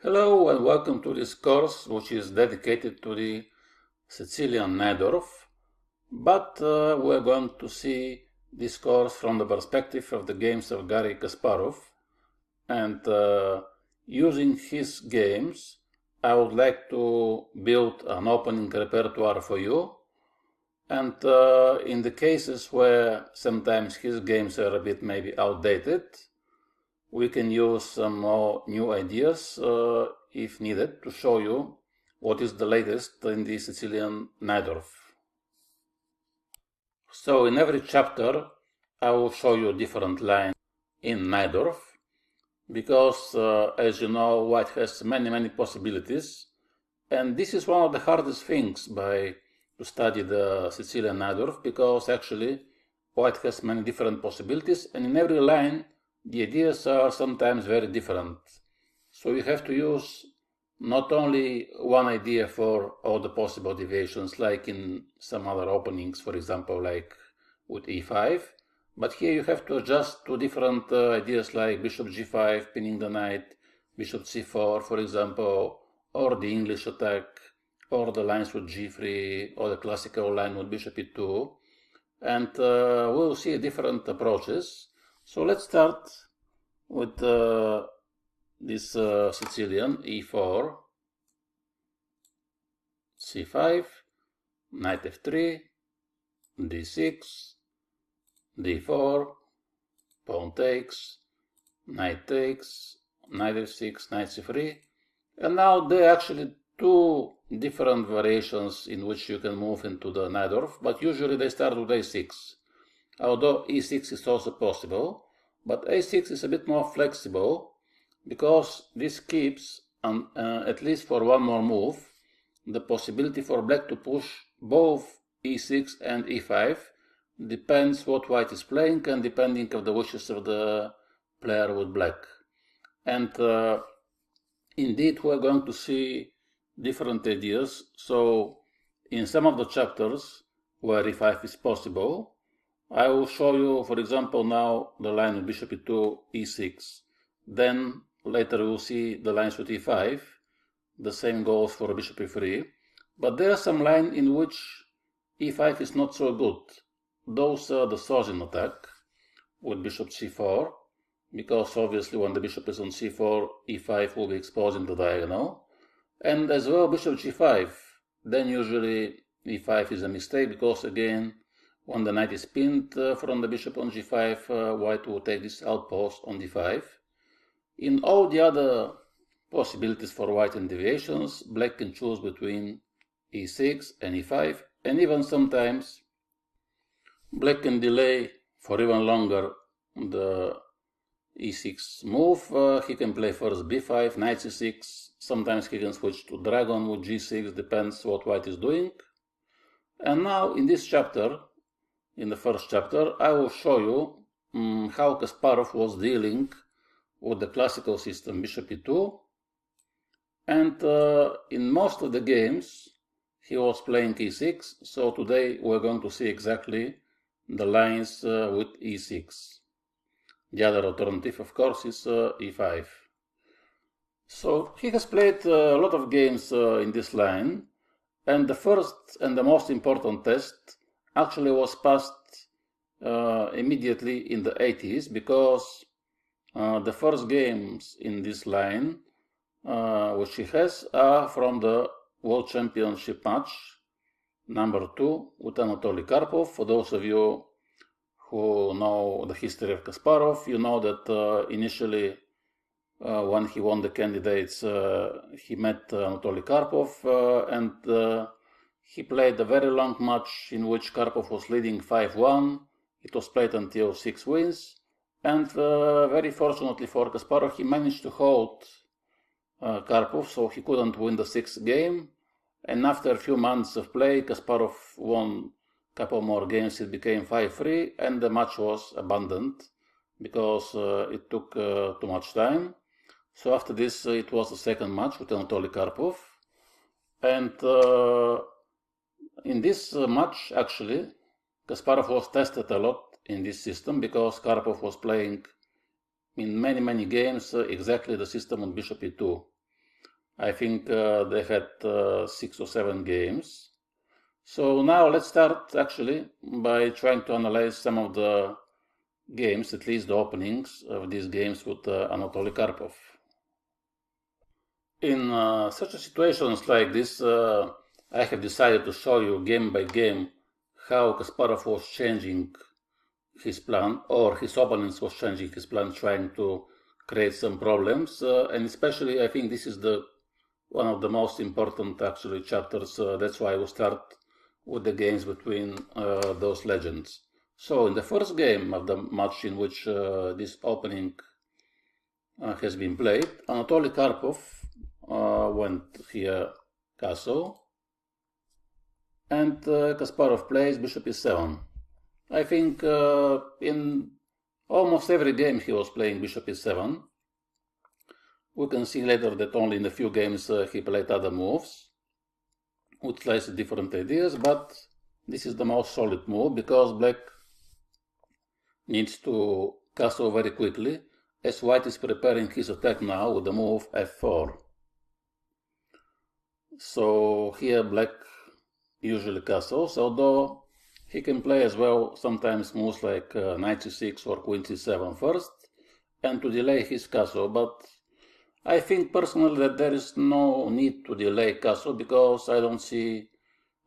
Hello and welcome to this course, which is dedicated to the Sicilian Najdorf, but we're going to see this course from the perspective of the games of Garry Kasparov, and using his games I would like to build an opening repertoire for you, and in the cases where sometimes his games are a bit maybe outdated, we can use some more new ideas if needed to show you what is the latest in the Sicilian Najdorf. So in every chapter I will show you different lines in Najdorf because as you know, white has many possibilities, and this is one of the hardest things to study the Sicilian Najdorf, because actually white has many different possibilities, and in every line the ideas are sometimes very different. So you have to use not only one idea for all the possible deviations, like in some other openings, for example, like with e5, but here you have to adjust to different ideas like bishop g5, pinning the knight, bishop c4, for example, or the English attack, or the lines with g3, or the classical line with bishop e2, and we'll see different approaches. So let's start with this Sicilian e4, c5, knight f3, d6, d4, pawn takes, knight takes, knight f6, knight c3, and now there are actually two different variations in which you can move into the Najdorf, but usually they start with a6, although e6 is also possible. But a6 is a bit more flexible because this keeps, at least for one more move, the possibility for black to push both e6 and e5. Depends what white is playing and depending on the wishes of the player with black. And indeed we're going to see different ideas. So in some of the chapters where e5 is possible, I will show you, for example, now the line with bishop e2, e6. Then later we'll see the lines with e5. The same goes for bishop e3. But there are some lines in which e5 is not so good. Those are the Sicilian attack with bishop c4, because obviously when the bishop is on c4, e5 will be exposing the diagonal. And as well bishop g5. Then usually e5 is a mistake, because again, when the knight is pinned from the bishop on g5, white will take this outpost on d5. In all the other possibilities for white and deviations, black can choose between e6 and e5, and even sometimes black can delay for even longer the e6 move. He can play first b5, knight c6, sometimes he can switch to dragon with g6, depends what white is doing. And now in this chapter, in the first chapter, I will show you how Kasparov was dealing with the classical system bishop e2, and in most of the games he was playing e6, so today we're going to see exactly the lines with e6. The other alternative, of course, is e5. So he has played a lot of games in this line, and the first and the most important test actually was passed immediately in the 80s, because the first games in this line which he has are from the World Championship match number 2 with Anatoly Karpov. For those of you who know the history of Kasparov, you know that initially when he won the candidates, he met Anatoly Karpov, and he played a very long match in which Karpov was leading 5-1. It was played until 6 wins, and very fortunately for Kasparov, he managed to hold Karpov, so he couldn't win the 6th game. And after a few months of play, Kasparov won a couple more games. It became 5-3, and the match was abandoned because it took too much time. So after this, it was the second match with Anatoly Karpov, and in this match, actually, Kasparov was tested a lot in this system, because Karpov was playing in many games exactly the system on bishop e2. I think they had 6 or 7 games. So now let's start actually by trying to analyze some of the games, at least the openings of these games with Anatoly Karpov. In such situations like this, I have decided to show you game by game how Kasparov was changing his plan, or his opponents was changing his plan, trying to create some problems, and especially I think this is one of the most important actually chapters. That's why we start with the games between those legends. So in the first game of the match in which this opening has been played, Anatoly Karpov went here castle, and Kasparov plays bishop e7. I think in almost every game he was playing bishop e7. We can see later that only in a few games he played other moves with slightly different ideas, but this is the most solid move because black needs to castle very quickly, as white is preparing his attack now with the move f4. So here black usually castles, although he can play as well sometimes moves like knight c6 or queen c7 first, and to delay his castle, but I think personally that there is no need to delay castle because I don't see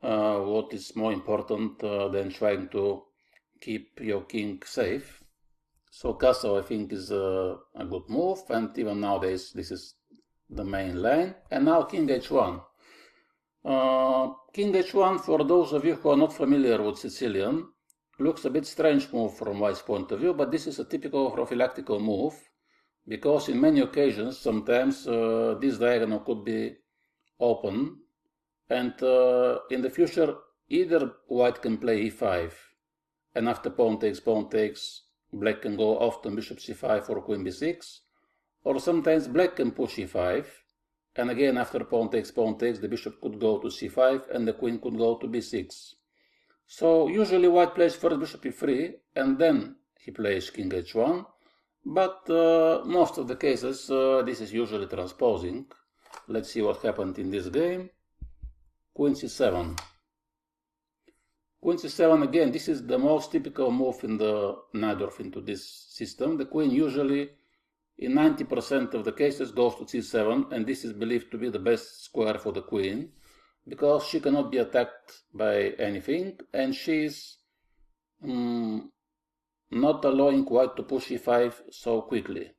what is more important than trying to keep your king safe. So castle I think is a good move, and even nowadays this is the main line. And now king h1. King h1, for those of you who are not familiar with Sicilian, looks a bit strange move from white's point of view, but this is a typical prophylactical move, because in many occasions, sometimes this diagonal could be open, and in the future, either white can play e5, and after pawn takes, black can go often bishop c5 or queen b6, or sometimes black can push e5, and again after pawn takes, the bishop could go to c5 and the queen could go to b6. So usually white plays first bishop e3 and then he plays king h1, but most of the cases this is usually transposing. Let's see what happened in this game. Queen c7. Queen c7 again, this is the most typical move in the Najdorf into this system. The queen usually in 90% of the cases goes to c7, and this is believed to be the best square for the queen because she cannot be attacked by anything, and she is not allowing white to push e5 so quickly.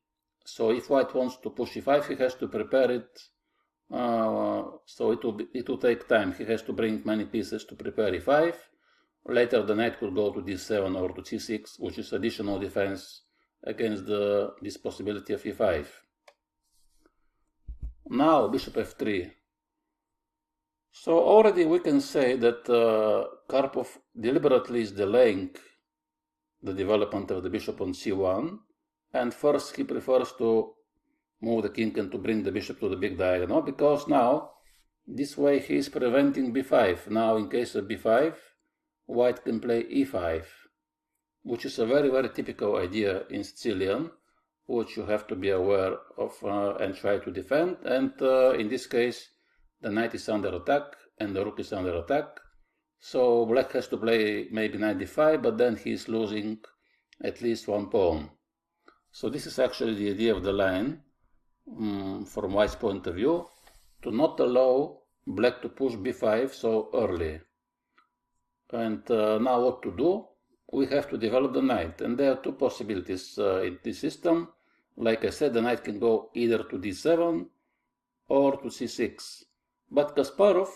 So if white wants to push e5, he has to prepare it, so it will take time. He has to bring many pieces to prepare e5. Later the knight could go to d7 or to c6, which is additional defense against this possibility of e5. Now bishop f3. So already we can say that Karpov deliberately is delaying the development of the bishop on c1, and first he prefers to move the king and to bring the bishop to the big diagonal, because now this way he is preventing b5. Now in case of b5, white can play e5, which is a very, very typical idea in Sicilian, which you have to be aware of and try to defend. And in this case, the knight is under attack and the rook is under attack. So black has to play maybe knight d5, but then he is losing at least one pawn. So this is actually the idea of the line from white's point of view, to not allow black to push b5 so early. And now what to do? We have to develop the knight, and there are two possibilities in this system. Like I said, the knight can go either to d7 or to c6. But Kasparov,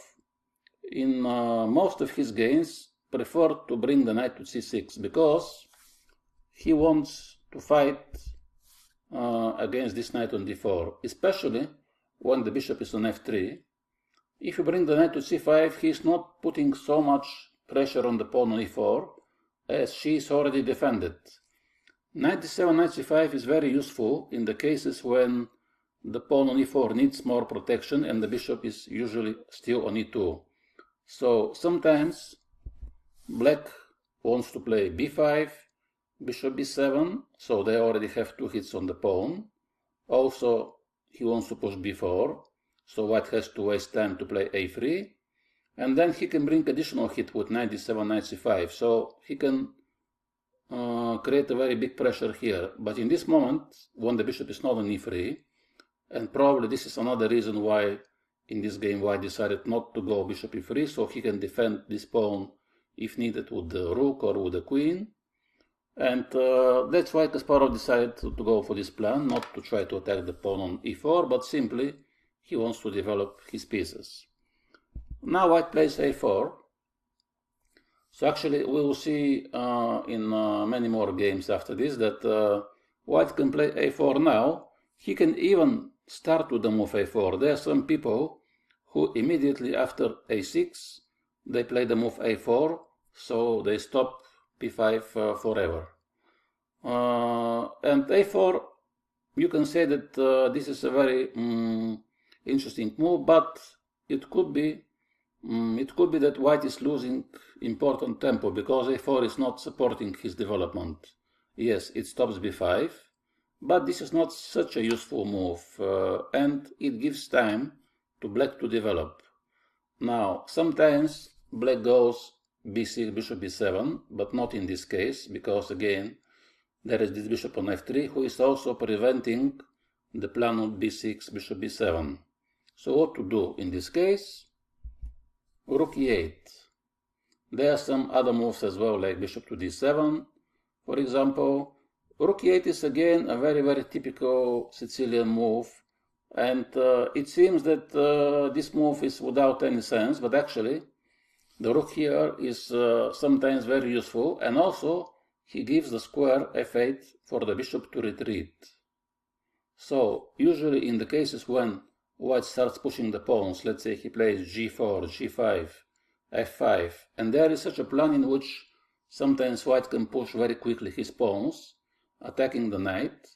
in most of his games, preferred to bring the knight to c6 because he wants to fight against this knight on d4, especially when the bishop is on f3. If you bring the knight to c5, he is not putting so much pressure on the pawn on e4, as she is already defended. Knight d7, knight c5 is very useful in the cases when the pawn on e4 needs more protection and the bishop is usually still on e2. So sometimes black wants to play b5, bishop b7, so they already have two hits on the pawn. Also he wants to push b4, so white has to waste time to play a3, and then he can bring additional hit with knight d7, knight c5, so he can create a very big pressure here. But in this moment, when the bishop is not on e3, and probably this is another reason why in this game white decided not to go bishop e3, so he can defend this pawn if needed with the rook or with the queen. And that's why Kasparov decided to go for this plan, not to try to attack the pawn on e4, but simply he wants to develop his pieces. Now white plays a4. So actually we will see in many more games after this that white can play a4 now. He can even start with the move a4. There are some people who immediately after a6 they play the move a4, so they stop p5 forever. And a4, you can say that this is a very interesting move, but it could be that white is losing important tempo because a4 is not supporting his development. Yes, it stops b5, but this is not such a useful move, and it gives time to black to develop. Now, sometimes black goes b6, bishop b7, but not in this case, because again, there is this bishop on f3, who is also preventing the plan of b6, bishop b7. So what to do in this case? Rook e8. There are some other moves as well, like bishop to d7, for example. Rook e8 is again a very, very typical Sicilian move, and it seems that this move is without any sense, but actually the rook here is sometimes very useful, and also he gives the square f8 for the bishop to retreat. So usually in the cases when white starts pushing the pawns, let's say he plays g4, g5, f5, and there is such a plan in which sometimes white can push very quickly his pawns, attacking the knight,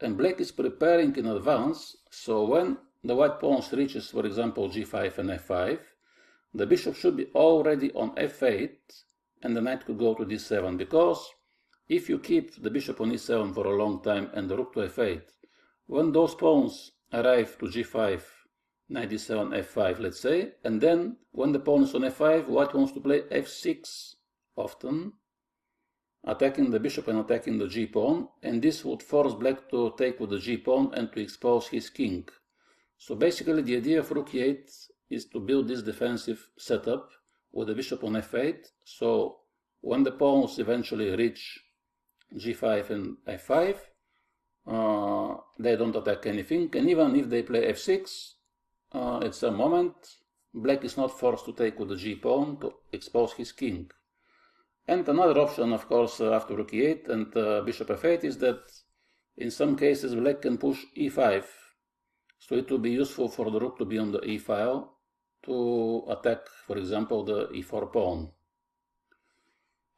and black is preparing in advance, so when the white pawns reaches, for example, g5 and f5, the bishop should be already on f8, and the knight could go to d7, because if you keep the bishop on e7 for a long time and the rook to f8, when those pawns arrive to g5, knight d7, f5, let's say, and then when the pawn is on f5, white wants to play f6 often, attacking the bishop and attacking the g-pawn, and this would force black to take with the g-pawn and to expose his king. So basically the idea of rook e8 is to build this defensive setup with the bishop on f8, so when the pawns eventually reach g5 and f5, they don't attack anything, and even if they play f6, at some moment, black is not forced to take with the g-pawn to expose his king. And another option, of course, after rook e8 and bishop f8 is that in some cases black can push e5. So it will be useful for the rook to be on the e file to attack, for example, the e4 pawn.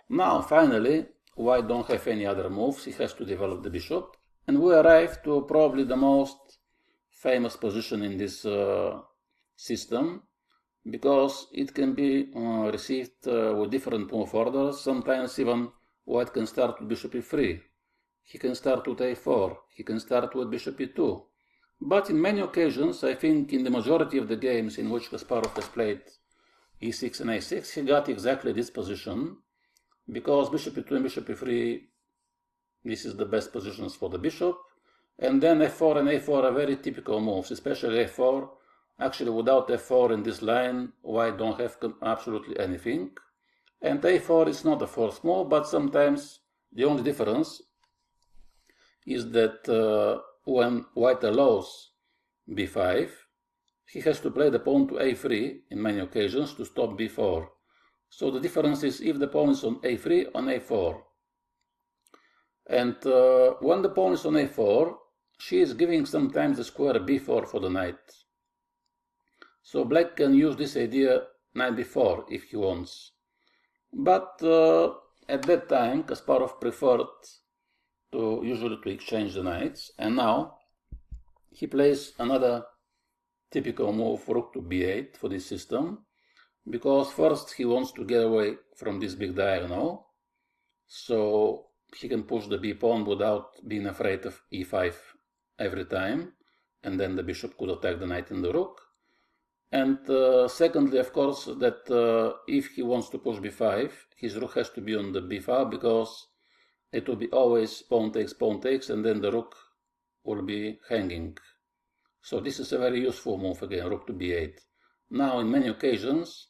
Now, finally, white don't have any other moves. He has to develop the bishop. And we arrive to probably the most famous position in this system, because it can be received with different move orders. Sometimes even white can start with bishop e3, he can start with a4, he can start with bishop e2. But in many occasions, I think in the majority of the games in which Kasparov has played e6 and a6, he got exactly this position, because bishop e2 and bishop e3, this is the best positions for the bishop, and then f4 and a4 are very typical moves, especially a4. Actually, without f4 in this line, white don't have absolutely anything. And a4 is not a forced move, but sometimes the only difference is that when white allows b5, he has to play the pawn to a3 in many occasions to stop b4. So the difference is if the pawn is on a3, on a4. And when the pawn is on a4, she is giving sometimes the square b4 for the knight. So black can use this idea knight b4 if he wants. But at that time, Kasparov preferred usually to exchange the knights, and now he plays another typical move, rook to b8 for this system, because first he wants to get away from this big diagonal, so he can push the b pawn without being afraid of e5 every time, and then the bishop could attack the knight and the rook. And secondly, of course, that if he wants to push b5, his rook has to be on the b file, because it will be always pawn takes, and then the rook will be hanging. So this is a very useful move again, rook to b8. Now, in many occasions,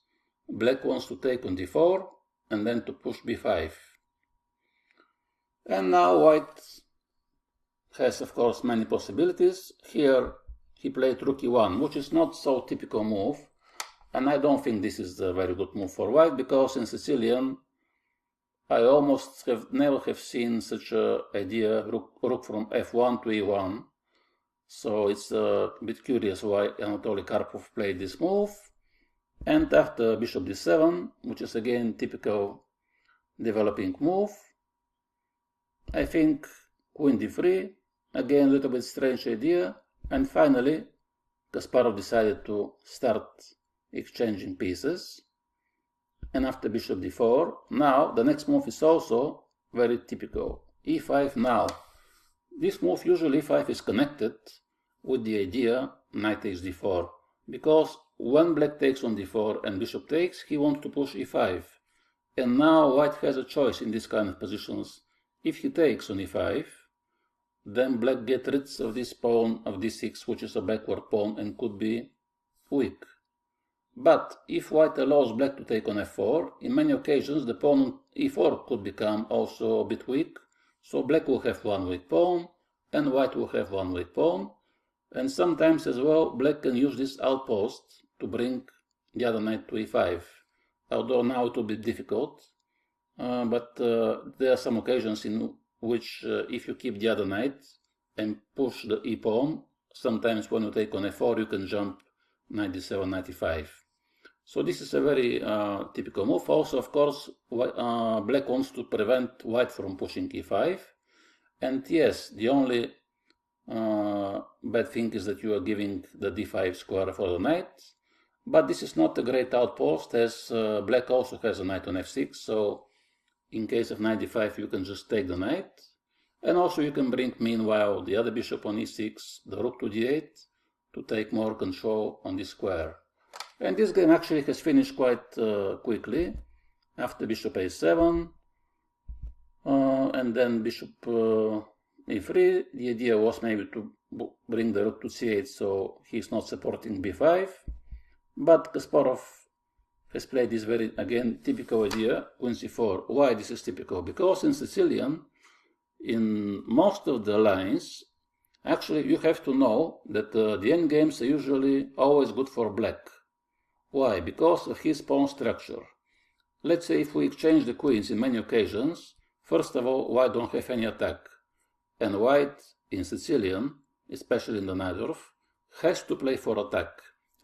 black wants to take on d4 and then to push b5. And now white has, of course, many possibilities. Here he played rook e1, which is not so typical move, and I don't think this is a very good move for white, because in Sicilian I almost never have seen such an idea, rook from f1 to e1. So it's a bit curious why Anatoly Karpov played this move. And after bishop d7, which is again typical developing move, I think queen d3, again a little bit strange idea, and finally Kasparov decided to start exchanging pieces. And after bishop d4, now the next move is also very typical, e5 now. This move, usually e5 is connected with the idea knight takes d4, because when black takes on d4 and bishop takes, he wants to push e5. And now white has a choice in this kind of positions. If he takes on e5, then black gets rid of this pawn of d6, which is a backward pawn and could be weak. But if white allows black to take on f4, in many occasions the pawn on e4 could become also a bit weak, so black will have one weak pawn and white will have one weak pawn, and sometimes as well black can use this outpost to bring the other knight to e5, although now it will be difficult, but there are some occasions in which if you keep the other knight and push the e pawn, sometimes when you take on f4 you can jump knight d7, knight e5. So this is a very typical move. Also, of course, black wants to prevent white from pushing e5. And yes, the only bad thing is that you are giving the d5 square for the knight. But this is not a great outpost, as black also has a knight on f6. So in case of knight d5, you can just take the knight. And also you can bring, meanwhile, the other bishop on e6, the rook to d8, to take more control on this square. And this game actually has finished quite quickly, after bishop a7, and then bishop e3. The idea was maybe to bring the rook to c8, so he's not supporting b5. But Kasparov has played this very, again, typical idea, queen c4. Why this is typical? Because in Sicilian, in most of the lines, actually you have to know that the endgames are usually always good for black. Why? Because of his pawn structure. Let's say if we exchange the queens in many occasions, first of all, white don't have any attack. And white, in Sicilian, especially in the Najdorf, has to play for attack.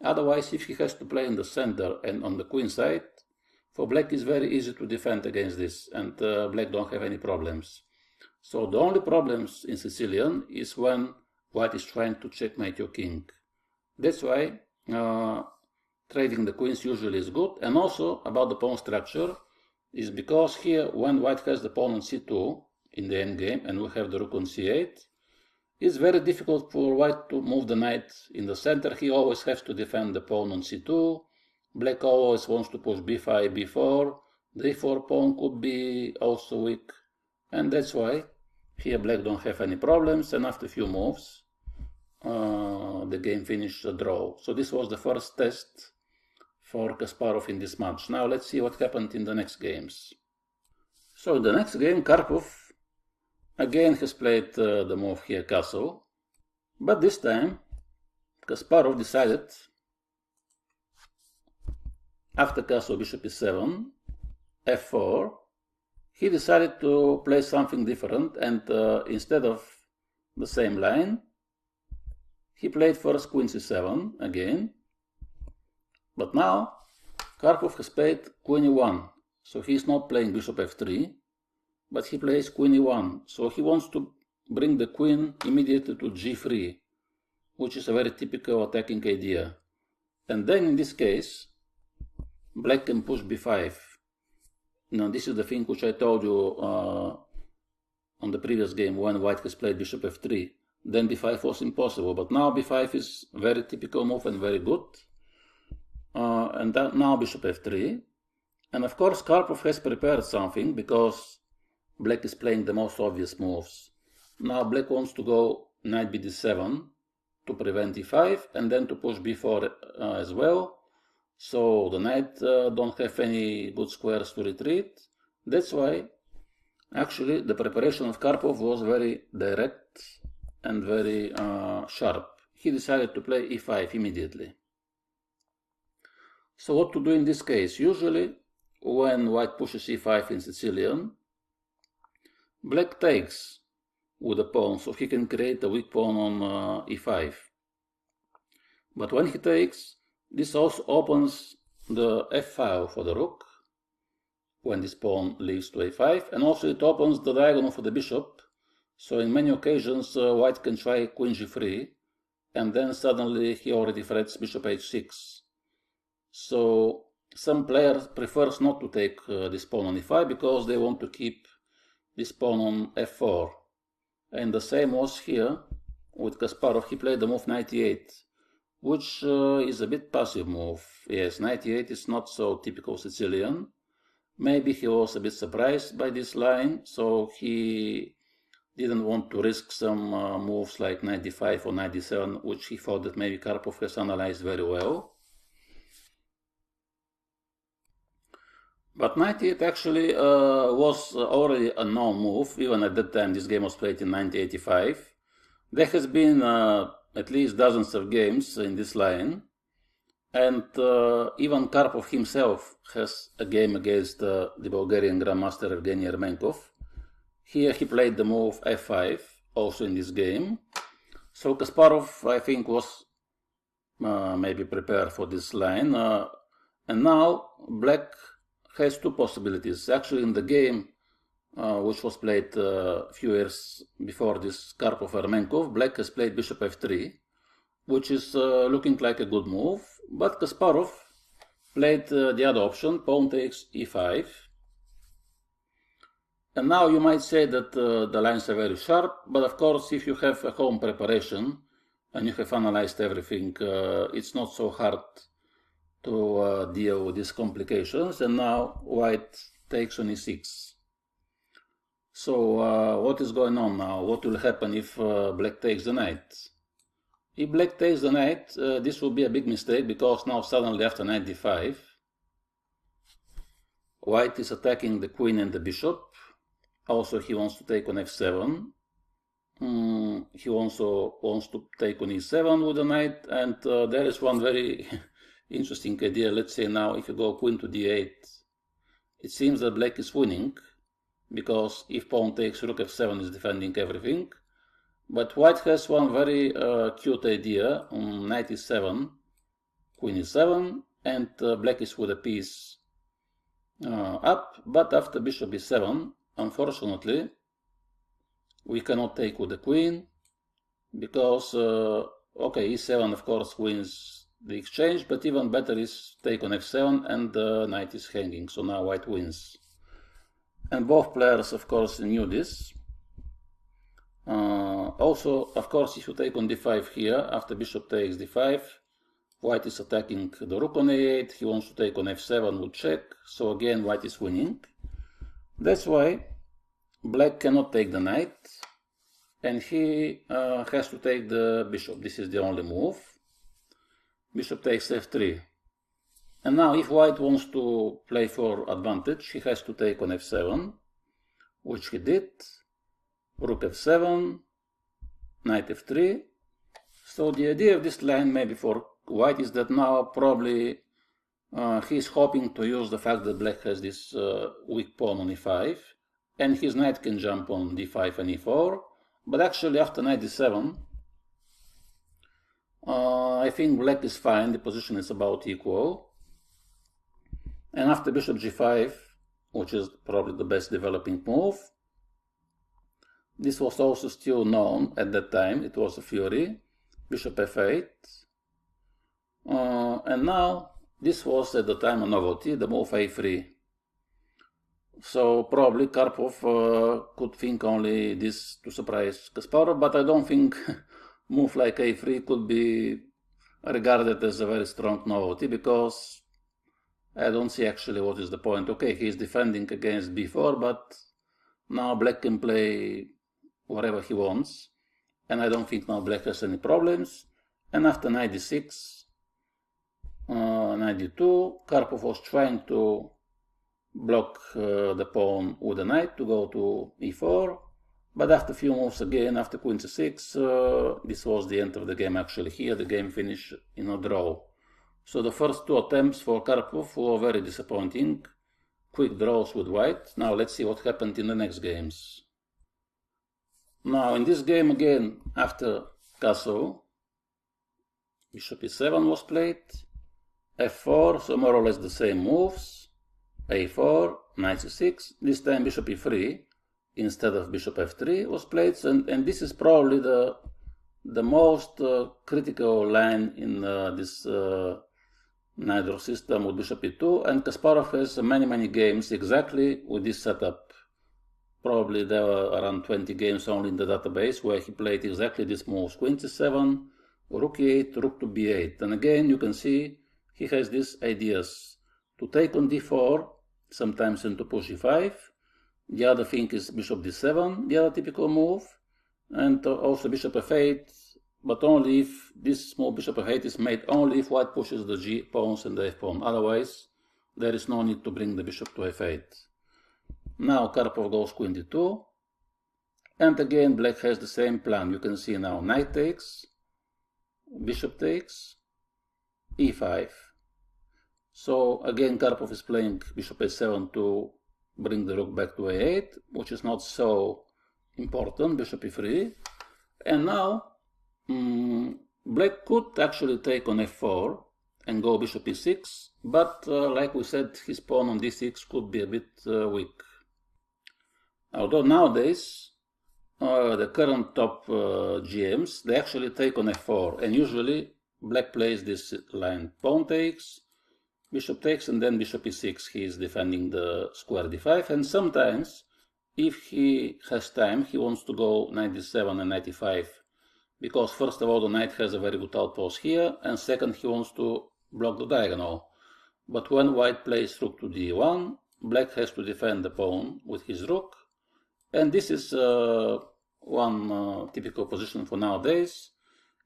Otherwise, if he has to play in the center and on the queen side, for black it's very easy to defend against this, and black don't have any problems. So the only problems in Sicilian is when white is trying to checkmate your king. That's why trading the queens usually is good. And also about the pawn structure is because here when white has the pawn on c2 in the endgame and we have the rook on c8, it's very difficult for white to move the knight in the center. He always has to defend the pawn on c2. Black always wants to push b5, b4. The e4 pawn could be also weak. And that's why here black don't have any problems. And after a few moves, the game finished a draw. So this was the first test for Kasparov in this match. Now let's see what happened in the next games. So in the next game, Karpov again has played the move here, castle. But this time, Kasparov decided, after castle bishop e7, f4, he decided to play something different, and instead of the same line, he played first queen c7 again. But now Karpov has played queen e1, so he's not playing bishop f3, but he plays queen e1. So he wants to bring the queen immediately to g3, which is a very typical attacking idea. And then in this case, black can push b5. Now this is the thing which I told you on the previous game when white has played bishop f3. Then b5 was impossible, but now b5 is very typical move and very good. and now bishop f3. And of course Karpov has prepared something, because black is playing the most obvious moves. Now black wants to go knight bd7 to prevent e5, and then to push b4 as well. So the knight don't have any good squares to retreat. That's why actually the preparation of Karpov was very direct and very sharp. He decided to play e5 immediately. So what to do in this case? Usually when white pushes e5 in Sicilian, black takes with a pawn, so he can create a weak pawn on e5. But when he takes, this also opens the f file for the rook, when this pawn leaves to a5, and also it opens the diagonal for the bishop, so in many occasions white can try queen g3, and then suddenly he already threats bishop h6. So some players prefers not to take this pawn on e5, because they want to keep this pawn on f4. And the same was here with Kasparov. He played the move knight e8, which is a bit passive move. Yes, knight e8 is not so typical Sicilian. Maybe he was a bit surprised by this line, so he didn't want to risk some moves like knight d5 or knight d7, which he thought that maybe Karpov has analyzed very well. But knight e8 actually was already a known move. Even at that time, this game was played in 1985. There has been at least dozens of games in this line, and even Karpov himself has a game against the Bulgarian Grandmaster Evgeny Ermenkov. Here he played the move f5, also in this game. So Kasparov, I think, was maybe prepared for this line. And now black has two possibilities. Actually, in the game which was played a few years before this Karpov-Ermenkov, black has played bishop f3, which is looking like a good move. But Kasparov played the other option, pawn takes e5. And now you might say that the lines are very sharp, but of course if you have a home preparation and you have analyzed everything, it's not so hard to deal with these complications. And now white takes on e6. So what is going on now? What will happen if black takes the knight? If black takes the knight, this will be a big mistake, because now suddenly after knight d5, white is attacking the queen and the bishop. Also he wants to take on f7. He also wants to take on e7 with the knight, and there is one very interesting idea. Let's say now if you go queen to d8, it seems that black is winning, because if pawn takes, rook f7 is defending everything. But white has one very cute idea on knight e7, queen e7, and black is with a piece up. But after bishop e7, unfortunately, we cannot take with the queen, because okay, e7 of course wins the exchange, but even better is take on f7, and the knight is hanging, so now white wins. And both players of course knew this. Also, of course, if you take on d5 here, after bishop takes d5, white is attacking the rook on a8, he wants to take on f7 with check, so again white is winning. That's why black cannot take the knight, and he has to take the bishop. This is the only move. Bishop takes f3. And now if white wants to play for advantage, he has to take on f7, which he did. Rook f7, knight f3. So the idea of this line maybe for white is that now probably he's hoping to use the fact that black has this weak pawn on e5, and his knight can jump on d5 and e4. But actually after knight d7, I think black is fine, the position is about equal. And after bishop g5, which is probably the best developing move, this was also still known at that time, it was a fury, bishop f8. And now, this was at the time a novelty, the move a3. So probably Karpov could think only this to surprise Kasparov, but I don't think move like a3 could be regarded as a very strong novelty, because I don't see actually what is the point. Okay, he is defending against b4, but now black can play whatever he wants. And I don't think now black has any problems. And after knight d6, knight d2, Karpov was trying to block the pawn with a knight to go to e4. But after a few moves again, after queen c6, this was the end of the game actually. Here the game finished in a draw. So the first two attempts for Karpov were very disappointing. Quick draws with white. Now let's see what happened in the next games. Now in this game again, after castle, bishop e7 was played, f4, so more or less the same moves, a4, knight c6, this time bishop e3 instead of bishop f3 was played, and this is probably the most critical line in this Najdorf system with bishop e2, and Kasparov has many games exactly with this setup. Probably there were around 20 games only in the database where he played exactly this moves, queen c7, rook e8, rook to b8, and again you can see he has these ideas to take on d4 sometimes and to push e5. The other thing is bishop d7, the other typical move, and also bishop f8, but only if this move bishop f8 is made only if white pushes the g pawns and the f pawn. Otherwise, there is no need to bring the bishop to f8. Now Karpov goes queen d2, and again black has the same plan. You can see now knight takes, bishop takes, e5. So again Karpov is playing bishop a7 to bring the rook back to a8, which is not so important, bishop e3. And now black could actually take on f4 and go bishop e6, but like we said, his pawn on d6 could be a bit weak. Although nowadays, the current top GMs, they actually take on f4, and usually black plays this line, pawn takes, bishop takes, and then bishop e6. He is defending the square d5, and sometimes, if he has time, he wants to go knight d7 and knight e5, because first of all the knight has a very good outpost here, and second he wants to block the diagonal. But when white plays rook to d1, black has to defend the pawn with his rook, and this is one typical position for nowadays,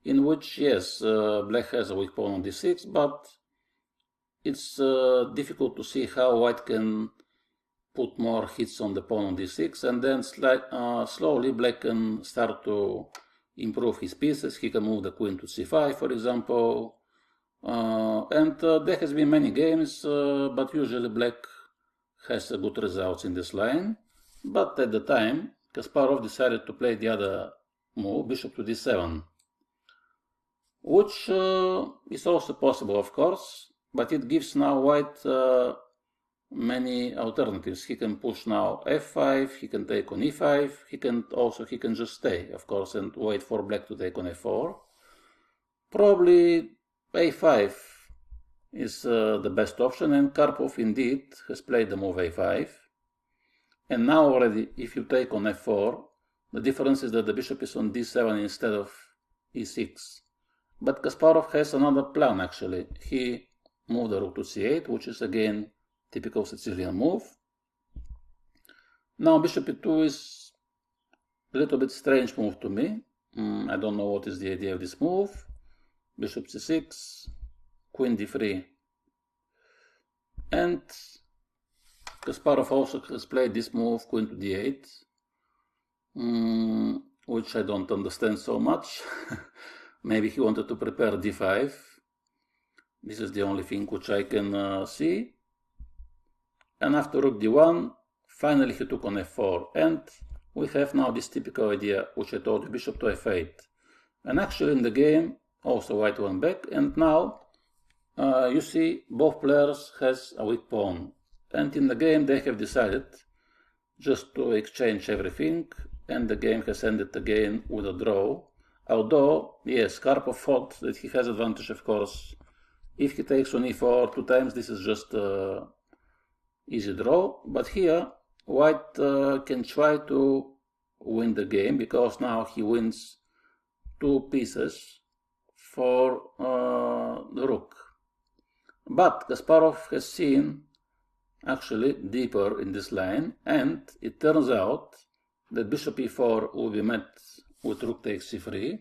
in which yes, black has a weak pawn on d6, but it's difficult to see how white can put more hits on the pawn on d6, and then slowly black can start to improve his pieces. He can move the queen to c5, for example, and there has been many games, but usually black has good results in this line. But at the time, Kasparov decided to play the other move, bishop to d7, which is also possible, of course, but it gives now white many alternatives. He can push now f5, he can take on e5, he can just stay, of course, and wait for black to take on f4. Probably a5 is the best option, and Karpov indeed has played the move a5. And now already, if you take on f4, the difference is that the bishop is on d7 instead of e6. But Kasparov has another plan actually. He moved the rook to c8, which is again typical Sicilian move. Now bishop e2 is a little bit strange move to me. I don't know what is the idea of this move. Bishop c6, queen d3. And Kasparov also has played this move, queen to d8, which I don't understand so much. Maybe he wanted to prepare d5. This is the only thing which I can see. And after rook d1, finally he took on f4. And we have now this typical idea, which I told you, bishop to f8. And actually in the game, also white went back. And now, you see, both players has a weak pawn. And in the game they have decided just to exchange everything, and the game has ended again with a draw. Although, yes, Karpov thought that he has advantage, of course. If he takes on e4 two times, this is just easy draw. But here, white can try to win the game, because now he wins two pieces for the rook. But Kasparov has seen actually deeper in this line, and it turns out that bishop e4 will be met with rook takes c3.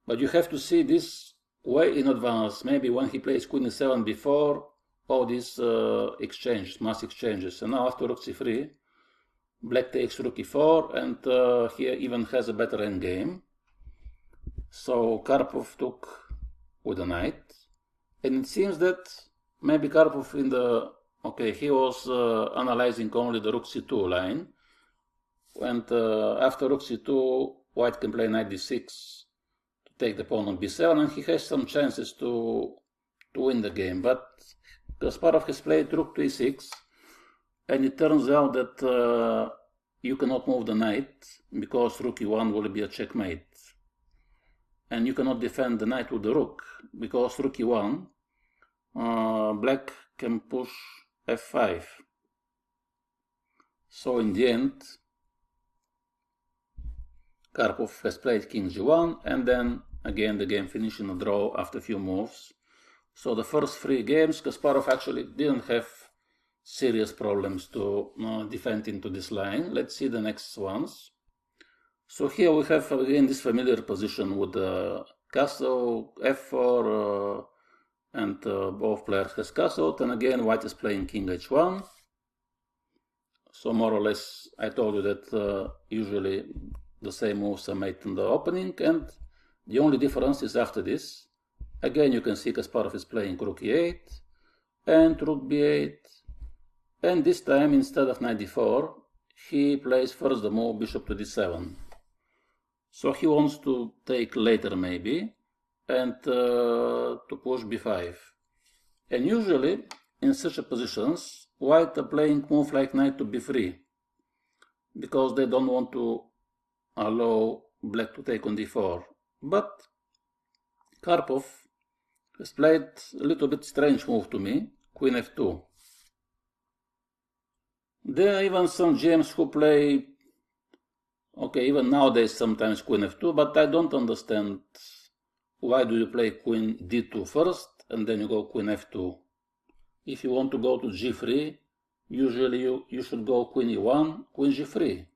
But you have to see this way in advance. Maybe when he plays queen e7 before all these mass exchanges. And now after rook c3, black takes rook e4, and here even has a better endgame. So Karpov took with a knight. And it seems that maybe Karpov he was analyzing only the rook c2 line. And after rook c2, white can play knight d6 to take the pawn on b7, and he has some chances to win the game. But Kasparov has played rook to e6, and it turns out that you cannot move the knight because rook e1 will be a checkmate. And you cannot defend the knight with the rook because rook e1, black can push f5. So in the end, Karpov has played king g1, and then again the game finished in a draw after a few moves. So the first 3 games, Kasparov actually didn't have serious problems to defend into this line. Let's see the next ones. So here we have again this familiar position with the castle, f4, and both players has castled, and again white is playing king h1. So more or less I told you that usually the same moves are made in the opening, and the only difference is after this. Again you can see Kasparov is playing rook e8 and rook b8, and this time instead of knight d4 he plays first the move bishop to d7. So he wants to take later maybe, and to push b5. And usually in such positions white are playing move like knight to b3 because they don't want to allow black to take on d4. But Karpov has played a little bit strange move to me, queen f2. There are even some GMs who play, even nowadays sometimes queen f2, but I don't understand why do you play queen d2 first and then you go queen f2. If you want to go to g3, usually you should go queen e1, queen g3.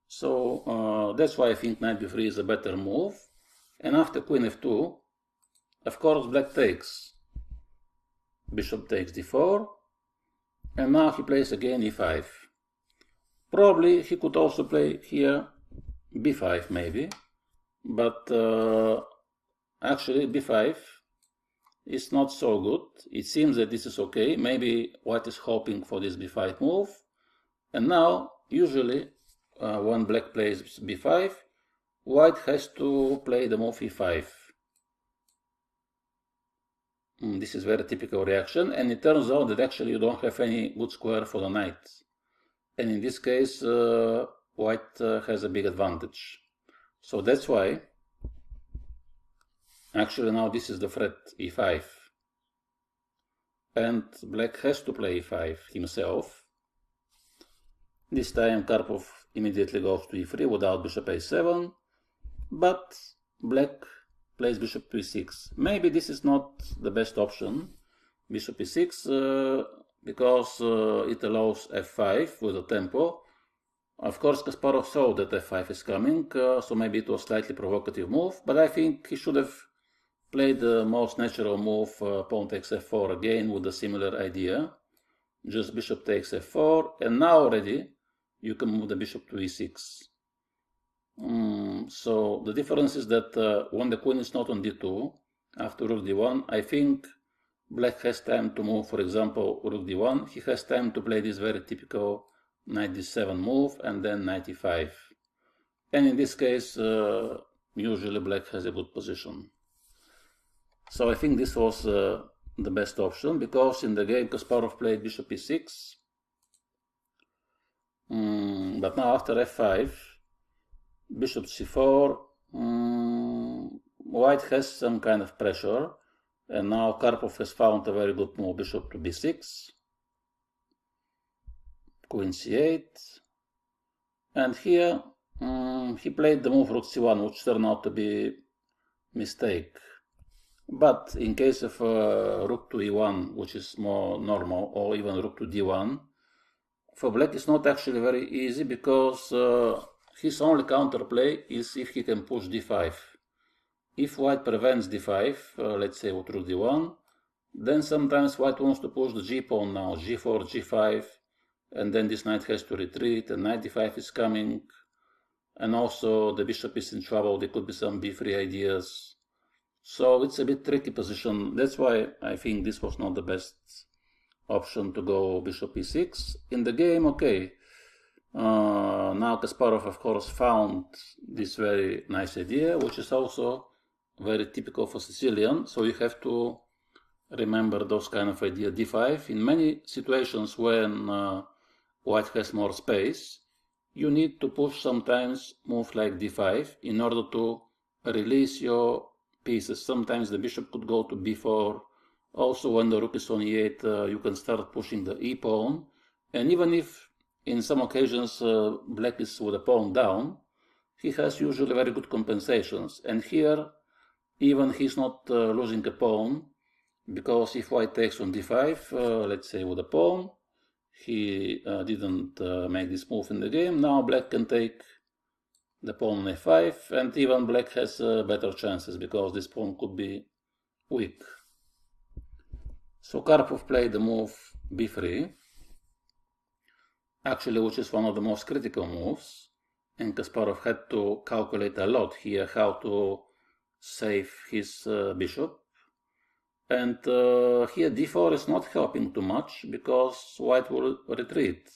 So that's why I think knight b3 is a better move. And after queen f2, of course black takes. Bishop takes d4. And now he plays again e5. Probably he could also play here b5 maybe. But actually b5 is not so good. It seems that this is okay. Maybe white is hoping for this b5 move. And now usually when black plays b5, white has to play the move e5. This is very typical reaction, and it turns out that actually you don't have any good square for the knight. And in this case, white has a big advantage. So that's why, actually now this is the threat e5. And black has to play e5 himself. This time Karpov immediately goes to e3 without bishop a7, but black plays bishop to e6. Maybe this is not the best option, bishop e6, because it allows f5 with a tempo. Of course, Kasparov saw that f5 is coming, so maybe it was a slightly provocative move, but I think he should have played the most natural move, pawn takes f4 again with a similar idea. Just bishop takes f4, and now already you can move the bishop to e6. So the difference is that when the queen is not on d2, after rook d1, I think black has time to move, for example, rook d1. He has time to play this very typical knight d7 move and then knight e5. And in this case, usually black has a good position. So I think this was the best option, because in the game Kasparov played bishop e6. But now after f5, bishop c4, white has some kind of pressure, and now Karpov has found a very good move, bishop to b6, queen c8, and here he played the move rook c1, which turned out to be mistake. But in case of rook to e1, which is more normal, or even rook to d1, for black it's not actually very easy, because his only counterplay is if he can push d5. If white prevents d5, let's say with rook d1, then sometimes white wants to push the g-pawn now, g4, g5, and then this knight has to retreat, and knight d5 is coming, and also the bishop is in trouble, there could be some b3 ideas. So it's a bit tricky position. That's why I think this was not the best option to go bishop e6. In the game, okay, now Kasparov of course found this very nice idea, which is also very typical for Sicilian, so you have to remember those kind of idea. d5, in many situations when white has more space, you need to push sometimes move like d5 in order to release your pieces. Sometimes the bishop could go to b4. Also, when the rook is on e8, you can start pushing the e-pawn. And even if in some occasions black is with a pawn down, he has usually very good compensations. And here, even he's not losing a pawn, because if white takes on d5, let's say with a pawn, he didn't make this move in the game. Now black can take the pawn on a5, and even black has better chances, because this pawn could be weak. So Karpov played the move b3, actually, which is one of the most critical moves, and Kasparov had to calculate a lot here how to save his bishop. And here d4 is not helping too much, because white will retreat.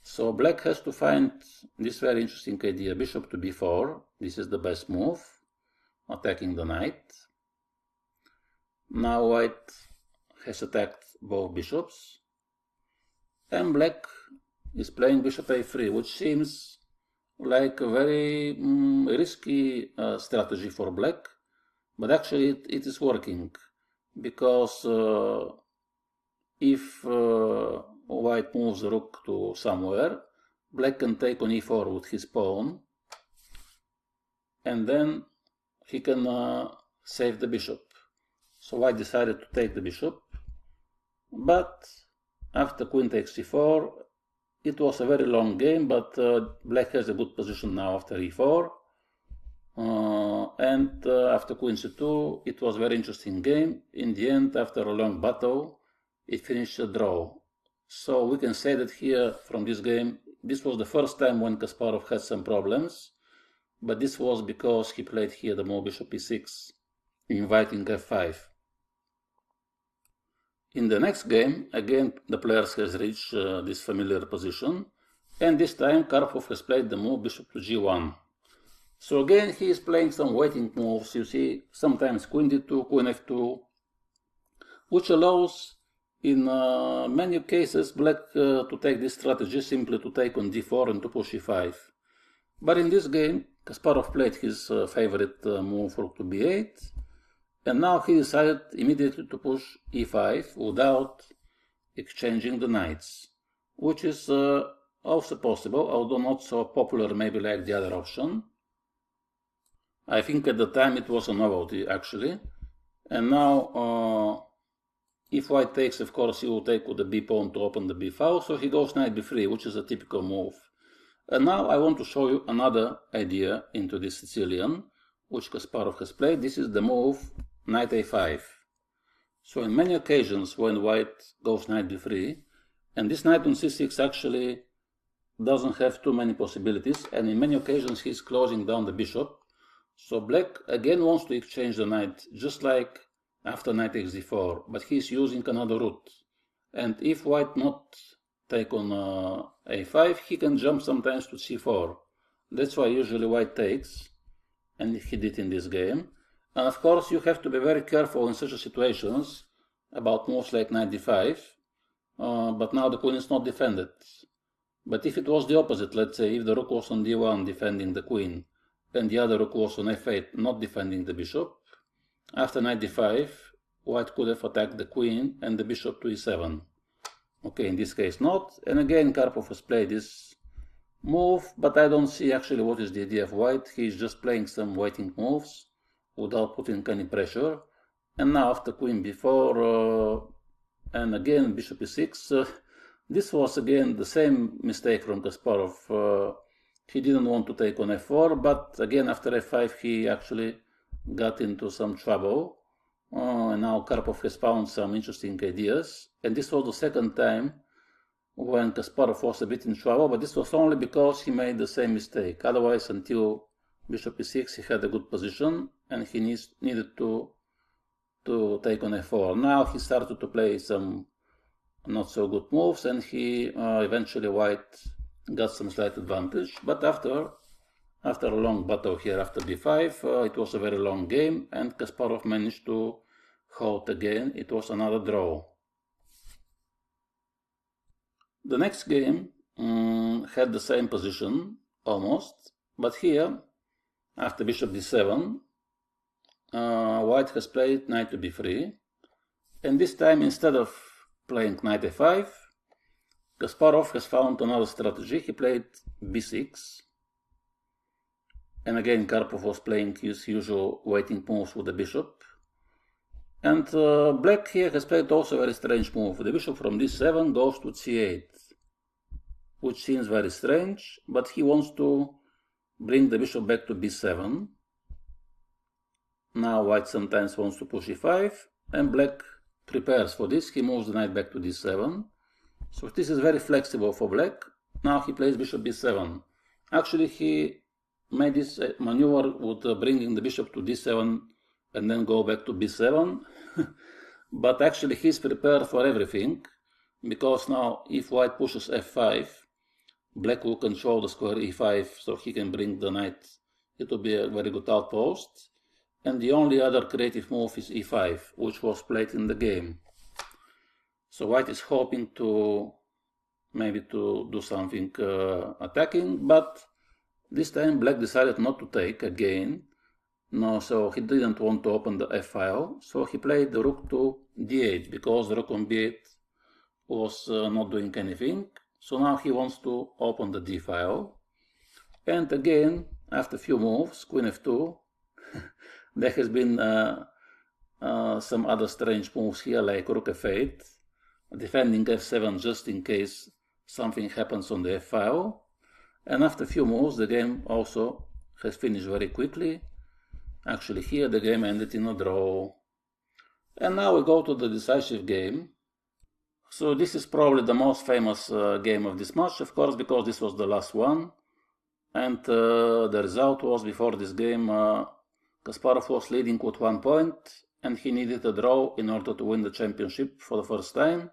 So black has to find this very interesting idea, bishop to b4. This is the best move, attacking the knight. Now white has attacked both bishops, and black is playing bishop a3, which seems like a very risky strategy for black, but actually it is working, because if white moves the rook to somewhere, black can take on e4 with his pawn, and then he can save the bishop. So white decided to take the bishop, but after queen takes e4, it was a very long game, but black has a good position now after e4. And after queen c2, it was a very interesting game. In the end, after a long battle, it finished a draw. So we can say that here, from this game, this was the first time when Kasparov had some problems, but this was because he played here the move bishop e6, inviting f5. In the next game, again, the players has reached this familiar position, and this time Karpov has played the move bishop to g1. So again, he is playing some waiting moves. You see, sometimes queen d2, queen f2, which allows, in many cases, black to take this strategy, simply to take on d4 and to push e5. But in this game, Kasparov played his favorite move, rook to b8, and now he decided immediately to push e5 without exchanging the knights, which is also possible, although not so popular maybe like the other option. I think at the time it was a novelty, actually. And now, if white takes, of course, he will take with the b pawn to open the b file, so he goes knight b3, which is a typical move. And now I want to show you another idea into this Sicilian, which Kasparov has played. This is the move knight a5. So in many occasions when white goes knight b3, and this knight on c6 actually doesn't have too many possibilities, and in many occasions he's closing down the bishop. So black again wants to exchange the knight, just like after knight takes d4, but he's using another route. And if white not take on a5, he can jump sometimes to c4. That's why usually white takes, and he did in this game. And of course you have to be very careful in such situations about moves like knight d5, but now the queen is not defended. But if it was the opposite, let's say if the rook was on d1 defending the queen, and the other rook was on f8 not defending the bishop, after knight d5, white could have attacked the queen and the bishop to e7. Okay, in this case not, and again Karpov has played this move, but I don't see actually what is the idea of white. He is just playing some waiting moves without putting any pressure, And now after queen b4, and again bishop e6, this was again the same mistake from Kasparov. He didn't want to take on f4, but again after f5 he actually got into some trouble. And now Karpov has found some interesting ideas. And this was the second time when Kasparov was a bit in trouble, but this was only because he made the same mistake. Otherwise, until bishop e6, he had a good position, and he needed to take on f4. Now he started to play some not so good moves, and he eventually white got some slight advantage. But after a long battle here after b5, it was a very long game, and Kasparov managed to hold again. It was another draw. The next game had the same position, almost, but here, after bishop d7, white has played knight to b3, and this time instead of playing knight a5, Kasparov has found another strategy. He played b6, and again Karpov was playing his usual waiting moves with the bishop. And black here has played also a very strange move. The bishop from d7 goes to c8, which seems very strange, but he wants to bring the bishop back to b7. Now white sometimes wants to push e5, and black prepares for this. He moves the knight back to d7. So this is very flexible for black. Now he plays bishop b7. Actually, he made this maneuver with bringing the bishop to d7 and then go back to b7. But actually he's prepared for everything, because now if white pushes f5, black will control the square e5, so he can bring the knight. It will be a very good outpost. And the only other creative move is e5, which was played in the game. So white is hoping to maybe to do something attacking, but this time black decided not to take again. No, so he didn't want to open the f-file, so he played the rook to d8, because the rook on b8 was not doing anything. So now he wants to open the d-file. And again, after a few moves, queen f2, there has been some other strange moves here, like rook f8, defending f7 just in case something happens on the f-file. And after a few moves, the game also has finished very quickly. Actually, here the game ended in a draw. And now we go to the decisive game. So this is probably the most famous game of this match, of course, because this was the last one. And the result was, before this game, Kasparov was leading with 1 point, and he needed a draw in order to win the championship for the first time.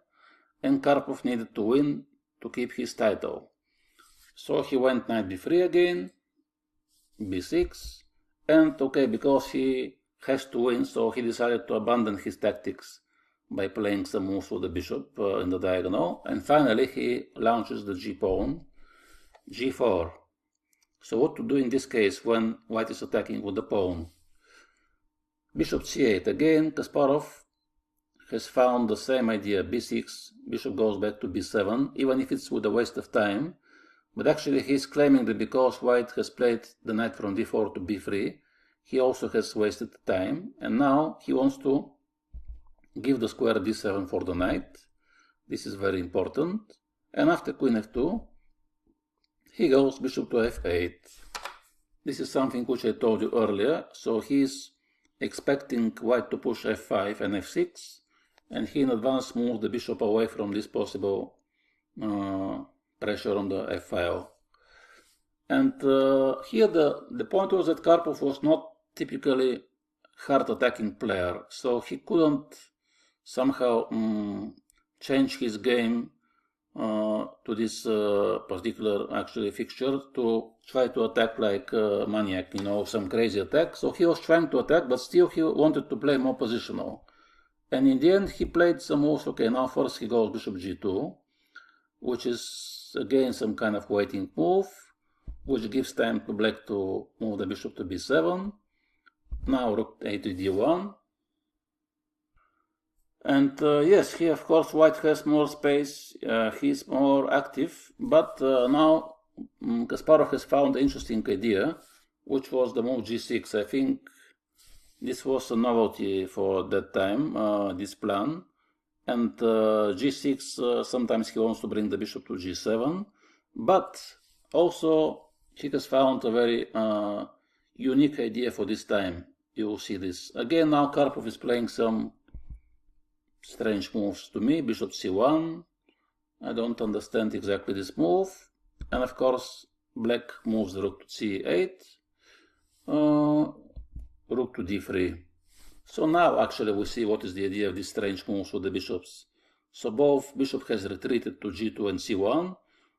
And Karpov needed to win to keep his title. So he went knight b3 again, b6, and okay, because he has to win, so he decided to abandon his tactics by playing some moves with the bishop in the diagonal. And finally he launches the g-pawn, g4. So what to do in this case when white is attacking with the pawn? Bishop c8. Again, Kasparov has found the same idea, b6, bishop goes back to b7, even if it's with a waste of time. But actually he's claiming that because white has played the knight from d4 to b3, he also has wasted time, and now he wants to give the square d7 for the knight. This is very important. And after queen f2, he goes bishop to f8. This is something which I told you earlier. So he's expecting white to push f5 and f6, and he in advance moves the bishop away from this possible pressure on the f-file. And here the point was that Karpov was not typically hard attacking player, so he couldn't somehow change his game to this particular actually fixture to try to attack like a maniac, you know, some crazy attack. So he was trying to attack, but still he wanted to play more positional. And in the end he played some moves. Okay, now first he goes bishop g2, which is again some kind of waiting move, which gives time to black to move the bishop to b7. Now rook a to d1. And yes, here of course white has more space, he's more active, but now Kasparov has found an interesting idea, which was the move g6. I think This was a novelty for that time, this plan. And g6, sometimes he wants to bring the bishop to g7, but also he has found a very unique idea for this time. You will see this. Again, now Karpov is playing some strange moves to me. Bishop c1. I don't understand exactly this move. And of course, black moves the rook to c8. Rook to d3. So now actually we see what is the idea of these strange moves with the bishops. So both bishop has retreated to g2 and c1.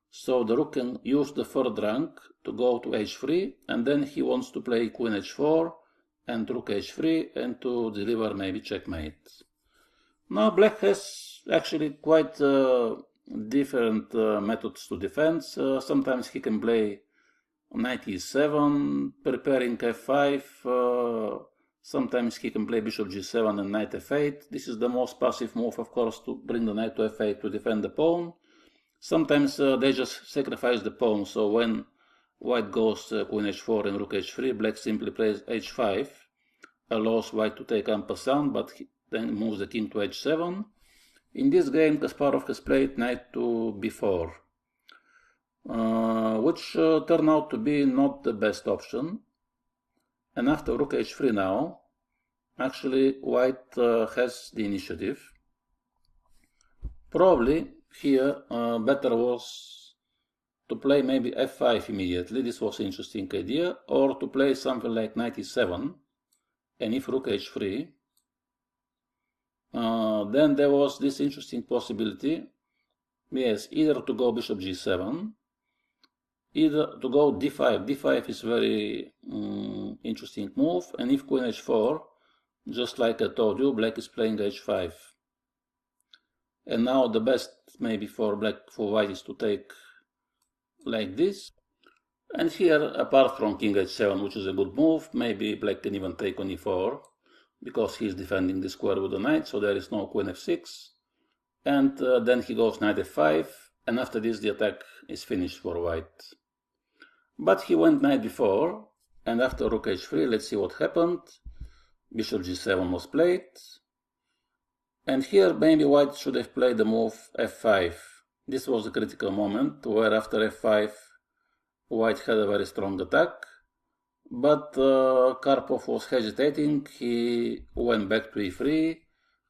So the rook can use the third rank to go to h3, and then he wants to play queen h4 and rook h3 and to deliver maybe checkmate. Now black has actually quite different methods to defend. Sometimes he can play knight e7, preparing f5. Sometimes he can play bishop g7 and knight f8. This is the most passive move, of course, to bring the knight to f8 to defend the pawn. Sometimes they just sacrifice the pawn, so when white goes queen h4 and rook h3, black simply plays h5, allows white to take en passant, but then moves the king to h7. In this game, Kasparov has played knight to b4, which turned out to be not the best option. And after rook h3 now, actually white has the initiative. Probably here better was to play maybe f5 immediately. This was an interesting idea. Or to play something like knight e7. And if rook h3, then there was this interesting possibility. Yes, either to go bishop g7, either to go d5. d5 is very interesting move. And if queen h4, just like I told you, black is playing h5. And now the best maybe for white is to take like this. And here, apart from king h7, which is a good move, maybe black can even take on e4, because he is defending the square with the knight, so there is no queen f6. And then he goes knight f5, and after this the attack is finished for white. But he went knight b4, and after rook h3, let's see what happened. Bishop g7 was played. And here maybe white should have played the move f5. This was a critical moment where after f5 white had a very strong attack. But Karpov was hesitating. He went back to e3,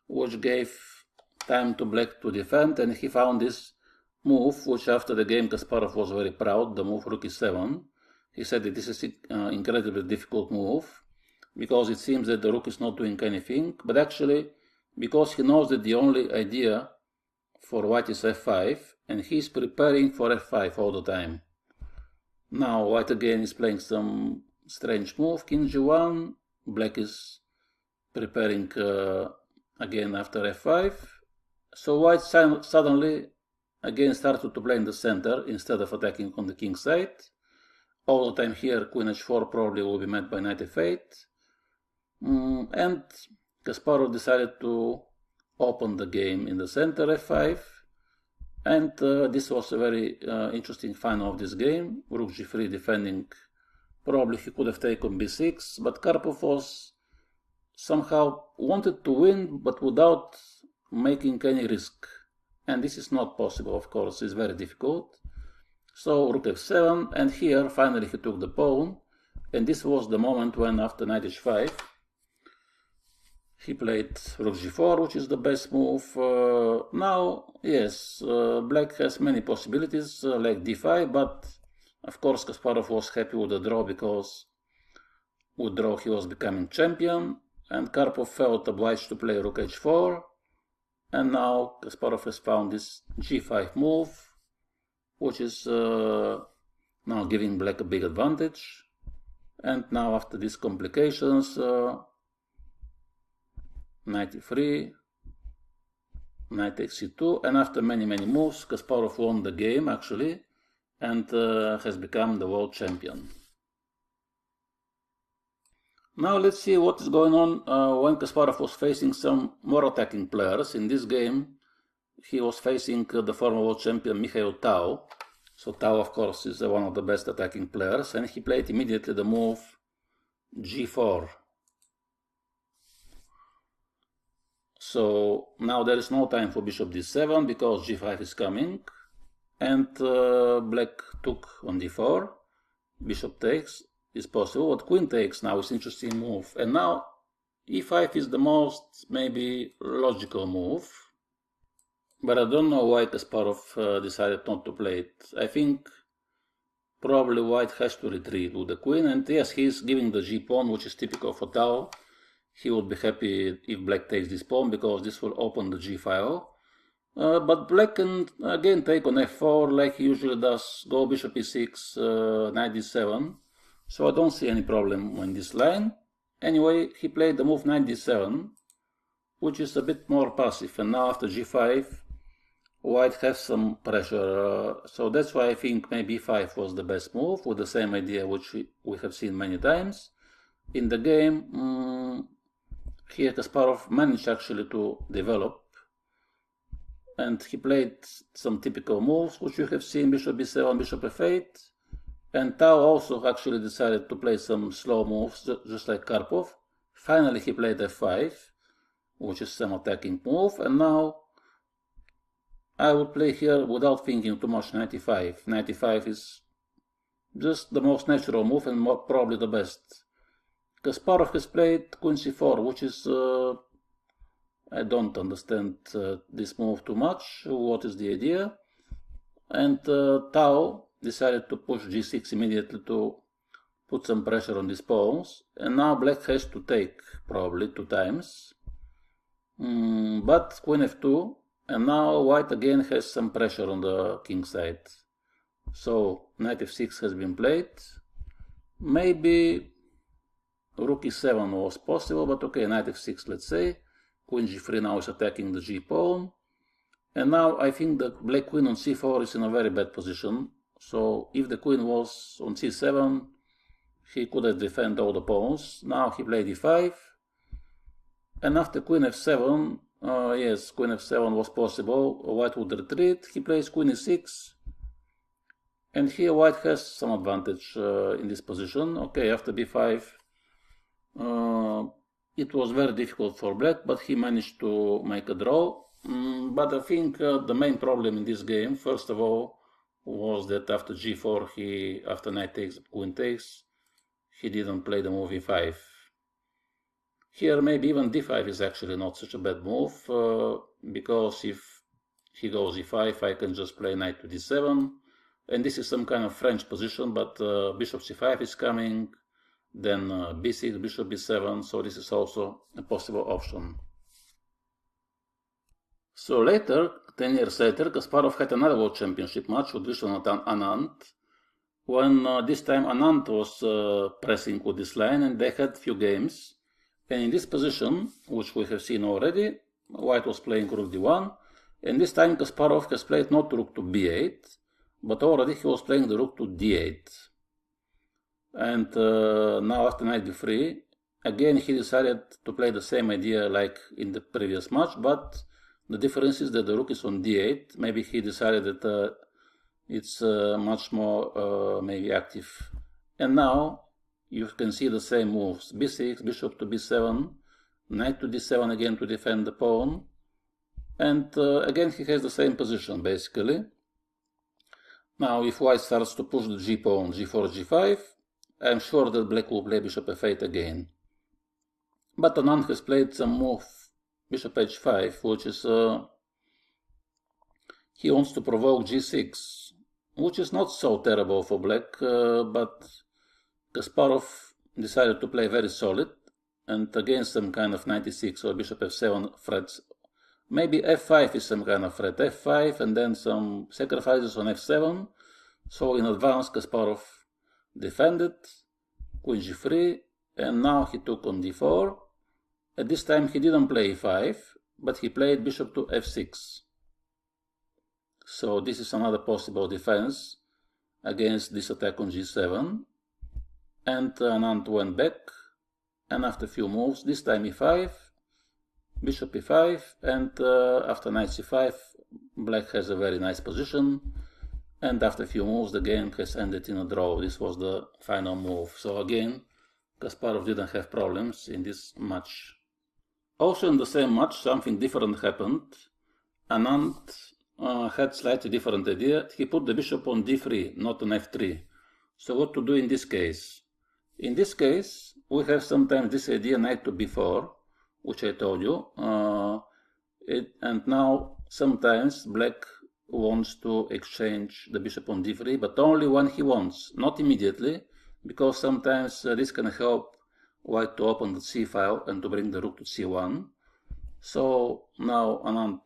which gave time to black to defend, and he found this move, which after the game Kasparov was very proud, the move rook e7. He said that this is an incredibly difficult move, because it seems that the rook is not doing anything, but actually because he knows that the only idea for white is f5, and he's preparing for f5 all the time. Now white again is playing some strange move, king g1, black is preparing again after f5. So white suddenly again started to play in the center instead of attacking on the king side. All the time here queen h4 probably will be met by knight f8. And Kasparov decided to open the game in the center f5, and this was a very interesting final of this game. Rook g3 defending. Probably he could have taken b6, but Karpov was somehow wanted to win, but without making any risk. And this is not possible, of course, it's very difficult. So rook f7, and here finally he took the pawn, and this was the moment when after knight h5, he played rook g4, which is the best move. Now, yes, black has many possibilities, like d5, but of course Kasparov was happy with the draw, because with draw he was becoming champion, and Karpov felt obliged to play rook h4, and now Kasparov has found this g5 move, which is now giving black a big advantage. And now after these complications, knight e3, knight takes c2, and after many moves, Kasparov won the game actually, and has become the world champion. Now let's see what is going on when Kasparov was facing some more attacking players. In this game, he was facing the former world champion Mikhail Tau. So Tau, of course, is one of the best attacking players, and he played immediately the move g4. So now there is no time for bishop d7 because g5 is coming, and black took on d4. Bishop takes is possible, but queen takes now is interesting move, and now e5 is the most maybe logical move, but I don't know why Kasparov decided not to play it. I think probably white has to retreat with the queen, and yes, he's giving the g pawn, which is typical for Tao. He would be happy if black takes this pawn because this will open the g file. But black can again take on f4 like he usually does, go bishop e6, knight d7. So I don't see any problem in this line. Anyway, he played the move knight d7, which is a bit more passive. And now after g5, white has some pressure. So that's why I think maybe e5 was the best move, with the same idea which we have seen many times. In the game, here Kasparov managed actually to develop, and he played some typical moves which you have seen, bishop b7, bishop f8, and Tao also actually decided to play some slow moves just like Karpov. Finally he played f5, which is some attacking move, and now I would play here without thinking too much knight e5. Knight e5 is just the most natural move and probably the best. Kasparov has played queen c4, which is I don't understand this move too much. What is the idea? And Tao decided to push g6 immediately to put some pressure on these pawns. And now black has to take probably 2 times. But queen f2, and now white again has some pressure on the king side. So knight f6 has been played. Maybe rook e7 was possible, but okay, knight f6, let's say. Queen g3 now is attacking the g pawn. And now I think the black queen on c4 is in a very bad position. So if the queen was on c7, he could have defended all the pawns. Now he played e5. And after queen f7, yes, queen f7 was possible. White would retreat. He plays queen e6. And here white has some advantage in this position. Okay, after b5, it was very difficult for black, but he managed to make a draw. But I think the main problem in this game, first of all, was that after g4, after knight takes, queen takes, he didn't play the move e5. Here maybe even d5 is actually not such a bad move, because if he goes e5, I can just play knight to d7, and this is some kind of French position, but bishop c5 is coming, then b6, bishop b7, so this is also a possible option. So later, 10 years later, Kasparov had another World Championship match with Vishwanath Anand, when this time Anand was pressing with this line, and they had few games. And in this position, which we have seen already, white was playing rook d1, and this time Kasparov has played not rook to b8, but already he was playing the rook to d8. And now after knight d3, again he decided to play the same idea like in the previous match, but the difference is that the rook is on d8. Maybe he decided that it's much more maybe active. And now you can see the same moves. b6, bishop to b7, knight to d7 again to defend the pawn. And again he has the same position basically. Now if white starts to push the g pawn, g4, g5, I'm sure that black will play bishop f8 again. But Anand has played some move, bishop h5, which is he wants to provoke g6, which is not so terrible for black, but Kasparov decided to play very solid, and against some kind of 96 or bishop f7 threats. Maybe f5 is some kind of threat, f5, and then some sacrifices on f7. So in advance Kasparov defended, queen g3, and now he took on d4. At this time he didn't play e5, but he played bishop to f6. So this is another possible defense against this attack on g7. And Anand went back, and after a few moves, this time e5, bishop e5, and after knight c5, black has a very nice position. And after a few moves, the game has ended in a draw. This was the final move. So again, Kasparov didn't have problems in this match. Also in the same match, something different happened. Anand had slightly different idea. He put the bishop on d3, not on f3. So what to do in this case? In this case, we have sometimes this idea knight to b4, which I told you. And now sometimes black wants to exchange the bishop on d3, but only when he wants, not immediately, because sometimes this can help white to open the c file and to bring the rook to c1. So now Anand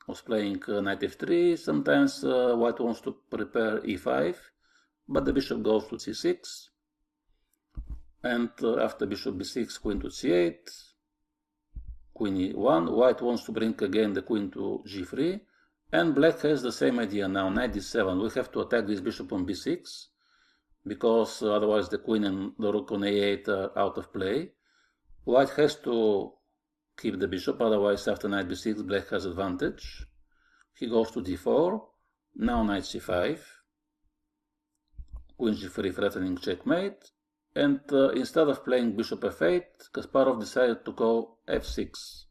was playing knight f3. Sometimes white wants to prepare e5, but the bishop goes to c6. And after bishop b6, queen to c8, queen e1. White wants to bring again the queen to g3. And black has the same idea now, knight d7. We have to attack this bishop on b6, because otherwise the queen and the rook on a8 are out of play. White has to keep the bishop, otherwise after knight b6 black has advantage. He goes to d4, now knight c5, queen g3 threatening checkmate, and instead of playing bishop f8, Kasparov decided to go f6.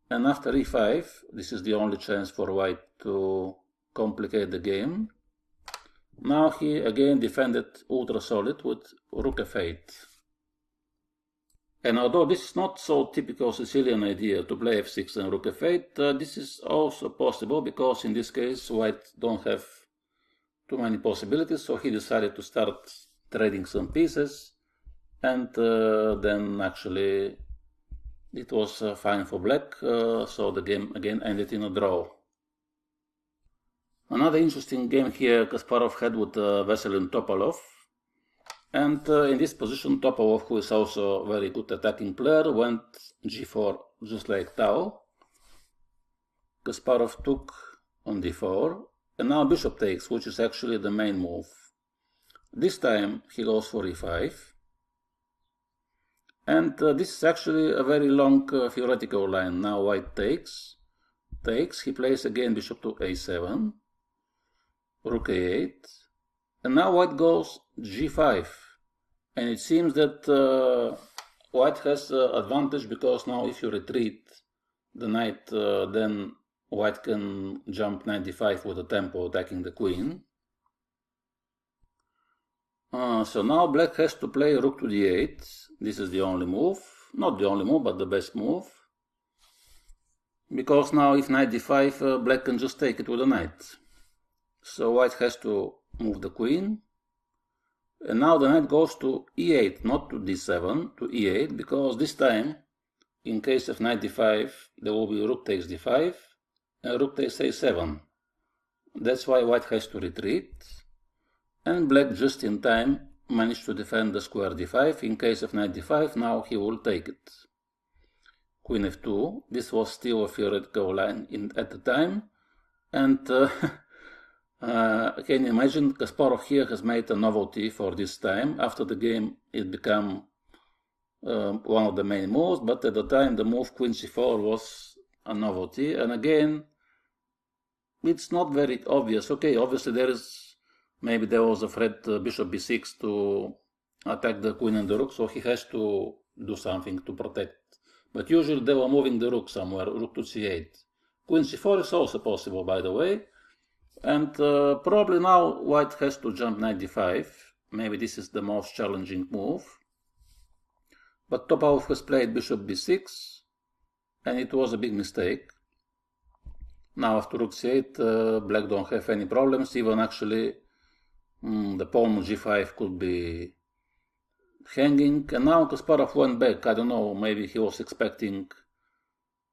And after e5, this is the only chance for white to complicate the game. Now he again defended ultra solid with rook f8. And although this is not so typical Sicilian idea to play f6 and rook f8, this is also possible because in this case white don't have too many possibilities, so he decided to start trading some pieces, and then actually it was fine for black, so the game again ended in a draw. Another interesting game here Kasparov had with Veselin Topalov. And in this position, Topalov, who is also a very good attacking player, went g4 just like Tao. Kasparov took on d4, and now bishop takes, which is actually the main move. This time he goes for e5. And this is actually a very long theoretical line. Now white takes, he plays again bishop to a7, rook a8, and now white goes g5. And it seems that white has advantage because now if you retreat the knight, then white can jump knight d5 with a tempo attacking the queen. So now black has to play rook to d8. This is the only move. Not the only move, but the best move. Because now if knight d5, black can just take it with a knight. So white has to move the queen. And now the knight goes to e8, not to d7, to e8, because this time, in case of knight d5, there will be rook takes d5, and rook takes a7. That's why white has to retreat. And black just in time managed to defend the square d5. In case of knight d5, now he will take it. Queen f2. This was still a theoretical line at the time. And can you imagine, Kasparov here has made a novelty for this time. After the game, it became one of the main moves, but at the time, the move queen c4 was a novelty. And again, it's not very obvious. Okay, obviously maybe there was a threat bishop b6 to attack the queen and the rook, so he has to do something to protect. But usually they were moving the rook somewhere, rook to c8. Queen c4 is also possible, by the way. And probably now white has to jump knight d5. Maybe this is the most challenging move. But Topalov has played bishop b6, and it was a big mistake. Now after rook c8, black don't have any problems. Even actually the pawn on g5 could be hanging. And now Kasparov went back. I don't know, maybe he was expecting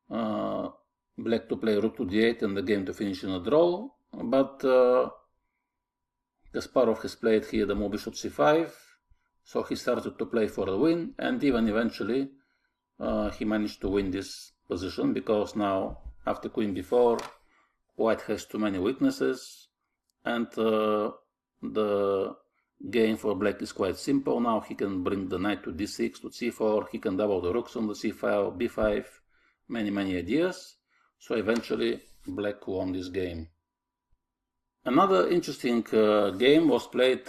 black to play rook to d8 and the game to finish in a draw. But Kasparov has played here the move bishop c5, so he started to play for a win, and even eventually he managed to win this position, because now after queen b4 white has too many weaknesses, and the game for black is quite simple. Now he can bring the knight to d6, to c4, he can double the rooks on the c file, b5, many ideas. So eventually black won this game. Another interesting game was played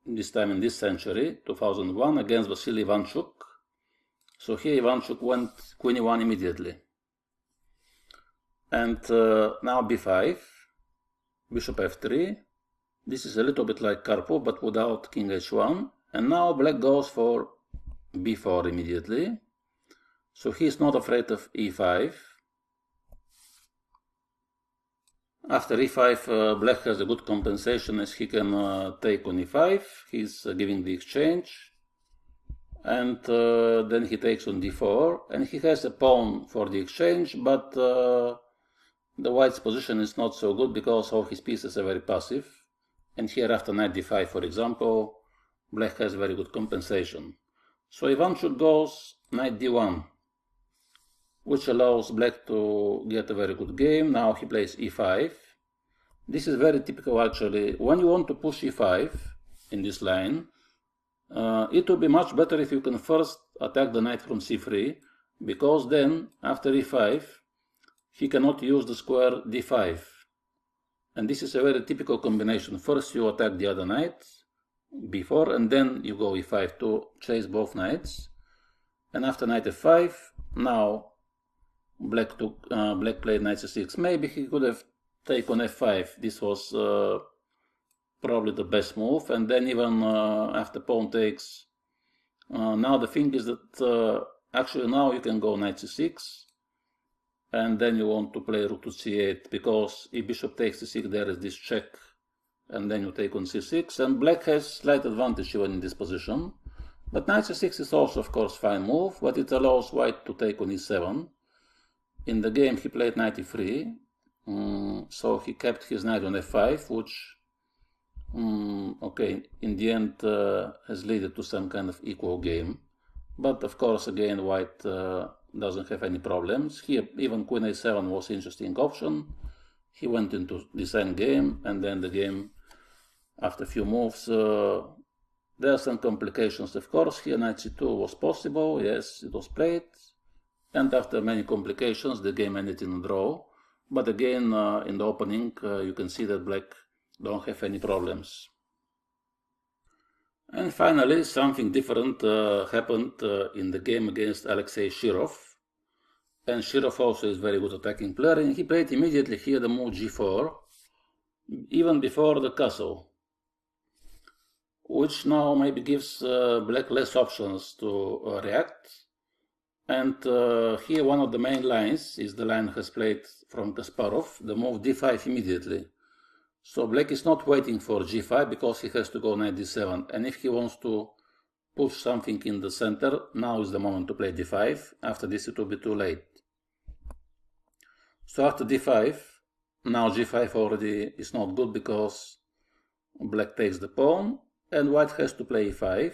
this time in this century, 2001, against Vasily Ivanchuk. So here Ivanchuk went queen e1 immediately. And now b5, bishop f3. This is a little bit like Karpov, but without king h1. And now black goes for b4 immediately. So he is not afraid of e5. After e5, black has a good compensation as he can take on e5. He's giving the exchange. And then he takes on d4. And he has a pawn for the exchange, but the white's position is not so good because all his pieces are very passive. And here after knight d5, for example, black has very good compensation. So Ivanchuk goes knight d1, which allows black to get a very good game. Now he plays e5. This is very typical actually. When you want to push e5 in this line, it would be much better if you can first attack the knight from c3, because then after e5 he cannot use the square d5. And this is a very typical combination. First you attack the other knight, b4, and then you go e5 to chase both knights. And after knight f5, now black played knight c6. Maybe he could have taken f5. This was probably the best move. And then even after pawn takes, now the thing is that actually now you can go knight c6. And then you want to play rook to c8, because if bishop takes c6, there is this check, and then you take on c6, and black has slight advantage even in this position. But knight c6 is also, of course, fine move, but it allows white to take on e7. In the game, he played knight e3, so he kept his knight on f5, which, okay, in the end has led to some kind of equal game. But of course, again, white doesn't have any problems. Here, even queen a7 was an interesting option. He went into this endgame, and then the game, after a few moves, there are some complications. Of course, here knight c2 was possible. Yes, it was played. And after many complications, the game ended in a draw. But again, in the opening, you can see that black don't have any problems. And finally, something different happened in the game against Alexei Shirov. And Shirov also is very good attacking player, and he played immediately here the move g4, even before the castle, which now maybe gives black less options to react. And here one of the main lines is the line has played from Kasparov, the move d5 immediately. So black is not waiting for g5 because he has to go knight d7, and if he wants to push something in the center, now is the moment to play d5. After this it will be too late. So after d5, now g5 already is not good because black takes the pawn, and white has to play e5,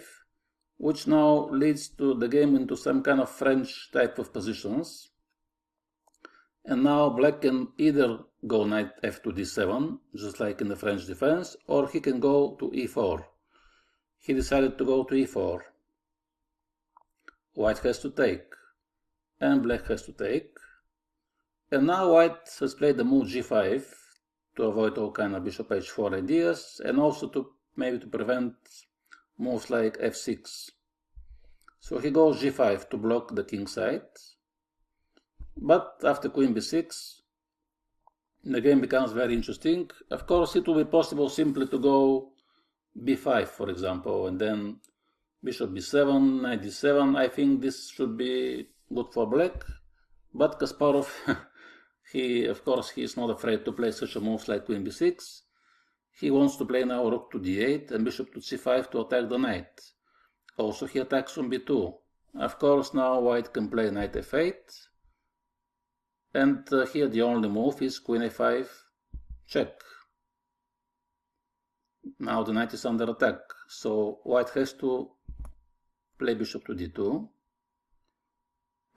which now leads to the game into some kind of French type of positions. And now black can either go knight f to d7, just like in the French defense, or he can go to e4. He decided to go to e4. White has to take, and black has to take. And now white has played the move g5 to avoid all kind of bishop h4 ideas, and also to maybe to prevent moves like f6. So he goes g5 to block the king side. But after queen b6, the game becomes very interesting. Of course, it will be possible simply to go b5, for example, and then bishop b7, knight d7. I think this should be good for black. But Kasparov, of course, he is not afraid to play such a move like queen b6. He wants to play now rook to d8 and bishop to c5 to attack the knight. Also, he attacks on b2. Of course, now white can play knight f8. And here the only move is queen a5, check. Now the knight is under attack, so white has to play bishop to d2.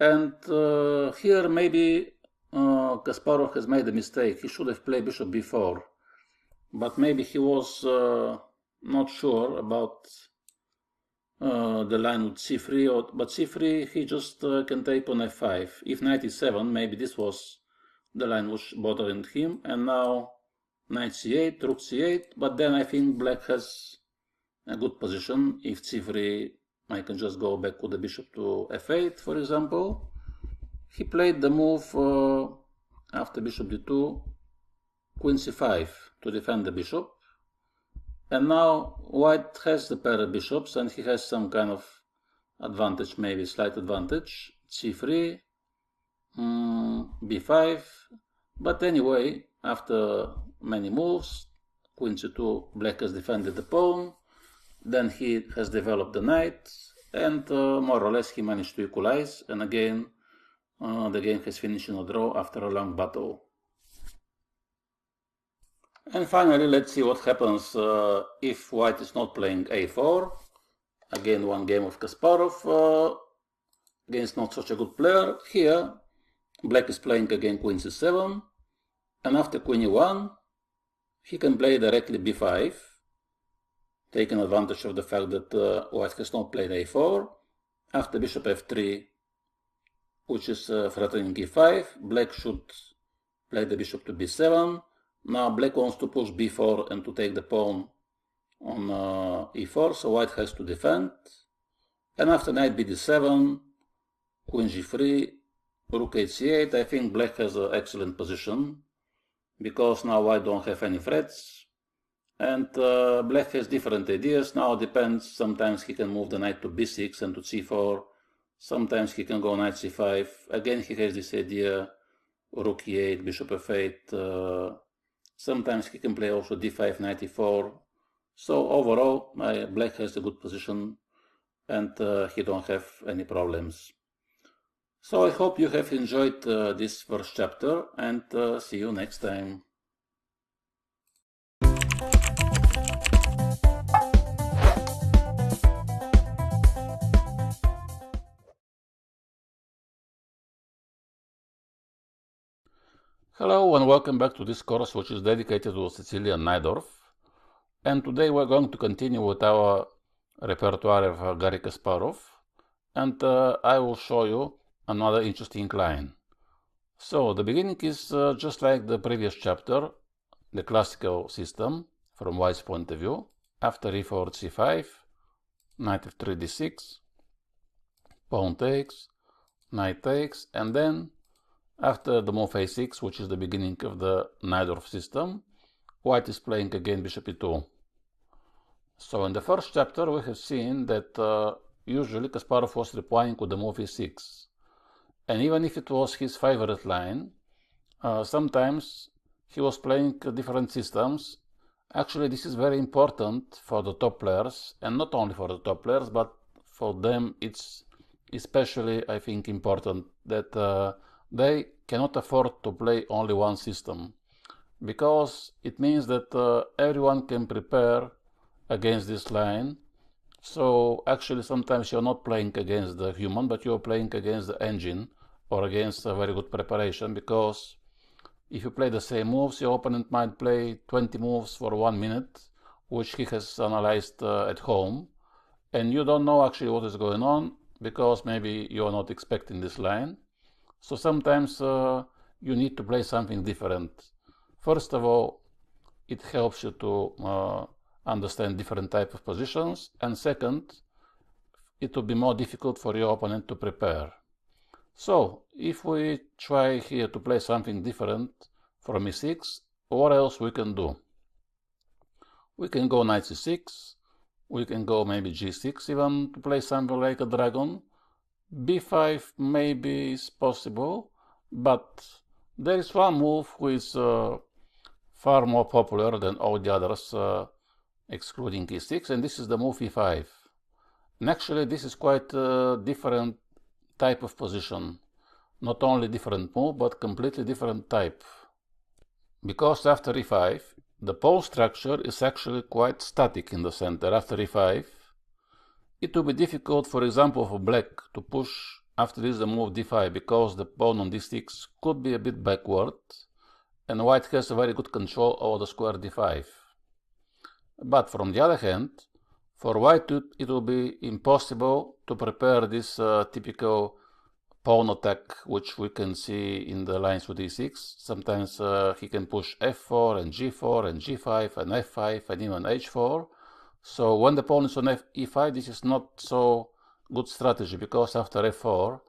And here maybe Kasparov has made a mistake. He should have played bishop b4, but maybe he was not sure about the line with c3, but c3 he just can take on f5. If knight e7, maybe this was the line which bothering him, and now knight c8, rook c8, but then I think black has a good position if c3 I can just go back with the bishop to f8, for example. He played the move after bishop d2, queen c5 to defend the bishop. And now white has the pair of bishops and he has some kind of advantage, maybe slight advantage. c3, b5. But anyway, after many moves, queen c2, black has defended the pawn. Then he has developed the knight, and more or less he managed to equalize. And again, the game has finished in a draw after a long battle. And finally, let's see what happens if white is not playing a4. Again, one game of Kasparov against not such a good player. Here, black is playing again queen c7, and after queen e1, he can play directly b5, taking advantage of the fact that white has not played a4. After bishop f3, which is threatening e5, black should play the bishop to b7. Now black wants to push b4 and to take the pawn on e4, so white has to defend. And after knight bd7, queen g3, rook h8, I think black has an excellent position, because now white don't have any threats. And black has different ideas. Now it depends. Sometimes he can move the knight to b6 and to c4. Sometimes he can go knight c5. Again, he has this idea, rook e8, bishop f8. Sometimes he can play also d5, knight e4. So overall, black has a good position and he don't have any problems. So I hope you have enjoyed this first chapter, and see you next time. Hello and welcome back to this course, which is dedicated to Sicilian Najdorf. And today we're going to continue with our repertoire of Garry Kasparov, and I will show you another interesting line. So the beginning is just like the previous chapter, the classical system from white's point of view. After e4 c5, knight f3 d6, pawn takes, knight takes, and then after the move a6, which is the beginning of the Najdorf system, white is playing again bishop e2. So in the first chapter we have seen that usually Kasparov was replying with the move e6. And even if it was his favorite line, sometimes he was playing different systems. Actually, this is very important for the top players, and not only for the top players, but for them it's especially, I think, important that they cannot afford to play only one system, because it means that everyone can prepare against this line. So actually sometimes you're not playing against the human, but you're playing against the engine or against a very good preparation, because if you play the same moves, your opponent might play 20 moves for 1 minute, which he has analyzed at home, and you don't know actually what is going on, because maybe you're not expecting this line. So sometimes you need to play something different. First of all, it helps you to understand different types of positions, and second, it will be more difficult for your opponent to prepare. So if we try here to play something different from e6, what else we can do? We can go knight c6, we can go maybe g6 even to play something like a dragon. b5 maybe is possible, but there is one move which is far more popular than all the others, excluding e6, and this is the move e5. And actually this is quite a different type of position. Not only different move, but completely different type. Because after e5, the pawn structure is actually quite static in the center. After e5, it will be difficult, for example, for black to push after this the move d5, because the pawn on d6 could be a bit backward, and white has a very good control over the square d5. But from the other hand, for white it will be impossible to prepare this typical pawn attack, which we can see in the lines with e6. Sometimes he can push f4 and g4 and g5 and f5 and even h4. So when the pawn is on e5, this is not so good strategy, because after f4,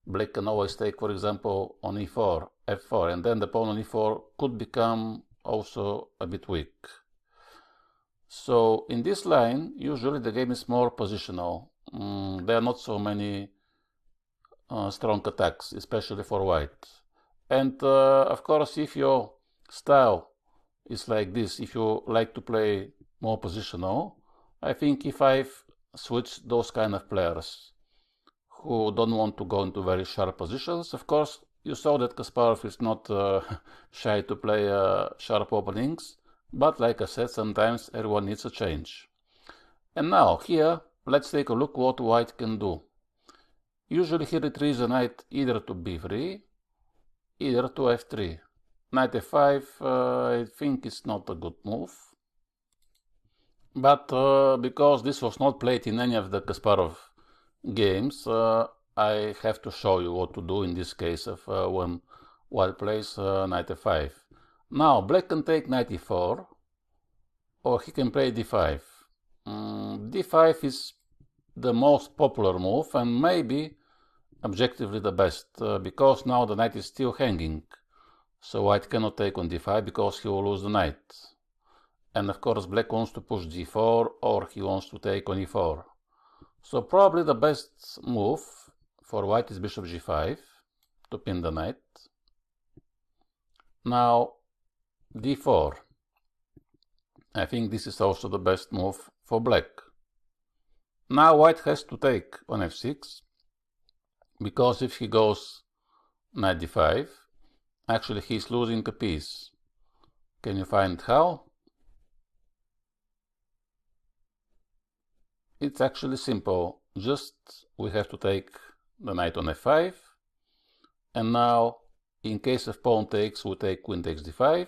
black can always take, for example, on e4, f4, and then the pawn on e4 could become also a bit weak. So in this line, usually the game is more positional. There are not so many strong attacks, especially for white. And of course, if your style is like this, if you like to play more positional, I think e5 suits those kind of players who don't want to go into very sharp positions. Of course, you saw that Kasparov is not shy to play sharp openings, but like I said, sometimes everyone needs a change. And now here, let's take a look what white can do. Usually he retrieves the knight either to b3, either to f3. Knight f5, I think is not a good move. But because this was not played in any of the Kasparov games, I have to show you what to do in this case of when white plays knight f5. Now black can take knight e4, or he can play d5. D5 is the most popular move and maybe objectively the best, because now the knight is still hanging, so white cannot take on d5 because he will lose the knight. And of course black wants to push g4, or he wants to take on e4. So probably the best move for white is bishop g5 to pin the knight. Now d4. I think this is also the best move for black. Now white has to take on f6, because if he goes knight d5, actually he's losing a piece. Can you find how? It's actually simple. Just we have to take the knight on f5, and now in case of pawn takes, we take queen takes d5.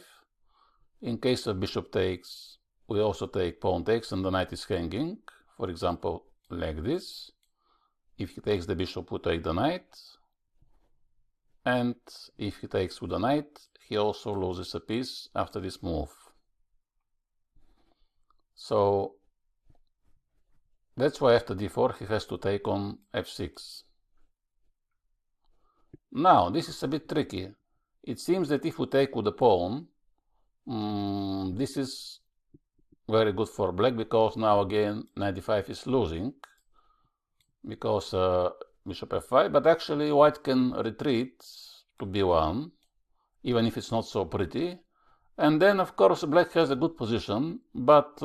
In case of bishop takes, we also take pawn takes and the knight is hanging, for example like this. If he takes the bishop, we take the knight, and if he takes with the knight, he also loses a piece after this move. So that's why after d4 he has to take on f6. Now this is a bit tricky. It seems that if we take with the pawn, this is very good for black, because now again knight d5 is losing, because bishop f5, but actually white can retreat to b1, even if it's not so pretty. And then of course black has a good position, but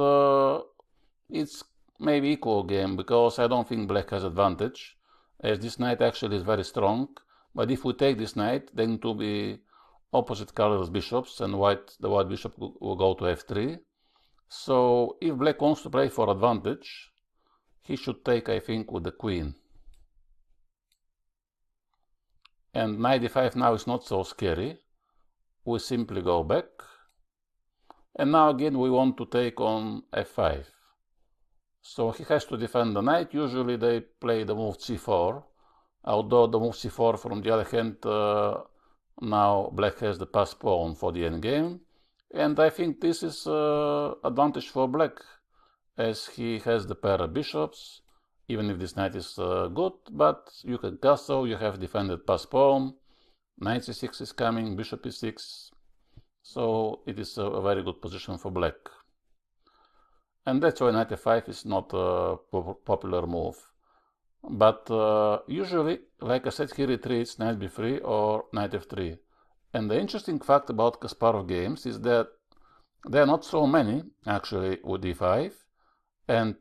it's maybe equal game, because I don't think black has advantage, as this knight actually is very strong. But if we take this knight, then it will be opposite colors bishops, and the white bishop will go to f3. So if black wants to play for advantage, he should take, I think, with the queen. And knight d5 now is not so scary. We simply go back. And now again we want to take on f5. So he has to defend the knight. Usually they play the move c4, although the move c4, from the other hand, now black has the pass pawn for the endgame. And I think this is advantage for black, as he has the pair of bishops, even if this knight is good, but you can castle, you have defended pass pawn, knight c6 is coming, bishop e6, so it is a very good position for black. And that's why knight f5 is not a popular move. But usually, like I said, he retreats knight b3 or knight f3. And the interesting fact about Kasparov games is that there are not so many, actually, with d5. And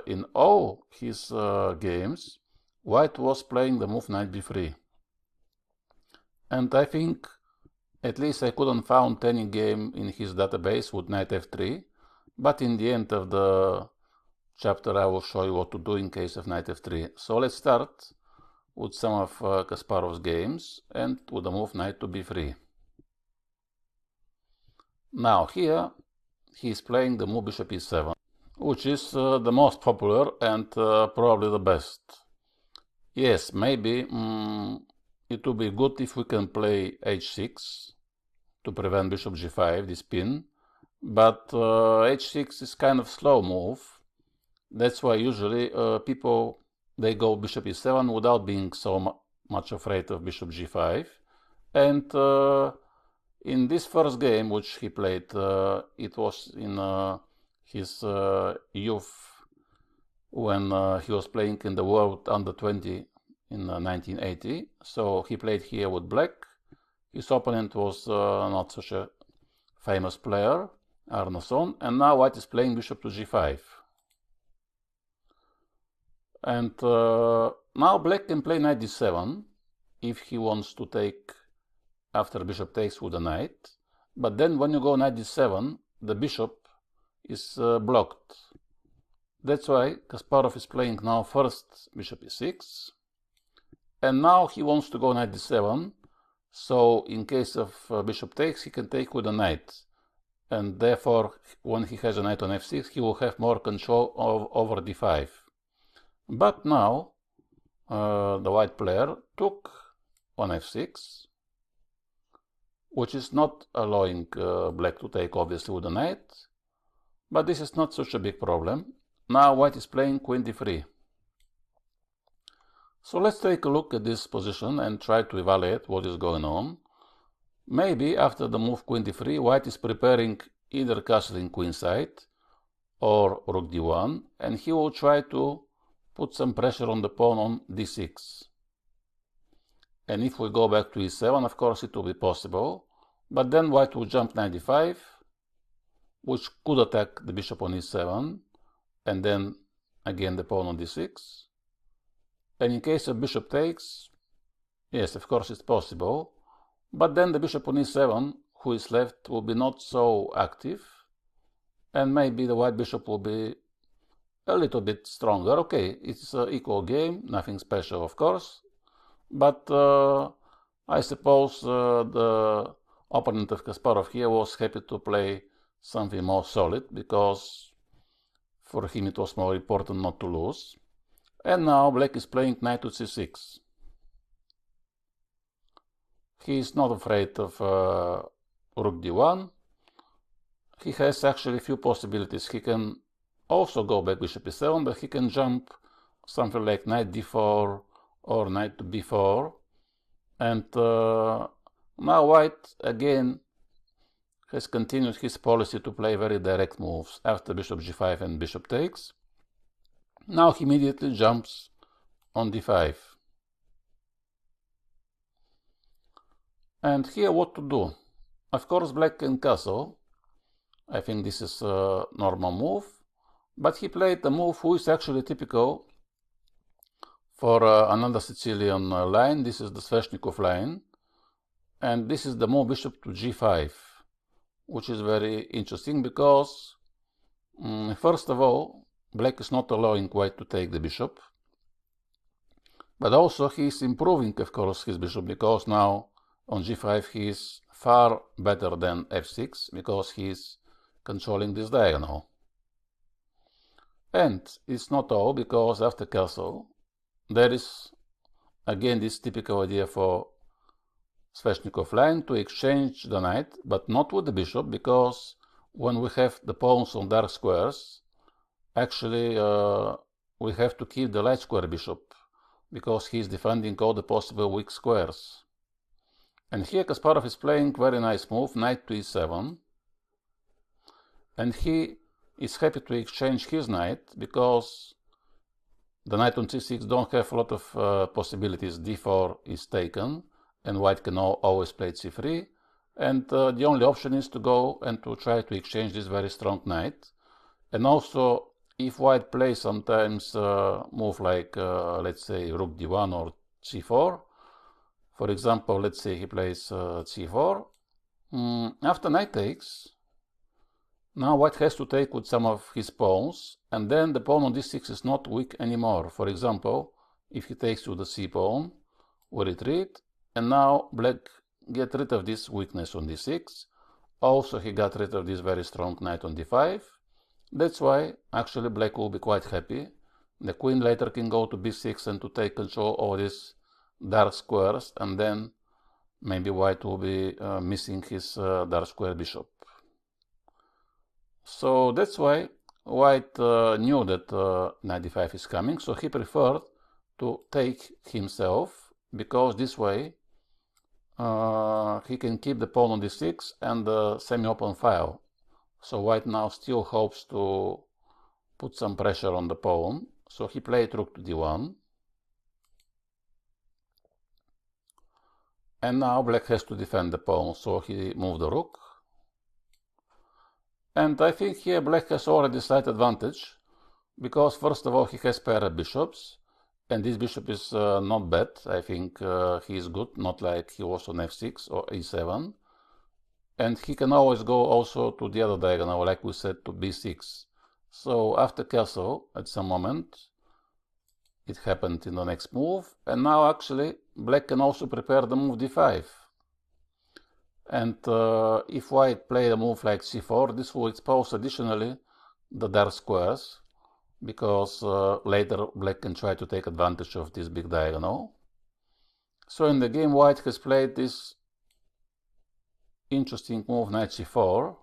in all his games, white was playing the move knight b3. And I think, at least I couldn't find any game in his database with knight f3. But in the end of the chapter, I will show you what to do in case of knight f3. So let's start with some of Kasparov's games and with the move knight to b3. Now here he is playing the move bishop e7, which is the most popular and probably the best. Yes, maybe it would be good if we can play h6 to prevent bishop g5, this pin, but h6 is kind of slow move. That's why usually people they go bishop e7 without being so much afraid of bishop g5. And in this first game which he played, it was in his youth, when he was playing in the World Under 20 in 1980. So he played here with black. His opponent was not such a famous player, Arnason, and now white is playing bishop to g5. And now black can play knight d7 if he wants to take after bishop takes with a knight. But then when you go knight d7, the bishop is blocked. That's why Kasparov is playing now first bishop e6. And now he wants to go knight d7. So in case of bishop takes, he can take with a knight. And therefore, when he has a knight on f6, he will have more control over d5. But now, the white player took on f6, which is not allowing black to take, obviously, with a knight. But this is not such a big problem. Now white is playing queen d3. So let's take a look at this position and try to evaluate what is going on. Maybe after the move queen d3, white is preparing either castling queenside or rook d1, and he will try to put some pressure on the pawn on d6. And if we go back to e7, of course it will be possible, but then white will jump knight d5, which could attack the bishop on e7, and then again the pawn on d6. And in case of bishop takes, yes, of course it's possible, but then the bishop on e7, who is left, will be not so active, and maybe the white bishop will be a little bit stronger. Okay, it's an equal game, nothing special, of course, but I suppose the opponent of Kasparov here was happy to play something more solid, because for him it was more important not to lose. And now black is playing knight to c6. He is not afraid of rook d1. He has actually a few possibilities. He can also go back bishop e7, but he can jump something like knight d4 or knight to b4. And now white again has continued his policy to play very direct moves after bishop g5 and bishop takes. Now he immediately jumps on d5. And here what to do? Of course black can castle. I think this is a normal move. But he played a move who is actually typical for another Sicilian line. This is the Sveshnikov line. And this is the move bishop to g5, which is very interesting because, first of all, black is not allowing white to take the bishop. But also he is improving, of course, his bishop, because now on g5 he is far better than f6, because he is controlling this diagonal. And it's not all, because after castle there is again this typical idea for Sveshnikov line to exchange the knight, but not with the bishop, because when we have the pawns on dark squares, actually we have to keep the light square bishop, because he is defending all the possible weak squares. And here Kasparov is playing very nice move, knight to e7, and he is happy to exchange his knight, because the knight on c6 don't have a lot of possibilities. d4 is taken, and white can always play c3, and the only option is to go and to try to exchange this very strong knight. And also, if white plays sometimes move like, let's say, rook d1 or c4, for example, let's say he plays c4, after knight takes, now white has to take with some of his pawns, and then the pawn on d6 is not weak anymore. For example, if he takes with the c pawn, we retreat, and now black get rid of this weakness on d6. Also, he got rid of this very strong knight on d5. That's why actually black will be quite happy. The queen later can go to b6 and to take control over these dark squares, and then maybe white will be missing his dark square bishop. So that's why white knew that knight d5 is coming, so he preferred to take himself, because this way he can keep the pawn on d6 and the semi-open file. So white now still hopes to put some pressure on the pawn. So he played rook to d1. And now black has to defend the pawn, so he moved the rook. And I think here black has already slight advantage, because first of all he has pair of bishops, and this bishop is not bad. I think he is good, not like he was on f6 or e7. And he can always go also to the other diagonal, like we said, to b6. So after castle, at some moment, it happened in the next move, and now actually black can also prepare the move d5. And if white played a move like c4, this will expose additionally the dark squares, because later black can try to take advantage of this big diagonal. So in the game, white has played this interesting move knight c4.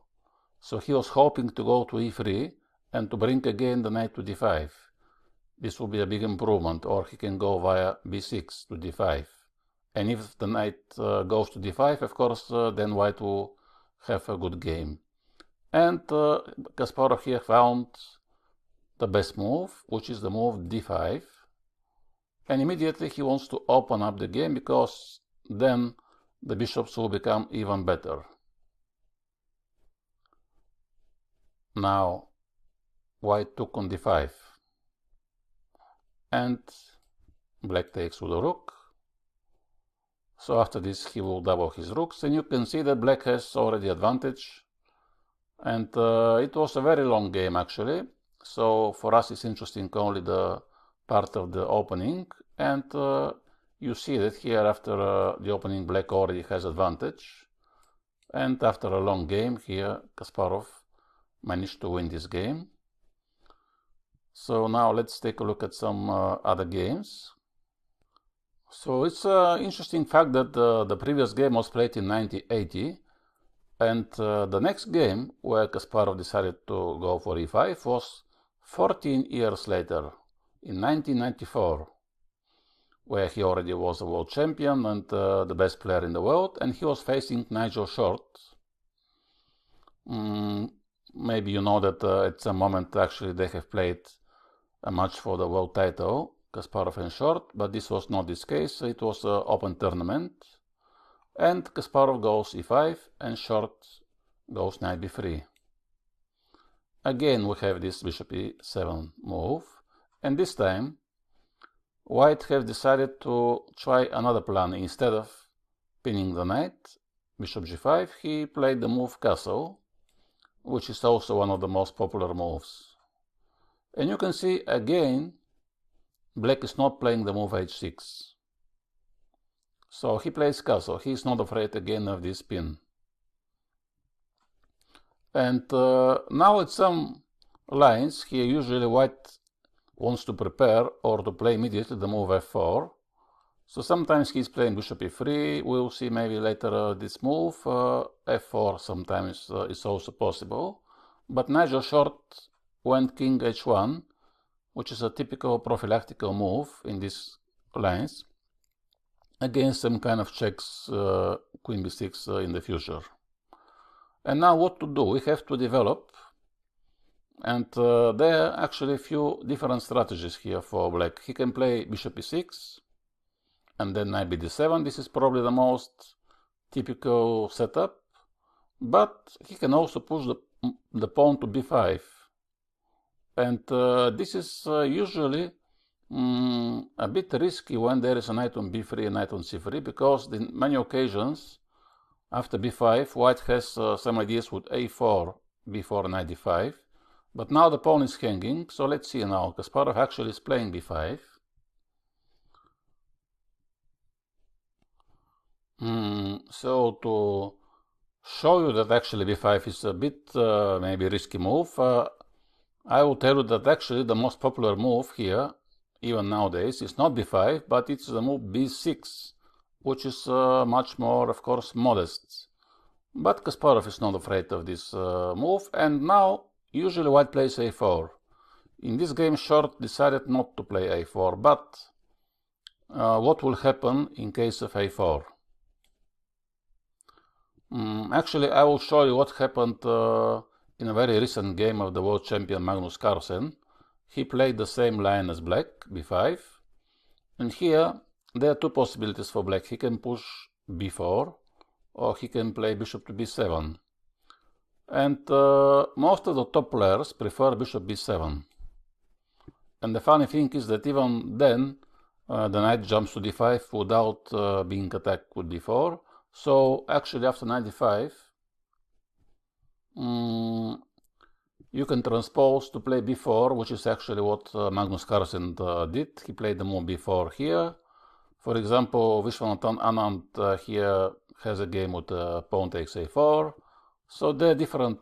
So he was hoping to go to e3 and to bring again the knight to d5. This will be a big improvement, or he can go via b6 to d5. And if the knight goes to d5, of course, then white will have a good game. And Kasparov here found the best move, which is the move d5. And immediately he wants to open up the game, because then the bishops will become even better. Now white took on d5. And black takes with the rook. So after this he will double his rooks, and you can see that black has already advantage. And it was a very long game actually, so for us it's interesting only the part of the opening. And you see that here after the opening black already has advantage. And after a long game here, Kasparov managed to win this game. So now let's take a look at some other games. So it's an interesting fact that the previous game was played in 1980, and the next game where Kasparov decided to go for e5 was 14 years later, in 1994, where he already was a world champion and the best player in the world, and he was facing Nigel Short. Maybe you know that at some moment actually they have played a match for the world title, Kasparov and Short, but this was not this case. It was an open tournament, and Kasparov goes e5 and Short goes knight b3. Again we have this bishop e7 move, and this time white have decided to try another plan. Instead of pinning the knight, bishop g5, he played the move castle, which is also one of the most popular moves. And you can see again black is not playing the move h6. So he plays castle. He is not afraid again of this pin. And now at some lines here, usually white wants to prepare or to play immediately the move f4. So sometimes he's playing bishop e3. We'll see maybe later this move. f4 sometimes is also possible. But Nigel Short went king h1, which is a typical prophylactical move in these lines, against some kind of checks, queen b6 in the future. And now what to do? We have to develop, and there are actually a few different strategies here for black. He can play bishop e6, and then knight bd7. This is probably the most typical setup, but he can also push the pawn to b5. And this is usually a bit risky when there is a knight on b3 and knight on c3, because in many occasions after b5 white has some ideas with a4, b4, knight d5. But now the pawn is hanging, so let's see now. Kasparov actually is playing b5. So to show you that actually b5 is a bit maybe risky move, I will tell you that actually the most popular move here, even nowadays, is not b5, but it's the move b6, which is much more, of course, modest. But Kasparov is not afraid of this move, and now usually white plays a4. In this game, Short decided not to play a4, but what will happen in case of a4. Actually, I will show you what happened in a very recent game of the world champion Magnus Carlsen. He played the same line as black, b5, and here there are two possibilities for black. He can push b4, or he can play bishop to b7. And most of the top players prefer bishop b7. And the funny thing is that even then, the knight jumps to d5 without being attacked with d4. So actually after knight d5, you can transpose to play b4, which is actually what Magnus Carlsen did. He played the move b4 here. For example, Vishwanathan Anand here has a game with pawn takes a4. So there are different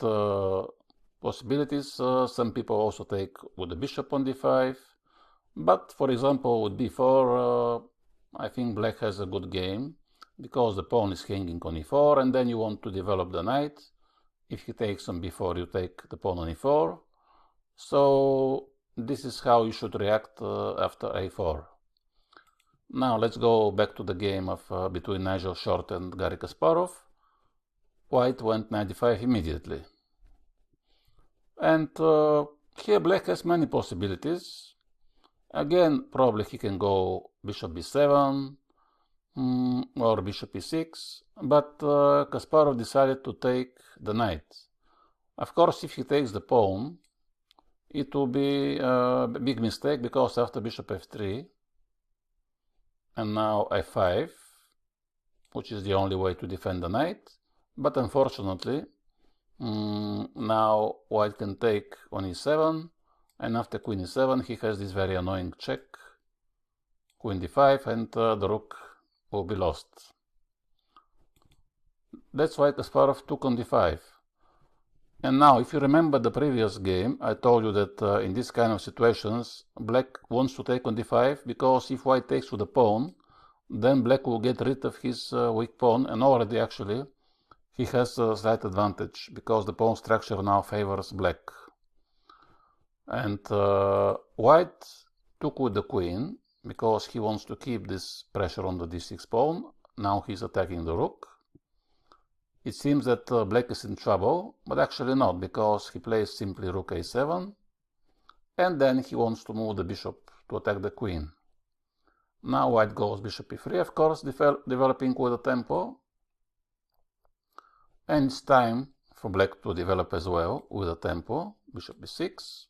possibilities. Some people also take with the bishop on d5. But for example, with b4, I think black has a good game, because the pawn is hanging on e4, and then you want to develop the knight. If he takes on b4, you take the pawn on e4. So this is how you should react after a4. Now let's go back to the game of between Nigel Short and Garry Kasparov. White went knight d5 immediately. And here black has many possibilities. Again, probably he can go bishop b7 or bishop e6, but Kasparov decided to take the knight. Of course, if he takes the pawn, it will be a big mistake, because after bishop f3 and now f5, which is the only way to defend the knight, but unfortunately now white can take on e7, and after queen e7 he has this very annoying check, queen d5, and the rook will be lost. That's why Kasparov took on d5. And now, if you remember the previous game, I told you that in this kind of situations, black wants to take on d5, because if white takes with the pawn, then black will get rid of his weak pawn, and already actually he has a slight advantage, because the pawn structure now favors black. And white took with the queen, because he wants to keep this pressure on the d6 pawn. Now he's attacking the rook. It seems that black is in trouble, but actually not, because he plays simply rook a7, and then he wants to move the bishop to attack the queen. Now white goes bishop e3, of course, developing with a tempo, and it's time for black to develop as well with a tempo, bishop b6.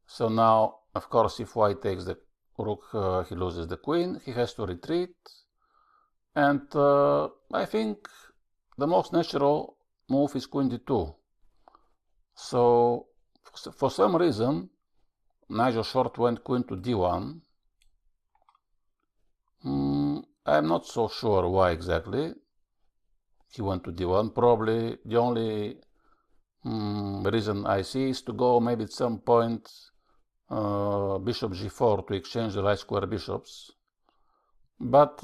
So now, of course, if white takes the rook, he loses the queen, he has to retreat, and I think the most natural move is queen d2. So for some reason, Nigel Short went queen to d1. I'm not so sure why exactly he went to d1. Probably the only reason I see is to go maybe at some point bishop g4 to exchange the right square bishops. But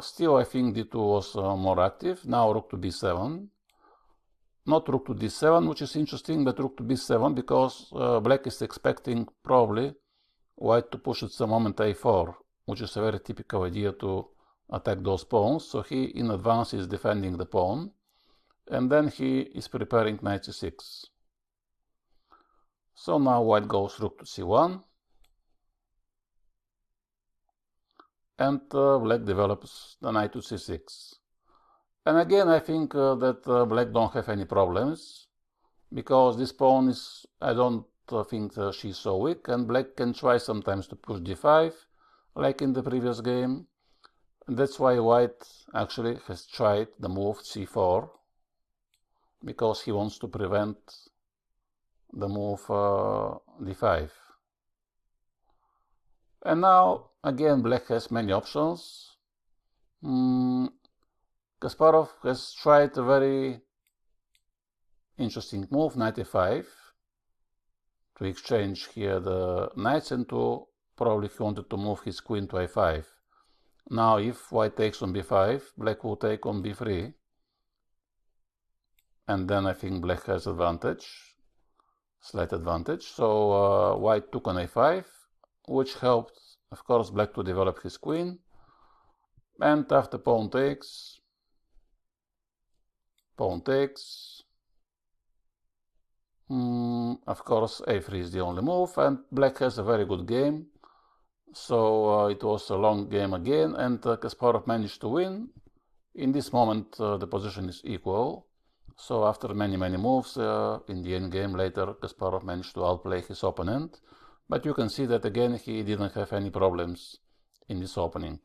still I think d2 was more active. Now rook to b7. Not rook to d7, which is interesting, but rook to b7, because black is expecting probably white to push at some moment a4, which is a very typical idea to attack those pawns. So he in advance is defending the pawn, and then he is preparing knight c6. So now white goes rook to c1, and black develops the knight to c6. And again, I think that black don't have any problems, because this pawn is, I don't think she's so weak, and black can try sometimes to push d5, like in the previous game. And that's why white actually has tried the move c4, because he wants to prevent the move d5. And now, again, black has many options. Kasparov has tried a very interesting move, knight a5, to exchange here the knights, and to probably he wanted to move his queen to a5. Now, if white takes on b5, black will take on b3, and then I think black has advantage, slight advantage. So white took on a5, which helped of course, black to develop his queen. And after pawn takes, of course, a3 is the only move, and black has a very good game. So it was a long game again, and Kasparov managed to win. In this moment, the position is equal. So after many moves, in the end game later, Kasparov managed to outplay his opponent. But you can see that again, he didn't have any problems in this opening.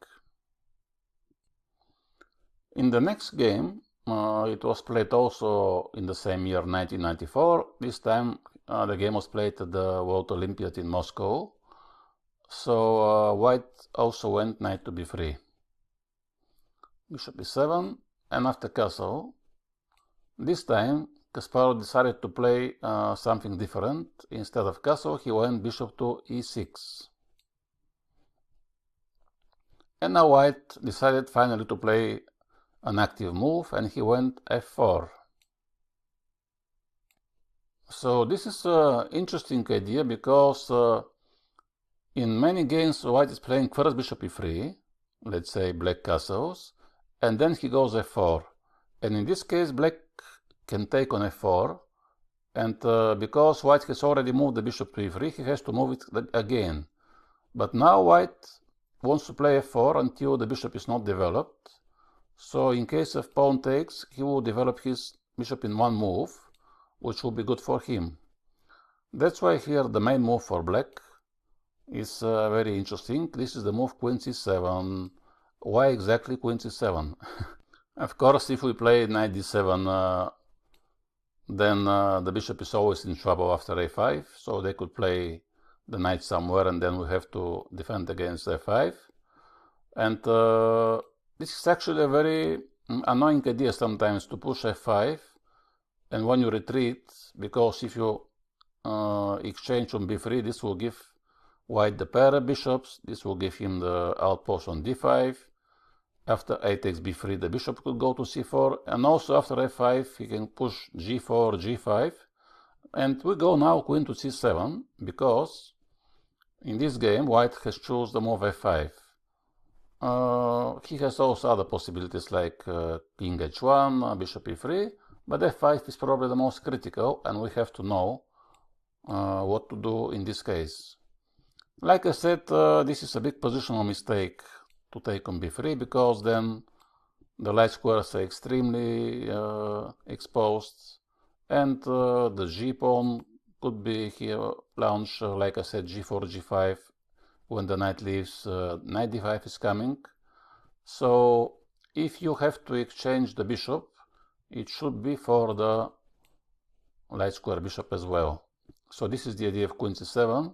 In the next game, it was played also in the same year, 1994. This time the game was played at the World Olympiad in Moscow. So white also went knight to b3. Bishop e7, and after castle, this time Kasparov decided to play something different. Instead of castle, he went bishop to e6. And now white decided finally to play an active move, and he went f4. So this is an interesting idea, because in many games white is playing first bishop e3, let's say black castles, and then he goes f4. And in this case black can take on f4, and because white has already moved the bishop to e3, he has to move it again. But now white wants to play f4 until the bishop is not developed. So in case of pawn takes, he will develop his bishop in one move, which will be good for him. That's why here the main move for black is very interesting. This is the move queen c7. Why exactly queen c7? Of course, if we play knight d7, then the bishop is always in trouble after a5, so they could play the knight somewhere, and then we have to defend against f5. And this is actually a very annoying idea sometimes, to push f5, and when you retreat, because if you exchange on b3, this will give white the pair of bishops, this will give him the outpost on d5. After a takes b3, the bishop could go to c4, and also after f5 he can push g4, g5, and we go now queen to c7, because in this game white has chosen the move f5. He has also other possibilities like king h1, bishop e3, but f5 is probably the most critical, and we have to know what to do in this case. Like I said, this is a big positional mistake to take on b3, because then the light squares are extremely exposed, and the g pawn could be here launched, like I said, g4, g5. When the knight leaves, knight d5 is coming. So if you have to exchange the bishop, it should be for the light square bishop as well. So this is the idea of queen c7,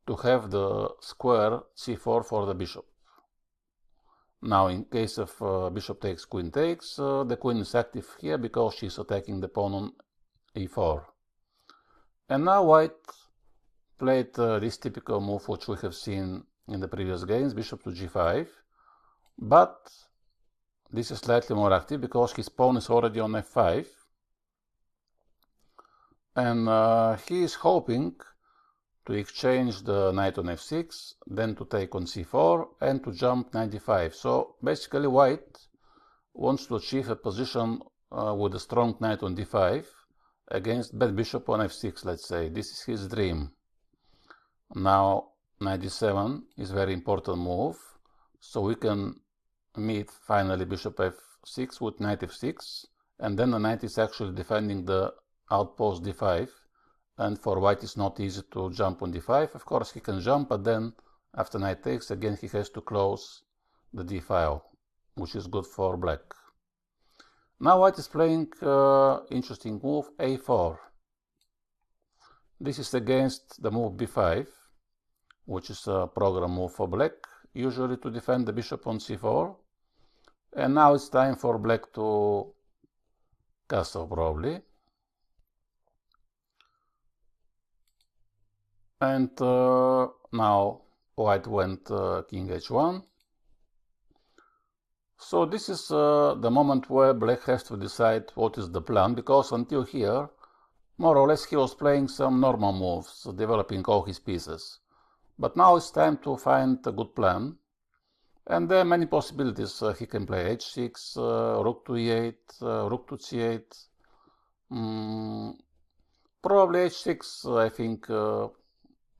to have the square c4 for the bishop. Now in case of bishop takes, queen takes, the queen is active here because she's attacking the pawn on e4. And now white played this typical move which we have seen in the previous games, bishop to g5, but this is slightly more active because his pawn is already on f5, and he is hoping to exchange the knight on f6, then to take on c4, and to jump knight d5. So basically white wants to achieve a position with a strong knight on d5 against bad bishop on f6, let's say. This is his dream. Now knight d7 is a very important move, so we can meet finally bishop f6 with knight f6, and then the knight is actually defending the outpost d5, and for white it's not easy to jump on d5. Of course he can jump, but then after knight takes, again he has to close the d file, which is good for black. Now white is playing interesting move a4. This is against the move b5, which is a program move for black, usually to defend the bishop on c4. And now it's time for black to castle probably. And now white went king h1. So this is the moment where black has to decide what is the plan, because until here, more or less, he was playing some normal moves, developing all his pieces. But now it's time to find a good plan. And there are many possibilities. He can play h6, rook to e8, rook to c8. Probably h6, I think,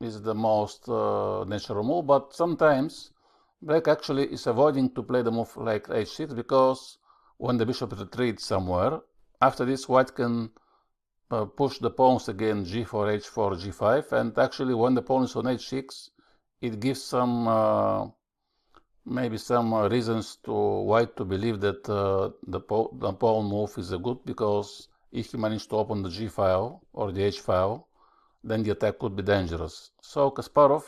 is the most natural move, but sometimes black actually is avoiding to play the move like h6 because when the bishop retreats somewhere, after this white can push the pawns again g4, h4, g5, and actually when the pawn is on h6, it gives some maybe some reasons to white to believe that the pawn move is good, because if he managed to open the g file or the h file, then the attack could be dangerous. So Kasparov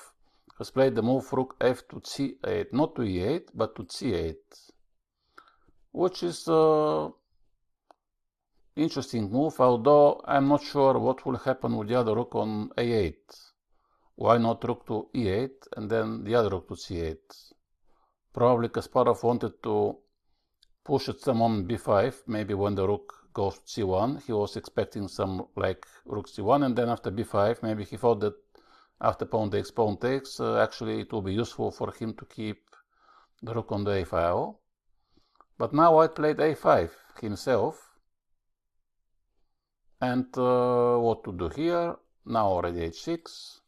has played the move rook f to c8, not to e8, but to c8, which is interesting move, although I'm not sure what will happen with the other rook on a8. Why not rook to e8 and then the other rook to c8? Probably Kasparov wanted to push at some moment b5, maybe when the rook goes to c1. He was expecting some like rook c1, and then after b5, maybe he thought that after pawn takes, actually it will be useful for him to keep the rook on the a file. But now white played a5 himself. And what to do here? Now already h6.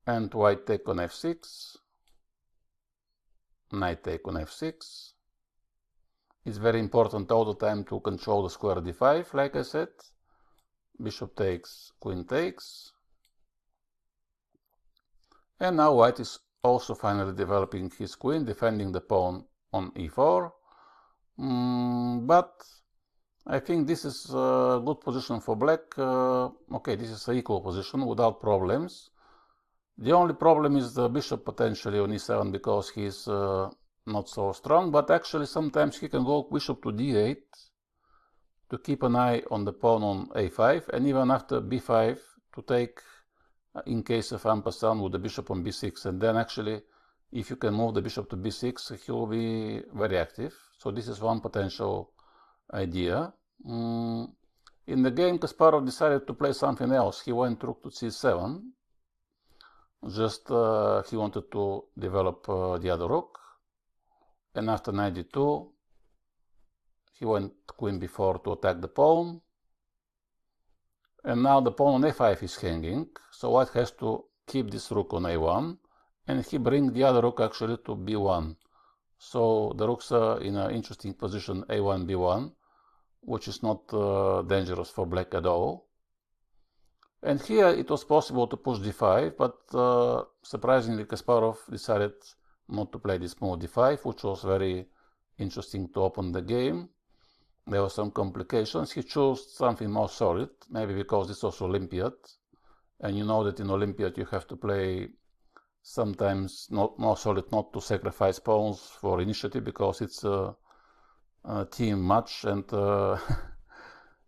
And white take on f6. Knight take on f6. It's very important all the time to control the square d5, like I said. Bishop takes, queen takes. And now white is also finally developing his queen, defending the pawn on e4. But I think this is a good position for black. Okay, this is an equal position without problems. The only problem is the bishop potentially on e7 because he's not so strong, but actually sometimes he can go bishop to d8 to keep an eye on the pawn on a5, and even after b5 to take in case of en passant with the bishop on b6, and then actually if you can move the bishop to b6 he will be very active. So this is one potential idea. In the game Kasparov decided to play something else. He went rook to c7. Just he wanted to develop the other rook, and after knight d2 he went queen b4 to attack the pawn, and now the pawn on a5 is hanging, so white has to keep this rook on a1, and he brings the other rook actually to b1, so the rooks are in an interesting position a1 b1, which is not dangerous for black at all. And here it was possible to push d5, but surprisingly Kasparov decided not to play this move d5, which was very interesting to open the game. There were some complications. He chose something more solid, maybe because this was Olympiad, and you know that in Olympiad you have to play sometimes not more solid, not to sacrifice pawns for initiative, because it's a team match, and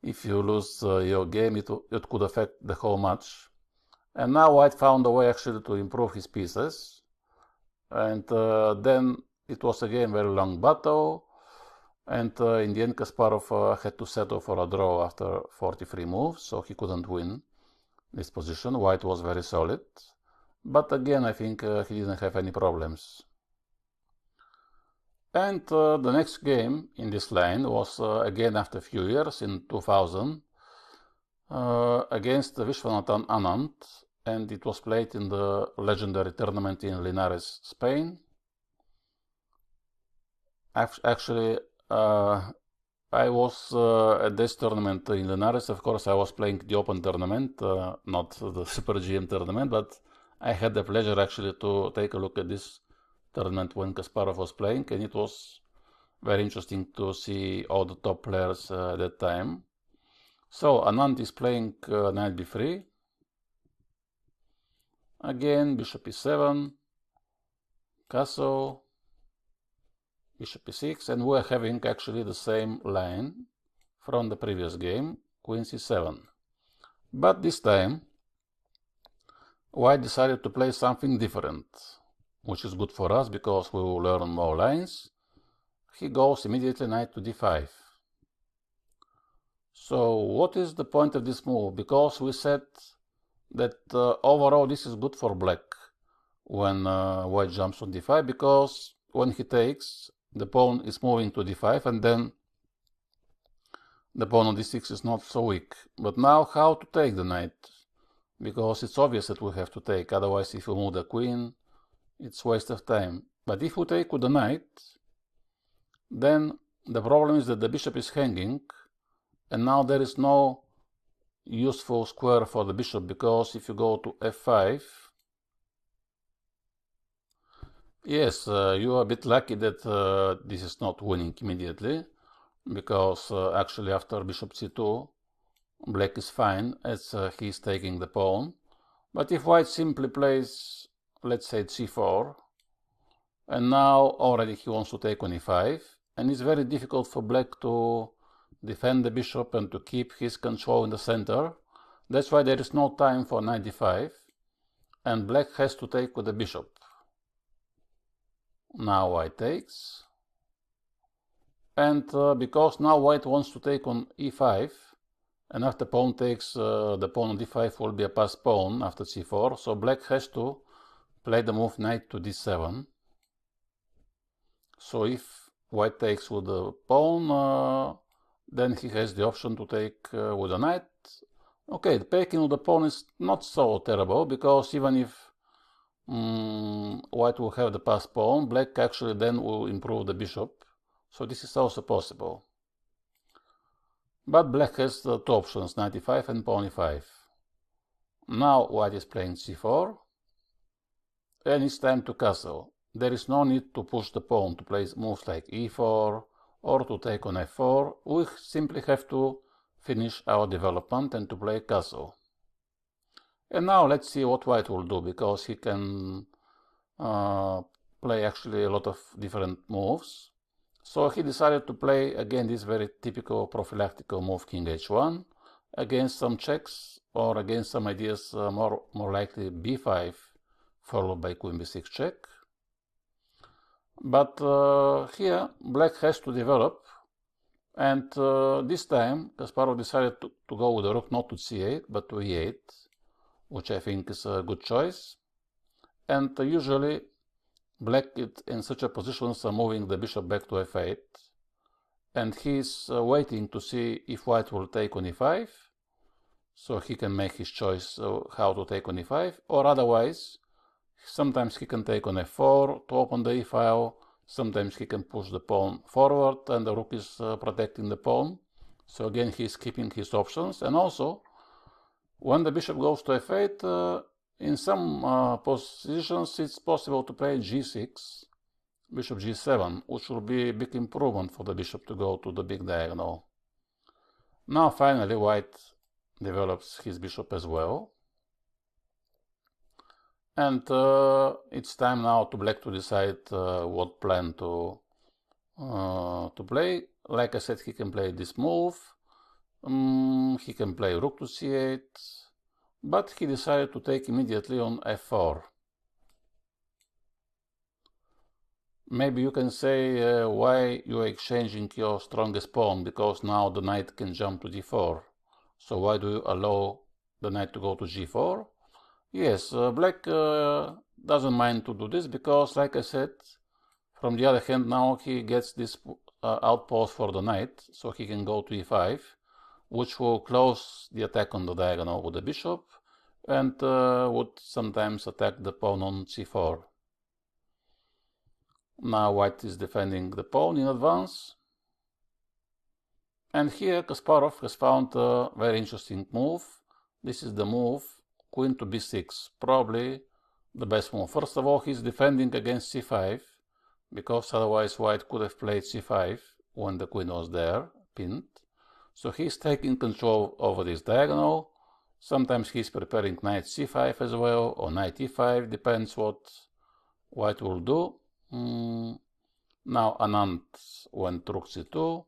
if you lose your game, it could affect the whole match. And now white found a way actually to improve his pieces. And then it was again a very long battle. And in the end, Kasparov had to settle for a draw after 43 moves, so he couldn't win this position. White was very solid. But again, I think he didn't have any problems. And the next game in this line was again after a few years in 2000 against Viswanathan Anand, and it was played in the legendary tournament in Linares, Spain. Actually, I was at this tournament in Linares. Of course, I was playing the Open tournament, not the Super GM tournament, but I had the pleasure actually to take a look at this tournament when Kasparov was playing, and it was very interesting to see all the top players at that time. So Anand is playing knight b3. Again, bishop e7, castle, bishop e6, and we're having actually the same line from the previous game, queen c7. But this time, white decided to play something different, which is good for us because we will learn more lines. He goes immediately knight to d5. So what is the point of this move? Because we said that overall this is good for black when white jumps on d5, because when he takes, the pawn is moving to d5, and then the pawn on d6 is not so weak. But now how to take the knight? Because it's obvious that we have to take, otherwise if we move the queen, it's waste of time. But if we take with the knight, then the problem is that the bishop is hanging, and now there is no useful square for the bishop, because if you go to f5, yes, you are a bit lucky that this is not winning immediately, because actually after bishop c2, black is fine as he is taking the pawn. But if white simply plays, let's say c4, and now already he wants to take on e5, and it's very difficult for black to defend the bishop and to keep his control in the center. That's why there is no time for knight d5, and black has to take with the bishop. Now white takes, and because now white wants to take on e5, and after pawn takes, the pawn on d5 will be a passed pawn after c4, so black has to play the move knight to d7. So if white takes with the pawn, then he has the option to take with the knight. Okay, the taking with the pawn is not so terrible, because even if white will have the passed pawn, black actually then will improve the bishop. So this is also possible. But black has the two options, knight e5 and pawn e5. Now white is playing c4, and it's time to castle. There is no need to push the pawn to play moves like e4 or to take on f4. We simply have to finish our development and to play castle. And now let's see what white will do, because he can play actually a lot of different moves. So he decided to play again this very typical prophylactical move, king h1, against some checks, or against some ideas more likely b5 followed by queen b6 check. But here black has to develop, and this time Kasparov decided to go with the rook not to c8 but to e8, which I think is a good choice. And usually black in such a positions are moving the bishop back to f8, and he's waiting to see if white will take on e5, so he can make his choice how to take on e5, or otherwise sometimes he can take on f4 to open the e file, sometimes he can push the pawn forward and the rook is protecting the pawn. So again he's keeping his options. And also when the bishop goes to f8, in some positions it's possible to play g6, bishop g7, which will be a big improvement for the bishop to go to the big diagonal. Now finally white develops his bishop as well. And it's time now to black to decide what plan to play. Like I said, he can play this move, he can play rook to c8, but he decided to take immediately on f4. Maybe you can say why you are exchanging your strongest pawn, because now the knight can jump to d4. So why do you allow the knight to go to g4? Yes, black doesn't mind to do this, because like I said, from the other hand now he gets this outpost for the knight, so he can go to e5, which will close the attack on the diagonal with the bishop, and would sometimes attack the pawn on c4. Now white is defending the pawn in advance, and here Kasparov has found a very interesting move. This is the move queen to b6, probably the best move. First of all, he's defending against c5, because otherwise white could have played c5 when the queen was there, pinned. So he's taking control over this diagonal. Sometimes he's preparing knight c5 as well, or knight e5, depends what white will do. Now Anand went rook c2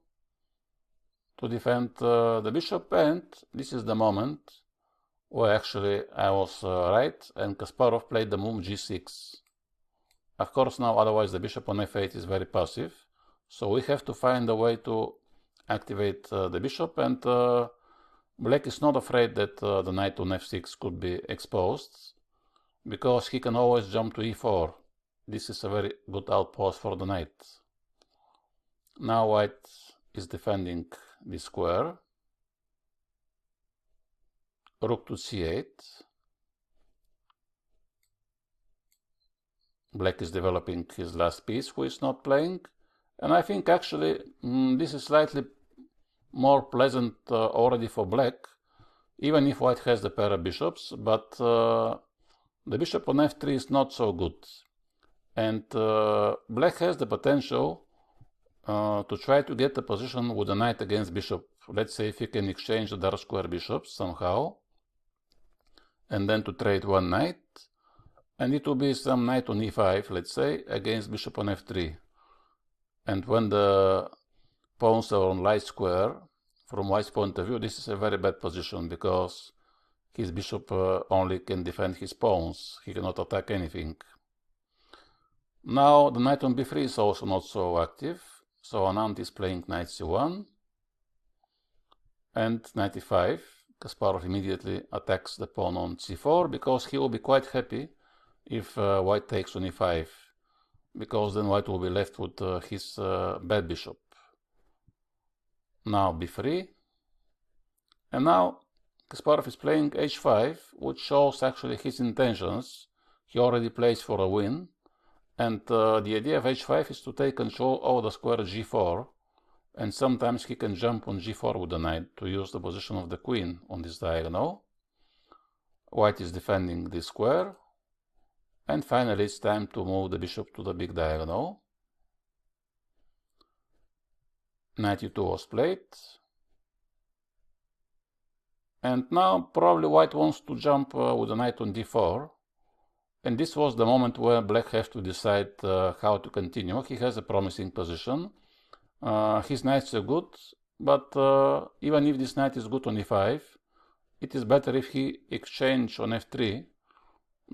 to defend the bishop, and this is the moment where actually I was right, and Kasparov played the move g6. Of course now otherwise the bishop on f8 is very passive, so we have to find a way to activate the bishop, and Black is not afraid that the knight on f6 could be exposed, because he can always jump to e4. This is a very good outpost for the knight. Now white is defending the square. Rook to c8. Black is developing his last piece, who is not playing. And I think actually this is slightly more pleasant already for black, even if white has the pair of bishops, but the bishop on f3 is not so good. And black has the potential to try to get a position with a knight against bishop. Let's say if he can exchange the dark square bishops somehow, and then to trade one knight, and it will be some knight on e5, let's say, against bishop on f3. And when the pawns are on light square, from white's point of view, this is a very bad position, because his bishop only can defend his pawns. He cannot attack anything. Now the knight on b3 is also not so active, so Anand is playing knight c1 and knight e5. Kasparov immediately attacks the pawn on c4, because he will be quite happy if white takes on e5, because then white will be left with his bad bishop. Now b3, and now Kasparov is playing h5, which shows actually his intentions. He already plays for a win, and the idea of h5 is to take control over the square g4, and sometimes he can jump on g4 with the knight to use the position of the queen on this diagonal. White is defending this square, and finally it's time to move the bishop to the big diagonal. Knight e2 was played, and now probably white wants to jump with the knight on d4, and this was the moment where black has to decide how to continue. He has a promising position. His knights are good, but even if this knight is good on e5, it is better if he exchange on f3,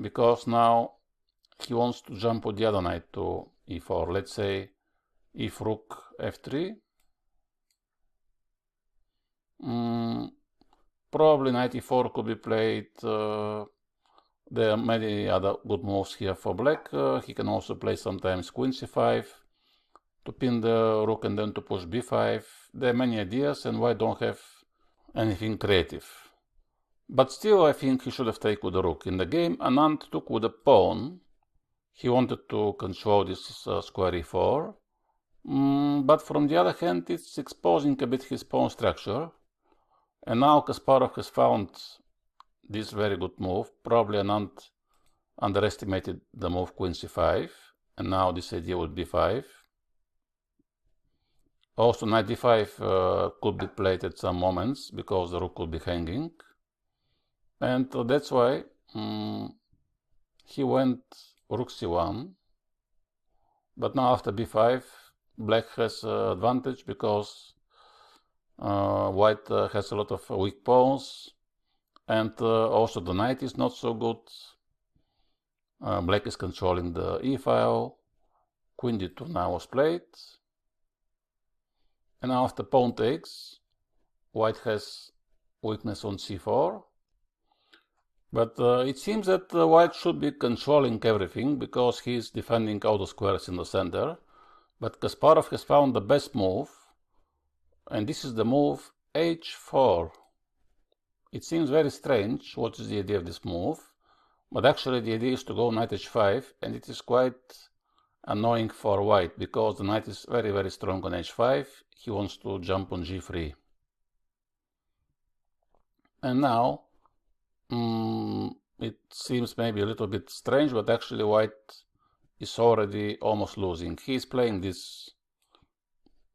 because now he wants to jump with the other knight to e4. Let's say if rook f3, probably knight e4 could be played. There are many other good moves here for black. He can also play sometimes queen c5 to pin the rook and then to push b5. There are many ideas, and white don't have anything creative. But still, I think he should have taken with the rook. In the game, Anand took with the pawn. He wanted to control this square e4. But from the other hand, it's exposing a bit his pawn structure. And now Kasparov has found this very good move. Probably Anand underestimated the move queen c5, and now this idea would b5. Also knight d5 could be played at some moments, because the rook could be hanging. And that's why he went rook c1. But now after b5, black has advantage, because white has a lot of weak pawns, and also the knight is not so good. Black is controlling the e-file. Queen d2 now was played, and now after pawn takes, white has weakness on c4. But it seems that white should be controlling everything, because he is defending all the squares in the center. But Kasparov has found the best move, and this is the move h4. It seems very strange what is the idea of this move, but actually the idea is to go knight h5, and it is quite annoying for white, because the knight is very, very strong on h5. He wants to jump on g3. And now it seems maybe a little bit strange, but actually white is already almost losing. He is playing this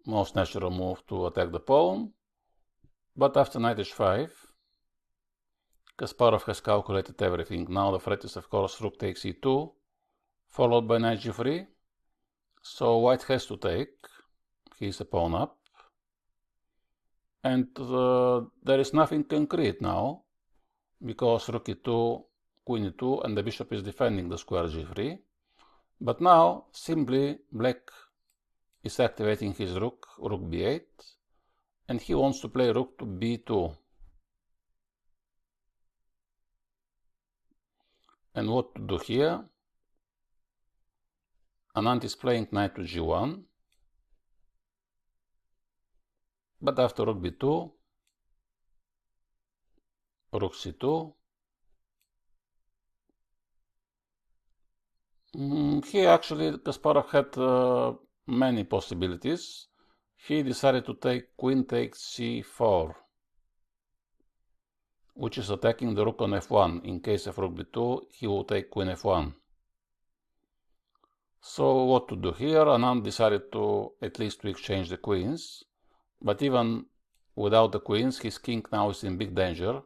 most natural move to attack the pawn, but after knight h5, Kasparov has calculated everything. Now the threat is, of course, rook takes e2, followed by knight g3. So white has to take. He is a pawn up. And there is nothing concrete now, because rook e2, queen e2, and the bishop is defending the square g3. But now, simply, black is activating his rook b8, and he wants to play rook to b2. And what to do here? Anand is playing knight to g1, but after rook b2, rook c2. Here actually Kasparov had many possibilities. He decided to take queen takes c4, which is attacking the rook on f1. In case of rook b2, he will take queen f1. So what to do here? Anand decided to at least to exchange the queens, but even without the queens, his king now is in big danger.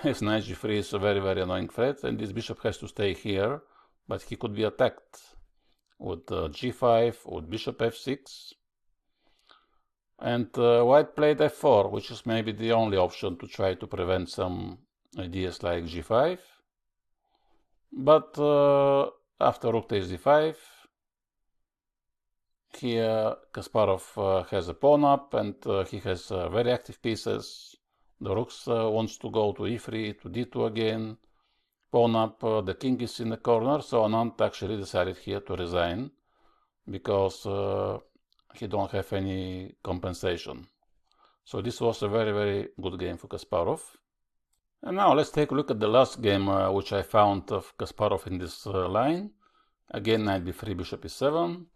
His knight g3 is a very, very annoying threat, and this bishop has to stay here, but he could be attacked with g5, with bishop f6. And white played f4, which is maybe the only option to try to prevent some ideas like g5. But after rook takes d5, here Kasparov has a pawn up, and he has very active pieces. The rooks wants to go to e3, to d2 again, pawn up, the king is in the corner, so Anand actually decided here to resign, because he don't have any compensation. So this was a very, very good game for Kasparov. And now let's take a look at the last game which I found of Kasparov in this line. Again, knight b3, bishop e7.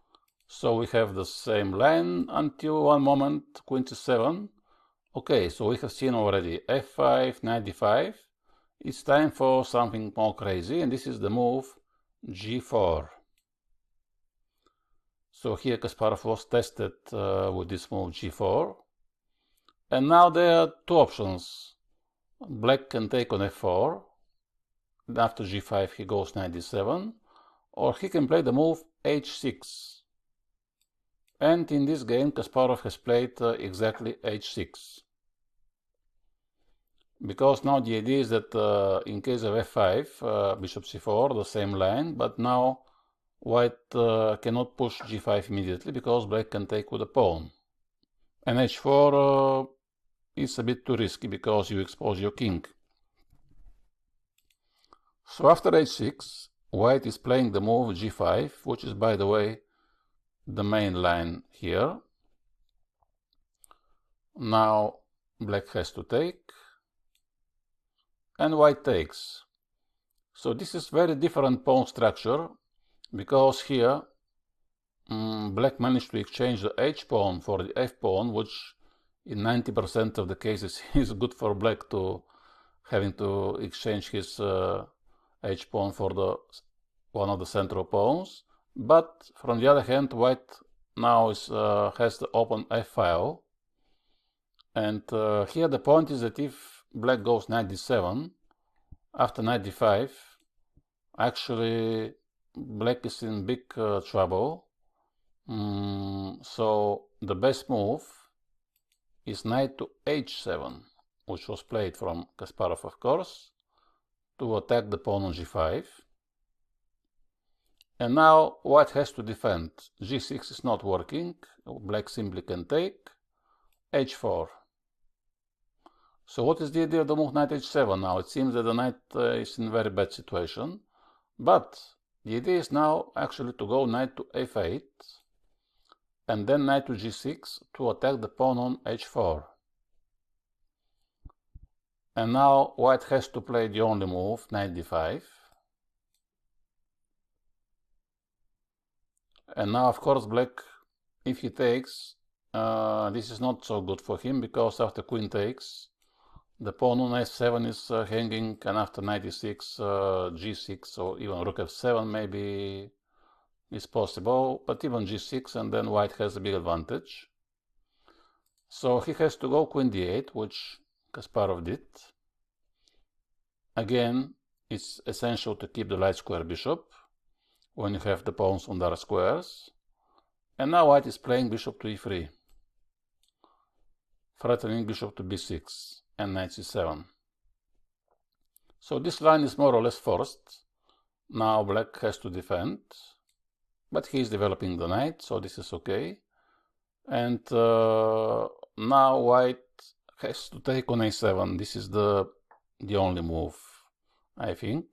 So we have the same line until one moment, queen c7. Okay, so we have seen already f5, knight d5. It's time for something more crazy, and this is the move g4. So here Kasparov was tested with this move g4. And now there are two options. Black can take on f4. After g5 he goes knight d7. Or he can play the move h6. And in this game Kasparov has played exactly h6. Because now the idea is that in case of f5, bishop c4, the same line, but now white cannot push g5 immediately because black can take with a pawn. And h4 is a bit too risky because you expose your king. So after h6, white is playing the move g5, which is, by the way, the main line here. Now black has to take, and white takes. So this is very different pawn structure, because here black managed to exchange the h pawn for the f pawn, which in 90% of the cases is good for black to having to exchange his h pawn for the one of the central pawns. But from the other hand, white now has the open f file, and here the point is that if black goes knight d7, after knight d5, actually black is in big trouble. So the best move is knight to h7, which was played from Kasparov, of course, to attack the pawn on g5. And now white has to defend. g6 is not working, black simply can take, h4. So what is the idea of the move knight h7 now? It seems that the knight is in a very bad situation, but the idea is now actually to go knight to f8, and then knight to g6 to attack the pawn on h4. And now white has to play the only move, knight d5. And now, of course, black, if he takes, this is not so good for him, because after queen takes, the pawn on f7 is hanging, and after knight e6, g6, or even rook f7 maybe is possible, but even g6, and then white has a big advantage. So he has to go queen d8, which Kasparov did. Again, it's essential to keep the light square bishop when you have the pawns on dark squares. And now white is playing bishop to e3, threatening bishop to b6 and knight c7. So this line is more or less forced. Now black has to defend, but he is developing the knight, so this is okay. And now white has to take on a7. This is the only move, I think.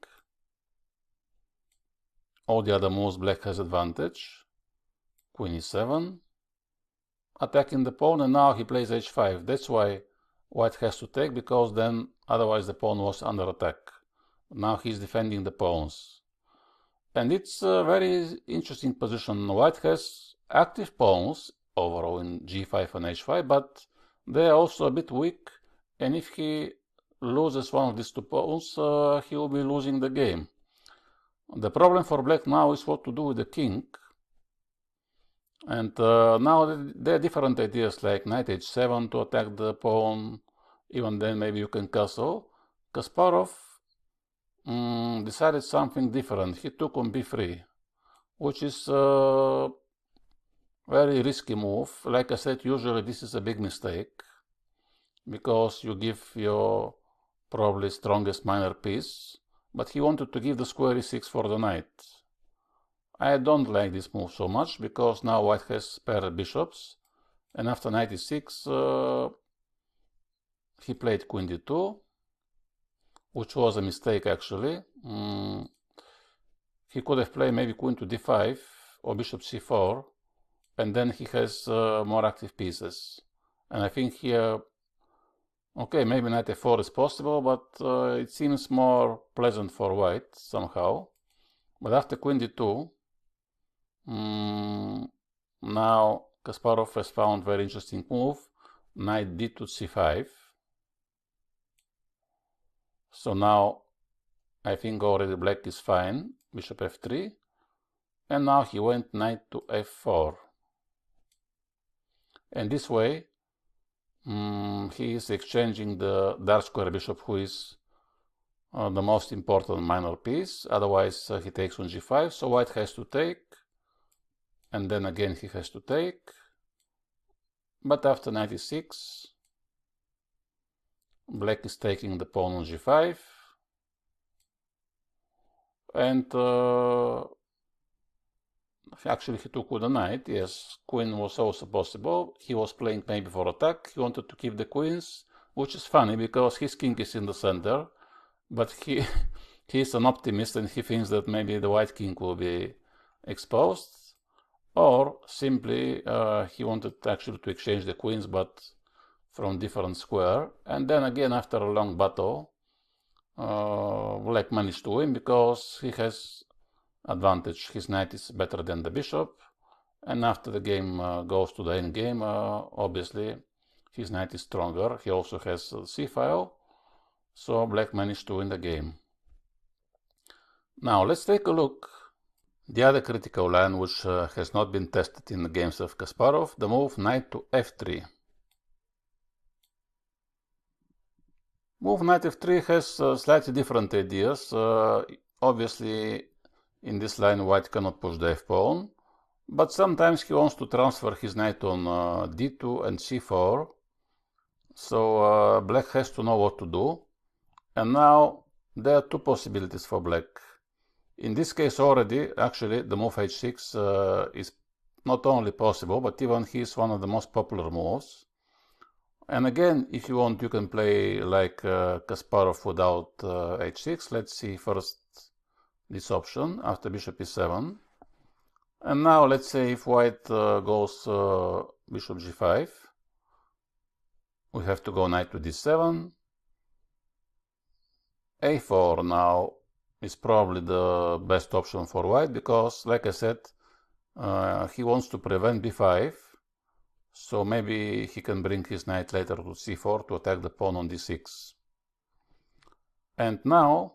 all the other moves black has advantage. Queen e7. Attacking the pawn, and now he plays h5. That's why white has to take, because then otherwise the pawn was under attack. Now he's defending the pawns. And it's a very interesting position. White has active pawns overall in g5 and h5, but they are also a bit weak, and if he loses one of these two pawns, he will be losing the game. The problem for black now is what to do with the king. And now there are different ideas, like knight h7 to attack the pawn. Even then maybe you can castle. Kasparov decided something different. He took on b3, which is a very risky move. Like I said, usually this is a big mistake, because you give your probably strongest minor piece, but he wanted to give the square e6 for the knight. I don't like this move so much, because now white has paired bishops, and after knight e6 he played queen d2, which was a mistake actually. He could have played maybe queen to d5 or bishop c4, and then he has more active pieces. And I think here, okay, maybe knight f4 is possible, but it seems more pleasant for white somehow. But after queen d2, now Kasparov has found very interesting move, knight d to c5. So now I think already black is fine, bishop f3, and now he went knight to f4. And this way he is exchanging the dark square bishop, who is the most important minor piece. Otherwise he takes on g5, so white has to take, and then again he has to take. But after knight e6, black is taking the pawn on g5, and actually he took with the knight. Yes, queen was also possible. He was playing maybe for attack. He wanted to keep the queens, which is funny because his king is in the center, but he's an optimist and he thinks that maybe the white king will be exposed, or simply he wanted actually to exchange the queens, but from different square. And then again, after a long battle, black managed to win because he has advantage. His knight is better than the bishop, and after the game goes to the end game, obviously his knight is stronger. He also has a c-file, so black managed to win the game. Now let's take a look the other critical line which has not been tested in the games of Kasparov, the move knight to f3. Move knight f3 has slightly different ideas. Obviously, in this line white cannot push the f-pawn, but sometimes he wants to transfer his knight on d2 and c4, so black has to know what to do. And now there are two possibilities for black. In this case already, actually, the move h6 is not only possible, but even he is one of the most popular moves. And again, if you want, you can play like Kasparov without h6. Let's see first this option after bishop e7. And now let's say if white goes bishop g5, we have to go knight to d7. a4 now is probably the best option for white, because like I said, he wants to prevent b5. So maybe he can bring his knight later to c4 to attack the pawn on d6. And now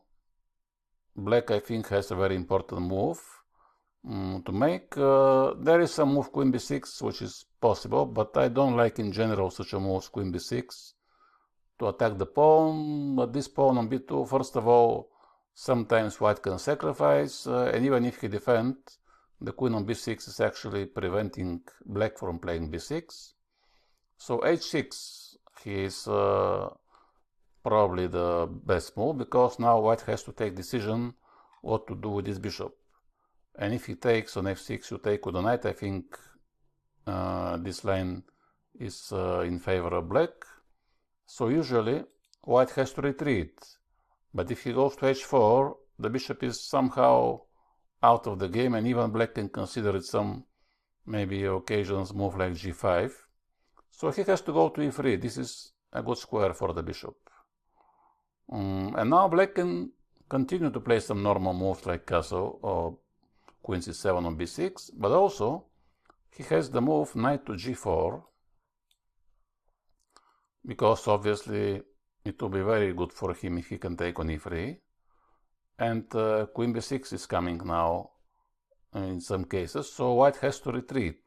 black, I think, has a very important move to make. There is a move queen b6 which is possible, but I don't like in general such a move, queen b6, to attack the pawn. But this pawn on b2, first of all, sometimes white can sacrifice, and even if he defends, the queen on b6 is actually preventing black from playing b6. So h6 is probably the best move, because now white has to take decision what to do with this bishop. And if he takes on f6, you take with the knight. I think this line is in favor of black. So usually white has to retreat. But if he goes to h4, the bishop is somehow out of the game, and even black can consider it some maybe occasions move like g5. So he has to go to e3. This is a good square for the bishop. And now black can continue to play some normal moves like castle or queen c7 on b6, but also he has the move knight to g4, because obviously it will be very good for him if he can take on e3. And queen b6 is coming now in some cases, so white has to retreat,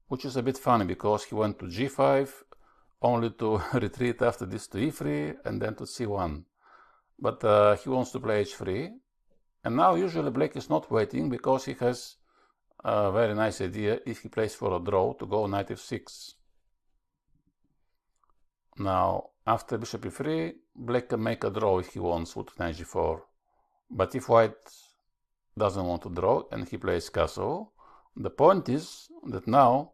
which is a bit funny because he went to g5 only to retreat after this to e3 and then to c1. But he wants to play h3, and now usually black is not waiting because he has a very nice idea if he plays for a draw to go knight f6. Now after bishop e3, black can make a draw if he wants with knight g4. But if white doesn't want to draw and he plays castle, the point is that now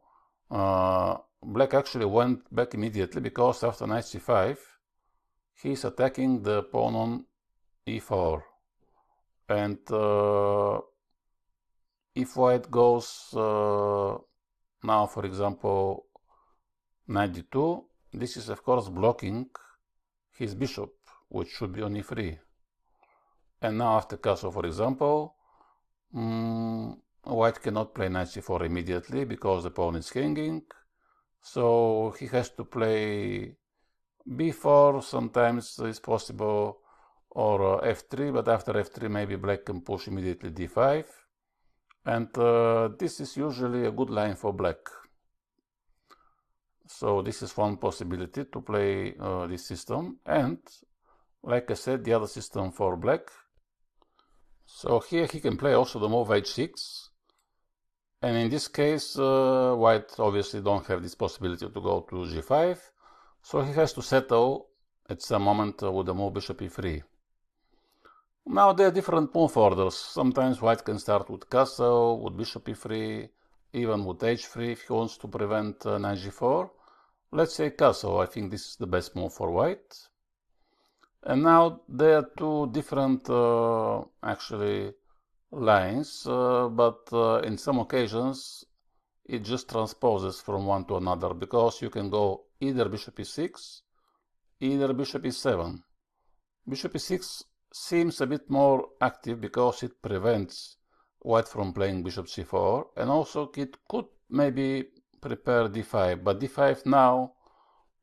black actually went back immediately, because after knight c5 he is attacking the pawn on e4. And if white goes now, for example, knight d2, this is of course blocking his bishop, which should be on e3. And now after castle, for example, white cannot play knight c4 immediately because the pawn is hanging. So he has to play b4, sometimes is possible, or f3, but after f3 maybe black can push immediately d5. And this is usually a good line for black. So this is one possibility to play this system. And like I said, the other system for black. So here he can play also the move h6. And in this case, white obviously don't have this possibility to go to g5. So he has to settle at some moment with the move bishop e3. Now there are different move orders. Sometimes white can start with castle, with bishop e3, even with h3 if he wants to prevent knight g4. Let's say castle. I think this is the best move for white. And now there are two different actually lines, but in some occasions it just transposes from one to another, because you can go either bishop e6, either bishop e7. Bishop e6 seems a bit more active because it prevents white from playing bishop c4, and also it could maybe prepare d5, but d5 now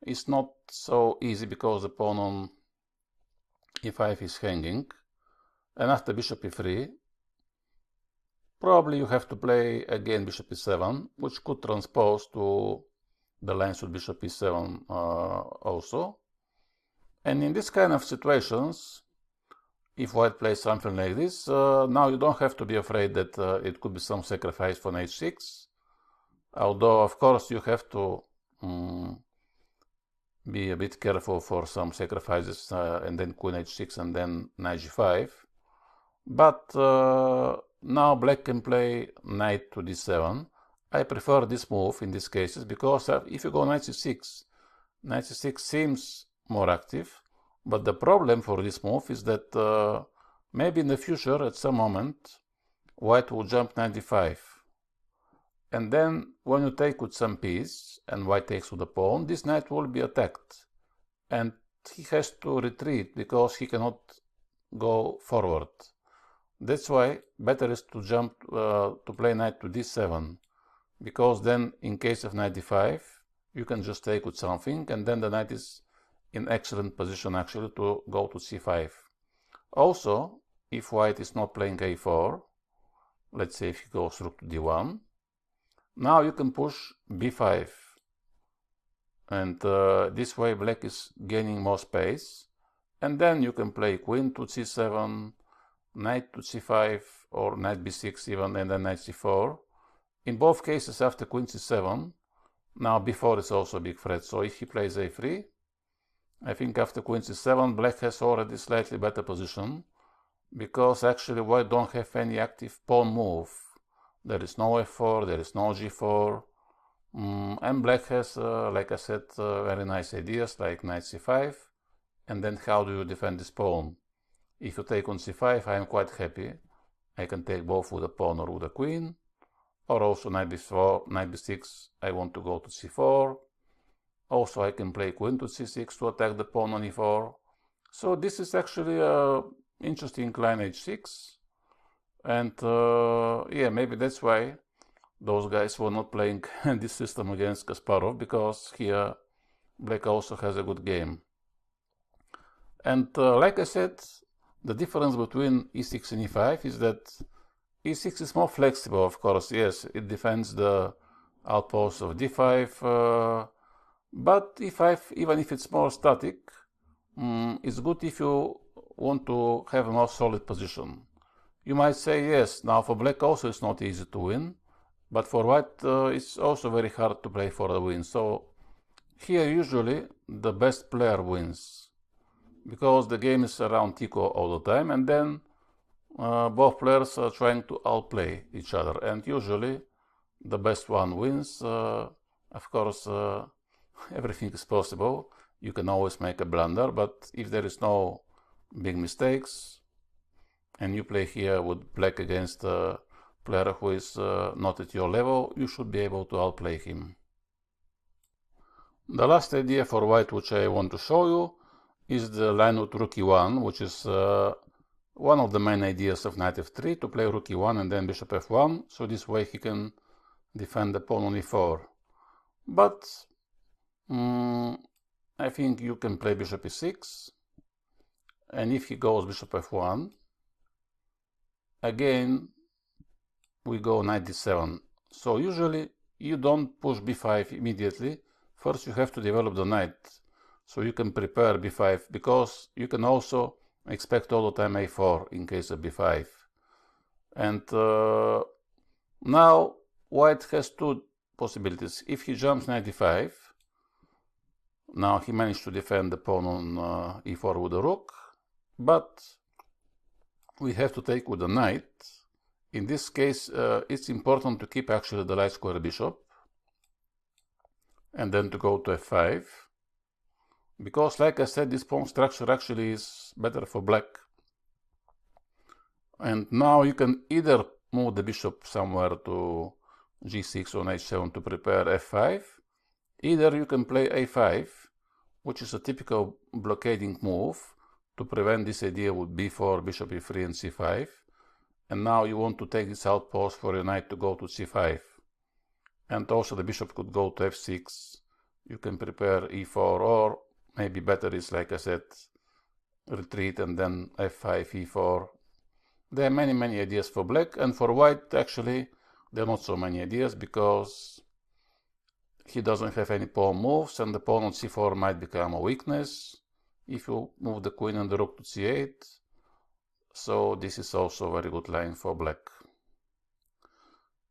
is not so easy because the pawn on e5 is hanging. And after bishop e3, probably you have to play again bishop e7, which could transpose to the lines with bishop e7 also. And in this kind of situations, if white plays something like this, now you don't have to be afraid that it could be some sacrifice for h6. Although, of course, you have to be a bit careful for some sacrifices, and then queen h6 and then knight g5. But now black can play knight to d7. I prefer this move in these cases because if you go knight c6, knight c6 seems more active. But the problem for this move is that maybe in the future, at some moment, white will jump knight d5. And then when you take with some piece and white takes with the pawn, this knight will be attacked. And he has to retreat because he cannot go forward. That's why better is to jump to play knight to d7. Because then in case of knight d5, you can just take with something, and then the knight is in excellent position actually to go to c5. Also, if white is not playing a4, let's say if he goes rook to d1, now you can push b5, and this way black is gaining more space, and then you can play queen to c7, knight to c5, or knight b6 even, and then knight c4. In both cases after queen c7, now b4 is also a big threat, so if he plays a3, I think after queen c7 black has already slightly better position, because actually white don't have any active pawn move. There is no f4, there is no g4, and black has, like I said, very nice ideas like knight c5, and then how do you defend this pawn? If you take on c5, I am quite happy, I can take both with the pawn or with the queen, or also knight b4, knight b6, I want to go to c4. Also I can play queen to c6 to attack the pawn on e4. So this is actually a interesting line h6, and yeah, maybe that's why those guys were not playing this system against Kasparov, because here black also has a good game. And like I said, the difference between e6 and e5 is that e6 is more flexible, of course. Yes, it defends the outpost of d5, but e5, even if it's more static, it's good if you want to have a more solid position. You might say, yes, now for black also it's not easy to win, but for white it's also very hard to play for the win. So here usually the best player wins, because the game is around equal all the time, and then both players are trying to outplay each other, and usually the best one wins. Of course, everything is possible. You can always make a blunder, but if there is no big mistakes, and you play here with black against a player who is not at your level, you should be able to outplay him. The last idea for white which I want to show you is the line with rook e1, which is one of the main ideas of knight f3, to play rook e1 and then bishop f1, so this way he can defend the pawn on e4. But I think you can play bishop e6, and if he goes bishop f1, again we go knight d7. So usually you don't push b5 immediately. First you have to develop the knight, so you can prepare b5, because you can also expect all the time a4 in case of b5. And now white has two possibilities. If he jumps knight d5, now he managed to defend the pawn on e4 with the rook, but we have to take with the knight. In this case, it's important to keep actually the light square bishop, and then to go to f5, because like I said, this pawn structure actually is better for black. And now you can either move the bishop somewhere to g6 or h7 to prepare f5, either you can play a5, which is a typical blockading move to prevent this idea with b4, bishop e3 and c5. And now you want to take this outpost for your knight to go to c5. And also the bishop could go to f6. You can prepare e4, or maybe better is, like I said, retreat and then f5, e4. There are many ideas for black, and for white actually there are not so many ideas, because he doesn't have any pawn moves, and the pawn on c4 might become a weakness if you move the queen and the rook to c8. So this is also a very good line for black.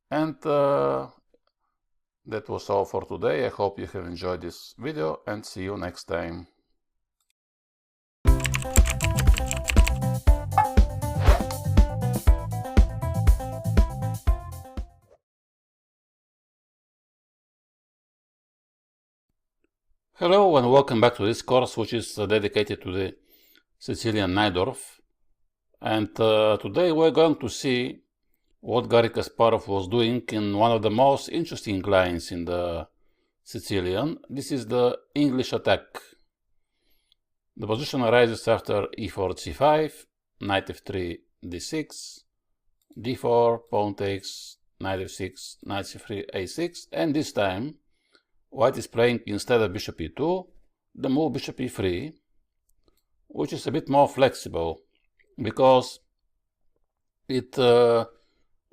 And that was all for today. I hope you have enjoyed this video, and see you next time. Hello and welcome back to this course, which is dedicated to the Sicilian Najdorf. And today we're going to see what Garry Kasparov was doing in one of the most interesting lines in the Sicilian. This is the English attack. The position arises after e4 c5, knight f3 d6, d4, pawn takes, knight f6, knight c3 a6, and this time white is playing, instead of bishop e2, the move bishop e3, which is a bit more flexible, because it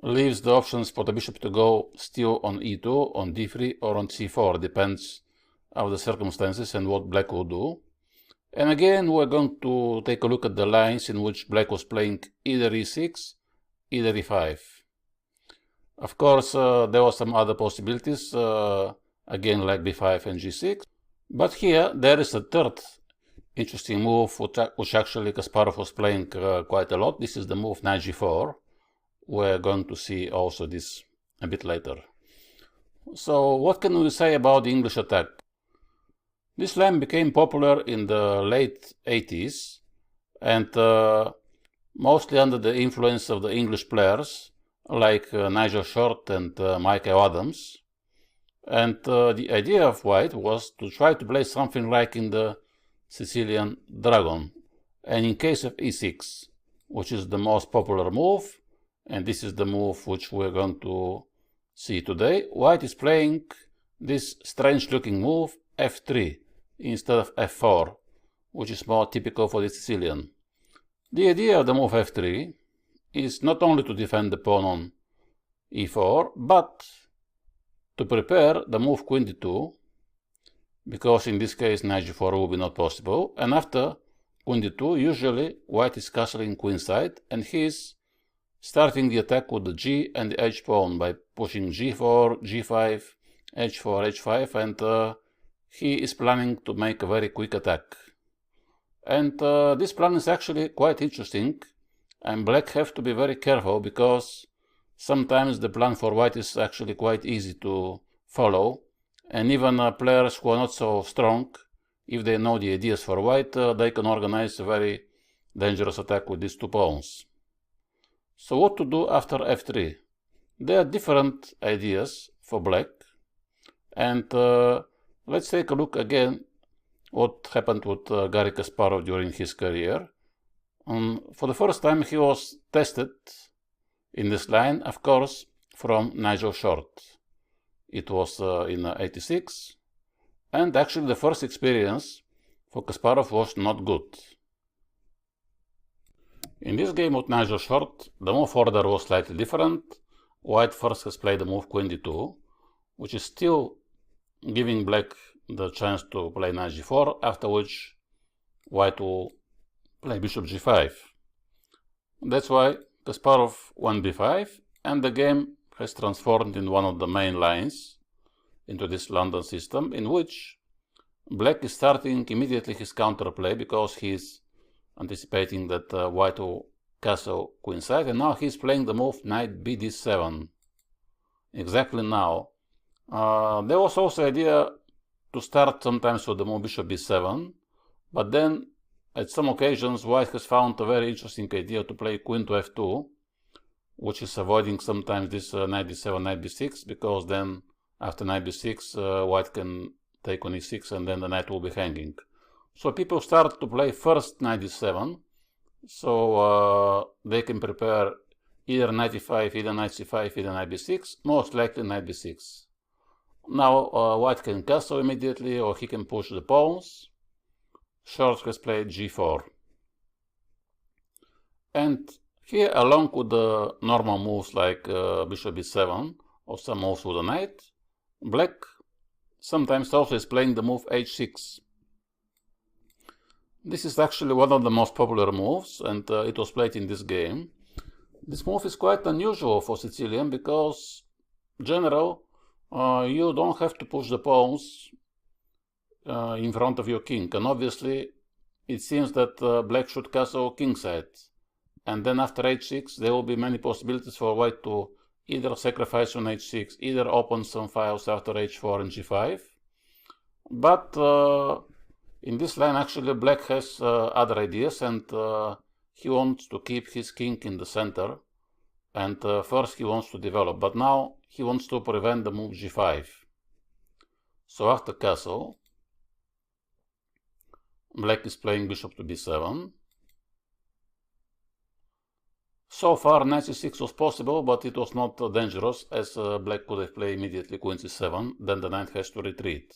leaves the options for the bishop to go still on e2, on d3, or on c4, depends on the circumstances and what black will do. And again, we're going to take a look at the lines in which black was playing either e6, either e5. Of course, there were some other possibilities, again like b5 and g6, but here there is a third interesting move which actually Kasparov was playing quite a lot. This is the move knight g4. We're going to see also this a bit later. So what can we say about the English attack? This line became popular in the late 80s, and mostly under the influence of the English players like Nigel Short and Michael Adams. And the idea of white was to try to play something like in the Sicilian dragon. And in case of e6, which is the most popular move, and this is the move which we're going to see today, white is playing this strange looking move f3 instead of f4, which is more typical for the Sicilian. The idea of the move f3 is not only to defend the pawn on e4, but to prepare the move queen d2, because in this case knight g4 will be not possible, and after queen d2 usually white is castling queenside, and he is starting the attack with the g and the h pawn by pushing g4, g5, h4, h5, and he is planning to make a very quick attack. And this plan is actually quite interesting, and black have to be very careful because sometimes the plan for white is actually quite easy to follow, and even players who are not so strong, if they know the ideas for white, they can organize a very dangerous attack with these two pawns. So what to do after f3? There are different ideas for black, and let's take a look again what happened with Garry Kasparov during his career. For the first time he was tested in this line, of course, from Nigel Short. It was in '86, and actually the first experience for Kasparov was not good. In this game with Nigel Short, the move order was slightly different. White first has played the move queen d2, which is still giving black the chance to play knight g4, after which white will play bishop g5. That's why Kasparov won b5, and the game has transformed in one of the main lines into this London system, in which black is starting immediately his counterplay because he's anticipating that white will castle queenside, and now he's playing the move knight bd7. Exactly now. There was also idea to start sometimes with the move bishop b7, but then at some occasions white has found a very interesting idea to play queen to f2, which is avoiding sometimes this knight d7, knight b6, because then after knight b6 white can take on e6 and then the knight will be hanging. So people start to play first knight d7, so they can prepare either knight e5, either knight c5, either knight b6, most likely knight b6. Now white can castle immediately, or he can push the pawns. Short has played g4. And here, along with the normal moves like bishop b7 or some moves with a knight, black sometimes also is playing the move h6. This is actually one of the most popular moves, and it was played in this game. This move is quite unusual for Sicilian because, in general, you don't have to push the pawns in front of your king, and obviously it seems that black should castle kingside, and then after h6 there will be many possibilities for white to either sacrifice on h6, either open some files after h4 and g5, but in this line actually black has other ideas, and he wants to keep his king in the center, and first he wants to develop, but now he wants to prevent the move g5. So after castle, black is playing bishop to b7. So far knight c6 was possible, but it was not dangerous, as black could have played immediately queen c7, then the knight has to retreat.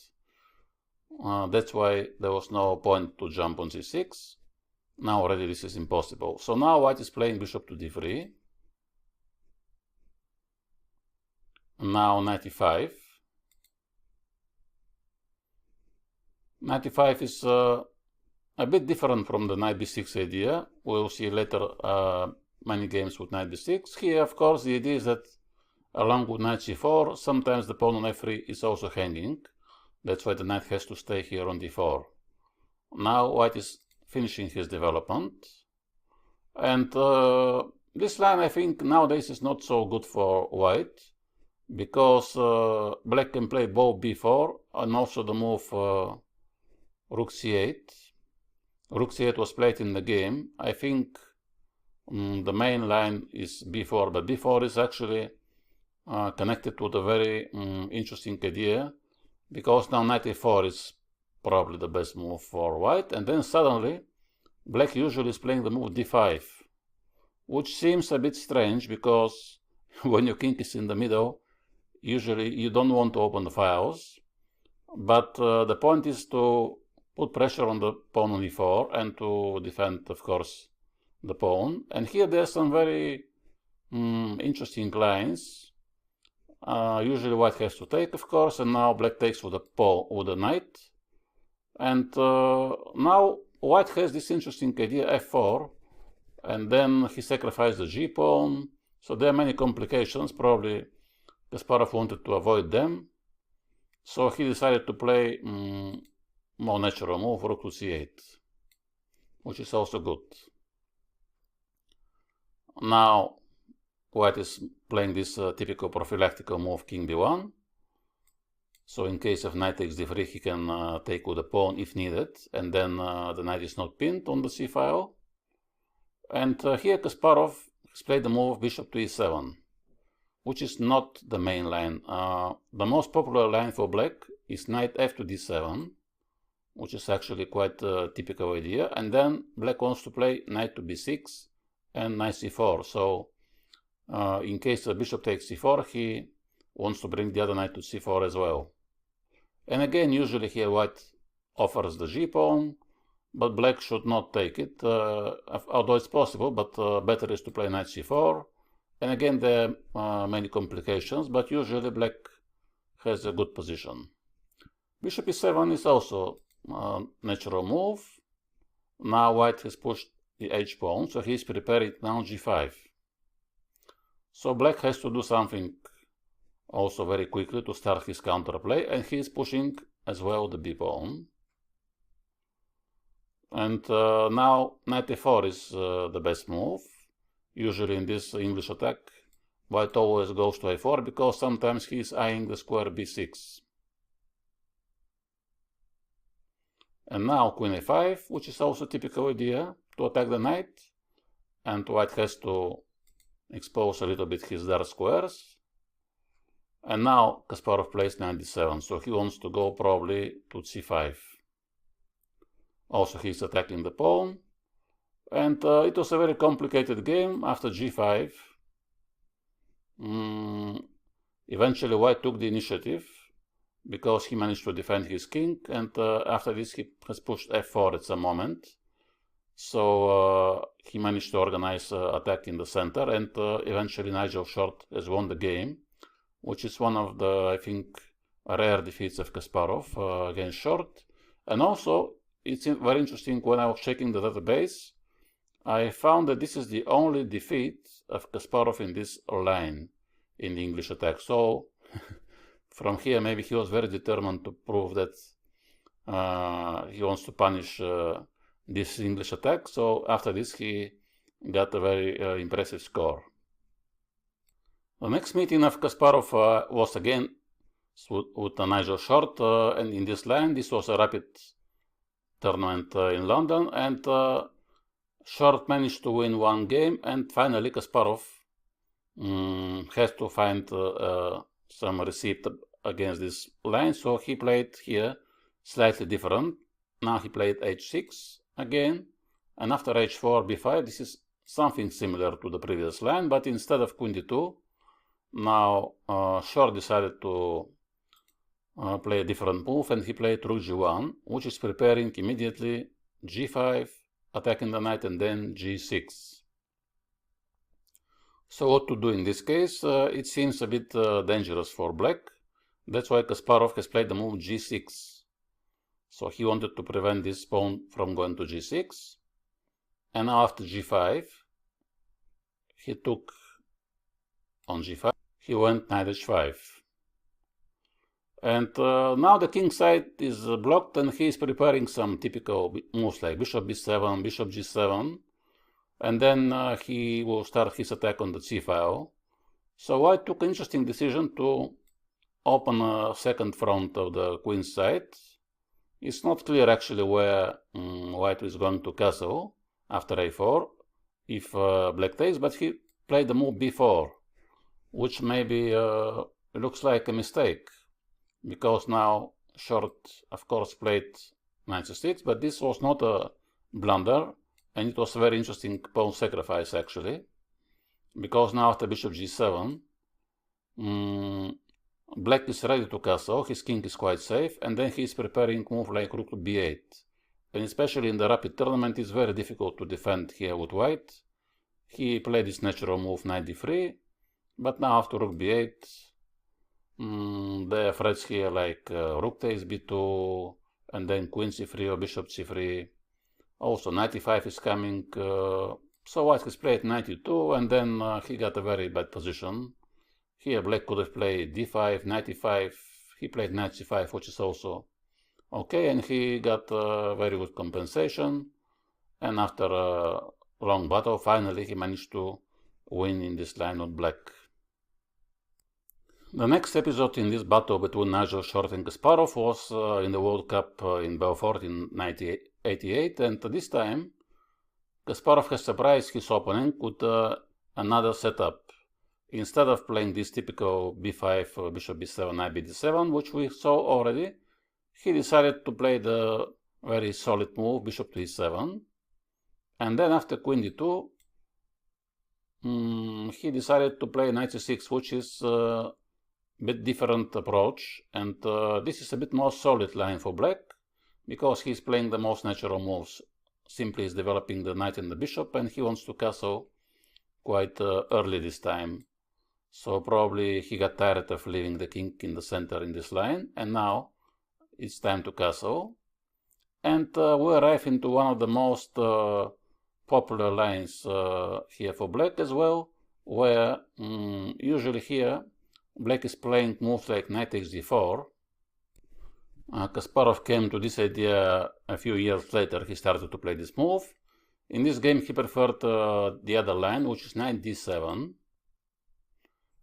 That's why there was no point to jump on c6. Now already this is impossible. So now white is playing bishop to d3. Now knight e5. Knight e5 is a bit different from the knight b6 idea. We'll see later many games with knight b6. Here, of course, the idea is that along with knight c4, sometimes the pawn on f3 is also hanging. That's why the knight has to stay here on d4. Now white is finishing his development. And this line, I think, nowadays is not so good for white, because black can play both b4 and also the move rook c8. Rook c8 was played in the game. I think the main line is b4, but b4 is actually connected to the very interesting idea, because now knight a4 is probably the best move for white, and then suddenly black usually is playing the move d5, which seems a bit strange, because when your king is in the middle, usually you don't want to open the files, but the point is to put pressure on the pawn on e4 and to defend, of course, the pawn. And here there's some very interesting lines. Usually white has to take, of course, and now black takes with the pawn, with the knight. And now white has this interesting idea, f4, and then he sacrificed the g-pawn. So there are many complications. Probably Kasparov wanted to avoid them. So he decided to play more natural move, rook to c8, which is also good. Now white is playing this typical prophylactical move, king b1. So in case of knight takes d3, he can take with the pawn if needed, and then the knight is not pinned on the c file. And here Kasparov has played the move bishop to e7, which is not the main line. The most popular line for black is knight f to d7, which is actually quite a typical idea. And then black wants to play knight to b6 and knight c4. So in case the bishop takes c4, he wants to bring the other knight to c4 as well. And again, usually here white offers the g-pawn, but black should not take it, although it's possible, but better is to play knight c4. And again, there are many complications, but usually black has a good position. Bishop e7 is also a natural move. Now white has pushed the h-pawn, so he's preparing now g5. So black has to do something also very quickly to start his counterplay, and he's pushing as well the b-pawn. And now knight a4 is the best move. Usually in this English attack, white always goes to a4 because sometimes he is eyeing the square b6. And now queen a5, which is also a typical idea to attack the knight, and white has to expose a little bit his dark squares. And now Kasparov plays knight d7, so he wants to go probably to c5. Also he's attacking the pawn, and it was a very complicated game. After g5, eventually white took the initiative because he managed to defend his king, and after this he has pushed f4 at some moment. So he managed to organize attack in the center, and eventually Nigel Short has won the game, which is one of the, I think, rare defeats of Kasparov against Short. And also, it's very interesting, when I was checking the database, I found that this is the only defeat of Kasparov in this line in the English attack. So from here, maybe he was very determined to prove that he wants to punish this English attack. So after this, he got a very impressive score. The next meeting of Kasparov was again with Nigel Short, and in this line, this was a rapid tournament in London, and Short managed to win one game, and finally Kasparov has to find some receipt against this line, so he played here slightly different. Now he played h6 again, and after h4, b5, this is something similar to the previous line, but instead of queen d2, now Short decided to play a different move, and he played rook g1, which is preparing immediately g5, attacking the knight, and then g6. So what to do in this case? It seems a bit dangerous for black. That's why Kasparov has played the move g6. So he wanted to prevent this pawn from going to g6. And now after g5, he took on g5. He went knight h5. And now the king side is blocked, and he is preparing some typical moves like bishop b7, bishop g7, and then he will start his attack on the c file. So white took an interesting decision to open a second front of the queen side. It's not clear actually where white is going to castle after a4. if black takes, but he played the move b4, which maybe looks like a mistake, because now short, of course, played knight c6, but this was not a blunder, and it was a very interesting pawn sacrifice, actually, because now after bishop g7, black is ready to castle, his king is quite safe, and then he is preparing move like rook to b8. And especially in the rapid tournament, it's very difficult to defend here with white. He played his natural move knight d3, but now after rook b8, there are threats here like rook takes b2, and then queen c3 or bishop c3. Also knight e5 is coming, so white has played knight e2, and then he got a very bad position. Here black could have played d5, knight e5, he played knight c5, which is also okay, and he got very good compensation, and after a long battle, finally he managed to win in this line of black. The next episode in this battle between Nigel Short and Kasparov was in the World Cup in Belfort in 1988, and this time Kasparov has surprised his opponent with another setup. Instead of playing this typical b5, bishop b7, knight b7, which we saw already, he decided to play the very solid move, bishop to e7, and then after queen d2, he decided to play knight c6, which is a bit different approach, and this is a bit more solid line for black, because he's playing the most natural moves. Simply is developing the knight and the bishop, and he wants to castle quite early this time. So probably he got tired of leaving the king in the center in this line, and now it's time to castle. And we arrive into one of the most popular lines here for black as well, where usually here black is playing moves like knight takes d4. Kasparov came to this idea a few years later. He started to play this move. In this game he preferred the other line, which is knight d7.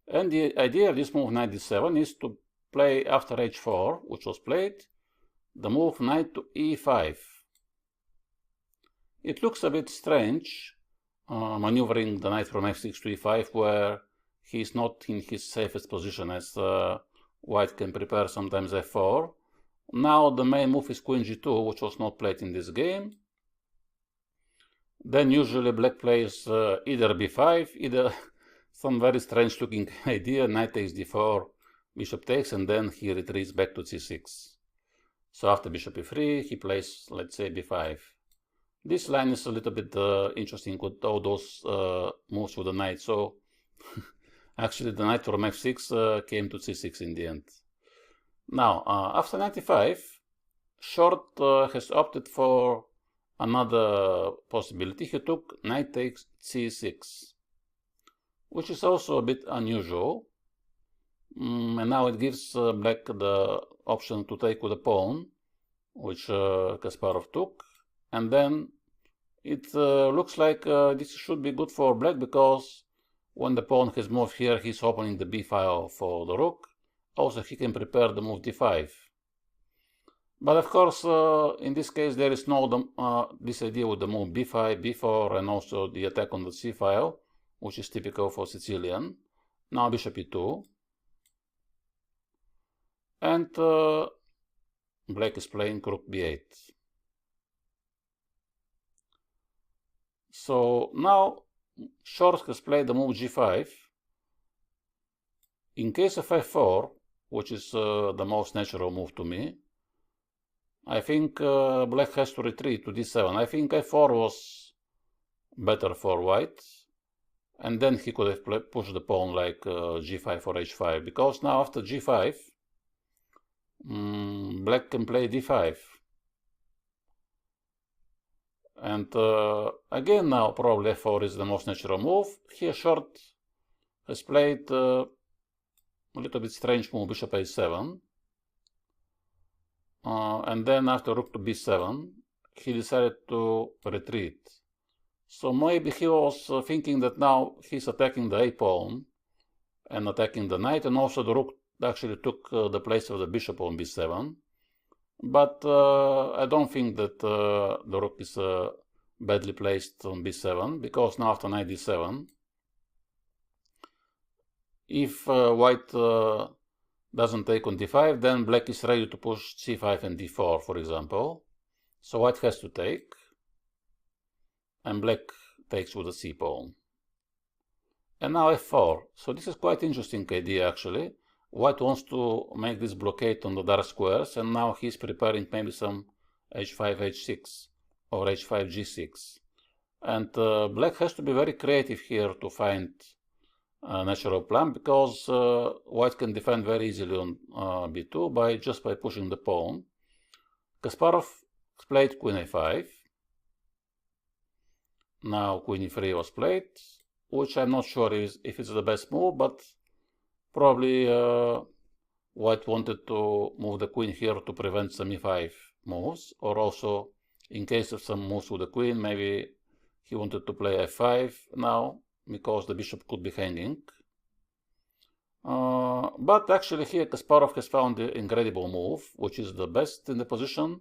And the idea of this move knight d7 is to play after h4, which was played, the move knight to e5. It looks a bit strange, maneuvering the knight from f6 to e5, where he is not in his safest position, as white can prepare sometimes f4. Now the main move is queen g2, which was not played in this game. Then usually black plays either b5, either some very strange looking idea, knight takes d4, bishop takes, and then he retreats back to c6. So after bishop e3, he plays, let's say, b5. This line is a little bit interesting with all those moves with the knight. So actually the knight from f6 came to c6 in the end. Now, after knight e5, Short has opted for another possibility. He took knight takes c6, which is also a bit unusual. And now it gives black the option to take with a pawn, which Kasparov took. And then it looks like this should be good for black, because when the pawn has moved here, he's opening the b file for the rook. Also, he can prepare the move d5. But of course, in this case, there is no this idea with the move b5, b4, and also the attack on the c file, which is typical for Sicilian. Now bishop e2. And black is playing rook b8. So now Short has played the move g5. In case of f4, which is the most natural move to me, I think black has to retreat to d7. I think f4 was better for white, and then he could have pushed the pawn like g5 or h5, because now after g5, black can play d5. And again now probably f4 is the most natural move. Here Short has played a little bit strange move, bishop a7. And then after rook to b7, he decided to retreat. So maybe he was thinking that now he's attacking the a pawn and attacking the knight, and also the rook actually took the place of the bishop on b7. But I don't think that the rook is badly placed on b7, because now after knight d7, if white doesn't take on d5, then black is ready to push c5 and d4, for example. So white has to take, and black takes with the c pawn. And now f4. So this is quite interesting idea, actually. White wants to make this blockade on the dark squares, and now he's preparing maybe some h5, h6, or h5, g6. And black has to be very creative here to find a natural plan, because white can defend very easily on b2 just by pushing the pawn. Kasparov played queen a5. Now queen e3 was played, which I'm not sure if it's the best move, but probably white wanted to move the queen here to prevent some e5 moves, or also in case of some moves with the queen, maybe he wanted to play f5 now, because the bishop could be hanging. But actually here Kasparov has found the incredible move, which is the best in the position,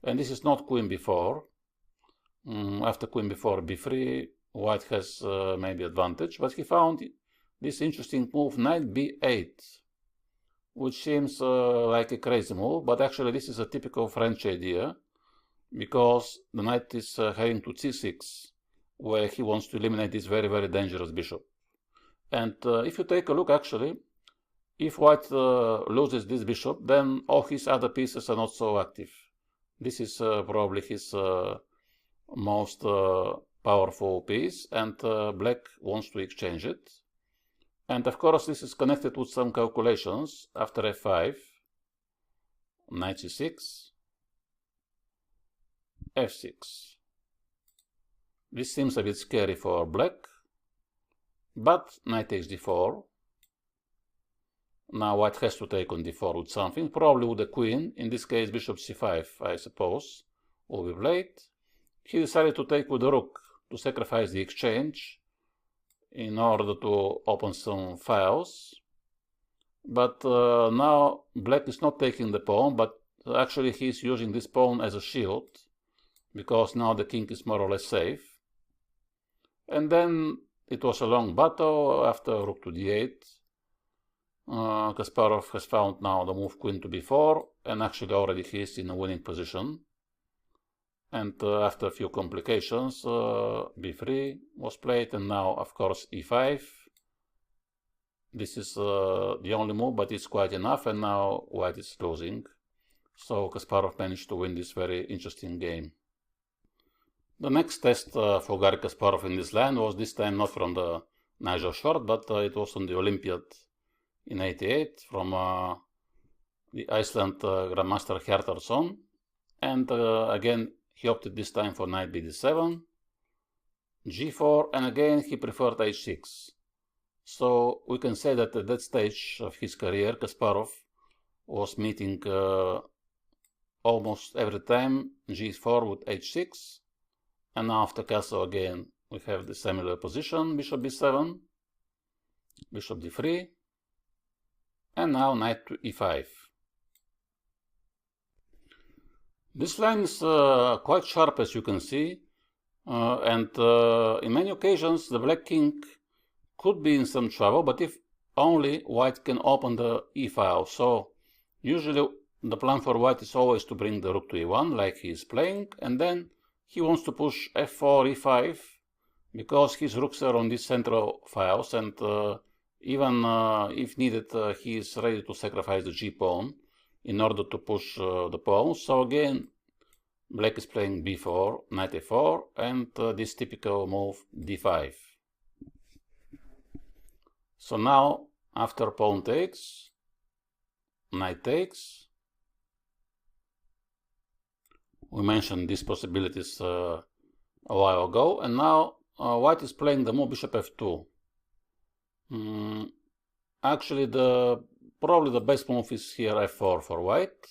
and this is not queen b4. After queen b4, b3, white has maybe advantage, but he found this interesting move, knight b8, which seems like a crazy move, but actually this is a typical French idea, because the knight is heading to c6, where he wants to eliminate this very, very dangerous bishop. And if you take a look, actually, if white loses this bishop, then all his other pieces are not so active. This is probably his most powerful piece, and black wants to exchange it. And of course this is connected with some calculations. After f5, knight c6, f6. This seems a bit scary for black, but knight takes d4. Now white has to take on d4 with something, probably with the queen. In this case bishop c5, I suppose, will be played. He decided to take with the rook to sacrifice the exchange in order to open some files. But now black is not taking the pawn, but actually he is using this pawn as a shield, because now the king is more or less safe. And then it was a long battle. After rook to d8, Kasparov has found now the move queen to b4, and actually already he is in a winning position. And after a few complications, b3 was played, and now of course e5. This is the only move, but it's quite enough, and now white is losing. So Kasparov managed to win this very interesting game. The next test for Garry Kasparov in this line was this time not from the Najdorf short, but it was on the Olympiad in '88 from the Iceland Grandmaster Hjartarson. And again, he opted this time for knight bd7, g4, and again he preferred h6. So we can say that at that stage of his career, Kasparov was meeting almost every time g4 with h6. And now after castle again, we have the similar position, bishop b7, bishop d3, and now knight to e5. This line is quite sharp, as you can see, and in many occasions the black king could be in some trouble, but if only white can open the e-file. So usually the plan for white is always to bring the rook to e1, like he is playing, and then he wants to push f4, e5, because his rooks are on these central files, and even if needed, he is ready to sacrifice the g-pawn in order to push the pawn. So again, black is playing b4, knight a4, and this typical move d5. So now, after pawn takes, knight takes. We mentioned these possibilities a while ago, and now white is playing the move bishop f2. Actually, probably the best move is here f4 for white.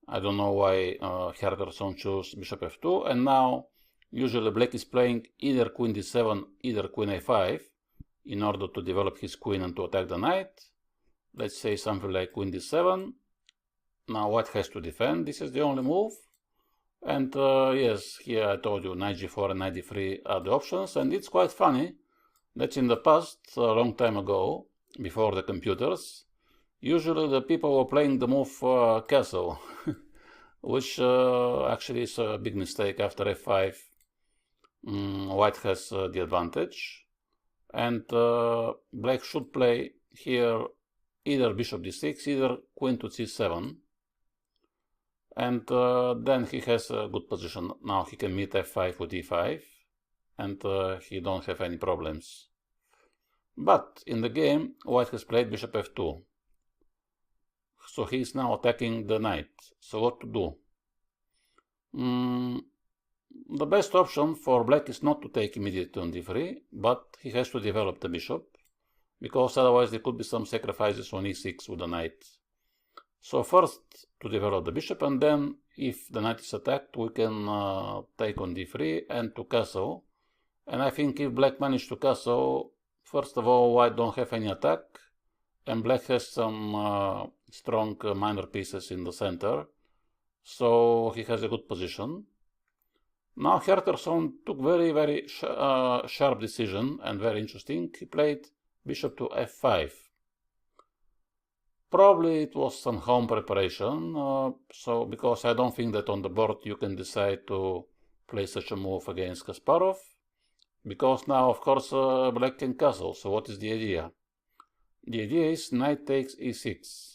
I don't know why Hjartarson chose bishop f2, and now usually black is playing either queen d7, either queen a5 in order to develop his queen and to attack the knight. Let's say something like queen d7. Now white has to defend. This is the only move. And yes, here I told you knight g4 and knight d3 are the options, and it's quite funny that in the past, a long time ago, before the computers, usually the people were playing the move castle, which actually is a big mistake. After f5, white has the advantage, and black should play here either bishop d6, either queen to c7, and then he has a good position. Now he can meet f5 with e5, and he don't have any problems. But in the game, white has played bishop f2. So he is now attacking the knight. So what to do? The best option for black is not to take immediately on d3, but he has to develop the bishop, because otherwise there could be some sacrifices on e6 with the knight. So first to develop the bishop, and then if the knight is attacked, we can take on d3 and to castle. And I think if black managed to castle, first of all, white don't have any attack, and black has some strong minor pieces in the center, so he has a good position. Now Herterson took very sharp decision and very interesting. He played bishop to f5. Probably it was some home preparation, so because I don't think that on the board you can decide to play such a move against Kasparov, because now of course black can castle. So what is the idea? The idea is knight takes e6.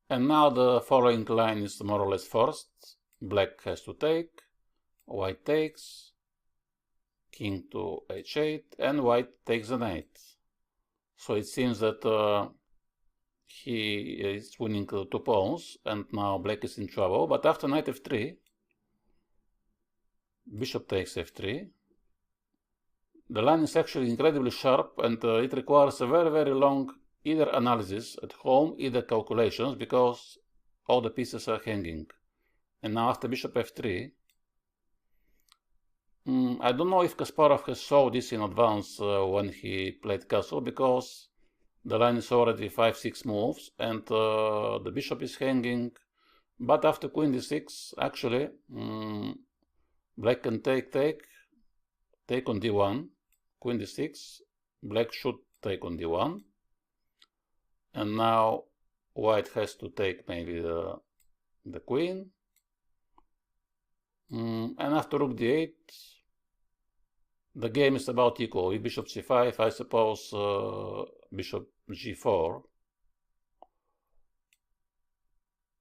And now the following line is more or less forced. Black has to take, white takes, king to h8, and white takes the knight. So it seems that he is winning 2 pawns, and now black is in trouble. But after knight f3, bishop takes f3. The line is actually incredibly sharp, and it requires a very long either analysis at home, either calculations, because all the pieces are hanging. And now after bishop f3, I don't know if Kasparov has saw this in advance when he played castle, because the line is already 5-6 moves, and the bishop is hanging. But after queen d6, actually, black can take on d1, queen d6, black should take on d1. And now white has to take maybe the queen. And after rook d8, the game is about equal. If bishop c5, I suppose bishop g4.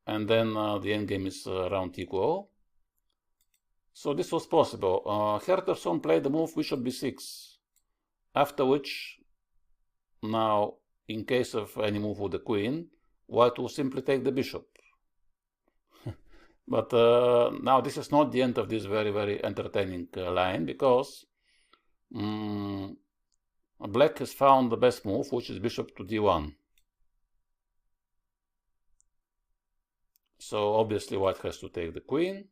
And then the endgame is around equal. So this was possible. Herterson played the move bishop b6, after which now, in case of any move with the queen, white will simply take the bishop. But now this is not the end of this very entertaining line, because black has found the best move, which is bishop to d1. So obviously white has to take the queen,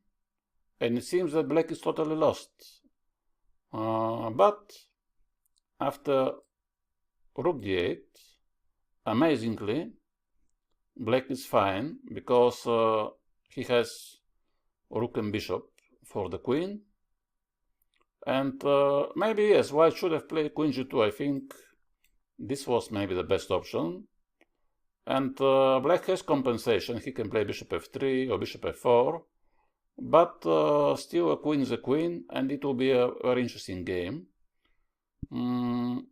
and it seems that black is totally lost. But after rook d8, amazingly, black is fine, because he has rook and bishop for the queen. And maybe, yes, white should have played queen g2. I think this was maybe the best option. And black has compensation. He can play bishop f3 or bishop f4. But still a queen is a queen, and it will be a very interesting game. In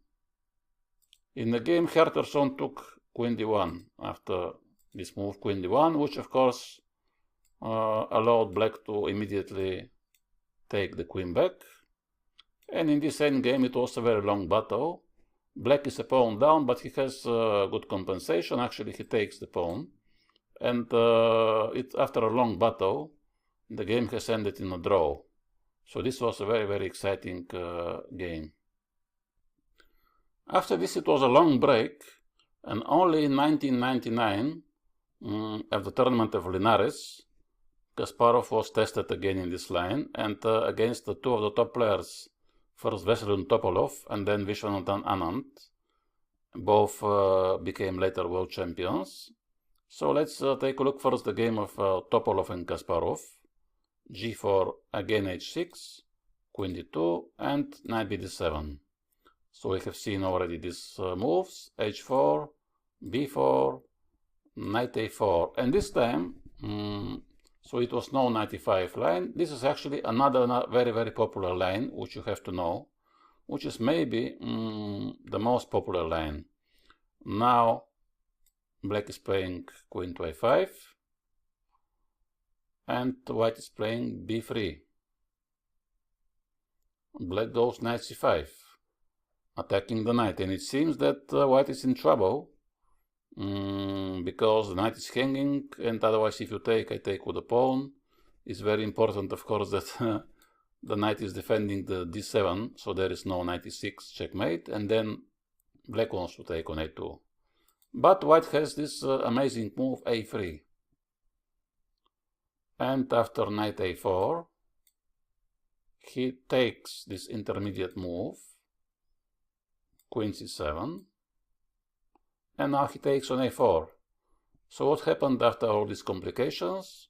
the game, Herterson took queen d1 after this move, queen d1, which of course allowed black to immediately take the queen back. And in this endgame, it was a very long battle. Black is a pawn down, but he has good compensation. Actually, he takes the pawn. And after a long battle, the game has ended in a draw. So this was a very exciting game. After this, it was a long break, and only in 1999, at the tournament of Linares, Kasparov was tested again in this line, and against the two of the top players, first Veselin Topolov and then Vishwanathan Anand. Both became later world champions. So let's take a look first the game of Topalov and Kasparov. G4, again H6, Queen D2, and Knight BD7. So we have seen already these moves, H4, B4, Knight A4, and this time, so it was no 95 line. This is actually another very, very popular line, which you have to know, which is maybe the most popular line. Now, Black is playing Queen to A5, and White is playing B3. Black goes Knight C5, attacking the Knight, and it seems that White is in trouble, because the Knight is hanging, and otherwise if you take, I take with the pawn. It's very important, of course, that the Knight is defending the D7, so there is no Knight E6 checkmate, and then Black wants to take on A2. But White has this amazing move A3. And after Knight A4, he takes this intermediate move, Queen C7, and now he takes on A4. So what happened after all these complications?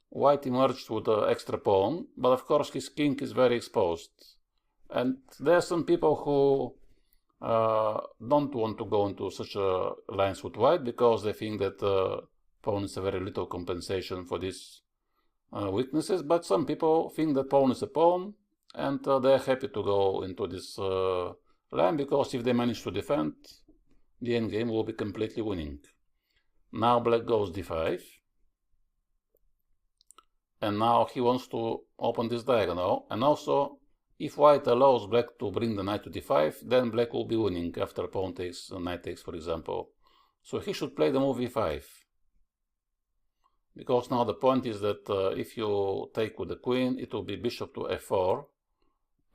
White emerged with an extra pawn, but of course his king is very exposed. And there are some people who don't want to go into such lines with White because they think that pawn is a very little compensation for these weaknesses, but some people think that pawn is a pawn, and they're happy to go into this line because if they manage to defend, the endgame will be completely winning. Now Black goes D5, and now he wants to open this diagonal, and also if White allows Black to bring the Knight to D5, then Black will be winning after pawn takes, Knight takes, for example. So he should play the move E5. Because now the point is that if you take with the queen, it will be bishop to F4,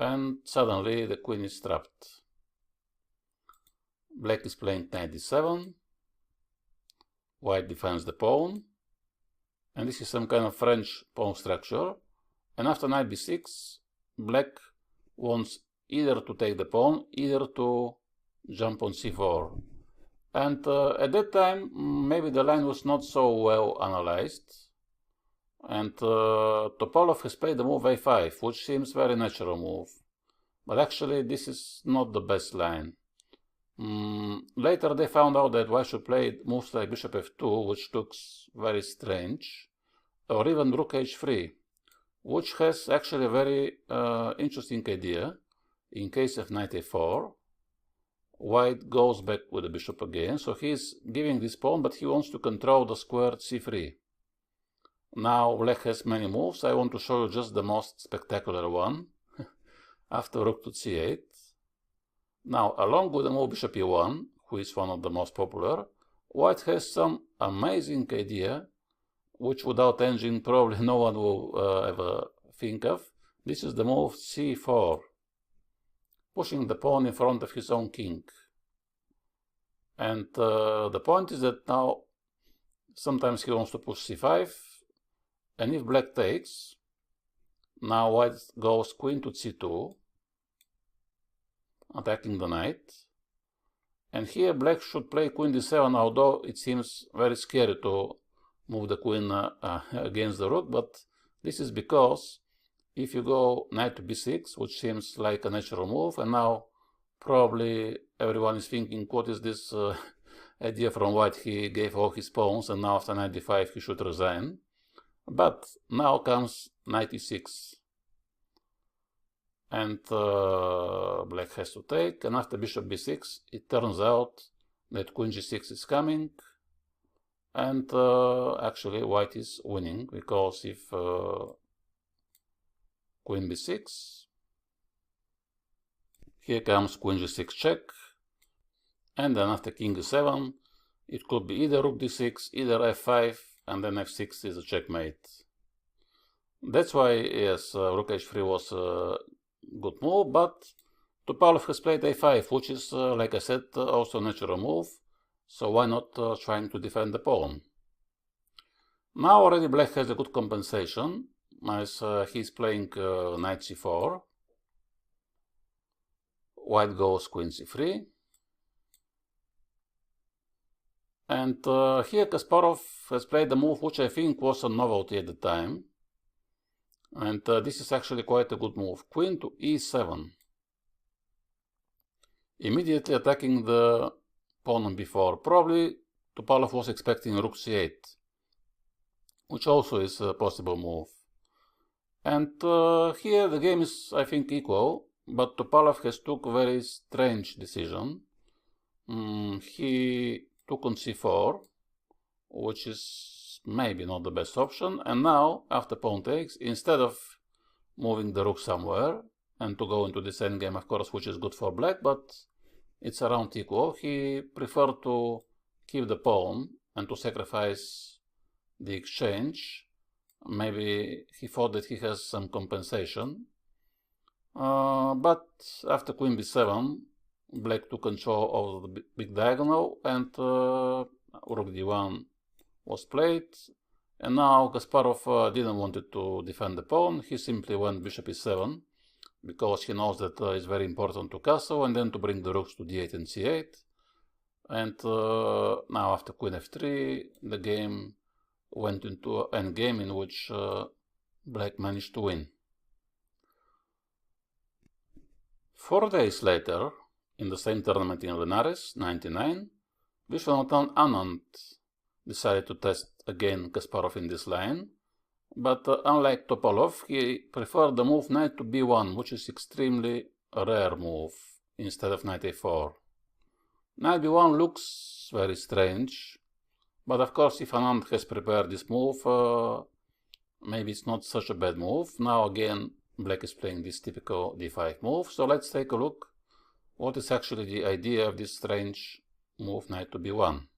and suddenly the queen is trapped. Black is playing Knight D7, White defends the pawn, and this is some kind of French pawn structure, and after Knight B6, Black wants either to take the pawn, either to jump on C4. And at that time, maybe the line was not so well analyzed, and Topalov has played the move A5, which seems very natural move, but actually this is not the best line. Later they found out that White should play moves like bishop F2, which looks very strange, or even rook H3, which has actually a very interesting idea. In case of Knight A4, White goes back with the bishop again, so he's giving this pawn, but he wants to control the squared C3. Now Black has many moves. I want to show you just the most spectacular one. After rook to C8. Now, along with the move bishop E1, who is one of the most popular, White has some amazing idea, which without engine probably no one will ever think of. This is the move C4. Pushing the pawn in front of his own king. And the point is that now sometimes he wants to push C5, and if Black takes, now White goes queen to C2, attacking the knight, and here Black should play queen D7, although it seems very scary to move the queen against the rook, but this is because if you go knight to B6, which seems like a natural move, and now probably everyone is thinking, what is this idea from White? He gave all his pawns, and now after knight D5 he should resign. But now comes knight E6. And Black has to take, and after bishop B6, it turns out that queen G6 is coming, and actually White is winning, because if queen B6, here comes queen G6 check, and then after king E7, it could be either rook D6, either F5, and then F6 is a checkmate. That's why, yes, rook H3 was a good move, but Topalov has played A5, which is, like I said, also a natural move, so why not trying to defend the pawn? Now already Black has a good compensation, as he's playing knight C4, White goes queen C3, And here Kasparov has played a move which I think was a novelty at the time. And this is actually quite a good move. Queen to e7. Immediately attacking the pawn on b4. Probably Topalov was expecting rook c8, which also is a possible move. And here the game is, I think, equal, but Topalov has took a very strange decision. He took on c4, which is maybe not the best option, and now, after pawn takes, instead of moving the rook somewhere, and to go into this endgame, of course, which is good for black, but it's around equal, he preferred to keep the pawn and to sacrifice the exchange. Maybe he thought that he has some compensation. But after queen b7, black took control of the big diagonal, and rook d1 was played. And now Kasparov didn't want to defend the pawn. He simply went bishop e7, because he knows that it's very important to castle and then to bring the rooks to d8 and c8. And now after queen f3, the game went into an endgame in which black managed to win. 4 days later, in the same tournament in Linares, 99, Vishwanathan Anand decided to test again Kasparov in this line, but unlike Topalov, he preferred the move knight to b1, which is extremely rare move, instead of knight a4. Knight b1 looks very strange, but of course if Anand has prepared this move, maybe it's not such a bad move. Now again black is playing this typical d5 move, so let's take a look what is actually the idea of this strange move knight to b1.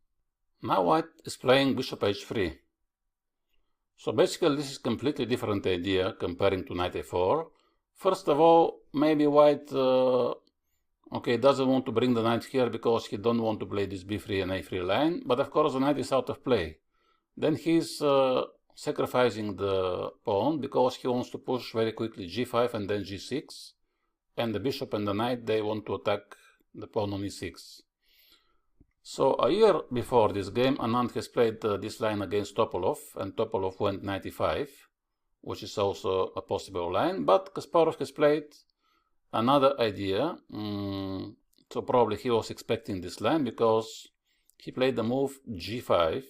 Now white is playing bishop h3. So basically this is completely different idea comparing to knight a4. First of all, maybe white doesn't want to bring the knight here because he don't want to play this b3 and a3 line, but of course the knight is out of play. Then he's sacrificing the pawn because he wants to push very quickly g5 and then g6, and the bishop and the knight, they want to attack the pawn on e6. So a year before this game, Anand has played this line against Topalov, and Topalov went knight e5, which is also a possible line, but Kasparov has played another idea. So probably he was expecting this line because he played the move g5,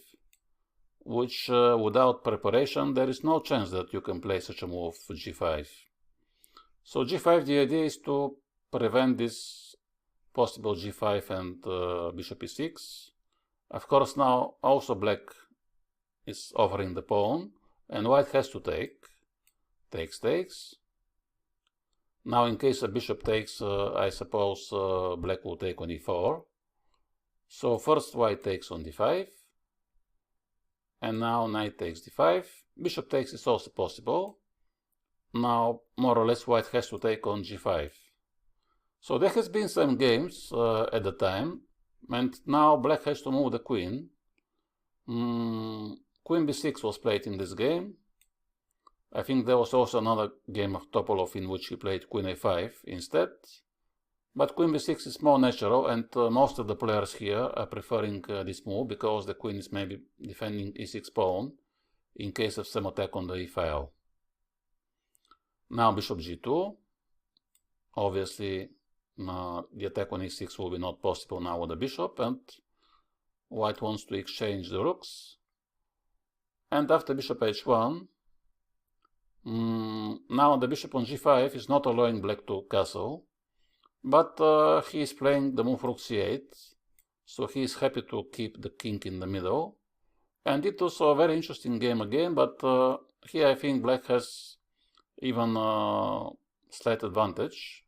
which without preparation there is no chance that you can play such a move g5. So g5, the idea is to prevent this possible g5 and bishop e6. Of course now also black is offering the pawn, and white has to take. Takes. Now in case a bishop takes, I suppose black will take on e4. So first white takes on d5, and now knight takes d5. Bishop takes is also possible. Now more or less white has to take on g5. So there has been some games at the time, and now black has to move the queen. Queen b6 was played in this game. I think there was also another game of Topalov in which he played queen a5 instead. But queen b6 is more natural, and most of the players here are preferring this move because the queen is maybe defending e6 pawn in case of some attack on the e file. Now bishop g2. Obviously the attack on e6 will be not possible now with the bishop, and white wants to exchange the rooks. And after bishop h1, now the bishop on g5 is not allowing black to castle, but he is playing the move rook c8, so he is happy to keep the king in the middle. And it was a very interesting game again, but here I think black has even slight advantage.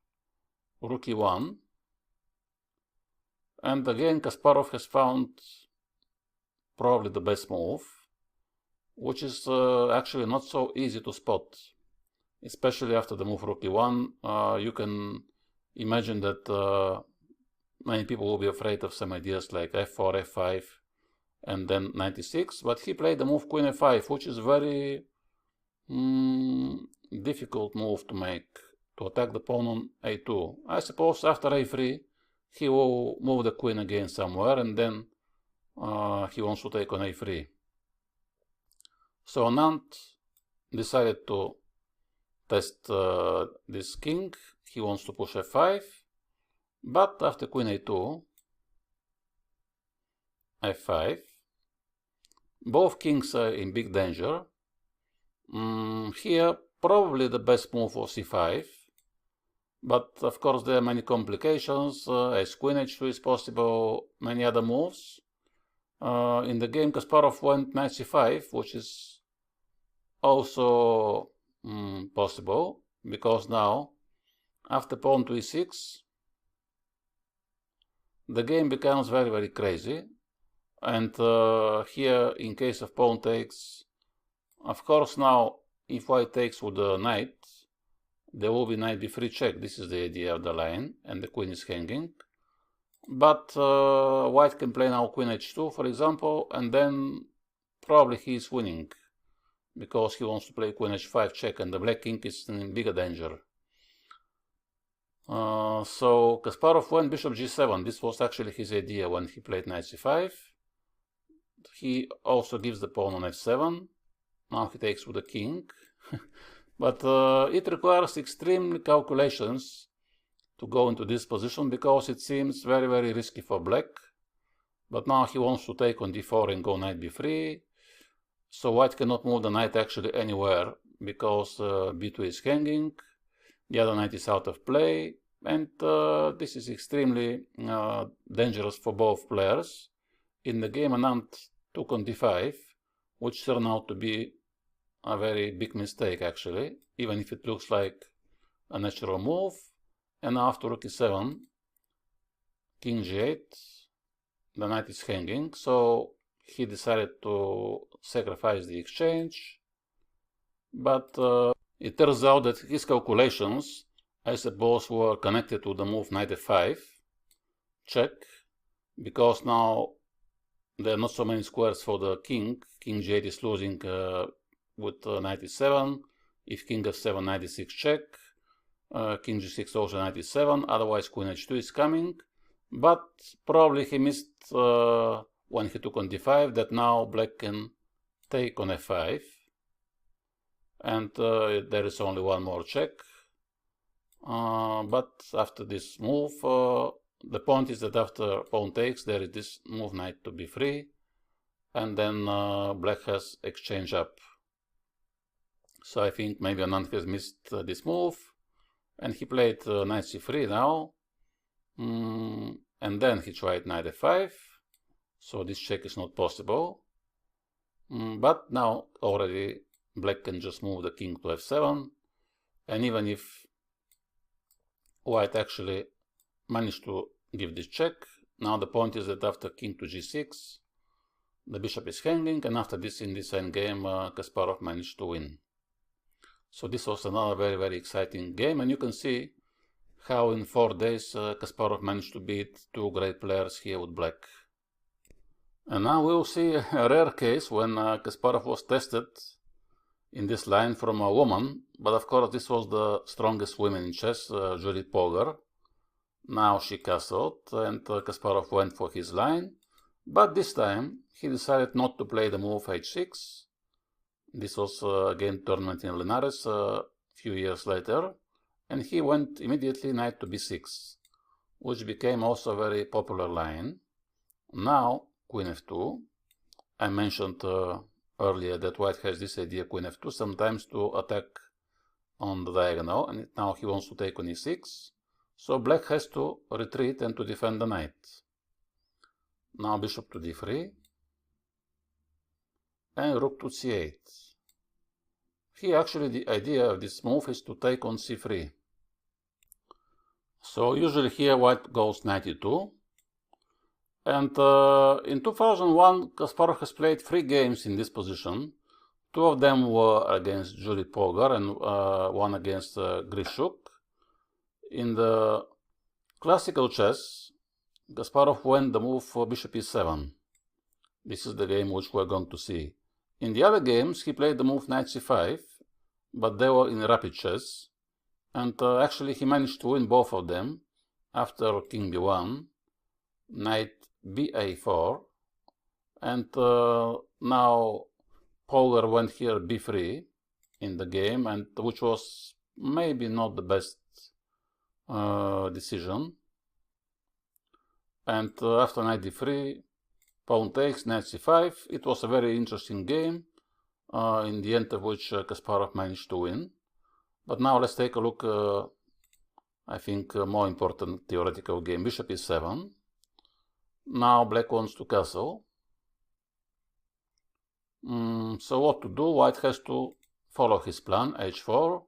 Rook e1, and again Kasparov has found probably the best move, which is actually not so easy to spot, especially after the move rook e1. You can imagine that many people will be afraid of some ideas like f4, f5, and then knight e6, but he played the move queen f5, which is very difficult move to make, to attack the pawn on a2. I suppose after a3 he will move the queen again somewhere, and then he wants to take on a3. So Nant decided to test this king. He wants to push f5, but after queen a2, f5, both kings are in big danger. Here, probably the best move was c5, but of course there are many complications, as queen h2 is possible, many other moves. In the game, Kasparov went knight c5, which is also possible, because now, after pawn to e6, the game becomes very, very crazy. And here, in case of pawn takes, of course now, if white takes with the knight, there will be knight b3 check. This is the idea of the line, and the queen is hanging. But white can play now queen h2, for example, and then probably he is winning, because he wants to play queen h5 check, and the black king is in bigger danger. So Kasparov went bishop g7. This was actually his idea when he played knight c5. He also gives the pawn on f7. Now he takes with the king. But it requires extreme calculations to go into this position, because it seems very, very risky for black. But now he wants to take on d4 and go knight b3. So white cannot move the knight actually anywhere, because b2 is hanging. The other knight is out of play, and this is extremely dangerous for both players. In the game, Anand took on d5, which turned out to be a very big mistake actually, even if it looks like a natural move. And after rook e7, king g8, the knight is hanging, so he decided to sacrifice the exchange. But it turns out that his calculations, I suppose, were connected to the move knight f5, check, because now there are not so many squares for the king. King g8 is losing with knight e7. If king f7, knight e6 check. King g6 also knight e7, otherwise queen h2 is coming. But probably he missed when he took on d5 that now black can take on f5. And there is only one more check. But after this move, the point is that after pawn takes, there is this move knight to b3, and then black has exchange up. So I think maybe Anand has missed this move, and he played knight c3 now, and then he tried knight f5, so this check is not possible. But now already black can just move the king to f7, and even if white actually managed to give this check, now the point is that after king to g6, the bishop is hanging, and after this, in this endgame, Kasparov managed to win. So this was another very, very exciting game, and you can see how in 4 days Kasparov managed to beat two great players here with black. And now we'll see a rare case when Kasparov was tested in this line from a woman, but of course this was the strongest woman in chess, Judith Polgar. Now she castled, and Kasparov went for his line, but this time he decided not to play the move h6. This was again tournament in Linares a few years later, and he went immediately knight to b6, which became also a very popular line. Now queen f2. I mentioned earlier that white has this idea, queen f2, sometimes to attack on the diagonal, and now he wants to take on e6. So black has to retreat and to defend the knight. Now bishop to d3, and rook to c8. Here actually the idea of this move is to take on c3. So usually here white goes knight e2. And in 2001, Kasparov has played 3 games in this position. 2 of them were against Judith Polgar and one against Grishuk. In the classical chess, Kasparov went the move for bishop e7. This is the game which we're going to see. In the other games, he played the move knight c5, but they were in rapid chess. And actually he managed to win both of them after king b1, knight ba4, And now Polar went here b3 in the game, and which was maybe not the best decision. And after knight d3, pawn takes, knight c5. It was a very interesting game, in the end of which Kasparov managed to win. But now let's take a look, I think, more important theoretical game. Bishop e7. Now black wants to castle. So what to do? White has to follow his plan, h4,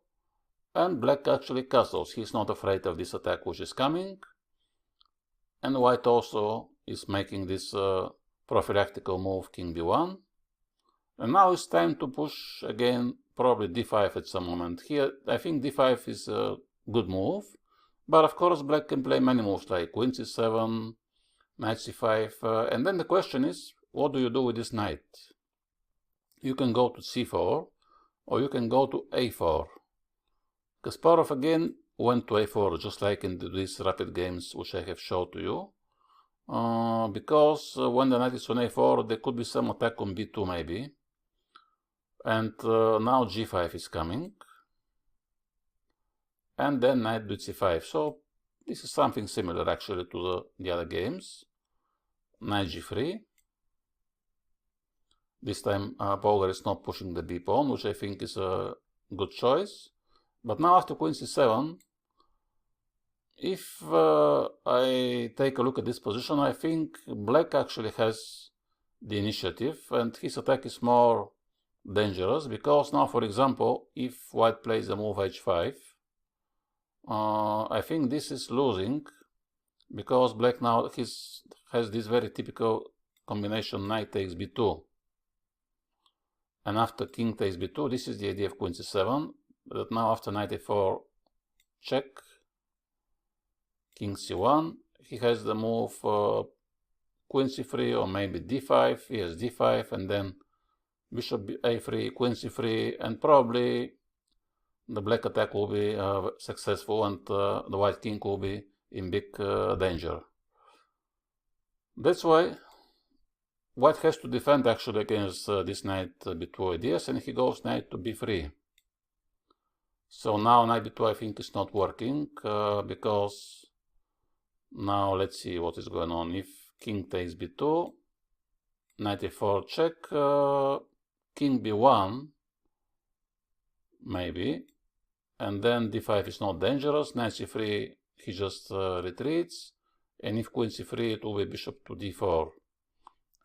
and black actually castles. He's not afraid of this attack which is coming, and white also is making this prophylactical move, king b1. And now it's time to push again, probably d5 at some moment. Here I think d5 is a good move, but of course black can play many moves like queen c7, knight c5, and then the question is, what do you do with this knight? You can go to c4, or you can go to a4. Kasparov again went to a4, just like in these rapid games which I have showed to you, because when the knight is on a4, there could be some attack on b2 maybe, and now g5 is coming, and then knight to c5. So this is something similar actually to the other games. Knight g3. This time Polar is not pushing the b pawn, which I think is a good choice. But now after queen c7, if I take a look at this position, I think black actually has the initiative, and his attack is more dangerous, because now, for example, if white plays the move h5, I think this is losing, because black now has this very typical combination knight takes b2. And after king takes b2, this is the idea of queen c7, that now after knight a4 check, king c1, he has the move queen c3 or maybe d5, he has d5, and then bishop a3, queen c3, and probably the black attack will be successful, and the white king will be in big danger. That's why white has to defend actually against this knight b2 ideas, and he goes knight to b3. So now knight b2 I think is not working, because now let's see what is going on. If king takes b2, knight a4 check, king b1 maybe, and then d5 is not dangerous, knight c3 he just retreats, and if queen c3 it will be bishop to d4.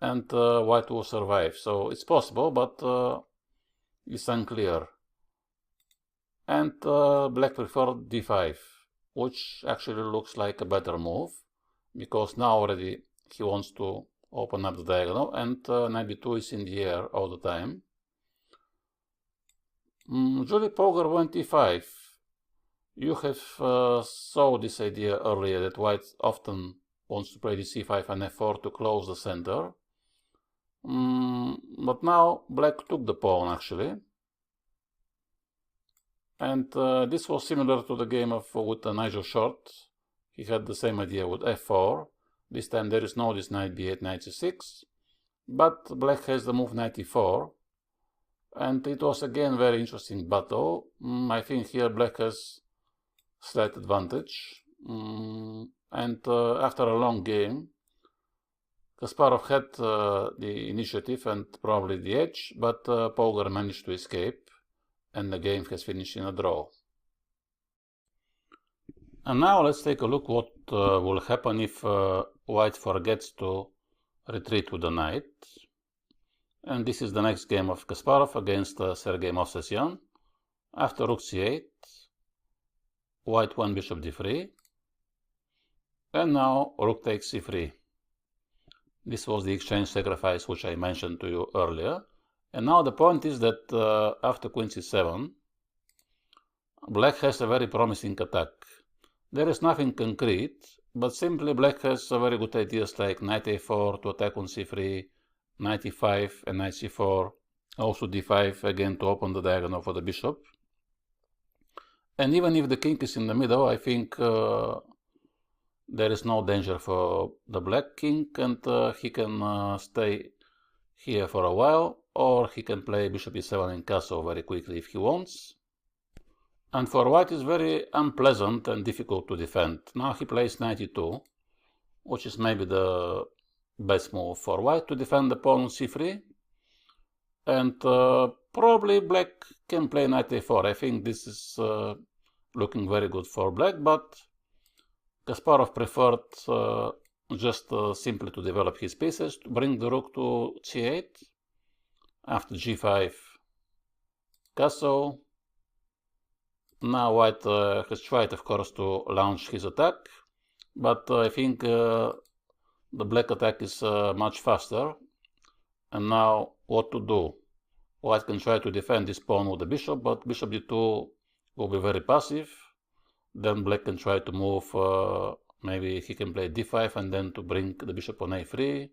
And white will survive. So it's possible, but it's unclear. And black preferred d5, which actually looks like a better move, because now already he wants to open up the diagonal, and knight b2 is in the air all the time. Julie Pogar went e5. You have saw this idea earlier, that white often wants to play the c5 and f4 to close the center. But now black took the pawn actually, and this was similar to the game with Nigel Short. He had the same idea with f4. This time there is no this knight b8, knight c6, but black has the move knight e4, and it was again very interesting battle. I think here black has slight advantage, and after a long game Kasparov had the initiative and probably the edge, but Pogar managed to escape, and the game has finished in a draw. And now let's take a look what will happen if white forgets to retreat with the knight. And this is the next game of Kasparov against Sergei Movsesian. After rook c8, white won bishop d3, and now rook takes c3. This was the exchange sacrifice which I mentioned to you earlier. And now the point is that after queen c7, black has a very promising attack. There is nothing concrete, but simply black has very good ideas like knight a4 to attack on c3, knight e5 and knight c4, also d5 again to open the diagonal for the bishop. And even if the king is in the middle, I think there is no danger for the black king, and he can stay here for a while, or he can play bishop e7 in castle very quickly if he wants. And for white is very unpleasant and difficult to defend. Now he plays knight e2, which is maybe the best move for white to defend the pawn on c3. And probably black can play knight a4. I think this is looking very good for black, but Kasparov preferred just simply to develop his pieces, to bring the rook to c8, after g5, castle. Now white has tried, of course, to launch his attack, but I think the black attack is much faster. And now what to do? White can try to defend this pawn with the bishop, but bishop d2 will be very passive. Then black can try to move, maybe he can play d5 and then to bring the bishop on a3.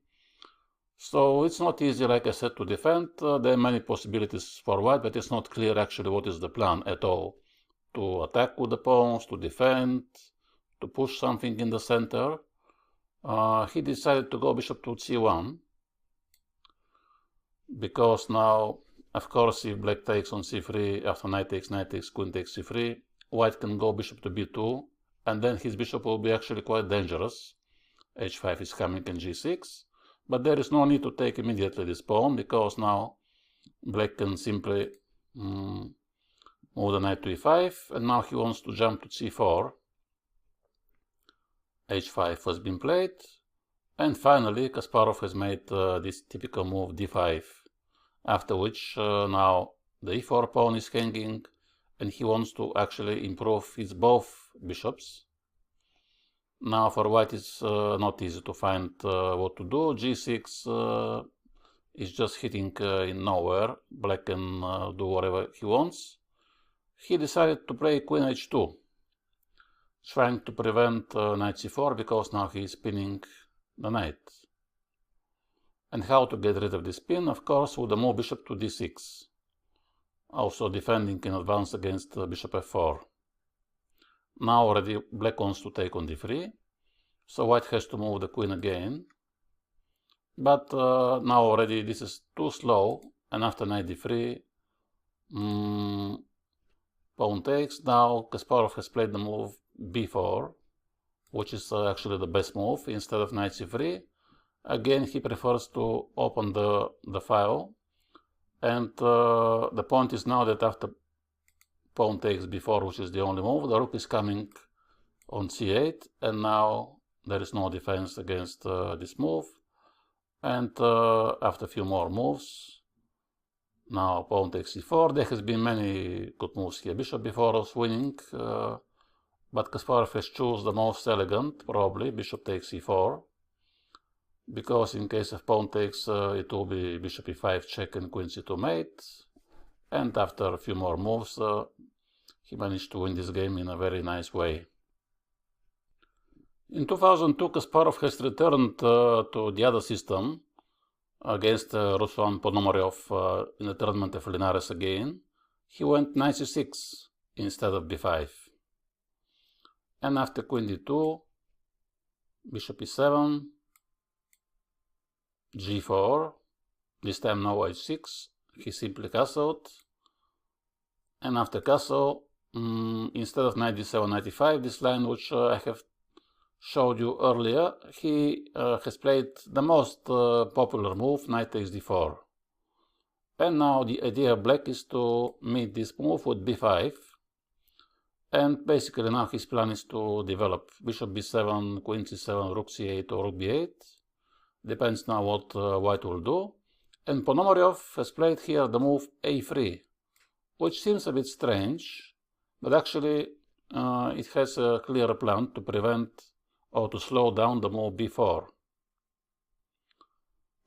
So it's not easy, like I said, to defend. There are many possibilities for white, but it's not clear actually what is the plan at all. To attack with the pawns, to defend, to push something in the center. He decided to go bishop to c1, because now, of course, if black takes on c3, after knight takes, queen takes c3, white can go bishop to b2, and then his bishop will be actually quite dangerous. h5 is coming in g6, but there is no need to take immediately this pawn, because now black can simply move the knight to e5, and now he wants to jump to c4. h5 has been played, and finally Kasparov has made this typical move d5, after which now the e4 pawn is hanging, and he wants to actually improve his both bishops. Now for white it's not easy to find what to do. g6 is just hitting in nowhere. Black can do whatever he wants. He decided to play queen h2, trying to prevent knight c4, because now he is pinning the knight. And how to get rid of this pin? Of course, with the move bishop to d6, also defending in advance against bishop f4. Now already black wants to take on d3, so white has to move the queen again. But now already this is too slow, and after knight d3, pawn takes. Now Kasparov has played the move b4, which is actually the best move, instead of knight c3. Again, he prefers to open the file, and the point is now that after pawn takes b4, which is the only move, the rook is coming on c8, and now there is no defense against this move. And after a few more moves, now pawn takes c4. There has been many good moves here. Bishop b4 was winning, but Kasparov has chosen the most elegant, probably, bishop takes e4, because in case of pawn takes, it will be bishop e5 check and queen c2 mate. And after a few more moves, he managed to win this game in a very nice way. In 2002, Kasparov has returned to the other system against Ruslan Ponomaryov in the tournament of Linares again. He went knight c6 instead of b5. And after queen d2, bishop e7, g4, this time no h6, he simply castled. And after castle, instead of knight d7, knight e5, this line which I have showed you earlier, he has played the most popular move, knight takes d4. And now the idea of black is to meet this move with b5. And basically now his plan is to develop bishop b7, queen c7, rook c8 or rook b8. Depends now what white will do. And Ponomaryov has played here the move a3, which seems a bit strange, but actually it has a clear plan to prevent or to slow down the move b4.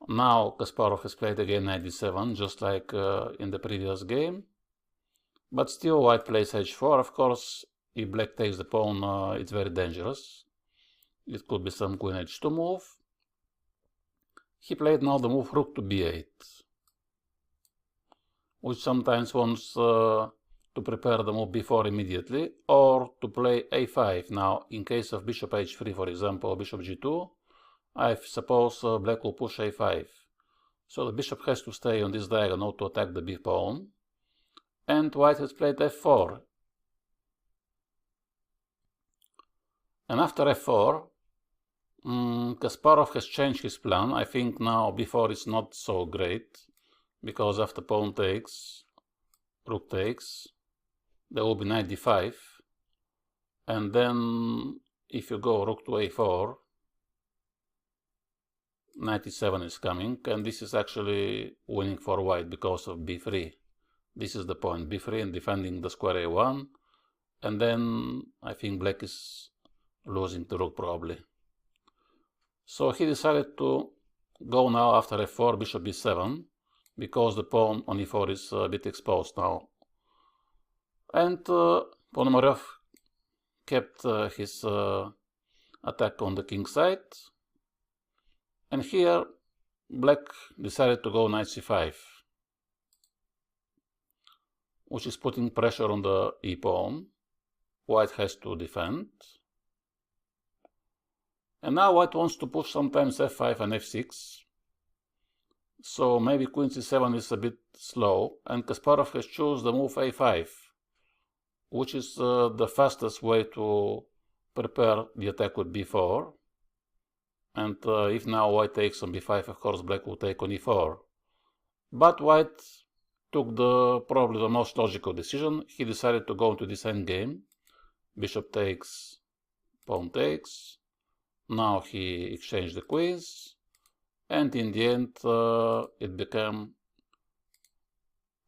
Now Kasparov has played again knight d7, just like in the previous game. But still white plays h4. Of course, if black takes the pawn, it's very dangerous. It could be some queen h2 move. He played now the move rook to b8, which sometimes wants to prepare the move b4 immediately, or to play a5. Now, in case of bishop h3, for example, bishop g2, I suppose black will push a5. So the bishop has to stay on this diagonal to attack the b pawn. And white has played f4. And after f4, Kasparov has changed his plan. I think now b4 is not so great, because after pawn takes, rook takes, there will be knight d5. And then if you go rook to a4, knight e7 is coming, and this is actually winning for white because of b3. This is the point, b3, and defending the square a1, and then I think black is losing the rook probably. So he decided to go now after f4, bishop b7, because the pawn on e4 is a bit exposed now. And Ponomarev kept his attack on the king side. And here black decided to go knight c5, which is putting pressure on the e pawn. White has to defend. And now white wants to push sometimes f5 and f6. So maybe queen c7 is a bit slow, and Kasparov has chosen the move a5, which is the fastest way to prepare the attack with b4. And if now white takes on b5, of course black will take on e4. But white took probably the most logical decision. He decided to go into this endgame. Bishop takes, pawn takes. Now he exchanged the queens. And in the end, it became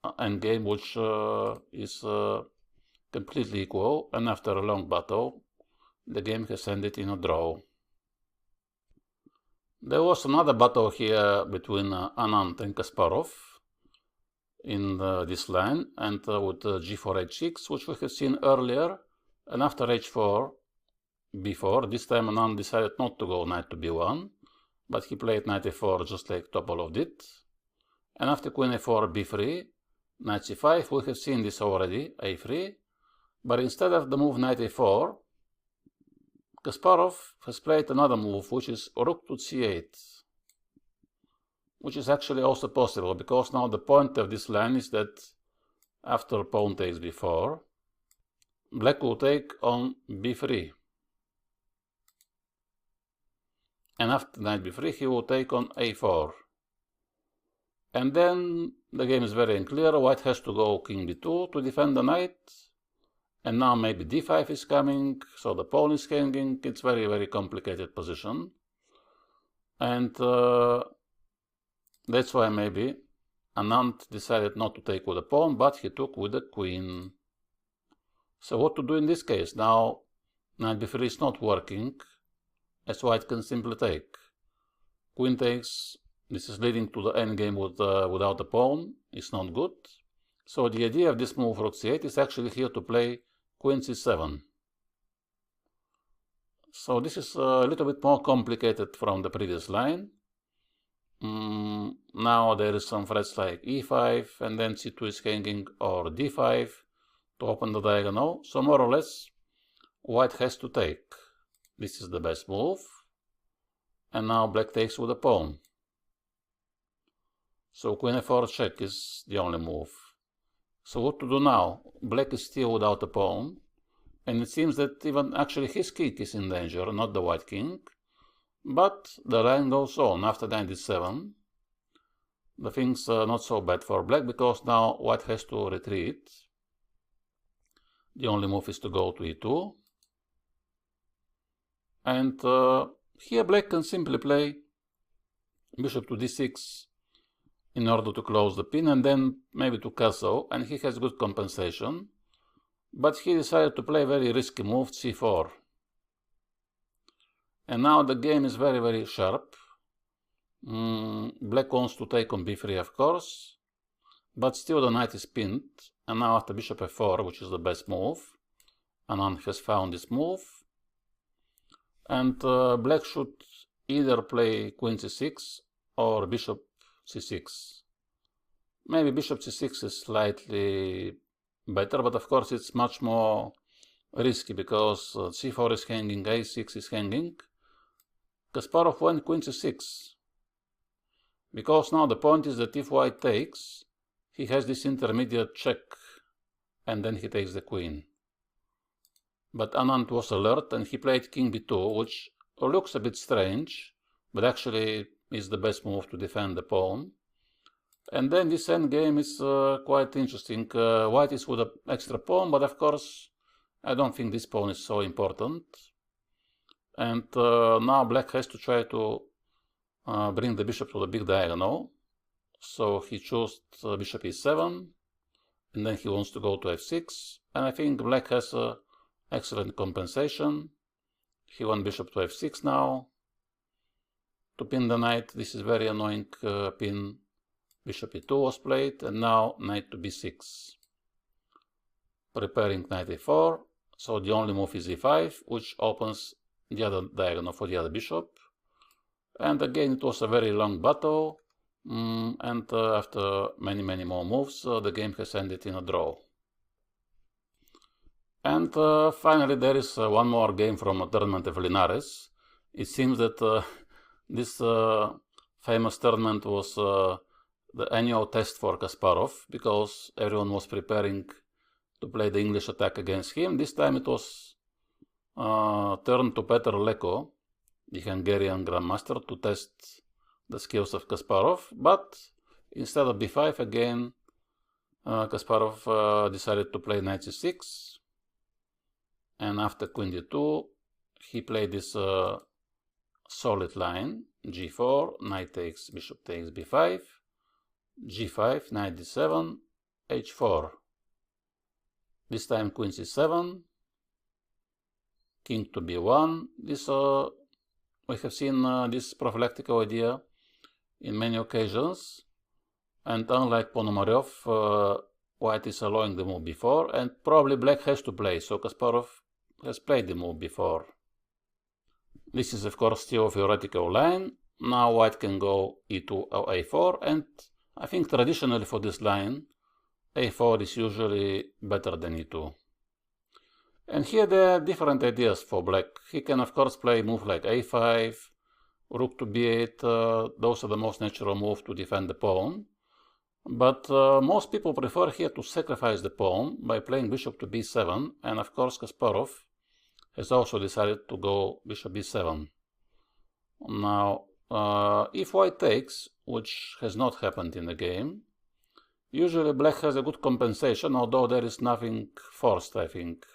an endgame which is completely equal. And after a long battle, the game has ended in a draw. There was another battle here between Anand and Kasparov in this line, and with g4, h6, which we have seen earlier. And after h4, b4, this time Anand decided not to go knight to b1, but he played knight a4 just like Topalov did. And after queen a4, b3, knight c5, we have seen this already, a3. But instead of the move knight a4, Kasparov has played another move, which is rook to c8, which is actually also possible, because now the point of this line is that after pawn takes b4, black will take on b3. And after knight b3, he will take on a4. And then the game is very unclear. White has to go king b2 to defend the knight. And now maybe d5 is coming, so the pawn is hanging. It's very, very complicated position. And that's why maybe Anand decided not to take with the pawn, but he took with the queen. So what to do in this case? Now knight b3 is not working, as white can simply take. Queen takes, this is leading to the endgame without the pawn, it's not good. So the idea of this move, rook c8, is actually here to play queen c7. So this is a little bit more complicated from the previous line. Now there is some threats like e5, and then c2 is hanging, or d5 to open the diagonal. So more or less, white has to take. This is the best move. And now black takes with a pawn. So queen a4 check is the only move. So what to do now? Black is still without a pawn, and it seems that even actually his king is in danger, not the white king. But the line goes on. After knight d7, the things are not so bad for black, because now white has to retreat. The only move is to go to e2. And here black can simply play bishop to d6 in order to close the pin, and then maybe to castle, and he has good compensation. But he decided to play a very risky move, c4. And now the game is very, very sharp. Black wants to take on b3, of course, but still the knight is pinned. And now after bishop f4, which is the best move, Anand has found this move. And black should either play queen c6 or bishop c6. Maybe bishop c6 is slightly better, but of course it's much more risky, because c4 is hanging, a6 is hanging. Kasparov went queen c6, because now the point is that if white takes, he has this intermediate check, and then he takes the queen. But Anand was alert, and he played king b2, which looks a bit strange, but actually is the best move to defend the pawn. And then this endgame is quite interesting. White is with an extra pawn, but of course I don't think this pawn is so important. And now black has to try to bring the bishop to the big diagonal. So he chose bishop e7, and then he wants to go to f6. And I think black has an excellent compensation. He won bishop to f6 now to pin the knight. This is very annoying pin. Bishop e2 was played, and now knight to b6. Preparing knight a4, so the only move is e5, which opens the other diagonal for the other bishop. And again, it was a very long battle, and after many more moves, the game has ended in a draw. And finally, there is one more game from a tournament of Linares. It seems that this famous tournament was the annual test for Kasparov, because everyone was preparing to play the English attack against him. This time it was turned to Petr Leko, the Hungarian grandmaster, to test the skills of Kasparov. But instead of b5 again, Kasparov decided to play knight c6. And after queen d2, he played this solid line, g4, knight takes, bishop takes b5, g5, knight d7, h4. This time queen c7, king to b1. This we have seen this prophylactical idea in many occasions, and unlike Ponomarev, white is allowing the move b4, and probably black has to play, so Kasparov has played the move b4. This is of course still a theoretical line. Now white can go e2 or a4, and I think traditionally for this line, a4 is usually better than e2. And here there are different ideas for black. He can of course play move like a5, rook to b8, those are the most natural moves to defend the pawn. But most people prefer here to sacrifice the pawn by playing bishop to b7, and of course Kasparov has also decided to go bishop b7. Now, if white takes, which has not happened in the game, usually black has a good compensation, although there is nothing forced, I think.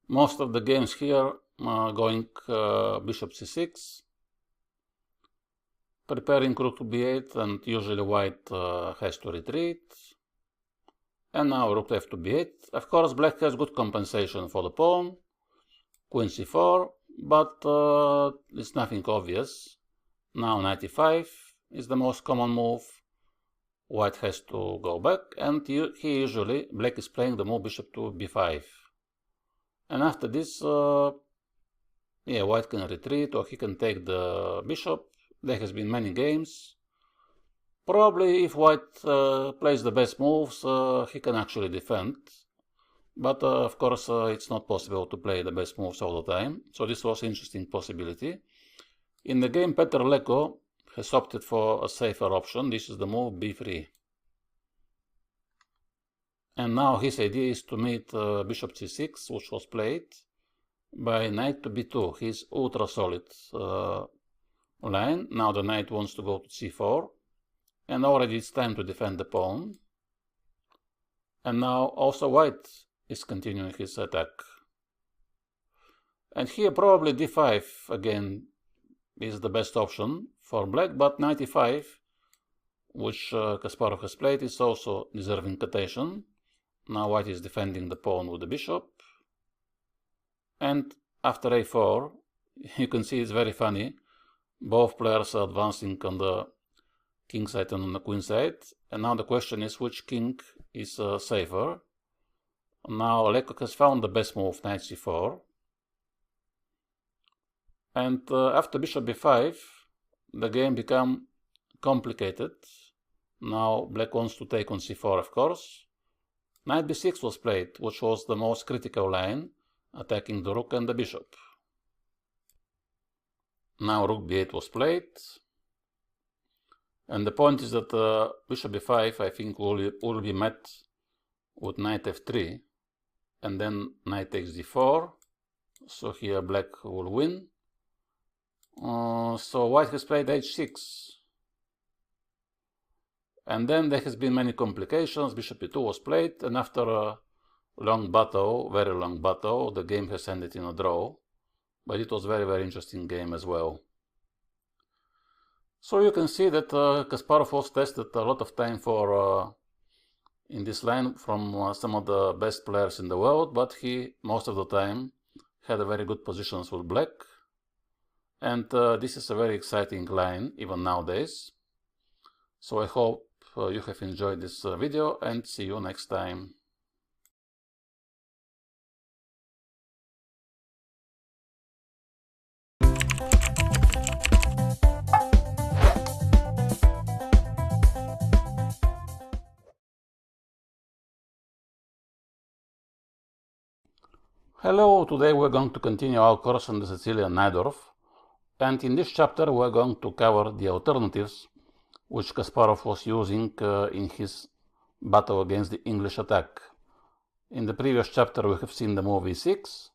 Most of the games here are going bishop c6, preparing rook to b8, and usually white has to retreat. And now rook to f to b8. Of course, black has good compensation for the pawn, queen c4, but it's nothing obvious. Now knight e5 is the most common move. White has to go back, and he usually, black is playing the move bishop to b5. And after this, white can retreat, or he can take the bishop. There has been many games. Probably if white plays the best moves, he can actually defend. But of course, it's not possible to play the best moves all the time. So this was an interesting possibility. In the game, Petr Leko has opted for a safer option. This is the move b3. And now his idea is to meet bishop c6, which was played, by knight to b2, his ultra solid line. Now the knight wants to go to c4, and already it's time to defend the pawn. And now also white is continuing his attack. And here probably d5 again is the best option for black, but knight e5, which Kasparov has played, is also deserving attention. Now white is defending the pawn with the bishop. And after a4, you can see it's very funny. Both players are advancing on the king side and on the queen side. And now the question is which king is safer. Now Leko has found the best move, knight c4. And after bishop b5, the game became complicated. Now black wants to take on c4, of course. Knight b6 was played, which was the most critical line, attacking the rook and the bishop. Now rook b8 was played. And the point is that bishop b5, I think, will be met with knight f3, and then knight takes d4. So here black will win. So white has played h6. And then there has been many complications. Bishop e2 was played, and after a long battle, very long battle, the game has ended in a draw. But it was very, very interesting game as well. So you can see that Kasparov was tested a lot of time for in this line from some of the best players in the world, but he most of the time had a very good positions with black. And this is a very exciting line even nowadays. So I hope you have enjoyed this video, and see you next time. Hello, today we're going to continue our course on the Sicilian Najdorf, and in this chapter we're going to cover the alternatives which Kasparov was using in his battle against the English attack. In the previous chapter we have seen the move e6,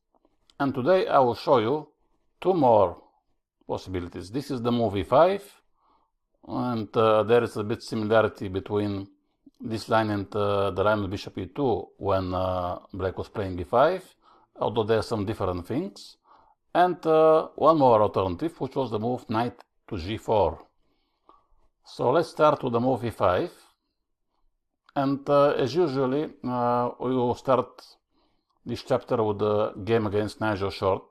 and today I will show you two more possibilities. This is the move e5, and there is a bit similarity between this line and the line with bishop e2 when black was playing b5, although there are some different things. And one more alternative, which was the move knight to g4. So let's start with the move e5. And as usually, we will start this chapter with the game against Nigel Short.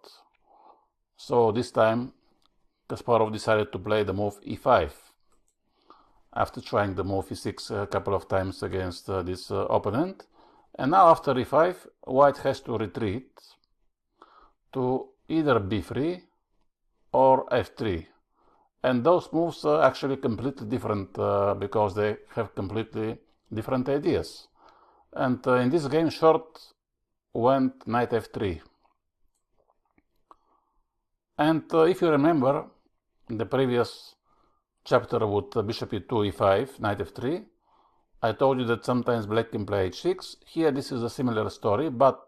So this time, Kasparov decided to play the move e5, after trying the move e6 a couple of times against this opponent. And now after e5, white has to retreat to either b3 or f3. And those moves are actually completely different because they have completely different ideas. And in this game, Short went knight f3. And if you remember, in the previous chapter with bishop e2, e5, knight f3, I told you that sometimes black can play h6. Here this is a similar story, but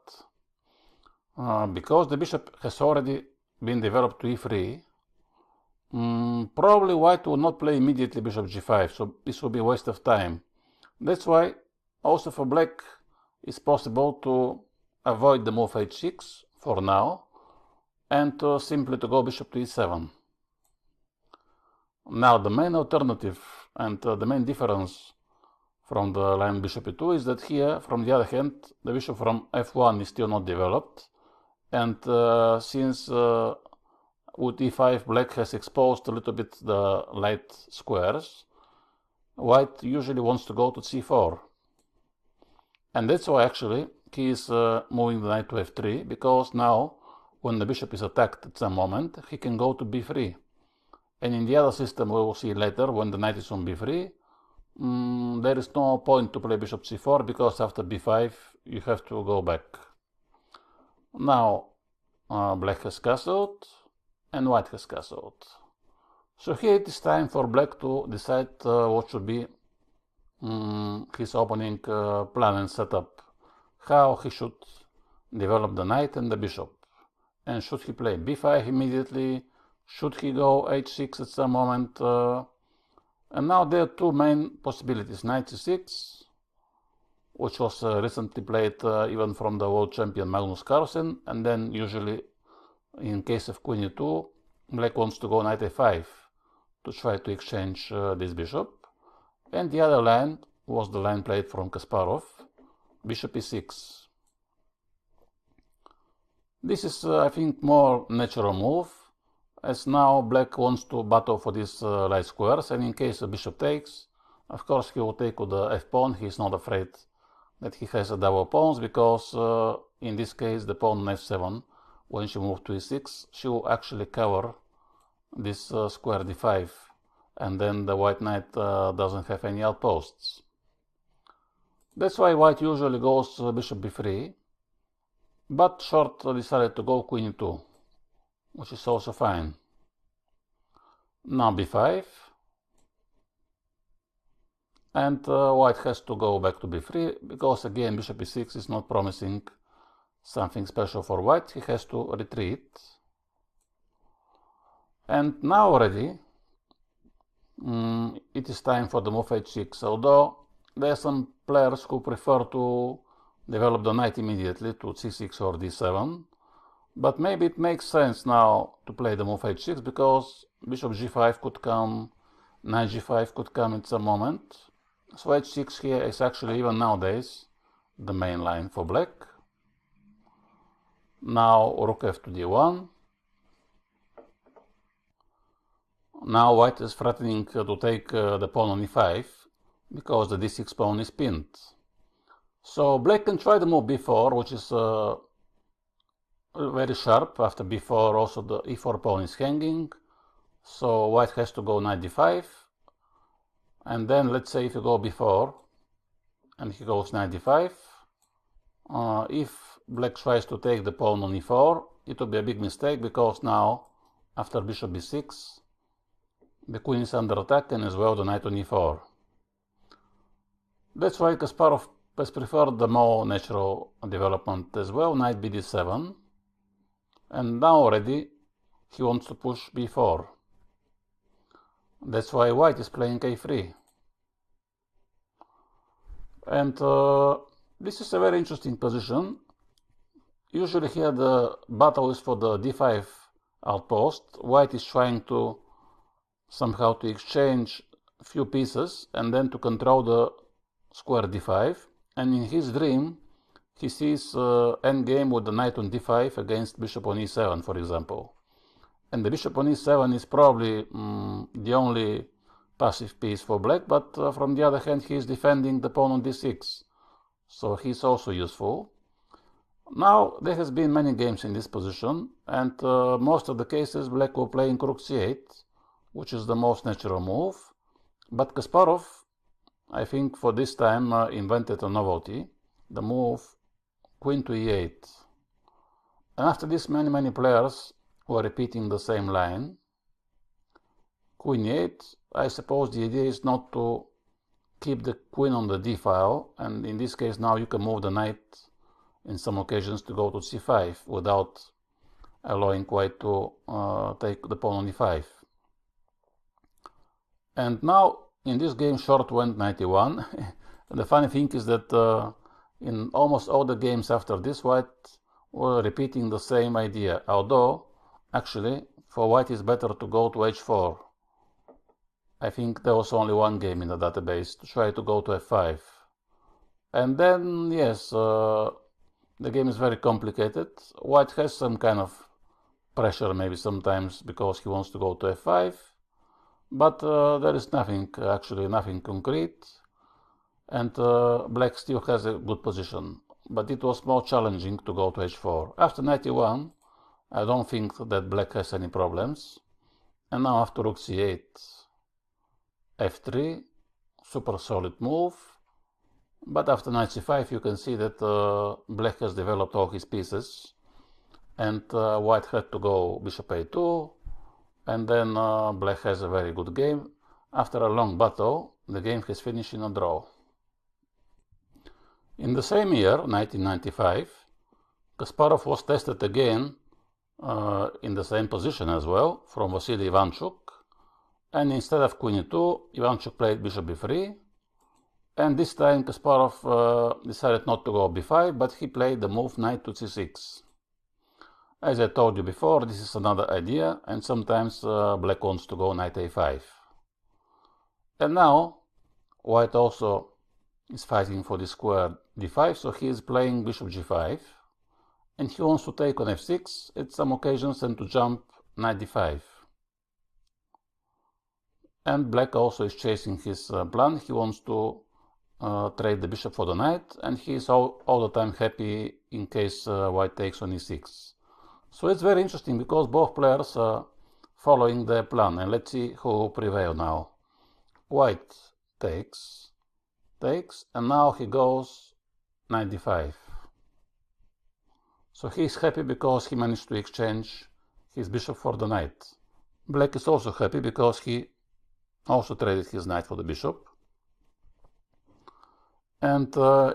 because the bishop has already been developed to e3, probably white will not play immediately bishop g5, so this will be a waste of time. That's why also for black it's possible to avoid the move h6 for now, and simply to go bishop to e7. Now the main alternative and the main difference from the line bishop e2 is that here, from the other hand, the bishop from f1 is still not developed, and since with e5 black has exposed a little bit the light squares, white usually wants to go to c4. And that's why actually he is moving the knight to f3, because now when the bishop is attacked at some moment, he can go to b3. And in the other system we will see later, when the knight is on b3, there is no point to play bishop c4, because after b5 you have to go back. Now black has castled and white has castled. So here it is time for black to decide what should be his opening plan and setup, how he should develop the knight and the bishop. And should he play b5 immediately? Should he go h6 at some moment? And now there are two main possibilities: knight c6, which was recently played even from the world champion Magnus Carlsen, and then usually in case of queen e2, black wants to go knight a5 to try to exchange this bishop. And the other line was the line played from Kasparov, bishop e6. This is, I think, more natural move, as now black wants to battle for these light squares, and in case the bishop takes, of course he will take with the f-pawn. He is not afraid that he has a double pawns, because in this case the pawn on f7, when she moves to e6, she will actually cover this square d5, and then the white knight doesn't have any outposts. That's why white usually goes bishop b3, but Short decided to go queen e2, which is also fine. Now b5, and white has to go back to b3, because again bishop e6 is not promising something special for white. He has to retreat. And now already it is time for the move h6, although there are some players who prefer to develop the knight immediately to c6 or d7, but maybe it makes sense now to play the move h6, because bishop g5 could come, knight g5 could come at some moment. So h6 here is actually, even nowadays, the main line for black. Now rook f to d1. Now white is threatening to take the pawn on e5, because the d6 pawn is pinned. So black can try the move b4, which is very sharp. After b4 also the e4 pawn is hanging, so white has to go knight d5, and then let's say if you go b4 and he goes knight d5, if black tries to take the pawn on e4, it will be a big mistake, because now after bishop b6 the queen is under attack, and as well the knight on e4. That's why Kasparov has preferred the more natural development as well, knight bd7, and now already he wants to push b4. That's why white is playing a3. And this is a very interesting position. Usually here the battle is for the d5 outpost. White is trying to somehow to exchange few pieces and then to control the square d5. And in his dream, he sees endgame with the knight on d5 against bishop on e7, for example. And the bishop on e7 is probably the only passive piece for black, but from the other hand, he is defending the pawn on d6. So he's also useful. Now, there has been many games in this position, and most of the cases black will play in rook c8, which is the most natural move. But Kasparov, I think for this time, invented a novelty, the move queen to e8. And after this, many players were repeating the same line. Queen e8, I suppose the idea is not to keep the queen on the d file, and in this case now you can move the knight in some occasions to go to c5 without allowing white to take the pawn on e5. And now in this game short went 91. The funny thing is that in almost all the games after this, white were repeating the same idea, although actually for white it's better to go to h4. I think there was only one game in the database to try to go to f5. And then, yes, the game is very complicated. White has some kind of pressure maybe sometimes because he wants to go to f5. But there is nothing, actually nothing concrete, and black still has a good position, but it was more challenging to go to h4. After 91, I don't think that black has any problems, and now after rook c8, f3, super solid move, but after knight c5 you can see that black has developed all his pieces, and white had to go bishop a2, and then black has a very good game. After a long battle, the game has finished in a draw. In the same year, 1995, Kasparov was tested again in the same position as well, from Vasily Ivanchuk. And instead of queen e2, Ivanchuk played bishop b3. And this time Kasparov decided not to go b5, but he played the move knight to c6. As I told you before, this is another idea, and sometimes black wants to go knight a5. And now, white also is fighting for the square d5, so he is playing bishop g5, and he wants to take on f6 at some occasions and to jump knight d5. And black also is chasing his plan. He wants to trade the bishop for the knight, and he is all the time happy in case white takes on e6. So it's very interesting because both players are following their plan, and let's see who prevail now. White takes, and now he goes knight d5. So he's happy because he managed to exchange his bishop for the knight. Black is also happy because he also traded his knight for the bishop. And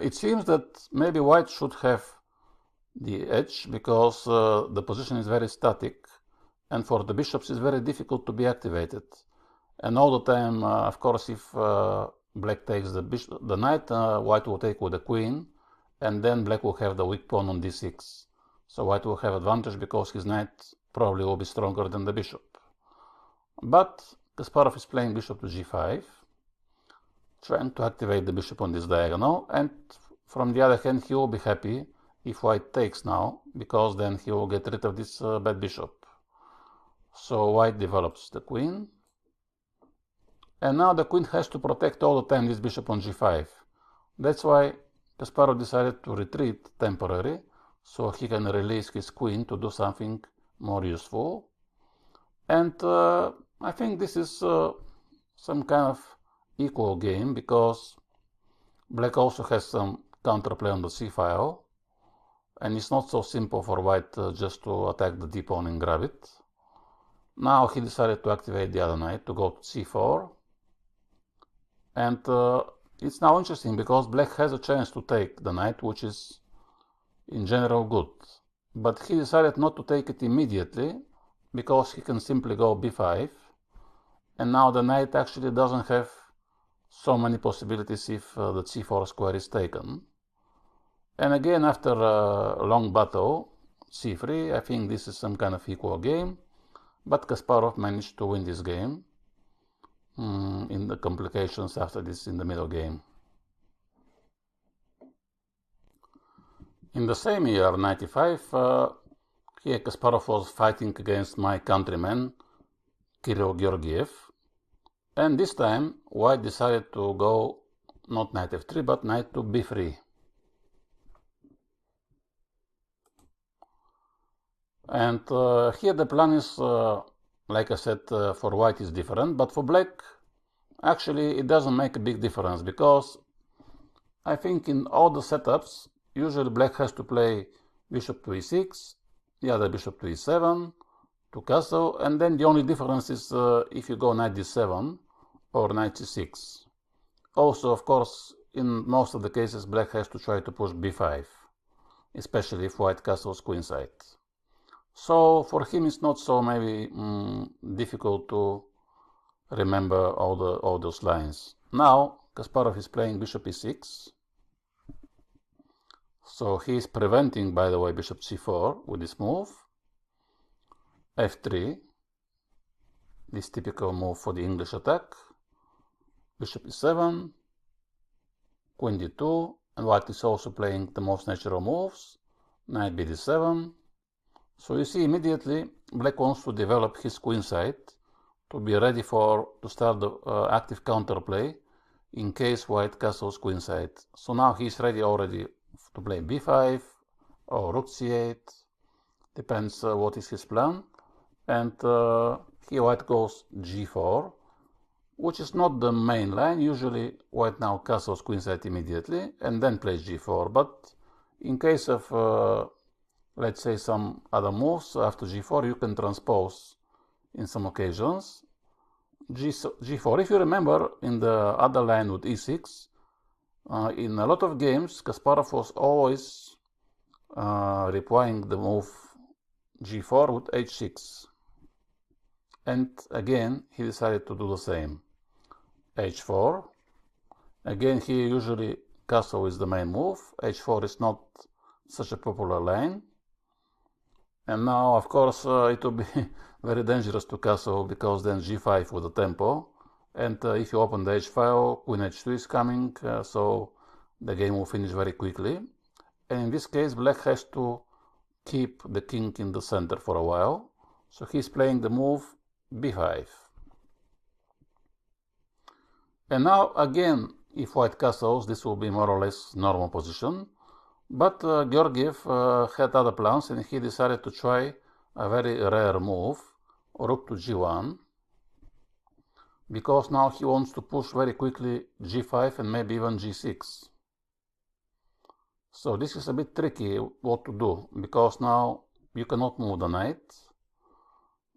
it seems that maybe white should have the edge because the position is very static, and for the bishops it's very difficult to be activated. And all the time, of course, if black takes the knight, white will take with the queen, and then black will have the weak pawn on d6. So white will have advantage because his knight probably will be stronger than the bishop. But Kasparov is playing bishop to g5, trying to activate the bishop on this diagonal, and from the other hand he will be happy if white takes now, because then he will get rid of this bad bishop. So white develops the queen, and now the queen has to protect all the time this bishop on g5. That's why Kasparov decided to retreat temporarily, so he can release his queen to do something more useful. And I think this is some kind of equal game, because black also has some counterplay on the c-file, and it's not so simple for white just to attack the d-pawn and grab it. Now he decided to activate the other knight to go to c4, and it's now interesting because black has a chance to take the knight, which is in general good, but he decided not to take it immediately because he can simply go b5, and now the knight actually doesn't have so many possibilities if the c4 square is taken. And again, after a long battle, c3, I think this is some kind of equal game, but Kasparov managed to win this game in the complications after this in the middle game. In the same year, 95, here Kasparov was fighting against my countryman, Kirill Georgiev, and this time white decided to go not knight f3 but knight to b3. And here the plan is, like I said, for white is different, but for black actually it doesn't make a big difference, because I think in all the setups usually black has to play bishop to e6, the other bishop to e7, to castle, and then the only difference is if you go knight d7 or knight c6. Also, of course, in most of the cases black has to try to push b5, especially if white castles queenside. So for him it's not so maybe difficult to remember all those lines. Now Kasparov is playing bishop e6, so he is preventing, by the way, bishop c4 with this move. f3, this typical move for the English attack. Bishop e7, queen d2, and white is also playing the most natural moves, knight bd7. So you see immediately black wants to develop his queenside to be ready to start the active counterplay in case white castles queenside. So now he's ready already to play b5 or rook c8, depends what is his plan. And here white goes g4, which is not the main line. Usually white now castles queenside immediately and then plays g4, but in case of let's say some other moves after g4, you can transpose in some occasions g4. If you remember, in the other line with e6, in a lot of games Kasparov was always replying the move g4 with h6, and again he decided to do the same. h4, again here usually castle is the main move. h4 is not such a popular line. And now, of course, it will be very dangerous to castle, because then g5 with the tempo, and if you open the h-file, queen h2 is coming, so the game will finish very quickly. And in this case, black has to keep the king in the center for a while, so he's playing the move b5. And now, again, if white castles, this will be more or less normal position. But Georgiev had other plans, and he decided to try a very rare move, rook to g1, because now he wants to push very quickly g5 and maybe even g6. So this is a bit tricky what to do, because now you cannot move the knight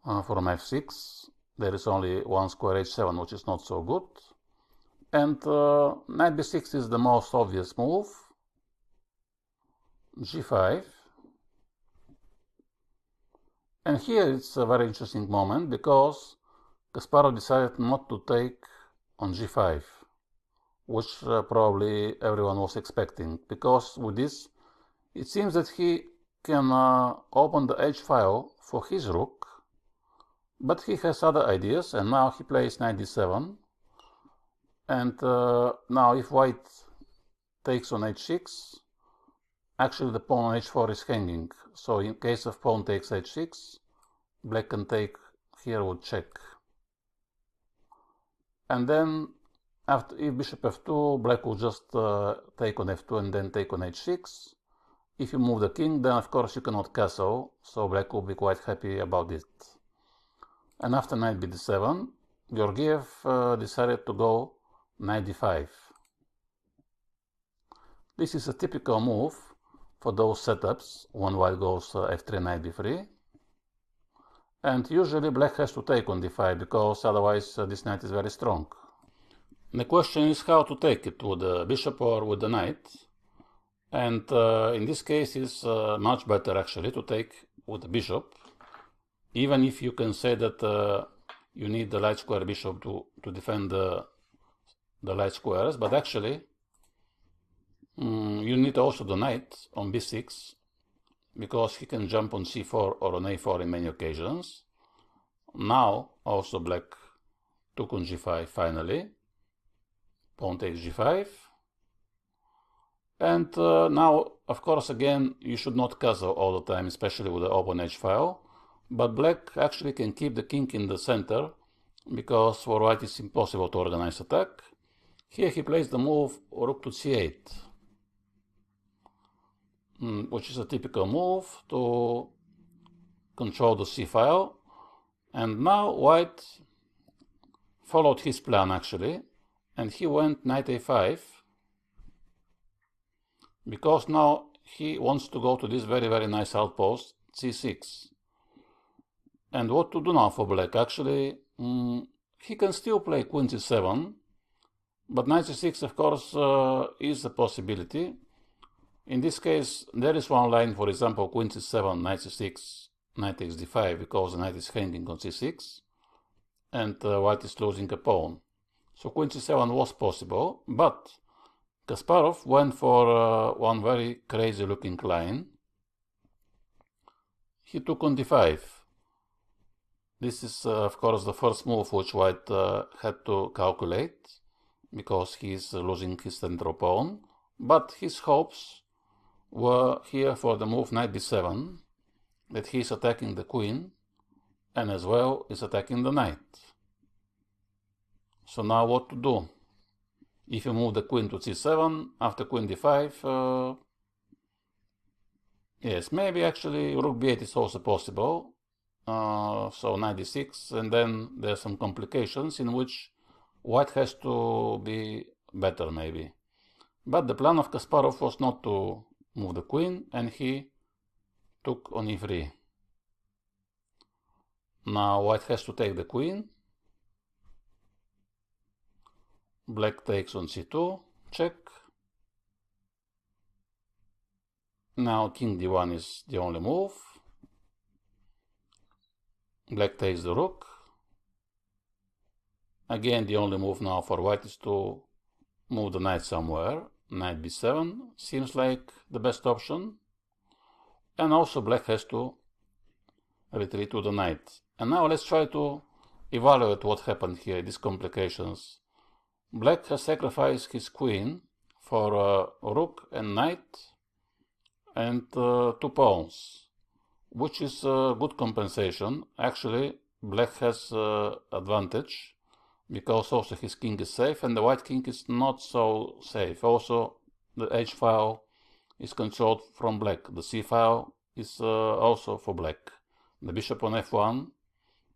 from f6. There is only one square h7, which is not so good. And knight b6 is the most obvious move. g5. And here it's a very interesting moment because Kasparov decided not to take on g5, which probably everyone was expecting, because with this it seems that he can open the h file for his rook, but he has other ideas, and now he plays knight d7. And now if white takes on h6, actually the pawn on h4 is hanging, so in case of pawn takes h6, black can take here with check. And then after, if bishop f2, black will just take on f2 and then take on h6. If you move the king, then of course you cannot castle, so black will be quite happy about it. And after knight b7, Georgiev decided to go knight d5. This is a typical move for those setups when white goes f3, knight b3. And usually black has to take on d5, because otherwise this knight is very strong. The question is how to take it, with the bishop or with the knight. And in this case it's much better actually to take with the bishop, even if you can say that you need the light square bishop to defend the light squares, but actually you need also the knight on b6, because he can jump on c4 or on a4 in many occasions. Now also black took on g5 finally, pawn takes g5, and now of course again you should not castle all the time, especially with the open h file, but black actually can keep the king in the center, because for white it's impossible to organize attack. Here he plays the move rook to c8, which is a typical move to control the c file. And now white followed his plan actually, and he went knight a5, because now he wants to go to this very nice outpost c6. And what to do now for black? Actually he can still play queen c7, but knight c6 of course is a possibility. In this case there is one line, for example queen c7, knight c6, knight takes d5, because the knight is hanging on c6 and white is losing a pawn. So queen c7 was possible, but Kasparov went for one very crazy looking line. He took on d5. This is of course the first move which white had to calculate, because he is losing his central pawn, but his hopes were here for the move knight b7, that he is attacking the queen and as well is attacking the knight. So now what to do? If you move the queen to c7, after queen d5, yes, maybe actually rook b8 is also possible. So knight d6, and then there are some complications in which white has to be better maybe. But the plan of Kasparov was not to move the queen, and he took on e3. Now white has to take the queen. Black takes on c2, check. Now king d1 is the only move. Black takes the rook. Again, the only move now for white is to move the knight somewhere. Knight b7 seems like the best option. And also black has to retreat to the knight. And now let's try to evaluate what happened here, these complications. Black has sacrificed his queen for rook and knight and 2 pawns, which is a good compensation. Actually, black has advantage, because also his king is safe and the white king is not so safe. Also, the h file is controlled from black. The c file is also for black. The bishop on f1,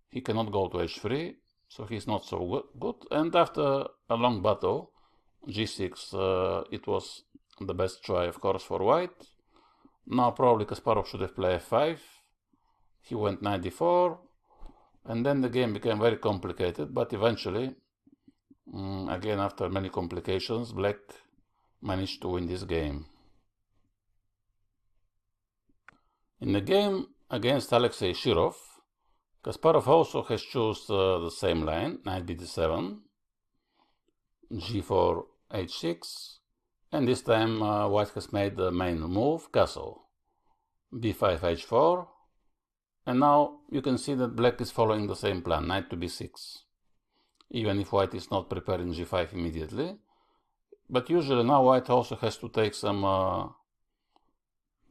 he cannot go to h3, so he's not so good. And after a long battle, g6, it was the best try, of course, for white. Now probably Kasparov should have played f5. He went knight d4, and then the game became very complicated, but eventually Again, after many complications, black managed to win this game. In the game against Alexei Shirov, Kasparov also has chosen the same line, knight b7, g4, h6, and this time white has made the main move, castle, b5, h4, and now you can see that black is following the same plan, knight to b6, even if white is not preparing g5 immediately. But usually now white also has to take some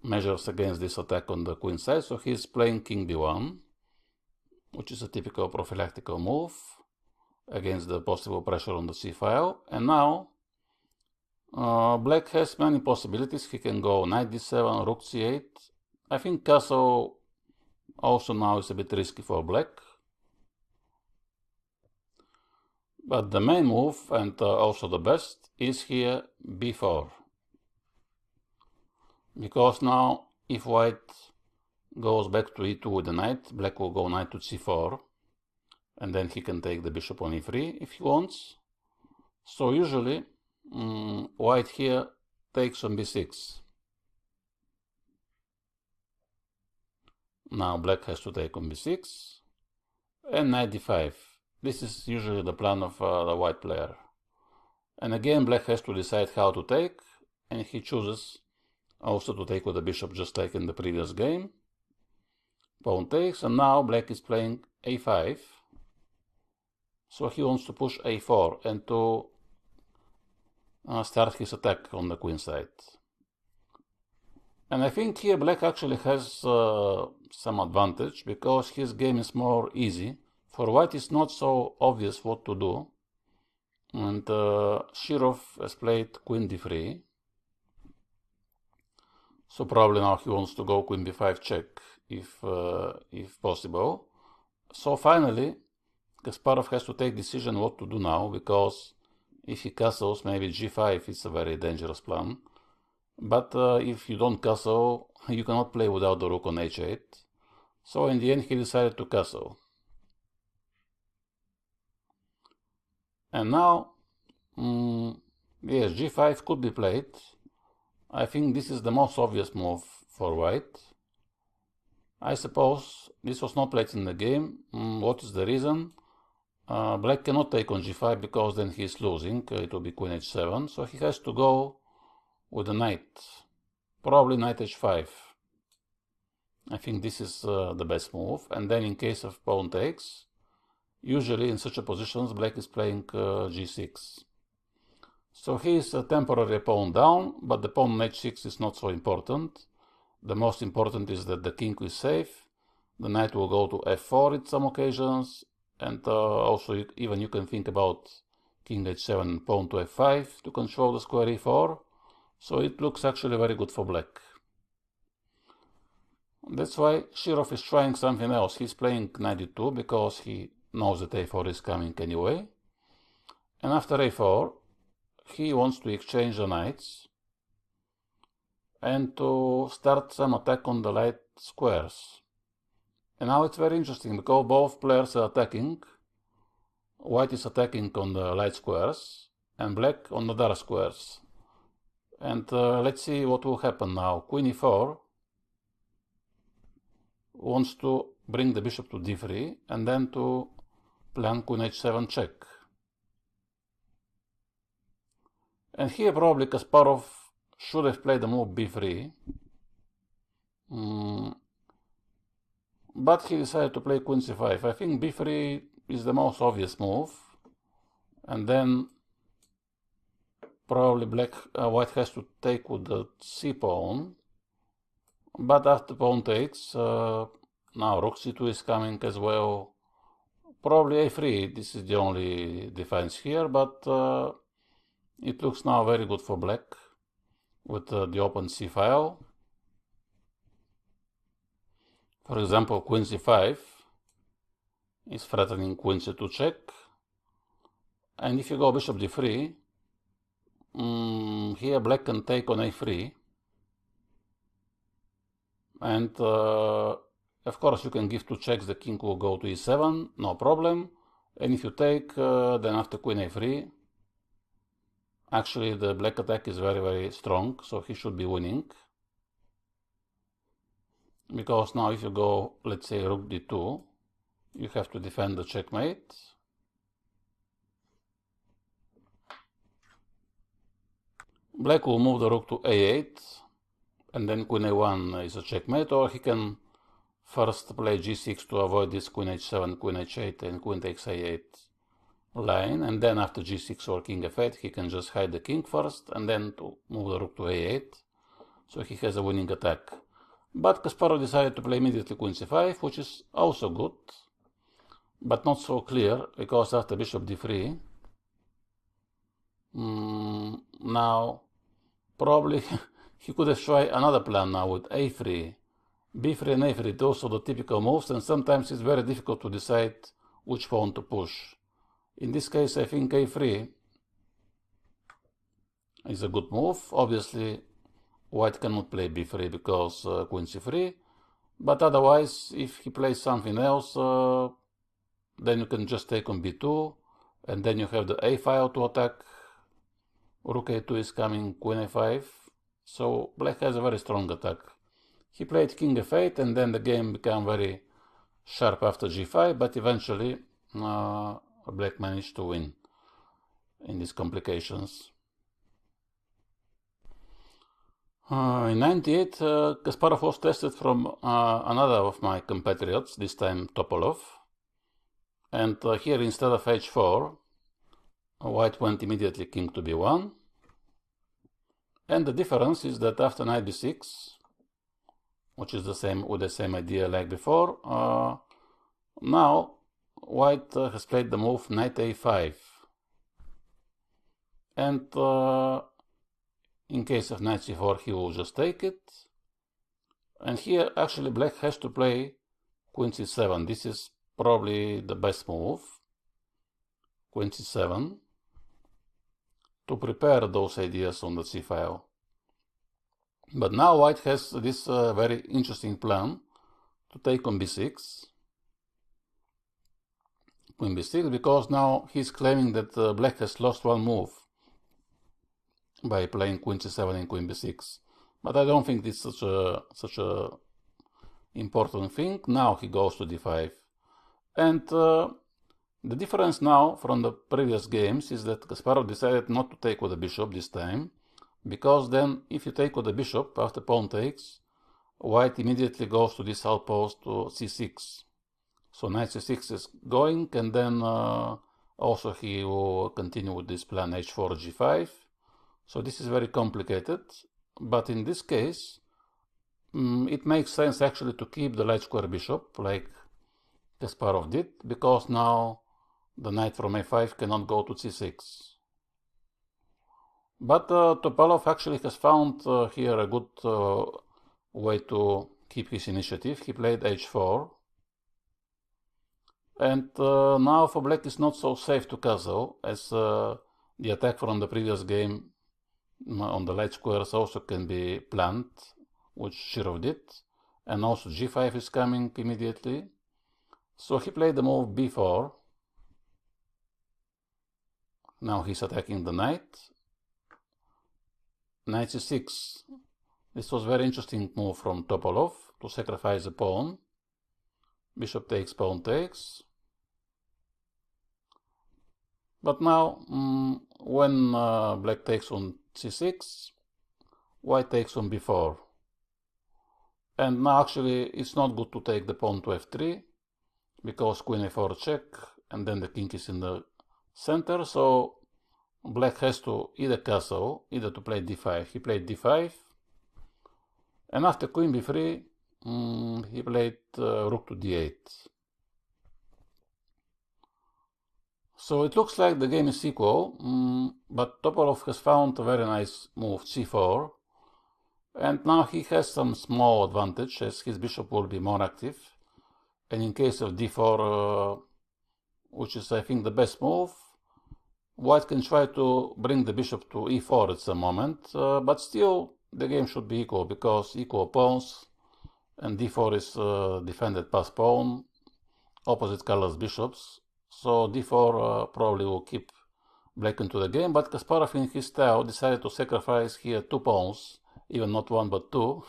measures against this attack on the queen side, so he's playing king b1, which is a typical prophylactical move against the possible pressure on the c file. And now black has many possibilities. He can go knight d7, rook c8. I think castle also now is a bit risky for black. But the main move, and also the best, is here b4. Because now, if white goes back to e2 with the knight, black will go knight to c4, and then he can take the bishop on e3 if he wants. So usually, white here takes on b6. Now black has to take on b6, and knight d5. This is usually the plan of the white player. And again, black has to decide how to take, and he chooses also to take with the bishop just like in the previous game. Pawn takes, and now black is playing a5. So he wants to push a4 and to start his attack on the queen side. And I think here black actually has some advantage because his game is more easy. For white it's not so obvious what to do. And Shirov has played queen d3. So probably now he wants to go queen b5 check if possible. So finally Kasparov has to take decision what to do now, because if he castles, maybe g5 is a very dangerous plan. But if you don't castle, you cannot play without the rook on h8. So in the end he decided to castle. And now, yes, g5 could be played. I think this is the most obvious move for white. I suppose this was not played in the game. What is the reason? Black cannot take on g5 because then he is losing. It will be queen h7. So he has to go with a knight. Probably knight h5. I think this is the best move. And then in case of pawn takes, usually in such a positions black is playing g6. So he is a temporary pawn down, but the pawn on h6 is not so important. The most important is that the king is safe. The knight will go to f4 in some occasions, and also even you can think about king h7 and pawn to f5 to control the square e4. So it looks actually very good for black. That's why Shirov is trying something else. He's playing knight d2 because he knows that a4 is coming anyway. And after a4, he wants to exchange the knights and to start some attack on the light squares. And now it's very interesting because both players are attacking. White is attacking on the light squares and black on the dark squares. And let's see what will happen now. Queen e4 wants to bring the bishop to d3 and then to plan queen h7 check. And here probably Kasparov should have played the move b3. But he decided to play queen c5. I think b3 is the most obvious move. And then probably white has to take with the c pawn. But after pawn takes, now rook c2 is coming as well. Probably a3, this is the only defense here, but it looks now very good for black with the open c file. For example, queen c5 is threatening queen c2 check. And if you go bishop d3, here black can take on a3. And of course you can give two checks, the king will go to e7, no problem. And if you take, then after queen a3, actually the black attack is very, very strong, so he should be winning. Because now if you go, let's say, rook d2, you have to defend the checkmate. Black will move the rook to a8, and then queen a1 is a checkmate, or he can first play g6 to avoid this queen h7, queen h8, and queen takes a8 line, and then after g6 or king f8, he can just hide the king first, and then to move the rook to a8, so he has a winning attack. But Kasparov decided to play immediately queen c5, which is also good, but not so clear, because after bishop d3, now probably he could have tried another plan now with a3, b3 and a3, those are the typical moves, and sometimes it's very difficult to decide which pawn to push. In this case, I think a3 is a good move. Obviously, white cannot play b3 because queen c3, but otherwise, if he plays something else, then you can just take on b2, and then you have the a file to attack. Rook a2 is coming, queen a5, so black has a very strong attack. He played king f8, and then the game became very sharp after g5, but eventually black managed to win in these complications. In 98, Kasparov was tested from another of my compatriots, this time Topolov, and here instead of h4, white went immediately king to b1, and the difference is that after knight b6, which is the same with the same idea like before, now white has played the move knight a5, and in case of knight c4 he will just take it, and here actually black has to play queen c7. This is probably the best move, queen c7, to prepare those ideas on the c file. But now white has this very interesting plan to take on b6, queen b6, because now he's claiming that black has lost one move by playing queen c7 and queen b6. But I don't think this is such a important thing. Now he goes to d5, and the difference now from the previous games is that Kasparov decided not to take with the bishop this time, because then if you take with the bishop after pawn takes, white immediately goes to this outpost to c6. So knight c6 is going, and then also he will continue with this plan h4 g5. So this is very complicated, but in this case it makes sense actually to keep the light square bishop like Kasparov did, because now the knight from a5 cannot go to c6. But Topolov actually has found here a good way to keep his initiative. He played h4, and now for black is not so safe to castle, as the attack from the previous game on the light squares also can be planned, which Shirov did, and also g5 is coming immediately. So he played the move b4. Now he's attacking the knight. Knight c6. This was a very interesting move from Topolov to sacrifice a pawn. Bishop takes, pawn takes. But now, when black takes on c6, white takes on b4. And now actually it's not good to take the pawn to f3, because queen a4 check, and then the king is in the center, so black has to either castle, either to play d5. He played d5, and after queen b3, he played rook to d8. So it looks like the game is equal, but Topolov has found a very nice move, c4, and now he has some small advantage, as his bishop will be more active, and in case of d4, which is I think the best move, white can try to bring the bishop to e4 at some moment, but still the game should be equal, because equal pawns, and d4 is defended pass pawn, opposite colors bishops, so d4 probably will keep black into the game, but Kasparov in his style decided to sacrifice here 2 pawns, even not 1 but 2,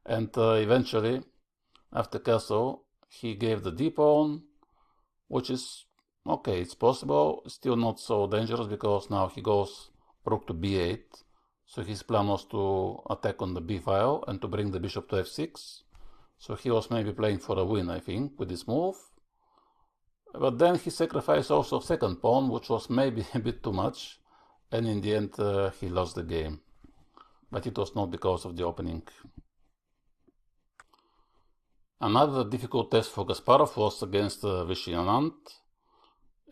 and eventually, after castle, he gave the d pawn, which is okay, it's possible, still not so dangerous, because now he goes rook to b8, so his plan was to attack on the b file and to bring the bishop to f6, so he was maybe playing for a win, I think, with this move. But then he sacrificed also second pawn, which was maybe a bit too much, and in the end he lost the game. But it was not because of the opening. Another difficult test for Kasparov was against Vichy Anand.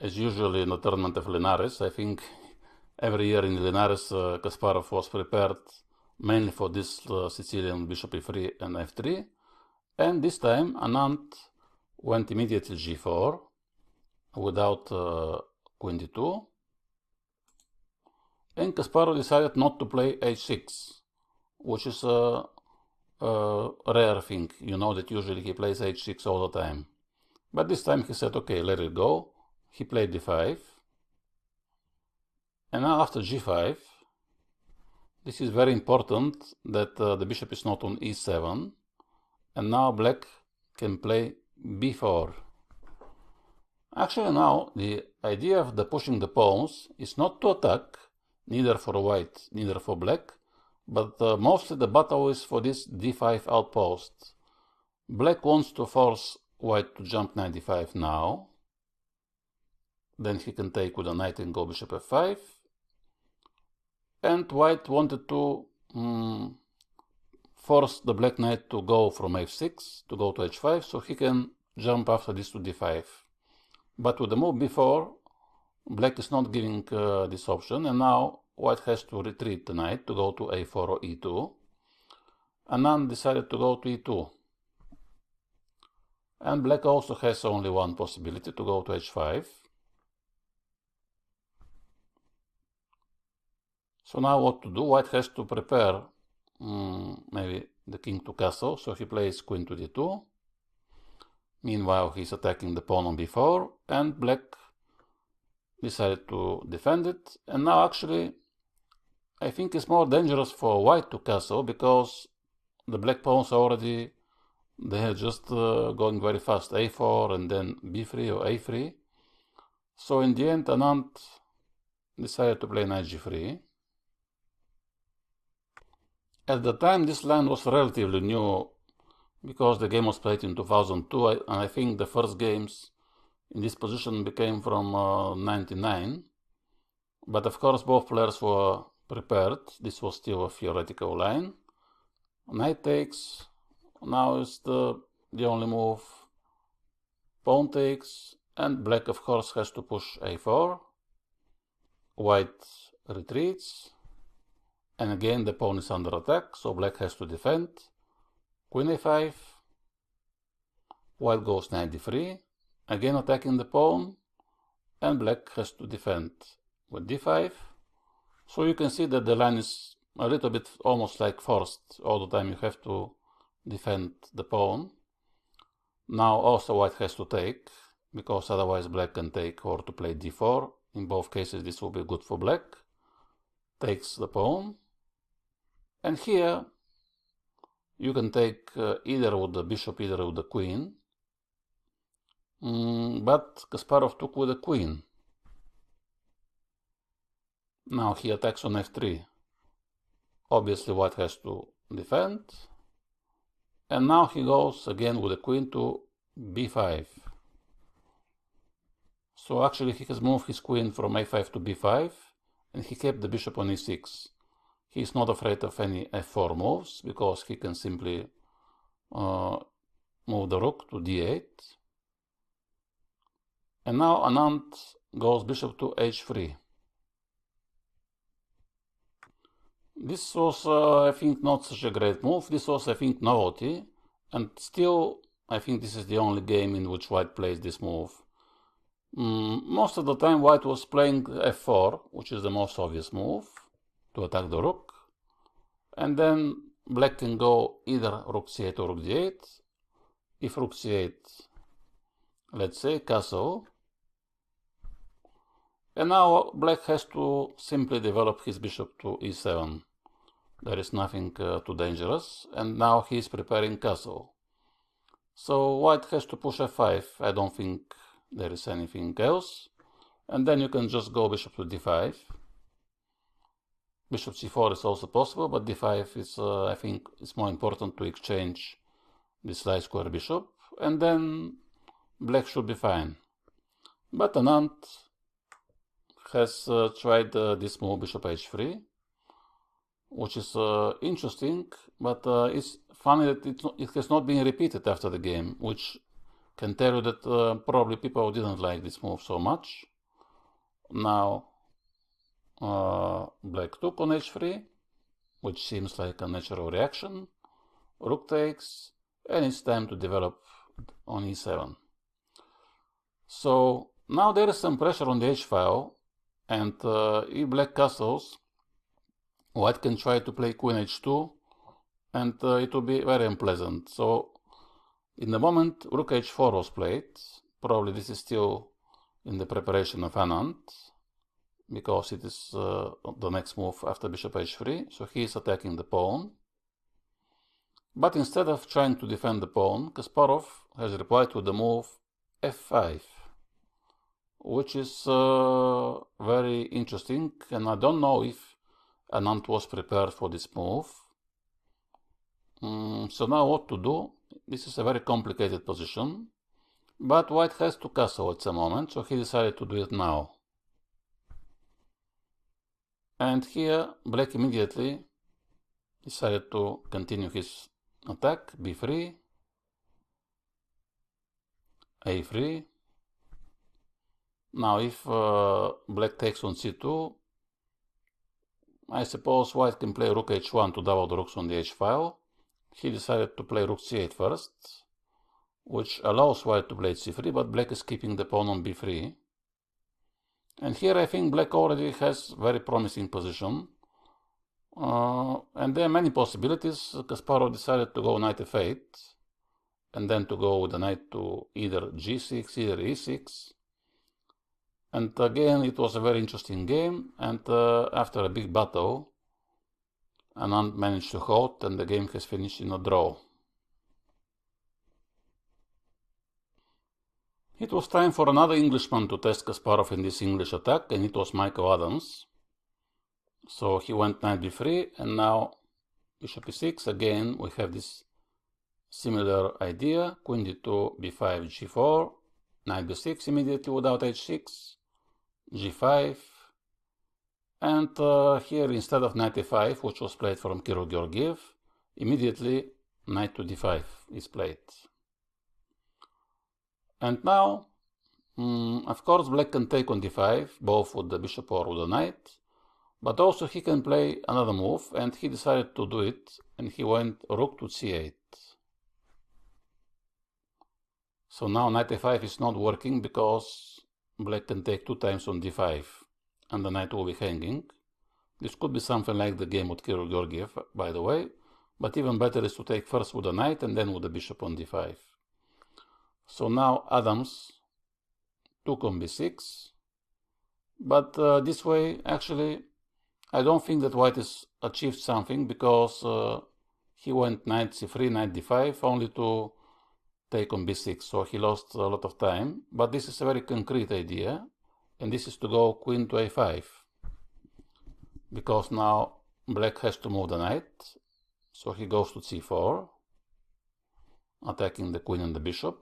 As usually in the tournament of Linares, I think every year in Linares Kasparov was prepared mainly for this Sicilian bishop e3 and f3. And this time Anand went immediately g4 without queen d2. And Kasparov decided not to play h6, which is a rare thing. You know that usually he plays h6 all the time. But this time he said, okay, let it go. He played d5. And now after g5, this is very important that the bishop is not on e7. And now black can play b4. Actually now the idea of the pushing the pawns is not to attack, neither for white, neither for black, but mostly the battle is for this d5 outpost. Black wants to force white to jump knight d5 now. Then he can take with a knight and go bishop f5. And white wanted to force the black knight to go from f6 to go to h5, so he can jump after this to d5. But with the move b4, black is not giving this option, and now white has to retreat the knight to go to a4 or e2. Anand decided to go to e2. And black also has only one possibility, to go to h5. So now what to do? White has to prepare maybe the king to castle, so he plays queen to d2. Meanwhile, he's attacking the pawn on b4, and black decided to defend it. And now actually, I think it's more dangerous for white to castle, because the black pawns are already, they are just going very fast, a4 and then b3 or a3. So in the end, Anand decided to play knight g3. At the time, this line was relatively new, because the game was played in 2002, and I think the first games in this position became from 99. But of course both players were prepared. This was still a theoretical line. Knight takes, now is the only move. Pawn takes, and black of course has to push a4. White retreats, and again the pawn is under attack, so black has to defend. Queen a5, white goes knight d3, again attacking the pawn, and black has to defend with d5. So you can see that the line is a little bit almost like forced. All the time you have to defend the pawn. Now also white has to take, because otherwise black can take or to play d4. In both cases this will be good for black. Takes the pawn, and here you can take either with the bishop, either with the queen. But Kasparov took with the queen. Now he attacks on f3. Obviously white has to defend. And now he goes again with the queen to b5. So actually he has moved his queen from a5 to b5, and he kept the bishop on e6. He is not afraid of any f4 moves, because he can simply move the rook to d8. And now Anand goes bishop to h3. This was, I think, not such a great move. This was, I think, novelty. And still, I think this is the only game in which white plays this move. Most of the time white was playing f4, which is the most obvious move, to attack the rook. And then black can go either rook c8 or rook d8. If rook c8, let's say, castle, And now black has to simply develop his bishop to e7. There is nothing too dangerous, and now he is preparing castle. So white has to push f5. I don't think there is anything else. And then you can just go bishop to d5. Bishop c4 is also possible, but d5 is, I think, it's more important to exchange this light square bishop, and then black should be fine. But Anand has tried this move, bishop h3, which is interesting, but it's funny that it has not been repeated after the game, which can tell you that probably people didn't like this move so much. Now black took on h3, which seems like a natural reaction. Rook takes, and it's time to develop on e7. So now there is some pressure on the h-file, and if black castles, white can try to play queen h2, and it will be very unpleasant. So in the moment rook h4 was played, probably this is still in the preparation of Anand, because it is the next move after bishop h3, so he is attacking the pawn. But instead of trying to defend the pawn, Kasparov has replied to the move f5, which is very interesting, and I don't know if Anand was prepared for this move. So now what to do? This is a very complicated position, but white has to castle at some moment, so he decided to do it now. And here black immediately decided to continue his attack, b3, a3. Now if black takes on c2, I suppose white can play rook h1 to double the rooks on the h-file. He decided to play rook c8 first, which allows white to play c3, but black is keeping the pawn on b3. And here I think black already has very promising position. And there are many possibilities. Kasparov decided to go knight f8, and then to go with the knight to either g6, either e6. And again, it was a very interesting game, and after a big battle, Anand managed to hold, and the game has finished in a draw. It was time for another Englishman to test Kasparov in this English attack, and it was Michael Adams. So he went knight b3, and now bishop e6. Again, we have this similar idea. Queen d2, b5, g4, knight b6 immediately without h6, g5, and here instead of knight a5, which was played from Kirill Georgiev, immediately knight to d5 is played. And now, of course, black can take on d5, both with the bishop or with the knight, but also he can play another move, and he decided to do it, and he went rook to c8. So now knight a5 is not working because black can take 2 times on d5, and the knight will be hanging. This could be something like the game with Kirill Georgiev, by the way, but even better is to take first with the knight and then with the bishop on d5. So now Adams took on b6, but this way, actually, I don't think that white has achieved something, because he went knight c3, knight d5, only to take on b6, so he lost a lot of time. But this is a very concrete idea, and this is to go queen to a5, because now black has to move the knight, so he goes to c4, attacking the queen and the bishop.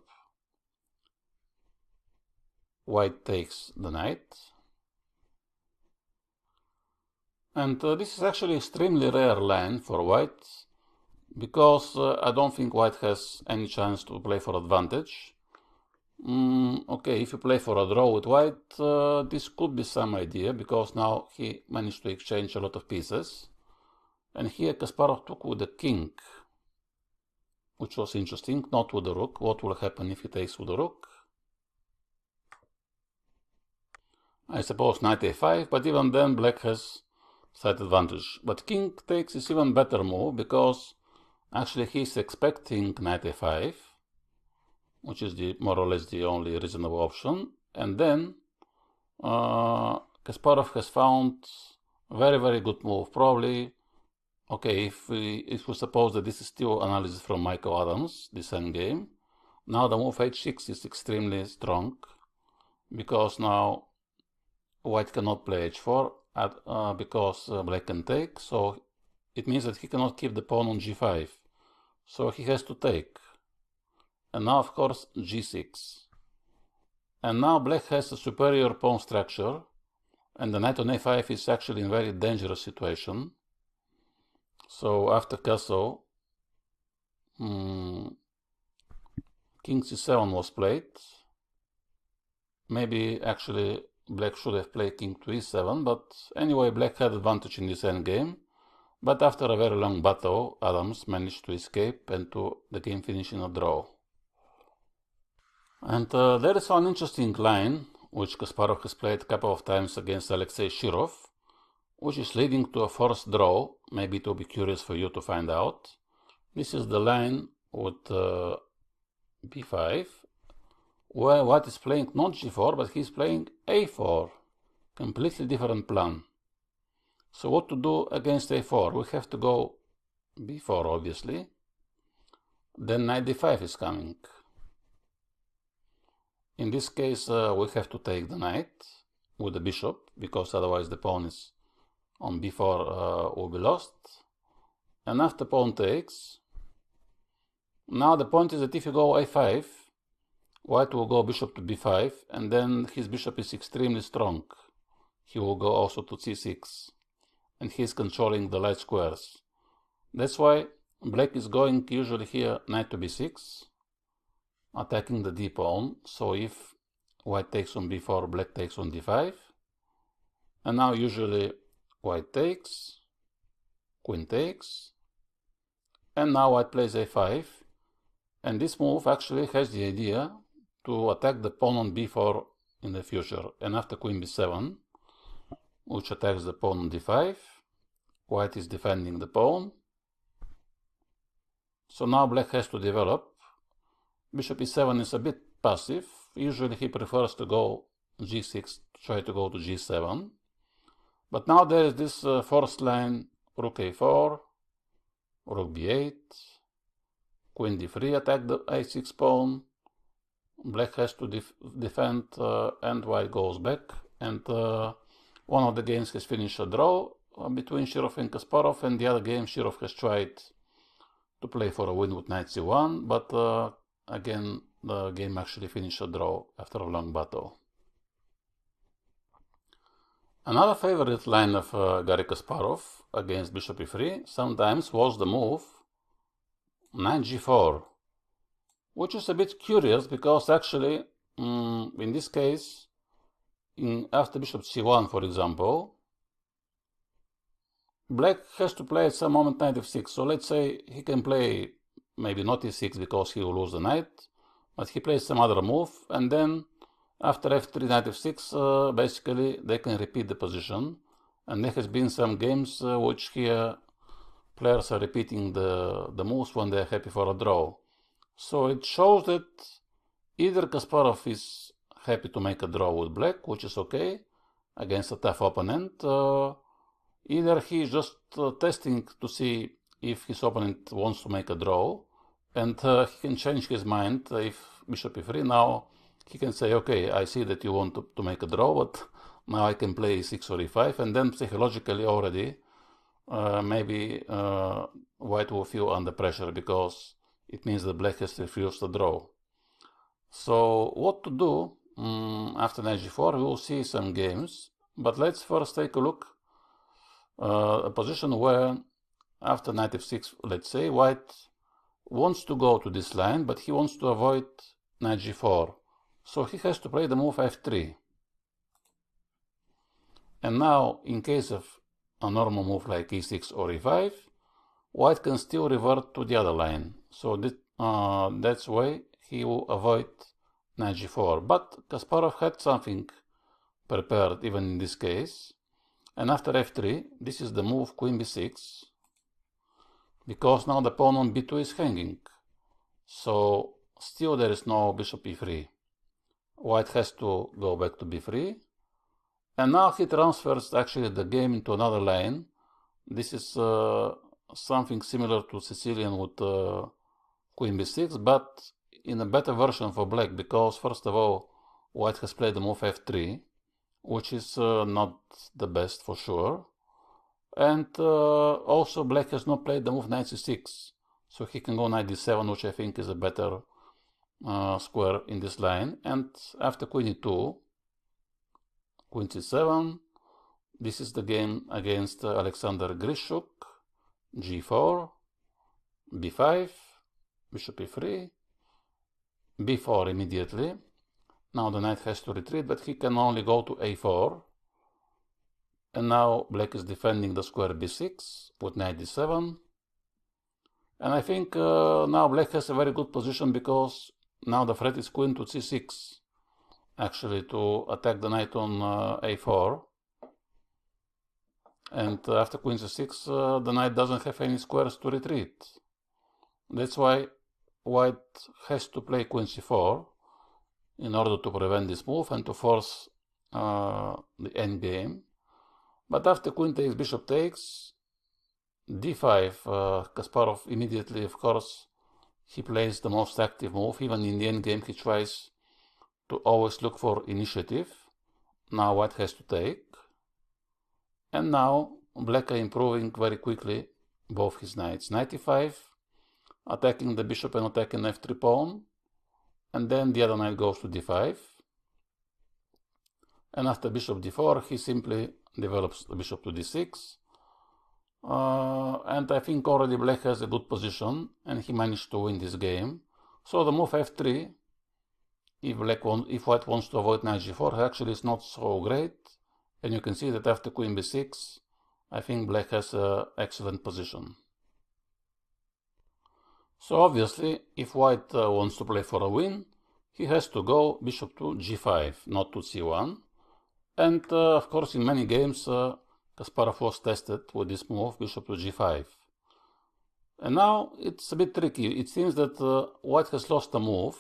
White takes the knight, and this is actually extremely rare line for white, because I don't think white has any chance to play for advantage. Okay, if you play for a draw with white, this could be some idea, because now he managed to exchange a lot of pieces. And here Kasparov took with the king, which was interesting, not with the rook. What will happen if he takes with the rook? I suppose knight a5, but even then black has slight advantage. But king takes is even better move, because actually he's expecting knight a5, which is more or less the only reasonable option. And then Kasparov has found a very good move. Probably, okay, if we suppose that this is still analysis from Michael Adams, this endgame, now the move h6 is extremely strong, because now white cannot play h4 because black can take, so it means that he cannot keep the pawn on g5. So he has to take. And now, of course, g6. And now black has a superior pawn structure, and the knight on a5 is actually in a very dangerous situation. So after castle, king c7 was played. Maybe actually black should have played king to e7, but anyway, black had advantage in this endgame. But after a very long battle, Adams managed to escape and the game finished in a draw. And there is one interesting line which Kasparov has played a couple of times against Alexei Shirov, which is leading to a forced draw. Maybe it will be curious for you to find out. This is the line with b5, where white is playing not g4, but he's playing a4. Completely different plan. So what to do against a4? We have to go b4, obviously. Then knight d5 is coming. In this case, we have to take the knight with the bishop, because otherwise the pawn is on b4 will be lost. And after pawn takes, now the point is that if you go a5, white will go bishop to b5, and then his bishop is extremely strong. He will go also to c6, and he is controlling the light squares. That's why black is going usually here knight to b6, attacking the d pawn. So if white takes on b4, black takes on d5. And now usually white takes, queen takes, and now white plays a5. And this move actually has the idea to attack the pawn on b4 in the future. And after queen b7, which attacks the pawn on d5, white is defending the pawn. So now black has to develop. Bishop e7 is a bit passive. Usually he prefers to go g6, try to go to g7. But now there is this forced line, rook a4, rook b8, queen d3, attack the a6 pawn. Black has to defend, and white goes back. And one of the games has finished a draw between Shirov and Kasparov, and the other game Shirov has tried to play for a win with knight c1, but again the game actually finished a draw after a long battle. Another favorite line of Garry Kasparov against bishop e3 sometimes was the move knight g4, which is a bit curious because actually in this case, after bishop c1 for example, black has to play at some moment knight f6. So let's say he can play maybe not e6 because he will lose the knight, but he plays some other move, and then after f3 knight f6 basically they can repeat the position. And there has been some games which here players are repeating the moves when they are happy for a draw. So it shows that either Kasparov is happy to make a draw with black, which is okay against a tough opponent, either he is just testing to see if his opponent wants to make a draw, and he can change his mind if bishop e3. Now he can say, okay, I see that you want to make a draw, but now I can play e6 or e5, and then psychologically already maybe white will feel under pressure because it means that black has refused the draw. So what to do after knight g4? We will see some games, but let's first take a look a position where after knight f6, let's say, white wants to go to this line, but he wants to avoid knight g4. So he has to play the move f3. And now, in case of a normal move like e6 or e5, white can still revert to the other line. So that's why he will avoid knight g4. But Kasparov had something prepared even in this case. And after f3, this is the move queen b6, because now the pawn on b2 is hanging. So still there is no bishop e3. White has to go back to b3, And now he transfers actually the game into another lane. This is something similar to Sicilian with Queen b6, but in a better version for black, because first of all, white has played the move f3, which is not the best for sure. And also black has not played the move knight c6, so he can go knight d7, which I think is a better square in this line. And after queen e2, queen c7, this is the game against Alexander Grishuk, g4, b5, bishop e3, b4 immediately. Now the knight has to retreat, but he can only go to a4. And now black is defending the square b6 with knight d7. And I think now black has a very good position, because now the threat is queen to c6, actually, to attack the knight on a4. And after queen c6, the knight doesn't have any squares to retreat. That's why white has to play queen c4 in order to prevent this move and to force the endgame. But after queen takes, bishop takes, d5, Kasparov immediately, of course, he plays the most active move. Even in the endgame, he tries to always look for initiative. Now white has to take. And now black are improving very quickly both his knights. Knight e5, attacking the bishop and attacking f3 pawn. And then the other knight goes to d5. And after bishop d4, he simply develops the bishop to d6. And I think already black has a good position, and he managed to win this game. So the move f3, if white wants to avoid knight g4, actually is not so great. And you can see that after queen b6, I think black has an excellent position. So obviously, if white wants to play for a win, he has to go bishop to g5, not to c1. And of course, in many games, Kasparov was tested with this move, bishop to g5. And now it's a bit tricky. It seems that white has lost a move.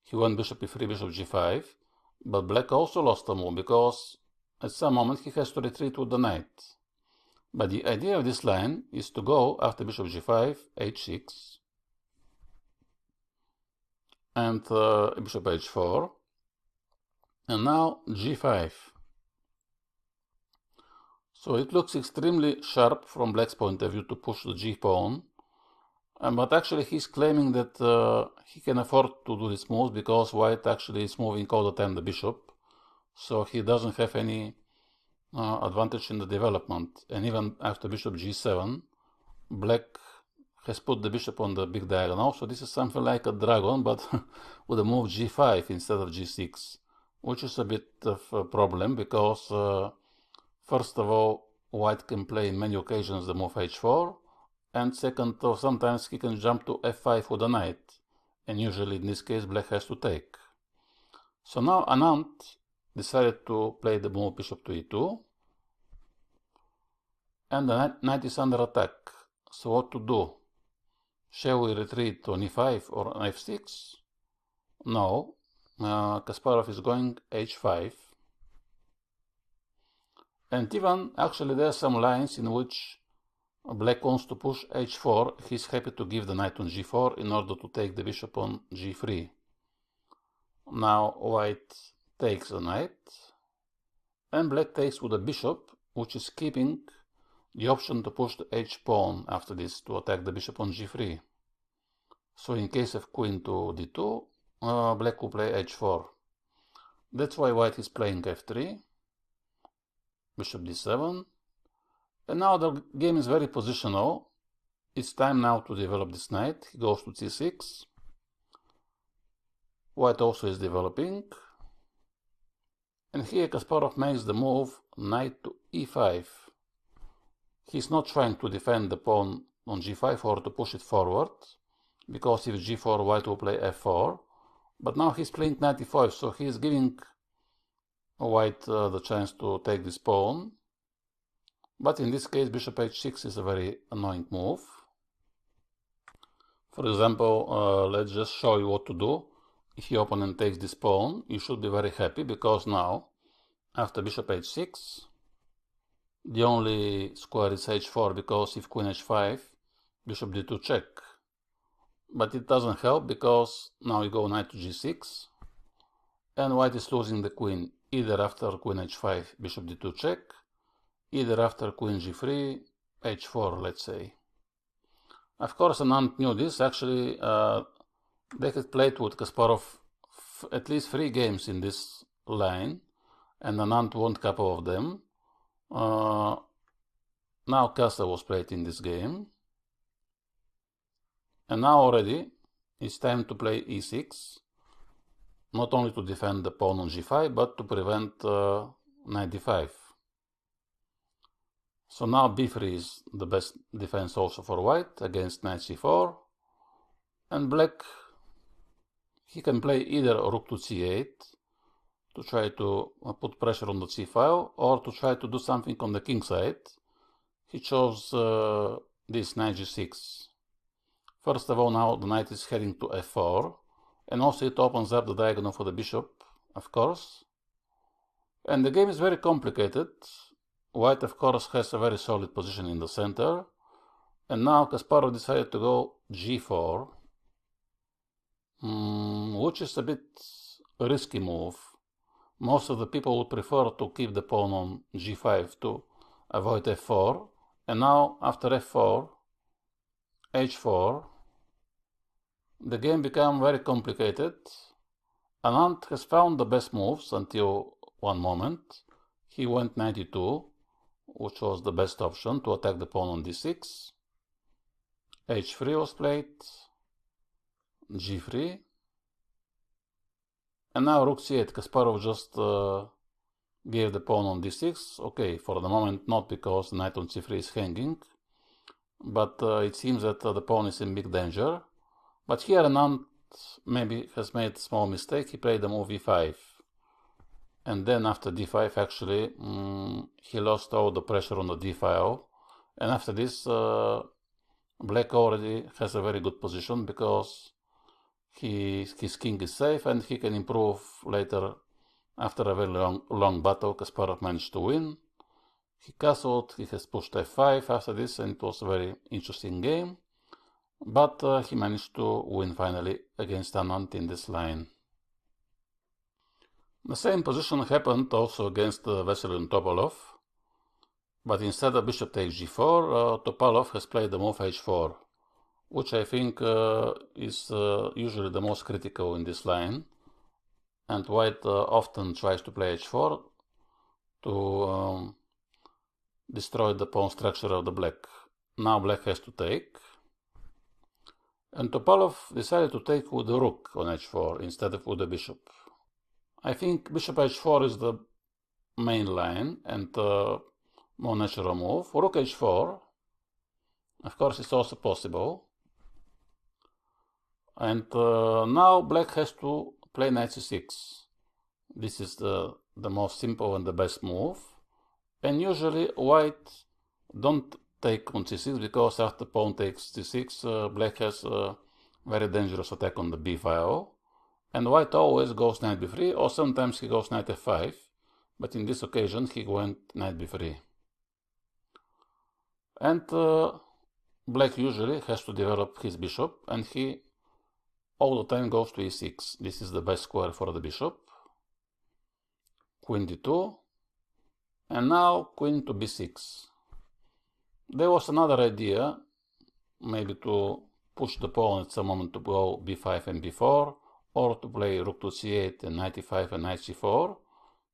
He went bishop e3, bishop g5, but black also lost a move, because at some moment he has to retreat with the knight. But the idea of this line is to go after bishop g5, h6, and bishop h4, and now g5. So it looks extremely sharp from black's point of view to push the g-pawn, but actually he's claiming that he can afford to do this move because white actually is moving all the time the bishop, so he doesn't have any advantage in the development. And even after bishop g7, black has put the bishop on the big diagonal, so this is something like a dragon, but with a move g5 instead of g6, which is a bit of a problem, because first of all, white can play in many occasions the move h4, and second, sometimes he can jump to f5 with a knight, and usually in this case black has to take. So now Anand decided to play the move bishop to e2, and the knight is under attack. So what to do? Shall we retreat on e5 or on f6? No, Kasparov is going h5. And even actually there are some lines in which black wants to push h4. He's happy to give the knight on g4 in order to take the bishop on g3. Now white takes the knight, and black takes with the bishop, which is keeping the option to push the h-pawn after this to attack the bishop on g3. So in case of queen to d2, black will play h4. That's why white is playing f3, bishop d7, and now the game is very positional. It's time now to develop this knight. He goes to c6. White also is developing, and here Kasparov makes the move knight to e5. He's not trying to defend the pawn on g5 or to push it forward, because if g4, white will play f4, but now he's playing knight e5, so he is giving white the chance to take this pawn. But in this case, bishop h6 is a very annoying move. For example, let's just show you what to do. If your opponent takes this pawn, you should be very happy, because now after bishop h6. The only square is h4 because if queen h5, bishop d2 check. But it doesn't help because now you go knight to g6, and white is losing the queen either after queen h5, bishop d2 check, either after queen g3, h4, let's say. Of course, Anand knew this. Actually, they had played with Kasparov at least 3 games in this line, and Anand won a couple of them. Now Castle was played in this game. And now already it's time to play e6, not only to defend the pawn on g5, but to prevent knight d5. So now b3 is the best defense also for white against knight c4. And black, he can play either rook to c8 to try to put pressure on the c file, or to try to do something on the king side. He chose this knight g6. First of all, now the knight is heading to f4, and also it opens up the diagonal for the bishop, of course. And the game is very complicated. White, of course, has a very solid position in the center. And now Kasparov decided to go g4, which is a bit risky move. Most of the people would prefer to keep the pawn on g5 to avoid f4. And now, after f4, h4, the game became very complicated. Anand has found the best moves until one moment. He went knight e2, which was the best option to attack the pawn on d6. h3 was played, g3, and now rook c8. Kasparov just gave the pawn on d6. Okay, for the moment not, because the knight on c3 is hanging, but it seems that the pawn is in big danger. But here Anand maybe has made a small mistake. He played the move e5, and then after d5 actually he lost all the pressure on the d file, and after this black already has a very good position because his king is safe and he can improve later. After a very long battle, Kasparov managed to win. He castled, he has pushed f5 after this, and it was a very interesting game. But he managed to win finally against Anand in this line. The same position happened also against Vesely and Topalov. But instead of bishop takes g4, Topalov has played the move h4, which I think is usually the most critical in this line. And white often tries to play h4 to destroy the pawn structure of the black. Now black has to take. And Topalov decided to take with the rook on h4 instead of with the bishop. I think bishop h4 is the main line and more natural move. Rook h4, of course, is also possible. And now black has to play knight c6. This is the most simple and the best move. And usually white don't take on c6 because after pawn takes c6, black has a very dangerous attack on the b file. And white always goes knight b3, or sometimes he goes knight f5. But in this occasion he went knight b3. And black usually has to develop his bishop, and he all the time goes to e6. This is the best square for the bishop. Queen d2, and now queen to b6. There was another idea, maybe to push the pawn at some moment to go b5 and b4, or to play rook to c8 and knight e5 and knight c4.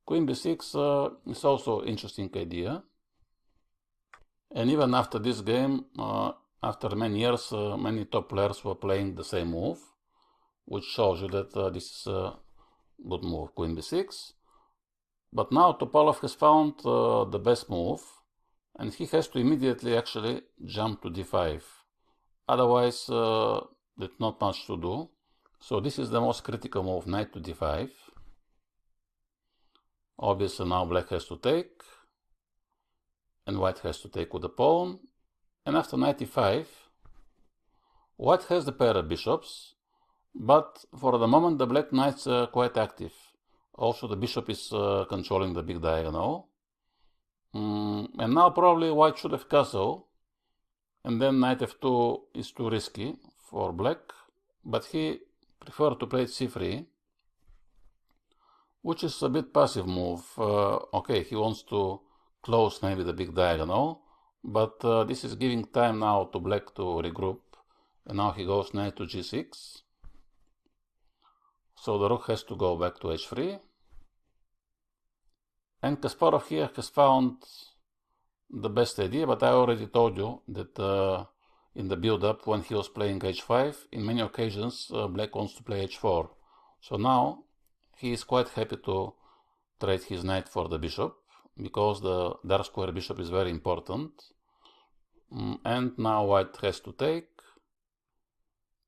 Queen b6 is also an interesting idea. And even after this game, after many years, many top players were playing the same move, which shows you that this is a good move, queen b6. But now Topalov has found the best move, and he has to immediately actually jump to d5. Otherwise, there's not much to do. So this is the most critical move, knight to d5. Obviously now black has to take, and white has to take with the pawn. And after knight e5, white has the pair of bishops, but for the moment the black knights are quite active. Also the bishop is controlling the big diagonal. And now probably white should have castle, and then knight f2 is too risky for black, but he preferred to play c3, which is a bit passive move. Okay, he wants to close maybe the big diagonal, but this is giving time now to black to regroup, and now he goes knight to g6. So the rook has to go back to h3. And Kasparov here has found the best idea, but I already told you that in the build-up when he was playing h5, in many occasions black wants to play h4. So now he is quite happy to trade his knight for the bishop, because the dark square bishop is very important. And now white has to take.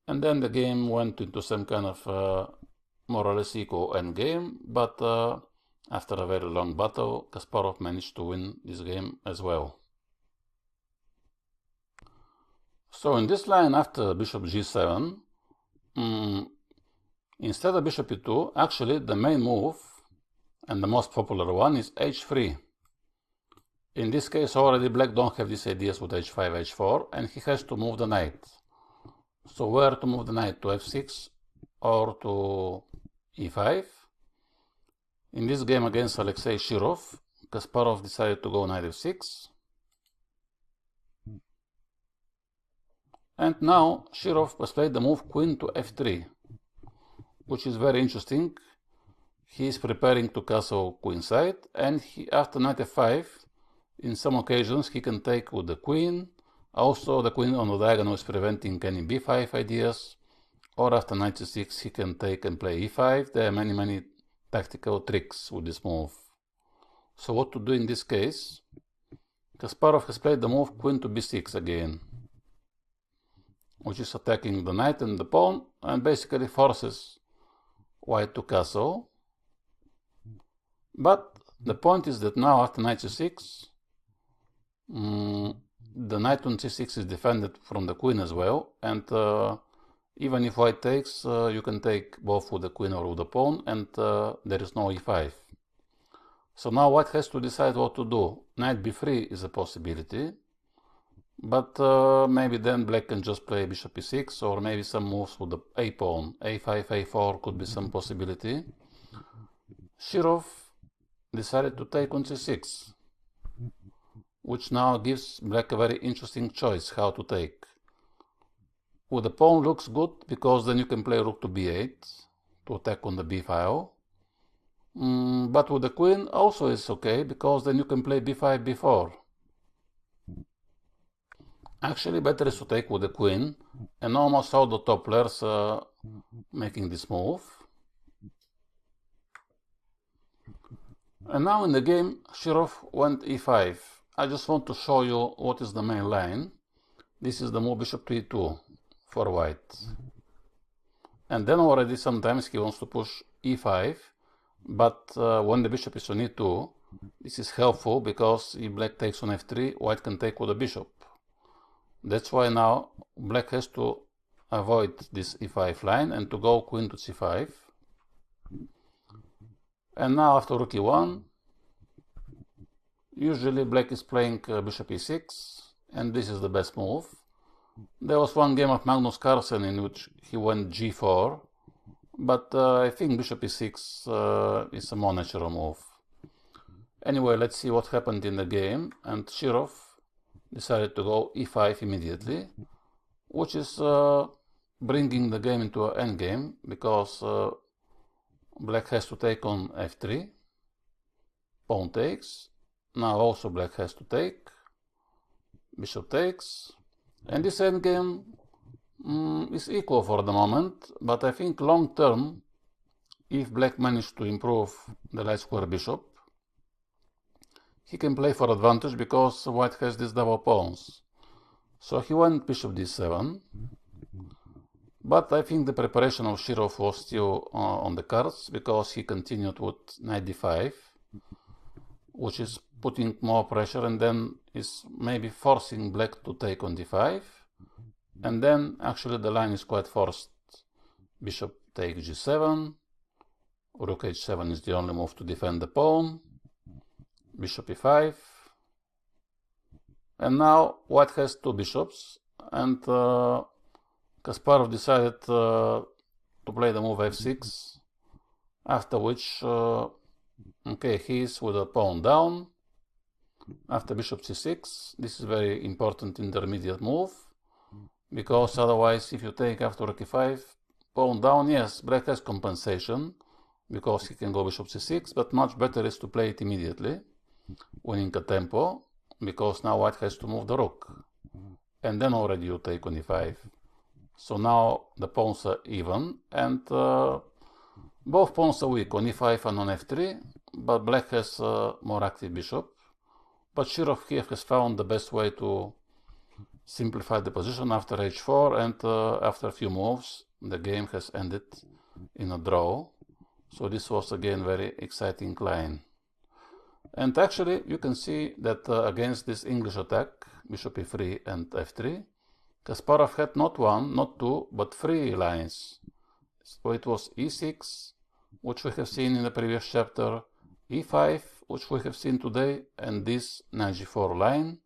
And then the game went into some kind of more or less equal endgame, but after a very long battle, Kasparov managed to win this game as well. So in this line after bishop g7, instead of bishop e2, actually the main move and the most popular one is h3. In this case already black don't have these ideas with h5, h4, and he has to move the knight. So where to move the knight? To f6 or to e5? In this game against Alexei Shirov, Kasparov decided to go knight f6. And now Shirov has played the move queen to f3, which is very interesting. He is preparing to castle queenside, and after knight f5, in some occasions he can take with the queen. Also the queen on the diagonal is preventing any b5 ideas, or after knight c6 he can take and play e5. There are many tactical tricks with this move. So what to do in this case? Kasparov has played the move queen to b6 again, which is attacking the knight and the pawn, and basically forces white to castle. But the point is that now after knight c6, the knight on c6 is defended from the queen as well, and even if white takes, you can take both with the queen or with the pawn, and there is no e5. So now white has to decide what to do. Knight b3 is a possibility, but maybe then black can just play bishop e6, or maybe some moves with the a pawn. a5, a4 could be some possibility. Shirov decided to take on c6, which now gives black a very interesting choice how to take. With the pawn looks good, because then you can play rook to b8 to attack on the b file. But with the queen also is okay, because then you can play b5, b4. Actually better is to take with the queen, and almost all the top players are making this move. And now in the game Shirov went e5. I just want to show you what is the main line. This is the move bishop to e2 for white. And then already sometimes he wants to push e5, but when the bishop is on e2, this is helpful, because if black takes on f3, white can take with the bishop. That's why now black has to avoid this e5 line and to go queen to c5. And now after rook e1, usually black is playing bishop e6, and this is the best move. There was one game of Magnus Carlsen in which he went g4, but I think bishop e6 is a more natural move. Anyway, let's see what happened in the game, and Shirov decided to go e5 immediately, which is bringing the game into an endgame, because black has to take on f3, pawn takes, now also black has to take, bishop takes, and this endgame is equal for the moment, but I think long term, if black managed to improve the light square bishop, he can play for advantage, because white has these double pawns. So he went bishop d7, but I think the preparation of Shirov was still on the cards, because he continued with knight d5, which is putting more pressure, and then is maybe forcing black to take on d5, and then actually the line is quite forced. Bishop takes g7, rook h7 is the only move to defend the pawn. Bishop e5. And now white has two bishops, and Kasparov decided to play the move f6, after which he is with a pawn down. After bishop c6, this is very important intermediate move, because otherwise if you take after rook e5, pawn down, yes, black has compensation, because he can go bishop c6, but much better is to play it immediately, winning a tempo, because now white has to move the rook, and then already you take on e5. So now the pawns are even, and both pawns are weak on e5 and on f3, but black has a more active bishop. But Shirov Kiev has found the best way to simplify the position after h4, and after a few moves the game has ended in a draw. So this was again very exciting line. And actually you can see that against this English attack, bishop e3 and f3, Kasparov had not one, not two, but three lines. So it was e6, which we have seen in the previous chapter, e5, which we have seen today, and this knight g4 line.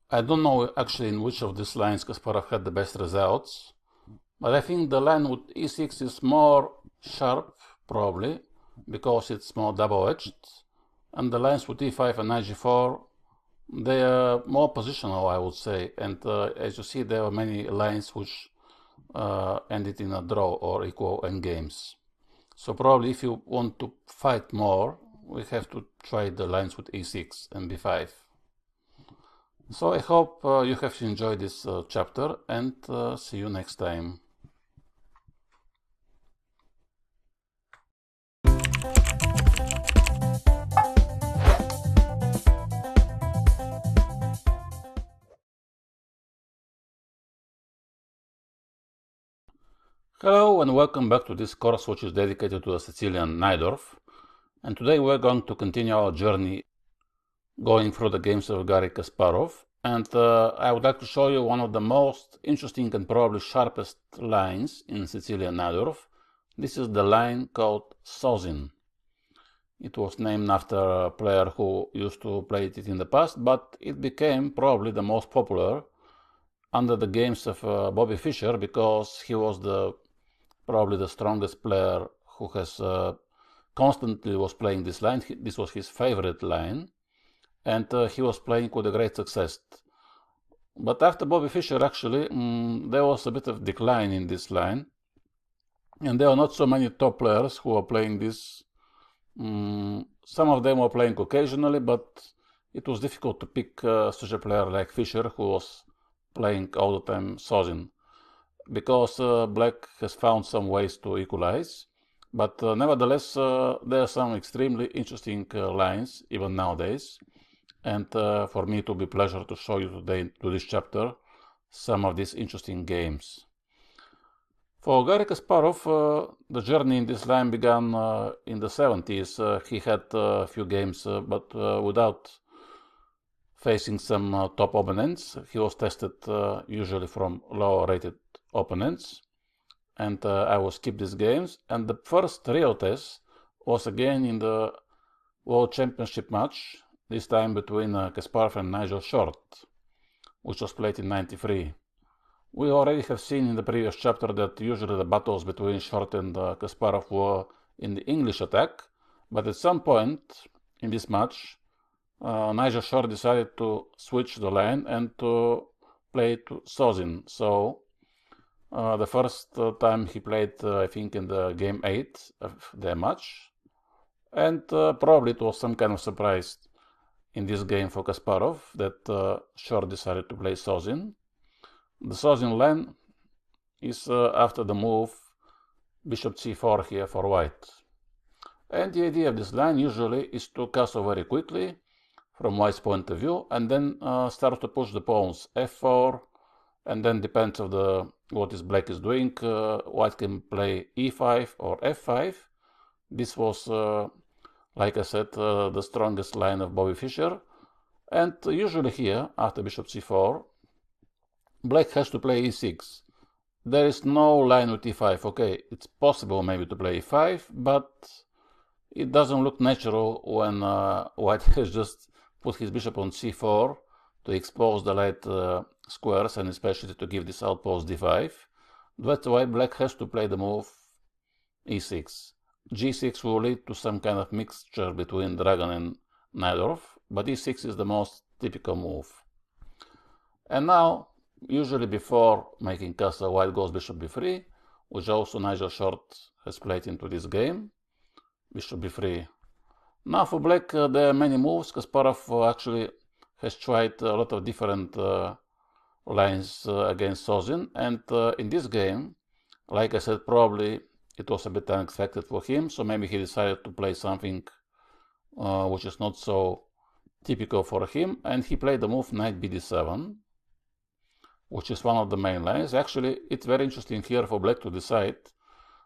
I don't know actually in which of these lines Kasparov had the best results, but I think the line with e6 is more sharp, probably, because it's more double-edged, and the lines with e5 and knight g4, they are more positional, I would say, and as you see there are many lines which ended in a draw or equal endgames. So probably if you want to fight more, we have to try the lines with e6 and b5. So I hope you have enjoyed this chapter, and see you next time. Hello and welcome back to this course, which is dedicated to the Sicilian Najdorf. And today we're going to continue our journey going through the games of Garry Kasparov. And I would like to show you one of the most interesting and probably sharpest lines in Sicilian Najdorf. This is the line called Sozin. It was named after a player who used to play it in the past, but it became probably the most popular under the games of Bobby Fischer, because he was probably the strongest player who has constantly was playing this line. This was his favorite line, and he was playing with a great success. But after Bobby Fischer, actually, there was a bit of decline in this line, and there are not so many top players who are playing this. Some of them were playing occasionally, but it was difficult to pick such a player like Fischer, who was playing all the time Sozin, because black has found some ways to equalize, but nevertheless there are some extremely interesting lines even nowadays, and for me it will be a pleasure to show you today to this chapter some of these interesting games. For Garry Kasparov, the journey in this line began in the 70s. He had a few games, but without facing some top opponents. He was tested usually from lower rated opponents, and I will skip these games. And the first real test was again in the World Championship match, this time between Kasparov and Nigel Short, which was played in '93. We already have seen in the previous chapter that usually the battles between Short and Kasparov were in the English attack, but at some point in this match Nigel Short decided to switch the line and to play to Sozin. So the first time he played, I think, in the game 8 of their match, and probably it was some kind of surprise in this game for Kasparov that Short decided to play Sozin. The Sozin line is after the move bishop c4 here for white. And the idea of this line usually is to castle very quickly from white's point of view, and then start to push the pawns f4, and then depends on what is black is doing. White can play e5 or f5. This was, like I said, the strongest line of Bobby Fischer. And usually here, after bishop c4, black has to play e6. there is no line with e5. Okay, it's possible maybe to play e5, but it doesn't look natural when white has just put his bishop on c4 to expose the light squares and especially to give this outpost d5. That's why black has to play the move e6. g6 will lead to some kind of mixture between dragon and Najdorf, but e6 is the most typical move. And now, usually before making castle, white goes bishop b3, which also Nigel Short has played into this game. Bishop b3. Now for black, there are many moves. Kasparov actually has tried a lot of different lines against Sozin, and in this game, like I said, probably it was a bit unexpected for him, so maybe he decided to play something which is not so typical for him, and he played the move knight bd7, which is one of the main lines. Actually, it's very interesting here for black to decide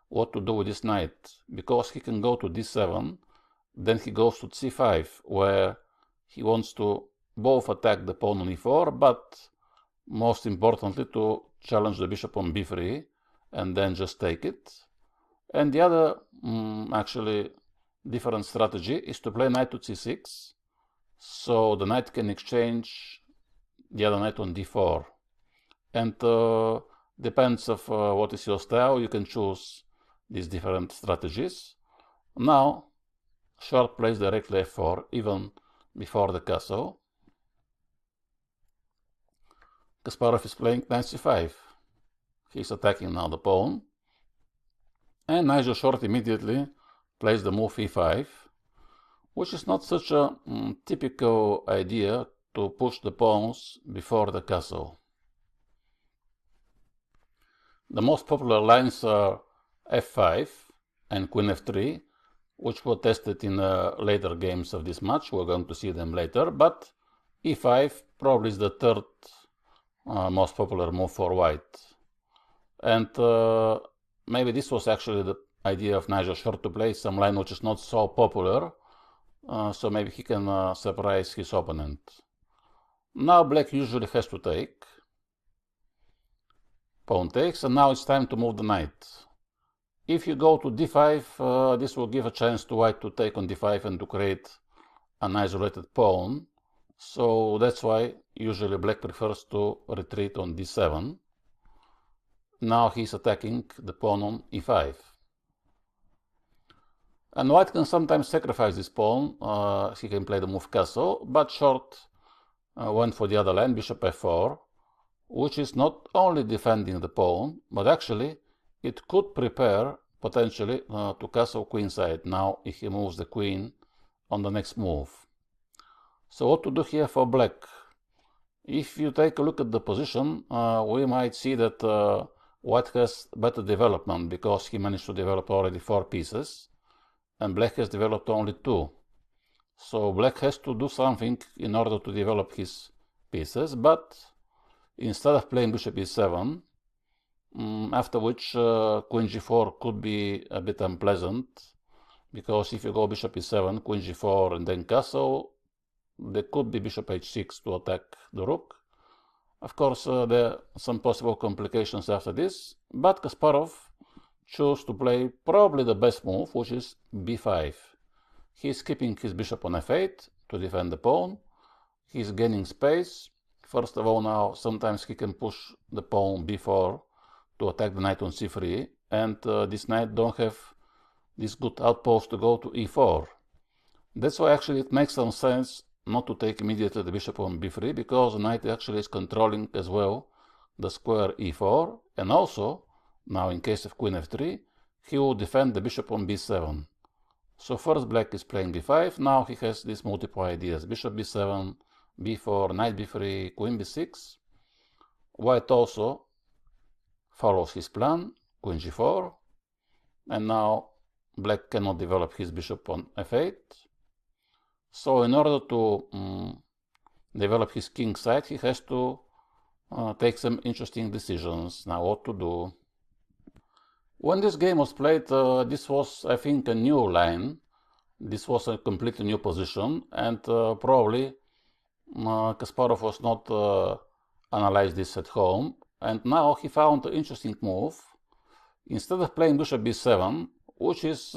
what to do with this knight, because he can go to d7, then he goes to c5, where he wants to both attack the pawn on e4, but most importantly to challenge the bishop on b3 and then just take it. And the other actually different strategy is to play knight to c6, so the knight can exchange the other knight on d4. And depends of what is your style, you can choose these different strategies. Now Short plays directly f4 even before the castle. Kasparov is playing knight c5. He's attacking now the pawn. And Nigel Short immediately plays the move e5, which is not such a typical idea to push the pawns before the castle. The most popular lines are f5 and queen f3, which were tested in later games of this match. We're going to see them later, but e5 probably is the third most popular move for white. And maybe this was actually the idea of Nigel Short, to play some line which is not so popular, so maybe he can surprise his opponent. Now black usually has to take. Pawn takes, and now it's time to move the knight. If you go to d5, this will give a chance to white to take on d5 and to create an isolated pawn. So that's why usually black prefers to retreat on d7. Now he's attacking the pawn on e5. And white can sometimes sacrifice this pawn. He can play the move castle, but Short went for the other line, bishop f4, which is not only defending the pawn, but actually it could prepare potentially to castle queenside now if he moves the queen on the next move. So what to do here for black? If you take a look at the position, we might see that white has better development, because he managed to develop already 4 pieces and black has developed only 2. So black has to do something in order to develop his pieces, but instead of playing bishop e7, after which queen g4 could be a bit unpleasant, because if you go bishop e7, queen g4 and then castle, there could be bishop h6 to attack the rook. Of course, there are some possible complications after this, but Kasparov chose to play probably the best move, which is b5. He's keeping his bishop on f8 to defend the pawn. He's gaining space. First of all, now sometimes he can push the pawn b4 to attack the knight on c3, and this knight don't have this good outpost to go to e4. That's why actually it makes some sense not to take immediately the bishop on b3, because the knight actually is controlling as well the square e4, and also, now in case of queen f3, he will defend the bishop on b7. So first black is playing b5, now he has these multiple ideas, bishop b7, b4, knight b3, queen b6. White also follows his plan, queen g4, and now black cannot develop his bishop on f8. So in order to develop his king side, he has to take some interesting decisions. Now what to do? When this game was played, this was, I think, a new line. This was a completely new position, and probably Kasparov was not analyzed this at home. And now he found an interesting move. Instead of playing bishop b7, which is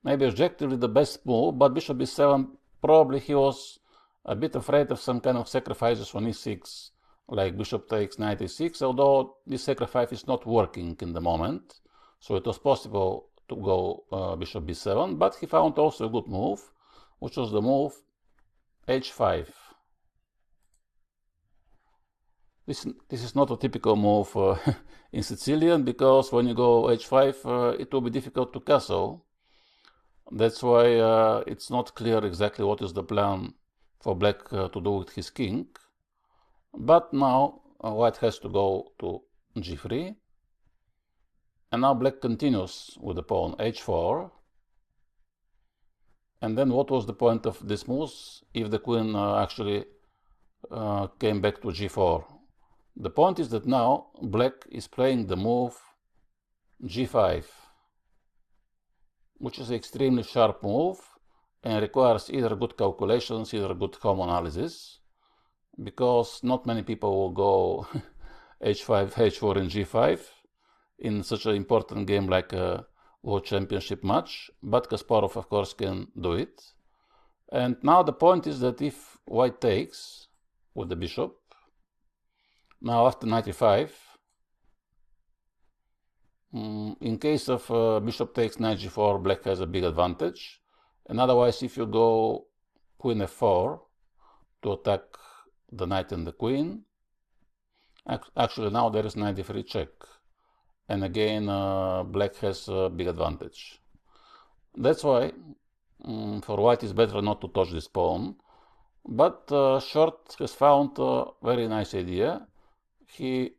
maybe objectively the best move, but bishop b7, probably he was a bit afraid of some kind of sacrifices on e6, like bishop takes knight e6, although this sacrifice is not working in the moment, so it was possible to go bishop b7, but he found also a good move, which was the move h5. This is not a typical move in Sicilian, because when you go h5, it will be difficult to castle. That's why it's not clear exactly what is the plan for black to do with his king. But now white has to go to g3. And now black continues with the pawn h4. And then what was the point of this move if the queen actually came back to g4? The point is that now black is playing the move g5, which is an extremely sharp move and requires either good calculations, either good home analysis, because not many people will go h5, h4 and g5 in such an important game like a World Championship match, but Kasparov of course can do it. And now the point is that if white takes with the bishop, now after knight e5, in case of bishop takes knight g4, black has a big advantage. And otherwise, if you go queen f4 to attack the knight and the queen, actually now there is knight d3 check. And again, black has a big advantage. That's why for white it's better not to touch this pawn. But Short has found a very nice idea. He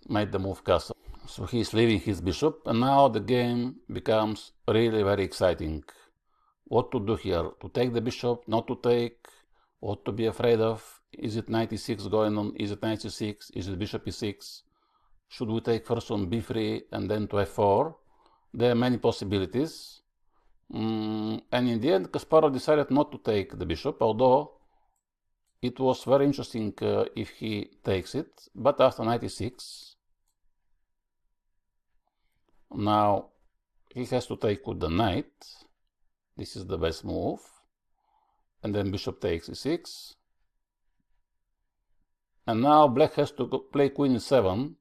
made the move castle. So he's leaving his bishop, and now the game becomes really very exciting. What to do here? To take the bishop, not to take? What to be afraid of? Is it knight e6 going on? Is it knight c6? Is it bishop e6? Should we take first on b3 and then to f4? There are many possibilities. And in the end, Kasparov decided not to take the bishop, although it was very interesting if he takes it. But after knight e6, now he has to take with the knight. This is the best move. And then bishop takes e6. And now black has to play queen e7,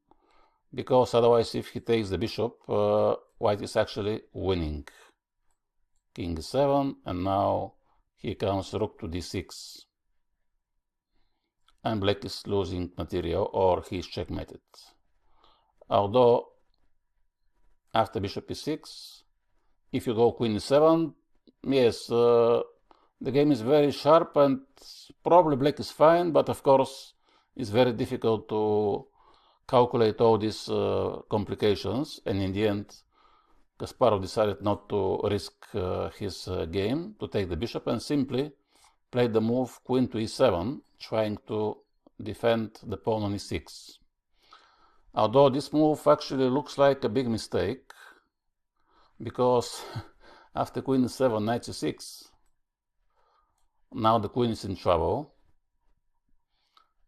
because otherwise if he takes the bishop, white is actually winning. King e7, and now here comes rook to d6. And black is losing material, or he is checkmated. Although after bishop e6, if you go queen e7, yes, the game is very sharp and probably black is fine, but of course it's very difficult to calculate all these complications, and in the end Kasparov decided not to risk his game to take the bishop and simply played the move queen to e7, trying to defend the pawn on e6. Although this move actually looks like a big mistake, because after queen e7, knight e6, now the queen is in trouble.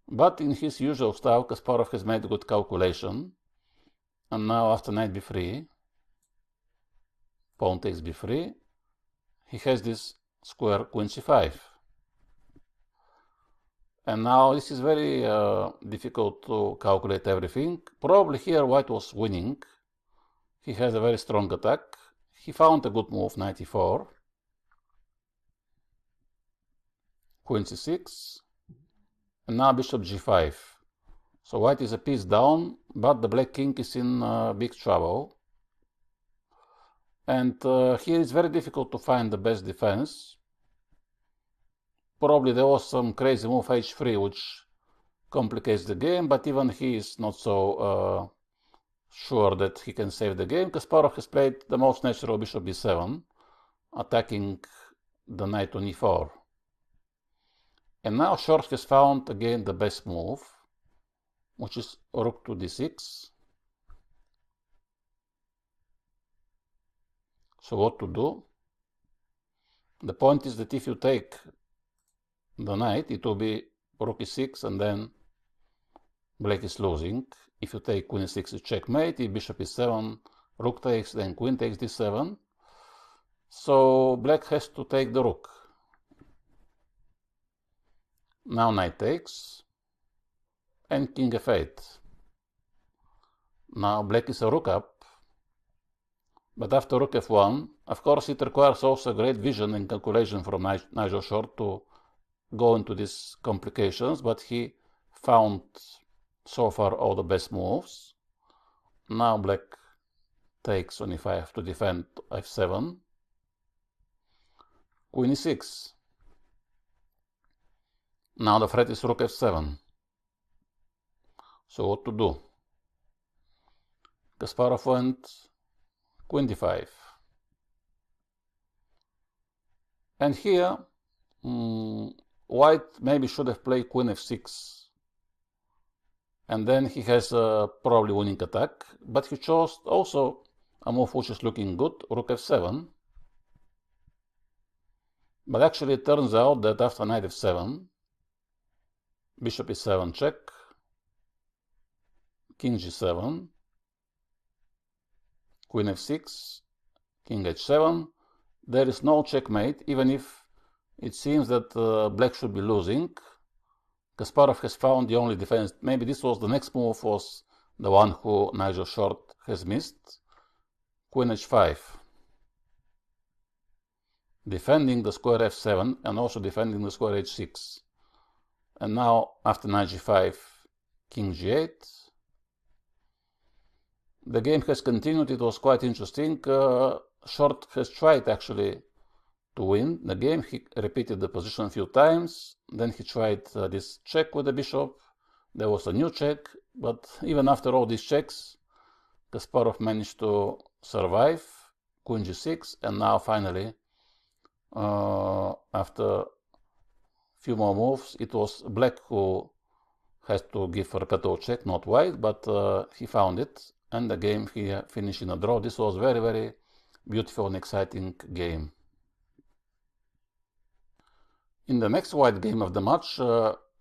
But in his usual style, Kasparov has made a good calculation. And now after knight b3, pawn takes b3, he has this square queen c5. And now this is very difficult to calculate everything. Probably here white was winning. He has a very strong attack. He found a good move, knight e4, queen c6, and now bishop g5. So white is a piece down, but the black king is in big trouble. And here it's very difficult to find the best defense. Probably there was some crazy move h3 which complicates the game, but even he is not so sure that he can save the game. Kasparov has played the most natural bishop b7, attacking the knight on e4. And now Short has found again the best move, which is rook to d6. So what to do? The point is that if you take the knight, it will be rook e6 and then black is losing. If you take queen e6, it's checkmate. If bishop e7, rook takes, then queen takes d7. So black has to take the rook. Now knight takes, and king f8. Now black is a rook up, but after rook f1, of course it requires also great vision and calculation from Nigel Short to go into these complications, but he found so far all the best moves. Now black takes on e5 to defend f7. Queen e6. Now the threat is rook f7. So what to do? Kasparov went queen d5. And here, white maybe should have played queen f6. And then he has probably winning attack, but he chose also a move which is looking good, rook f7. But actually it turns out that after knight f7, bishop e7 check, king g7, queen f6, king h7. There is no checkmate, even if it seems that black should be losing. Kasparov has found the only defense. Maybe this was the next move, was the one who Nigel Short has missed. Queen h5. Defending the square f7 and also defending the square h6. And now, after knight g5, king g8. The game has continued. It was quite interesting. Short has tried actually to win the game. He repeated the position a few times. Then he tried this check with the bishop. There was a new check, but even after all these checks, Kasparov managed to survive. Queen g6, and now finally, after a few more moves, it was black who has to give a cutoff check, not white, but he found it, and the game here finished in a draw. This was very, very beautiful and exciting game. In the next white game of the match,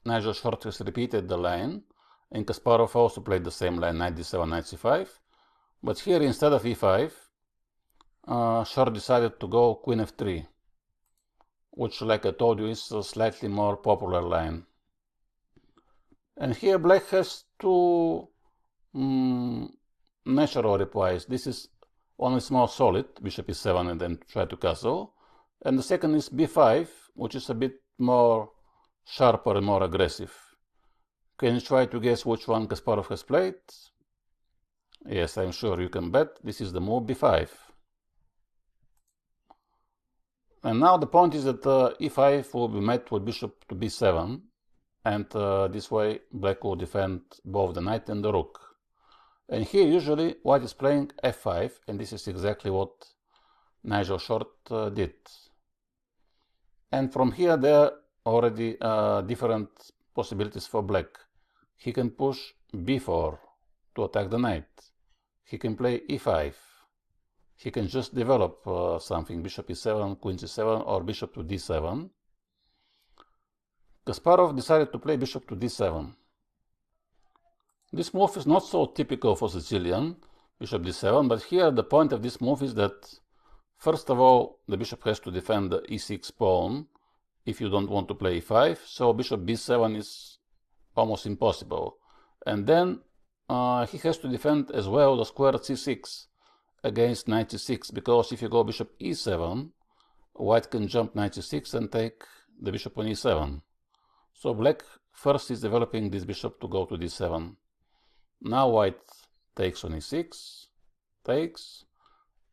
Nigel Short has repeated the line, and Kasparov also played the same line, knight d7, knight c5. But here, instead of e5, Short decided to go queen f3, which, like I told you, is a slightly more popular line. And here black has two natural replies. This is one is more solid, bishop e7 and then try to castle. And the second is b5, which is a bit more sharper and more aggressive. Can you try to guess which one Kasparov has played? Yes, I'm sure you can bet. This is the move b5. And now the point is that e5 will be met with bishop to b7, and this way black will defend both the knight and the rook. And here usually white is playing f5, and this is exactly what Nigel Short did. And from here there are already different possibilities for black. He can push b4 to attack the knight. He can play e5. He can just develop something, bishop e7, queen c7, or bishop to d7. Kasparov decided to play bishop to d7. This move is not so typical for Sicilian, bishop d7, but here the point of this move is that, first of all, the bishop has to defend the e6 pawn if you don't want to play e5, so bishop b7 is almost impossible. And then he has to defend as well the square c6 against knight c6, because if you go bishop e7, white can jump knight c6 and take the bishop on e7. So black first is developing this bishop to go to d7. Now white takes on e6, takes,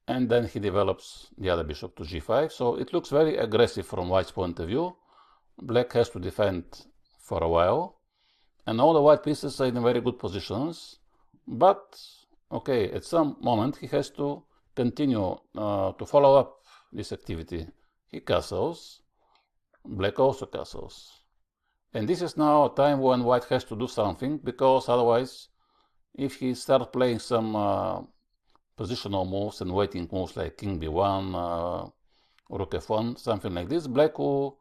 and then he develops the other bishop to g5. So it looks very aggressive from white's point of view. Black has to defend for a while, and all the white pieces are in very good positions, but okay, at some moment he has to continue to follow up this activity. He castles, black also castles. And this is now a time when white has to do something, because otherwise, if he starts playing some positional moves and waiting moves like king b1, rook f1, something like this, black will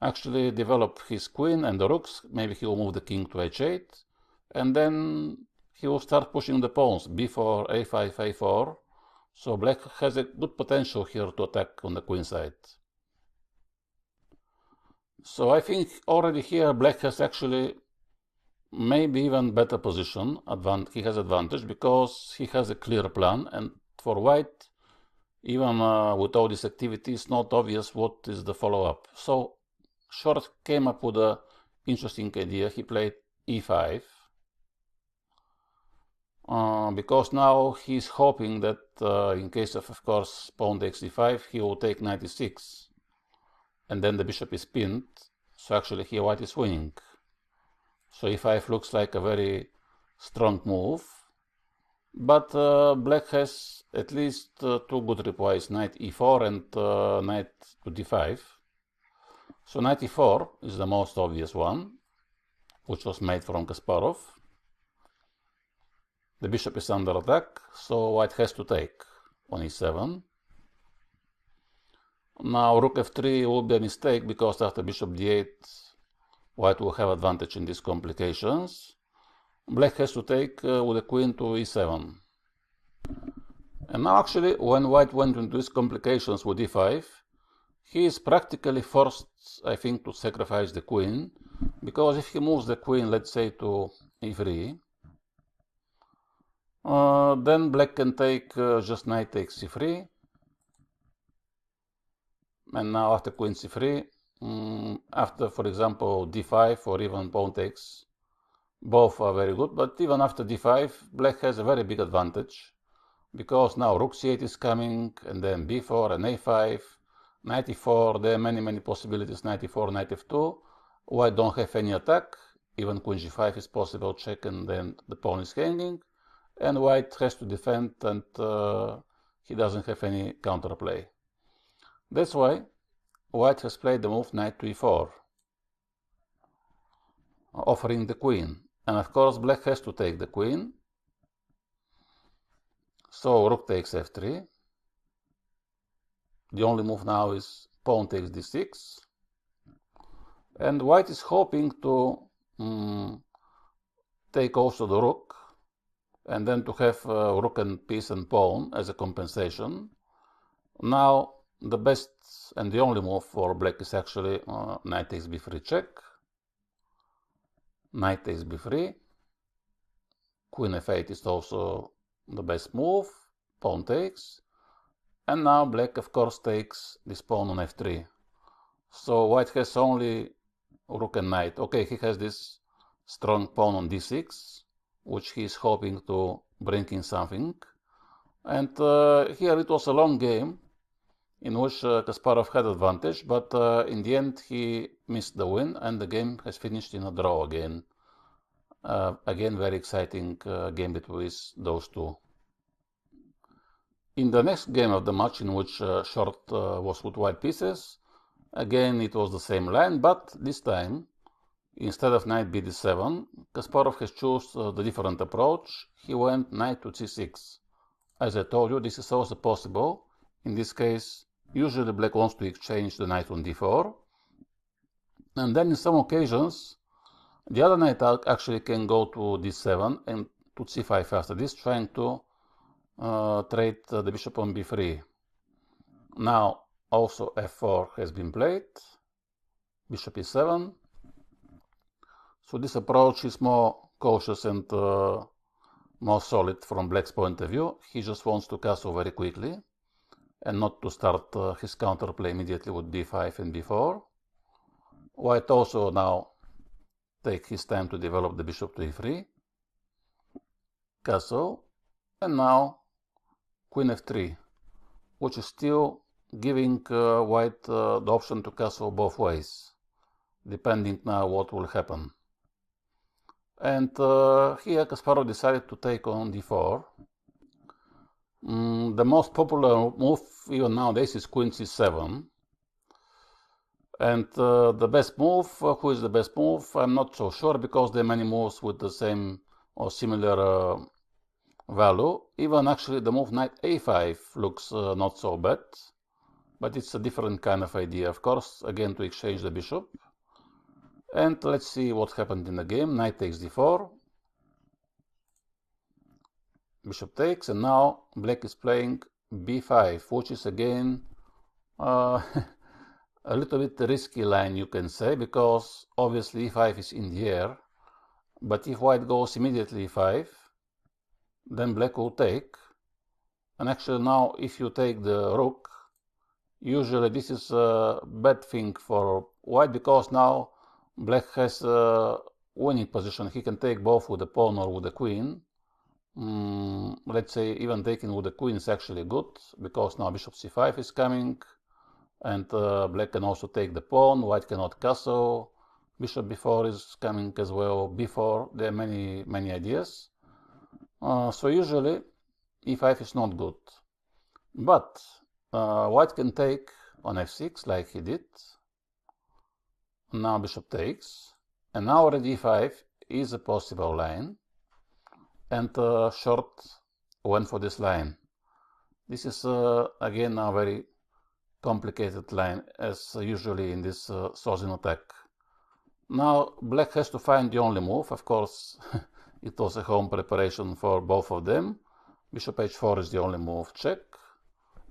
actually develop his queen and the rooks. Maybe he will move the king to h8, and then he will start pushing the pawns, b4, a5, a4. So black has a good potential here to attack on the queen side. So I think already here black has actually maybe even better position. He has advantage because he has a clear plan, and for white, even with all this activity, it's not obvious what is the follow-up. So Short came up with an interesting idea. He played e5 because now he's hoping that in case of course, pawn takes e5, he will take knight e6, and then the bishop is pinned. So actually here white is winning. So e5 looks like a very strong move, but black has at least two good replies, knight e4 and knight to d5. So knight e4 is the most obvious one, which was made from Kasparov. The bishop is under attack, so white has to take on e7. Now rook f3 will be a mistake because after bishop d8, white will have advantage in these complications. Black has to take with the queen to e7. And now actually, when white went into these complications with e5, he is practically forced, I think, to sacrifice the queen, because if he moves the queen, let's say, to e3, then black can take just knight takes c3, and now after queen c3, after, for example, d5 or even pawn takes, both are very good, but even after d5, black has a very big advantage, because now rook c8 is coming, and then b4 and a5, knight e4, there are many possibilities, knight e4, knight f2, white don't have any attack, even queen g5 is possible, check, and then the pawn is hanging, and white has to defend, and he doesn't have any counterplay. That's why white has played the move knight to e4, offering the queen. And of course black has to take the queen. So rook takes f3. The only move now is pawn takes d6. And white is hoping to take also the rook, and then to have rook and piece and pawn as a compensation. Now the best and the only move for black is actually knight takes b3 check, knight takes b3, queen f8 is also the best move, pawn takes, and now black of course takes this pawn on f3. So white has only rook and knight. Okay, he has this strong pawn on d6, which he is hoping to bring in something. And here it was a long game in which Kasparov had advantage, but in the end he missed the win, and the game has finished in a draw again. Again, very exciting game between those two. In the next game of the match, in which Short was with white pieces, again it was the same line, but this time, instead of knight bd7, Kasparov has chosen the different approach. He went knight to c6. As I told you, this is also possible. In this case, usually black wants to exchange the knight on d4. And then in some occasions, the other knight actually can go to d7 and to c5 after this, trying to trade the bishop on b3. Now also f4 has been played, bishop e7. So this approach is more cautious and more solid from black's point of view. He just wants to castle very quickly and not to start his counterplay immediately with d5 and b4. White also now take his time to develop the bishop to e3, castle, and now queen f3, which is still giving white the option to castle both ways, depending now what will happen. And here Kasparov decided to take on d4. The most popular move even nowadays is queen c7. And the best move, who is the best move, I'm not so sure, because there are many moves with the same or similar value. Even actually the move knight a5 looks not so bad, but it's a different kind of idea, of course, again to exchange the bishop. And let's see what happened in the game. Knight takes d4, bishop takes, and now black is playing b5, which is again a little bit risky line, you can say, because obviously e5 is in the air, but if white goes immediately e5, then black will take. And actually now if you take the rook, usually this is a bad thing for white, because now black has a winning position. He can take both with the pawn or with the queen. Let's say even taking with the queen is actually good, because now bishop c5 is coming, and black can also take the pawn. White cannot castle. Bishop b4 is coming as well. b4, there are many ideas. So usually e5 is not good, but white can take on f6 like he did. Now bishop takes, and now already e5 is a possible line, and short went for this line. This is again a very complicated line, as usually in this Sicilian attack. Now black has to find the only move. Of course, it was a home preparation for both of them. Bishop h4 is the only move, check.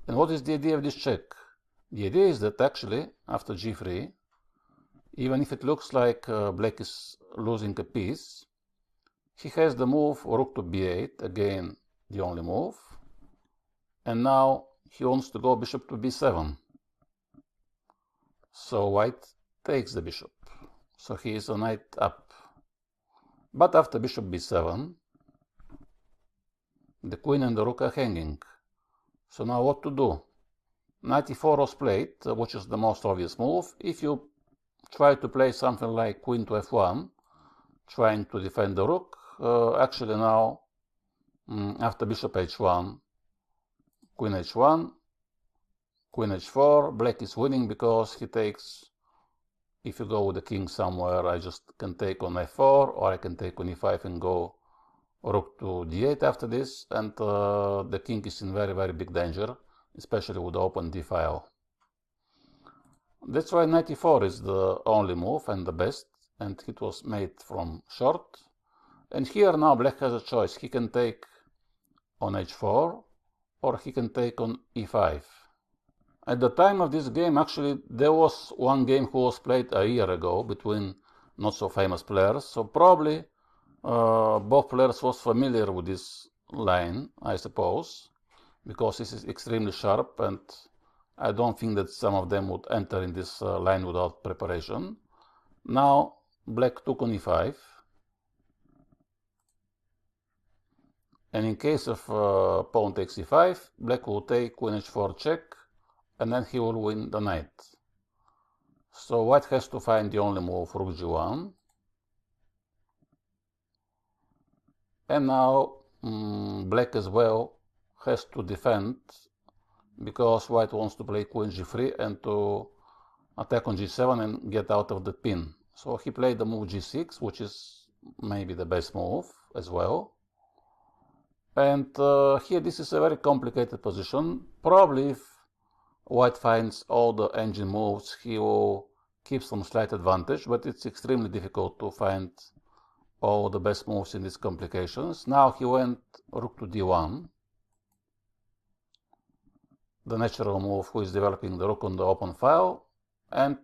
And what is the idea of this check? The idea is that actually after g3, even if it looks like black is losing a piece, he has the move rook to b8, again the only move, and now he wants to go bishop to b7. So white takes the bishop, so he is a knight up. But after bishop b7, the queen and the rook are hanging. So now what to do? Knight e4 was played, which is the most obvious move. If you try to play something like queen to f1, trying to defend the rook, actually now, after bishop h1, queen h1, queen h4, black is winning because he takes. If you go with the king somewhere, I just can take on f4, or I can take on e5 and go rook to d8 after this, and the king is in very big danger, especially with the open d file. That's why knight e4 is the only move and the best, and it was made from short. And here now black has a choice. He can take on h4, or he can take on e5. At the time of this game, actually, there was one game who was played a year ago between not so famous players, so probably both players was familiar with this line, I suppose, because this is extremely sharp, and I don't think that some of them would enter in this line without preparation. Now black took on e5, and in case of pawn takes e5, black will take queen h4 check, and then he will win the knight. So white has to find the only move, rook g1. And now black as well has to defend, because white wants to play queen g3 and to attack on g7 and get out of the pin. So he played the move g6, which is maybe the best move as well. And here this is a very complicated position. Probably if white finds all the engine moves, he will keep some slight advantage, but it's extremely difficult to find all the best moves in these complications. Now he went rook to d1, the natural move, who is developing the rook on the open file, and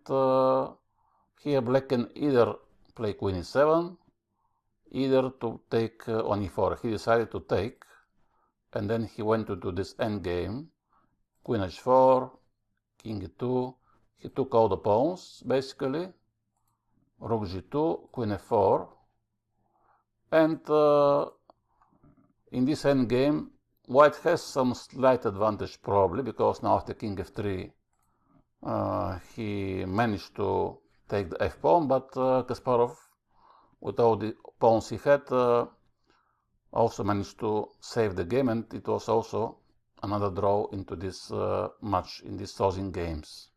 here black can either play queen e7, either to take on e4. He decided to take, and then he went to do this endgame, queen h4, king e2. He took all the pawns, basically, rook g2, queen f4, and in this endgame, white has some slight advantage probably, because now after king f3, he managed to take the f-pawn, but Kasparov, with all the pawns he had, also managed to save the game, and it was also another draw into this match, in these Sicilian games.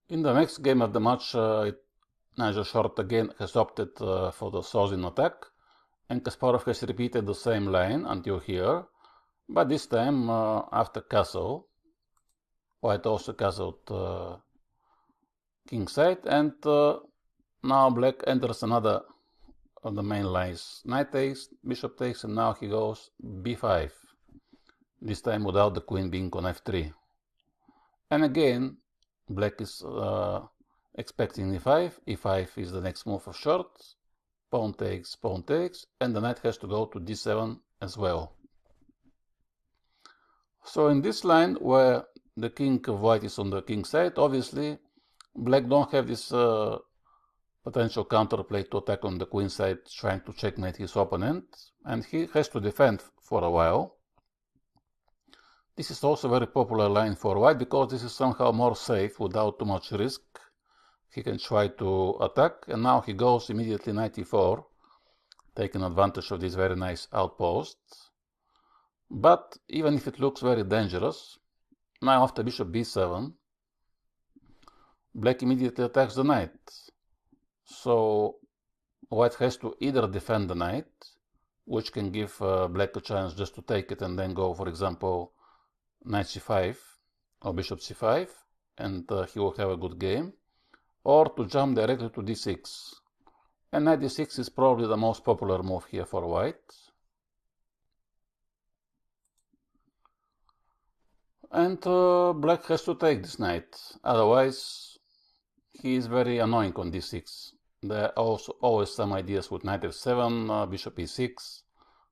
In the next game of the match, Najdorf again has opted for the Sicilian attack, and Kasparov has repeated the same line until here, but this time after castle, white also castled kingside, and now black enters another the main lines. Knight takes, bishop takes, and now he goes b5. This time without the queen being on f3. And again, black is expecting e5. e5 is the next move of short. Pawn takes, and the knight has to go to d7 as well. So in this line, where the king of white is on the king side, obviously black don't have this potential counterplay to attack on the queen side, trying to checkmate his opponent, and he has to defend for a while. This is also a very popular line for white because this is somehow more safe without too much risk. He can try to attack, and now he goes immediately knight e4, taking advantage of this very nice outpost. But even if it looks very dangerous, now after bishop b7, black immediately attacks the knight. So white has to either defend the knight, which can give black a chance just to take it and then go, for example, knight c5 or bishop c5, and he will have a good game, or to jump directly to d6. And knight d6 is probably the most popular move here for white. And black has to take this knight, otherwise he is very annoying on d6. There are also always some ideas with knight f7, bishop e6,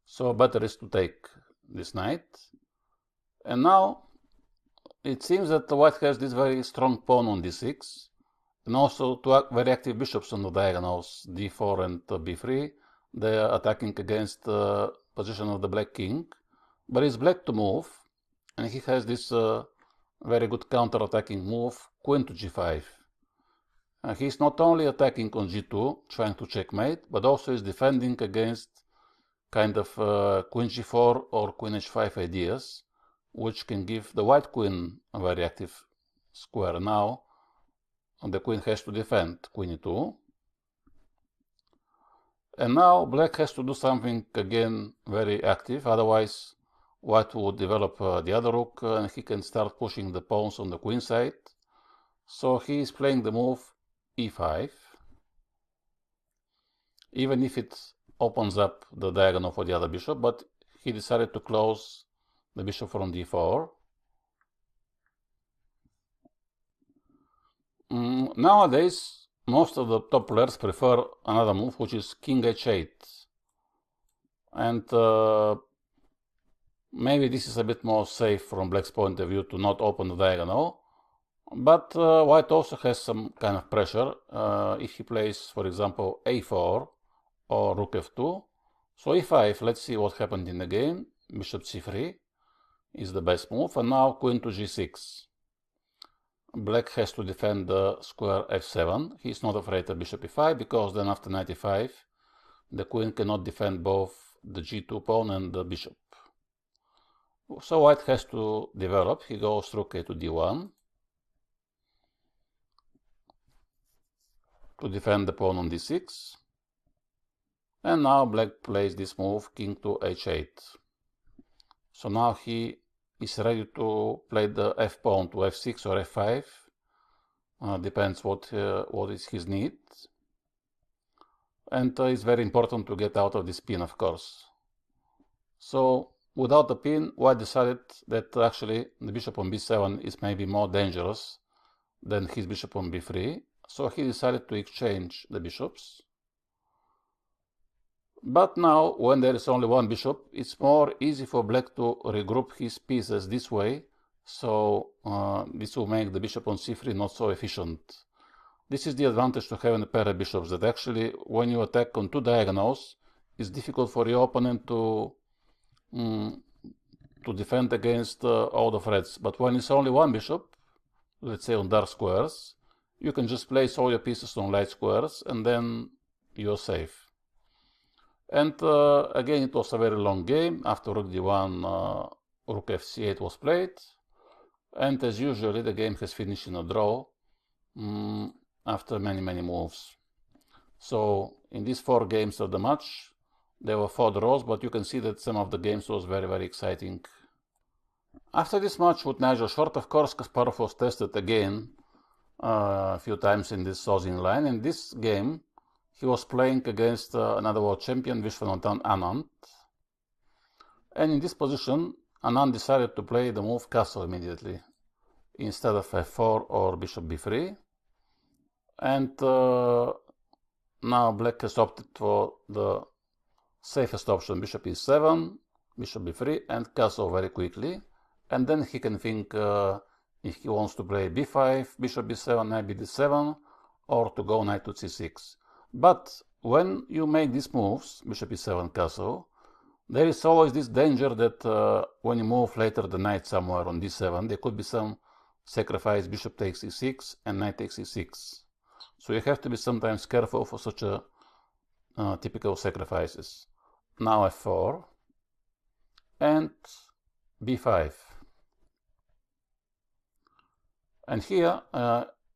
so better is to take this knight. And now it seems that white has this very strong pawn on d6, and also two very active bishops on the diagonals, d4 and b3. They are attacking against the position of the black king, but it's black to move, and he has this very good counter-attacking move, queen to g5. He's not only attacking on g2, trying to checkmate, but also is defending against kind of queen g4 or queen h5 ideas, which can give the white queen a very active square. Now the queen has to defend queen e2. And now black has to do something again very active, otherwise white would develop the other rook and he can start pushing the pawns on the queen side. So he is playing the move e5, even if it opens up the diagonal for the other bishop, but he decided to close the bishop from d4. Nowadays, most of the top players prefer another move, which is king h8. And maybe this is a bit more safe from black's point of view to not open the diagonal. But white also has some kind of pressure if he plays, for example, a4 or rook f2. So e5, let's see what happened in the game. Bishop c3 is the best move, and now queen to g6. Black has to defend the square f7. He's not afraid of bishop e5, because then after knight e5, the queen cannot defend both the g2 pawn and the bishop. So white has to develop. He goes rook a to d1 to defend the pawn on d6. And now black plays this move, king to h8. So now he is ready to play the f pawn to f6 or f5. Depends what is his need. And it's very important to get out of this pin, of course. So without the pin, white decided that actually the bishop on b7 is maybe more dangerous than his bishop on b3. So he decided to exchange the bishops. But now, when there is only one bishop, it's more easy for black to regroup his pieces this way, so this will make the bishop on c3 not so efficient. This is the advantage to having a pair of bishops, that actually when you attack on two diagonals, it's difficult for your opponent to defend against all the threats. But when it's only one bishop, let's say on dark squares, you can just place all your pieces on light squares and then you're safe. And again, it was a very long game. After rook d1, rook fc8 was played. And as usually, the game has finished in a draw after many moves. So in these 4 games of the match, there were 4 draws, but you can see that some of the games was very exciting. After this match with Nigel Short, of course, Kasparov was tested again a few times in this Sozin line. In this game, he was playing against another world champion, Vishwanathan Anand. And in this position, Anand decided to play the move castle immediately, instead of f4 or bishop b3. And now black has opted for the safest option, bishop e7, bishop b3, and castle very quickly. And then he can think if he wants to play b5, bishop b7, knight bd7, or to go knight to c6. But when you make these moves, bishop e7, castle, there is always this danger that when you move later the knight somewhere on d7, there could be some sacrifice, bishop takes e6 and knight takes e6. So you have to be sometimes careful for such a typical sacrifices. Now f4 and b5. And here,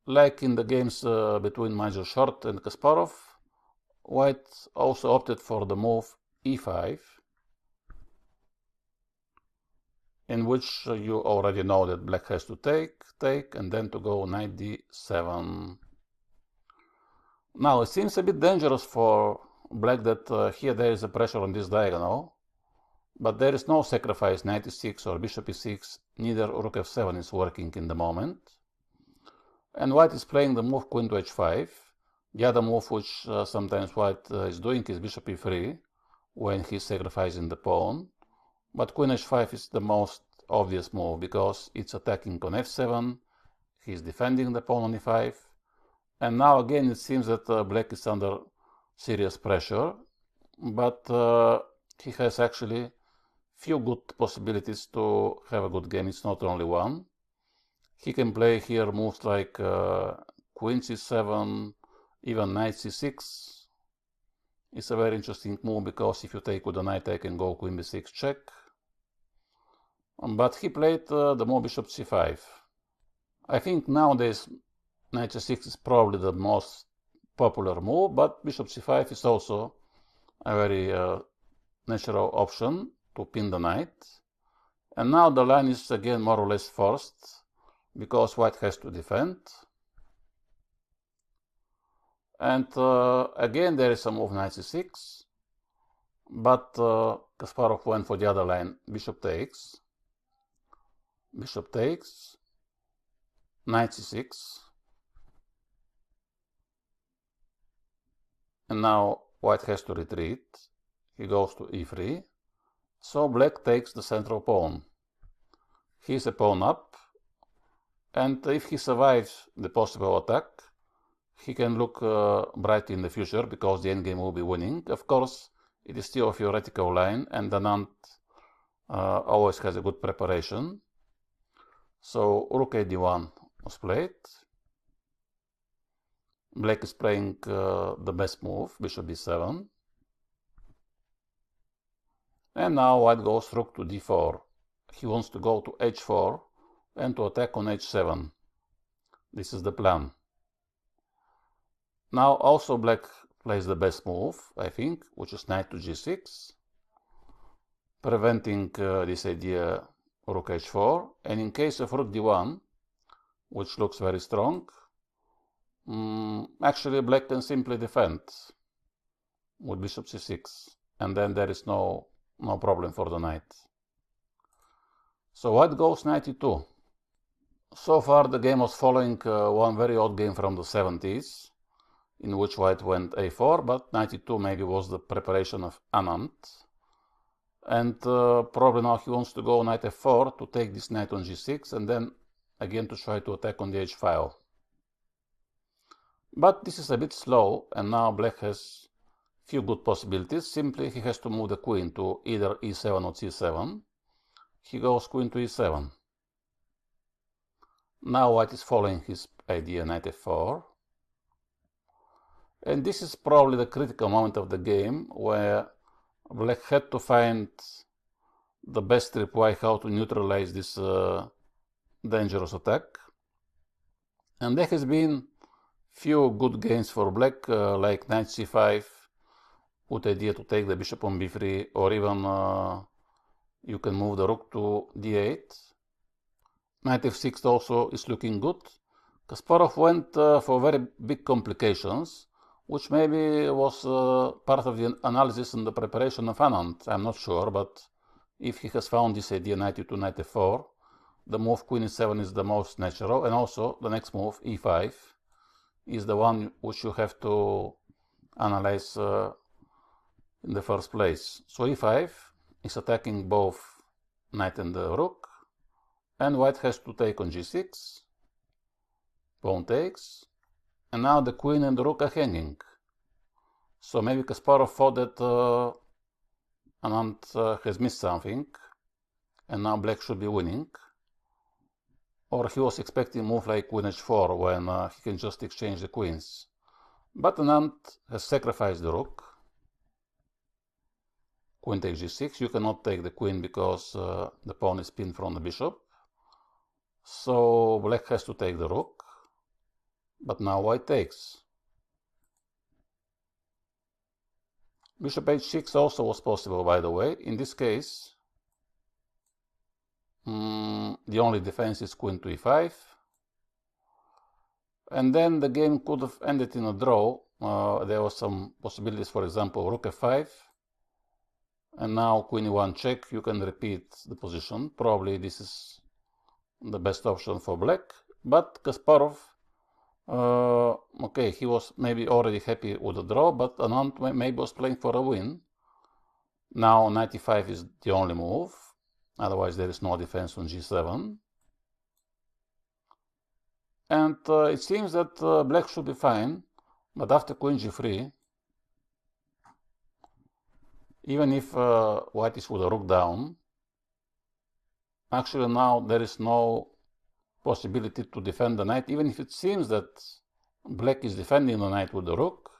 like in the games between Major Short and Kasparov, white also opted for the move e5, in which you already know that black has to take, and then to go knight d7. Now it seems a bit dangerous for black that here there is a pressure on this diagonal, but there is no sacrifice, knight e6 or bishop e6, neither rook f7 is working in the moment. And white is playing the move queen to h5. The other move which sometimes white is doing is bishop e3, when he's sacrificing the pawn. But queen h5 is the most obvious move, because it's attacking on f7, he's defending the pawn on e5. And now again it seems that black is under serious pressure, but he has actually few good possibilities to have a good game. It's not only one. He can play here moves like queen c7, even knight c6. It's a very interesting move, because if you take with the knight I can go queen b6 check. But he played the move bishop c5. I think nowadays knight c6 is probably the most popular move, but bishop c5 is also a very natural option to pin the knight. And now the line is again more or less forced, because white has to defend. And again there is a move knight c6, but Kasparov went for the other line, bishop takes, knight c6, and now white has to retreat. He goes to e3, so black takes the central pawn. He's a pawn up, and if he survives the possible attack, he can look bright in the future, because the endgame will be winning. Of course, it is still a theoretical line, and Anand always has a good preparation. So rook a d1 was played. Black is playing the best move, bishop b7. And now white goes rook to d4. He wants to go to h4 and to attack on h7. This is the plan. Now also black plays the best move, I think, which is knight to g6, preventing this idea rook h4. And in case of rook d1, which looks very strong, actually black can simply defend with bishop c6, and then there is no problem for the knight. So white goes knight e2. So far the game was following one very old game from the 70s, in which white went a4, but knight e2 maybe was the preparation of Anand. And probably now he wants to go knight f4 to take this knight on g6, and then again to try to attack on the h file. But this is a bit slow, and now black has few good possibilities. Simply he has to move the queen to either e7 or c7. He goes queen to e7. Now white is following his idea, knight f4. And this is probably the critical moment of the game, where black had to find the best reply how to neutralize this dangerous attack. And there has been few good games for black, like knight c5, with the idea to take the bishop on b3, or even you can move the rook to d8. Knight f6 also is looking good. Kasparov went for very big complications, which maybe was part of the analysis and the preparation of Anand. I'm not sure, but if he has found this idea 92-94, the move queen e7 is the most natural, and also the next move, e5, is the one which you have to analyze in the first place. So e5 is attacking both knight and the rook, and white has to take on g6, pawn takes, and now the queen and the rook are hanging. So maybe Kasparov thought that Anand has missed something, and now black should be winning. Or he was expecting a move like queen h4 when he can just exchange the queens. But Anand has sacrificed the rook. Queen takes g6. You cannot take the queen because the pawn is pinned from the bishop. So black has to take the rook. But now white takes. Bishop h6 also was possible, by the way. In this case, the only defense is queen to e5. And then the game could have ended in a draw. There were some possibilities, for example, rook f5. And now queen e1 check. You can repeat the position. Probably this is the best option for black. But Kasparov, okay, he was maybe already happy with the draw, but Anand maybe was playing for a win. Now knight e5 is the only move. Otherwise, there is no defense on g7. And it seems that black should be fine, but after queen g3, even if white is with a rook down, actually now there is no possibility to defend the knight, even if it seems that black is defending the knight with the rook.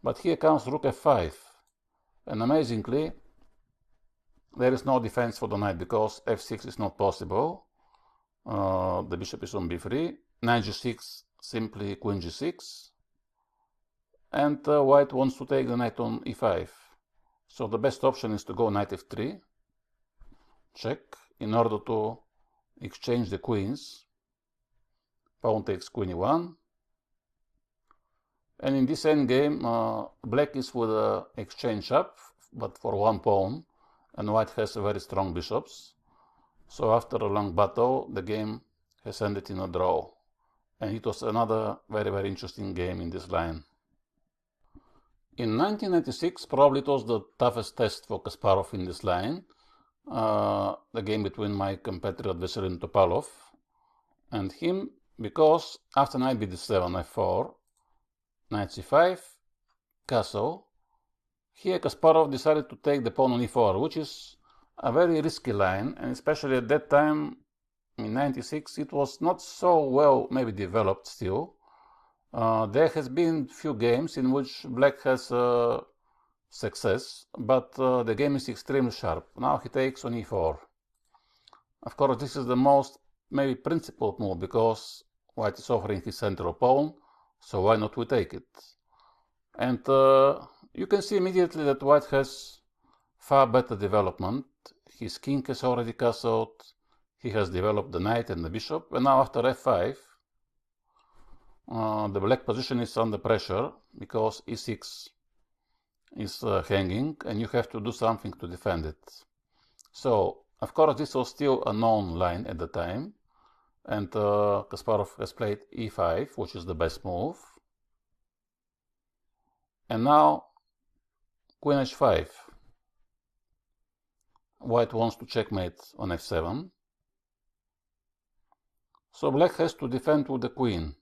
But here comes rook f5, and amazingly, there is no defense for the knight because f6 is not possible. The bishop is on b3. Knight g6, simply queen g6. And white wants to take the knight on e5. So the best option is to go knight f3, check, in order to exchange the queens. Pawn takes queen e1. And in this endgame, black is with an exchange up, but for one pawn, and white has very strong bishops. So after a long battle, the game has ended in a draw. And it was another very, very interesting game in this line. In 1996, probably it was the toughest test for Kasparov in this line. The game between my compatriot Vasilin Topalov and him, because after knight bd7, f4, knight c5, castle, here Kasparov decided to take the pawn on e4, which is a very risky line, and especially at that time, in 96, it was not so well maybe developed still. There has been few games in which black has success, but the game is extremely sharp. Now he takes on e4. Of course, this is the most maybe principled move because white is offering his central pawn, so why not we take it? And you can see immediately that white has far better development. His king has already castled, he has developed the knight and the bishop, and now after f5, the black position is under pressure because e6 is hanging and you have to do something to defend it. So, of course, this was still a known line at the time, and Kasparov has played e5, which is the best move. And now queen h5. White wants to checkmate on f7. So black has to defend with the queen.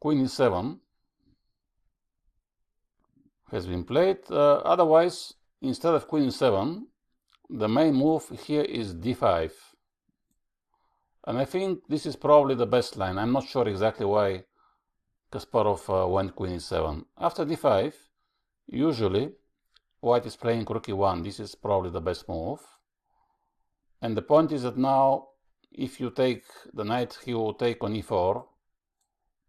Queen e7 has been played. Otherwise, instead of queen e7, the main move here is d5. And I think this is probably the best line. I'm not sure exactly why Kasparov went queen e7. After d5, usually white is playing rook e1. This is probably the best move. And the point is that now, if you take the knight, he will take on e4.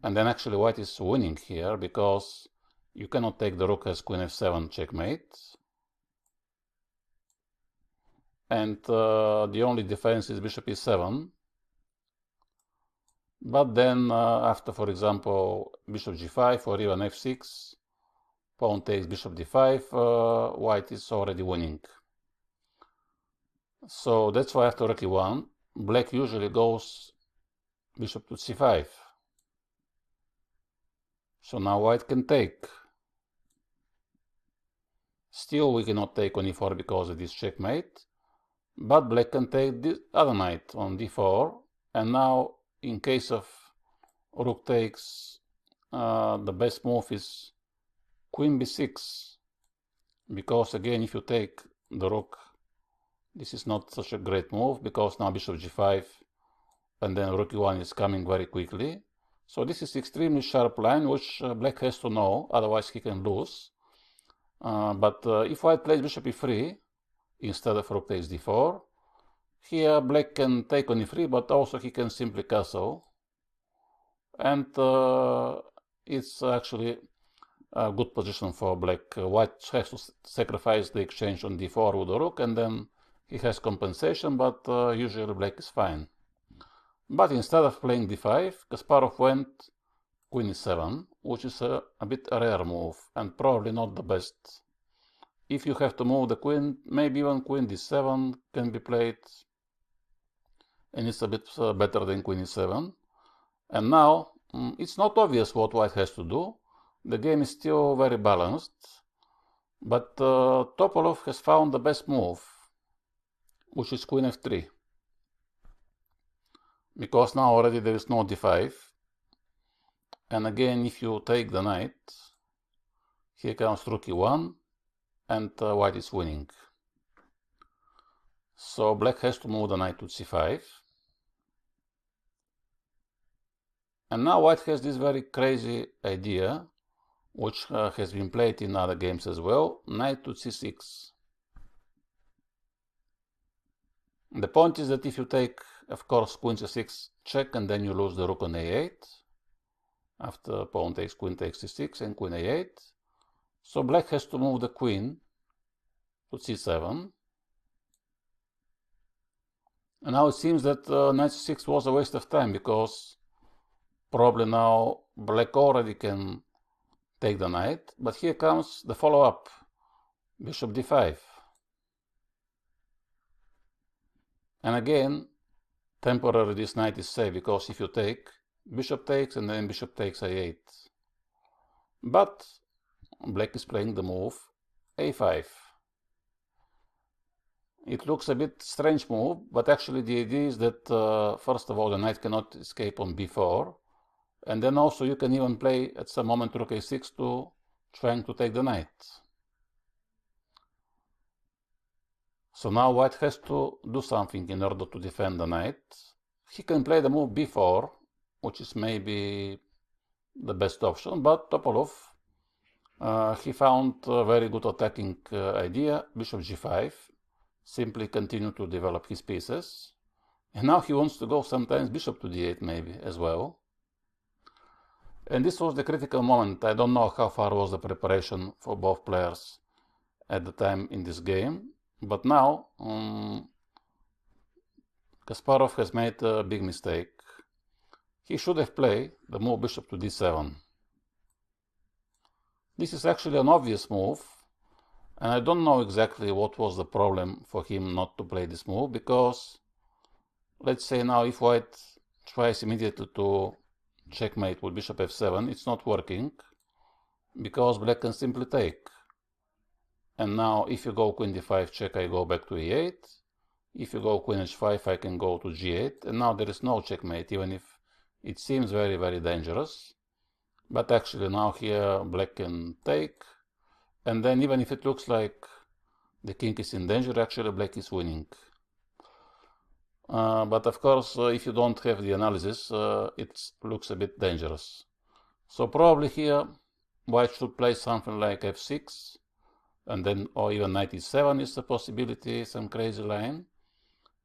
And then actually white is winning here because you cannot take the rook as queen f7 checkmate. And the only defense is bishop e7. But then after, for example, bishop g5 or even f6, pawn takes bishop d5, white is already winning. So that's why after rook e1, black usually goes bishop to c5. So now white can take. Still we cannot take on e4 because it is checkmate, but black can take the other knight on d4, and now in case of rook takes, the best move is queen b6, because again if you take the rook, this is not such a great move, because now bishop g5 and then rook e1 is coming very quickly. So this is extremely sharp line which black has to know, otherwise he can lose. But if white plays bishop e3 instead of rook takes d4, here black can take on e3, but also he can simply castle. And it's actually a good position for black. White has to sacrifice the exchange on d4 with the rook, and then he has compensation, but usually black is fine. But instead of playing d5, Kasparov went queen e7, which is a bit a rare move, and probably not the best. If you have to move the queen, maybe even queen d7 can be played, and it's a bit better than queen e7. And now, it's not obvious what white has to do. The game is still very balanced, but Topalov has found the best move, which is queen f3. Because now already there is no d5, and again if you take the knight, here comes rook e1, and white is winning. So black has to move the knight to c5. And now white has this very crazy idea, which has been played in other games as well, knight to c6. The point is that if you take, of course, queen c6 check, and then you lose the rook on a8, after pawn takes, queen takes c6, and queen a8. So black has to move the queen to c7. And now it seems that knight c6 was a waste of time, because probably now black already can take the knight, but here comes the follow-up, bishop d5. And again, temporarily this knight is safe, because if you take, bishop takes, and then bishop takes a8. But black is playing the move a5. It looks a bit strange move, but actually the idea is that first of all the knight cannot escape on b4, and then also you can even play at some moment rook a6 to trying to take the knight. So now white has to do something in order to defend the knight. He can play the move b4, which is maybe the best option, but Topalov, he found a very good attacking idea, bishop g5, simply continue to develop his pieces. And now he wants to go sometimes bishop to d8 maybe as well. And this was the critical moment. I don't know how far was the preparation for both players at the time in this game. But now, Kasparov has made a big mistake. He should have played the move bishop to d7. This is actually an obvious move, and I don't know exactly what was the problem for him not to play this move, because let's say now if white tries immediately to checkmate with bishop f7, it's not working, because black can simply take. And now if you go queen d5 check, I go back to e8. If you go queen h5, I can go to g8, and now there is no checkmate, even if it seems very, very dangerous. But actually now here black can take, and then even if it looks like the king is in danger, actually black is winning. But of course, if you don't have the analysis, it looks a bit dangerous. So probably here white should play something like f6, and then, or even knight e7 is a possibility, some crazy line,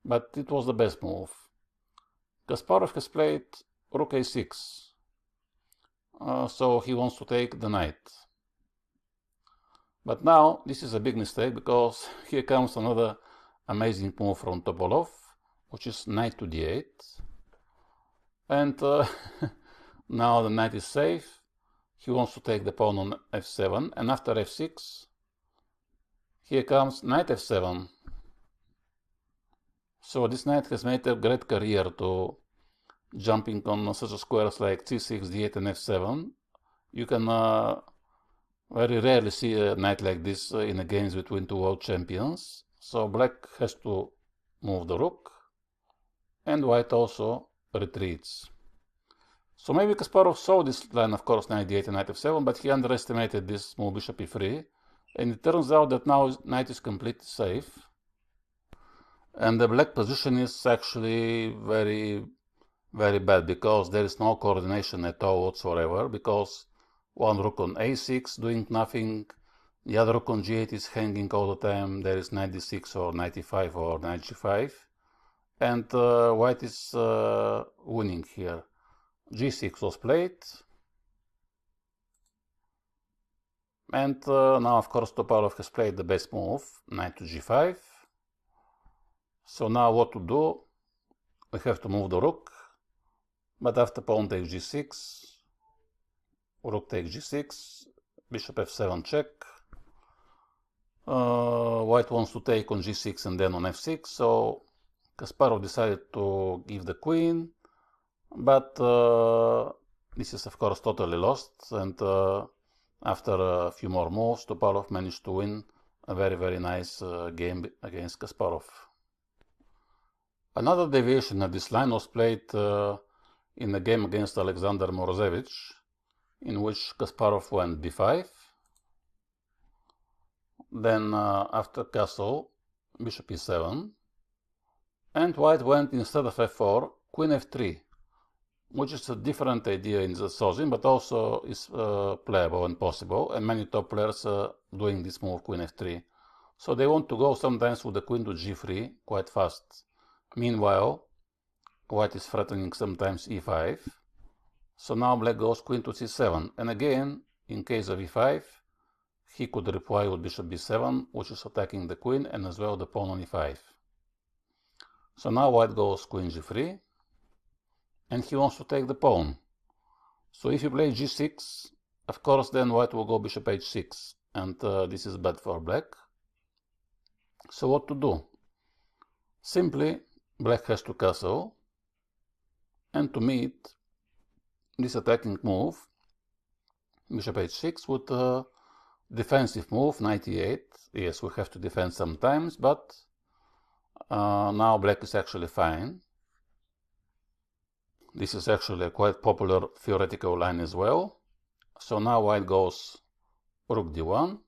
but it was the best move. Kasparov has played rook a6, so he wants to take the knight. But now this is a big mistake, because here comes another amazing move from Topalov, which is knight to d8. And now the knight is safe. He wants to take the pawn on f7, and after f6, here comes knight f7. So this knight has made a great career to jumping on such squares like c6, d8, and f7. You can very rarely see a knight like this in a games between two world champions. So black has to move the rook, and white also retreats. So maybe Kasparov saw this line, of course, knight d8 and knight f7, but he underestimated this move bishop e3, and it turns out that now knight is completely safe, and the black position is actually very, very bad, because there is no coordination at all whatsoever, because one rook on a6 doing nothing, the other rook on g8 is hanging all the time, there is knight d6 or knight e5 or knight g5, and white is winning here. g6 was played, and now of course Topalov has played the best move, knight to g5. So now what to do? We have to move the rook, but after pawn takes g6, rook takes g6, bishop f7 check. White wants to take on g6 and then on f6, so Kasparov decided to give the queen, but this is of course totally lost, and after a few more moves, Topalov managed to win a very, very nice game against Kasparov. Another deviation of this line was played in a game against Alexander Morozevich, in which Kasparov went d5. Then after castle, bishop e7, and white went instead of f4, queen f3, which is a different idea in the Sozin, but also is playable and possible, and many top players are doing this move, queen f3. So they want to go sometimes with the queen to g3 quite fast. Meanwhile, white is threatening sometimes e5. So now black goes queen to c7, and again, in case of e5, he could reply with bishop b7, which is attacking the queen and as well the pawn on e5. So now white goes queen g3, and he wants to take the pawn. So if you play g6, of course then white will go bishop h6, and this is bad for black. So what to do? Simply, black has to castle, and to meet this attacking move, bishop h6, with a defensive move, knight e8. Yes, we have to defend sometimes, but now black is actually fine. This is actually a quite popular theoretical line as well. So now white goes rook d1.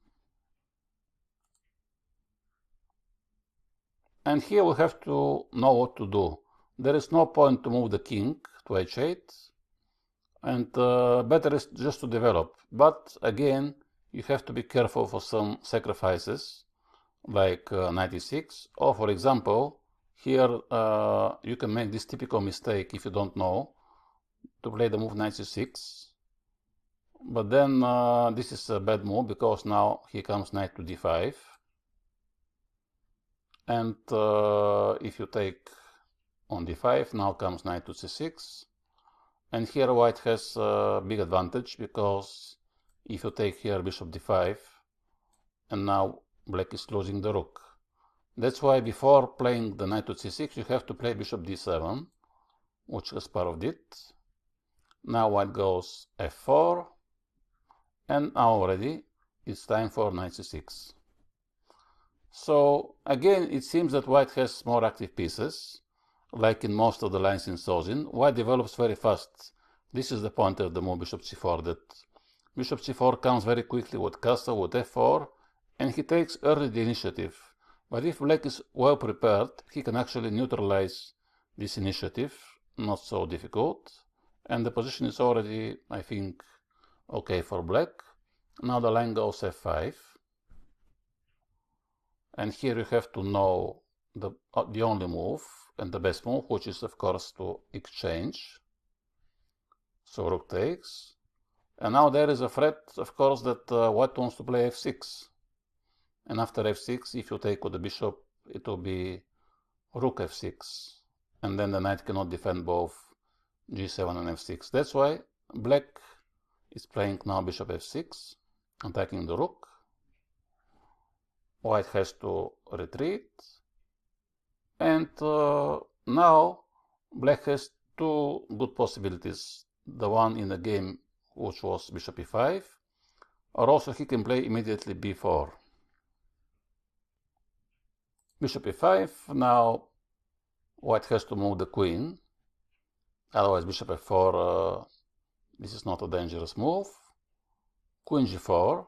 And here we have to know what to do. There is no point to move the king to h8, and better is just to develop. But again, you have to be careful for some sacrifices, like knight e6, or for example, here you can make this typical mistake if you don't know, to play the move knight c6. But then this is a bad move, because now here comes knight to d5. And if you take on d5, now comes knight to c6. And here white has a big advantage, because if you take here bishop d5, and now black is losing the rook. That's why before playing the knight to c6, you have to play bishop d7, which Kasparov did. Now white goes f4, and now already it's time for knight c6. So again, it seems that white has more active pieces, like in most of the lines in Sozin. White develops very fast. This is the point of the move bishop c4, that bishop c4 comes very quickly with castle, with f4, and he takes early the initiative. But if black is well prepared, he can actually neutralize this initiative, not so difficult. And the position is already, I think, okay for black. Now the line goes f5. And here you have to know the only move and the best move, which is of course to exchange. So rook takes. And now there is a threat, of course, that white wants to play f6. And after f6, if you take with the bishop, it will be rook f6. And then the knight cannot defend both g7 and f6. That's why black is playing now bishop f6, attacking the rook. White has to retreat, and now black has two good possibilities. The one in the game, which was bishop e5, or also he can play immediately b4. Bishop e5, now white has to move the queen, otherwise bishop f4, this is not a dangerous move. Queen g4,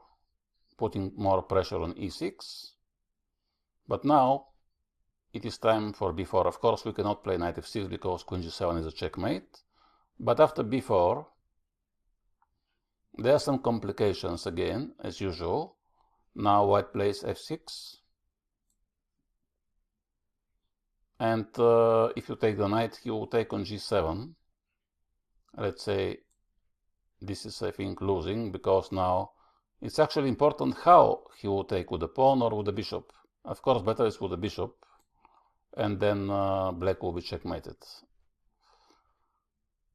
putting more pressure on e6, but now it is time for b4. Of course, we cannot play knight f6 because queen g7 is a checkmate, but after b4, there are some complications again, as usual. Now white plays f6, and if you take the knight, he will take on g7. Let's say this is, I think, losing, because now it's actually important how he will take, with the pawn or with the bishop. Of course, better is with the bishop, and then black will be checkmated.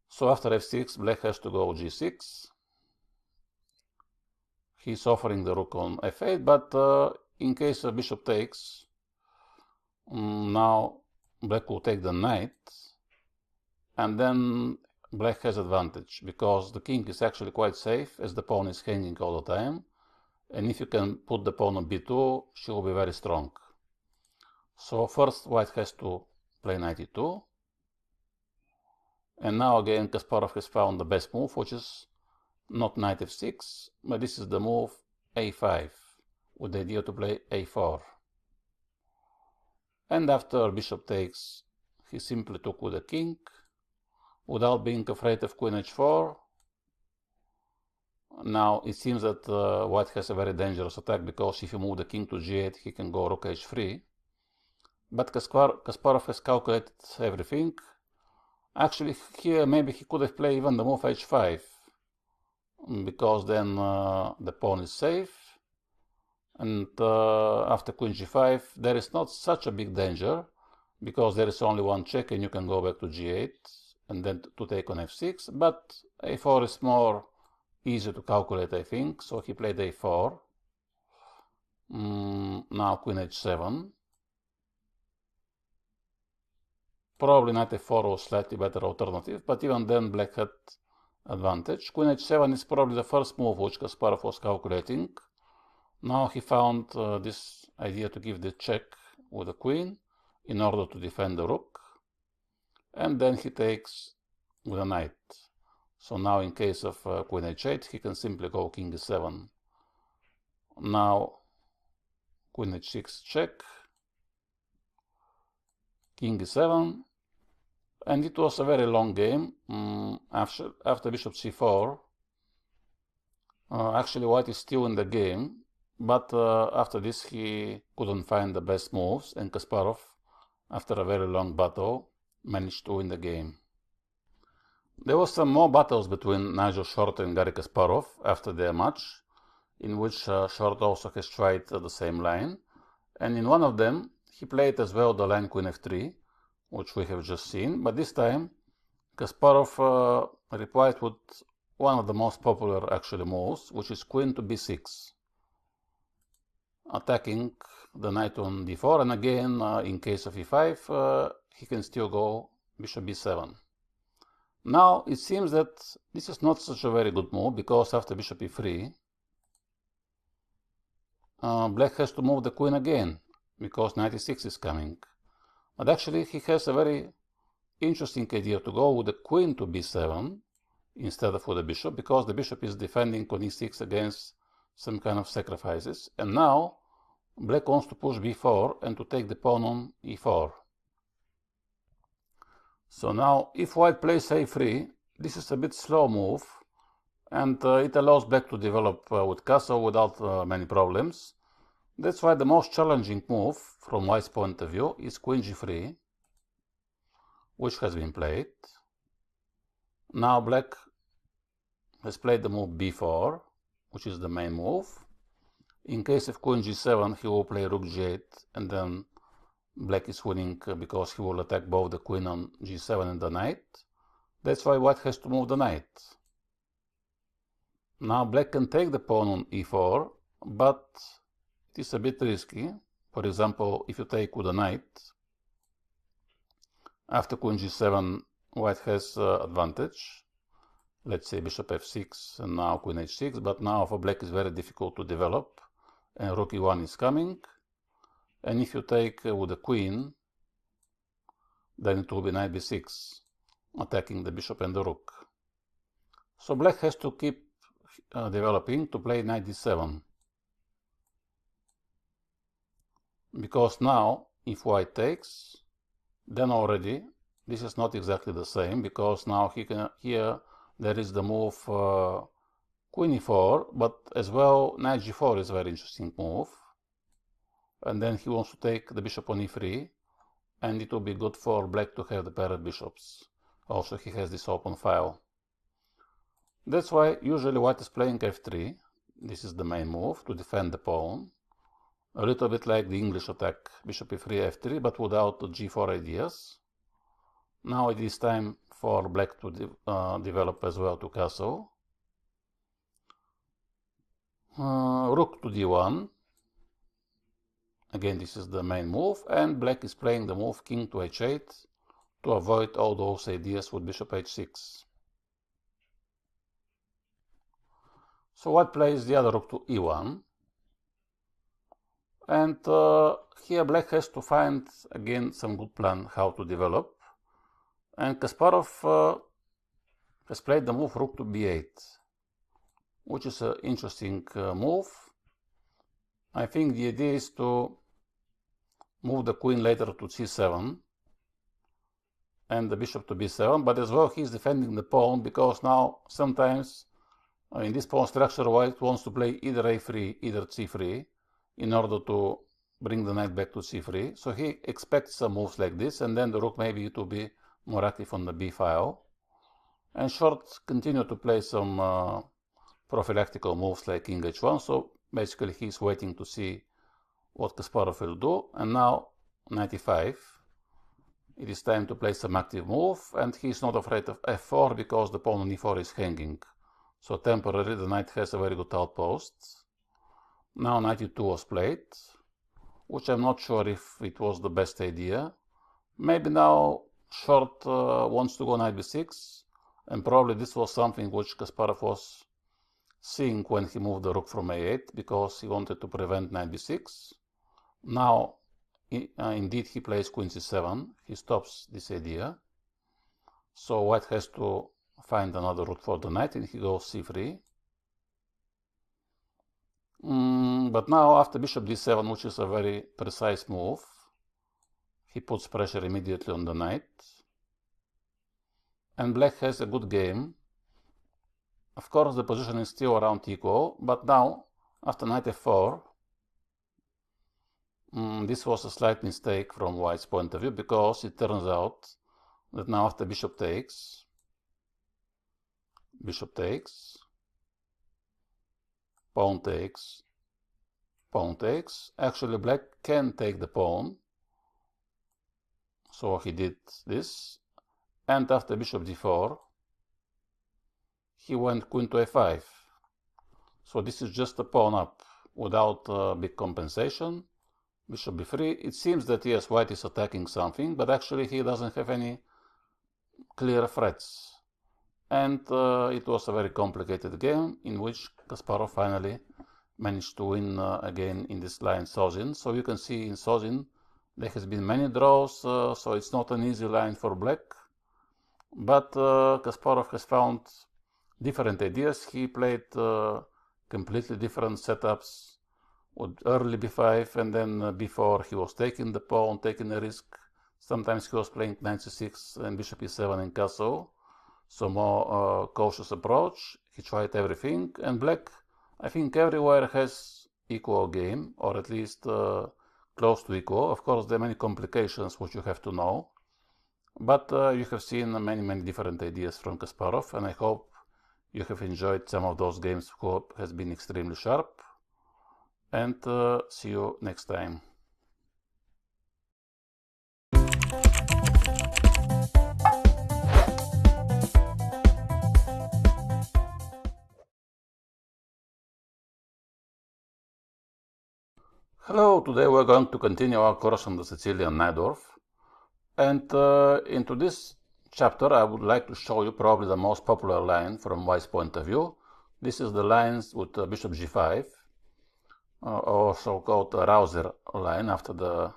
So after f6, black has to go g6. He's offering the rook on f8, but in case a bishop takes, now black will take the knight, and then black has advantage, because the king is actually quite safe, as the pawn is hanging all the time, and if you can put the pawn on b2, she will be very strong. So first white has to play knight e2, and now again Kasparov has found the best move, which is not knight f6, but this is the move a5, with the idea to play a4. And after bishop takes, he simply took with the king, without being afraid of queen h4. Now it seems that white has a very dangerous attack, because if you move the king to g8, he can go rook h3. But Kasparov has calculated everything. Actually, here maybe he could have played even the move h5, because then the pawn is safe. And after queen g5, there is not such a big danger, because there is only one check and you can go back to g8 and then to take on f6. But a4 is more easy to calculate, I think. So he played a4. Now queen h7. Probably knight f4 was slightly better alternative, but even then black had advantage. Queen h7 is probably the first move which Kasparov was calculating. Now he found this idea to give the check with the queen in order to defend the rook, and then he takes with a knight. So now in case of queen h8, he can simply go king e7. Now queen h6 check, king e7, and it was a very long game. After bishop c4, actually white is still in the game, but after this he couldn't find the best moves, and Kasparov, after a very long battle, managed to win the game. There was some more battles between Nigel Short and Garry Kasparov after their match, in which Short also has tried the same line, and in one of them he played as well the line queen f3, which we have just seen, but this time Kasparov replied with one of the most popular actually moves, which is queen to b6, attacking the knight on d4, and again in case of e5 he can still go bishop b7. Now it seems that this is not such a very good move, because after bishop e3 black has to move the queen again, because knight e6 is coming. But actually he has a very interesting idea to go with the queen to b7 instead of with the bishop, because the bishop is defending on e6 against some kind of sacrifices, and now black wants to push b4 and to take the pawn on e4. So now if white plays a3, this is a bit slow move, and it allows black to develop with castle without many problems. That's why the most challenging move from white's point of view is queen g3, which has been played. Now black has played the move b4, which is the main move. In case of queen g7, he will play rook g8, and then black is winning because he will attack both the queen on g7 and the knight. That's why white has to move the knight. Now black can take the pawn on e4, but it is a bit risky. For example, if you take with a knight, after queen g7, white has advantage. Let's say bishop f6 and now queen h6, but now for black is very difficult to develop, and rook e1 is coming. And if you take with the queen, then it will be knight b6, attacking the bishop and the rook. So black has to keep developing to play knight d7. Because now, if white takes, then already this is not exactly the same, because now here there is the move queen e4, but as well knight g4 is a very interesting move. And then he wants to take the bishop on e3, and it will be good for black to have the paired bishops. Also, he has this open file. That's why usually white is playing f3. This is the main move to defend the pawn. A little bit like the English attack, bishop e3, f3, but without the g4 ideas. Now it is time for black to develop as well to castle. Rook to d1. Again, this is the main move, and black is playing the move king to h8 to avoid all those ideas with bishop h6. So white plays the other rook to e1. And here black has to find again some good plan how to develop. And Kasparov has played the move rook to b8, which is an interesting move. I think the idea is to move the queen later to c7 and the bishop to b7, but as well he's defending the pawn, because now sometimes in this pawn structure white wants to play either a3, either c3 in order to bring the knight back to c3. So he expects some moves like this, and then the rook maybe to be more active on the b file. And short continue to play some prophylactical moves like king h1, so basically he's waiting to see what Kasparov will do. And now knight e5. It is time to play some active move, and he's not afraid of f4 because the pawn on e4 is hanging. So temporarily the knight has a very good outpost. Now knight e2 was played, which I'm not sure if it was the best idea. Maybe now short wants to go knight b6, and probably this was something which Kasparov was seeing when he moved the rook from a8, because he wanted to prevent knight b6. Now indeed he plays queen c7, he stops this idea. So white has to find another route for the knight, and he goes c3. But now after bishop d7, which is a very precise move, he puts pressure immediately on the knight. And black has a good game. Of course the position is still around equal, but now after knight f4, this was a slight mistake from white's point of view, because it turns out that now after bishop takes, pawn takes, pawn takes, actually black can take the pawn. So he did this, and after bishop d4, he went queen to a5. So this is just a pawn up without big compensation. Bishop b3. It seems that yes, white is attacking something, but actually he doesn't have any clear threats. And it was a very complicated game in which Kasparov finally managed to win again in this line Sozin. So you can see in Sozin there has been many draws, so it's not an easy line for black. But Kasparov has found different ideas. He played completely different setups with early b5 and then b4. He was taking the pawn, taking a risk. Sometimes he was playing knight c6 and bishop e7 in castle. So more cautious approach. He tried everything, and black, I think, everywhere has equal game, or at least close to equal. Of course, there are many complications which you have to know, but you have seen many different ideas from Kasparov, and I hope you have enjoyed some of those games. Hope has been extremely sharp, and see you next time. Hello, today we're going to continue our course on the Sicilian Najdorf. And into this chapter I would like to show you probably the most popular line from White's point of view. This is the lines with bishop g5, also called the Rouser line after the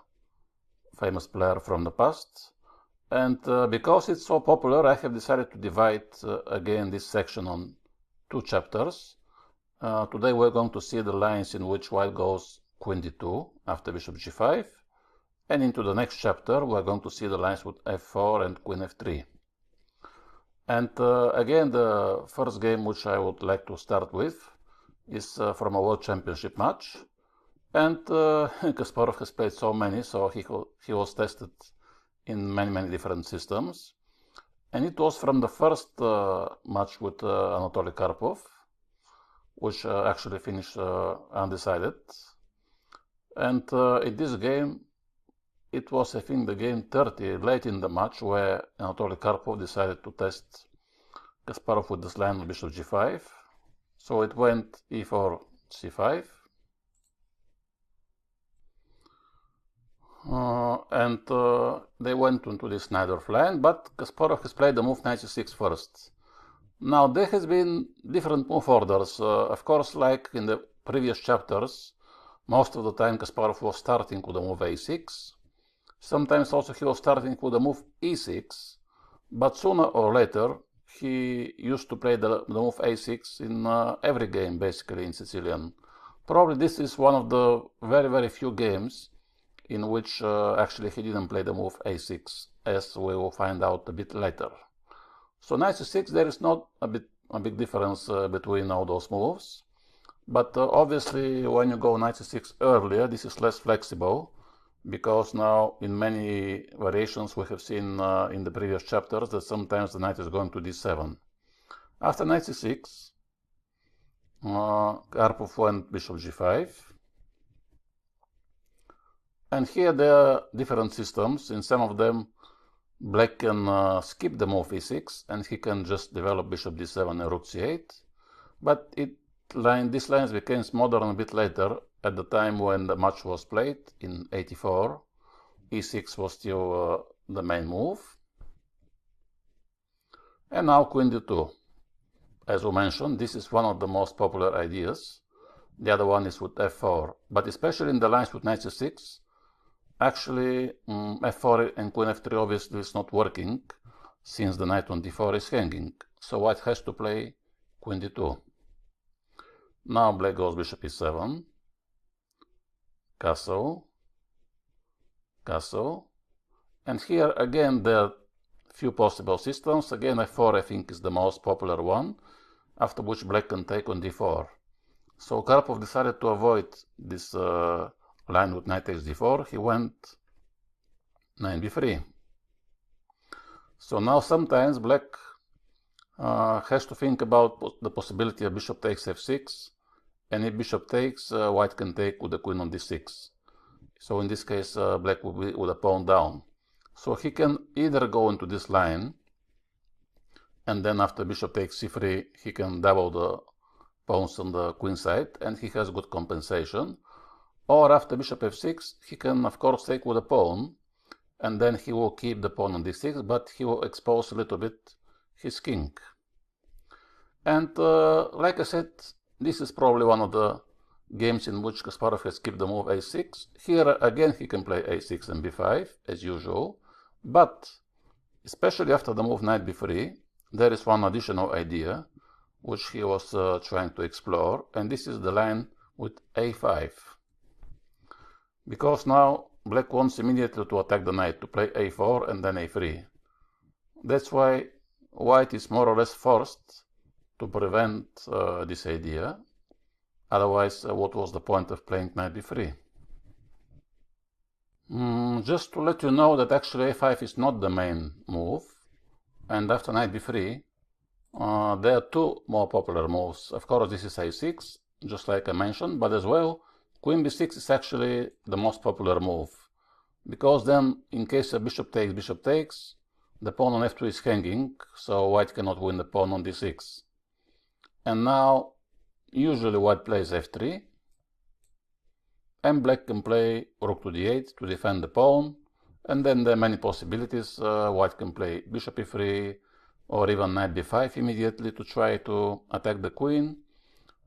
famous player from the past. And because it's so popular, I have decided to divide again this section on two chapters. Today we're going to see the lines in which White goes Queen d2 after bishop g5, and into the next chapter we're going to see the lines with f4 and Queen f3. And again, the first game which I would like to start with is from a World Championship match. And Kasparov has played so many, so he was tested in many different systems. And it was from the first match with Anatoly Karpov, which actually finished undecided. And in this game, it was, I think, the game 30, late in the match, where Anatoly Karpov decided to test Kasparov with this line of bishop g5. So it went e4, c5. And they went into this Najdorf line, but Kasparov has played the move knight c6 first. Now, there has been different move orders. Of course, like in the previous chapters, most of the time Kasparov was starting with the move a6. Sometimes also he was starting with the move e6, but sooner or later he used to play the move a6 in every game, basically, in Sicilian. Probably this is one of the very few games in which actually he didn't play the move a6, as we will find out a bit later. So knight c6, there is not a big difference between all those moves. But obviously, when you go knight c6 earlier, this is less flexible, because now in many variations we have seen in the previous chapters that sometimes the knight is going to d7. After knight c6, Karpov went bishop g5. And here there are different systems. In some of them, Black can skip the move e6, and he can just develop bishop d7 and rook c8. But these lines became modern a bit later, at the time when the match was played in '84. e6 was still the main move. And now Queen d2. As we mentioned, this is one of the most popular ideas. The other one is with f4. But especially in the lines with knight c6, actually f4 and Queen f3 obviously is not working, since the knight on d4 is hanging. So White has to play Queen d2. Now Black goes bishop e7, castle, castle, and here again there are few possible systems. Again, f4 I think is the most popular one, after which Black can take on d4. So Karpov decided to avoid this line with knight takes d4. He went knight b3. So now sometimes Black has to think about the possibility of bishop takes f6, and if bishop takes, White can take with the queen on d6. So in this case, Black will be with a pawn down. So he can either go into this line, and then after bishop takes c3, he can double the pawns on the queen side, and he has good compensation. Or after bishop f6, he can of course take with a pawn, and then he will keep the pawn on d6, but he will expose a little bit his king. And like I said, this is probably one of the games in which Kasparov has skipped the move a6. Here again he can play a6 and b5 as usual, but especially after the move knight b3, there is one additional idea which he was trying to explore, and this is the line with a5. Because now Black wants immediately to attack the knight, to play a4 and then a3. That's why White is more or less forced to prevent this idea. Otherwise, what was the point of playing knight b3? Just to let you know that actually a5 is not the main move, and after knight b3, there are two more popular moves. Of course, this is a6, just like I mentioned, but as well, Queen b6 is actually the most popular move, because then, in case of bishop takes, the pawn on f2 is hanging, so White cannot win the pawn on d6. And now, usually White plays f3, and black can play rook to d8 to defend the pawn, and then there are many possibilities. White can play bishop e3 or even knight b5 immediately to try to attack the queen,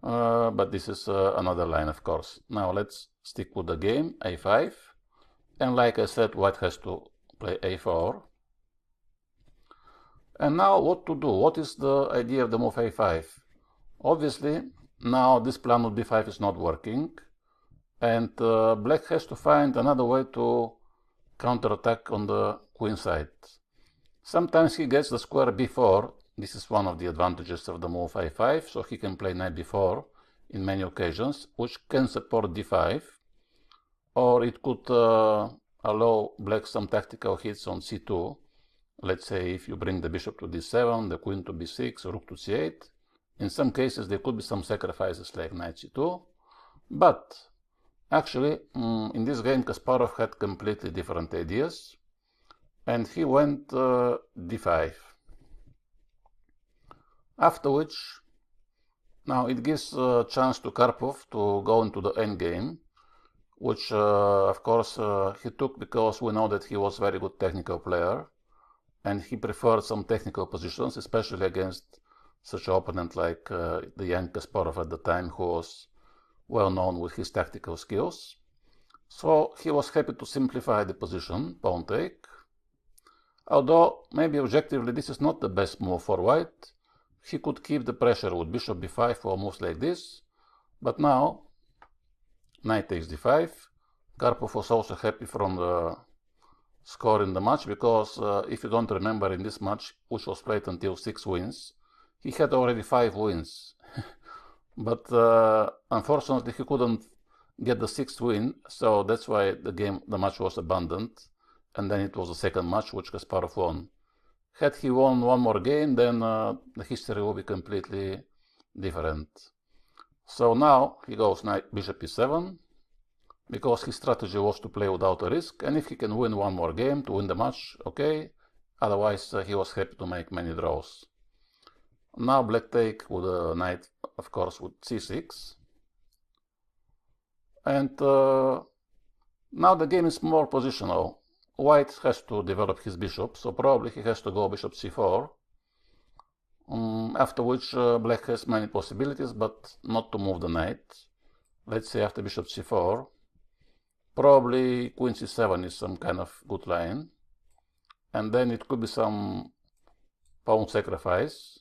but this is another line, of course. Now let's stick with the game, a5, and like I said, white has to play a4. And now what to do? What is the idea of the move a5? Obviously, now this plan with b5 is not working, and black has to find another way to counterattack on the queen side. Sometimes he gets the square b4. This is one of the advantages of the move a5, so he can play knight b4 in many occasions, which can support d5, or it could allow black some tactical hits on c2. Let's say if you bring the bishop to d7, the queen to b6, rook to c8. In some cases there could be some sacrifices like knight c2, but actually in this game Kasparov had completely different ideas, and he went d5. After which, now it gives a chance to Karpov to go into the endgame, which of course he took because we know that he was a very good technical player, and he preferred some technical positions, especially against such an opponent like the young Kasparov at the time, who was well known with his tactical skills. So he was happy to simplify the position, pawn take. Although maybe objectively this is not the best move for white. He could keep the pressure with bishop b5 for moves like this, but now knight takes d5. Karpov was also happy from the score in the match, because if you don't remember, in this match, which was played until 6 wins, he had already 5 wins. But unfortunately he couldn't get the 6th win, so that's why the match was abandoned, and then it was the second match which Kasparov won. Had he won one more game, then the history will be completely different. So now he goes knight bishop e7, because his strategy was to play without a risk, and if he can win one more game to win the match, okay. Otherwise he was happy to make many draws. Now black take with a knight, of course, with c6. And now the game is more positional. White has to develop his bishop, so probably he has to go bishop c4. After which black has many possibilities, but not to move the knight. Let's say after bishop c4, probably queen c7 is some kind of good line, and then it could be some pawn sacrifice.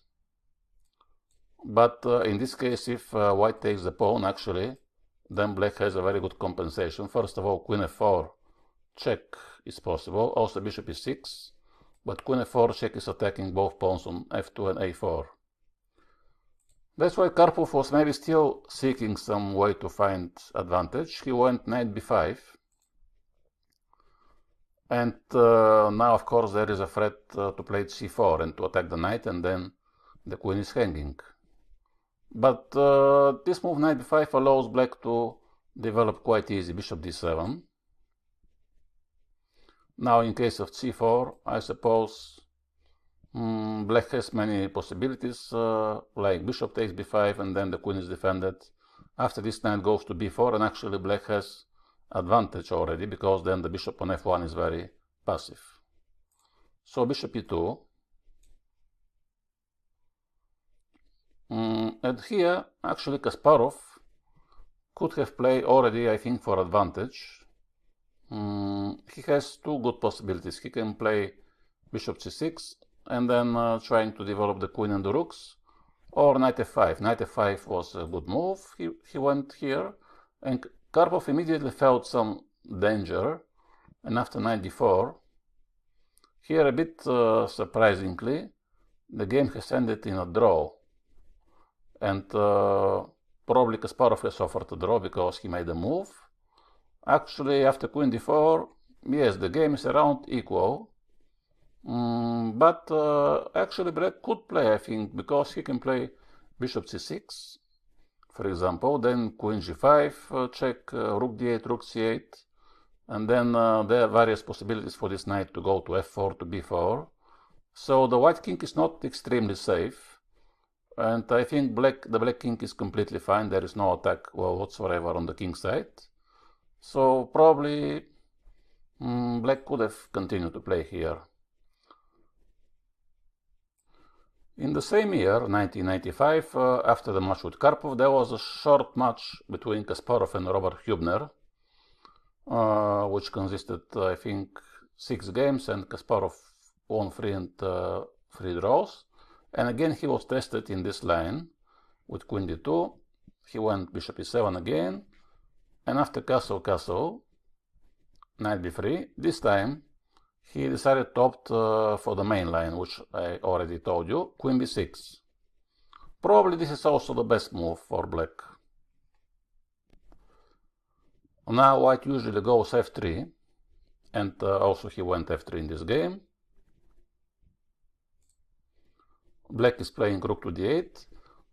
But in this case, if white takes the pawn, actually, then black has a very good compensation. First of all, queen f4 check is possible, also bishop e6, but queen f4 check is attacking both pawns on f2 and a4. That's why Karpov was maybe still seeking some way to find advantage. He went knight b5, and now of course there is a threat to play c4 and to attack the knight, and then the queen is hanging. But this move knight b5 allows black to develop quite easy bishop d7. Now in case of c4, I suppose black has many possibilities, like bishop takes b5 and then the queen is defended. After this, knight goes to b4, and actually black has advantage already, because then the bishop on f1 is very passive. So bishop e2. And here, actually, Kasparov could have played already, I think, for advantage. He has two good possibilities. He can play bishop c6 and then trying to develop the queen and the rooks, or knight f5. Knight f5 was a good move. He went here, and Karpov immediately felt some danger, and after knight d4, here a bit surprisingly, the game has ended in a draw. And probably Kasparov has offered a draw because he made a move. Actually, after queen d4, yes, the game is around equal. But actually black could play, I think, because he can play bishop c6, for example, then queen g5 check, rook d8, rook c8, and then there are various possibilities for this knight to go to f4 to b4. So the white king is not extremely safe. And I think the black king is completely fine. There is no attack whatsoever on the king side. So probably black could have continued to play here. In the same year, 1995, after the match with Karpov, there was a short match between Kasparov and Robert Hübner, which consisted, I think, 6 games, and Kasparov won 3 and 3 draws. And again, he was tested in this line with Queen d2. He went Bishop e7 again, and after castle, castle, Knight b3. This time, he decided to opt for the main line, which I already told you, Queen b6. Probably this is also the best move for black. Now white usually goes f3, and also he went f3 in this game. Black is playing rook to d8,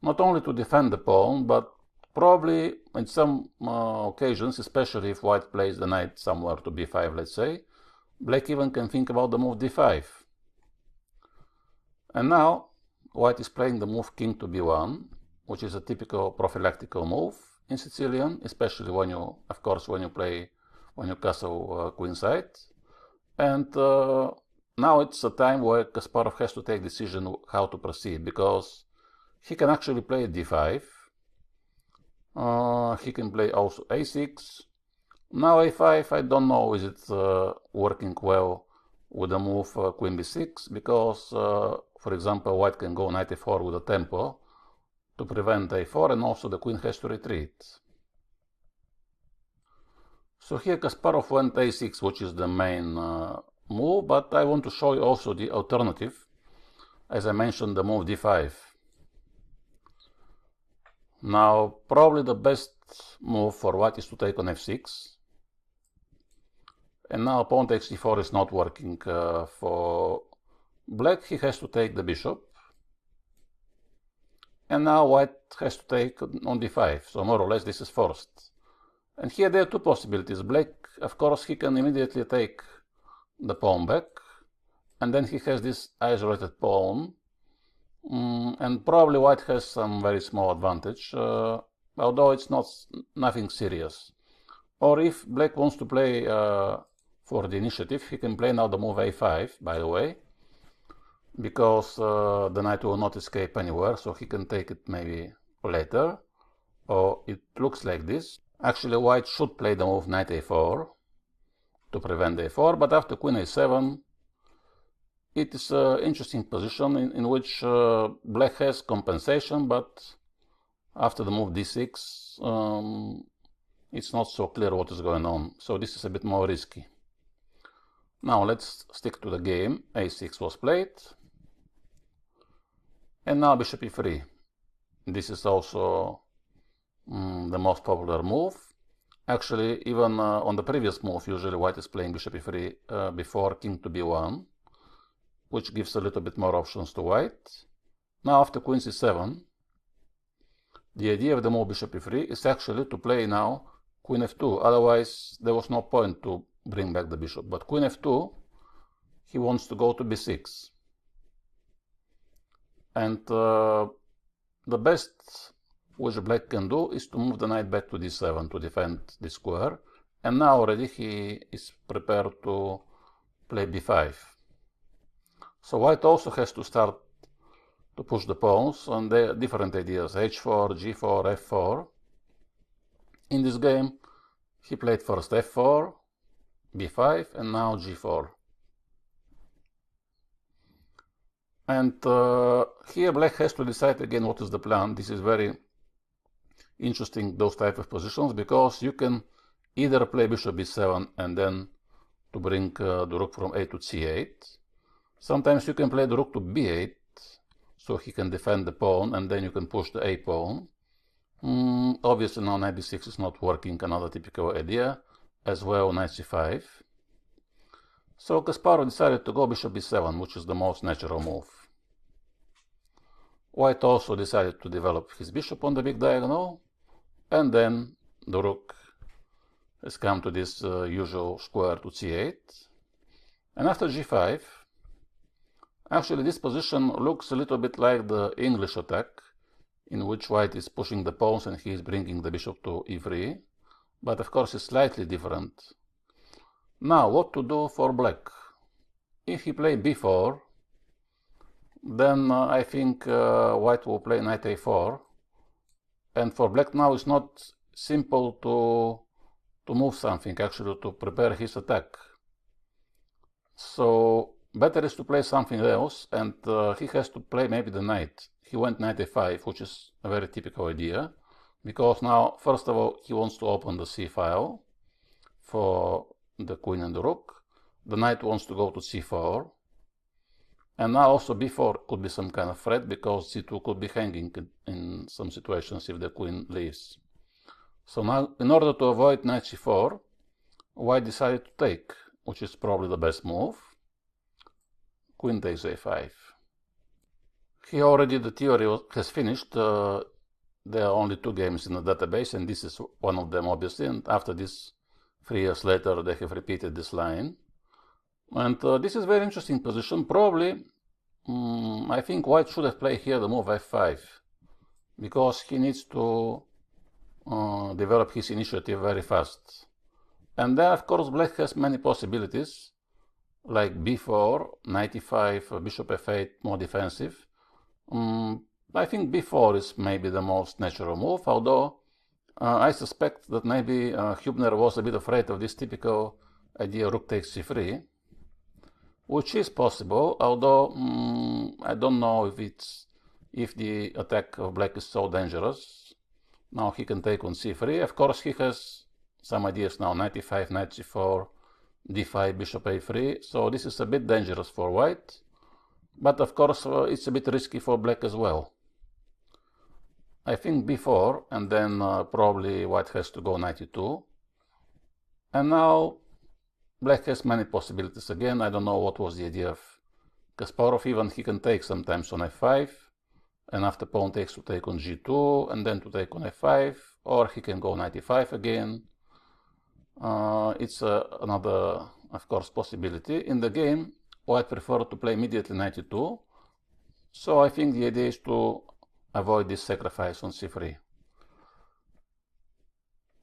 not only to defend the pawn, but probably in some occasions, especially if white plays the knight somewhere to b5, let's say, black even can think about the move d5. And now white is playing the move king to b1, which is a typical prophylactical move in Sicilian, especially when you, of course, when you castle queenside. And now it's a time where Kasparov has to take decision how to proceed, because he can actually play d5. He can play also a6. Now a5, I don't know is it working well with the move queen b6, because, for example, white can go knight a4 with a tempo to prevent a4, and also the queen has to retreat. So here Kasparov went a6, which is the main move, but I want to show you also the alternative. As I mentioned, the move d5. Now, probably the best move for white is to take on f6. And now pawn takes d4 is not working for black. He has to take the bishop. And now white has to take on d5. So more or less this is forced. And here there are two possibilities. Black, of course, he can immediately take the pawn back. And then he has this isolated pawn. And probably white has some very small advantage, although it's nothing serious. Or if black wants to play for the initiative, he can play now the move a5, by the way, because the knight will not escape anywhere, so he can take it maybe later. Or it looks like this. Actually, white should play the move knight a4 to prevent a4, but after queen a7, it is an interesting position in which black has compensation, but after the move d6, it's not so clear what is going on. So this is a bit more risky. Now let's stick to the game. a6 was played. And now bishop e3. This is also the most popular move. Actually, even on the previous move, usually white is playing bishop e3 before king to b1, which gives a little bit more options to white. Now after queen c7, the idea of the move bishop e3 is actually to play now queen f2, otherwise there was no point to bring back the bishop. But queen f2, he wants to go to b6. And the best which black can do is to move the knight back to d7 to defend the square. And now already he is prepared to play b5. So white also has to start to push the pawns, and there are different ideas, h4, g4, f4. In this game, he played first f4, b5, and now g4. And here black has to decide again what is the plan. This is very interesting, those type of positions, because you can either play bishop b7 and then to bring the rook from a to c8. Sometimes you can play the rook to b8, so he can defend the pawn, and then you can push the a pawn. Obviously now knight b6 is not working, another typical idea. As well, knight c5. So Kasparov decided to go bishop b7, which is the most natural move. White also decided to develop his bishop on the big diagonal, and then the rook has come to this usual square to c8. And after g5, actually this position looks a little bit like the English attack, in which white is pushing the pawns and he is bringing the bishop to e3. but of course it's slightly different. Now, what to do for black? If he play b4, then I think white will play knight a4, and for black now it's not simple to move something, actually, to prepare his attack. So better is to play something else, and he has to play maybe the knight. He went knight a5, which is a very typical idea, because now, first of all, he wants to open the c file for the queen and the rook. The knight wants to go to c4, and now also b4 could be some kind of threat, because c2 could be hanging in some situations if the queen leaves. So now, in order to avoid knight c4, white decided to take, which is probably the best move. Queen takes a5. Here already the theory has finished. There are only 2 games in the database, and this is one of them, obviously, and after this, 3 years later, they have repeated this line. And this is a very interesting position. Probably, I think white should have played here the move f5, because he needs to develop his initiative very fast. And then, of course, black has many possibilities, like b4, knight e5, bishop f8, more defensive. I think b4 is maybe the most natural move, although I suspect that maybe Hübner was a bit afraid of this typical idea rook takes c3, which is possible, although I don't know if the attack of black is so dangerous. Now he can take on c3. Of course, he has some ideas now, knight e5, knight c4, d5, bishop a3, so this is a bit dangerous for white, but of course it's a bit risky for black as well. I think b4, and then probably white has to go knight e2, and now black has many possibilities again. I don't know what was the idea of Kasparov. Even he can take sometimes on f5, and after pawn takes to take on g2, and then to take on f5, or he can go knight e5 again. It's another, of course, possibility. In the game, white prefer to play immediately knight e2, so I think the idea is to avoid this sacrifice on c3.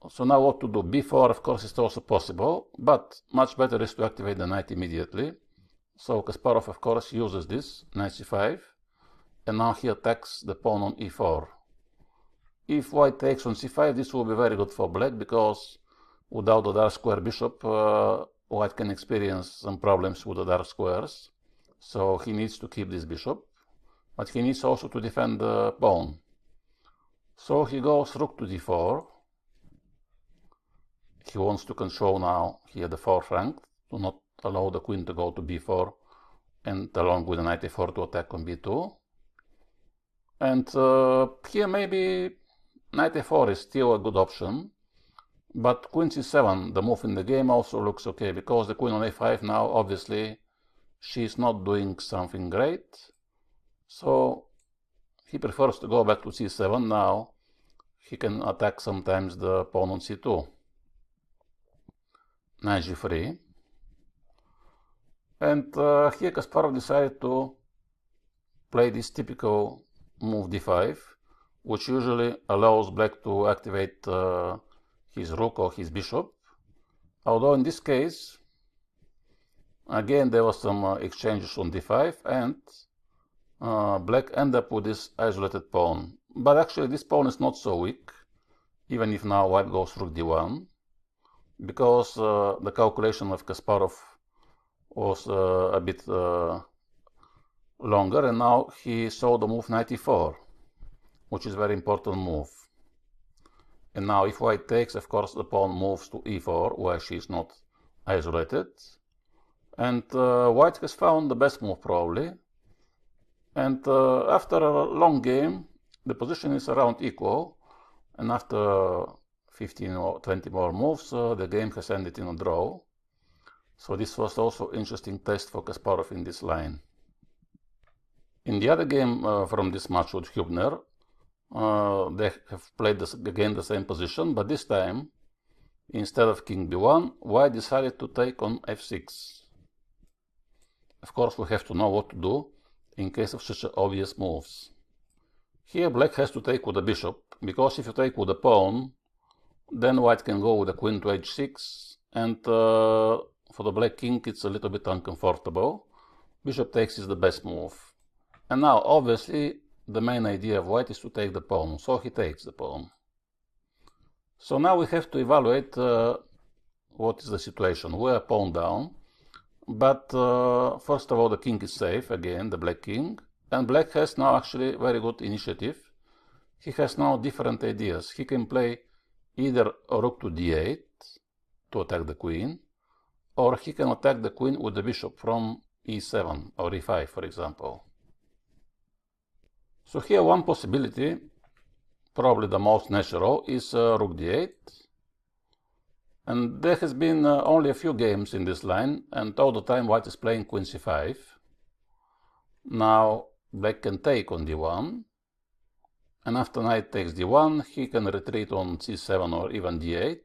So now what to do? b4, of course, is also possible, but much better is to activate the knight immediately. So Kasparov, of course, uses this, knight c5, and now he attacks the pawn on e4. If white takes on c5, this will be very good for black, because without the dark square bishop, white can experience some problems with the dark squares. So he needs to keep this bishop, but he needs also to defend the pawn. So he goes rook to d4. He wants to control now here the 4th rank, to not allow the queen to go to b4, and along with the knight a4 to attack on b2. And here maybe knight a4 is still a good option, but queen c7, the move in the game, also looks okay, because the queen on a5 now, obviously, she's not doing something great. So he prefers to go back to c7. Now he can attack sometimes the pawn on c2. Knight g3. And here Kasparov decided to play this typical move d5, which usually allows black to activate his rook or his bishop. Although in this case, again, there was some exchanges on d5, and black ended up with this isolated pawn. But actually this pawn is not so weak, even if now white goes rook d1, because the calculation of Kasparov was a bit longer, and now he saw the move knight e4, which is a very important move. And now if white takes, of course, the pawn moves to e4, where she is not isolated. And white has found the best move, probably. And after a long game, the position is around equal. And after 15 or 20 more moves, the game has ended in a draw. So this was also an interesting test for Kasparov in this line. In the other game from this match with Hübner, they have played again the same position, but this time, instead of king b1, white decided to take on f6. Of course, we have to know what to do in case of such obvious moves. Here black has to take with the bishop, because if you take with the pawn, Then white can go with the queen to h6, and for the black king it's a little bit uncomfortable. Bishop takes is the best move. And now, obviously, the main idea of white is to take the pawn, so he takes the pawn. So now we have to evaluate what is the situation. We are pawn down, but first of all the king is safe, again the black king, and black has now actually very good initiative. He has now different ideas. He can play either rook to d8 to attack the queen, or he can attack the queen with the bishop from e7 or e5, for example. So here one possibility, probably the most natural, is rook d8. And there has been only a few games in this line, and all the time white is playing queen c5. Now black can take on d1, and after knight takes d1, he can retreat on c7 or even d8.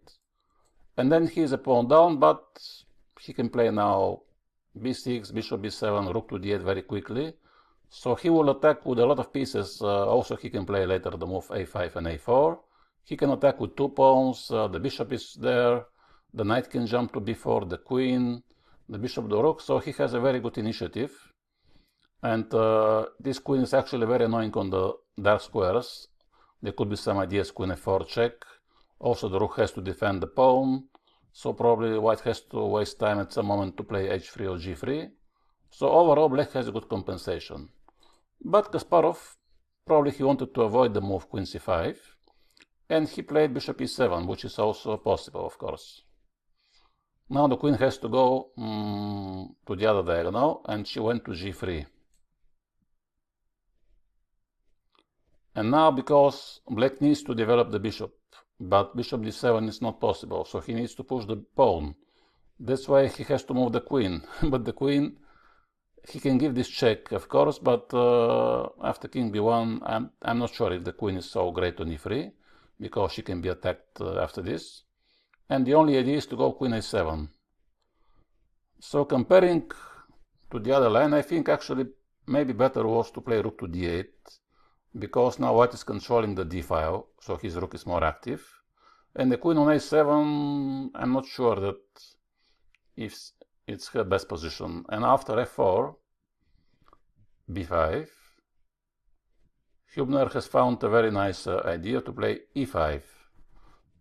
And then he is a pawn down, but he can play now b6, bishop b7, rook to d8 very quickly. So he will attack with a lot of pieces. Also he can play later the move a5 and a4. He can attack with two pawns, the bishop is there, the knight can jump to b4, the queen, the bishop, the rook, so he has a very good initiative. And this queen is actually very annoying on the dark squares. There could be some ideas, queen f4 check. Also the rook has to defend the pawn, so probably white has to waste time at some moment to play h3 or g3. So overall black has a good compensation. But Kasparov, probably he wanted to avoid the move queen c5, and he played bishop e7, which is also possible, of course. Now the queen has to go to the other diagonal, and she went to g3. And now, because black needs to develop the bishop, but bishop d7 is not possible, so he needs to push the pawn. That's why he has to move the queen. But the queen, he can give this check, of course, but after king b1, I'm not sure if the queen is so great on e3, because she can be attacked after this. And the only idea is to go queen a7. So comparing to the other line, I think actually maybe better was to play rook to d8, because now white is controlling the d file, so his rook is more active. And the queen on a7, I'm not sure that if it's her best position. And after f4, b5, Hübner has found a very nice idea to play e5.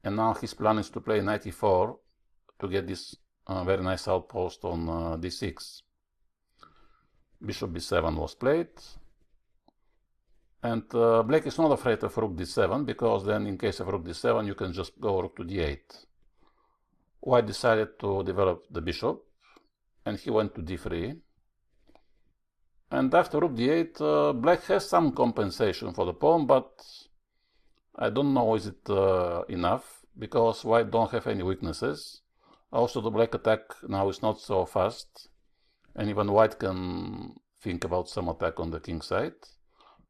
And now his plan is to play knight e4 to get this very nice outpost on d6. Bishop b7 was played. And black is not afraid of rook d7, because then in case of rook d7 you can just go rook to d8. White decided to develop the bishop, and he went to d3. And after rook d8, black has some compensation for the pawn, but I don't know is it enough, because white don't have any weaknesses. Also the black attack now is not so fast, and even white can think about some attack on the king side.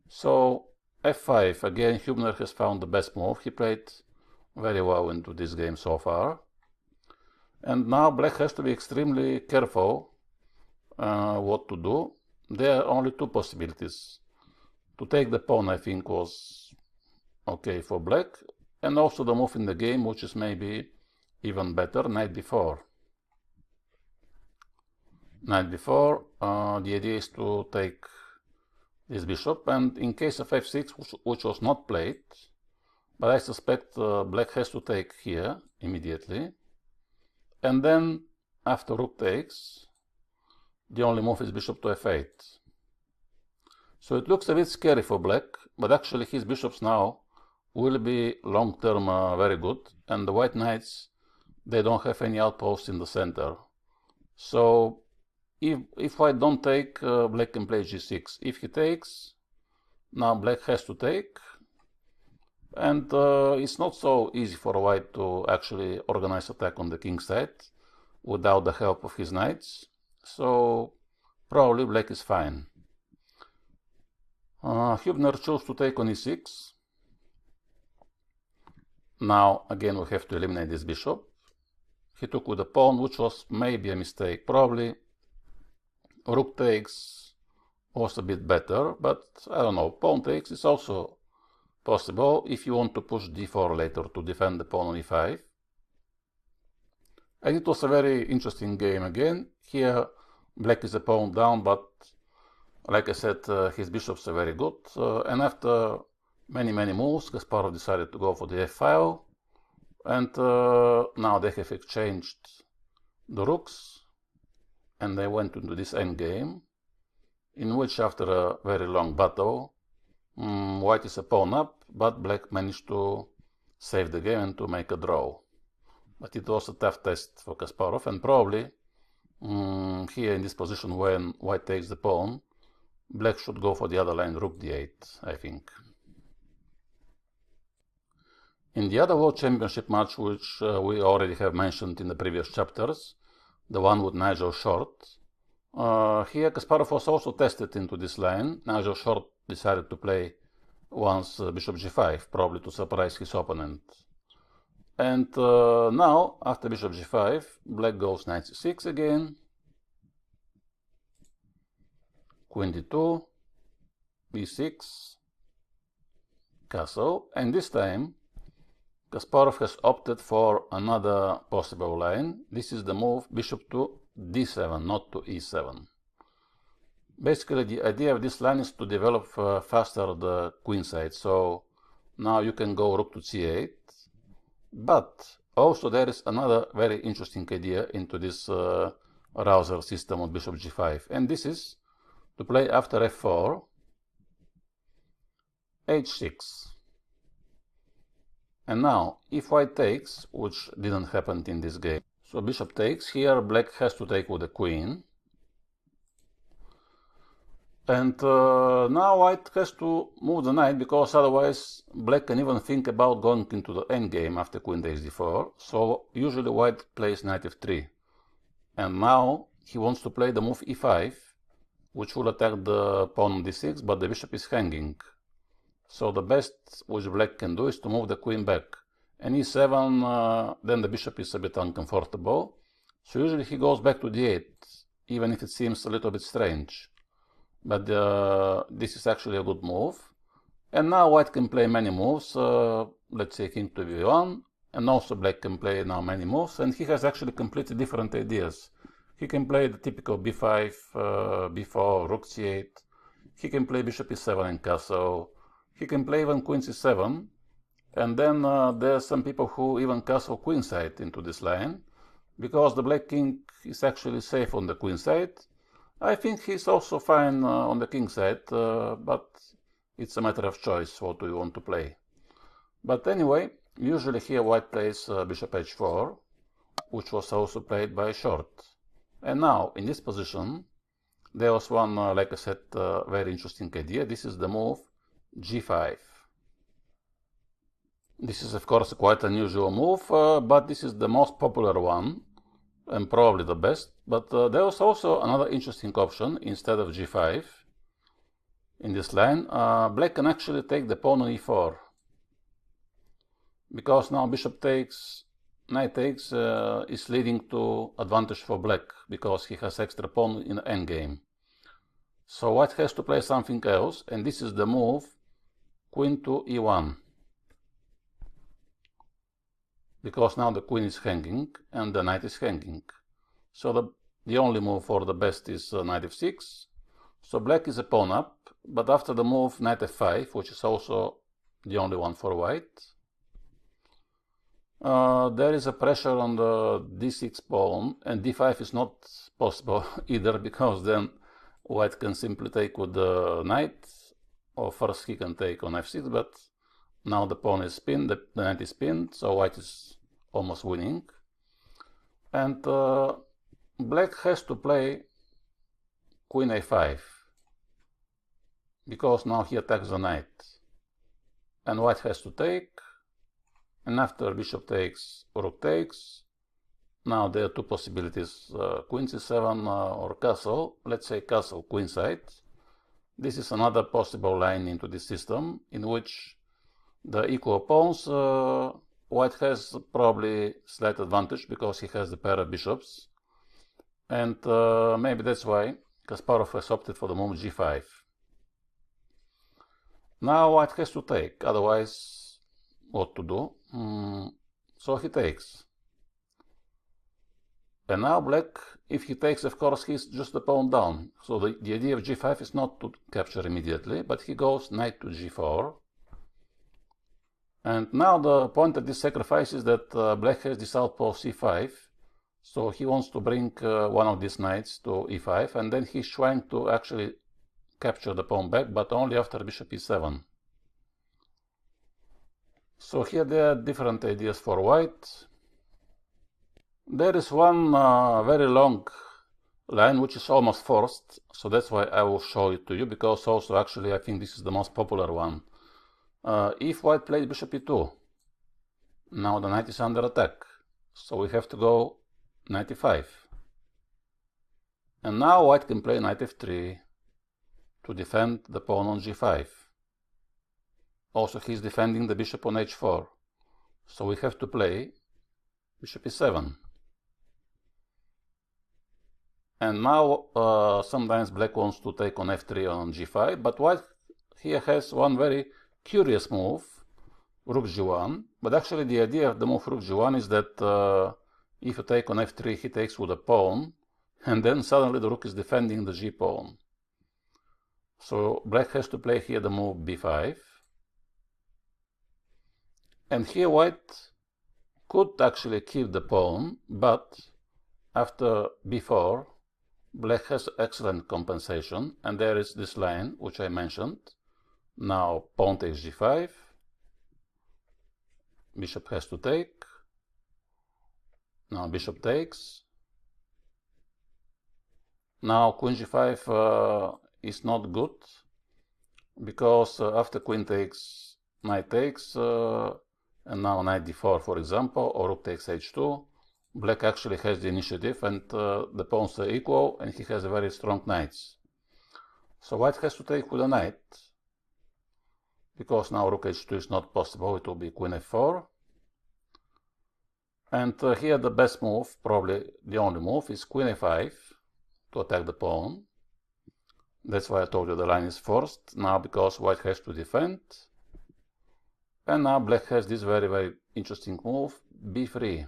So f5, again Hübner has found the best move. He played very well into this game so far. And now black has to be extremely careful what to do. There are only two possibilities. To take the pawn, I think, was okay for black, and also the move in the game, which is maybe even better, knight b4. Knight b4, the idea is to take this bishop, and in case of f6, which was not played, but I suspect black has to take here immediately. And then, after rook takes, the only move is bishop to f8. So it looks a bit scary for black, but actually his bishops now will be long-term very good, and the white knights, they don't have any outposts in the center. So if white don't take, black can play g6. If he takes, now black has to take, and it's not so easy for white to actually organize attack on the king side without the help of his knights. So probably black is fine. Hübner chose to take on e6. Now again we have to eliminate this bishop. He took with the pawn, which was maybe a mistake. Probably rook takes was a bit better, but I don't know. Pawn takes is also possible if you want to push d4 later to defend the pawn on e5. And it was a very interesting game again. Here black is a pawn down, but like I said, his bishops are very good. And after many moves, Kasparov decided to go for the f file. And now they have exchanged the rooks. And they went into this endgame, in which after a very long battle, white is a pawn up, but black managed to save the game and to make a draw. But it was a tough test for Kasparov, and probably here in this position when white takes the pawn, black should go for the other line, rook d8, I think. In the other World Championship match, which we already have mentioned in the previous chapters, the one with Nigel Short, here Kasparov was also tested into this line. Nigel Short decided to play once bishop g5, probably to surprise his opponent. And now, after bishop g5, black goes knight c6 again, queen d2, b6, castle, and this time Kasparov has opted for another possible line. This is the move bishop to d7, not to e7. Basically, the idea of this line is to develop faster the queen side. So now you can go rook to c8. But also there is another very interesting idea into this rouser system of bishop g5. And this is to play after f4, h6. And now, if white takes, which didn't happen in this game, so bishop takes, here black has to take with the queen. And now white has to move the knight, because otherwise black can even think about going into the endgame after queen takes d4. So usually white plays knight f3. And now he wants to play the move e5, which will attack the pawn on d6, but the bishop is hanging. So the best which black can do is to move the queen back. And e7, then the bishop is a bit uncomfortable. So usually he goes back to d8, even if it seems a little bit strange. But this is actually a good move. And now white can play many moves, let's say king to b1, and also black can play now many moves, and he has actually completely different ideas. He can play the typical b5, b4, rook c8, he can play bishop e7 and castle, he can play even queen c7, and then there are some people who even castle queenside into this line, because the black king is actually safe on the queen side. I think he's also fine on the king side, but it's a matter of choice what we want to play. But anyway, usually here white plays bishop h4, which was also played by Short. And now, in this position, there was one, like I said, very interesting idea. This is the move g5. This is, of course, a quite unusual move, but this is the most popular one, and probably the best. But there was also another interesting option. Instead of g5 in this line, black can actually take the pawn on e4, because now bishop takes, knight takes is leading to advantage for black, because he has extra pawn in the endgame. So white has to play something else, and this is the move queen to e1, because now the queen is hanging and the knight is hanging. So the only move for the best is knight f6. So black is a pawn up, but after the move knight f5, which is also the only one for white, there is a pressure on the d6 pawn, and d5 is not possible either, because then white can simply take with the knight, or first he can take on f6, but now the pawn is pinned, the knight is pinned, so white is almost winning. And black has to play queen a5, because now he attacks the knight. And white has to take, and after bishop takes, rook takes. Now there are two possibilities, queen c7 or castle. Let's say castle queenside. This is another possible line into this system, in which the equal pawns, white has probably slight advantage, because he has the pair of bishops. And maybe that's why Kasparov has opted for the move g5. Now white has to take, otherwise what to do? So he takes. And now black, if he takes, of course, he's just the pawn down. So the idea of g5 is not to capture immediately, but he goes knight to g4. And now the point of this sacrifice is that black has this outpost c5. So he wants to bring one of these knights to e5, and then he's trying to actually capture the pawn back, but only after bishop e7. So here there are different ideas for white. There is one very long line which is almost forced, so that's why I will show it to you, because also actually I think this is the most popular one. If white plays bishop e2, now the knight is under attack, so we have to go knight e5. And now white can play knight f3 to defend the pawn on g5. Also he's defending the bishop on h4, so we have to play bishop e7. And now sometimes black wants to take on f3 on g5, but white here has one very curious move, rook g1. But actually the idea of the move rook g1 is that if you take on f3, he takes with a pawn, and then suddenly the rook is defending the g pawn. So black has to play here the move b5. And here white could actually keep the pawn, but after b4, black has excellent compensation, and there is this line which I mentioned. Now pawn takes g5, bishop has to take, now bishop takes, now queen g5 is not good, because after queen takes, knight takes, and now knight d4 for example, or rook takes h2, black actually has the initiative, and the pawns are equal, and he has a very strong knights. So white has to take with a knight, because now rook h2 is not possible, it will be queen f4. And here the best move, probably the only move, is queen a5 to attack the pawn. That's why I told you the line is forced, now because white has to defend. And now black has this very, very interesting move, b3,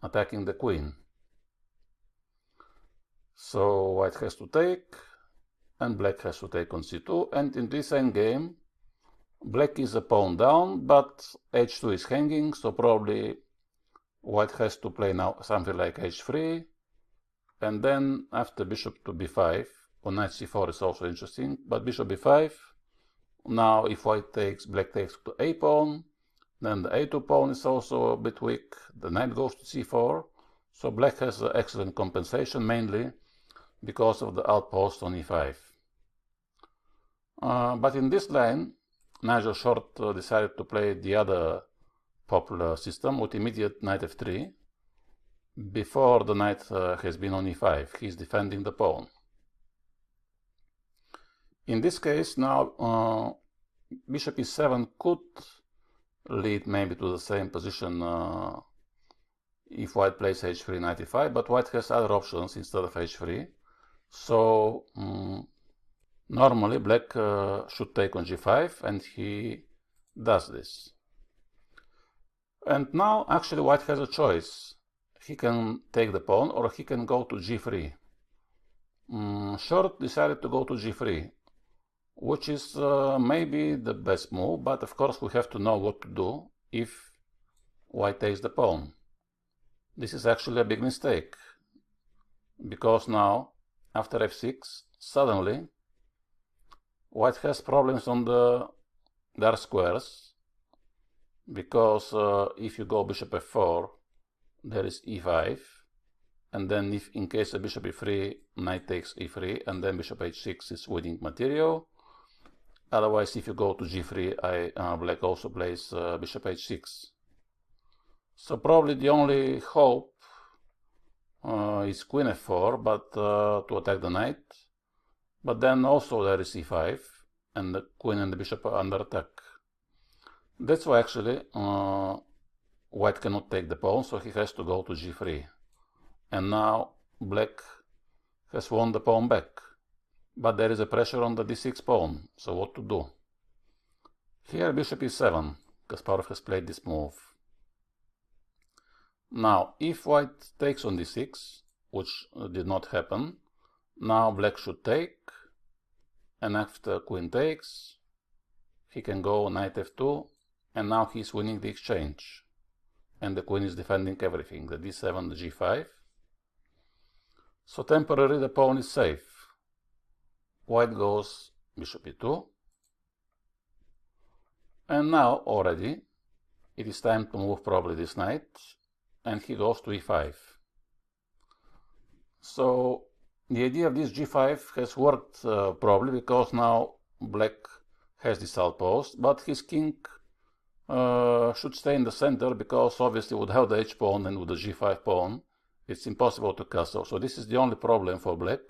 attacking the queen. So white has to take, and black has to take on c2, and in this endgame, black is a pawn down, but h2 is hanging, so probably white has to play now something like h3, and then after bishop to b5, on knight c4 is also interesting, but bishop b5, now if white takes, black takes to a pawn, then the a2 pawn is also a bit weak, the knight goes to c4, so black has excellent compensation, mainly because of the outpost on e5. But in this line, Nigel Short decided to play the other popular system with immediate knight f3 before the knight has been on e5. He's defending the pawn. In this case, now bishop e7 could lead maybe to the same position if white plays h3, knight e5, but white has other options instead of h3. So normally black should take on g5, and he does this. And now actually white has a choice. He can take the pawn, or he can go to g3. Short decided to go to g3, which is maybe the best move, but of course we have to know what to do if white takes the pawn. This is actually a big mistake, because now after f6 suddenly white has problems on the dark squares, because if you go bishop f4, there is e5, and then if in case of bishop e3, knight takes e3, and then bishop h6 is winning material. Otherwise, if you go to g3, black also plays bishop h6. So probably the only hope is queen f4, but to attack the knight. But then also there is e5, and the queen and the bishop are under attack. That's why actually white cannot take the pawn, so he has to go to g3. And now black has won the pawn back. but there is a pressure on the d6 pawn, so what to do? Here bishop e7, Kasparov has played this move. Now, if white takes on d6, which did not happen, now black should take, and after queen takes, he can go knight f2, and now he's winning the exchange. And the queen is defending everything, the d7, the g5. So temporarily the pawn is safe. White goes bishop e2. And now already it is time to move probably this knight, and he goes to e5. So the idea of this g5 has worked probably because now black has this outpost, but his king should stay in the center because obviously without the h pawn and with the g5 pawn it's impossible to castle. So this is the only problem for black,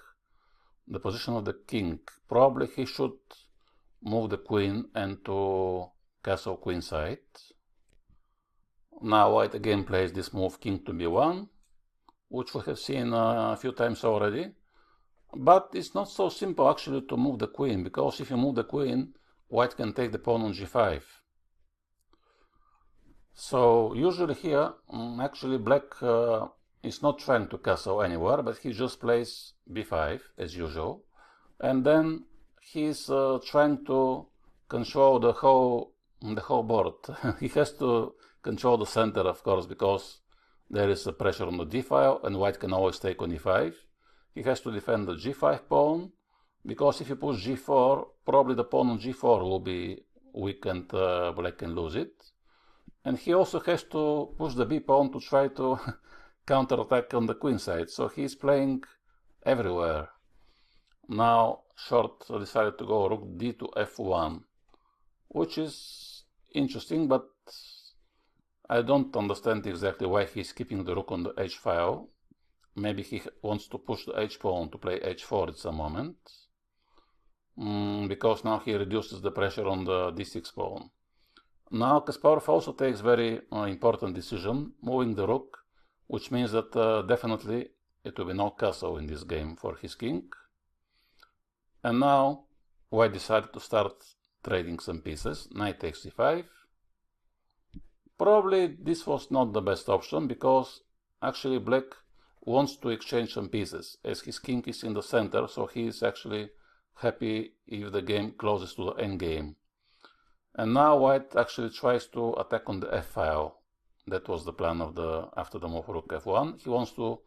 the position of the king. Probably he should move the queen and to castle queenside. Now white again plays this move king to b1, which we have seen a few times already. But it's not so simple actually to move the queen, because if you move the queen, white can take the pawn on g5. So usually here, actually black is not trying to castle anywhere, but he just plays b5 as usual. And then he's trying to control the whole board. He has to control the center, of course, because there is a pressure on the d file, and white can always take on e5. He has to defend the g5 pawn, because if you push g4, probably the pawn on g4 will be weak and black can lose it. And he also has to push the b pawn to try to counterattack on the queen side. So he's playing everywhere. Now short decided to go rook d to f1, which is interesting, but I don't understand exactly why he's keeping the rook on the h file. Maybe he wants to push the h pawn to play h4 at some moment, because now he reduces the pressure on the d6 pawn. Now Kasparov also takes very important decision, moving the rook, which means that definitely it will be no castle in this game for his king. And now white decided to start trading some pieces. Knight takes c5. Probably this was not the best option, because actually black wants to exchange some pieces, as his king is in the center, so he is actually happy if the game closes to the endgame. And now white actually tries to attack on the f file. That was the plan of after the move rook f1. He wants to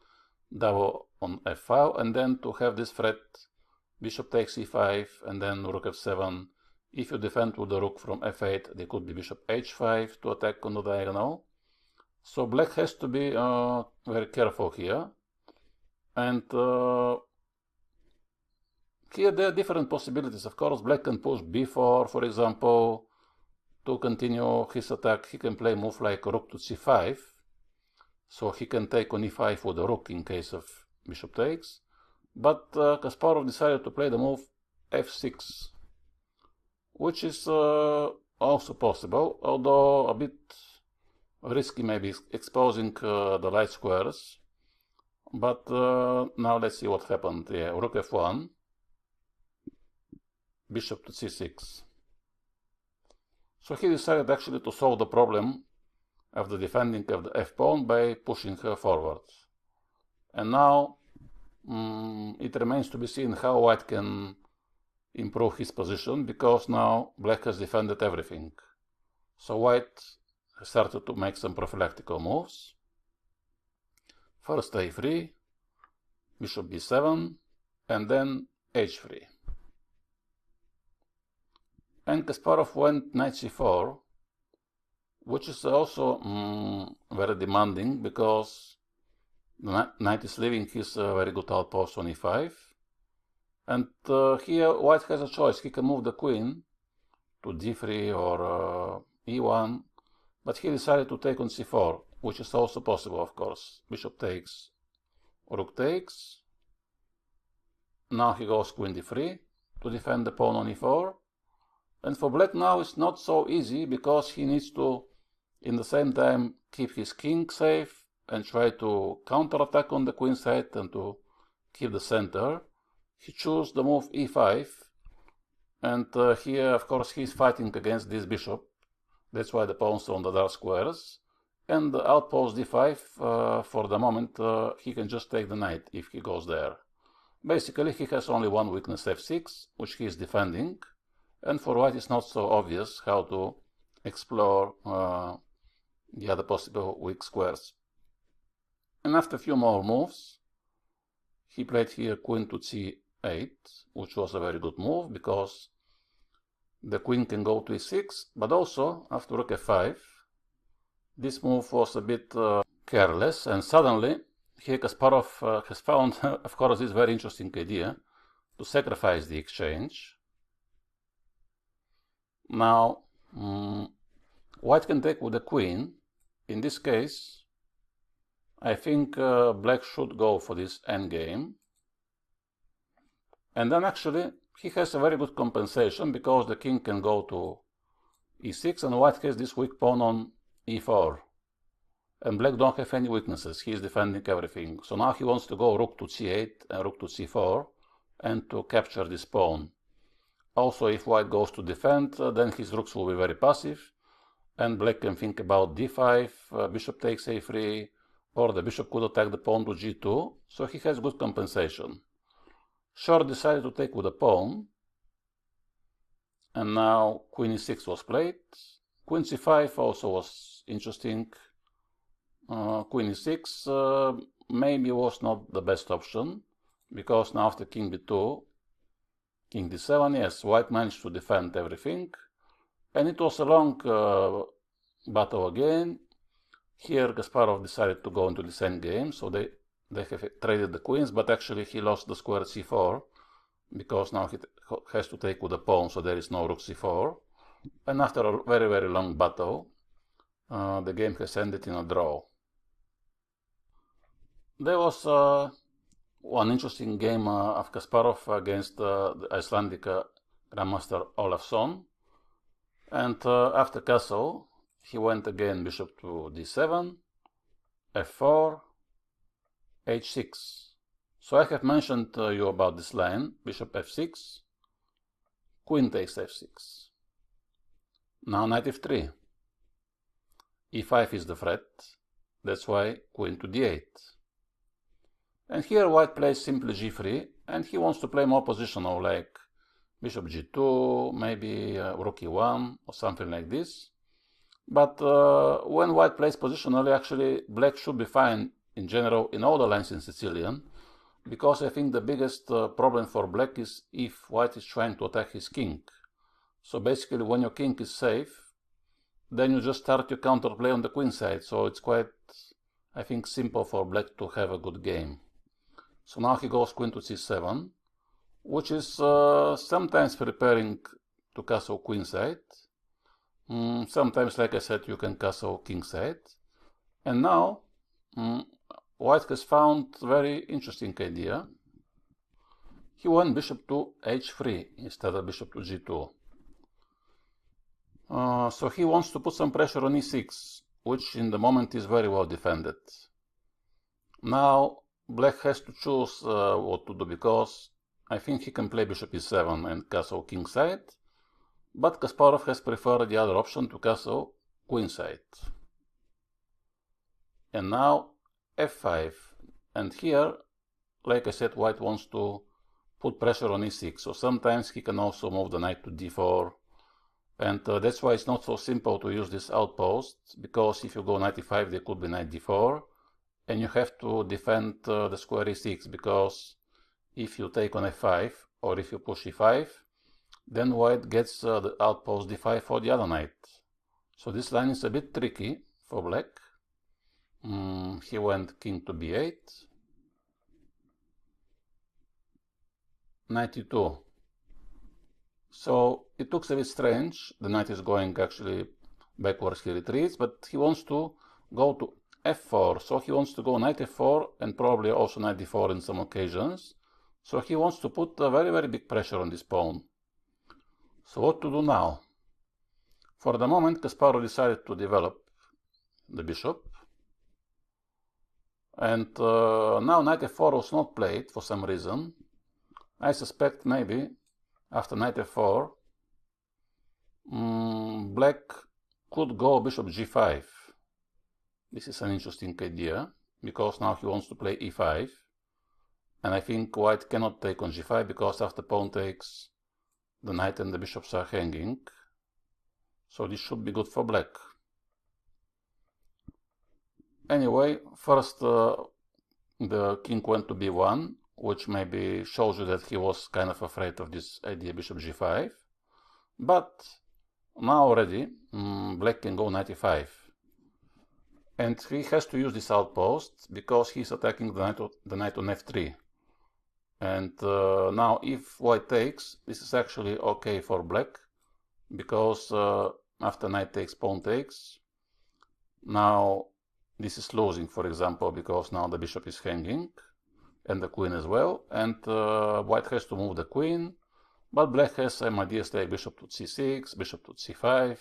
double on f file, and then to have this threat bishop takes e5, and then rook f7. If you defend with the rook from f8, there could be bishop h5 to attack on the diagonal. So black has to be very careful here. And here there are different possibilities. Of course, black can push b4, for example, to continue his attack. He can play move like rook to c5, so he can take on e5 with the rook in case of bishop takes. But Kasparov decided to play the move f6, which is also possible, although a bit risky, maybe exposing the light squares. But now let's see what happened. Yeah, rook f1, bishop to c6. So he decided actually to solve the problem of the defending of the f-pawn by pushing her forward. And now it remains to be seen how white can improve his position, because now black has defended everything. So white started to make some prophylactical moves. First a3, bishop b7, and then h3. And Kasparov went knight c4, which is also very demanding, because the knight is leaving his very good outpost on e5. And here white has a choice. He can move the queen to d3 or e1, but he decided to take on c4, which is also possible, of course. Bishop takes, rook takes. Now he goes queen d3 to defend the pawn on e4. And for black now it's not so easy, because he needs to, in the same time, keep his king safe and try to counterattack on the queen side and to keep the center. he chose the move e5, and here, of course, he's fighting against this bishop. That's why the pawns are on the dark squares. And the outpost d5, for the moment, he can just take the knight if he goes there. Basically, he has only one weakness, f6, which he is defending. And for white, it's not so obvious how to explore the other possible weak squares. And after a few more moves, he played here queen to c8, which was a very good move because the queen can go to e6, but also after rook f5, this move was a bit careless, and suddenly here Kasparov has found, of course, this very interesting idea to sacrifice the exchange. Now, white can take with the queen. In this case, I think black should go for this endgame. And then actually, he has a very good compensation because the king can go to e6 and white has this weak pawn on e4. And black don't have any weaknesses. He is defending everything. So now he wants to go rook to c8 and rook to c4 and to capture this pawn. Also, if white goes to defend, then his rooks will be very passive. And black can think about d5, bishop takes a3, or the bishop could attack the pawn to g2. So he has good compensation. Short decided to take with a pawn. And now queen e6 was played. Queen c5 also was interesting. Queen e6 maybe was not the best option, because now after king b2, king d7, yes, white managed to defend everything. And it was a long battle again. Here Kasparov decided to go into this endgame, so they have traded the queens, but actually he lost the square c4, because now he has to take with the pawn, so there is no rook c4. And after a very, very long battle, the game has ended in a draw. There was one interesting game of Kasparov against the Icelandic Grandmaster Olafsson. And after castle, he went again bishop to d7, f4, h6. So I have mentioned you about this line, bishop f6, queen takes f6. Now knight f3. e5 is the threat, that's why queen to d8. And here white plays simply g3, and he wants to play more positional, like bishop g2, maybe rook e1, or something like this. But when white plays positionally, actually black should be fine in general in all the lines in Sicilian, because I think the biggest problem for black is if white is trying to attack his king. So basically when your king is safe, then you just start your counterplay on the queen side. So it's quite, I think, simple for black to have a good game. So now he goes queen to c7, which is sometimes preparing to castle queen side. Sometimes, like I said, you can castle king side. And now white has found a very interesting idea. He went bishop to h3 instead of bishop to g2. So he wants to put some pressure on e6, which in the moment is very well defended. Now black has to choose what to do, because I think he can play bishop e7 and castle king side, but Kasparov has preferred the other option to castle queen side. And now f5, and here, like I said, white wants to put pressure on e6, so sometimes he can also move the knight to d4, and that's why it's not so simple to use this outpost, because if you go knight e5 there could be knight d4, and you have to defend the square e6, because if you take on f5 or if you push e5, then white gets the outpost d5 for the other knight. So this line is a bit tricky for black. He went king to b8, knight e2. So it looks a bit strange. The knight is going actually backwards, he retreats, but he wants to go to f4. So he wants to go knight f4 and probably also knight d4 in some occasions. So he wants to put a very, very big pressure on this pawn. So what to do now? For the moment, Kasparov decided to develop the bishop. And now knight f4 was not played for some reason. I suspect maybe after knight f4, black could go bishop g5. This is an interesting idea, because now he wants to play e5, and I think white cannot take on g5, because after pawn takes, the knight and the bishops are hanging, so this should be good for black. Anyway, first the king went to b1, which maybe shows you that he was kind of afraid of this idea bishop g5, but now already black can go knight e5, and he has to use this outpost because he's attacking the knight on f3. And now if white takes, this is actually okay for black, because after knight takes, pawn takes, now this is losing, for example, because now the bishop is hanging and the queen as well, and white has to move the queen, but black has some ideas like bishop to c6, bishop to c5,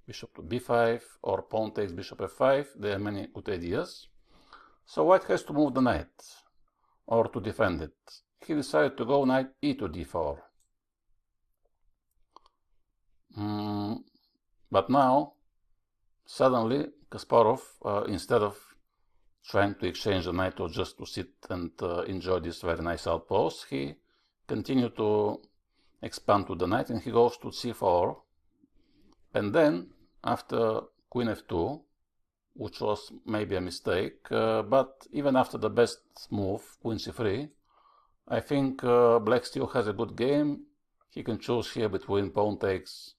bishop to b5, or pawn takes bishop f5. There are many good ideas. So white has to move the knight, or to defend it. He decided to go knight e to d4. But now, suddenly, Kasparov, instead of trying to exchange the knight or just to sit and enjoy this very nice outpost, he continued to expand to the knight, and he goes to c4. And then, after queen f2, which was maybe a mistake, but even after the best move, queen c3, I think black still has a good game. He can choose here between pawn takes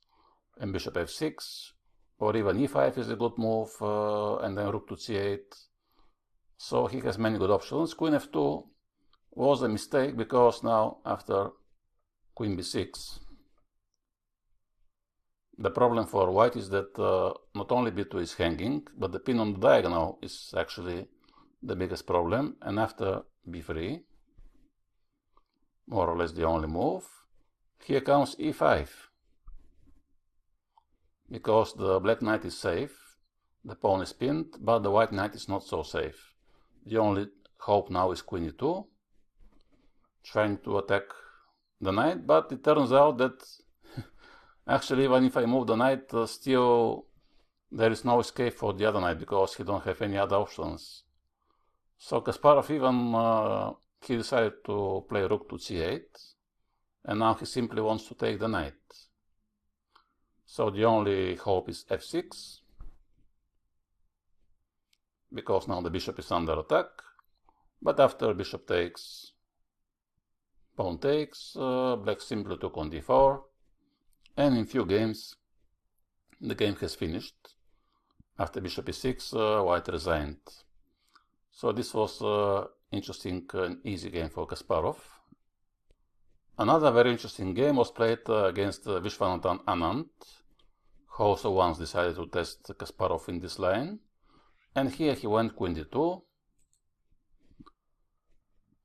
and bishop f6, or even e5 is a good move, and then rook to c8. So he has many good options. Queen f2 was a mistake, because now after queen b6, the problem for white is that not only b2 is hanging, but the pin on the diagonal is actually the biggest problem. And after b3, more or less the only move, here comes e5, because the black knight is safe, the pawn is pinned, but the white knight is not so safe. The only hope now is queen e2, trying to attack the knight, but it turns out that actually even if I move the knight, still there is no escape for the other knight, because he don't have any other options. So Kasparov even he decided to play rook to c8, and now he simply wants to take the knight. So the only hope is f6, because now the bishop is under attack. But after bishop takes, pawn takes, black simply took on d4, and in few games the game has finished. After bishop e6, white resigned. So this was interesting and easy game for Kasparov. Another very interesting game was played against Vishwanathan Anand, who also once decided to test Kasparov in this line. And here he went queen d2.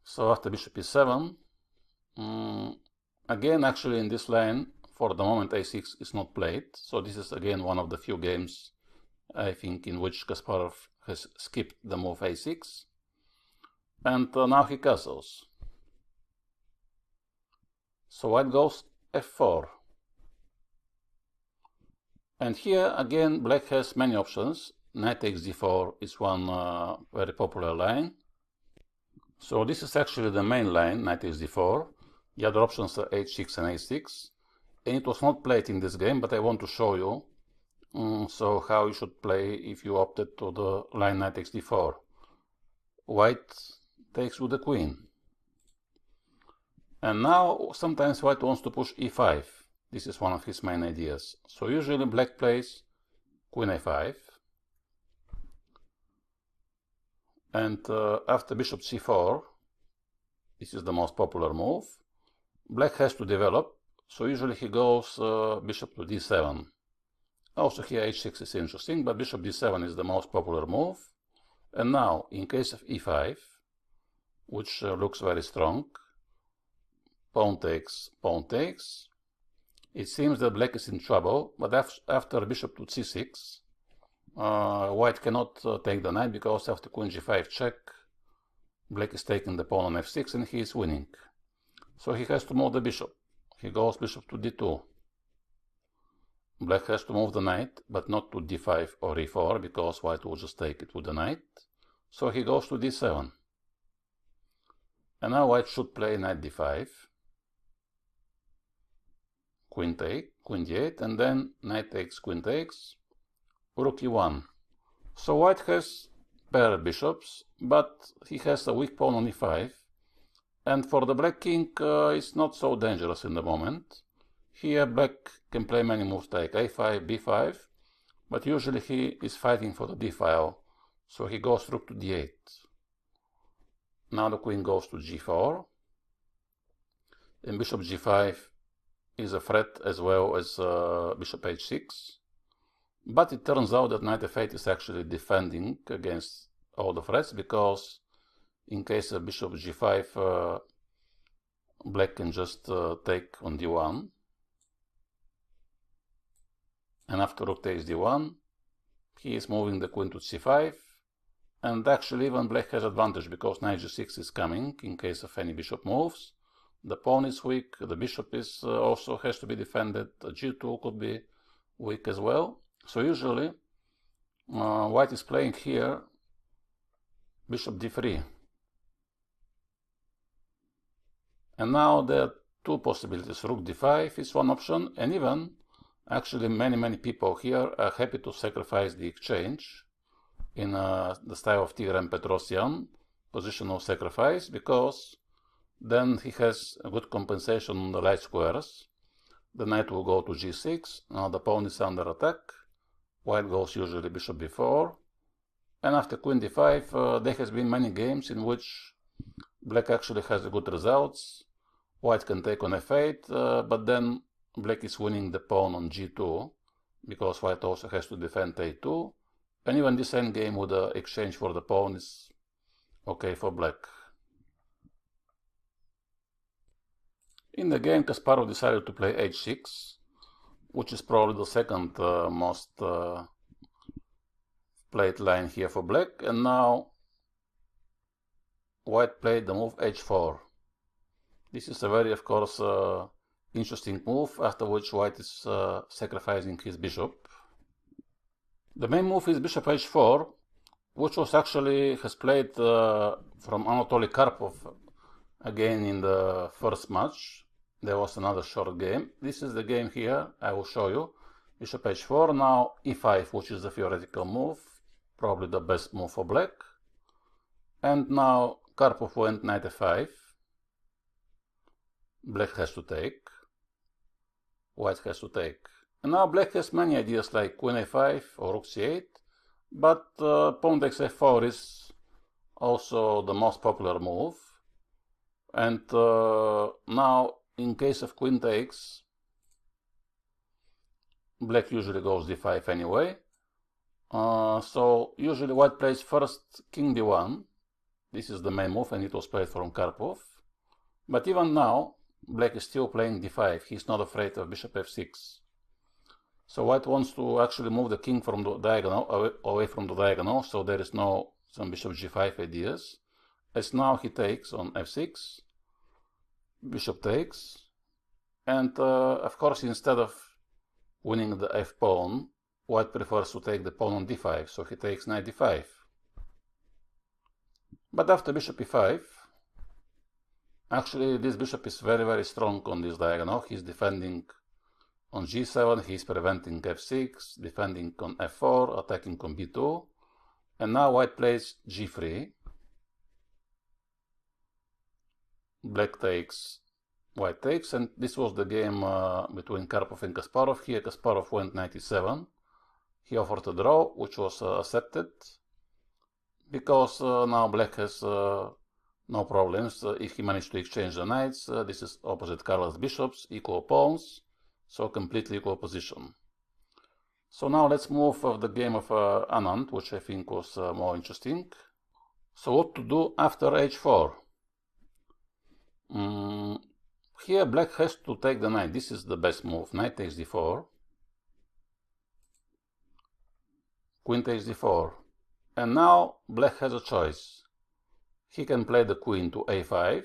So after bishop e7, again actually in this line, for the moment a6 is not played. So this is again one of the few games, I think, in which Kasparov has skipped the move a6. And now he castles. So white goes f4. And here again black has many options. Knight takes d4 is one very popular line. So this is actually the main line, knight takes d4. The other options are h6 and a6. And it was not played in this game, but I want to show you so how you should play if you opted to the line knight takes d4. White takes with the queen. And now sometimes white wants to push e5. This is one of his main ideas. So usually black plays queen a5. And after bishop c4, this is the most popular move, black has to develop. So usually he goes bishop to d7. Also here h6 is interesting, but bishop d7 is the most popular move. And now, in case of e5, which looks very strong, pawn takes, it seems that black is in trouble, but after bishop to c6, white cannot take the knight, because after queen g5 check, black is taking the pawn on f6 and he is winning. So he has to move the bishop. He goes bishop to d2. Black has to move the knight, but not to d5 or e4, because white will just take it with the knight. So he goes to d7. And now white should play knight d5, queen take, queen d8, and then knight takes, queen takes, rook e1. So white has paired bishops, but he has a weak pawn on e5. And for the black king, it's not so dangerous in the moment. Here black can play many moves like a5, b5, but usually he is fighting for the d file, so he goes rook to d8. Now the queen goes to g4, and bishop g5 is a threat as well as bishop h6. But it turns out that knight f8 is actually defending against all the threats, because in case of bishop g5, black can just take on d1. And after rook takes d1, he is moving the queen to c5. And actually even black has advantage, because knight g6 is coming in case of any bishop moves. The pawn is weak, the bishop is also has to be defended, g2 could be weak as well. So usually white is playing here bishop d3. And now there are two possibilities. Rook d5 is one option, and even actually many people here are happy to sacrifice the exchange in the style of Tigran Petrosian, positional sacrifice, because then he has a good compensation on the light squares. The knight will go to g6, now the pawn is under attack, white goes usually bishop b4, and after queen d5 there has been many games in which black actually has good results. White can take on f8, but then black is winning the pawn on g2, because white also has to defend a2, and even this endgame with the exchange for the pawn is okay for black. In the game, Kasparov decided to play h6, which is probably the second most played line here for black, and now white played the move h4. This is a very, of course, interesting move, after which white is sacrificing his bishop. The main move is bishop h4, which has played from Anatoly Karpov again in the first match. There was another short game. This is the game here, I will show you. Bishop h4, now e5, which is the theoretical move, probably the best move for black. And now Karpov went knight f5. Black has to take, white has to take. And now black has many ideas like queen a5 or rook c8, but pawn takes f4 is also the most popular move. And now in case of queen takes, black usually goes d5 anyway. So usually white plays first king d1. This is the main move, and it was played from Karpov. But even now, black is still playing d5. He's not afraid of bishop f6. So white wants to actually move the king from the diagonal, away from the diagonal, so there is no some bishop g5 ideas. As now he takes on f6, bishop takes, and of course instead of winning the f pawn, white prefers to take the pawn on d5, so he takes knight d5. But after bishop e5, actually this bishop is very strong on this diagonal. He's defending on g7, he's preventing f6, defending on f4, attacking on b2, and now white plays g3. Black takes, white takes, and this was the game between Karpov and Kasparov. Here Kasparov went knight e7. He offered a draw, which was accepted, because now black has no problems. If he managed to exchange the knights, this is opposite colors bishops, equal pawns, so completely equal position. So now let's move of the game of Anand, which I think was more interesting. So what to do after h4? Here black has to take the knight. This is the best move. Knight takes d4. Queen takes d4. And now black has a choice. He can play the queen to a5.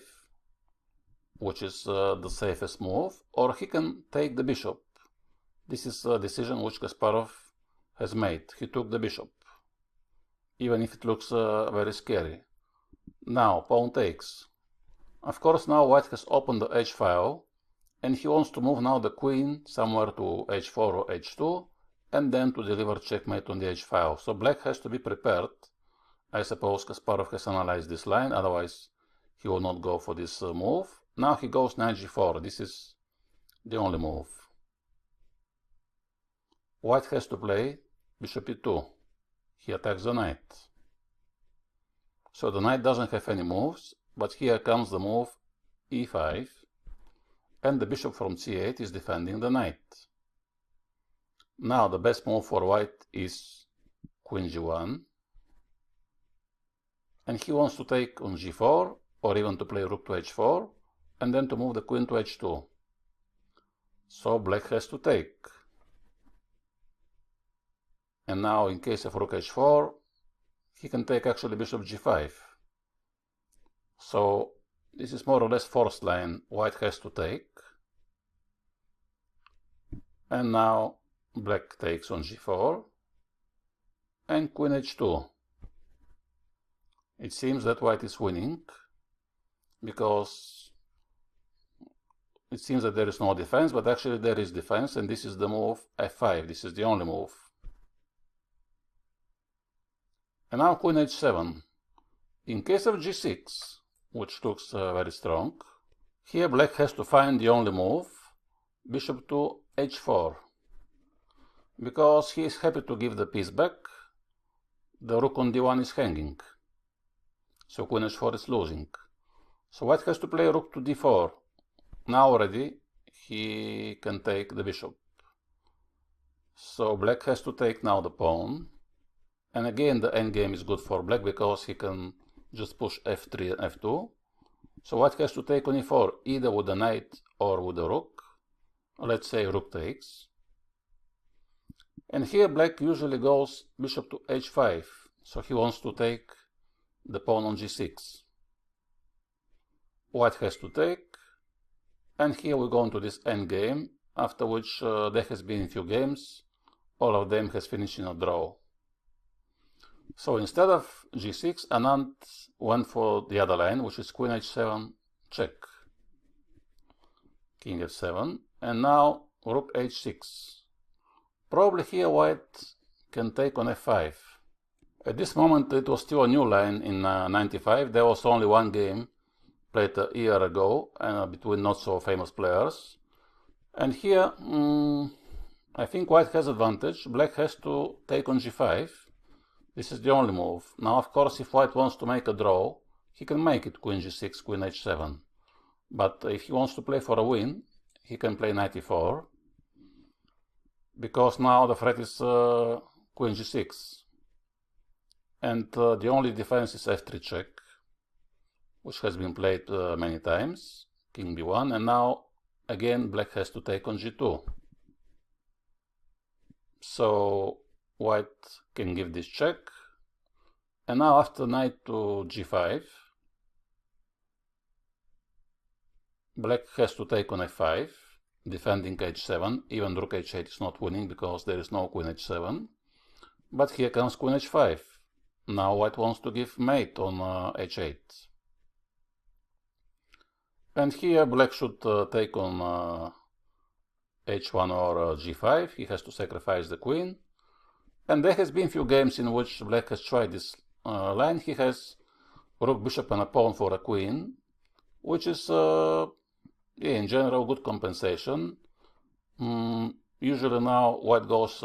which is the safest move, or he can take the bishop. This is a decision which Kasparov has made. He took the bishop, even if it looks very scary. Now, pawn takes. Of course, now white has opened the h file, and he wants to move now the queen somewhere to h4 or h2, and then to deliver checkmate on the h file. So black has to be prepared. I suppose Kasparov has analyzed this line, otherwise he will not go for this move. Now he goes knight g4. This is the only move. White has to play bishop e2. He attacks the knight. So the knight doesn't have any moves, but here comes the move e5, and the bishop from c8 is defending the knight. Now the best move for white is queen g1, and he wants to take on g4, or even to play rook to h4, and then to move the queen to h2. So black has to take. And now in case of rook h4, he can take actually bishop g5. So this is more or less forced line. White has to take. And now black takes on g4 and queen h2. It seems that white is winning because it seems that there is no defense, but actually there is defense, and this is the move f5. This is the only move. And now queen h7. In case of g6, which looks very strong, here black has to find the only move, bishop to h4, because he is happy to give the piece back. The rook on d1 is hanging, so queen h4 is losing. So white has to play rook to d4. Now already he can take the bishop. So black has to take now the pawn. And again the endgame is good for black because he can just push f3 and f2. So white has to take on e4, either with the knight or with the rook. Let's say rook takes. And here black usually goes bishop to h5. So he wants to take the pawn on g6. White has to take. And here we go into this endgame, after which there has been a few games. All of them has finished in a draw. So instead of g6, Anand went for the other line, which is queen h7 check. King f7, and now rook h6. Probably here white can take on f5. At this moment it was still a new line in 95. There was only one game played a year ago between not so famous players. And here I think white has advantage. Black has to take on g5. This is the only move. Now, of course, if white wants to make a draw, he can make it queen g6, queen h7. But if he wants to play for a win, he can play knight e4, because now the threat is queen g6. And the only defense is f3 check, which has been played many times, king b1, and now again black has to take on g2. So white can give this check, and now after knight to g5, black has to take on f5, defending h7. Even rook h8 is not winning because there is no queen h7. But here comes queen h5. Now white wants to give mate on h8. And here black should take on h1 or g5. He has to sacrifice the queen. And there has been few games in which black has tried this line. He has rook, bishop and a pawn for a queen, which is in general good compensation. Usually now white goes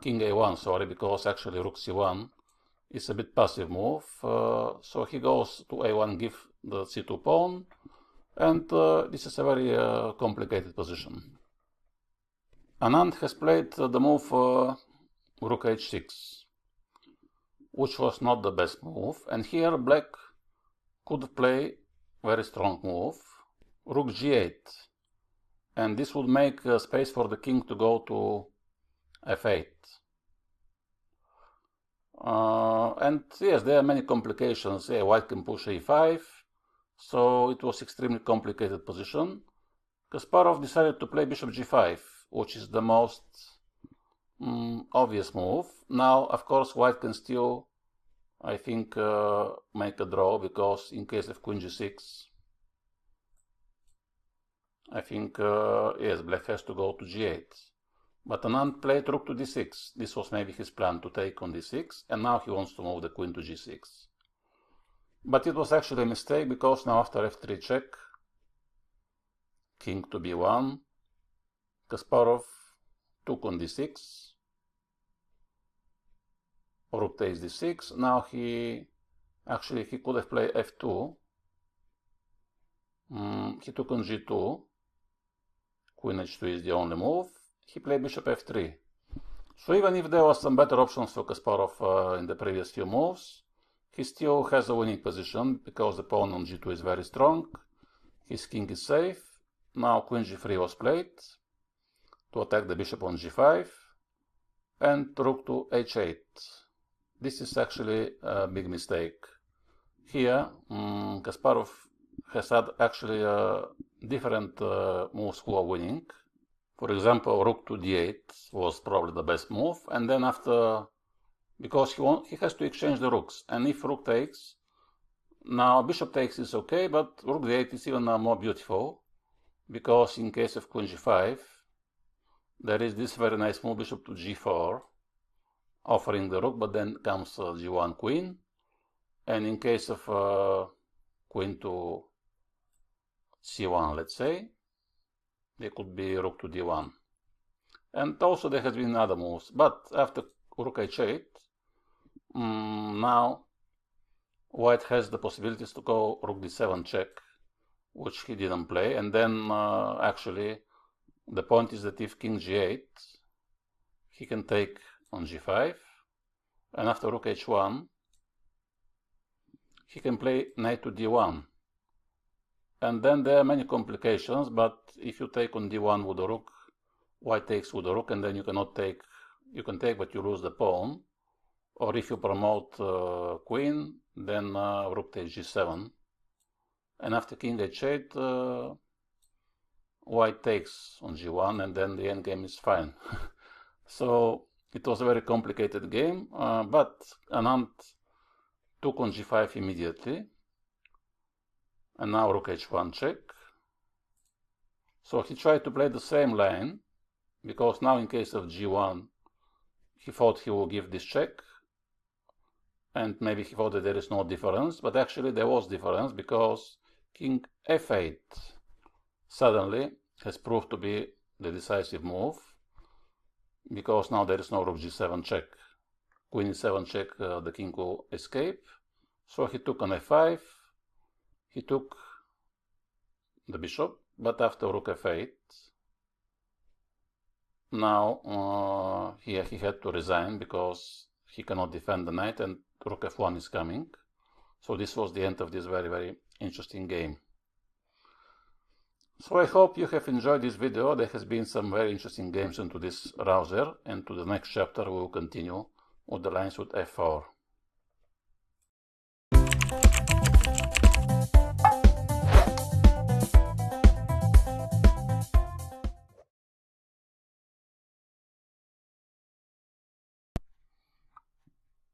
king a1, sorry, because actually rook c1 is a bit passive move. So he goes to a1, give the c2 pawn, and this is a very complicated position. Anand has played the move rook h6, which was not the best move, and here black could play very strong move, rook g8, and this would make space for the king to go to f8. And yes, there are many complications. White can push e5, So it was extremely complicated position. Kasparov decided to play bishop g5, which is the most obvious move. Now, of course, white can still, I think, make a draw, because in case of queen g6, I think, yes, black has to go to g8. But Anand played rook to d6. This was maybe his plan, to take on d6, and now he wants to move the queen to g6. But it was actually a mistake, because now after f3 check, king to b1, Kasparov took on d6, rook takes d6. Now he could have played f2. He took on g2. Queen h2 is the only move. He played bishop f3. So even if there was some better options for Kasparov in the previous few moves, he still has a winning position, because the pawn on g2 is very strong. His king is safe. Now queen g3 was played to attack the bishop on g5, and rook to h8. This is actually a big mistake. Here, Kasparov has had actually different moves who are winning. For example, rook to d8 was probably the best move, and then after, because he has to exchange the rooks, and if rook takes, now bishop takes is okay, but rook d8 is even more beautiful, because in case of queen g5, there is this very nice move, bishop to g4, offering the rook, but then comes g1 queen, and in case of queen to c1, let's say, there could be rook to d1. And also there has been other moves, but after rook h8, now white has the possibilities to go rook d7 check, which he didn't play, and then actually the point is that if king g8, he can take on g5, and after rook h1, he can play knight to d1. And then there are many complications, but if you take on d1 with the rook, white takes with the rook, and then you cannot take, you can take but you lose the pawn. Or if you promote queen, then rook takes g7. And after king h8, white takes on g1, and then the endgame is fine. So it was a very complicated game, but Anand took on g5 immediately. And now rook h1 check. So he tried to play the same line, because now in case of g1, he thought he will give this check, and maybe he thought that there is no difference, but actually there was difference, because king f8 suddenly has proved to be the decisive move, because now there is no rook g7 check. Queen e7 check, the king will escape. So he took on f5, he took the bishop, but after rook f8, now here he had to resign, because he cannot defend the knight, and rook f1 is coming. So this was the end of this very, very interesting game. So I hope you have enjoyed this video. There has been some very interesting games into this browser, and to the next chapter we will continue with the lines with f4.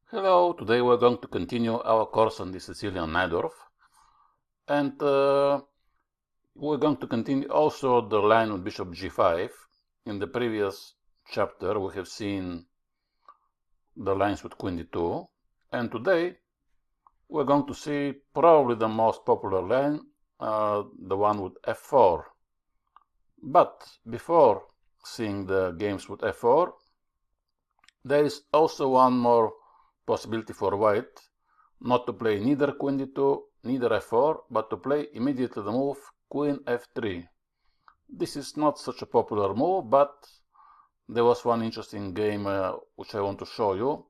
Hello, today we're going to continue our course on the Sicilian Najdorf, and we're going to continue also the line with bishop g5. In the previous chapter we have seen the lines with queen d2, and today we're going to see probably the most popular line, the one with f4. But before seeing the games with f4, there is also one more possibility for white, not to play neither queen d2, neither f4, but to play immediately the move queen f3. This is not such a popular move, but there was one interesting game which I want to show you,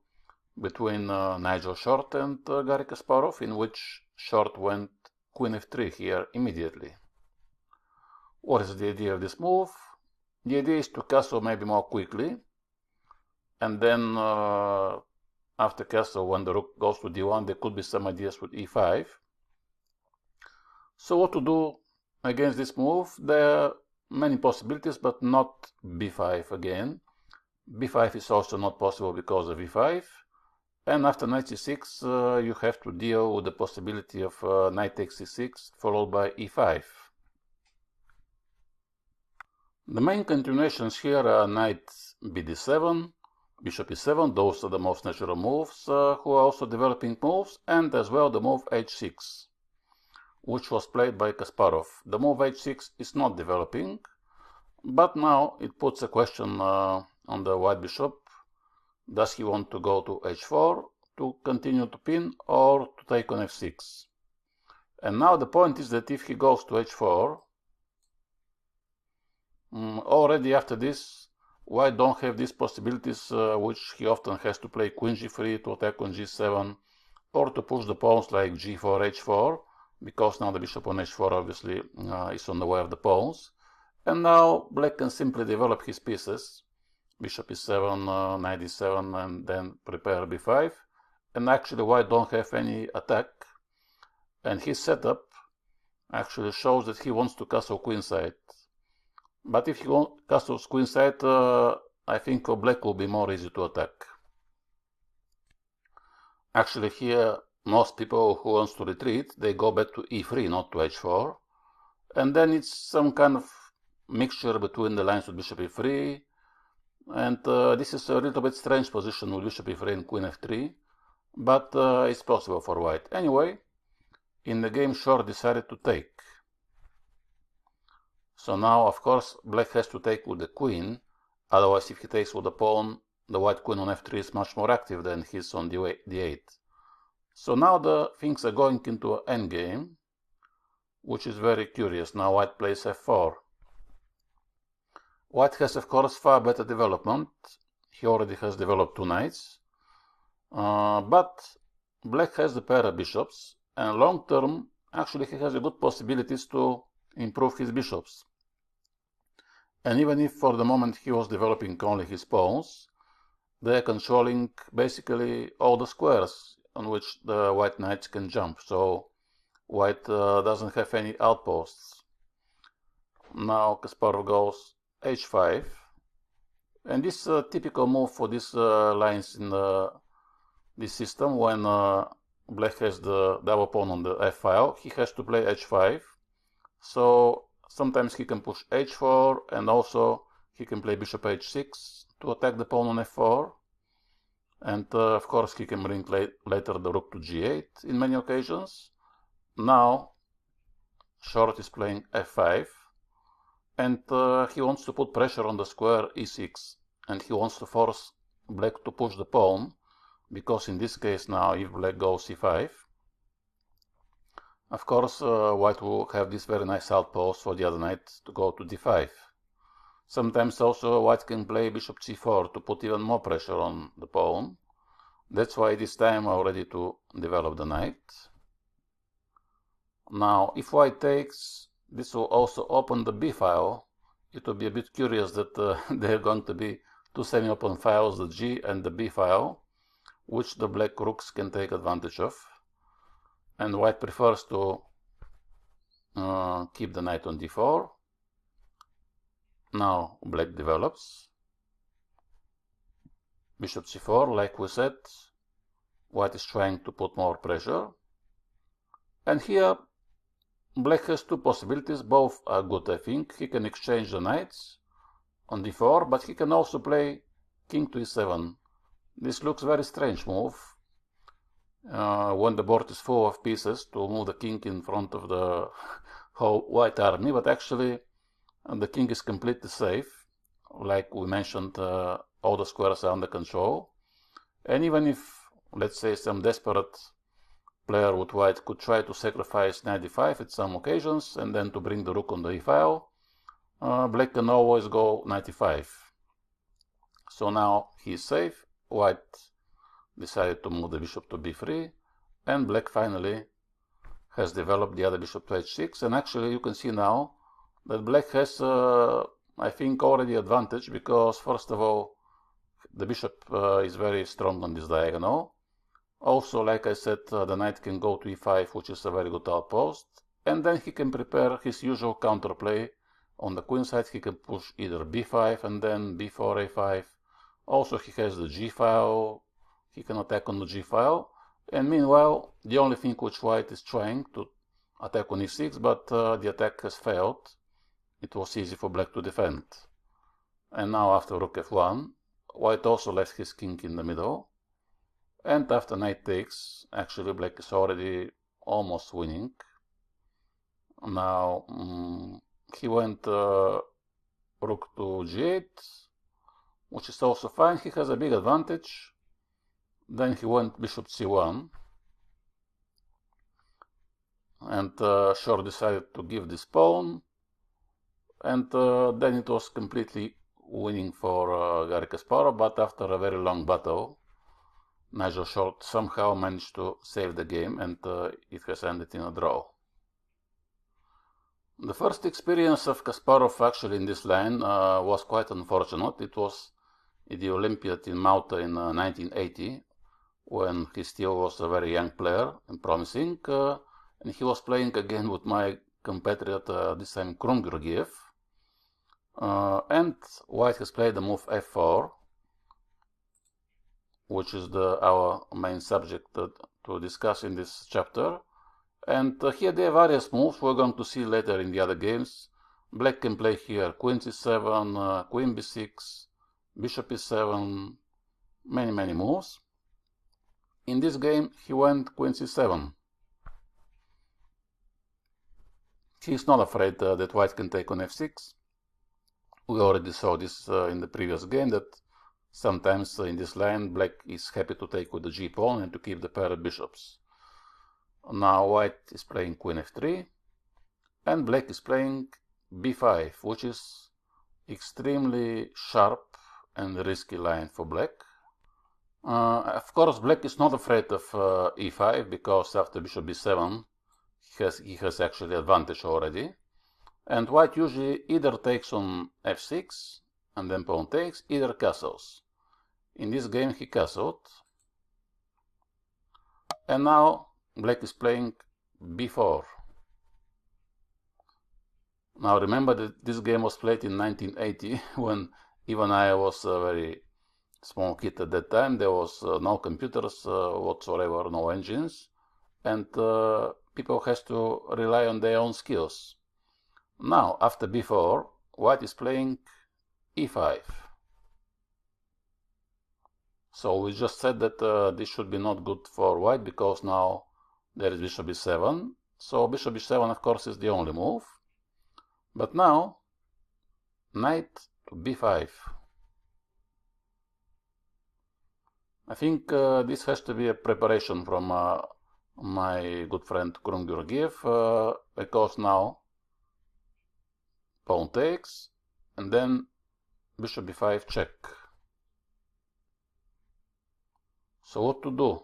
between Nigel Short and Garry Kasparov, in which Short went queen f3 here immediately. What is the idea of this move? The idea is to castle maybe more quickly, and then after castle, when the rook goes to d1, there could be some ideas with e5. So what to do against this move? There are many possibilities, but not b5 again. b5 is also not possible because of e5. And after knight c6, you have to deal with the possibility of knight takes c6 followed by e5. The main continuations here are knight bd7, bishop e7, those are the most natural moves, who are also developing moves, and as well the move h6, which was played by Kasparov. The move h6 is not developing, but now it puts a question on the white bishop. Does he want to go to h4 to continue to pin or to take on f6? And now the point is that if he goes to h4, already after this, white don't have these possibilities which he often has to play queen g3 to attack on g7 or to push the pawns like g4, h4, because now the bishop on h4 obviously is on the way of the pawns. And now black can simply develop his pieces, bishop e7, knight e7, and then prepare b5. And actually white don't have any attack, and his setup actually shows that he wants to castle queenside. But if he castles queenside, I think black will be more easy to attack. Actually here, most people who wants to retreat, they go back to e3, not to h4. And then it's some kind of mixture between the lines with bishop e3. And this is a little bit strange position with bishop e3 and queen f3. But it's possible for white. Anyway, in the game, short decided to take. So now, of course, black has to take with the queen. Otherwise, if he takes with the pawn, the white queen on f3 is much more active than his on d8. So now the things are going into an endgame, which is very curious. Now white plays f4. White has, of course, far better development. He already has developed two knights. But black has the pair of bishops, and long term, actually he has a good possibilities to improve his bishops. And even if for the moment he was developing only his pawns, they are controlling basically all the squares on which the white knights can jump, so white doesn't have any outposts. Now Kasparov goes h5, and this is a typical move for these lines in this system. When black has the double pawn on the f file, he has to play h5, so sometimes he can push h4, and also he can play bishop h6 to attack the pawn on f4, and of course he can bring later the rook to g8 in many occasions. Now short is playing f5, and he wants to put pressure on the square e6, and he wants to force black to push the pawn, because in this case now if black goes c5, of course white will have this very nice outpost for the other knight to go to d5. Sometimes also white can play bishop c4 to put even more pressure on the pawn. That's why it is time already to develop the knight. Now if white takes, this will also open the b file. It will be a bit curious that there are going to be two semi-open files, the g and the b file, which the black rooks can take advantage of. And white prefers to keep the knight on d4. Now black develops. Bishop c4, like we said, white is trying to put more pressure. And here black has two possibilities, both are good I think. He can exchange the knights on d4, but he can also play king to e7. This looks very strange move when the board is full of pieces to move the king in front of the whole white army, but actually the king is completely safe. Like we mentioned, all the squares are under control. And even if, let's say, some desperate player with white could try to sacrifice knight d5 at some occasions and then to bring the rook on the e file, black can always go knight e5. So now he is safe. White decided to move the bishop to b3, and black finally has developed the other bishop to h6. And actually you can see now that black has, I think, already advantage, because first of all, the bishop is very strong on this diagonal. Also, like I said, the knight can go to e5, which is a very good outpost. and then he can prepare his usual counterplay. On the queen side he can push either b5 and then b4, a5. Also he has the g file, he can attack on the g file, and meanwhile the only thing which white is trying to attack on e6, but the attack has failed. It was easy for black to defend. And now after rook f1, white also left his king in the middle, and after knight takes, actually black is already almost winning. Now he went rook to g8, which is also fine. He has a big advantage. Then he went bishop c1, and Shor decided to give this pawn, and then it was completely winning for Garry Kasparov, but after a very long battle, Najdorf somehow managed to save the game, and it has ended in a draw. The first experience of Kasparov actually in this line was quite unfortunate. It was in the Olympiad in Malta in 1980, when he still was a very young player and promising, and he was playing again with my compatriot, this time Krumgergiev, and white has played the move f4, which is our main subject to discuss in this chapter. And here there are various moves we're going to see later in the other games. Black can play here queen c7, queen b6, bishop e7, many moves. In this game he went queen c7. He is not afraid that white can take on f6. We already saw this in the previous game, that sometimes in this line black is happy to take with the g pawn and to keep the pair of bishops. Now white is playing queen f3, and black is playing b5, which is extremely sharp and risky line for black. Of course, black is not afraid of e5, because after bishop b7 he has actually advantage already, and white usually either takes on f6 and then pawn takes, either castles. In this game he castled, and now black is playing b4. Now remember that this game was played in 1980, when even I was a very small kid at that time. There was no computers whatsoever, no engines, and people has to rely on their own skills. Now after b4, white is playing e5. So we just said that this should be not good for white, because now there is bishop b7. So bishop b7 of course is the only move. But now knight to b5. I think this has to be a preparation from my good friend Krumgergiev, because now pawn takes, and then bishop b5 check. So what to do?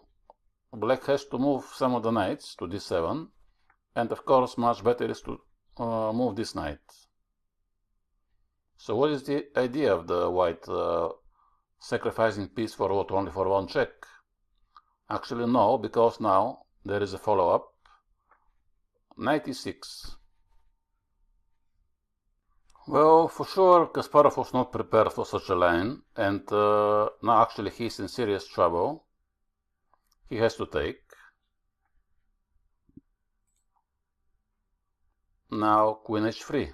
Black has to move some of the knights to d7, and of course much better is to move this knight. So what is the idea of the white sacrificing piece for what, only for one check? Actually no, because now there is a follow-up. Knight e6. Well, for sure Kasparov was not prepared for such a line, and now actually he's in serious trouble. He has to take. Now queen h3,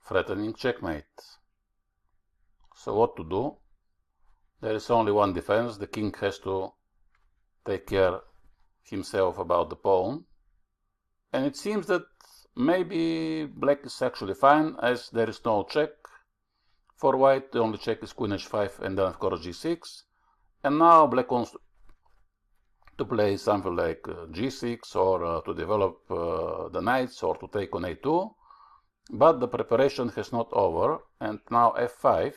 threatening checkmate. So what to do? There is only one defense. The king has to take care himself about the pawn, and it seems that maybe black is actually fine, as there is no check. For white the only check is queen h5 and then of course g6, and now black wants to play something like g6, or to develop the knights, or to take on a2, but the preparation has not over, and now f5.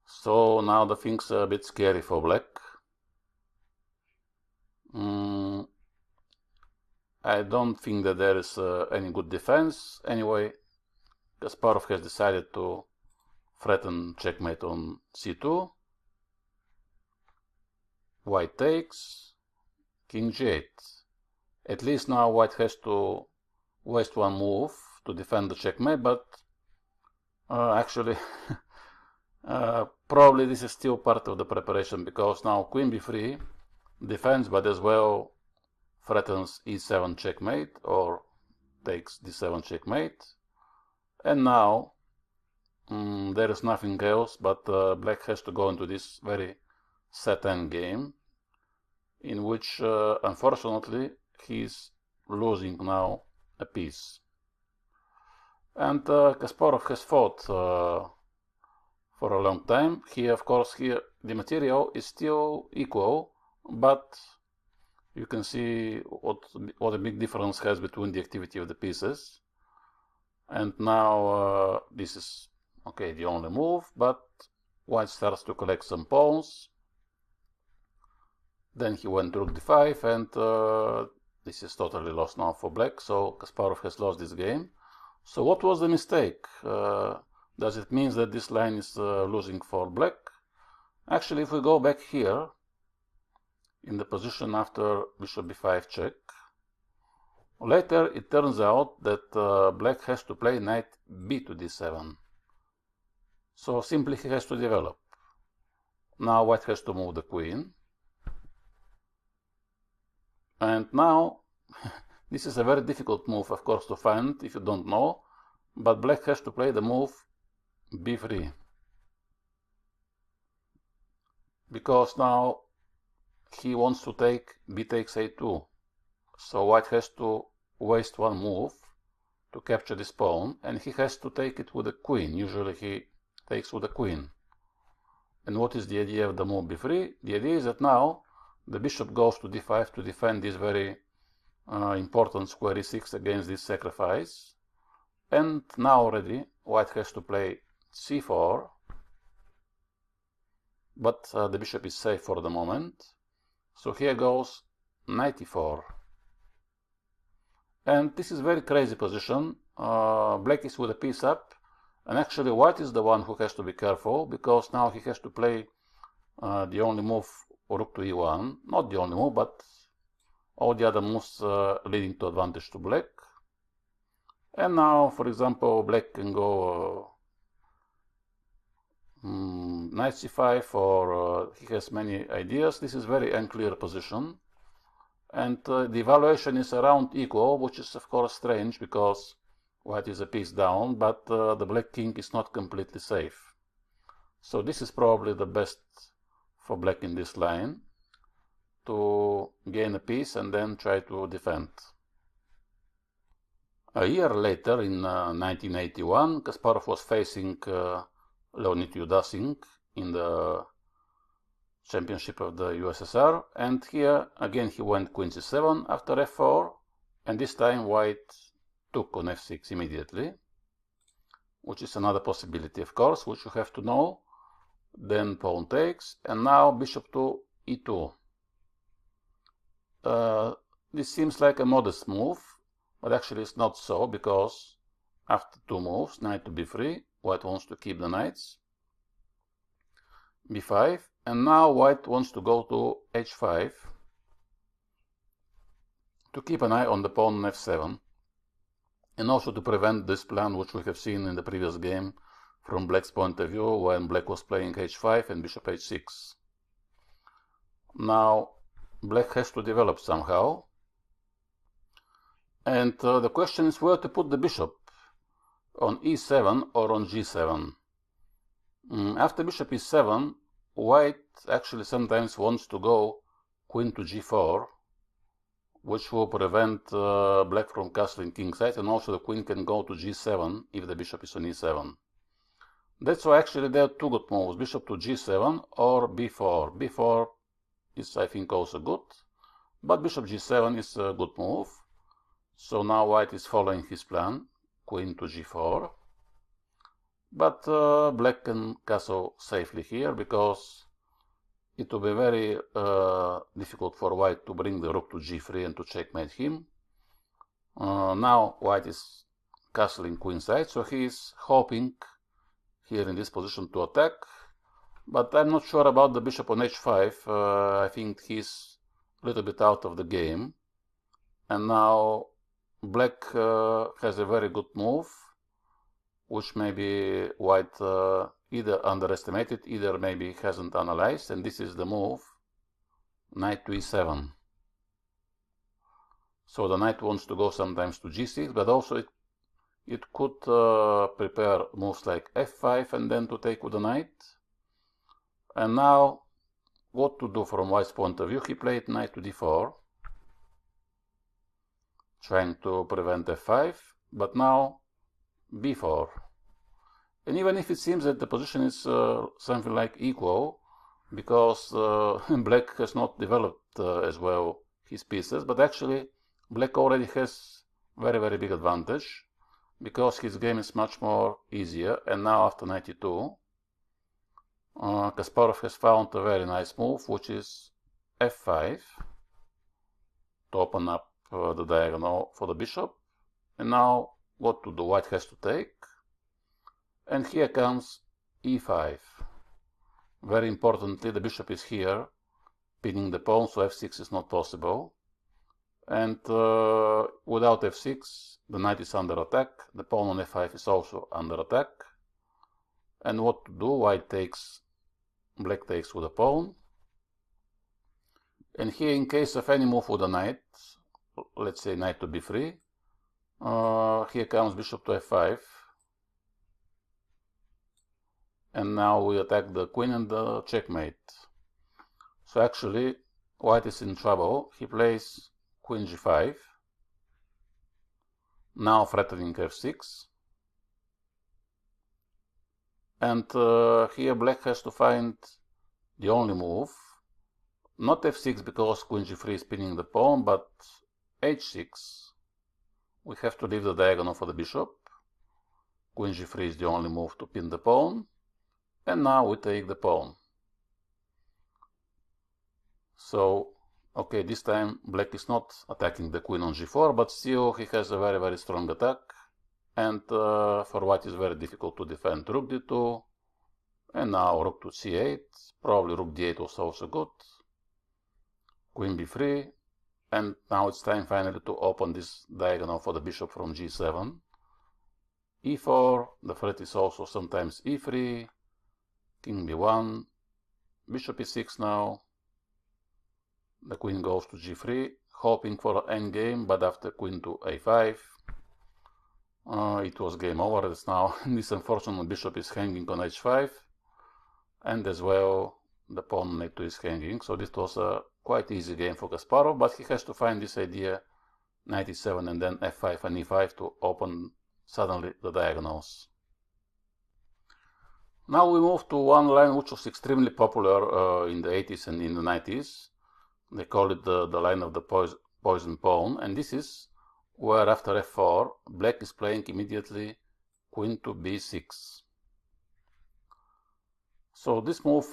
So now the things are a bit scary for black. I don't think that there is any good defense. Anyway, Kasparov has decided to threaten checkmate on c2. White takes, king g8. At least now white has to waste one move to defend the checkmate, but actually probably this is still part of the preparation, because now queen b3 defends, but as well threatens e7 checkmate or takes d7 checkmate. And now there is nothing else, but black has to go into this very set endgame, in which unfortunately he's losing now a piece. And Kasparov has fought for a long time. Here, of course, here the material is still equal, but you can see what a big difference has between the activity of the pieces. And now this is okay, the only move, but white starts to collect some pawns. Then he went rook d5, and this is totally lost now for black, so Kasparov has lost this game. So what was the mistake? Does it mean that this line is losing for black? Actually, if we go back here, in the position after bishop b5 check, later it turns out that black has to play knight b to d7. So simply he has to develop. Now white has to move the queen. And now, this is a very difficult move, of course, to find if you don't know, but black has to play the move b3. Because now he wants to take b takes a2. So white has to waste one move to capture this pawn, and he has to take it with the queen. Usually he takes with the queen. And what is the idea of the move b3? The idea is that now the bishop goes to d5 to defend this very important square e6 against this sacrifice. And now already white has to play c4, but the bishop is safe for the moment. So here goes knight e4. And this is very crazy position. Black is with a piece up, and actually white is the one who has to be careful, because now he has to play the only move, rook to e1. Not the only move, but all the other moves leading to advantage to black. And now, for example, black can go knight c5, or he has many ideas. This is very unclear position. And the evaluation is around equal, which is of course strange, because white is a piece down, but the black king is not completely safe. So this is probably the best for black in this line, to gain a piece and then try to defend. A year later, in 1981, Kasparov was facing Leonid Yudasing in the championship of the USSR, and here again he went queen c7 after f4, and this time white took on f6 immediately, which is another possibility, of course, which you have to know. Then pawn takes, and now bishop to e2. This seems like a modest move, but actually it's not so, because after two moves, knight to b3, white wants to keep the knights, b5, and now white wants to go to h5 to keep an eye on the pawn on f7, and also to prevent this plan which we have seen in the previous game from black's point of view, when black was playing h5 and bishop h6. Now black has to develop somehow, and the question is where to put the bishop, on e7 or on g7. After bishop e7, white actually sometimes wants to go queen to g4, which will prevent black from castling kingside, and also the queen can go to g7 if the bishop is on e7. That's why actually there are two good moves, bishop to g7 or b4. b4 is, I think, also good, but bishop g7 is a good move. So now white is following his plan, queen to g4. But black can castle safely here, because it will be very difficult for white to bring the rook to g3 and to checkmate him. Now white is castling queenside, so he is hoping here in this position to attack, but I'm not sure about the bishop on h5. I think he's a little bit out of the game, And now black has a very good move, which maybe white either underestimated, either maybe hasn't analyzed, and this is the move, knight to e7. So the knight wants to go sometimes to g6, but also it could prepare moves like f5 and then to take with the knight. And now, what to do from white's point of view? He played knight to d4, trying to prevent f5, but now b4. And even if it seems that the position is something like equal, because black has not developed as well his pieces, but actually black already has very big advantage, because his game is much more easier. And now after 92, Kasparov has found a very nice move, which is f5, to open up the diagonal for the bishop. And now what to do? White has to take. And here comes e5. Very importantly, the bishop is here, pinning the pawn, so f6 is not possible. And without f6, the knight is under attack. The pawn on f5 is also under attack. And what to do? White takes, black takes with the pawn. And here, in case of any move with the knight, let's say knight to b3, here comes bishop to f5. And now we attack the queen and the checkmate. So actually, white is in trouble. He plays queen g5, now threatening f6. And here black has to find the only move, not f6 because queen g3 is pinning the pawn, but h6. We have to leave the diagonal for the bishop. Queen g3 is the only move to pin the pawn. And now we take the pawn. So, okay, this time black is not attacking the queen on g4, but still he has a very strong attack. And for white is very difficult to defend. Rook d2, and now rook to c8. Probably rook d8 was also good. Queen b3, and now it's time finally to open this diagonal for the bishop from g7. e4, the threat is also sometimes e3. King b1, bishop e6 now. The queen goes to g3, hoping for an endgame, but after queen to a5, it was game over. It's now this unfortunate bishop is hanging on h5, and as well the pawn on a2 is hanging. So this was a quite easy game for Kasparov, but he has to find this idea, knight e7 and then f5 and e5 to open suddenly the diagonals. Now we move to one line which was extremely popular in the 80s and in the 90s. They call it the line of the poison pawn, and this is where after f4, black is playing immediately queen to b6. So this move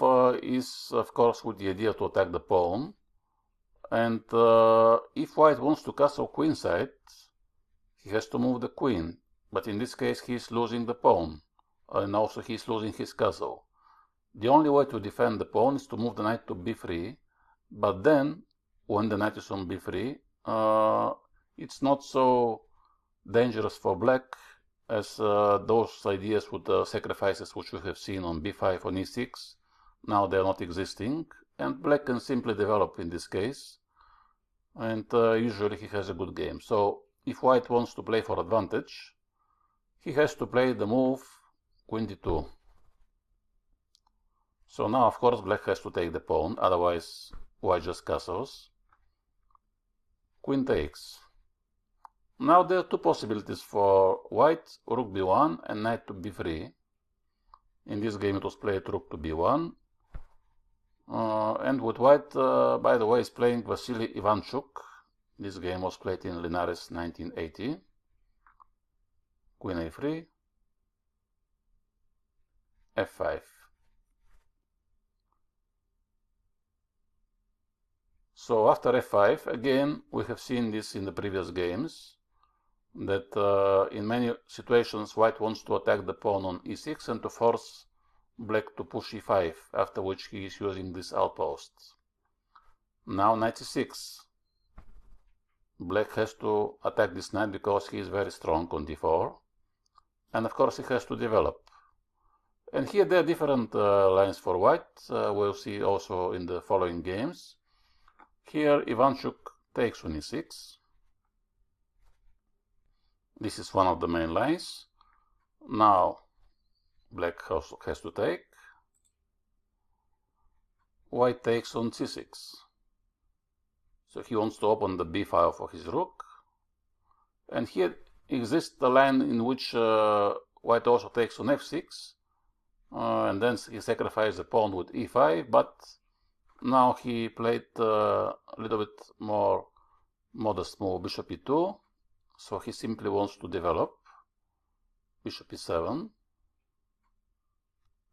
is of course with the idea to attack the pawn, and if white wants to castle queenside, he has to move the queen, but in this case he is losing the pawn. And also he is losing his castle. The only way to defend the pawn is to move the knight to b3, but then when the knight is on b3, it's not so dangerous for black as those ideas with the sacrifices which we have seen on b5 on e6. Now they are not existing, and black can simply develop in this case, and usually he has a good game. So if white wants to play for advantage, he has to play the move queen d2. So now of course black has to take the pawn, otherwise white just castles. Queen takes. Now there are two possibilities for white, rook b1 and knight to b3. In this game it was played rook to b1. And with white, by the way, is playing Vasily Ivanchuk. This game was played in Linares 1980. Queen a3. f5. So after f5, again, we have seen this in the previous games, that in many situations white wants to attack the pawn on e6 and to force black to push e5, after which he is using this outpost. Now knight e6. black has to attack this knight because he is very strong on d4. And of course he has to develop. And here there are different lines for white. We'll see also in the following games. Here Ivanchuk takes on e6. This is one of the main lines. Now black also has to take. White takes on c6. So he wants to open the b file for his rook. And here exists the line in which white also takes on f6. And then he sacrificed the pawn with e5, but now he played a little bit more modest move, bishop e2. So he simply wants to develop. Bishop e7.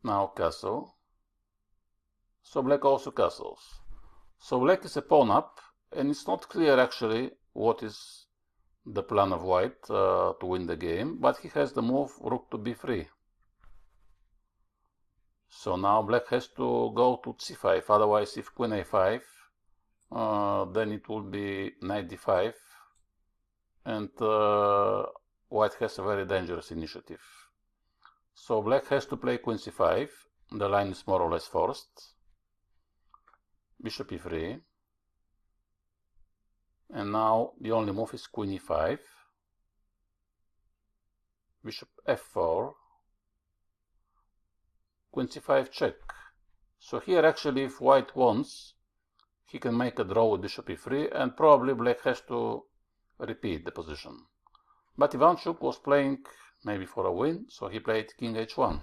Now castle. So black also castles. So black is a pawn up, and it's not clear actually what is the plan of white to win the game, but he has the move rook to b3. So now black has to go to c5, otherwise if queen a5, then it will be knight d5, and white has a very dangerous initiative. So black has to play queen c5, the line is more or less forced. Bishop e3, and now the only move is queen e5, bishop f4, queen c5 check. So here actually if white wants, he can make a draw with bishop e3, and probably black has to repeat the position. But Ivanchuk was playing maybe for a win, so he played king h1.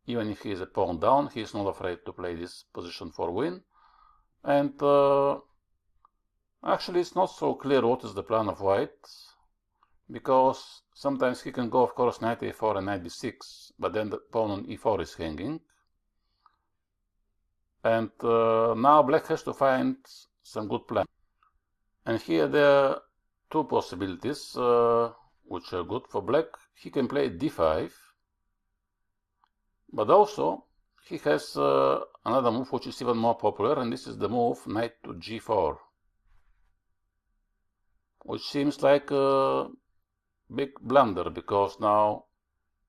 Even if he is a pawn down, he is not afraid to play this position for win. And actually it's not so clear what is the plan of white, because sometimes he can go, of course, knight a4 and knight b6, but then the pawn on e4 is hanging. And now black has to find some good plan. And here there are two possibilities which are good for black. He can play d5, but also he has another move which is even more popular, and this is the move knight to g4, which seems like a big blunder because now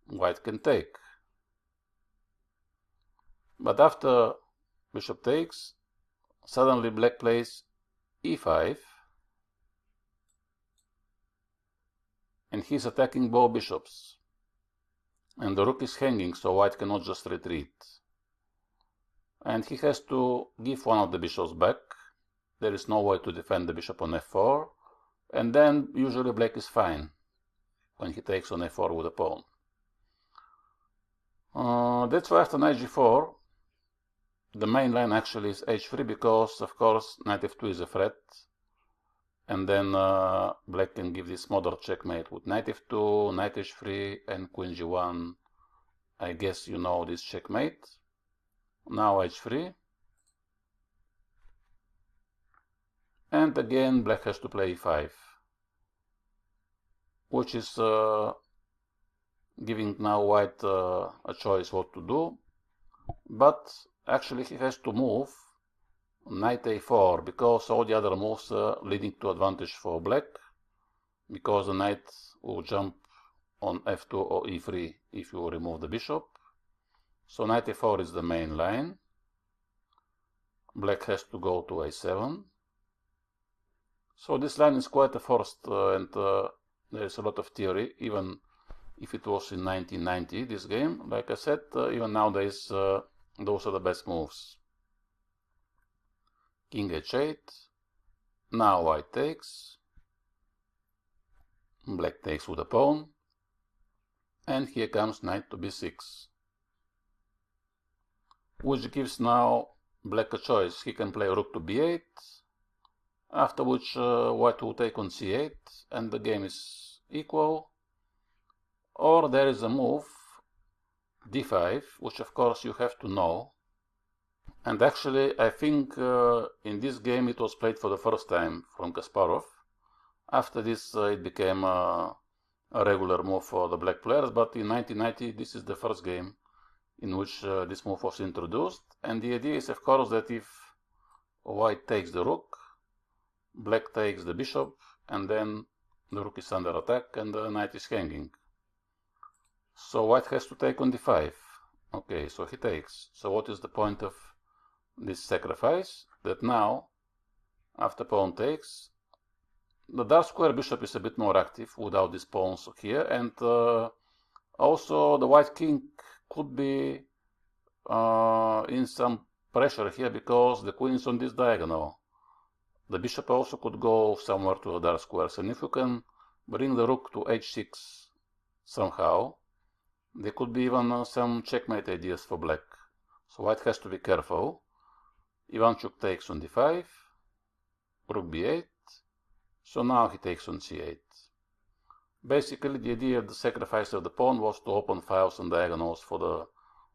white can take. But after bishop takes, suddenly black plays e5, and he's attacking both bishops. And the rook is hanging, so white cannot just retreat. And he has to give one of the bishops back. There is no way to defend the bishop on f4. And then usually black is fine when he takes on f4 with a pawn. That's why after knight g4, the main line actually is h3, because of course knight f2 is a threat. And then black can give this modern checkmate with knight f2, knight h3, and queen g1. I guess you know this checkmate. Now h3. And again black has to play e5, which is giving now white a choice what to do. But actually he has to move knight a4, because all the other moves are leading to advantage for black, because the knight will jump on f2 or e3 if you remove the bishop. So knight a4 is the main line. Black has to go to a7. So this line is quite a forced, and there is a lot of theory, even if it was in 1990, this game. Like I said, even nowadays those are the best moves. King h8, now white takes, black takes with a pawn, and here comes knight to b6, which gives now black a choice. He can play rook to b8, after which white will take on c8, and the game is equal. Or there is a move, d5, which of course you have to know. And actually, I think in this game it was played for the first time from Kasparov. After this, it became a regular move for the black players, but in 1990, this is the first game in which this move was introduced. And the idea is, of course, that if white takes the rook, black takes the bishop, and then the rook is under attack and the knight is hanging. So white has to take on d5. Okay, so he takes. So what is the point of this sacrifice? That now, after pawn takes, the dark square bishop is a bit more active without these pawns here, and also the white king could be in some pressure here because the queen is on this diagonal. The bishop also could go somewhere to the dark squares, and if you can bring the rook to h6 somehow, there could be even some checkmate ideas for black. So white has to be careful. Ivanchuk takes on d5, rook b8, so now he takes on c8. Basically, the idea of the sacrifice of the pawn was to open files and diagonals for the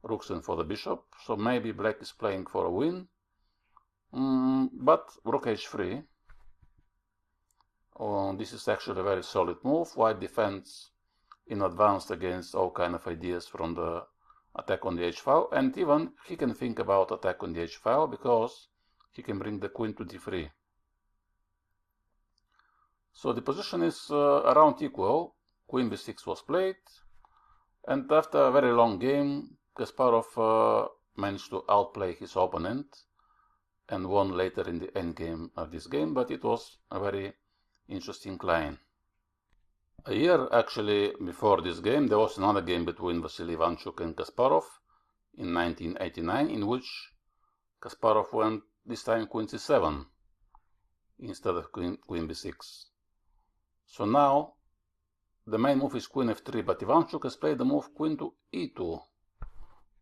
rooks and for the bishop, so maybe black is playing for a win. But rook h3, this is actually a very solid move. White defends in advance against all kind of ideas from the attack on the h-file, and even he can think about attack on the h-file because he can bring the queen to d3. So the position is around equal. Queen b6 was played, and after a very long game, Kasparov managed to outplay his opponent and won later in the endgame of this game, but it was a very interesting line. A year actually before this game, there was another game between Vasily Ivanchuk and Kasparov in 1989, in which Kasparov went this time queen c7 instead of queen b6. So now the main move is queen f3, but Ivanchuk has played the move queen to e2,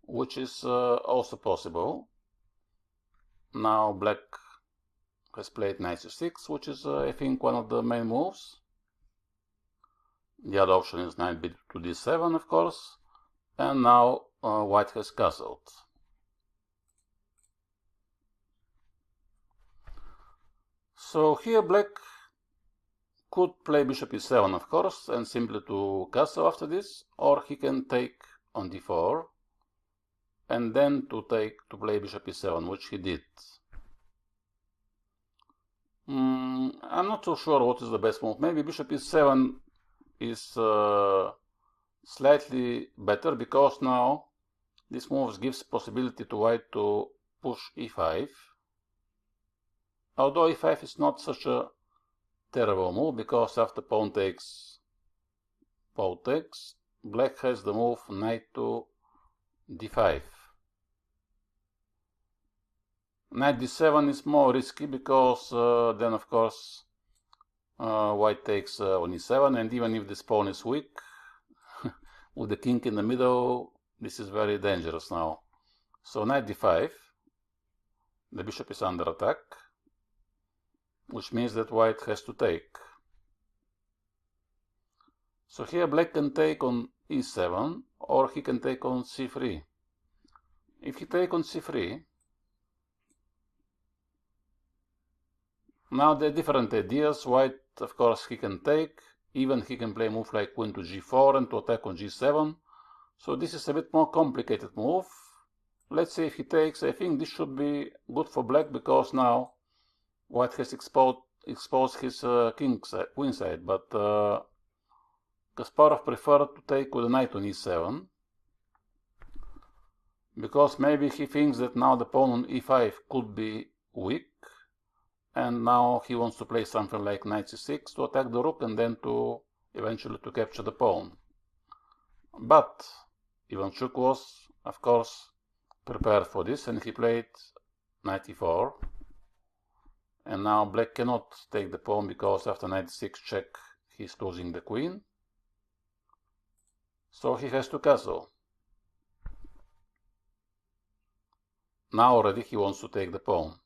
which is also possible. Now black has played knight c6, which is I think one of the main moves. The other option is knight b to d7, of course, and now white has castled. So here black could play bishop e7, of course, and simply to castle after this, or he can take on d4 and then to play bishop e7, which he did. I'm not so sure what is the best move. Maybe bishop e7 is slightly better because now this move gives possibility to white to push e5. Although e5 is not such a terrible move because after pawn takes, black has the move knight to d5. Knight d7 is more risky because then of course white takes on e7, and even if this pawn is weak, with the king in the middle, this is very dangerous now. So knight d5, the bishop is under attack, which means that white has to take. So here black can take on e7, or he can take on c3. If he takes on c3, now there are different ideas. White, of course, he can take. Even he can play a move like queen to g4 and to attack on g7. So this is a bit more complicated move. Let's say if he takes, I think this should be good for black because now white has exposed his queen side. But Kasparov preferred to take with a knight on e7 because maybe he thinks that now the pawn on e5 could be weak. And now he wants to play something like knight c6 to attack the rook and then to eventually to capture the pawn. But Ivanchuk was, of course, prepared for this, and he played knight e4. And now black cannot take the pawn because after knight c6 check, he's losing the queen. So he has to castle. Now already he wants to take the pawn.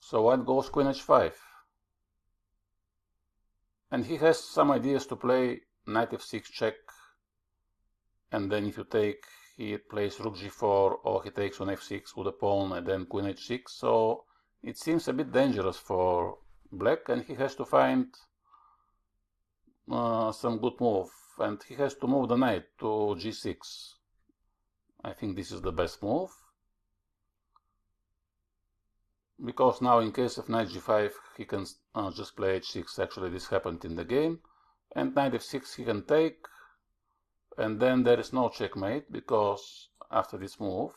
So white goes queen h5. And he has some ideas to play knight f6 check, and then if you take, he plays rook g4, or he takes on f6 with a pawn and then queen h6. So it seems a bit dangerous for black, and he has to find some good move, and he has to move the knight to g6. I think this is the best move. because now in case of knight g5 he can just play h6. Actually this happened in the game, and knight f6 he can take, and then there is no checkmate because after this move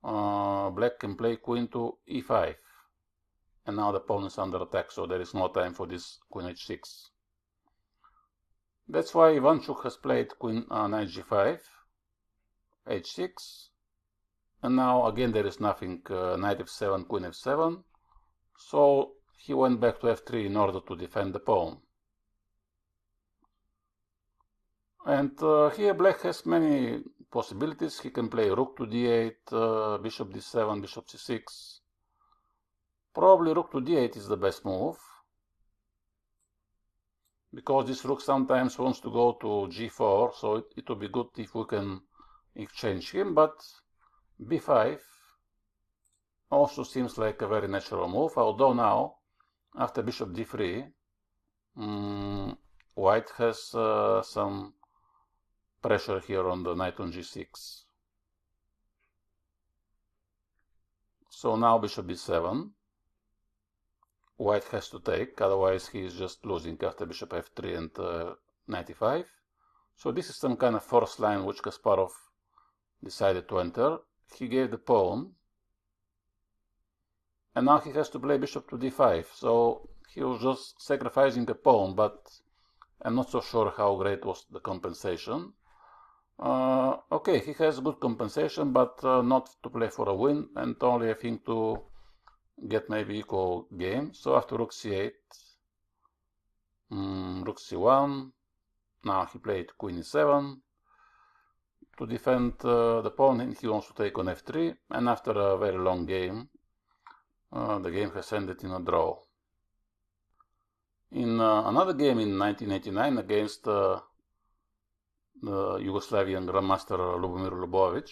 black can play queen to e5, and now the pawn is under attack, so there is no time for this queen h6. That's why Ivanchuk has played queen knight g5, h6, and now again there is nothing, knight f7, queen f7, so he went back to f3 in order to defend the pawn. And here black has many possibilities. He can play rook to d8, bishop d7, bishop c6. Probably rook to d8 is the best move, because this rook sometimes wants to go to g4, so it would be good if we can exchange him, but b5 also seems like a very natural move, although now, after bishop d3, white has some pressure here on the knight on g6. So now bishop b7, white has to take, otherwise he is just losing after bishop f3 and knight e5. So this is some kind of forced line which Kasparov decided to enter. He gave the pawn, and now he has to play bishop to d5, so he was just sacrificing a pawn, but I'm not so sure how great was the compensation. Okay, he has good compensation, but not to play for a win, and only I think to get maybe equal game. So after rook c8, rook c1, now he played queen e7 to defend the pawn, and he wants to take on f3, and after a very long game, the game has ended in a draw. In another game in 1989 against the Yugoslavian Grandmaster Lubomir Lubovic,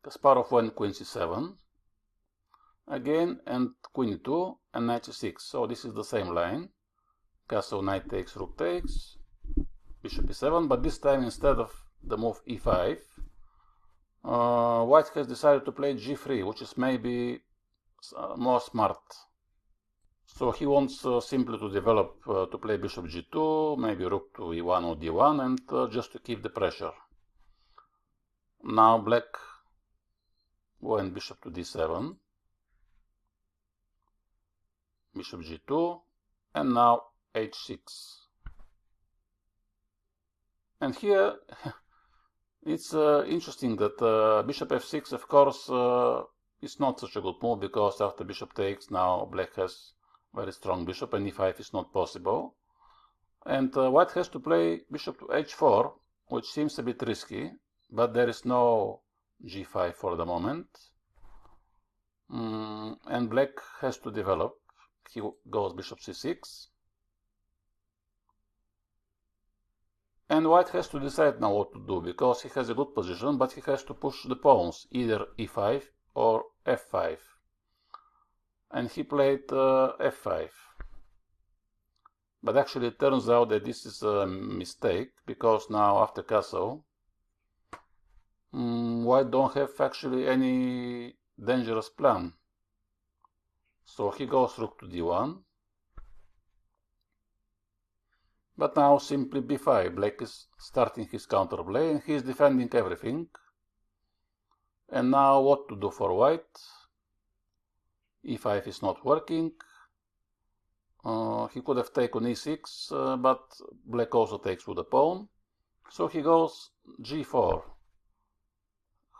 Kasparov went queen c7 again, and queen e2 and knight c6. So this is the same line. Castle, knight takes, rook takes, bishop e7, but this time instead of the move e5, white has decided to play g3, which is maybe more smart. So he wants simply to develop to play bishop g2, maybe rook to e1 or d1, and just to keep the pressure. Now black went bishop to d7, bishop g2, and now h6. And here it's interesting that bishop f6, of course, is not such a good move, because after bishop takes, now black has very strong bishop, and e5 is not possible. And white has to play bishop to h4, which seems a bit risky, but there is no g5 for the moment. And black has to develop. He goes bishop c6. And white has to decide now what to do, because he has a good position, but he has to push the pawns, either e5 or f5. And he played f5. But actually it turns out that this is a mistake, because now after castle, white don't have actually any dangerous plan. So he goes rook to d1. But now simply b5. Black is starting his counterplay, and he is defending everything. And now what to do for white? e5 is not working. He could have taken e6, but black also takes with the pawn. So he goes g4,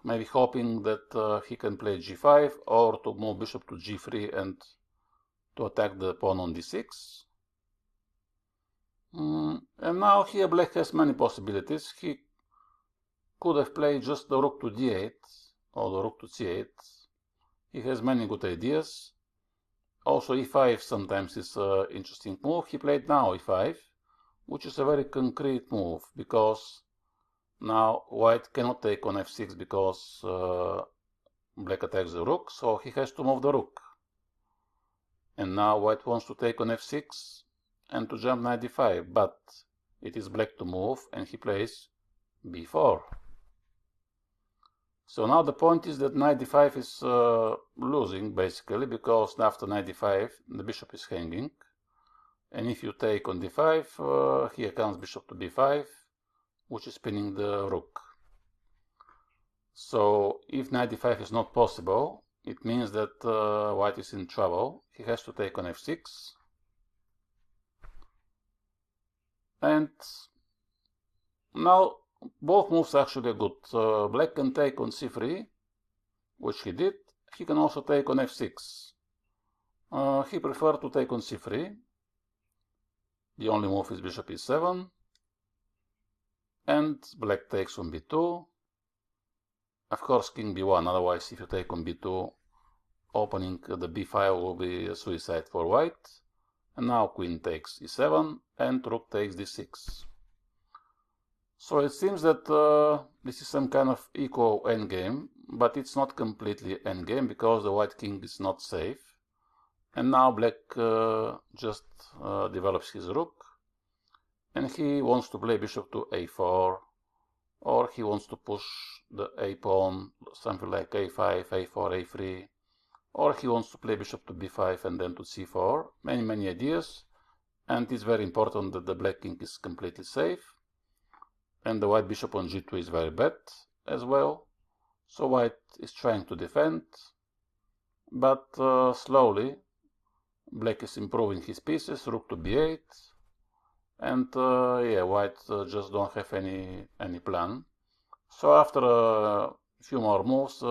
maybe hoping that he can play g5, or to move bishop to g3 and to attack the pawn on d6. And now here black has many possibilities. He could have played just the rook to d8 or the rook to c8. He has many good ideas. Also e5 sometimes is an interesting move. He played now e5, which is a very concrete move, because now white cannot take on f6 because black attacks the rook, so he has to move the rook. And now white wants to take on f6 and to jump knight d5, but it is black to move, and he plays b4. So now the point is that knight d5 is losing, basically, because after knight d5 the bishop is hanging. And if you take on d5, here comes bishop to b5, which is pinning the rook. So if knight d5 is not possible, it means that white is in trouble. He has to take on f6. And now both moves actually are good. Black can take on c3, which he did. He can also take on f6. He preferred to take on c3. The only move is bishop e7. And black takes on b2. Of course, king b1, otherwise if you take on b2, opening the b file will be a suicide for white. And now queen takes e7 and rook takes d6. So it seems that this is some kind of equal endgame, but it's not completely endgame because the white king is not safe. And now black just develops his rook, and he wants to play bishop to a4, or he wants to push the a pawn, something like a5, a4, a3, or he wants to play bishop to b5 and then to c4. Many ideas, and it's very important that the black king is completely safe. And the white bishop on g2 is very bad as well. So white is trying to defend, but slowly black is improving his pieces, rook to b8, and yeah, white just don't have any plan. So after a few more moves,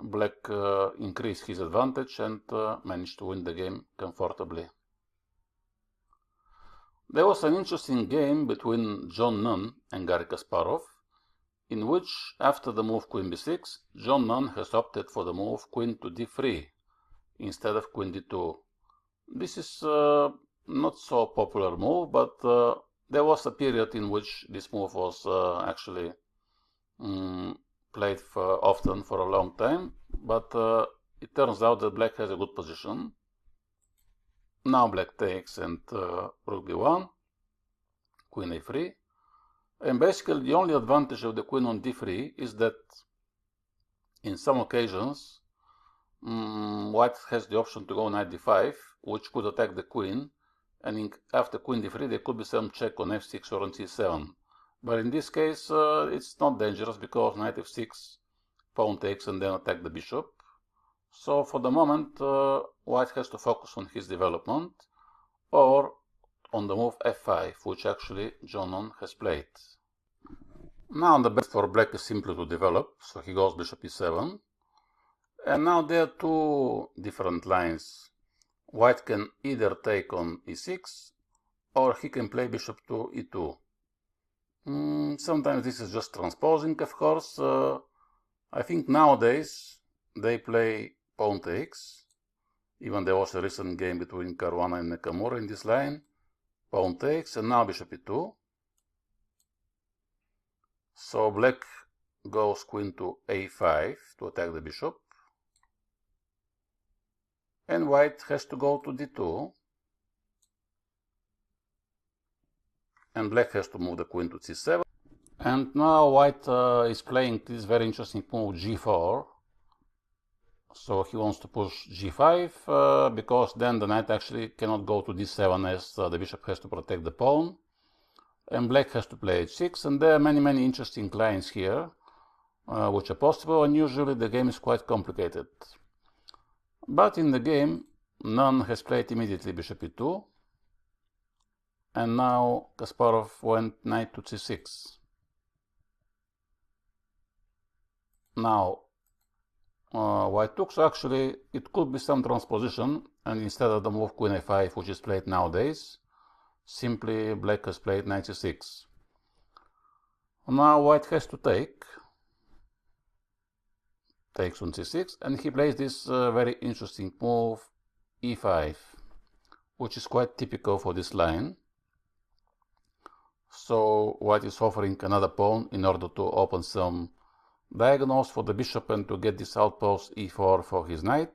black increased his advantage and managed to win the game comfortably. There was an interesting game between John Nunn and Garry Kasparov, in which, after the move queen b6, John Nunn has opted for the move queen to d3 instead of queen d2. This is not so popular move, but there was a period in which this move was actually played often for a long time, but it turns out that black has a good position. Now black takes and rook b1, queen a3, and basically the only advantage of the queen on d3 is that in some occasions white has the option to go knight d5, which could attack the queen, and after queen d3 there could be some check on f6 or on c7. But in this case it's not dangerous because knight f6, pawn takes and then attack the bishop. So for the moment white has to focus on his development or on the move f5, which actually John Nunn has played. Now the best for black is simply to develop, so he goes bishop e7. And now there are two different lines. White can either take on e6 or he can play bishop to e2. Sometimes this is just transposing, of course. I think nowadays they play pawn takes. Even there was a recent game between Caruana and Nakamura in this line. Pawn takes, and now bishop e2. So black goes queen to a5 to attack the bishop. And white has to go to d2. And black has to move the queen to c7. And now white is playing this very interesting move g4. So he wants to push g5 because then the knight actually cannot go to d7 as the bishop has to protect the pawn. And black has to play h6, and there are many interesting lines here which are possible, and usually the game is quite complicated. But in the game, Nunn has played immediately bishop e2, and now Kasparov went knight to c6. Now white took, so actually it could be some transposition, and instead of the move queen a5, which is played nowadays, simply black has played knight c6. Now white has to take, takes on c6, and he plays this very interesting move e5, which is quite typical for this line. So white is offering another pawn in order to open some diagonals for the bishop and to get this outpost e4 for his knight.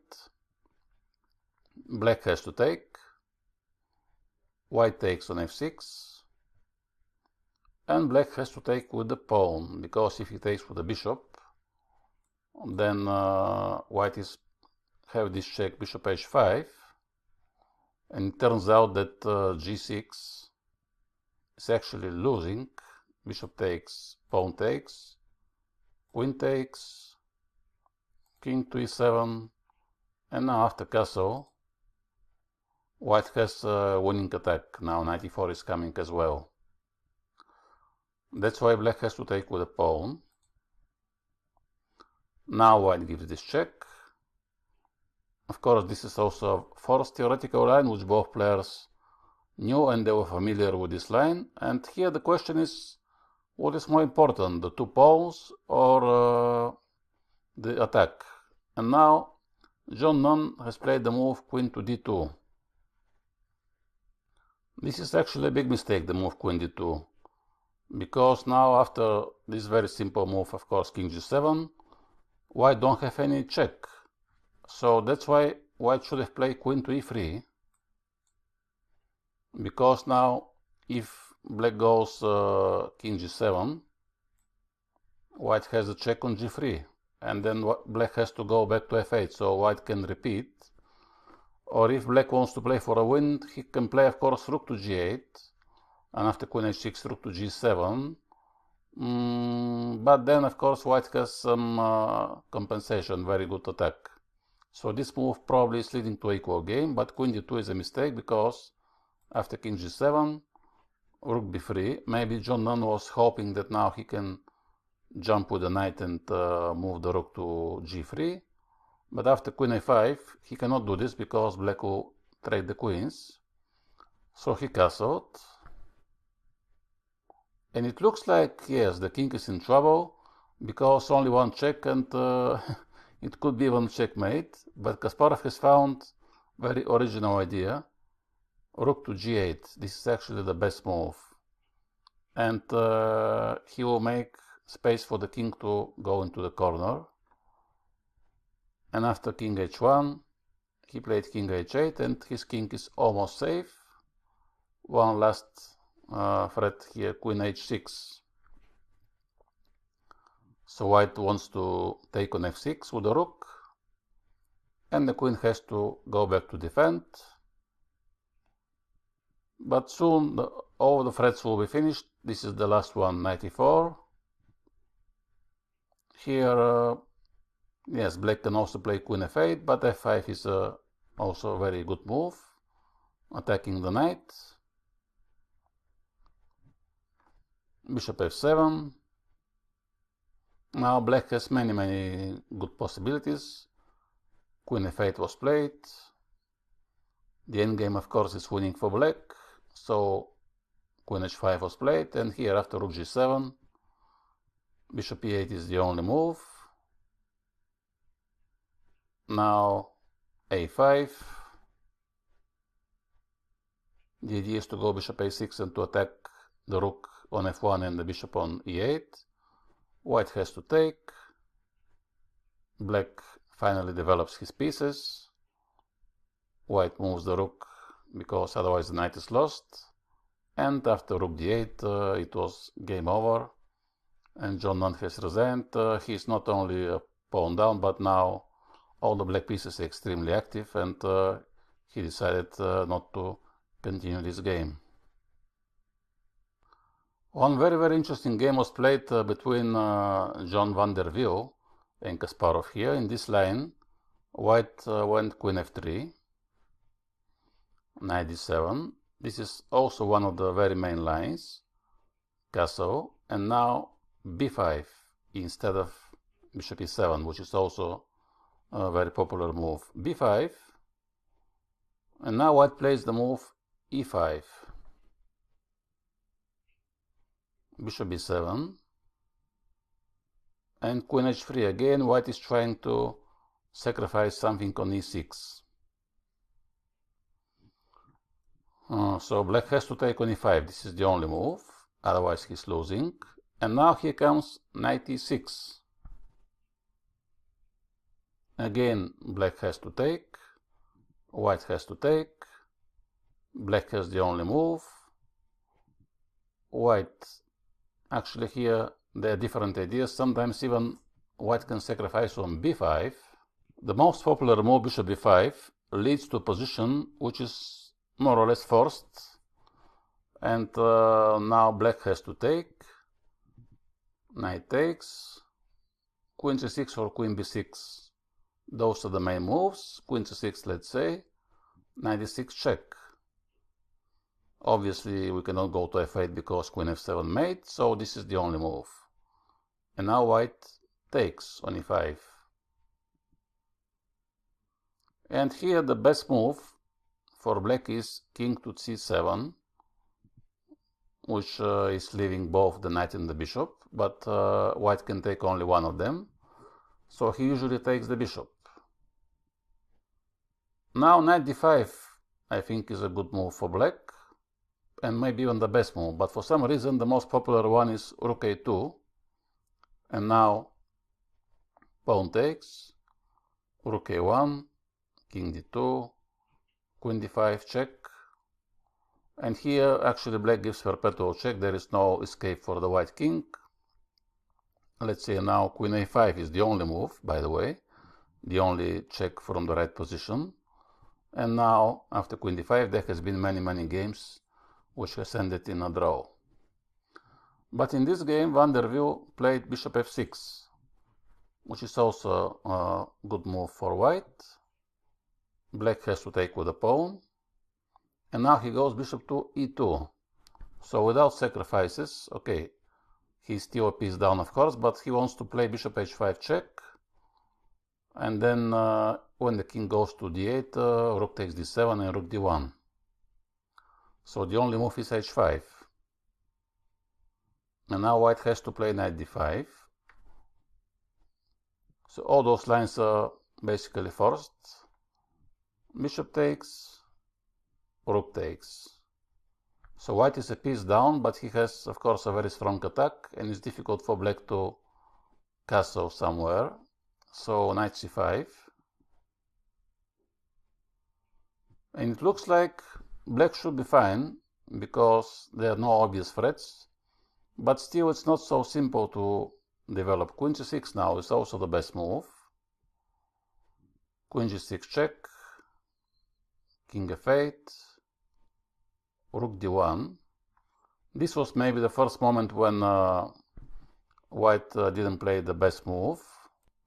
Black has to take. White takes on f6. And black has to take with the pawn, because if he takes with the bishop, then white is have this check bishop h5, and it turns out that g6 is actually losing. Bishop takes, pawn takes, queen takes, king to e7, and now after castle, white has a winning attack. Now 94 is coming as well. That's why black has to take with a pawn. Now white gives this check. Of course, this is also a first theoretical line which both players knew and they were familiar with this line. And here the question is, what is more important, the two pawns or the attack? And now John Nunn has played the move queen to d2. This is actually a big mistake, the move queen d2, because now after this very simple move, of course, king g7, white don't have any check. So that's why white should have played queen to e3, because now if black goes king g7, white has a check on g3, and then black has to go back to f8, so white can repeat. Or if black wants to play for a win, he can play, of course, rook to g8, and after queen h6, rook to g7. But then, of course, white has some compensation, very good attack. So this move probably is leading to equal game, but queen d2 is a mistake, because after king g7, rook b3, maybe John Nunn was hoping that now he can jump with the knight and move the rook to g3. But after queen a5, he cannot do this because black will trade the queens. So he castled. And it looks like, yes, the king is in trouble, because only one check and it could be even checkmate. But Kasparov has found a very original idea. Rook to g8. This is actually the best move. And he will make space for the king to go into the corner. And after king h1, he played king h8, and his king is almost safe. One last threat here, queen h6. So white wants to take on f6 with the rook, and the queen has to go back to defend. But soon all the threats will be finished. This is the last one, 94. Here, yes, black can also play queen f8, but f5 is also a very good move, attacking the knight. Bishop f7. Now black has many good possibilities. Queen f8 was played. The endgame, of course, is winning for black. So queen h5 was played, and here after rook g7, bishop e8 is the only move. Now a5. The idea is to go bishop a6 and to attack the rook on f1 and the bishop on e8. White has to take. Black finally develops his pieces. White moves the rook because otherwise the knight is lost. And after rook d8, it was game over. And John Nunn has resigned. He is not only a pawn down, but now all the black pieces are extremely active, and he decided not to continue this game. One very interesting game was played between John van der Wiel and Kasparov here. In this line, white went queen f3, knight d7. This is also one of the very main lines, castle, and now b5 instead of bishop e7, which is also a very popular move. b5, and now white plays the move e5, bishop b7, and queen h3. Again, white is trying to sacrifice something on e6. So black has to take on e5. This is the only move, otherwise he's losing. And now here comes knight e6. Again, black has to take, white has to take, black has the only move. White, actually here there are different ideas. Sometimes even white can sacrifice on b5. The most popular move, bishop b5, leads to a position which is more or less forced, and now black has to take. Knight takes, queen c6 or queen b6. Those are the main moves. Queen c6, let's say, knight d6 check. Obviously we cannot go to f8 because queen f7 mate, so this is the only move. And now white takes on e5. And here the best move for black is king to c7, which is leaving both the knight and the bishop, but white can take only one of them, so he usually takes the bishop. Now knight d5 I think is a good move for black, and maybe even the best move, but for some reason the most popular one is rook a2, and now pawn takes, rook a1, king d2, queen d5 check, and here actually black gives perpetual check. There is no escape for the white king. Let's say now queen a5 is the only move, by the way, the only check from the right position. And now after queen d5 there has been many games which has ended in a draw. But in this game Van der Wiel played bishop f6, which is also a good move for white. Black has to take with a pawn, and now he goes bishop to e2. So without sacrifices, okay, he's still a piece down of course, but he wants to play bishop h5 check, and then when the king goes to d8, rook takes d7 and rook d1. So the only move is h5. And now white has to play knight d5. So all those lines are basically forced. Bishop takes, rook takes. So white is a piece down, but he has of course a very strong attack, and it's difficult for black to castle somewhere. So knight c5. And it looks like black should be fine, because there are no obvious threats, but still it's not so simple to develop. Queen c6 now is also the best move. Queen g6 check, king f8, rook d1. This was maybe the first moment when white didn't play the best move.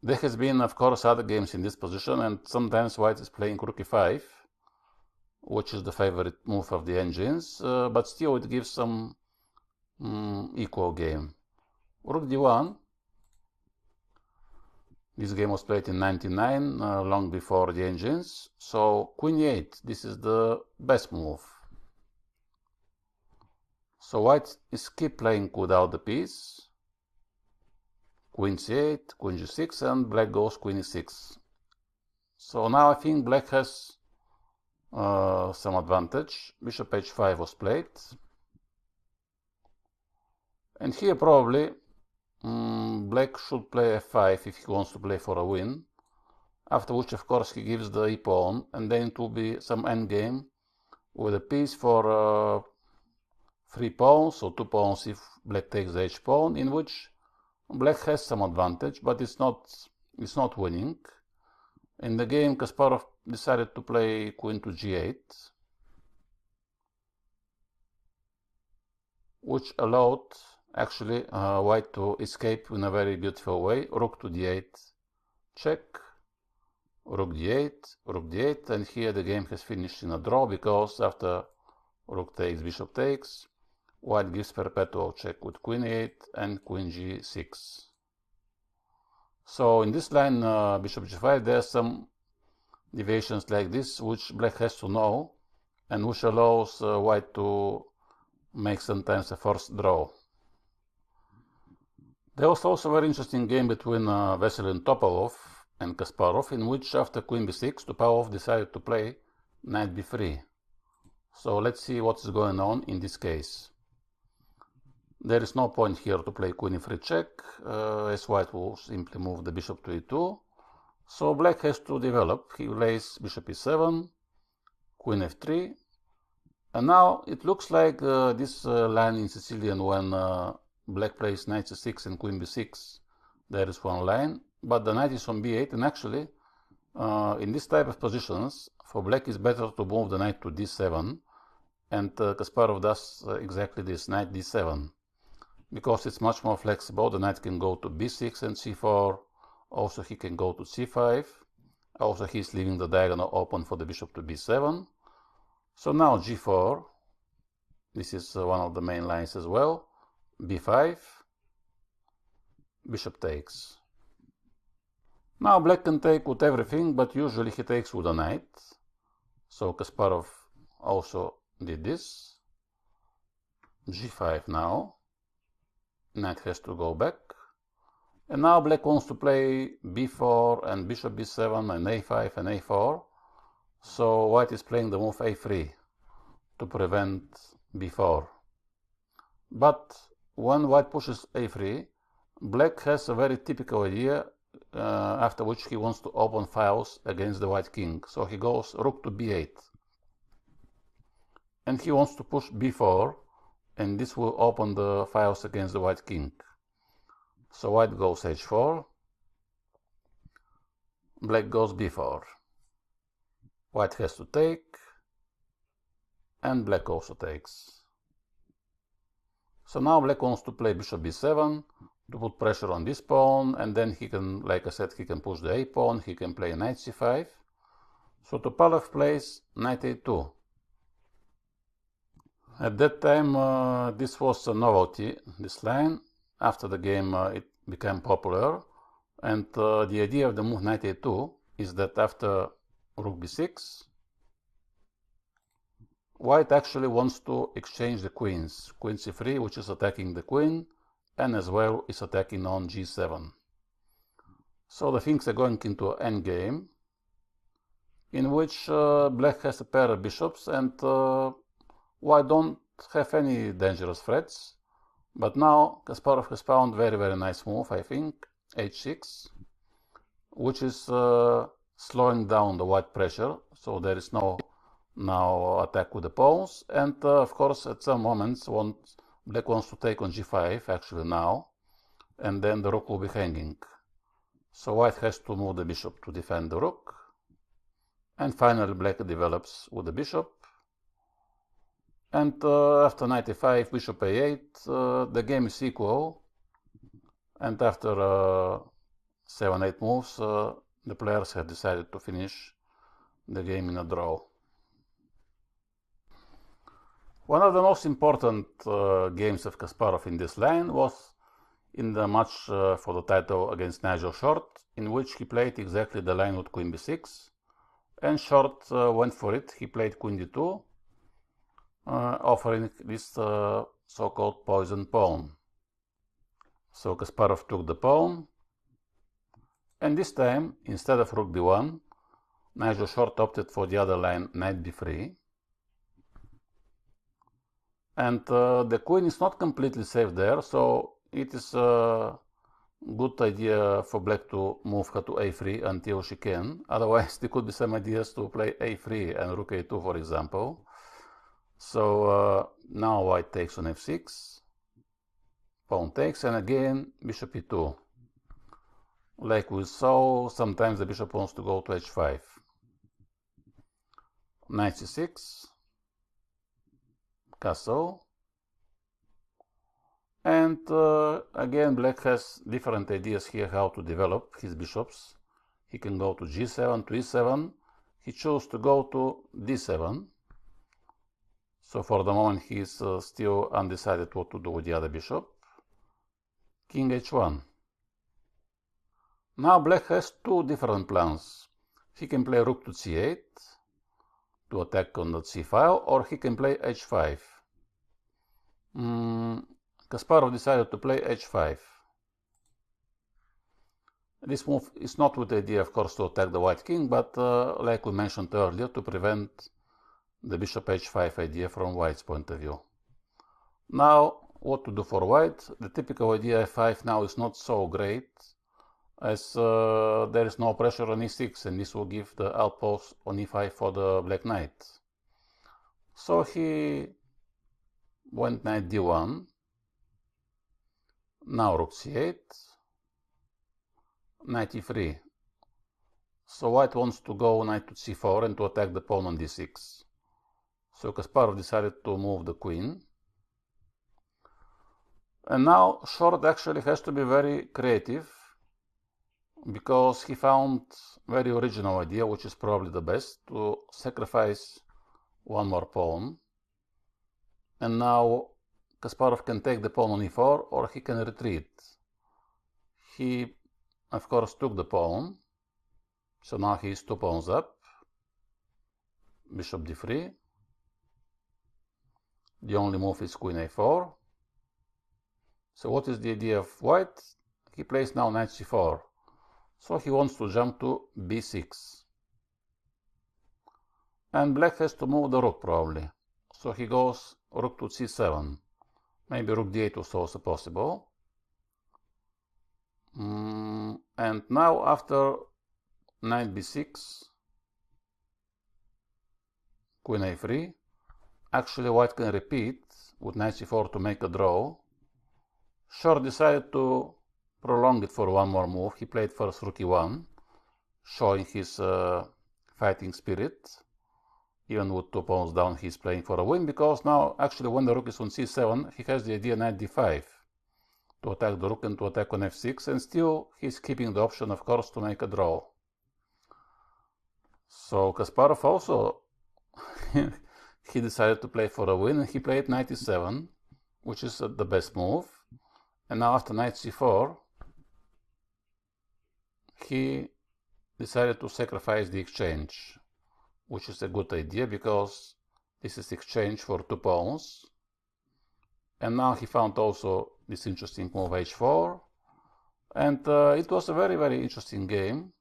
There has been of course other games in this position, and sometimes white is playing rook e5, which is the favorite move of the engines, but still it gives some equal game. Rook d1. This game was played in 99, long before the engines. So queen e8, this is the best move. So white is keep playing without the piece. Queen c8, queen g6, and black goes queen e6. So now I think black has some advantage. Bishop h5 was played. And here probably black should play f5 if he wants to play for a win, after which of course he gives the e-pawn, and then it will be some endgame with a piece for 3 pawns, or 2 pawns if black takes the h-pawn, in which black has some advantage, but it's not winning. In the game Kasparov decided to play queen to g8, which allowed actually white to escape in a very beautiful way. Rook to d8 check, rook d8, rook d8, and here the game has finished in a draw, because after rook takes, bishop takes, white gives perpetual check with queen e8 and queen g6. So in this line bishop g5 there are some deviations like this which black has to know, and which allows white to make sometimes a forced draw. There was also a very interesting game between Vesely and Topalov and Kasparov, in which after queen b6 Topalov decided to play knight b3. So let's see what is going on in this case. There is no point here to play queen e3 check, as white will simply move the bishop to e2. So black has to develop. He lays bishop e7, queen f3, and now it looks like this line in Sicilian, when black plays knight c6 and queen b6, there is one line, but the knight is on b8, and actually in this type of positions for black is better to move the knight to d7, and Kasparov does exactly this, knight d7, because it's much more flexible. The knight can go to b6 and c4, also he can go to c5, also he's leaving the diagonal open for the bishop to b7. So now g4, this is one of the main lines as well, b5, bishop takes. Now black can take with everything, but usually he takes with a knight. So Kasparov also did this. g5 now. Knight has to go back. And now black wants to play b4 and bishop b7 and a5 and a4. So white is playing the move a3 to prevent b4. But when white pushes a3, black has a very typical idea, after which he wants to open files against the white king. So he goes rook to b8. And he wants to push b4, and this will open the files against the white king. So white goes h4, black goes b4. White has to take, and black also takes. So now black wants to play bishop b7 to put pressure on this pawn, and then he can, like I said, he can push the a pawn, he can play knight c5. So Topalov plays knight a2. At that time, this was a novelty, this line. After the game, it became popular, and the idea of the move knight a2 is that after rook b6, white actually wants to exchange the queens. Queen c3, which is attacking the queen, and as well is attacking on g7. So the things are going into an endgame, in which black has a pair of bishops, and white don't have any dangerous threats. But now Kasparov has found very, very nice move, I think, h6, which is slowing down the white pressure, so there is no now attack with the pawns. And of course, at some moments, black wants to take on g5, actually now, and then the rook will be hanging. So white has to move the bishop to defend the rook. And finally, black develops with the bishop. And after knight a5, bishop a8, the game is equal. And after 7-8 moves, the players have decided to finish the game in a draw. One of the most important games of Kasparov in this line was in the match for the title against Nigel Short, in which he played exactly the line with queen b6. And Short went for it. He played queen d2, offering this so-called poison pawn. So Kasparov took the pawn, and this time, instead of rook d1, Nigel Short opted for the other line, knight b3. And the queen is not completely safe there, so it is a good idea for black to move her to a3 until she can. Otherwise, there could be some ideas to play a3 and rook a2, for example. So now white takes on f6, pawn takes, and again bishop e2. Like we saw, sometimes the bishop wants to go to h5. Knight c6, castle. And again, black has different ideas here how to develop his bishops. He can go to g7, to e7. He chose to go to d7. So for the moment, he is still undecided what to do with the other bishop. King h1. Now black has two different plans. He can play rook to c8 to attack on the c file, or he can play h5. Kasparov decided to play h5. This move is not with the idea, of course, to attack the white king, but like we mentioned earlier, to prevent the bishop h5 idea from white's point of view. Now, what to do for white? The typical idea f5 now is not so great, as there is no pressure on e6, and this will give the outpost on e5 for the black knight. So he went knight d1, now rook c8, knight e3. So white wants to go knight to c4 and to attack the pawn on d6. So Kasparov decided to move the queen. And now Short actually has to be very creative, because he found very original idea, which is probably the best, to sacrifice one more pawn. And now Kasparov can take the pawn on e4, or he can retreat. He, of course, took the pawn. So now he is 2 pawns up. Bishop d3. The only move is queen a4. So what is the idea of white? He plays now knight c4. So he wants to jump to b6. And black has to move the rook probably. So he goes rook to c7. Maybe rook d8 was also possible. And now after knight b6, queen a3, actually white can repeat with knight c4 to make a draw. Short decided to prolong it for one more move. He played first rook e1, showing his fighting spirit. Even with 2 pawns down, he's playing for a win, because now actually when the rook is on c7, he has the idea knight d5 to attack the rook and to attack on f6, and still he's keeping the option, of course, to make a draw. So Kasparov also he decided to play for a win, and he played knight e7, which is the best move. And now after knight c4, he decided to sacrifice the exchange, which is a good idea, because this is exchange for 2 pawns. And now he found also this interesting move h4. And it was a very, very interesting game.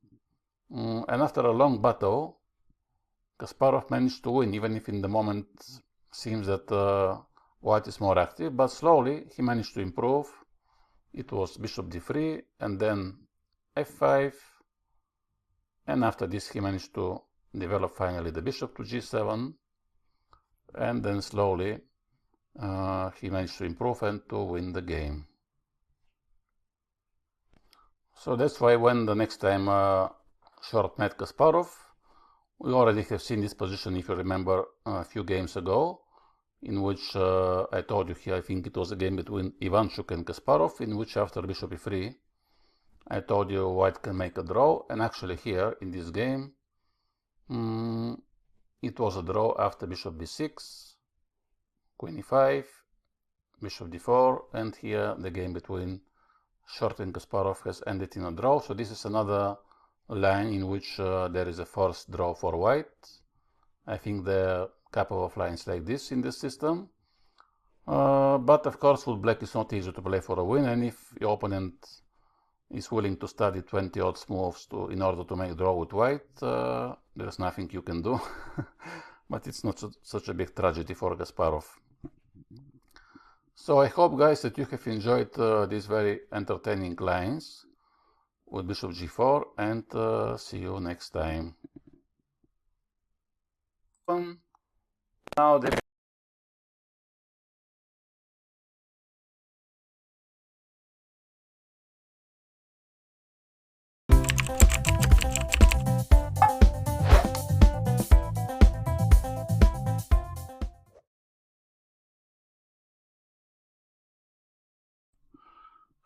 And after a long battle, Kasparov managed to win, even if in the moment seems that white is more active, but slowly he managed to improve. It was bishop d3 and then f5, and after this he managed to develop finally the bishop to g7, and then slowly he managed to improve and to win the game. So that's why when the next time Short met Kasparov, we already have seen this position, if you remember, a few games ago, in which I told you here, I think it was a game between Ivanchuk and Kasparov, in which after bishop e3, I told you white can make a draw, and actually here in this game, it was a draw after bishop b6, queen e5, bishop d4, and here the game between Short and Kasparov has ended in a draw. So this is another line in which there is a forced draw for white. I think there are a couple of lines like this in this system. But of course with black it's not easy to play for a win, and if your opponent is willing to study 20 odds moves in order to make draw with white, there's nothing you can do. But it's not such a big tragedy for Kasparov. So I hope, guys, that you have enjoyed these very entertaining lines with bishop g4, and see you next time. Now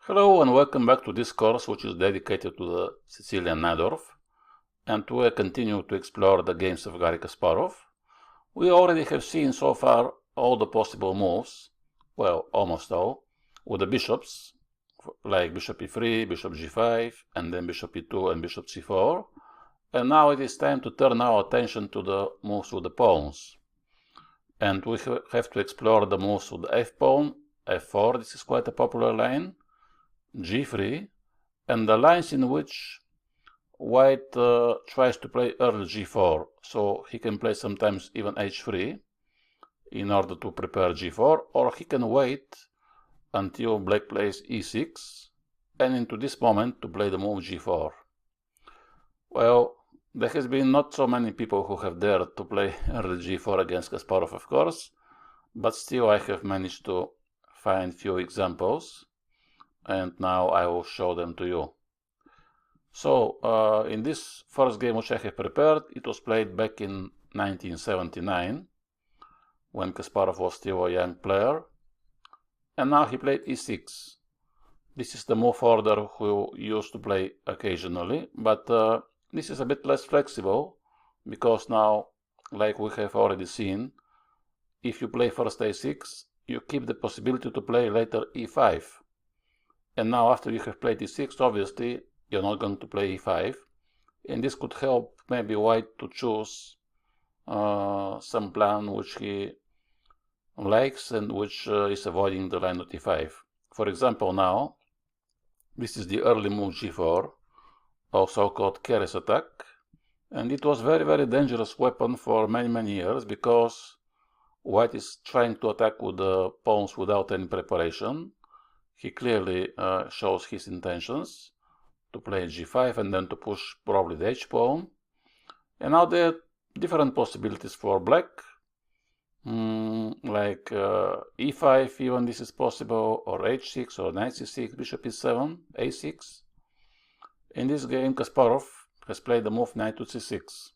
Hello and welcome back to this course, which is dedicated to the Sicilian Najdorf, and we continue to explore the games of Garry Kasparov. We already have seen so far all the possible moves, well, almost all, with the bishops, like bishop e3, bishop g5, and then bishop e2 and bishop c4. And now it is time to turn our attention to the moves with the pawns. And we have to explore the moves with the f-pawn, f4, this is quite a popular line, g3, and the lines in which white tries to play early g4, so he can play sometimes even h3 in order to prepare g4, or he can wait until black plays e6 and into this moment to play the move g4. Well, there has been not so many people who have dared to play early g4 against Kasparov, of course, but still I have managed to find few examples, and now I will show them to you. So, in this first game which I have prepared, it was played back in 1979, when Kasparov was still a young player. And now he played e6. This is the move order who used to play occasionally, but this is a bit less flexible, because now, like we have already seen, if you play first a6, you keep the possibility to play later e5. And now after you have played e6, obviously, you're not going to play e5. And this could help maybe white to choose some plan which he likes and which is avoiding the line of e5. For example, now, this is the early move g4, also called Garry's attack. And it was very, very dangerous weapon for many, many years, because white is trying to attack with the pawns without any preparation. He clearly shows his intentions to play g5 and then to push probably the h-pawn. And now there are different possibilities for black, like e5, even this is possible, or h6, or knight c6, bishop e7, a6. In this game, Kasparov has played the move knight to c6.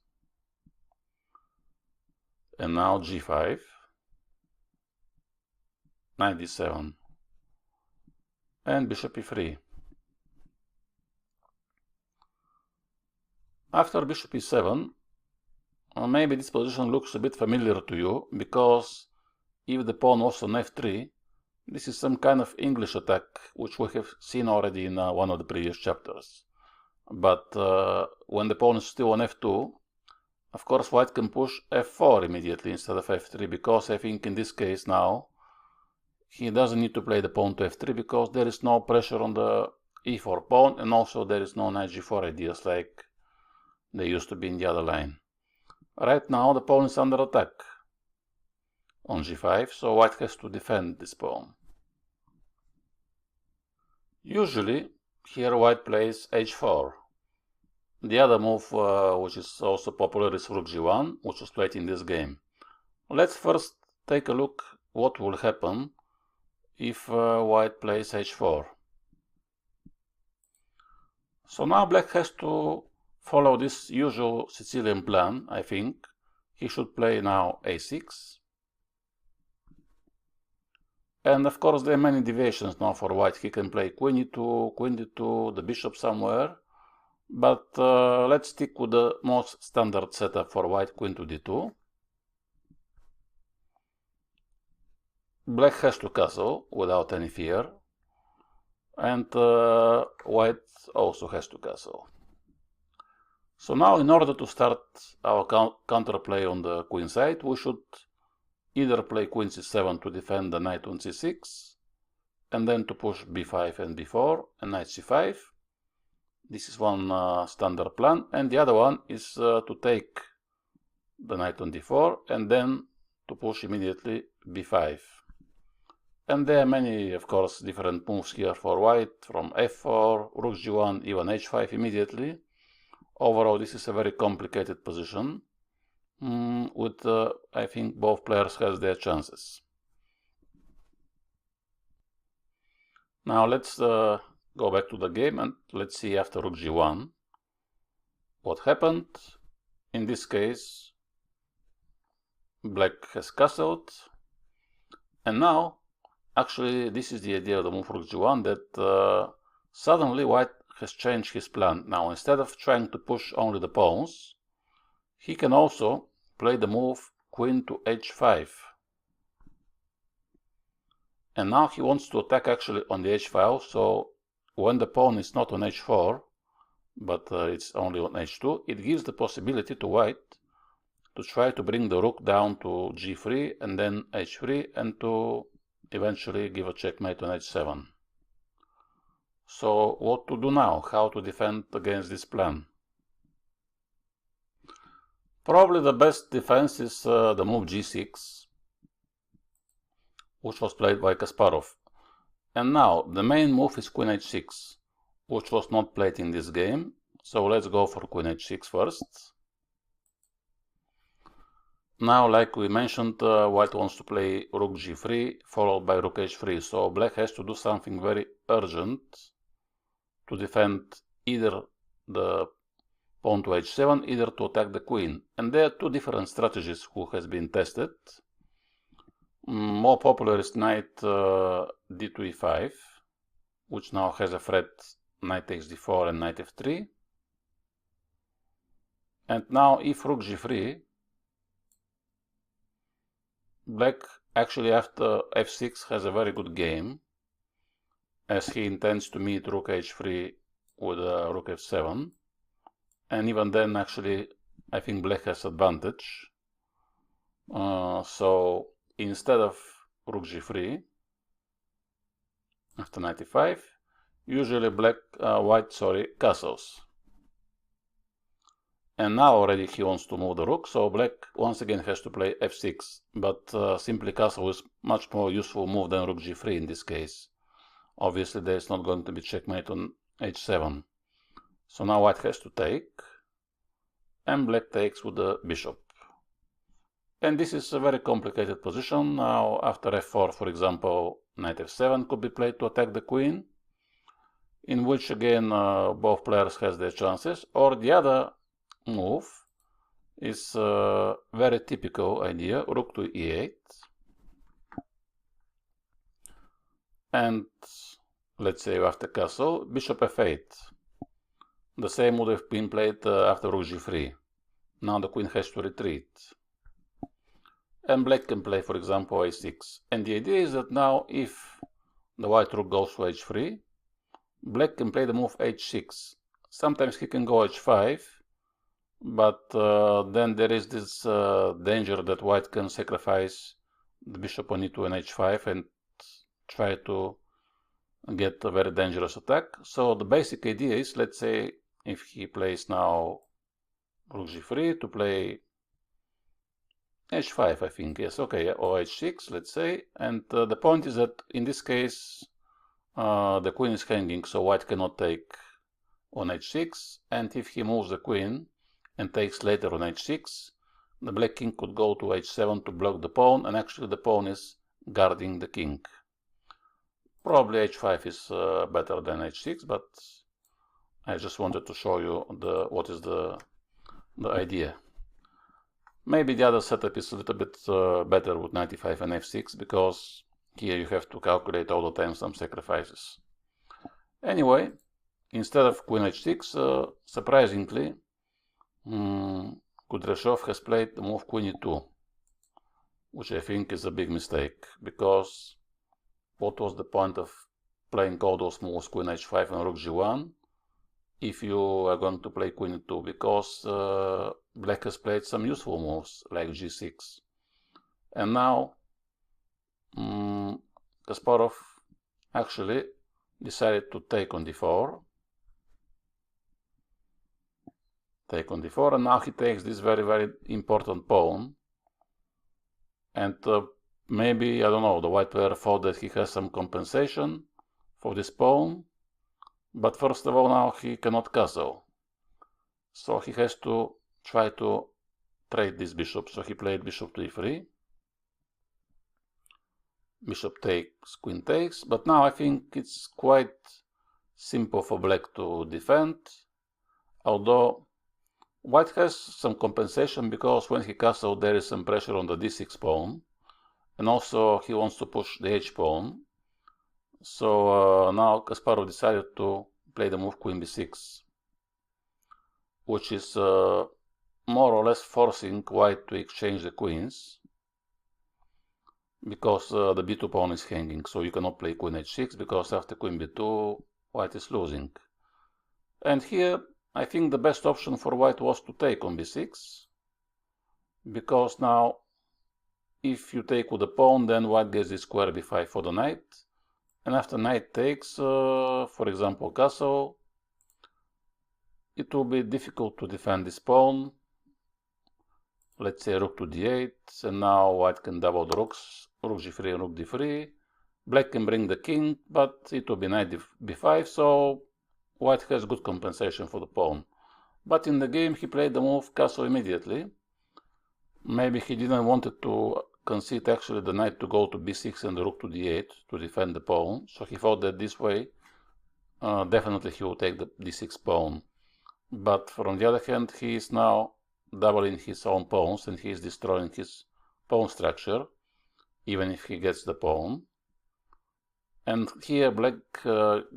And now g5, knight d7, and bishop e3. After bishop e7, maybe this position looks a bit familiar to you, because if the pawn was on f3, this is some kind of English attack, which we have seen already in one of the previous chapters. But when the pawn is still on f2, of course white can push f4 immediately instead of f3, because I think in this case now, he doesn't need to play the pawn to f3, because there is no pressure on the e4 pawn, and also there is no knight g4 ideas like they used to be in the other line. Right now the pawn is under attack on g5, so white has to defend this pawn. Usually here white plays h4. The other move which is also popular is rook g1, which was played in this game. Let's first take a look what will happen if white plays h4. So now black has to follow this usual Sicilian plan, I think. He should play now a6. And of course there are many deviations now for white. He can play queen e2, the bishop somewhere. But let's stick with the most standard setup for white, queen to d2. Black has to castle without any fear. And white also has to castle. So now, in order to start our counterplay on the queen side, we should either play queen c7 to defend the knight on c6, and then to push b5 and b4, and knight c5. This is one standard plan, and the other one is to take the knight on d4, and then to push immediately b5. And there are many, of course, different moves here for white, from f4, rook g1, even h5 immediately. Overall, this is a very complicated position, with, I think, both players has their chances. Now let's go back to the game and let's see after rook g1 what happened. In this case, black has castled, and now, actually, this is the idea of the move rook g1, that suddenly white has changed his plan. Now, instead of trying to push only the pawns, he can also play the move queen to h5. And now he wants to attack actually on the h-file, so when the pawn is not on h4, but it's only on h2, it gives the possibility to white to try to bring the rook down to g3 and then h3, and to eventually give a checkmate on h7. So what to do now? How to defend against this plan? Probably the best defense is the move g6, which was played by Kasparov. And now the main move is queen h6, which was not played in this game. So let's go for queen h6 first. Now, like we mentioned, white wants to play rook g3 followed by rook h3. So black has to do something very urgent to defend either the pawn to h7, either to attack the queen. And there are two different strategies who has been tested. More popular is knight d to e5, which now has a threat knight takes d4 and knight f3. And now if rook g3, black actually after f6 has a very good game, as he intends to meet rook h3 with rook f7. And even then, actually, I think black has advantage. So instead of rook g3 after knight e5, usually white castles. And now already he wants to move the rook, so black once again has to play f6. But simply castle is much more useful move than rook g3 in this case. Obviously, there is not going to be checkmate on h7. So now white has to take, and black takes with the bishop. And this is a very complicated position. Now, after f4, for example, knight f7 could be played to attack the queen, in which again both players has their chances. Or the other move is a very typical idea, rook to e8. And let's say after castle, bishop f8. The same would have been played after rook g3. Now the queen has to retreat. And black can play, for example, a6. And the idea is that now if the white rook goes to h3, black can play the move h6. Sometimes he can go h5, but then there is this danger that white can sacrifice the bishop on e2 and h5 and try to get a very dangerous attack. So the basic idea is, let's say, if he plays now rook g3 to play h5, I think, yes, okay, or h6, let's say. And the point is that in this case, the queen is hanging, so white cannot take on h6. And if he moves the queen and takes later on h6, the black king could go to h7 to block the pawn, and actually the pawn is guarding the king. Probably h5 is better than h6, but I just wanted to show you what is the idea. Maybe the other setup is a little bit better with knight e5 and f6, because here you have to calculate all the time some sacrifices. Anyway, instead of queen h6, surprisingly, Kudryashov has played the move queen e2, which I think is a big mistake, because what was the point of playing all those moves, queen h5 and rook g1, if you are going to play queen e2? Because black has played some useful moves like g6. And now Kasparov actually decided to take on d4. Take on d4, and now he takes this very, very important pawn. And maybe, I don't know, the white player thought that he has some compensation for this pawn. But first of all, now he cannot castle. So he has to try to trade this bishop. So he played bishop to e3. Bishop takes, queen takes. But now I think it's quite simple for black to defend. Although white has some compensation, because when he castles there is some pressure on the d6 pawn. And also he wants to push the h pawn. So now Kasparov decided to play the move queen b6, which is more or less forcing white to exchange the queens, because the b2 pawn is hanging, so you cannot play queen h6, because after queen b2 white is losing. And here I think the best option for white was to take on b6, because now if you take with the pawn, then white gets this square b5 for the knight. And after knight takes, for example, castle, it will be difficult to defend this pawn. Let's say rook to d8, and now white can double the rooks, rook g3 and rook d3. Black can bring the king, but it will be knight b5, so white has good compensation for the pawn. But in the game he played the move castle immediately. Maybe he didn't want to concede actually the knight to go to b6 and the rook to d8 to defend the pawn, so he thought that this way definitely he will take the d6 pawn. but from the other hand, he is now doubling his own pawns and he is destroying his pawn structure, even if he gets the pawn. And here black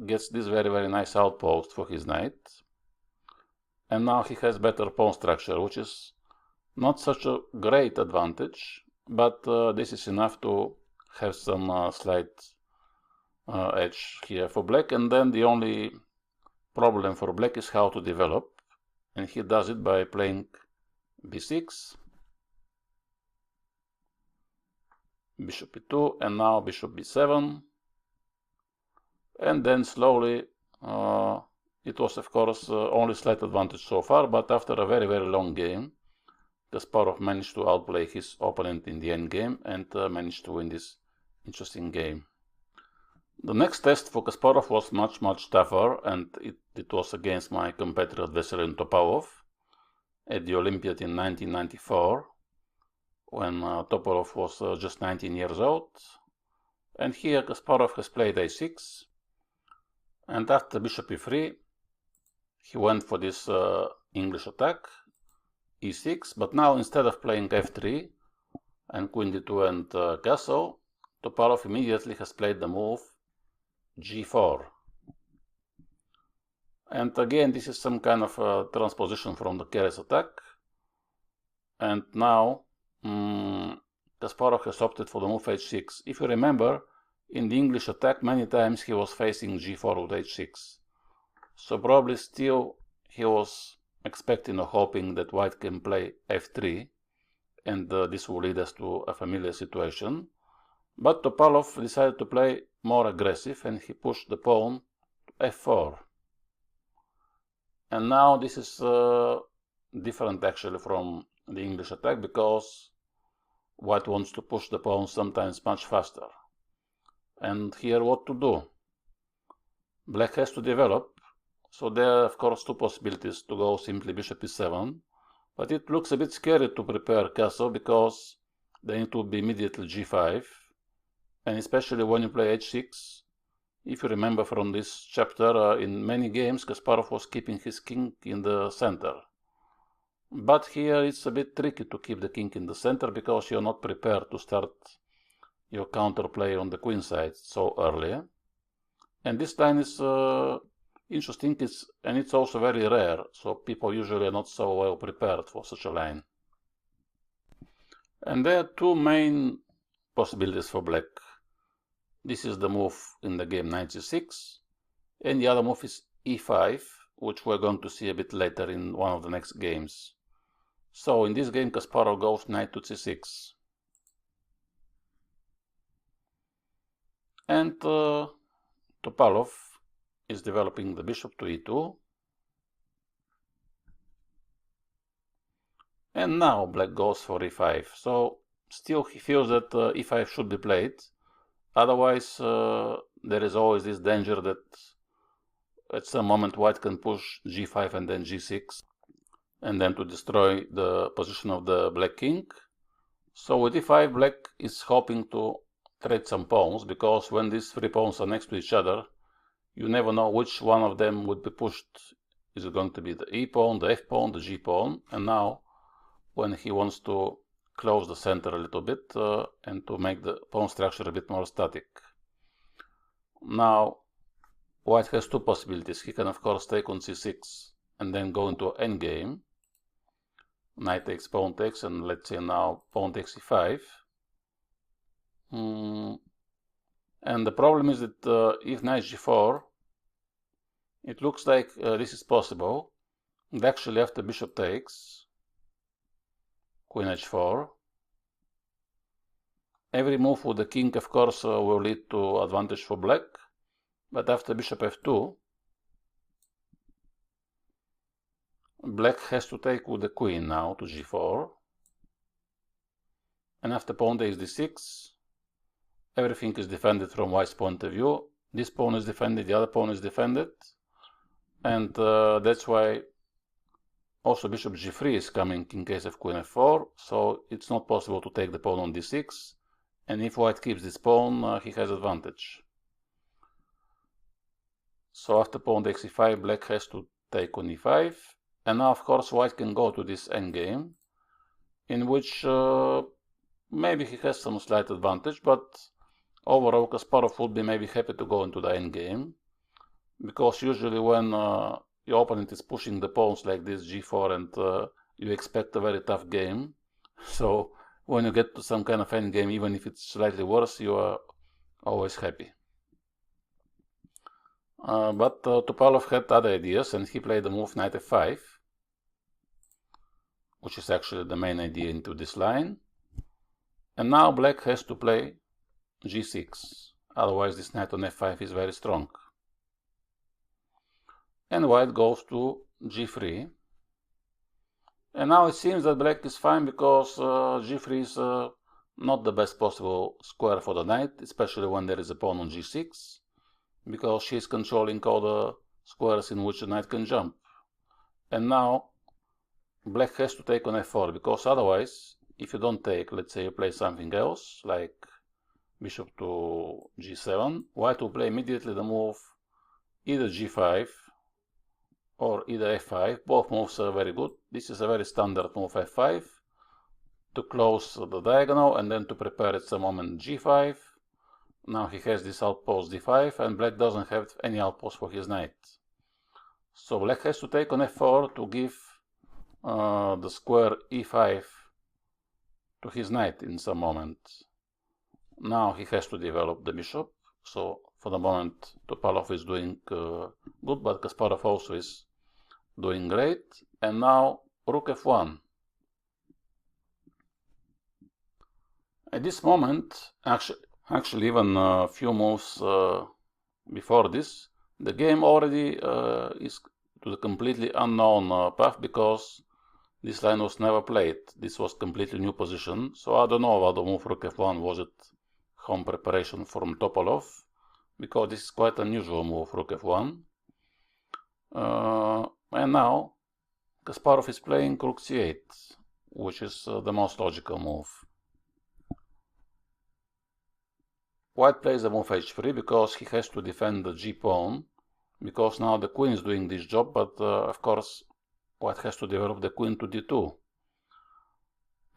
gets this very nice outpost for his knight. And now he has better pawn structure, which is not such a great advantage, but this is enough to have some slight edge here for black. And then the only problem for black is how to develop, and he does it by playing b6, bishop e2, and now bishop b7, and then slowly it was of course only slight advantage so far, but after a very long game Kasparov managed to outplay his opponent in the endgame and managed to win this interesting game. The next test for Kasparov was much tougher, and it was against my competitor Sicilian Topalov at the Olympiad in 1994, when Topalov was just 19 years old. And here Kasparov has played a6, and after bishop e3 he went for this English attack, e6, but now instead of playing f3 and queen d2 and castle, Topalov immediately has played the move g4. And again, this is some kind of a transposition from the Garry's attack. And now Kasparov has opted for the move h6. If you remember, in the English attack, many times he was facing g4 with h6. So probably still he was expecting or hoping that white can play f3, and this will lead us to a familiar situation. But Topalov decided to play more aggressive, and he pushed the pawn to f4. And now this is different actually from the English attack, because white wants to push the pawn sometimes much faster. And here what to do? Black has to develop. So there are of course two possibilities: to go simply bishop e7, but it looks a bit scary to prepare castle, because they need to be immediately g5, and especially when you play h6. If you remember from this chapter, in many games Kasparov was keeping his king in the center. But here it's a bit tricky to keep the king in the center, because you're not prepared to start your counterplay on the queen side so early. And this line is interesting, and it's also very rare, so people usually are not so well prepared for such a line. And there are two main possibilities for black. This is the move in the game knight g6, and the other move is e5, which we're going to see a bit later in one of the next games. So in this game Kasparov goes knight to c6. And Topalov is developing the bishop to e2. And now black goes for e5. So still he feels that e5 should be played. Otherwise, there is always this danger that at some moment white can push g5 and then g6, and then to destroy the position of the black king. So with e5, black is hoping to trade some pawns, because when these three pawns are next to each other, you never know which one of them would be pushed. Is it going to be the e pawn, the f pawn, the g pawn? And now, when he wants to close the center a little bit and to make the pawn structure a bit more static. Now, white has two possibilities. He can of course take on c6 and then go into an endgame. Knight takes, pawn takes, and let's say now pawn takes e5. And the problem is that if knight g4, it looks like this is possible. And actually after bishop takes, queen h4, every move with the king of course will lead to advantage for black, but after bishop f2, black has to take with the queen now to g4, and after pawn takes d6, everything is defended from white's point of view. This pawn is defended, the other pawn is defended, and that's why also bishop g3 is coming in case of queen f4, so it's not possible to take the pawn on d6, and if white keeps this pawn, he has advantage. So after pawn takes e5, black has to take on e5, And now, of course, white can go to this endgame, in which maybe he has some slight advantage, but overall Kasparov would be maybe happy to go into the endgame, because usually when your opponent is pushing the pawns like this, g4, and you expect a very tough game, so when you get to some kind of endgame, even if it's slightly worse, you are always happy. But Topalov had other ideas, and he played the move knight f5, which is actually the main idea into this line. And now black has to play g6, otherwise this knight on f5 is very strong. And white goes to g3. And now it seems that black is fine, because g3 is not the best possible square for the knight, especially when there is a pawn on g6, because she is controlling all the squares in which the knight can jump. And now black has to take on f4, because otherwise, if you don't take, let's say you play something else, like bishop to g7, white will play immediately the move either g5 or either f5. Both moves are very good. This is a very standard move, f5, to close the diagonal and then to prepare at some moment g5. Now he has this outpost d5, and black doesn't have any outpost for his knight. So black has to take on f4 to give the square e5 to his knight in some moment. Now he has to develop the bishop. So for the moment Topalov is doing good, but Kasparov also is doing great. And now rook f1. At this moment, actually even a few moves before this, the game already is to the completely unknown path, because this line was never played. This was completely new position. So I don't know about the move rook f1. Was it home preparation from Topalov? Because this is quite unusual move, rook f1. And now Kasparov is playing rook c8, which is the most logical move. White plays the move h3 because he has to defend the g pawn, because now the queen is doing this job, but of course white has to develop the queen to d2.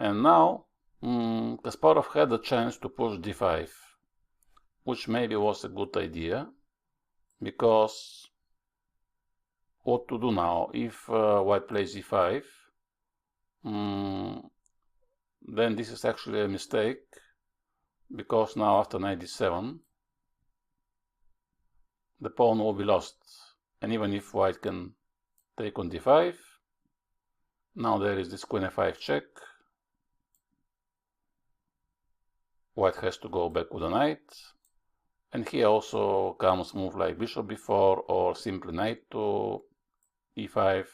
And now Kasparov had a chance to push d5, which maybe was a good idea, because what to do now? If white plays e5, then this is actually a mistake, because now after knight d7 the pawn will be lost. And even if white can take on d5, now there is this queen f5 check. White has to go back with the knight, and here also comes move like bishop b4 or simply knight to e5,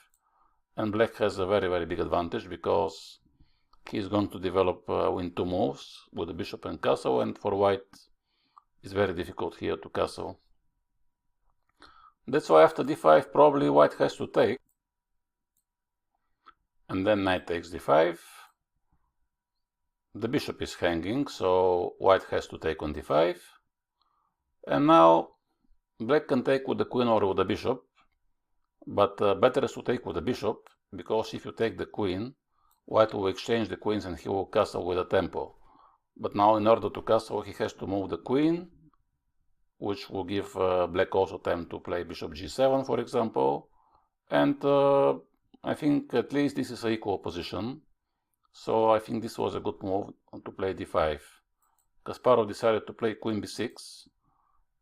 and black has a very big advantage, because he is going to develop win two moves with the bishop and castle, and for white it's very difficult here to castle. That's why after d5 probably white has to take, and then knight takes d5. The bishop is hanging, so white has to take on d5. And now black can take with the queen or with the bishop, but better is to take with the bishop, because if you take the queen, white will exchange the queens and he will castle with a tempo. But now in order to castle he has to move the queen, which will give black also time to play bishop g7, for example. And I think at least this is an equal position. So I think this was a good move to play d5. Kasparov decided to play queen b6,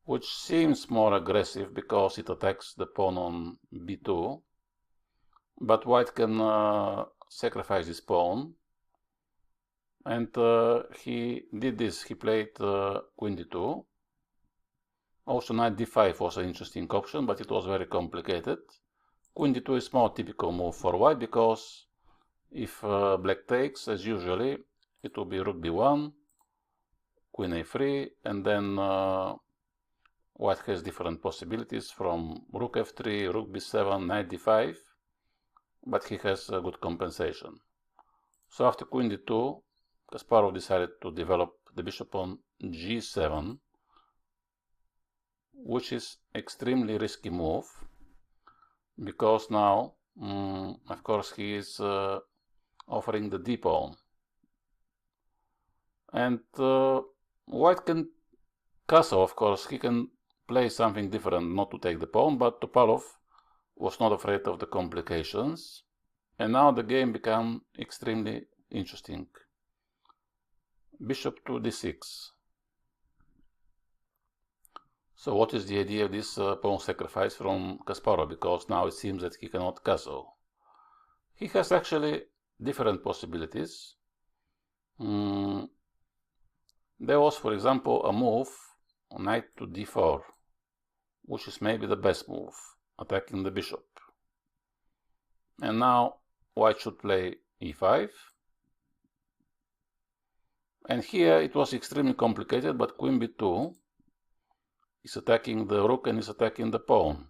which seems more aggressive because it attacks the pawn on b2. But white can sacrifice his pawn. And he did this. He played queen d2. Also knight d5 was an interesting option, but it was very complicated. Queen d2 is more typical move for white, because if black takes, as usually, it will be rook b1, queen a3, and then white has different possibilities from rook f3, rook b7, knight d5, but he has a good compensation. So after queen d2, Kasparov decided to develop the bishop on g7, which is extremely risky move, because now of course he is offering the d pawn. And white can castle, of course, he can play something different, not to take the pawn, but Topalov was not afraid of the complications. And now the game became extremely interesting. Bishop to d6. So what is the idea of this pawn sacrifice from Kasparov? Because now it seems that he cannot castle. He has actually different possibilities. There was, for example, a move, knight to d4, which is maybe the best move, attacking the bishop. And now white should play e5. And here it was extremely complicated, but queen b2 is attacking the rook and is attacking the pawn.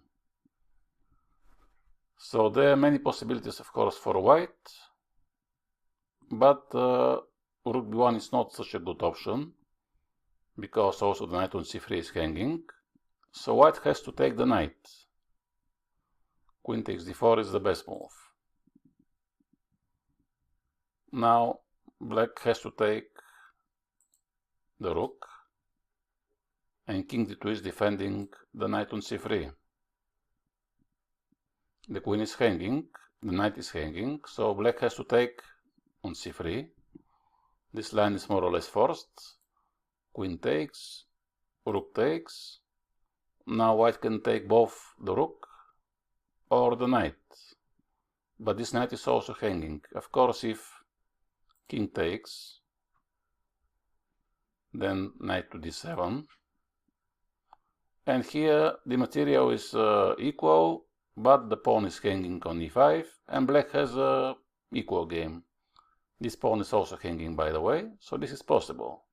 So there are many possibilities, of course, for white, but rook b1 is not such a good option, because also the knight on c3 is hanging. So white has to take the knight. Queen takes d4 is the best move. Now black has to take the rook, and king d2 is defending the knight on c3. The queen is hanging, the knight is hanging, so black has to take on c3. This line is more or less forced. Queen takes, rook takes. Now white can take both the rook or the knight, but this knight is also hanging. Of course, if king takes, then knight to d7. And here the material is equal, but the pawn is hanging on e5, and black has an equal game. This pawn is also hanging, by the way, so this is possible.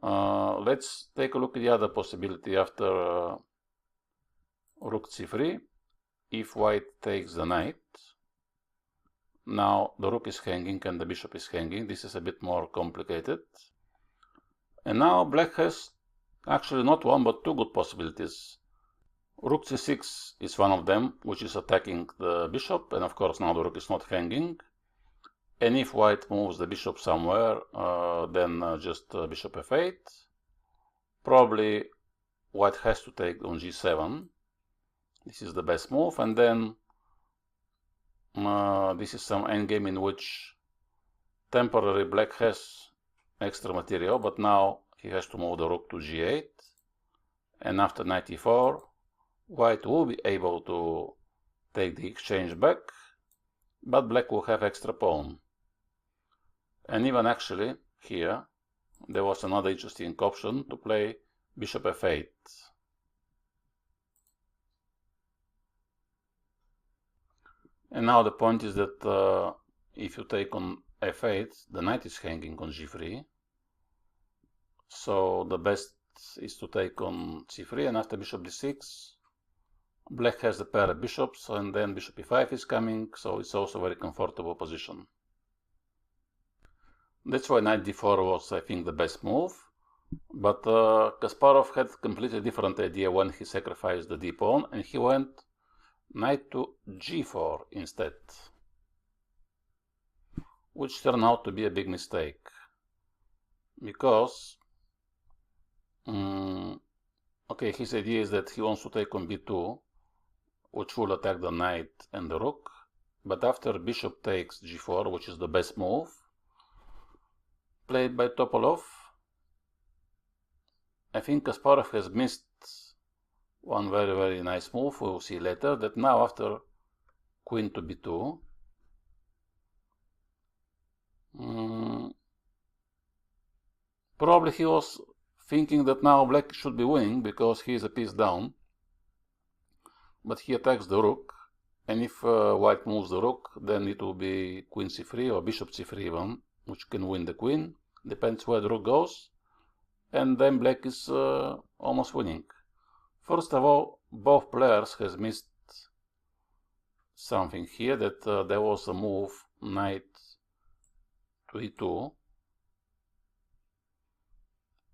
Let's take a look at the other possibility after rook c3. If white takes the knight, now the rook is hanging and the bishop is hanging. This is a bit more complicated. And now black has actually not one but two good possibilities. Rook c6 is one of them, which is attacking the bishop, and of course now the rook is not hanging. And if white moves the bishop somewhere, then just bishop f8. Probably white has to take on g7. This is the best move, and then this is some endgame in which temporarily black has extra material, but now he has to move the rook to g8, and after knight e4, white will be able to take the exchange back, but black will have extra pawn. And even actually here there was another interesting option to play bishop f8. And now the point is that if you take on f8, the knight is hanging on g3. So the best is to take on c3, and after bishop d6, black has the pair of bishops, and then bishop e5 is coming, so it's also a very comfortable position. That's why knight d4 was, I think, the best move. But Kasparov had a completely different idea when he sacrificed the d pawn, and he went knight to g4 instead, which turned out to be a big mistake, because okay, his idea is that he wants to take on b2, which will attack the knight and the rook, but after bishop takes g4, which is the best move played by Topalov, I think Kasparov has missed one very, very nice move. We will see later that now after queen to b2, probably he was thinking that now black should be winning because he is a piece down, but he attacks the rook, and if white moves the rook, then it will be queen c3 or bishop c3 even, which can win the queen, depends where the rook goes, and then black is almost winning. First of all, both players has missed something here, that there was a move knight to e2,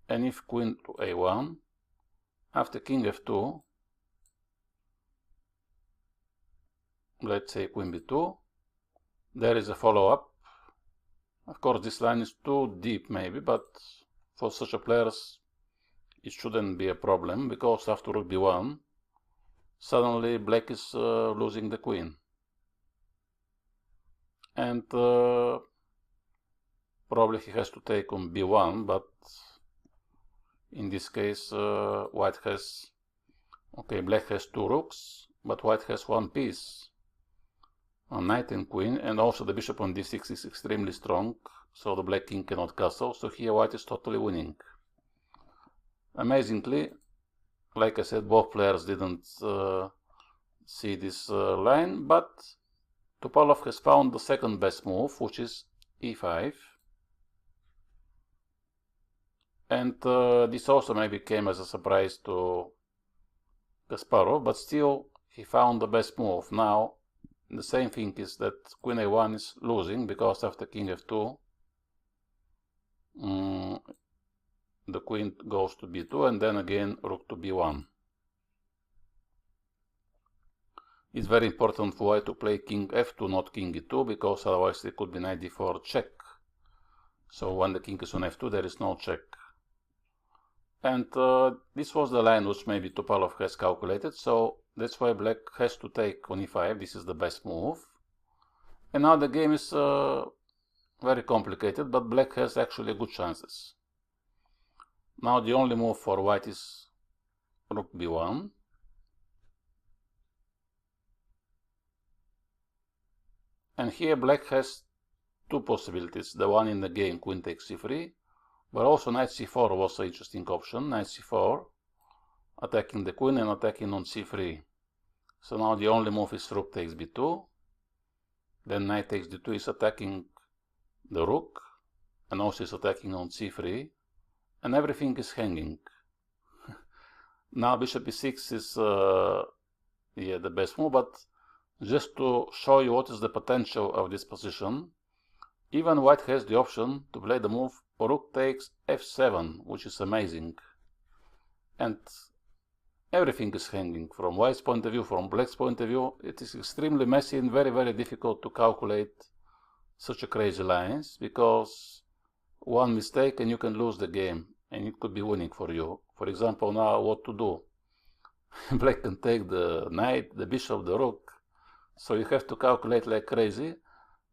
and if queen to a1, after king f2, let's say queen b2. There is a follow-up. Of course, this line is too deep maybe, but for such a players it shouldn't be a problem, because after rook b1, suddenly black is losing the queen. And probably he has to take on b1, but in this case white has, okay, black has two rooks, but white has one piece, a knight and queen, and also the bishop on d6 is extremely strong, so the black king cannot castle, so here white is totally winning. Amazingly, like I said, both players didn't see this line, but Topalov has found the second best move, which is e5. And this also maybe came as a surprise to Kasparov, but still he found the best move. Now, the same thing is that queen a1 is losing, because after king f2, the queen goes to b2, and then again rook to b1. It's very important for white to play king f2, not king e2, because otherwise it could be knight d4 check. So when the king is on f2, there is no check. And this was the line which maybe Topalov has calculated, so that's why black has to take on e5. This is the best move. And now the game is very complicated, but black has actually good chances. Now the only move for white is rook b1. And here black has two possibilities. The one in the game, queen takes c3, but also knight c4 was an interesting option. Knight c4, attacking the queen and attacking on c3. So now the only move is rook takes b2. Then knight takes d2 is attacking the rook, and also is attacking on c3. And everything is hanging. Now bishop e6 is the best move, but just to show you what is the potential of this position, even white has the option to play the move rook takes f7, which is amazing. And everything is hanging. From white's point of view, from black's point of view, it is extremely messy and very, very difficult to calculate such a crazy lines, because one mistake and you can lose the game, and it could be winning for you. For example, now what to do? Black can take the knight, the bishop, the rook, so you have to calculate like crazy.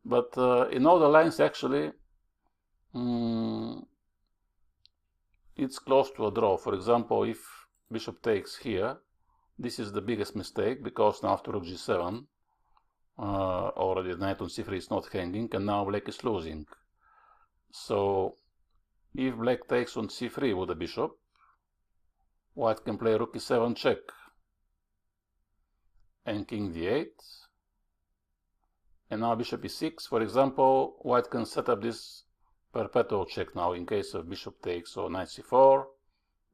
But in all the lines, actually, it's close to a draw. For example, if bishop takes here, this is the biggest mistake, because now after rook g7, already the knight on c3 is not hanging, and now black is losing. So if black takes on c3 with the bishop, white can play rook e7 check, and king d8, and now bishop e6. For example, white can set up this perpetual check now in case of bishop takes or knight c4.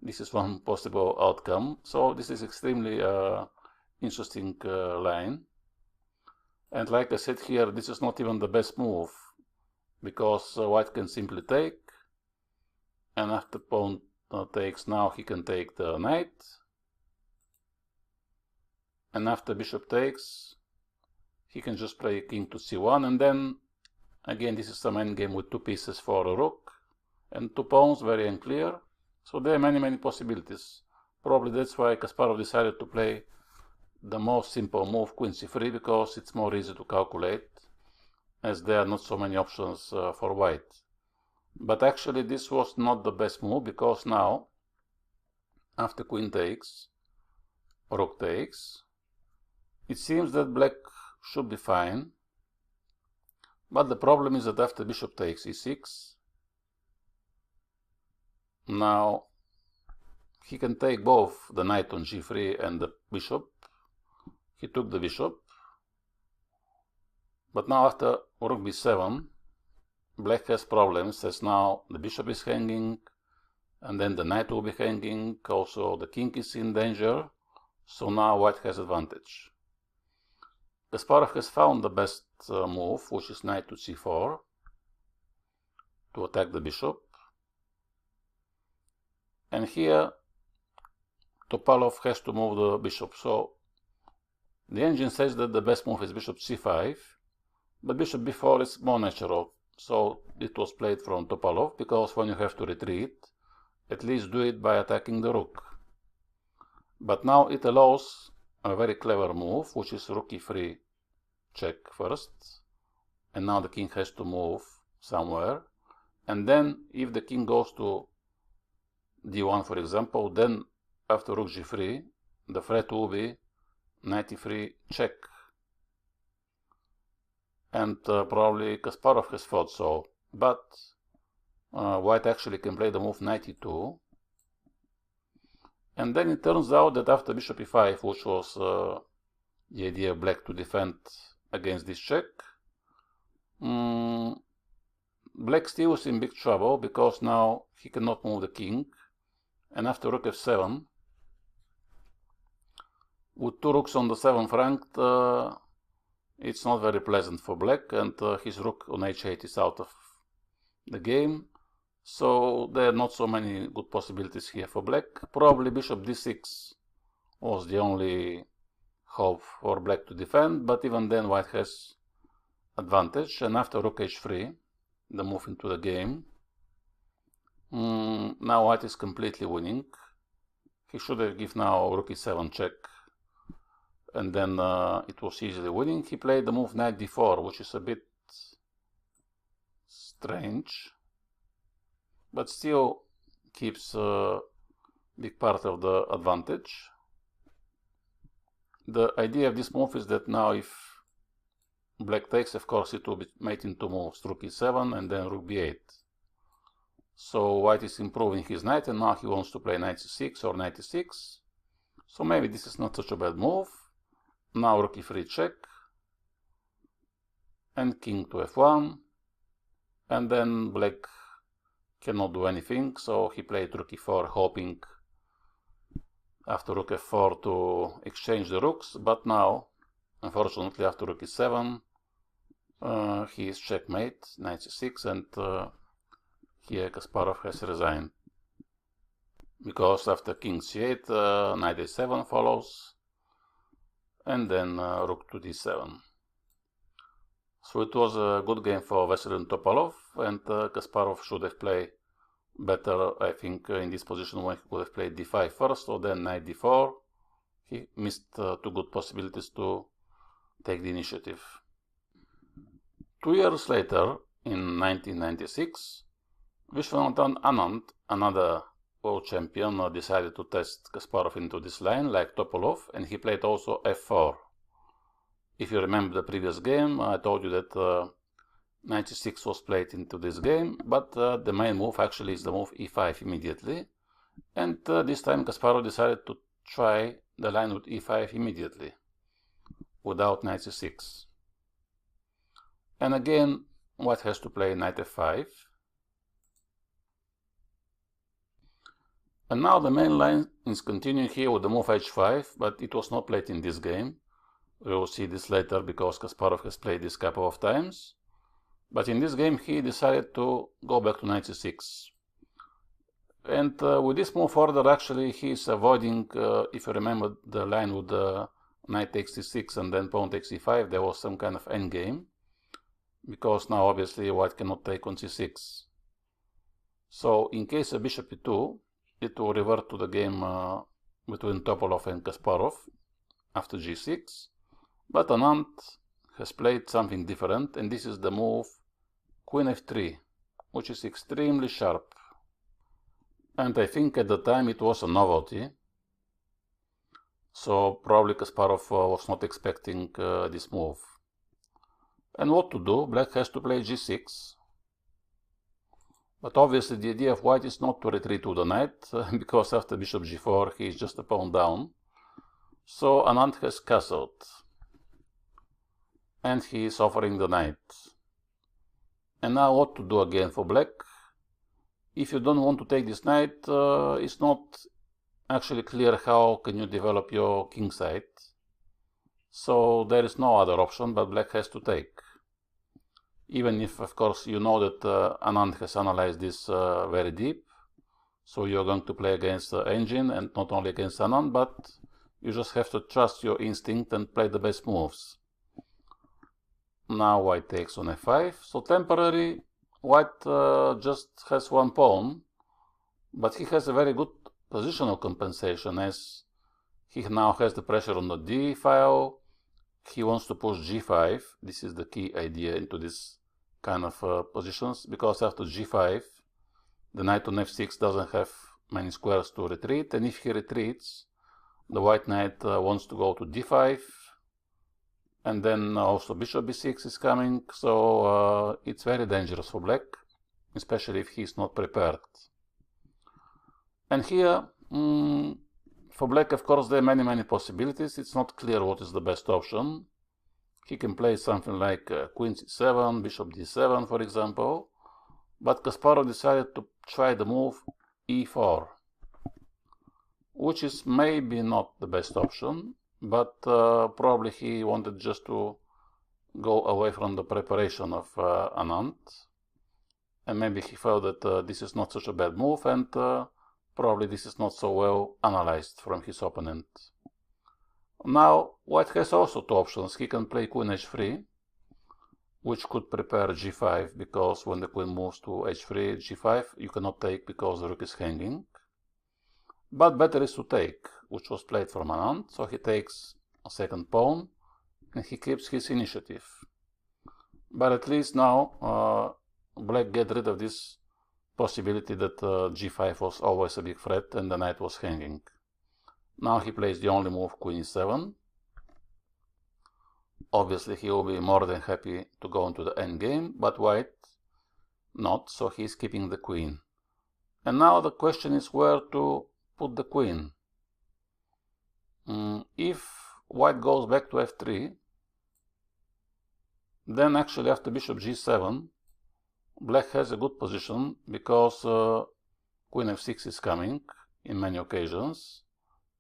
This is one possible outcome. So this is extremely interesting line. And like I said here, this is not even the best move, because white can simply take, and after pawn takes, now he can take the knight, and after bishop takes, he can just play king to c1, and then again this is some endgame with two pieces for a rook and two pawns, very unclear. So there are many possibilities. Probably that's why Kasparov decided to play the most simple move, queen c3, because it's more easy to calculate, as there are not so many options for white. But actually this was not the best move, because now after queen takes, rook takes, it seems that black should be fine. But the problem is that after bishop takes e6, now he can take both the knight on g3 and the bishop. He took the bishop, but now after rook b7, black has problems, as now the bishop is hanging, and then the knight will be hanging, also the king is in danger, so now white has advantage. Kasparov has found the best move, which is knight to c4, to attack the bishop. And here Topalov has to move the bishop, so The engine says that the best move is bishop c5, but bishop b4 is more natural, so it was played from Topalov, because when you have to retreat, at least do it by attacking the rook. But now it allows a very clever move, which is rook e3 check first, and now the king has to move somewhere, and then if the king goes to d1, for example, then after rook g3, the threat will be knight e3 check. And probably Kasparov has thought so, but white actually can play the move knight e2. And then it turns out that after bishop e5, which was the idea of black to defend against this check, black still is in big trouble, because now he cannot move the king, and after rook f7, with two rooks on the 7th rank, it's not very pleasant for black, and his rook on h8 is out of the game, so there are not so many good possibilities here for black. Probably bishop d6 was the only hope for black to defend, but even then white has advantage, and after rook h3, the move into the game, now white is completely winning. He should have given now rook e7 check, and then it was easily winning. He played the move knight d4, which is a bit strange, but still keeps a big part of the advantage. The idea of this move is that now if black takes, of course it will be made into moves rook e7 and then rook b8. So white is improving his knight, and now he wants to play knight c6 or knight e6. So maybe this is not such a bad move. Now rook e3 check, and king to f1, and then black cannot do anything, so he played rook e4, hoping after rook f4 to exchange the rooks, but now, unfortunately, after rook e7, he is checkmate, knight c6, and here Kasparov has resigned, because after king c8, knight a7 follows, and then rook to d7. So it was a good game for Vesely and Topalov, and Kasparov should have played better, I think, in this position when he could have played d5 first, or then knight d4. He missed two good possibilities to take the initiative. 2 years later, in 1996, Vishwanathan Anand, another world champion, decided to test Kasparov into this line, like Topalov, and he played also f4. If you remember the previous game, I told you that knight e6 was played into this game, but the main move actually is the move e5 immediately, and this time Kasparov decided to try the line with e5 immediately, without knight c6. And again, white has to play knight f5. And now the main line is continuing here with the move h5, but it was not played in this game. We will see this later, because Kasparov has played this a couple of times. But in this game he decided to go back to knight c6. And with this move order, actually he is avoiding, if you remember the line with the knight takes c6 and then pawn takes e5, there was some kind of endgame, because now obviously white cannot take on c6. So in case of bishop e2, it will revert to the game between Topalov and Kasparov after g6, but Anand has played something different, and this is the move queen f3, which is extremely sharp. And I think at the time it was a novelty, so probably Kasparov was not expecting this move. And what to do? Black has to play g6. But obviously the idea of white is not to retreat to the knight, because after bishop g4 he is just a pawn down. So Anand has castled, and he is offering the knight. And now what to do again for black? If you don't want to take this knight, it's not actually clear how can you develop your king side. So there is no other option, but black has to take. Even if, of course, you know that Anand has analyzed this very deep. So you're going to play against the engine, and not only against Anand, but You just have to trust your instinct and play the best moves. Now white takes on f5, so temporarily white just has one pawn, but he has a very good positional compensation as he now has the pressure on the d file. He wants to push g5. This is the key idea into this kind of positions, because after g5 the knight on f6 doesn't have many squares to retreat, and if he retreats the white knight wants to go to d5, and then also bishop b6 is coming, so it's very dangerous for black, especially if he's not prepared. And here for black, of course, there are many possibilities. It's not clear what is the best option. He can play something like queen c7, bishop d7, for example, but Kasparov decided to try the move e4, which is maybe not the best option, but probably he wanted just to go away from the preparation of Anand, and maybe he felt that this is not such a bad move, and probably this is not so well analyzed from his opponent. Now white has also two options. He can play queen h3, which could prepare g5, because when the queen moves to h3, g5 you cannot take because the rook is hanging. But better is to take, which was played from Anand, so he takes a second pawn and he keeps his initiative. But at least now black get rid of this possibility that g5 was always a big threat and the knight was hanging. Now he plays the only move, queen e7. Obviously he will be more than happy to go into the endgame, but white not, so he is keeping the queen. And now the question is where to put the queen. If white goes back to f3, then actually after bishop g7 black has a good position, because queen f6 is coming in many occasions,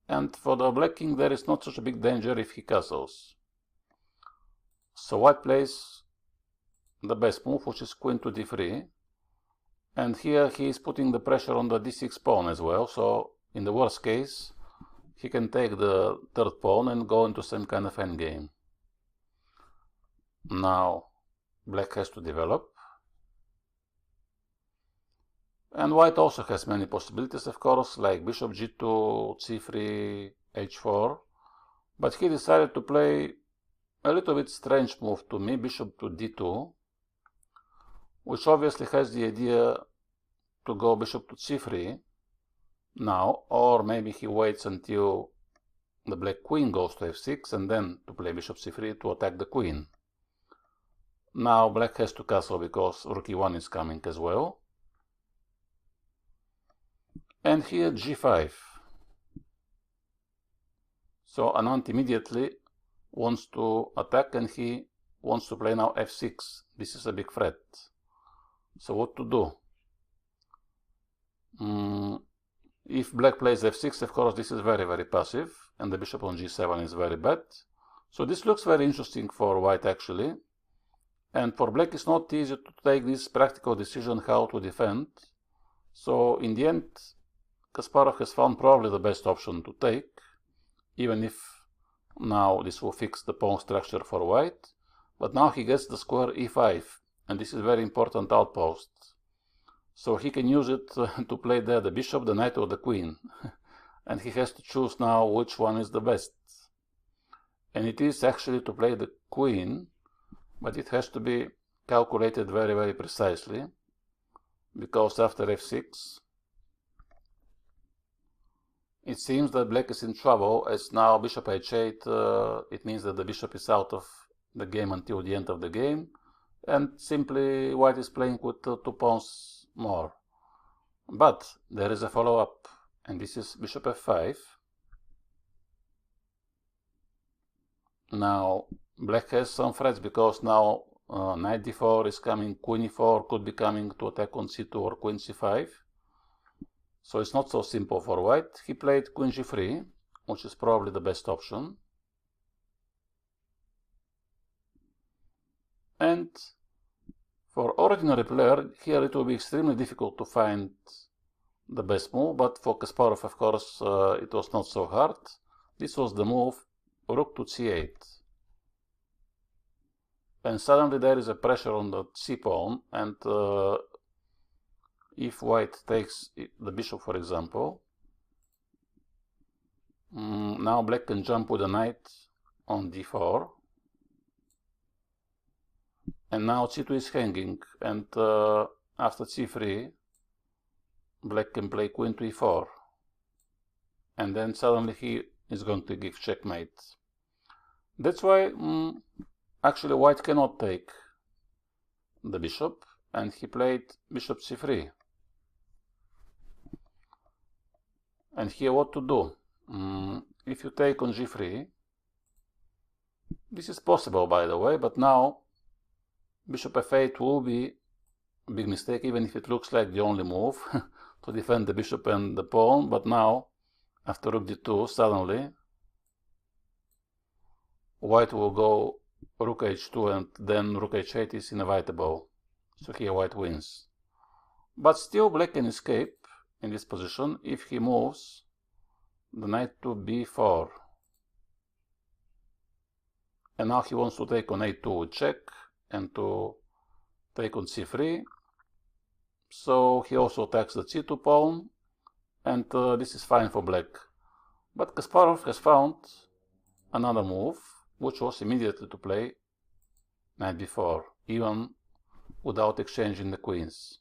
and for the black king there is not such a big danger if he castles. So white plays the best move, which is queen to d3, and here he is putting the pressure on the d6 pawn as well, so in the worst case he can take the third pawn and go into some kind of endgame. Now black has to develop, and white also has many possibilities, of course, like bishop g2, c3, h4, but he decided to play a little bit strange move to me, bishop to d2, which obviously has the idea to go bishop to c3 now, or maybe he waits until the black queen goes to f6 and then to play bishop c3 to attack the queen. Now black has to castle because rook e1 is coming as well. And here g5. So Anand immediately wants to attack and he wants to play now f6. This is a big threat. So what to do? If black plays f6, of course this is very passive, and the bishop on g7 is very bad. So this looks very interesting for white actually, and for black it's not easy to take this practical decision how to defend. So in the end Kasparov has found probably the best option to take, even if now this will fix the pawn structure for white, but now he gets the square e5, and this is very important outpost. So he can use it to play there the bishop, the knight or the queen. And he has to choose now which one is the best. And it is actually to play the queen, but it has to be calculated very precisely, because after f6 it seems that black is in trouble, as now bishop h8, it means that the bishop is out of the game until the end of the game, and simply white is playing with 2 pawns more. But there is a follow-up, and this is bishop f5. Now black has some threats, because now knight d4 is coming, queen e4 could be coming to attack on c2 or queen c5. So it's not so simple for white. He played queen g3, which is probably the best option. And for ordinary player, here it will be extremely difficult to find the best move, but for Kasparov, of course, it was not so hard. this was the move rook to c8. And suddenly there is a pressure on the c-pawn, and if white takes the bishop, for example, now black can jump with the knight on d4, and now c2 is hanging, and after c3 black can play queen to e4, and then suddenly he is going to give checkmate. That's why actually white cannot take the bishop, and he played bishop c3. And here what to do? If you take on g3, this is possible, by the way, but now bishop f8 will be a big mistake, even if it looks like the only move to defend the bishop and the pawn. But now, after rook d2, suddenly white will go rook h2, and then rook h8 is inevitable. So here white wins. But still black can escape in this position if he moves the knight to b4. And now he wants to take on a2 with check, and to take on c3. So he also attacks the c2 pawn, and this is fine for black. But Kasparov has found another move, which was immediately to play knight b4, even without exchanging the queens.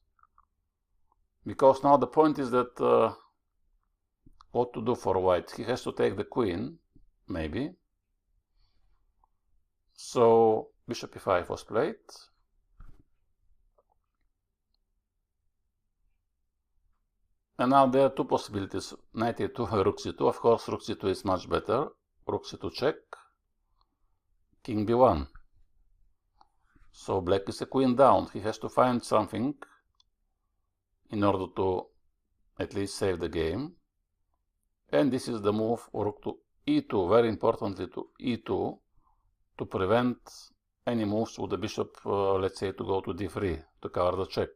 Because now the point is that what to do for white. He has to take the queen, maybe. So bishop e5 was played. And now there are two possibilities, knight a2, rook c2. Of course, rook c2 is much better. Rook c2 check, king b1. So black is a queen down. He has to find something in order to at least save the game. And this is the move rook to e2, very importantly to e2, to prevent any moves with the bishop, let's say, to go to d3, to cover the check.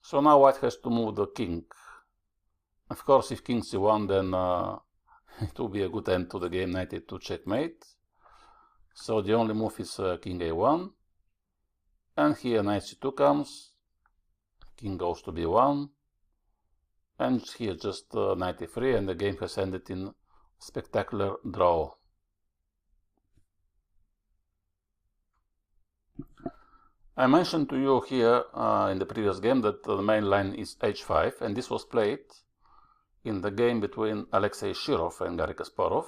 So now white has to move the king. Of course, if king c1, then it will be a good end to the game, knight a2 checkmate. So the only move is king a1. And here knight c2 comes, king goes to b1. And here just knight a3, and the game has ended in spectacular draw. I mentioned to you here in the previous game that the main line is h5, and this was played in the game between Alexei Shirov and Garry Kasparov,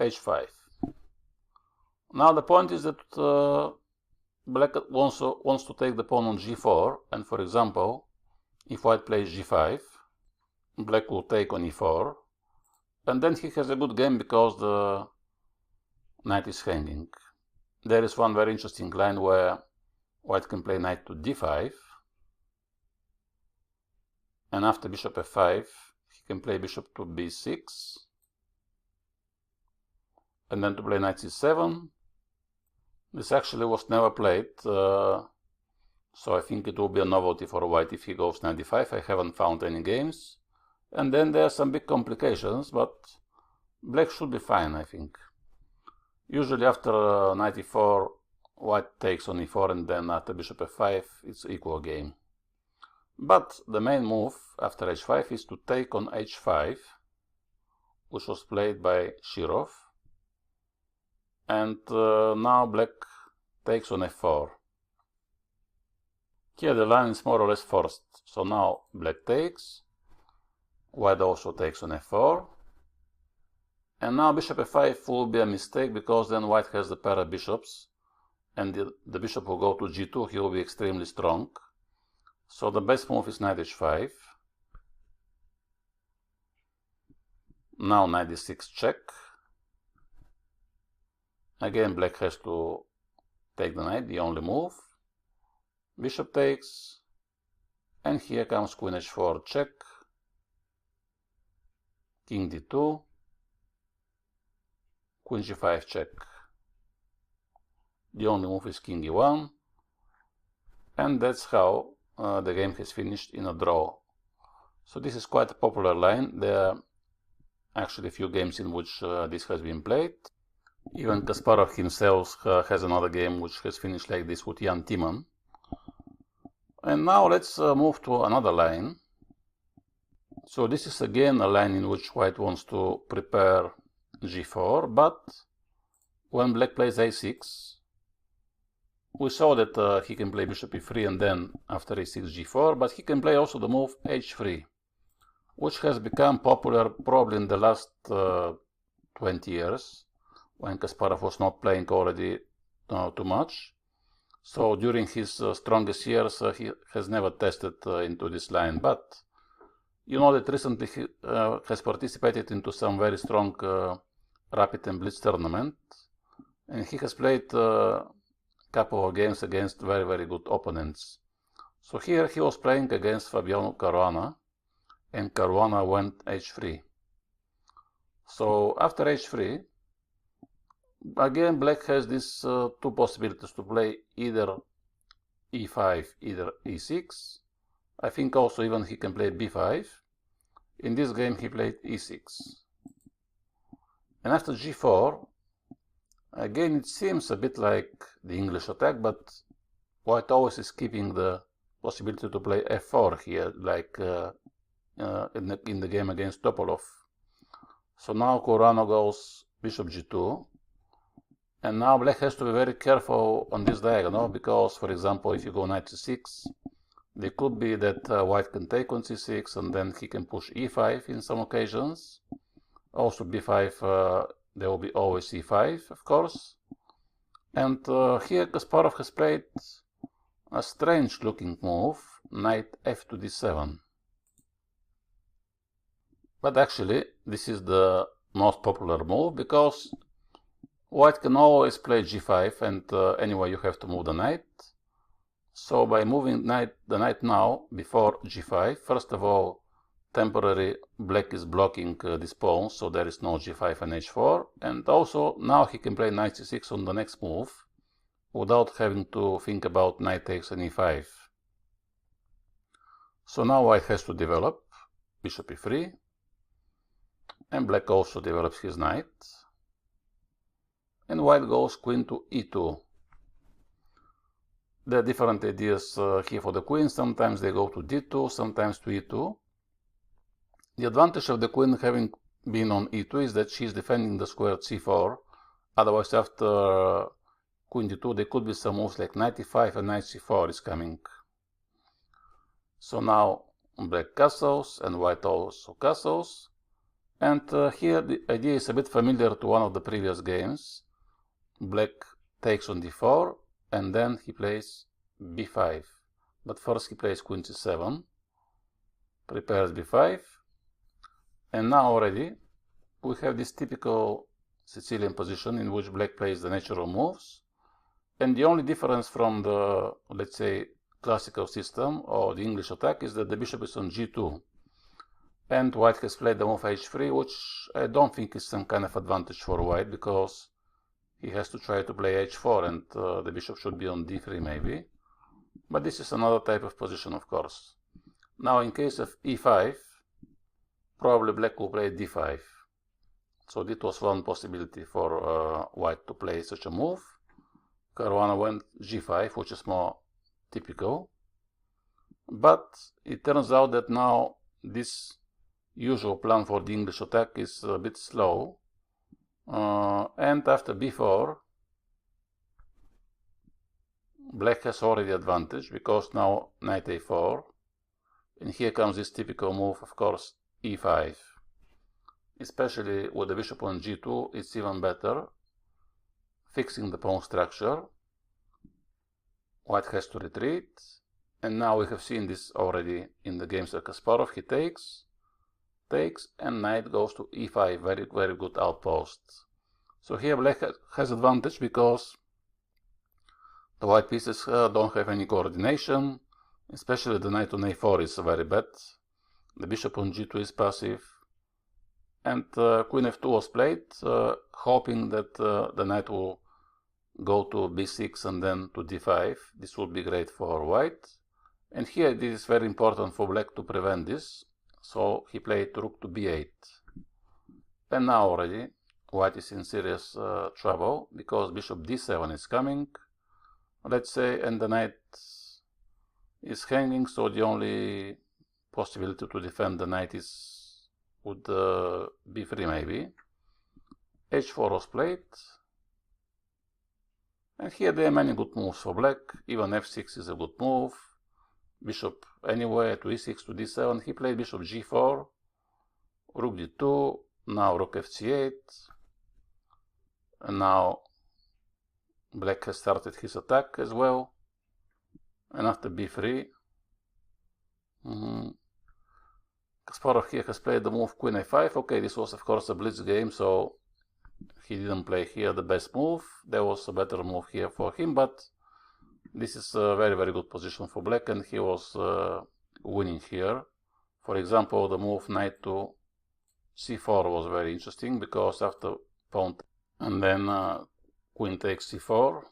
h5. Now the point is that black wants to take the pawn on g4, and for example, if white plays g5, black will take on e4, and then he has a good game because the knight is hanging. There is one very interesting line where white can play knight to d5, and after bishop f5, he can play bishop to b6, and then to play knight c7. This actually was never played, so I think it will be a novelty for white if he goes knight d5. I haven't found any games. And then there are some big complications, but black should be fine, I think. Usually after knight e4, white takes on e4, and then after bishop f5, it's equal game. But the main move after h5 is to take on h5, which was played by Shirov. And now black takes on f4. Here the line is more or less forced. So now black takes, white also takes on f4. And now bishop f5 will be a mistake, because then white has the pair of bishops, and the bishop will go to g2, he will be extremely strong. So the best move is knight h5. Now knight d6 check. Again black has to take the knight, the only move. Bishop takes, and here comes queen h4 check, king d2, queen g5 check. The only move is king e1, and that's how the game has finished in a draw. So this is quite a popular line. There are actually a few games in which this has been played. Even Kasparov himself has another game which has finished like this with Jan Timman. And now let's move to another line. So this is again a line in which white wants to prepare g4, but when black plays a6, we saw that he can play bishop e3 and then after a6 g4, but he can play also the move h3, which has become popular probably in the last 20 years, when Kasparov was not playing already too much. So during his strongest years, he has never tested into this line, but you know that recently he has participated into some very strong rapid and blitz tournament, and he has played a couple of games against very, very good opponents. So here he was playing against Fabiano Caruana, and Caruana went h3. So after h3, again black has these two possibilities to play either e5, either e6. I think also even he can play b5. In this game he played e6. And after g4, again it seems a bit like the English attack, but white always is keeping the possibility to play f4 here, like in the game against Topolov. So now Caruana goes bishop g2, and now black has to be very careful on this diagonal, because for example if you go knight c6, there could be that white can take on c6 and then he can push e5 in some occasions. Also b5, there will be always e5, of course. And here Kasparov has played a strange looking move, knight f to d7. But actually this is the most popular move, because white can always play g5, and anyway you have to move the knight. So by moving the knight now before g5, first of all, temporarily black is blocking this pawn, so there is no g5 and h4, and also now he can play knight c6 on the next move without having to think about knight takes and e5. So now white has to develop bishop e3, and black also develops his knight, and white goes queen to e2. There are different ideas here for the queen. Sometimes they go to d2, sometimes to e2. The advantage of the queen having been on e2 is that she is defending the square c4. Otherwise, after queen d2, there could be some moves like knight e5 and knight c4 is coming. So now black castles and white also castles. And here the idea is a bit familiar to one of the previous games. Black takes on d4, and then he plays b5. But first he plays queen c7, prepares b5, and now already we have this typical Sicilian position in which black plays the natural moves. And the only difference from the, let's say, classical system or the English attack is that the bishop is on g2. And white has played the move h3, which I don't think is some kind of advantage for white, because he has to try to play h4 and the bishop should be on d3 maybe. But this is another type of position, of course. Now in case of e5, probably black will play d5. So this was one possibility for white to play such a move. Caruana went g5, which is more typical. But it turns out that now this usual plan for the English attack is a bit slow. And after b4, black has already advantage, because now knight a4, and here comes this typical move, of course, e5. Especially with the bishop on g2, it's even better, fixing the pawn structure. White has to retreat, and now we have seen this already in the games of Kasparov. He takes, and knight goes to e5, very, very good outpost. So here black has advantage because the white pieces don't have any coordination, especially the knight on a4 is very bad. The bishop on g2 is passive, and queen f2 was played, hoping that the knight will go to b6 and then to d5. This would be great for white, and here it is very important for black to prevent this. so he played rook to b8. And now already white is in serious trouble, because bishop d7 is coming, let's say, and the knight is hanging, so the only possibility to defend the knight is with b3 maybe. h4 was played, and here there are many good moves for black. Even f6 is a good move. Bishop anyway to e6 to d7. He played bishop g4, rook d2, now rook fc8, and now black has started his attack as well. And after b3, Kasparov here has played the move queen a5. Okay, this was of course a blitz game, so he didn't play here the best move. There was a better move here for him, but this is a very, very good position for black, and he was winning here. For example, the move knight to c4 was very interesting, because after pawn and then queen takes c4.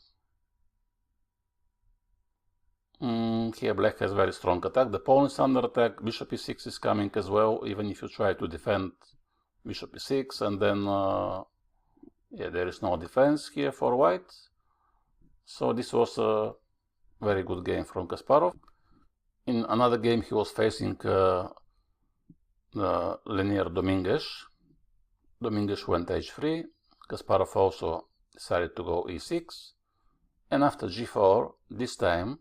Here black has very strong attack. The pawn is under attack. Bishop e6 is coming as well, even if you try to defend bishop e6, and then yeah, there is no defense here for white. So this was a very good game from Kasparov. In another game he was facing the linear Dominguez. Dominguez went h3. Kasparov also decided to go e6. And after g4, this time,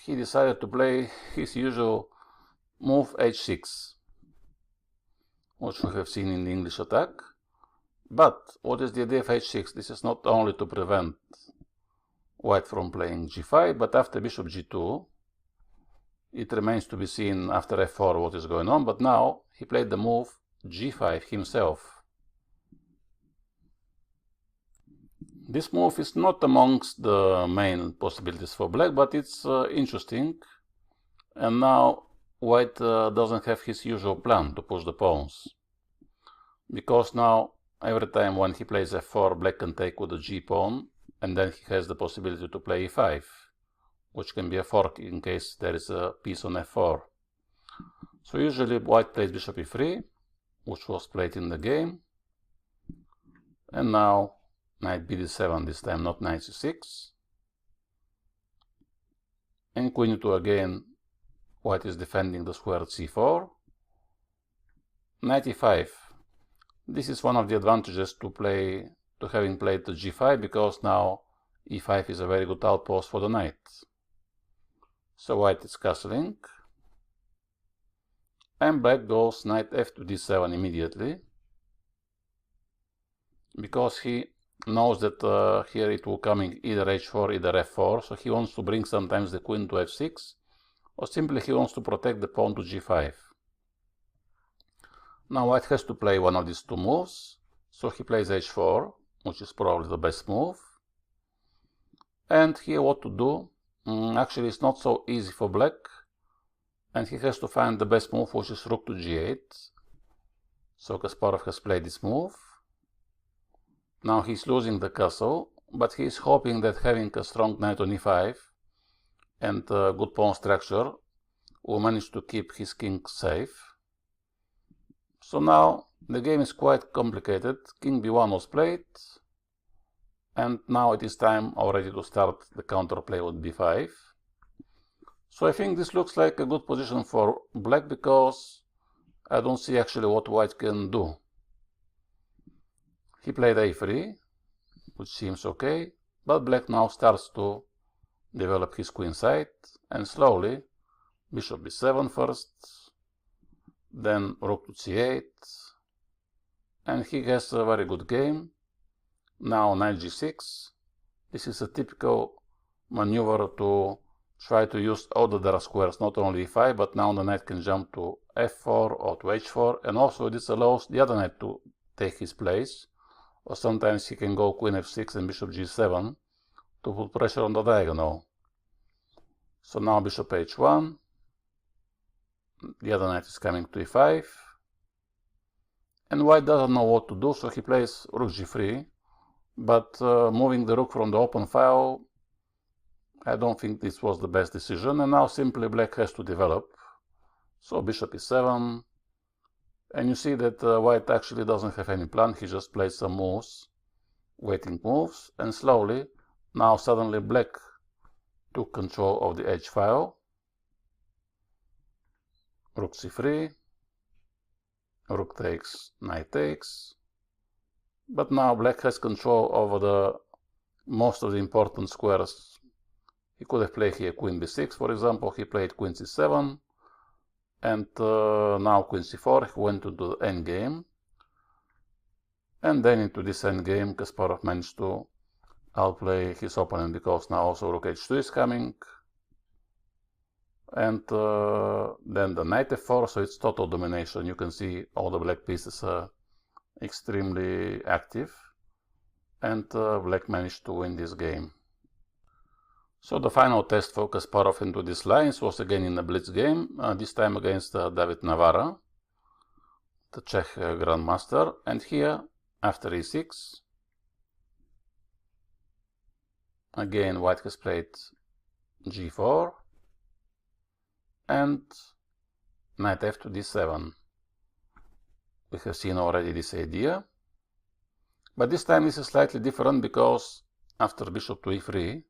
he decided to play his usual move h6, which we have seen in the English attack. But what is the idea of h6? This is not only to prevent white from playing g5, but after bishop g2, it remains to be seen after f4 what is going on. But now he played the move g5 himself. This move is not amongst the main possibilities for black, but it's interesting. And now white doesn't have his usual plan to push the pawns, because now every time when he plays f4, black can take with the g pawn, and then he has the possibility to play e5, which can be a fork in case there is a piece on f4. So usually white plays bishop e3, which was played in the game. And now knight bd7 this time, not knight c6. And queen e2 again, white is defending the square c4. Knight e5. This is one of the advantages to having played the g5, because now e5 is a very good outpost for the knight. So white is castling, and black goes knight f to d7 immediately, because he knows that here it will coming either h4, either f4, so he wants to bring sometimes the queen to f6, or simply he wants to protect the pawn to g5. Now white has to play one of these two moves, so he plays h4, which is probably the best move. And here what to do? Actually it's not so easy for black, and he has to find the best move, which is rook to g8. So Kasparov has played this move. Now he's losing the castle, but he's hoping that having a strong knight on e5 and a good pawn structure will manage to keep his king safe. So now the game is quite complicated. King b1 was played, and now it is time already to start the counterplay with b5. So I think this looks like a good position for black, because I don't see actually what white can do. He played a3, which seems okay, but black now starts to develop his queen side, and slowly bishop b7 first, then rook to c8, and he has a very good game. Now knight g6. This is a typical maneuver to try to use all the dark squares, not only e5, but now the knight can jump to f4 or to h4, and also this allows the other knight to take his place, or sometimes he can go queen f6 and bishop g7 to put pressure on the diagonal. So now bishop h1, the other knight is coming to e5, and white doesn't know what to do, so he plays rook g3, but moving the rook from the open file, I don't think this was the best decision, and now simply black has to develop. So bishop e7, and you see that white actually doesn't have any plan. He just plays some moves, waiting moves, and slowly, now suddenly black took control of the h file. Rook c3, rook takes, knight takes, but now black has control over the most of the important squares. He could have played here queen b6, for example. He played queen c7, and now queen c4. He went into the endgame, and then into this endgame Kasparov managed to outplay his opponent, because now also rook h2 is coming, and then the knight f4, so it's total domination. You can see all the black pieces are extremely active, and black managed to win this game. So the final test for Kasparov into these lines was again in a blitz game, this time against David Navara, the Czech grandmaster. And here, after e6, again white has played g4 and knight f to d7. We have seen already this idea, but this time this is slightly different, because after bishop to e3,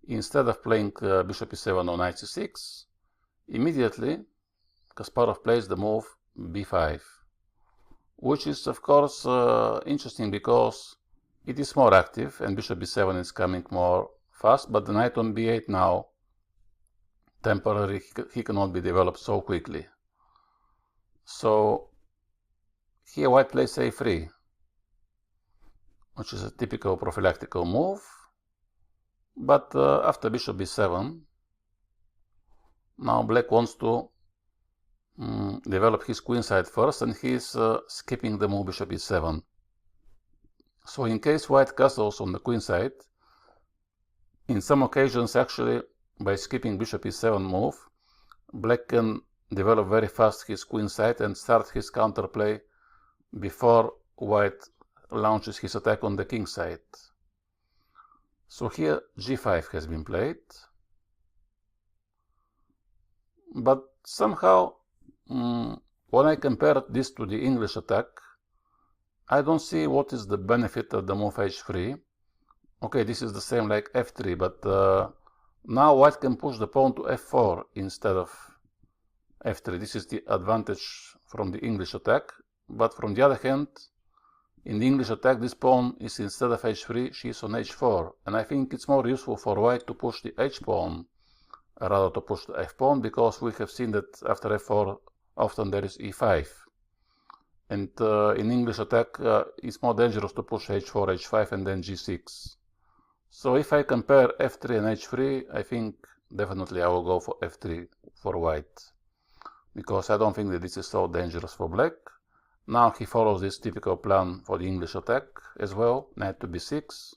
instead of playing bishop e7 or knight c6, immediately Kasparov plays the move b5, which is of course interesting, because it is more active and bishop b7 is coming more fast, but the knight on b8 now, temporarily, he cannot be developed so quickly. So here white plays a3, which is a typical prophylactical move. But after bishop b7, now black wants to develop his queenside first, and he is skipping the move bishop e7. So in case white castles on the queenside, in some occasions actually by skipping bishop e7 move, black can develop very fast his queenside and start his counterplay before white launches his attack on the king side. So here g5 has been played, but somehow when I compare this to the English attack, I don't see what is the benefit of the move h3. Okay, this is the same like f3, but now white can push the pawn to f4 instead of f3. This is the advantage from the English attack, but from the other hand, in the English attack, this pawn is, instead of h3, she is on h4, and I think it's more useful for white to push the h-pawn rather to push the f-pawn, because we have seen that after f4 often there is e5, and in English attack it's more dangerous to push h4, h5 and then g6. So if I compare f3 and h3, I think definitely I will go for f3 for white, because I don't think that this is so dangerous for black. Now he follows this typical plan for the English attack as well. Knight to b6,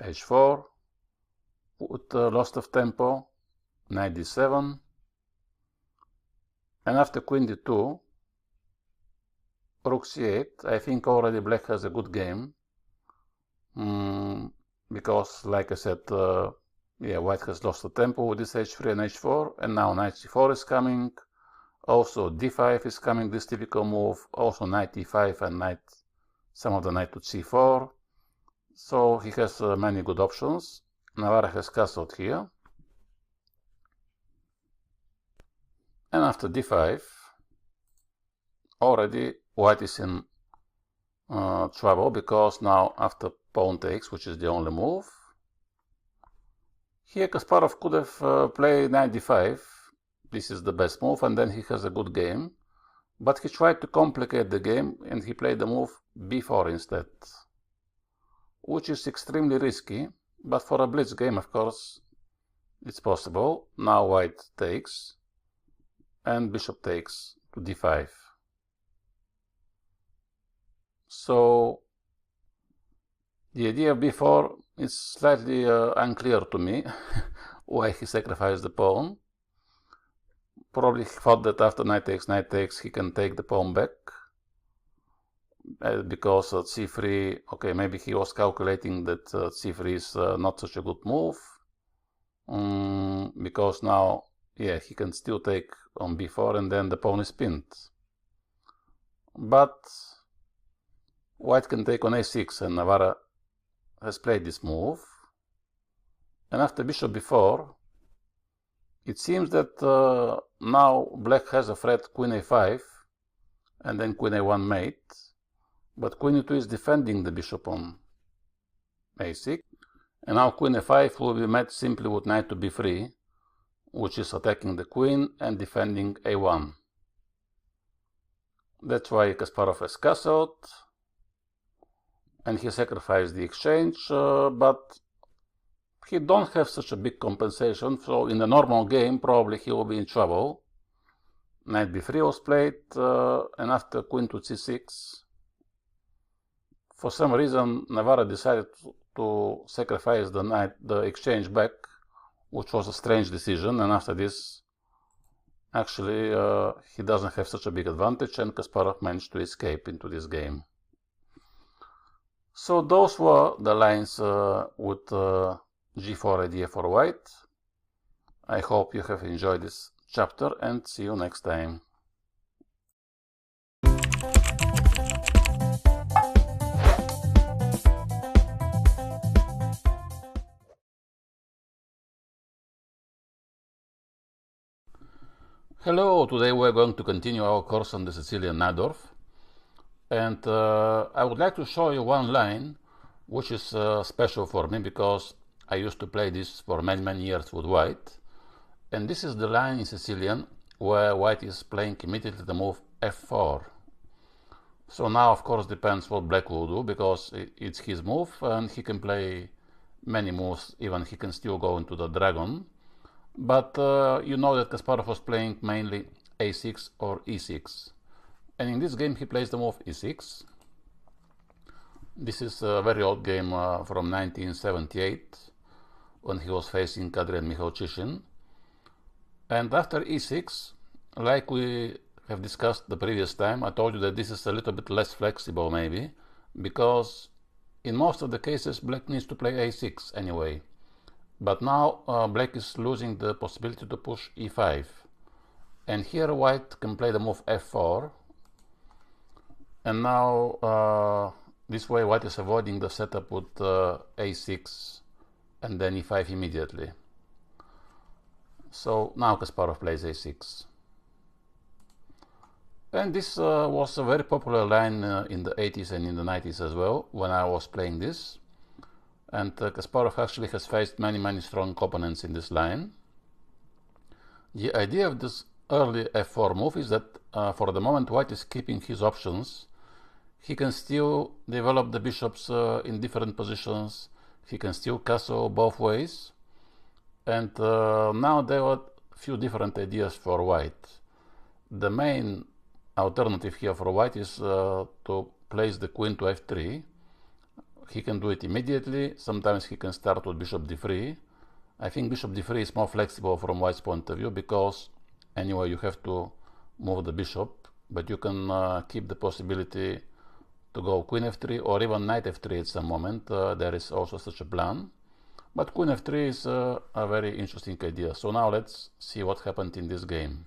h4, with loss of tempo, knight d7, and after queen d2, rook c8. I think already black has a good game, because like I said, white has lost the tempo with this h3 and h4, and now knight c4 is coming. Also d5 is coming, this typical move, also knight e5 and some of the knight to c4. So he has many good options. Navarra has castled here. And after d5, already white is in trouble, because now after pawn takes, which is the only move, here Kasparov could have played knight d5. This is the best move, and then he has a good game. But he tried to complicate the game, and he played the move b4 instead, which is extremely risky, but for a blitz game, of course, it's possible. Now white takes, and bishop takes to d5. So the idea of b4 is slightly unclear to me, why he sacrificed the pawn. Probably he thought that after knight takes, he can take the pawn back, because at c3, okay, maybe he was calculating that c3 is not such a good move, because now, he can still take on b4 and then the pawn is pinned. But white can take on a6, and Navarra has played this move. And after bishop b4, it seems that now black has a threat queen a5 and then queen a1 mate, but queen e2 is defending the bishop on a6, and now queen a5 will be met simply with knight to b3, which is attacking the queen and defending a1. That's why Kasparov has castled, and he sacrificed the exchange, but he don't have such a big compensation, so in the normal game probably he will be in trouble. Knight b3 was played, and after queen to c6, for some reason Navarra decided to sacrifice the exchange back, which was a strange decision, and after this actually he doesn't have such a big advantage, and Kasparov managed to escape into this game. So those were the lines with g4 idea for white. I hope you have enjoyed this chapter, and see you next time. Hello, today we're going to continue our course on the Sicilian Najdorf, and I would like to show you one line which is special for me because I used to play this for many years with white, and this is the line in Sicilian where white is playing immediately the move f4. So now of course depends what black will do, because it's his move and he can play many moves, even he can still go into the dragon. But you know that Kasparov was playing mainly a6 or e6, and in this game he plays the move e6. This is a very old game from 1978, when he was facing Adrian Michalchyshin. And after e6, like we have discussed the previous time, I told you that this is a little bit less flexible maybe, because in most of the cases black needs to play a6 anyway. But now black is losing the possibility to push e5, and here white can play the move f4, and now this way white is avoiding the setup with a6 and then e5 immediately. So now Kasparov plays a6, and this was a very popular line in the 80s and in the 90s as well, when I was playing this. And Kasparov actually has faced many strong opponents in this line. The idea of this early f4 move is that for the moment white is keeping his options. He can still develop the bishops in different positions. He can still castle both ways. And now there are a few different ideas for white. The main alternative here for white is to place the queen to f3. He can do it immediately. Sometimes he can start with bishop d3. I think bishop d3 is more flexible from white's point of view, because anyway you have to move the bishop, but you can keep the possibility to go queen f3 or even knight f3 at some moment. There is also such a plan. But queen f3 is a very interesting idea. So now let's see what happened in this game.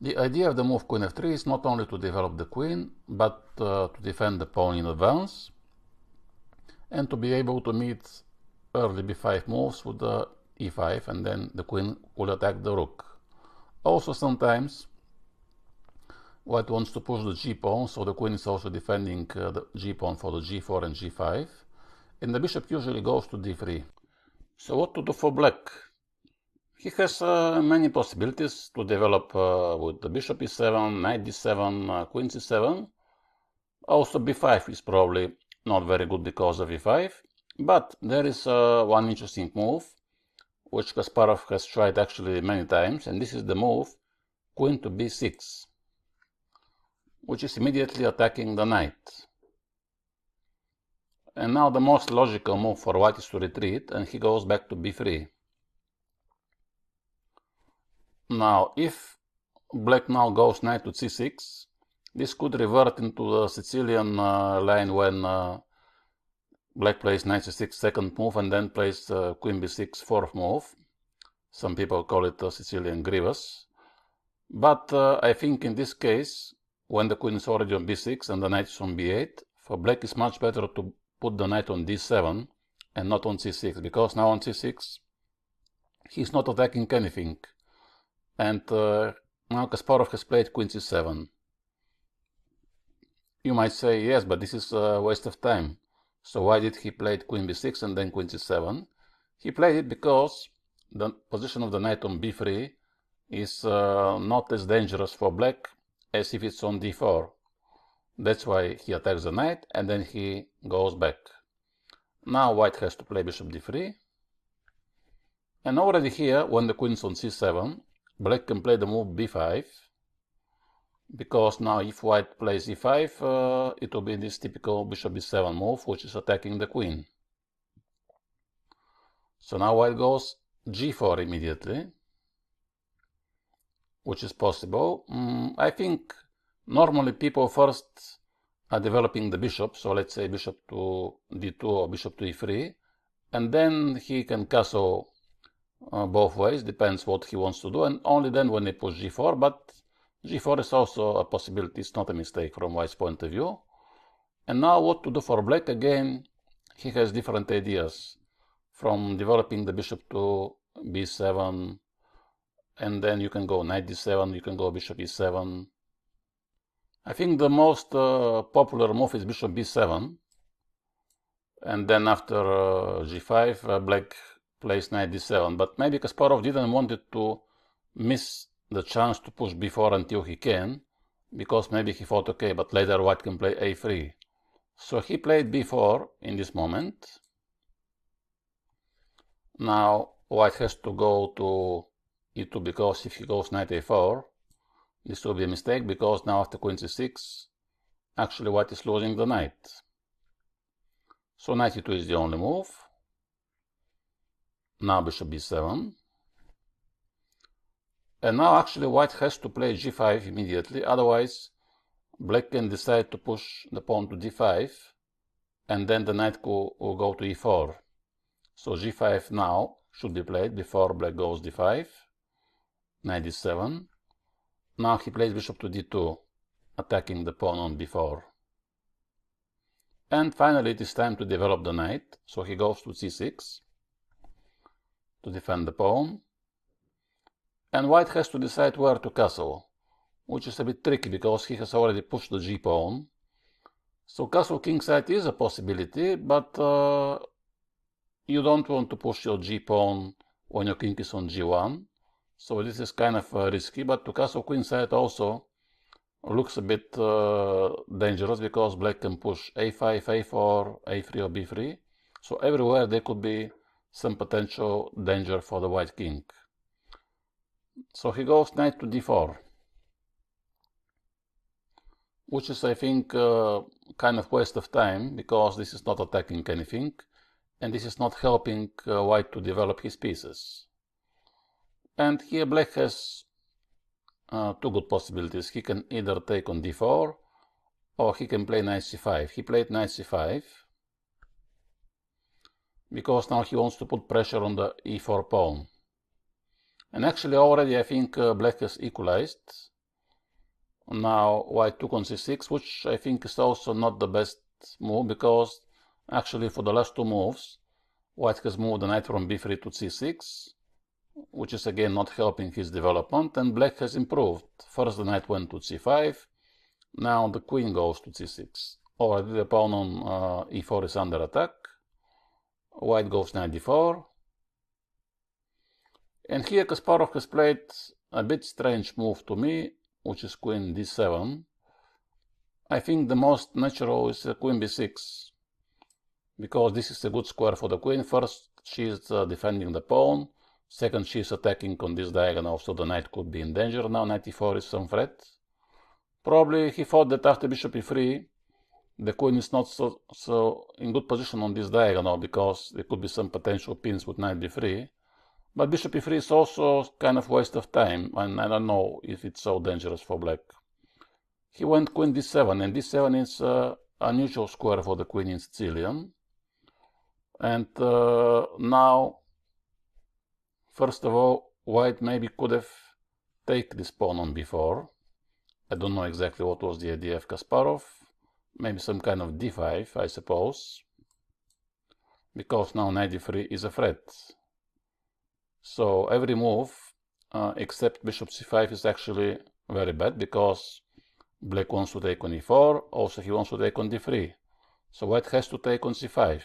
The idea of the move queen f3 is not only to develop the queen, but to defend the pawn in advance, and to be able to meet early b5 moves with the e5, and then the queen will attack the rook. Also sometimes white wants to push the g-pawn, so the queen is also defending the g-pawn for the g4 and g5, and the bishop usually goes to d3. So what to do for black? He has many possibilities to develop with the bishop e7, knight d7, queen c7. Also b5 is probably not very good because of e5. But there is one interesting move, which Kasparov has tried actually many times, and this is the move queen to b6, which is immediately attacking the knight. And now the most logical move for white is to retreat, and he goes back to b3. Now, if black now goes knight to c6, this could revert into the Sicilian line when black plays knight c6 second move and then plays queen b6 fourth move. Some people call it a Sicilian grievous. But I think in this case, when the queen is already on b6 and the knight is on b8, for black it's much better to put the knight on d7 and not on c6, because now on c6 he's not attacking anything. And now Kasparov has played queen c7. You might say, yes, but this is a waste of time. So why did he play queen b6 and then queen c7? He played it because the position of the knight on b3 is not as dangerous for black as if it's on d4. That's why he attacks the knight and then he goes back. Now white has to play bishop d3. And already here, when the queen is on c7, black can play the move b5. Because now if white plays e5, it will be this typical bishop b7 move, which is attacking the queen. So now white goes g4 immediately, which is possible. I think normally people first are developing the bishop, so let's say bishop to d2 or bishop to e3, and then he can castle both ways, depends what he wants to do, and only then when they push g4, but g4 is also a possibility, it's not a mistake from white's point of view. And now what to do for black? Again, he has different ideas, from developing the bishop to b7, and then you can go knight d7, you can go bishop e7. I think the most popular move is bishop b7, and then after g5, black plays knight d7, but maybe Kasparov didn't want it to miss the chance to push b4 until he can, because maybe he thought, okay, but later white can play a3. So he played b4 in this moment. Now white has to go to e2, because if he goes knight a4, this will be a mistake, because now after queen c6, actually white is losing the knight. So knight e2 is the only move. Now bishop b7. And now actually white has to play g5 immediately, otherwise black can decide to push the pawn to d5, and then the knight will go to e4. So g5 now should be played before black goes d5, knight d7. Now he plays bishop to d2, attacking the pawn on b4. And finally it is time to develop the knight, so he goes to c6 to defend the pawn. And white has to decide where to castle, which is a bit tricky because he has already pushed the g-pawn. So castle kingside is a possibility, but you don't want to push your g-pawn when your king is on g1. So this is kind of risky, but to castle queenside also looks a bit dangerous, because black can push a5, a4, a3 or b3. So everywhere there could be some potential danger for the white king. So he goes knight to d4, which is, I think, kind of waste of time, because this is not attacking anything, and this is not helping white to develop his pieces. And here black has two good possibilities. He can either take on d4, or he can play knight c5. He played knight c5, because now he wants to put pressure on the e4 pawn. And actually already I think black has equalized. Now white took on c6, which I think is also not the best move, because actually for the last two moves white has moved the knight from b3 to c6, which is again not helping his development, and black has improved. First the knight went to c5, now the queen goes to c6. Already the pawn on e4 is under attack. White goes knight d4. And here Kasparov has played a bit strange move to me, which is queen d7. I think the most natural is queen b6, because this is a good square for the queen. First, she is defending the pawn. Second, she is attacking on this diagonal, so the knight could be in danger. Now knight e4 is some threat. Probably he thought that after bishop e3, the queen is not so in good position on this diagonal, because there could be some potential pins with knight d3. But bishop e3 is also kind of waste of time, and I don't know if it's so dangerous for black. He went queen d7, and d7 is an unusual square for the queen in Sicilian. And now First of all, white maybe could have taken this pawn on b4. I don't know exactly what was the idea of Kasparov. Maybe some kind of d5, I suppose. Because now knight d3 is a threat. So every move except bishop c5 is actually very bad, because black wants to take on e4, also he wants to take on d3. So white has to take on c5.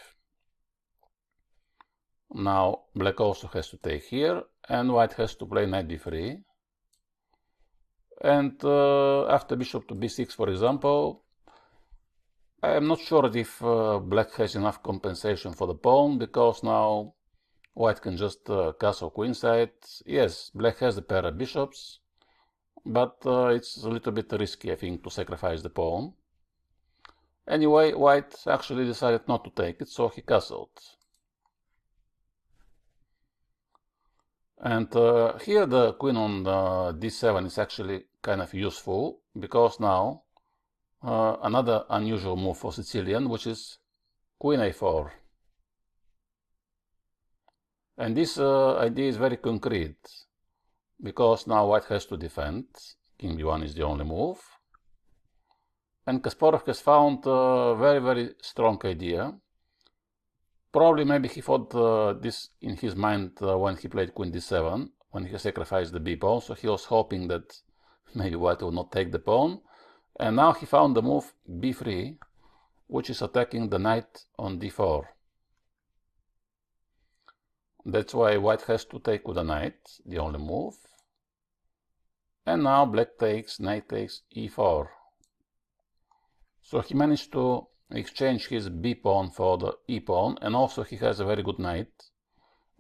Now black also has to take here, and white has to play knight d3. And after bishop to b6, for example, I am not sure if black has enough compensation for the pawn, because now white can just castle queenside. Yes, black has the pair of bishops, but it's a little bit risky, I think, to sacrifice the pawn. Anyway, white actually decided not to take it, so he castled. And here the queen on d7 is actually kind of useful, because now another unusual move for Sicilian, which is queen a4. And this idea is very concrete, because now white has to defend. King b1 is the only move. And Kasparov has found a very, very strong idea. Probably maybe he thought this in his mind when he played queen d7, when he sacrificed the b pawn, so he was hoping that maybe white will not take the pawn. And now he found the move b3, which is attacking the knight on d4. That's why white has to take with the knight, the only move. And now black takes, knight takes e4. So he managed to exchange his b pawn for the e pawn, and also he has a very good knight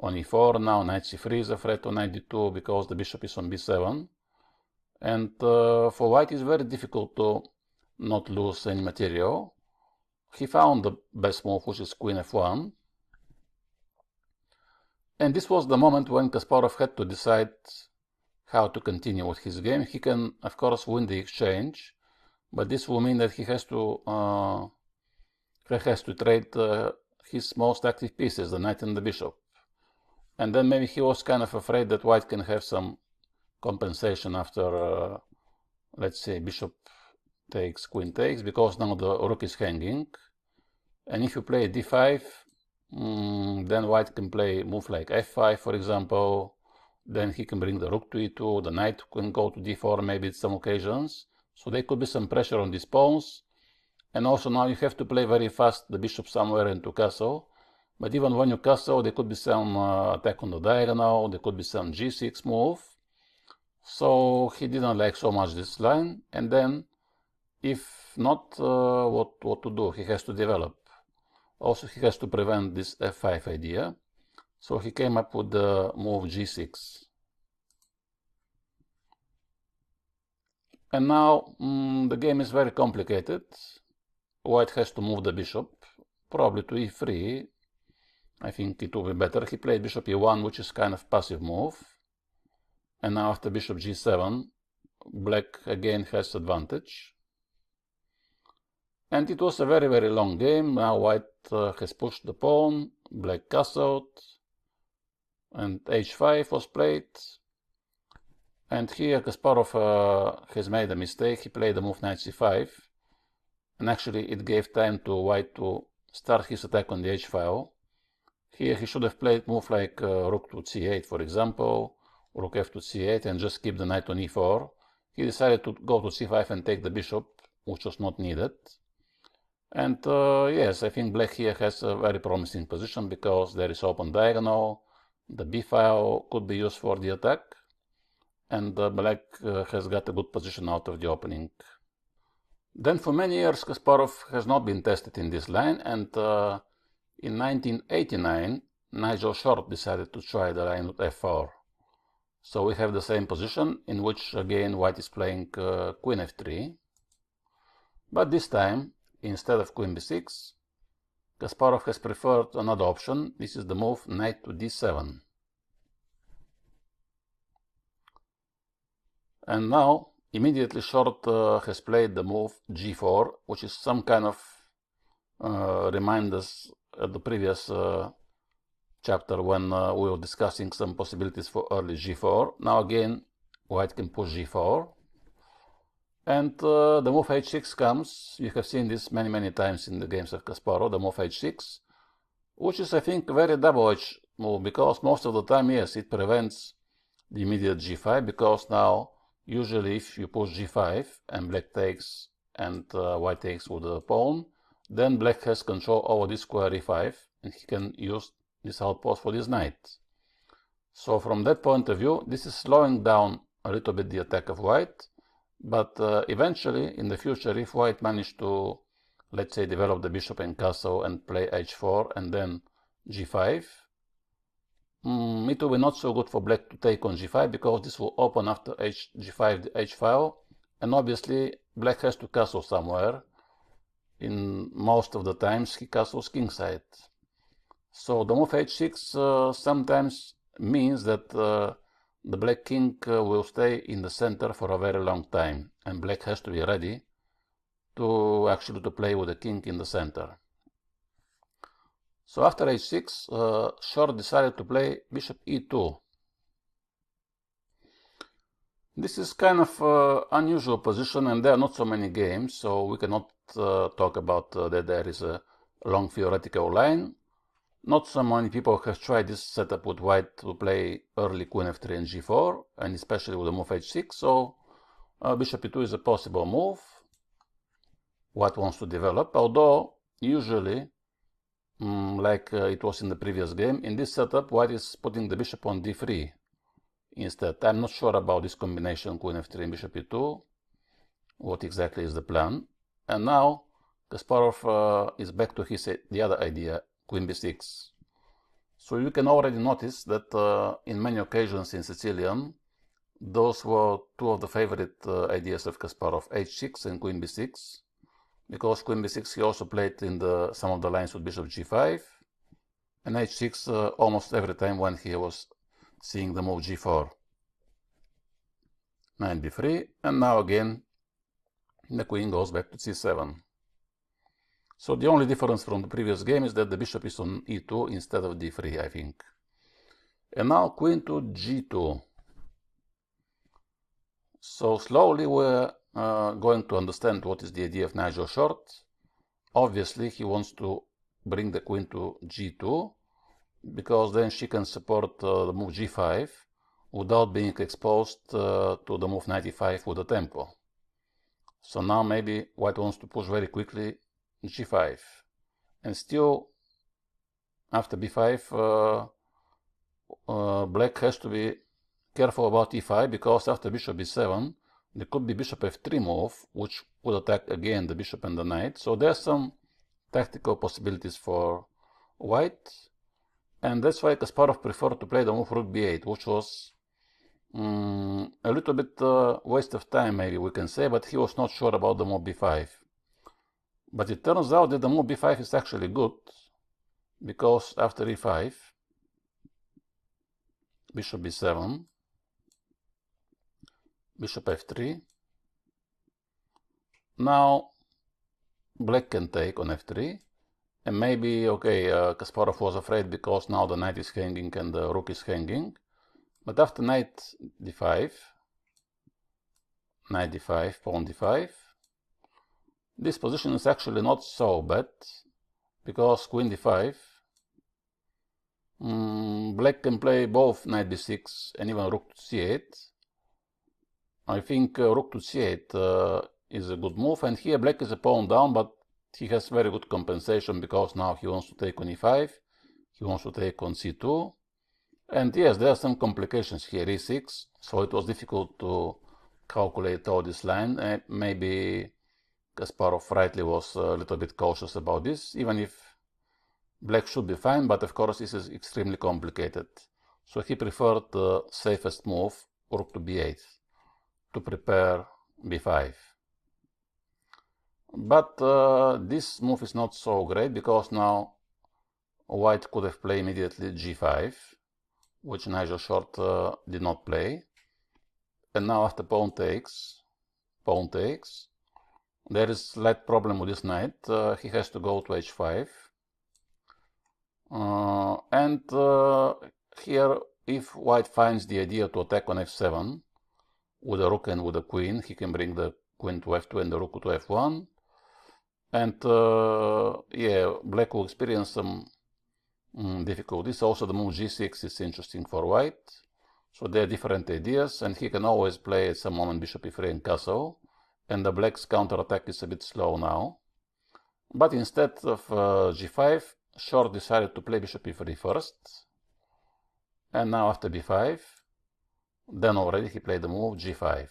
on e4. Now knight c3 is a threat on knight d2 because the bishop is on b7. And for white it's very difficult to not lose any material. He found the best move, which is queen f1. And this was the moment when Kasparov had to decide how to continue with his game. He can, of course, win the exchange, but this will mean that he has to trade his most active pieces, the knight and the bishop. And then maybe he was kind of afraid that white can have some compensation after, let's say, bishop takes, queen takes, because now the rook is hanging. And if you play d5, then white can play move like f5, for example. Then he can bring the rook to e2, the knight can go to d4 maybe at some occasions. So there could be some pressure on these pawns. And also now you have to play very fast the bishop somewhere into castle. But even when you castle, there could be some attack on the diagonal, there could be some g6 move. So he didn't like so much this line. And then, if not, what to do? He has to develop. Also, he has to prevent this f5 idea. So he came up with the move g6. And now the game is very complicated. White has to move the bishop, probably to e3. I think it will be better. He played bishop e1, which is kind of passive move. And now after bishop g7, black again has advantage. And it was a very, very long game. Now white has pushed the pawn, black castled, and h5 was played. And here Kasparov has made a mistake. He played the move knight c5. And actually it gave time to white to start his attack on the h-file. Here he should have played move like rook to c8, for example, rook f to c8, and just keep the knight on e4. He decided to go to c5 and take the bishop, which was not needed. And yes, I think black here has a very promising position, because there is open diagonal, the b-file could be used for the attack, and black has got a good position out of the opening. Then for many years Kasparov has not been tested in this line, and in 1989 Nigel Short decided to try the line with f4. So we have the same position, in which again white is playing queen f3. But this time, instead of queen b6, Kasparov has preferred another option. This is the move knight to d7. And now, immediately Short has played the move g4, which is some kind of reminders of the previous chapter when we were discussing some possibilities for early g4. Now again, white can push g4. And the move h6 comes. You have seen this many times in the games of Kasparov, the move h6, which is, I think, a very double-edged move, because most of the time, yes, it prevents the immediate g5, because now, usually if you push g5 and black takes and white takes with the pawn, then black has control over this square e5, and he can use this outpost for this knight. So from that point of view, this is slowing down a little bit the attack of white, but eventually, in the future, if white managed to, let's say, develop the bishop and castle and play h4 and then g5, it will be not so good for black to take on g5, because this will open after g5 the h-file, and obviously black has to castle somewhere. In most of the times he castles kingside. So the move h6 sometimes means that the black king will stay in the center for a very long time, and black has to be ready to actually play with the king in the center. So after h6, Short decided to play bishop e2. This is kind of unusual position, and there are not so many games, so we cannot talk about that there is a long theoretical line. Not so many people have tried this setup with white to play early queen f3 and g4, and especially with the move h6, so bishop e2 is a possible move. White wants to develop, although usually, like it was in the previous game, in this setup white is putting the bishop on d3 instead. I'm not sure about this combination queen f3 and bishop e2, what exactly is the plan. And now Kasparov is back to the other idea, queen b6. So you can already notice that in many occasions in Sicilian, those were two of the favorite ideas of Kasparov, h6 and queen b6, because queen b6 he also played in some of the lines with bishop g5, and h6 almost every time when he was seeing the move g4. Knight b3, and now again the queen goes back to c7. So the only difference from the previous game is that the bishop is on e2 instead of d3, I think. And now queen to g2. So slowly we're going to understand what is the idea of Nigel Short. Obviously he wants to bring the queen to g2, because then she can support the move g5 without being exposed to the move knight e5 with the tempo. So now maybe white wants to push very quickly g5, and still after b5 black has to be careful about e5, because after bishop b7 there could be bishop f3 move, which would attack again the bishop and the knight. So there's some tactical possibilities for white, and that's why Kasparov preferred to play the move rook b8, which was a little bit waste of time, maybe we can say, but he was not sure about the move b5. But it turns out that the move b5 is actually good, because after e5, bishop b7, bishop f3, now black can take on f3, and maybe, okay, Kasparov was afraid because now the knight is hanging and the rook is hanging, but after knight d5, pawn d5, this position is actually not so bad, because queen d5, black can play both knight b6 and even rook to c8. I think rook to c8 is a good move, and here black is a pawn down, but he has very good compensation, because now he wants to take on e5, he wants to take on c2, and yes, there are some complications here, e6, so it was difficult to calculate all this line. Maybe Kasparov rightly was a little bit cautious about this, even if black should be fine, but of course this is extremely complicated. So he preferred the safest move, rook to b8, to prepare b5. But this move is not so great, because now white could have played immediately g5, which Nigel Short did not play. And now after pawn takes, there is slight problem with this knight. He has to go to h5. Here, if white finds the idea to attack on f7 with a rook and with a queen, he can bring the queen to f2 and the rook to f1. And yeah, black will experience some difficulties. Also, the move g6 is interesting for white. So there are different ideas, and he can always play at some moment bishop e3 and castle. And the black's counterattack is a bit slow now. But instead of g5, Short decided to play bishop e3 first. And now after b5, then already he played the move g5.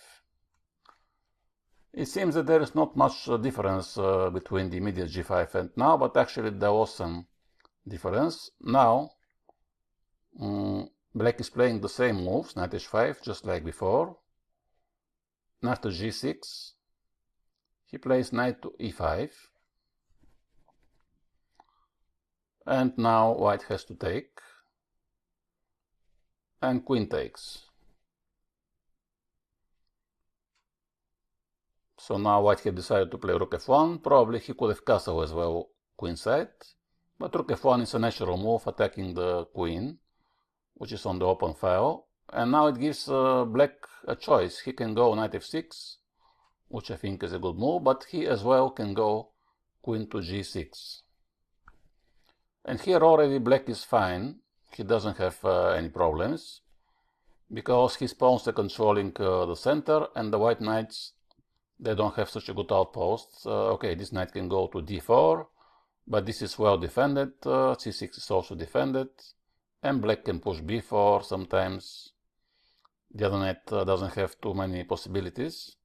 It seems that there is not much difference between the immediate g5 and now, but actually there was some difference. Now, black is playing the same moves, knight h5, just like before. And after g6, he plays knight to e5. And now white has to take. And queen takes. So now white had decided to play rook f1. Probably he could have castled as well queenside. But rook f1 is a natural move, attacking the queen, which is on the open file. And now it gives black a choice. He can go knight f6, which I think is a good move, but he as well can go queen to g6. And here already black is fine. He doesn't have any problems, because his pawns are controlling the center, and the white knights, they don't have such a good outpost. Okay, this knight can go to d4, but this is well defended. c6 is also defended, and black can push b4 sometimes. The other knight doesn't have too many possibilities.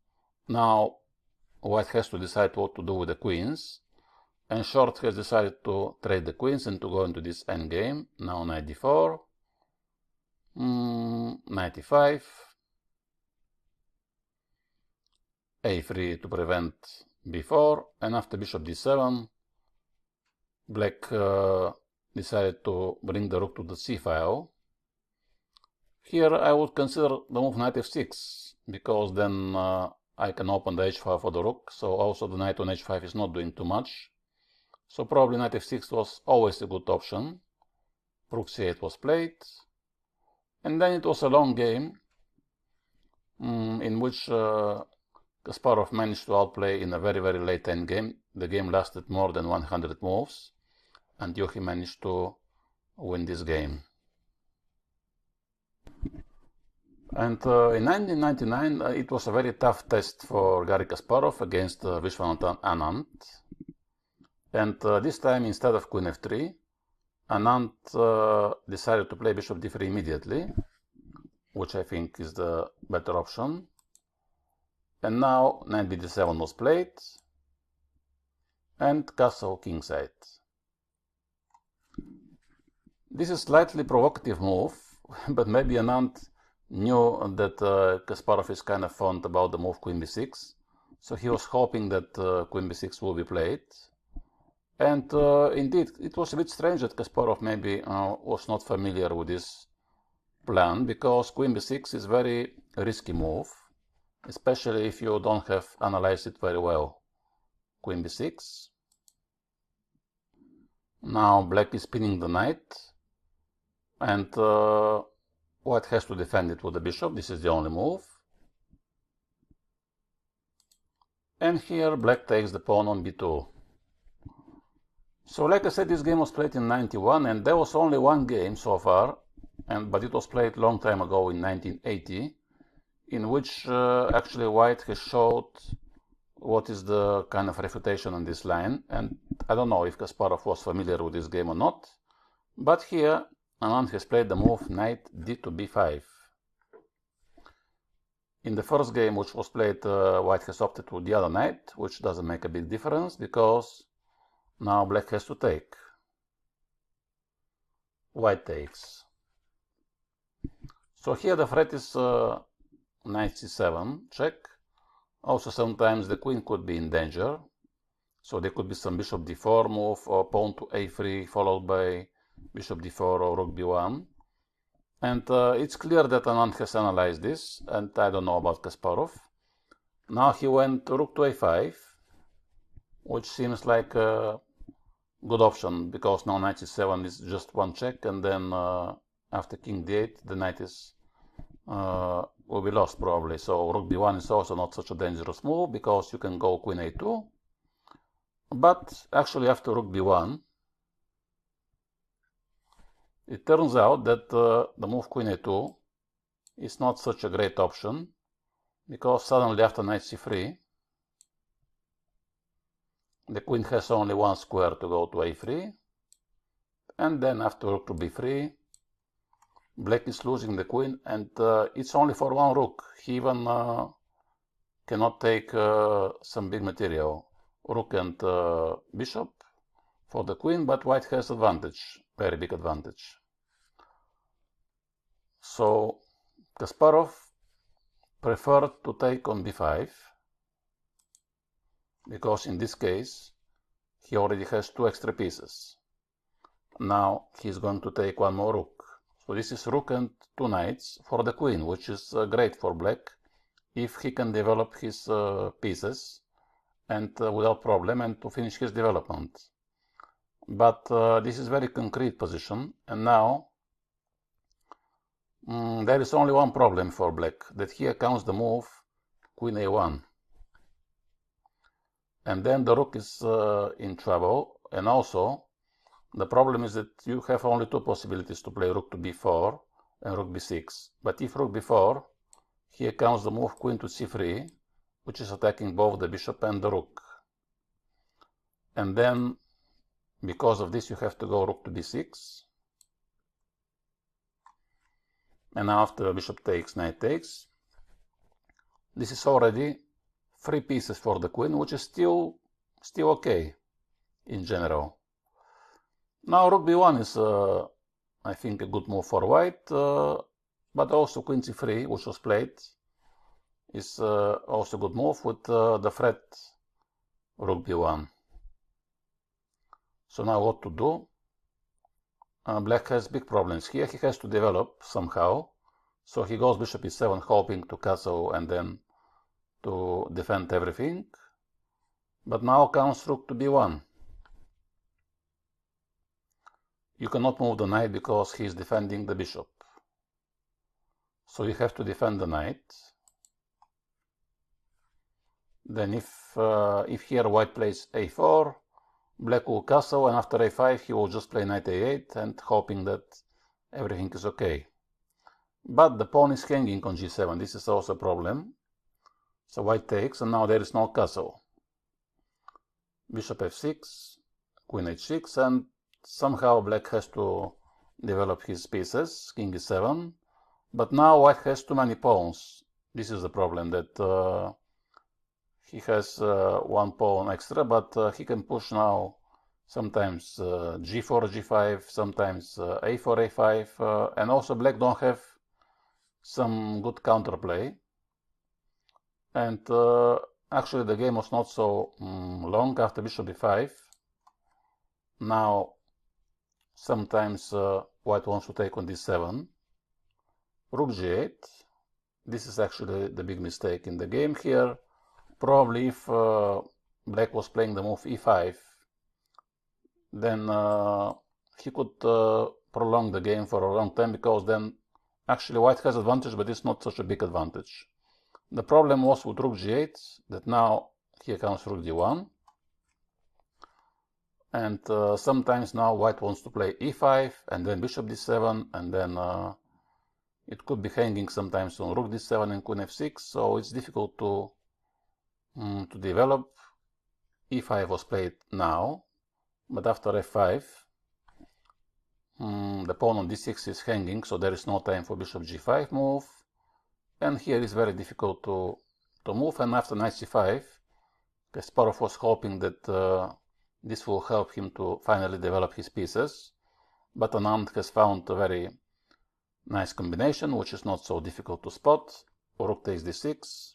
Now white has to decide what to do with the queens, and Short has decided to trade the queens and to go into this endgame. Now knight d4, knight e5, a3 to prevent b4, and after bishop d7, black decided to bring the rook to the c file. Here I would consider the move knight f6, because then I can open the h file for the rook, so also the knight on h5 is not doing too much. So probably knight f6 was always a good option. Rook c8 was played, and then it was a long game in which Kasparov managed to outplay in a very, very late endgame. The game lasted more than 100 moves until he managed to win this game. And in 1999, it was a very tough test for Garry Kasparov against Vishwanathan Anand. And this time, instead of queen f3, Anand decided to play bishop d3 immediately, which I think is the better option. And now knight bd7 was played, and castle kingside. This is slightly provocative move, but maybe Anand knew that Kasparov is kind of fond about the move queen b6, so he was hoping that queen b6 will be played. And indeed, it was a bit strange that Kasparov maybe was not familiar with this plan, because queen b6 is a very risky move, especially if you don't have analyzed it very well. Queen b6. Now black is pinning the knight, and white has to defend it with the bishop. This is the only move. And here black takes the pawn on b2. So like I said, this game was played in 91, and there was only one game so far, but it was played a long time ago in 1980, in which actually white has showed what is the kind of refutation on this line. And I don't know if Kasparov was familiar with this game or not, but here Anand has played the move knight d to b5. In the first game, which was played, white has opted with the other knight, which doesn't make a big difference, because now black has to take. White takes. So here the threat is knight c7, check. Also sometimes the queen could be in danger. So there could be some bishop d4 move, or pawn to a3 followed by bishop d4 or rook b1. And it's clear that Anand has analyzed this, and I don't know about Kasparov. Now he went rook to a5, which seems like a good option, because now knight c7 is just one check, and then after king d8 the knight is will be lost probably. So rook b1 is also not such a dangerous move, because you can go queen a2. But actually after rook b1, it turns out that the move queen a2 is not such a great option, because suddenly after knight c3, the queen has only one square to go to a3, and then after rook to b3, black is losing the queen, and it's only for one rook. He even cannot take some big material, rook and bishop for the queen, but white has advantage, very big advantage. So Kasparov preferred to take on b5, because in this case he already has two extra pieces. Now he's going to take one more rook. So this is rook and two knights for the queen, which is great for black if he can develop his pieces and without problem, and to finish his development. But this is very concrete position, and now there is only one problem for black, that he accounts the move queen a1. And then the rook is in trouble, and also the problem is that you have only two possibilities to play rook to b4 and rook b6. But if rook b4, he accounts the move queen to c3, which is attacking both the bishop and the rook. And then, because of this, you have to go rook to b6. And now after bishop takes, knight takes, this is already three pieces for the queen, which is still okay in general. Now rook b1 is, I think, a good move for white, but also queen c3, which was played, is also a good move with the threat rook b1. So now what to do? Black has big problems here. He has to develop somehow. So he goes bishop e7, hoping to castle and then to defend everything. But now comes rook to b1. You cannot move the knight because he is defending the bishop. So you have to defend the knight. Then if here white plays a4, black will castle, and after a5 he will just play knight a8 and hoping that everything is okay. But the pawn is hanging on g7. This is also a problem. So white takes, and now there is no castle. Bishop f6, queen h6, and somehow black has to develop his pieces, king e7. But now white has too many pawns. This is the problem, that he has one pawn extra, but he can push now sometimes g4, g5, sometimes a4, a5, and also black don't have some good counterplay. And actually the game was not so long after bishop b5. Now sometimes white wants to take on d7, rook g8. This is actually the big mistake in the game here. Probably if black was playing the move e5, then he could prolong the game for a long time, because then actually white has advantage, but it's not such a big advantage. The problem was with rook g8, that now here comes rook d1, and sometimes now white wants to play e5 and then bishop d7, and then it could be hanging sometimes on rook d7 and queen f6, so it's difficult to develop. e5 was played now, but after f5 the pawn on d6 is hanging, so there is no time for bishop g5 move, and here is very difficult to move. And after knight c5, Kasparov was hoping that this will help him to finally develop his pieces, but Anand has found a very nice combination, which is not so difficult to spot. Rook takes d6,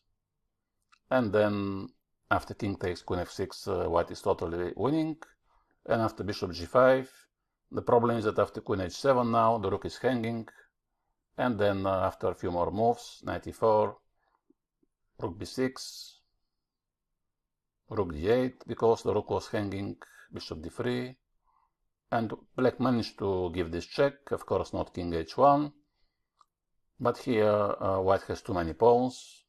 and then after king takes queen f6, white is totally winning. And after bishop g5, the problem is that after queen h7 now the rook is hanging, and then after a few more moves, knight e4, rook b6, rook d8, because the rook was hanging, bishop d3, and black managed to give this check, of course not king h1, but here white has too many pawns,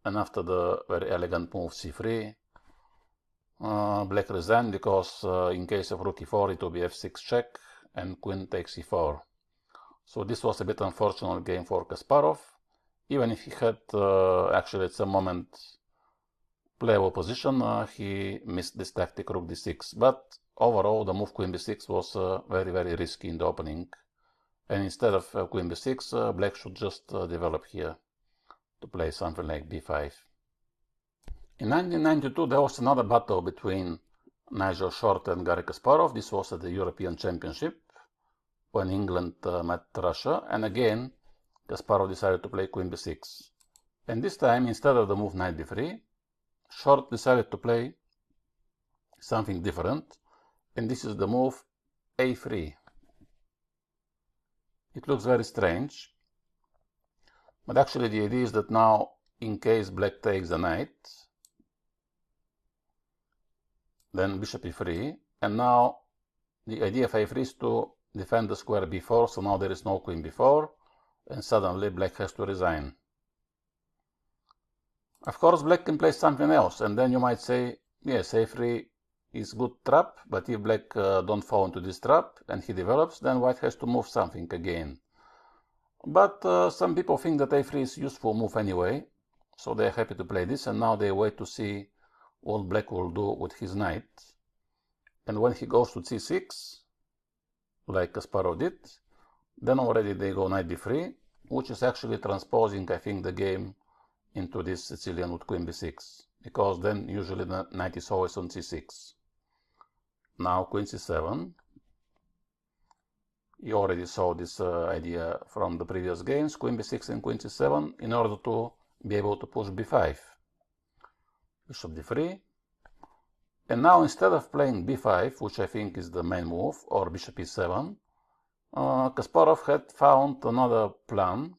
and after the very elegant move c3, black resigned because in case of rook e4 it will be f6 check and queen takes e4. So this was a bit unfortunate game for Kasparov, even if he had actually at some moment playable position, he missed this tactic rook d6, but overall the move queen b6 was very risky in the opening, and instead of queen b6 black should just develop here to play something like b5. In 1992 there was another battle between Nigel Short and Garry Kasparov. This was at the European Championship when England met Russia, and again Kasparov decided to play queen b6, and this time instead of the move knight b3, Short decided to play something different, and this is the move a3. It looks very strange, but actually the idea is that now in case black takes the knight, then bishop e3, and now the idea of a3 is to defend the square b4, so now there is no queen b4, and suddenly black has to resign. Of course black can play something else, and then you might say, yes, a3 is good trap, but if black don't fall into this trap and he develops, then white has to move something again. But some people think that a3 is useful move anyway, so they're happy to play this, and now they wait to see what black will do with his knight. And when he goes to c6, like Kasparov did, then already they go knight b3, which is actually transposing, I think, the game into this Sicilian with queen b6, because then usually the knight is always on c6. Now queen c7. You already saw this idea from the previous games, queen b6 and queen c7, in order to be able to push b5. Bishop d3. And now instead of playing b5, which I think is the main move, or bishop e7, Kasparov had found another plan,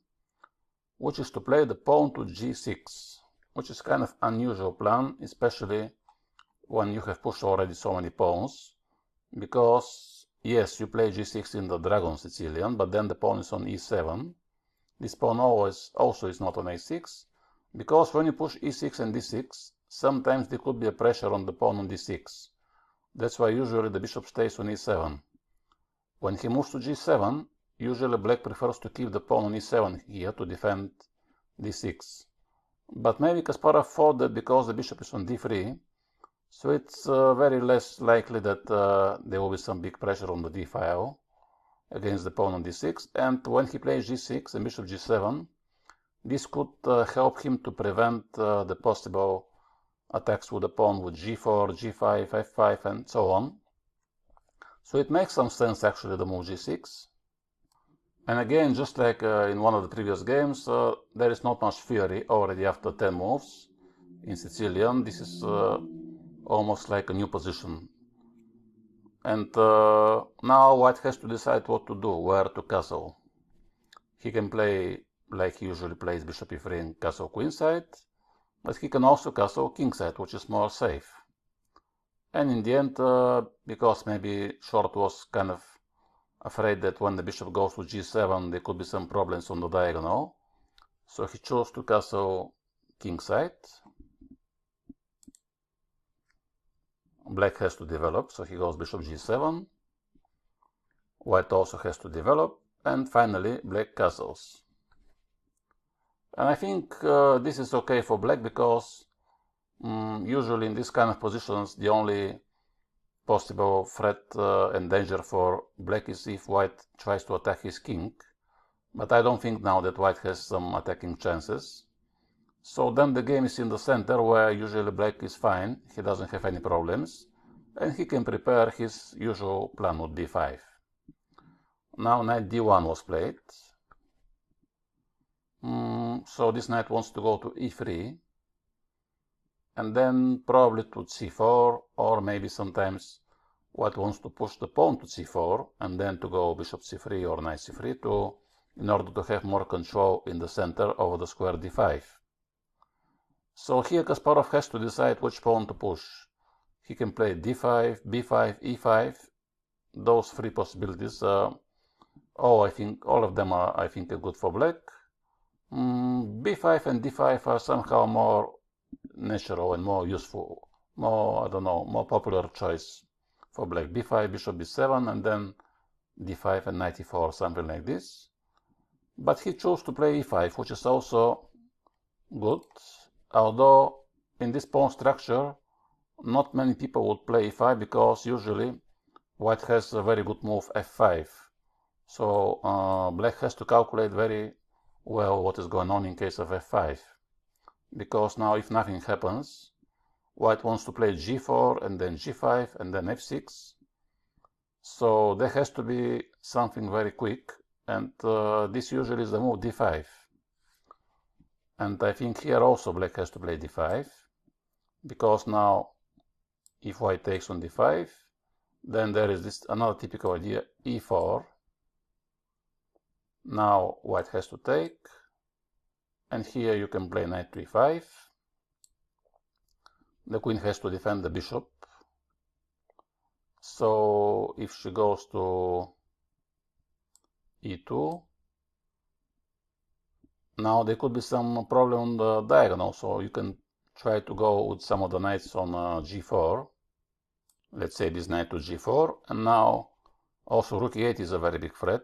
which is to play the pawn to g6, which is kind of unusual plan, especially when you have pushed already so many pawns, because yes, you play g6 in the dragon Sicilian, but then the pawn is on e7. This pawn also is not on a6, because when you push e6 and d6, sometimes there could be a pressure on the pawn on d6. That's why usually the bishop stays on e7. When he moves to g7, usually black prefers to keep the pawn on e7 here to defend d6. But maybe Kasparov thought that because the bishop is on d3, so it's very less likely that there will be some big pressure on the d file against the pawn on d6. And when he plays g6 and bishop g7, this could help him to prevent the possible attacks with the pawn with g4, g5, f5, and so on. So it makes some sense actually the move g6. And again, just like in one of the previous games, there is not much theory already after 10 moves. In Sicilian, this is almost like a new position. And now white has to decide what to do, where to castle. He can play like he usually plays bishop e3 and castle queenside, but he can also castle kingside, which is more safe. And in the end, because maybe Short was kind of afraid that when the bishop goes to g7 there could be some problems on the diagonal, so he chose to castle kingside. Black has to develop, so he goes bishop g7. White also has to develop, and finally black castles. And I think this is okay for black, because usually in this kind of positions the only possible threat and danger for black is if white tries to attack his king, but I don't think now that white has some attacking chances. So then the game is in the center, where usually black is fine, he doesn't have any problems, and he can prepare his usual plan with d5. Now knight d1 was played. So this knight wants to go to e3, and then probably to c4, or maybe sometimes white wants to push the pawn to c4 and then to go bishop c3 or knight c3 in order to have more control in the center over the square d5. So here Kasparov has to decide which pawn to push. He can play d5, b5, e5, those three possibilities, I think all of them are, good for black. B5 and D5 are somehow more natural and more useful, more popular choice for black. B5, bishop B7, and then D5 and knight E4, something like this. But he chose to play E5, which is also good, although in this pawn structure, not many people would play E5 because usually white has a very good move F5. So black has to calculate very well what is going on in case of F5. Because now if nothing happens, white wants to play G4 and then G5 and then F6. So there has to be something very quick, and this usually is the move D5. And I think here also black has to play D5, because now if white takes on D5, then there is this another typical idea, E4. Now white has to take, and here you can play knight to E5. The queen has to defend the bishop. So if she goes to E2, now there could be some problem on the diagonal, so you can try to go with some of the knights on G4. Let's say this knight to G4, and now also rook E8 is a very big threat.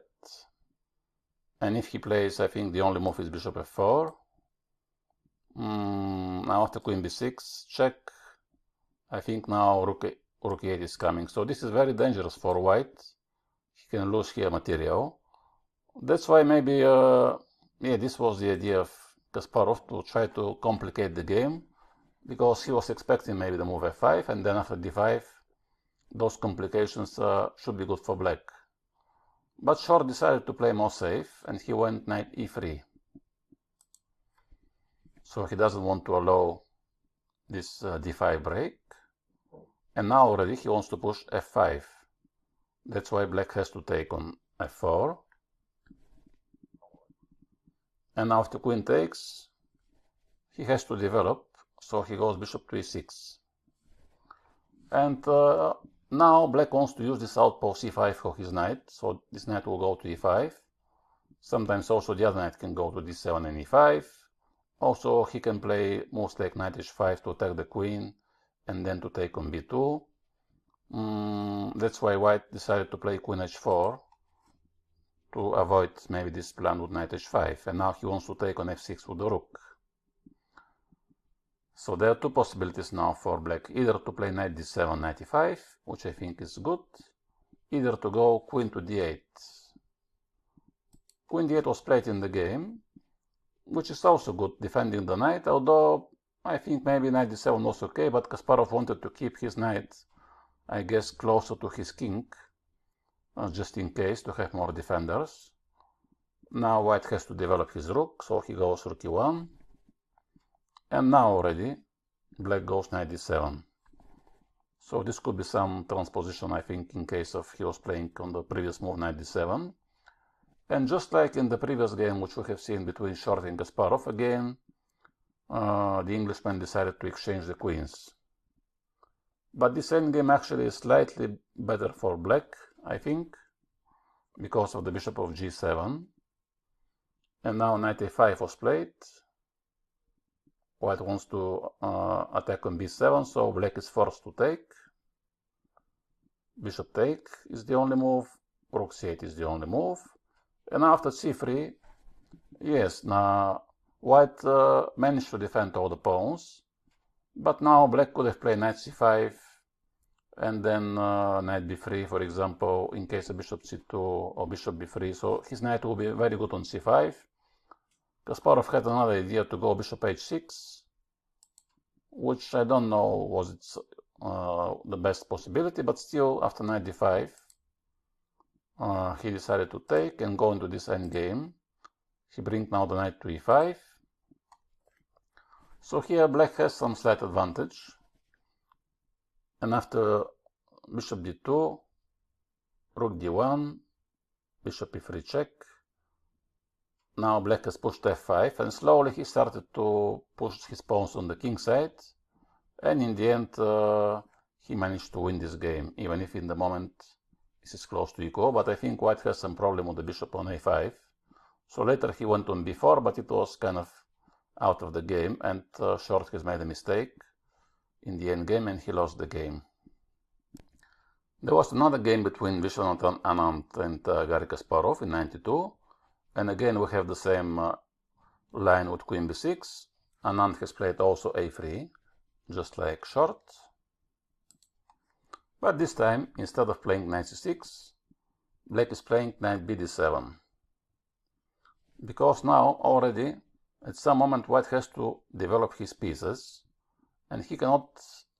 And if he plays, I think the only move is bishop F4. Now after queen B6, check. I think now rook E8 is coming. So this is very dangerous for white. He can lose here material. That's why maybe, this was the idea of Kasparov, to try to complicate the game, because he was expecting maybe the move F5, and then after D5, those complications should be good for black. But Short decided to play more safe, and he went knight E3. So he doesn't want to allow this D5 break. And now already he wants to push F5. That's why black has to take on F4. And now after queen takes, he has to develop, so he goes bishop to E6. And now black wants to use this outpost C5 for his knight, so this knight will go to E5. Sometimes also the other knight can go to D7 and E5. Also he can play moves like knight H5 to attack the queen and then to take on B2. That's why white decided to play queen H4 to avoid maybe this plan with knight H5. And now he wants to take on F6 with the rook. So there are two possibilities now for black, either to play knight D7, knight E5, which I think is good, either to go queen to D8. Queen D8 was played in the game, which is also good, defending the knight, although I think maybe knight D7 was okay, but Kasparov wanted to keep his knight, I guess, closer to his king, just in case, to have more defenders. Now white has to develop his rook, so he goes rook E1. And now already black goes knight D7. So this could be some transposition, I think, in case of he was playing on the previous move knight D7. And just like in the previous game, which we have seen between Short and Kasparov, again, the Englishman decided to exchange the queens. But this endgame actually is slightly better for black, I think, because of the bishop of G7. And now knight A5 was played. White wants to attack on B7, so black is forced to take. Bishop take is the only move. Rook C8 is the only move. And after C3, yes, now white managed to defend all the pawns. But now black could have played knight C5 and then knight B3, for example, in case of bishop C2 or bishop B3. So his knight will be very good on C5. Kasparov had another idea to go bishop H6, which I don't know was it the best possibility, but still after knight D5, he decided to take and go into this endgame. He brings now the knight to E5. So here black has some slight advantage. And after bishop D2, rook D1, bishop E3 check. Now black has pushed F5, and slowly he started to push his pawns on the king side. And in the end, he managed to win this game, even if in the moment this is close to equal, but I think white has some problem with the bishop on a5. So later he went on b4, but it was kind of out of the game, and short has made a mistake in the endgame, and he lost the game. There was another game between Viswanathan Anand and Garry Kasparov in 92, and again we have the same line with queen b6. Anand has played also a3, just like short. But this time, instead of playing knight c6, black is playing knight bd7. Because now, already, at some moment white has to develop his pieces, and he cannot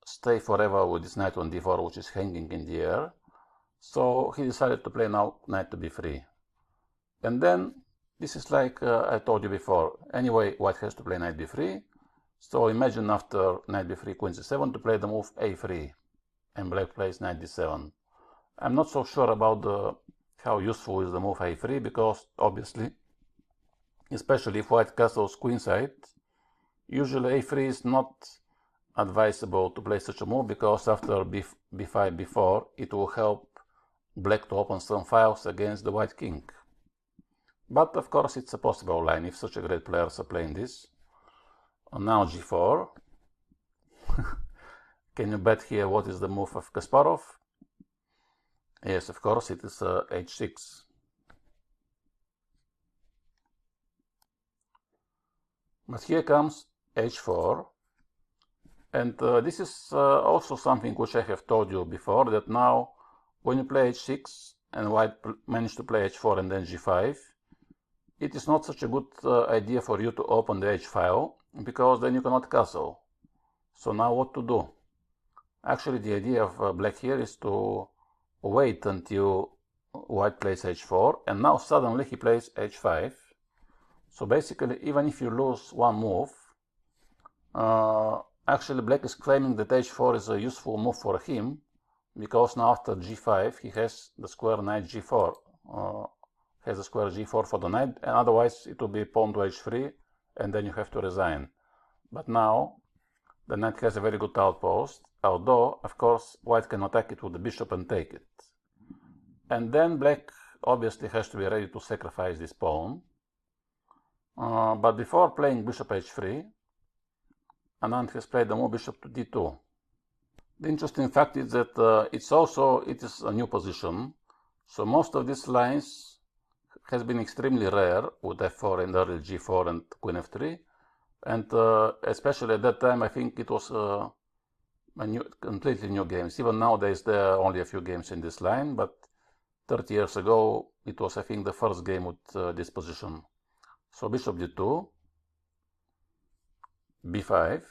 stay forever with this knight on d4, which is hanging in the air. So he decided to play now knight to b3. And then, this is like I told you before. Anyway, white has to play knight b3. So imagine after knight b3, queen c7 to play the move a3. And black plays knight d7. I'm not so sure about how useful is the move a3, because obviously, especially if white castles queenside, usually a3 is not advisable to play such a move, because after b5, b4, it will help black to open some files against the white king. But of course it's a possible line if such a great players are playing this. Now g4. Can you bet here what is the move of Kasparov? Yes, of course, it is h6. But here comes h4. And this is also something which I have told you before, that now when you play h6 and white managed to play h4 and then g5, it is not such a good idea for you to open the h file, because then you cannot castle. So now what to do? Actually, the idea of black here is to wait until white plays h4, and now suddenly he plays h5. So basically, even if you lose one move, actually black is claiming that h4 is a useful move for him, because now after g5 he has the square knight g4, has a square g4 for the knight, and otherwise it will be pawn to h3, and then you have to resign. But now the knight has a very good outpost, although, of course, white can attack it with the bishop and take it. And then black obviously has to be ready to sacrifice this pawn. But before playing bishop h3, Anand has played the move bishop to d2. The interesting fact is that it is a new position, so most of these lines has been extremely rare with f4 and early g4 and queen f3. And especially at that time, I think it was a completely new game. Even nowadays, there are only a few games in this line, but 30 years ago, it was, I think, the first game with this position. So bishop d2, b5,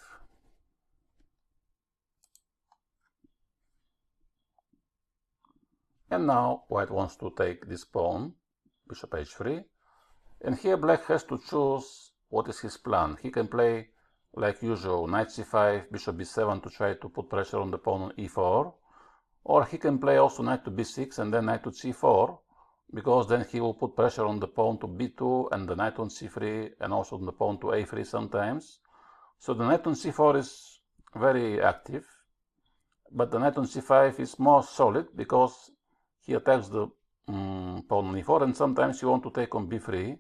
and now white wants to take this pawn, bishop h3, and here black has to choose what is his plan. He can play, like usual, knight c5, bishop b7 to try to put pressure on the pawn on e4, or he can play also knight to b6 and then knight to c4, because then he will put pressure on the pawn to b2 and the knight on c3 and also on the pawn to a3 sometimes. So the knight on c4 is very active, but the knight on c5 is more solid because he attacks the pawn on e4, and sometimes you want to take on b3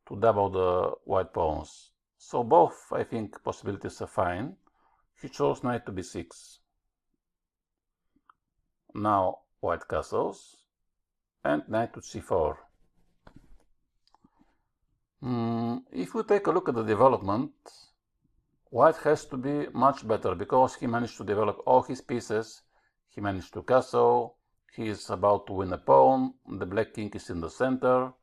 to double the white pawns. So both, I think, possibilities are fine. He chose knight to b6. Now white castles, and knight to c4. If we take a look at the development, white has to be much better, because he managed to develop all his pieces, he managed to castle, he is about to win a pawn, the black king is in the center,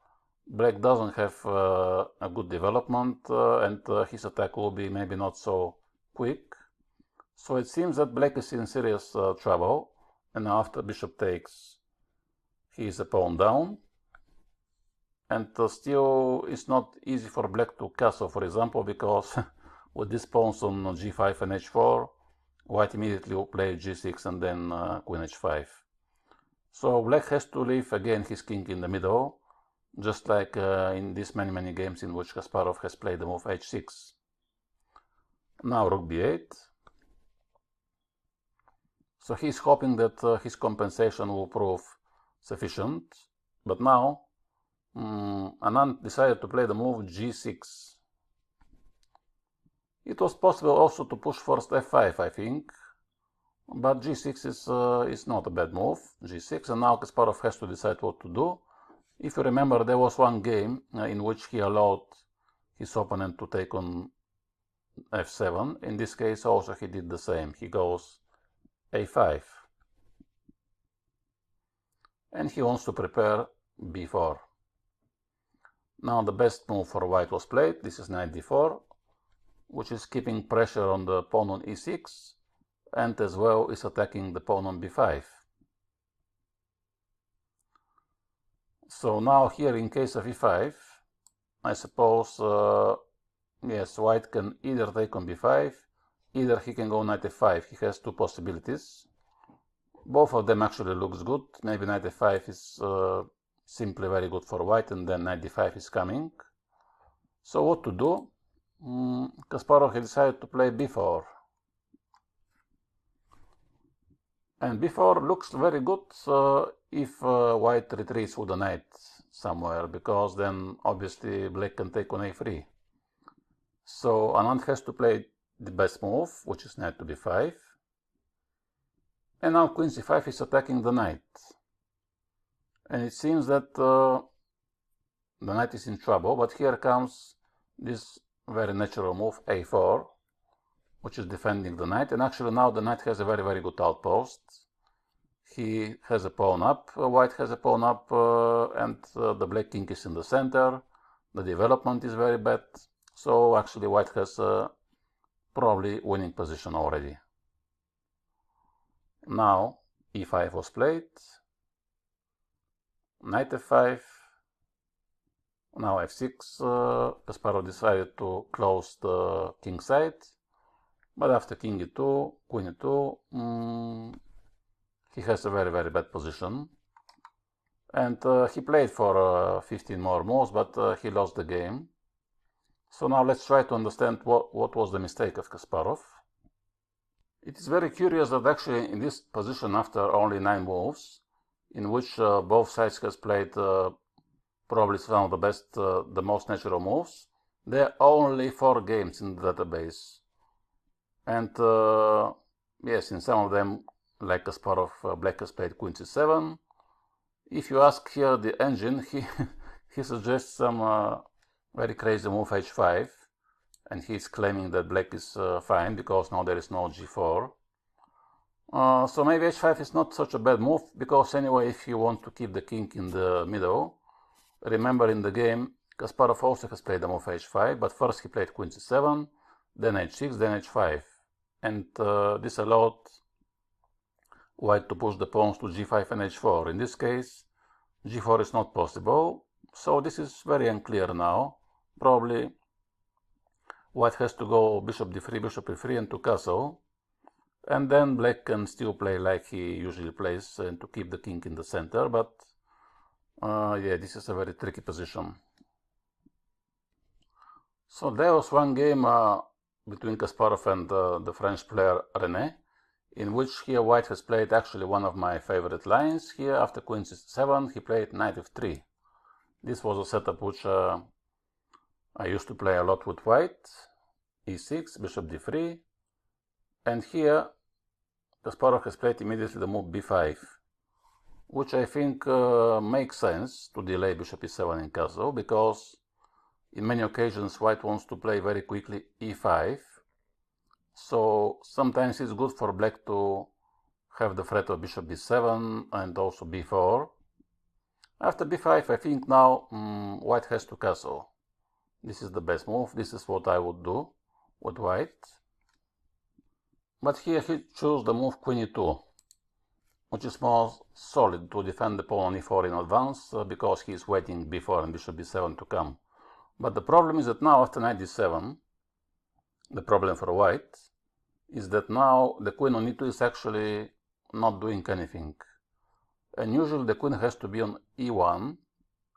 black doesn't have a good development, and his attack will be maybe not so quick. So it seems that black is in serious trouble, and after bishop takes, he is a pawn down, and still it's not easy for black to castle, for example, because with these pawns on g5 and h4, white immediately will play g6 and then queen h5. So black has to leave again his king in the middle, just like in these many games in which Kasparov has played the move h6. Now rook b8. So he's hoping that his compensation will prove sufficient. But now Anand decided to play the move g6. It was possible also to push first f5, I think, but g6 is not a bad move, g6, and now Kasparov has to decide what to do. If you remember, there was one game in which he allowed his opponent to take on f7. In this case also he did the same. He goes a5. And he wants to prepare b4. Now the best move for white was played. This is knight d4, which is keeping pressure on the pawn on e6, and as well is attacking the pawn on b5. So now here in case of e5, I suppose, yes, white can either take on b5, either he can go knight f5. He has two possibilities. Both of them actually looks good. Maybe knight f5 is simply very good for white, and then knight d5 is coming. So what to do? Kasparov has decided to play b4. And b4 looks very good if white retreats with the knight somewhere, because then obviously black can take on a3. So Anand has to play the best move, which is knight to b5. And now queen c5 is attacking the knight. And it seems that the knight is in trouble, but here comes this very natural move a4, which is defending the knight. And actually now the knight has a very, very good outpost. He has a pawn up, white has a pawn up, and the black king is in the center. The development is very bad, so actually white has probably winning position already. Now e5 was played, knight f5, now f6. Kasparov decided to close the king side, but after king e2, queen e2, he has a very, very bad position. And he played for 15 more moves, but he lost the game. So now let's try to understand what was the mistake of Kasparov. It is very curious that actually in this position, after only 9 moves, in which both sides has played probably some of the best, the most natural moves, there are only 4 games in the database. And yes, in some of them, like Kasparov, black has played queen c7. If you ask here the engine, he suggests some very crazy move h5, and he's claiming that black is fine because now there is no g4. So maybe h5 is not such a bad move, because anyway, if you want to keep the king in the middle, remember in the game Kasparov also has played the move h5, but first he played queen c7, then h6, then h5, and this allowed white to push the pawns to g5 and h4. In this case, g4 is not possible, so this is very unclear now. Probably white has to go bishop d3, bishop e3, and to castle, and then black can still play like he usually plays and to keep the king in the center, but yeah, this is a very tricky position. So there was one game between Kasparov and the French player René, in which here white has played actually one of my favorite lines. Here after queen c7 he played knight f3. This was a setup which I used to play a lot with white. e6, bishop d3, and here Kasparov has played immediately the move b5, which I think makes sense to delay bishop e7 in castle, because in many occasions white wants to play very quickly e5. So sometimes it's good for black to have the threat of bishop b7 and also b4. After b5, I think now white has to castle. This is the best move. This is what I would do with white. But here he chose the move queen e2, which is more solid to defend the pawn on e4 in advance, because he is waiting b4 and bishop b7 to come. But the problem is that now after knight d7, the problem for white is that now the queen on e2 is actually not doing anything. And usually the queen has to be on e1,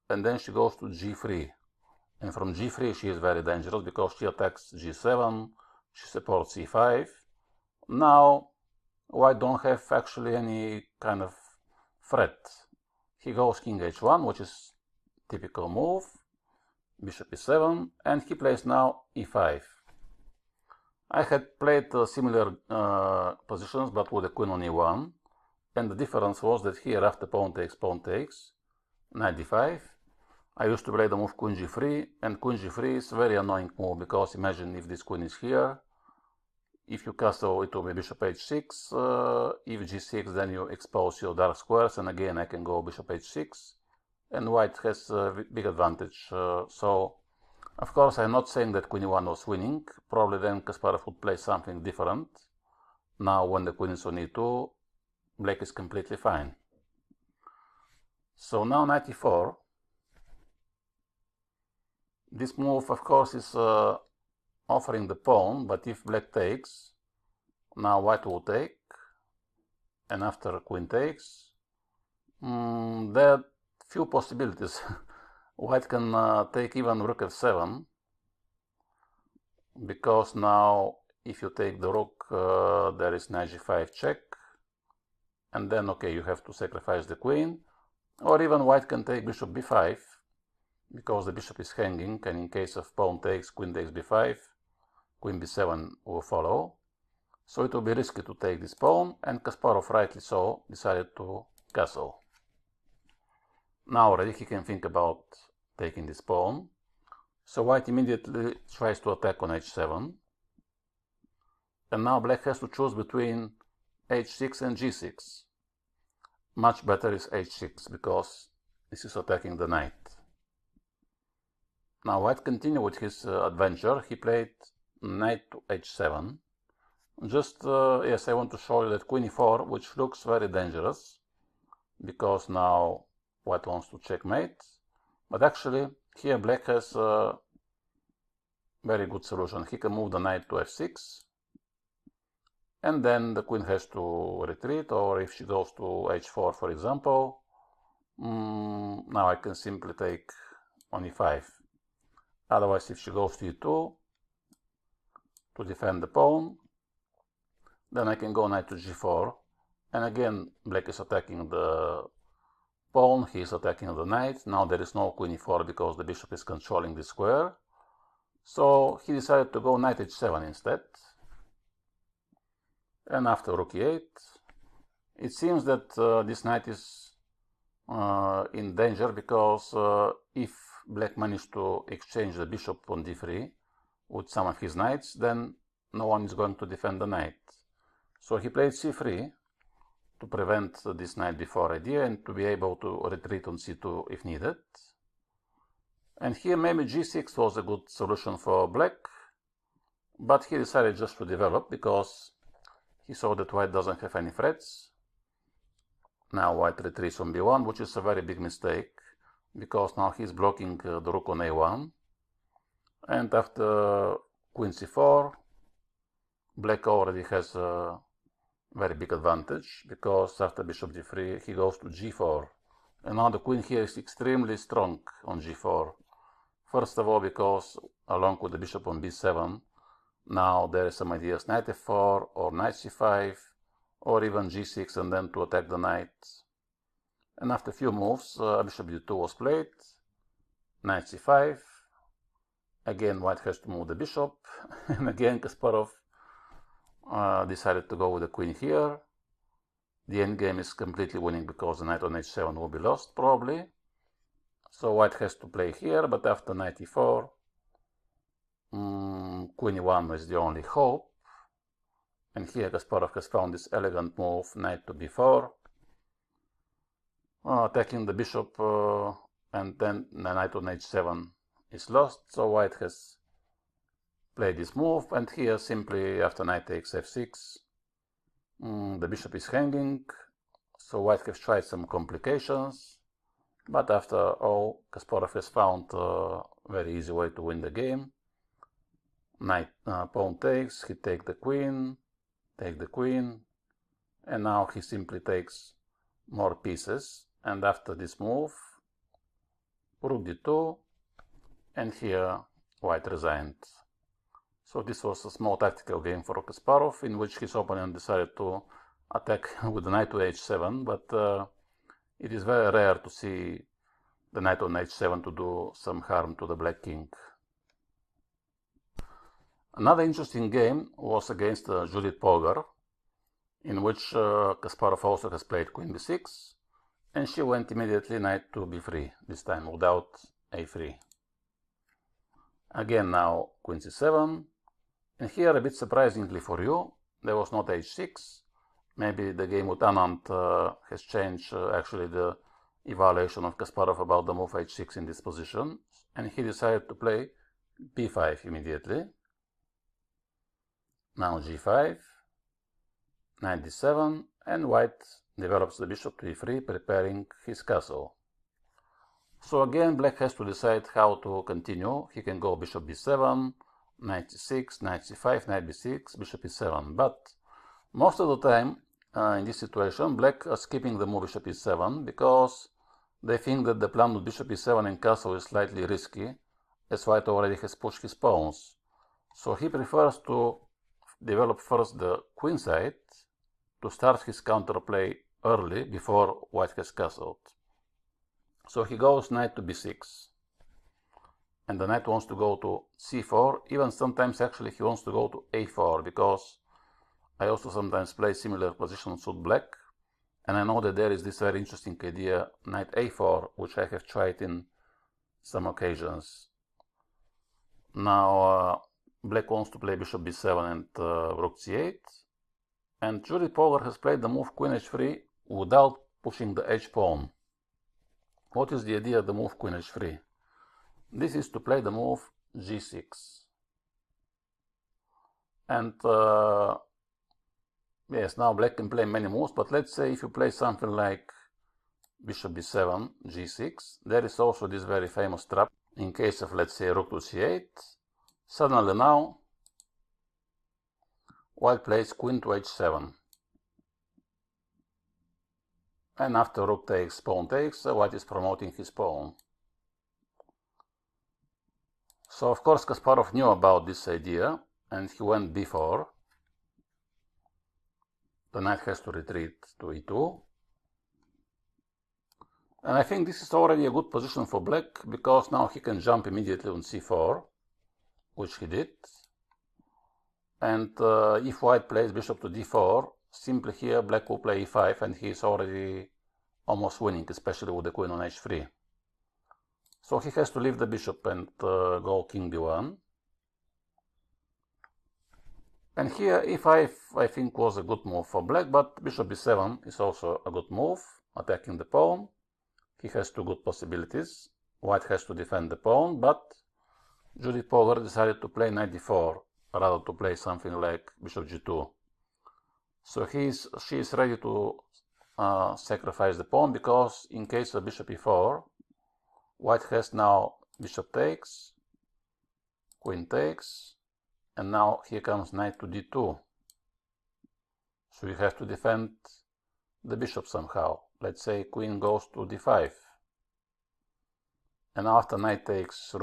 and then she goes to g3. And from g3 she is very dangerous, because she attacks g7, she supports e5. Now white don't have actually any kind of threat. he goes king h1, which is typical move, bishop e7, and he plays now e5. I had played similar positions, but with the queen on e1, and the difference was that here after pawn takes, knight d5, I used to play the move queen g3, and queen g3 is a very annoying move, because imagine if this queen is here, if you castle it will be bishop h6, if g6 then you expose your dark squares, and again I can go bishop h6, and white has a big advantage. So of course I'm not saying that queen e1 was winning, probably then Kasparov would play something different. Now when the queen is on e2, black is completely fine. So now knight e4. This move of course is offering the pawn, but if black takes, now white will take, and after queen takes, there are few possibilities. White can take even rook f7, because now if you take the rook, there is knight g5 check, and then okay, you have to sacrifice the queen, or even white can take bishop b5, because the bishop is hanging, and in case of pawn takes, queen takes b5, queen b7 will follow. So it will be risky to take this pawn, and Kasparov, rightly so, decided to castle. Now already he can think about taking this pawn. So white immediately tries to attack on h7. And now black has to choose between h6 and g6. Much better is h6, because this is attacking the knight. Now white continued with his adventure. He played knight to h7. Just, yes, I want to show you that queen e4, which looks very dangerous, because now white wants to checkmate. But actually, here black has a very good solution. He can move the knight to f6, and then the queen has to retreat, or if she goes to h4, for example, now I can simply take on e5. Otherwise, if she goes to e2 to defend the pawn, then I can go knight to g4, and again black is attacking the pawn, he is attacking the knight. Now there is no queen e4 because the bishop is controlling the square, so he decided to go knight h7 instead. And after rook e8, it seems that this knight is in danger, because if black managed to exchange the bishop on d3 with some of his knights, then no one is going to defend the knight. So he played c3 to prevent this knight b4 idea, and to be able to retreat on c2 if needed. And here maybe g6 was a good solution for black, but he decided just to develop, because he saw that white doesn't have any threats. Now white retreats on b1, which is a very big mistake, because now he's blocking the rook on a1. And after queen c4, black already has a very big advantage, because after bishop g3 he goes to g4, and now the queen here is extremely strong on g4. First of all, because along with the bishop on b7, now there is some ideas knight f4 or knight c5 or even g6, and then to attack the knight. And after a few moves, bishop d2 was played, knight c5. Again white has to move the bishop, and again Kasparov decided to go with the queen here. The endgame is completely winning, because the knight on h7 will be lost probably. So white has to play here, but after knight e4, queen e1 is the only hope. And here Kasparov has found this elegant move, knight to b4, attacking the bishop, and then the knight on h7 is lost. So white has played this move, and here simply after knight takes f6, the bishop is hanging, so white has tried some complications, but after all Kasparov has found a very easy way to win the game. Knight, pawn takes, he takes the queen, take the queen, and now he simply takes more pieces. And after this move, rook d2, and here white resigned. So this was a small tactical game for Kasparov, in which his opponent decided to attack with the knight to h7, but it is very rare to see the knight on h7 to do some harm to the black king. Another interesting game was against Judith Polgar, in which Kasparov also has played queen b6, and she went immediately knight to b3, this time without a3. Again now queen c7, and here a bit surprisingly for you, there was not h6. Maybe the game with Anand has changed actually the evaluation of Kasparov about the move h6 in this position, and he decided to play b5 immediately. Now g5, knight d7, and white develops the bishop to e3, preparing his castle. So again, black has to decide how to continue. He can go bishop b7, knight c6, knight c5, knight b6, bishop e7, but most of the time in this situation, black are skipping the move bishop e7 because they think that the plan with bishop e7 and castle is slightly risky, as white already has pushed his pawns. So he prefers to develop first the queen side to start his counterplay early before white has castled. So he goes knight to b6, and the knight wants to go to c4, even sometimes actually he wants to go to a4, because I also sometimes play similar positions with black, and I know that there is this very interesting idea, knight a4, which I have tried in some occasions. Now black wants to play bishop b7 and rook c8, and Judith Polgar has played the move queen h3 without pushing the h-pawn. What is the idea of the move queen h3? This is to play the move g6. And yes, now black can play many moves, but let's say if you play something like bishop b7, g6, there is also this very famous trap in case of, let's say, rook to c8. Suddenly now, white plays queen to h7. And after rook takes, pawn takes, white is promoting his pawn. So of course Kasparov knew about this idea, and he went b4. The knight has to retreat to e2. And I think this is already a good position for black, because now he can jump immediately on c4, which he did. And if white plays bishop to d4, simply here black will play e5, and he is already almost winning, especially with the queen on h3. So he has to leave the bishop and go king b1. And here e5 I think was a good move for black, but bishop b7 is also a good move, attacking the pawn. He has two good possibilities. White has to defend the pawn, but Judith Polgar decided to play knight d4 rather to play something like bishop g2. So she is ready to sacrifice the pawn, because in case of bishop e4, white has now bishop takes, queen takes, and now here comes knight to d2. So you have to defend the bishop somehow. Let's say queen goes to d5. And after knight takes,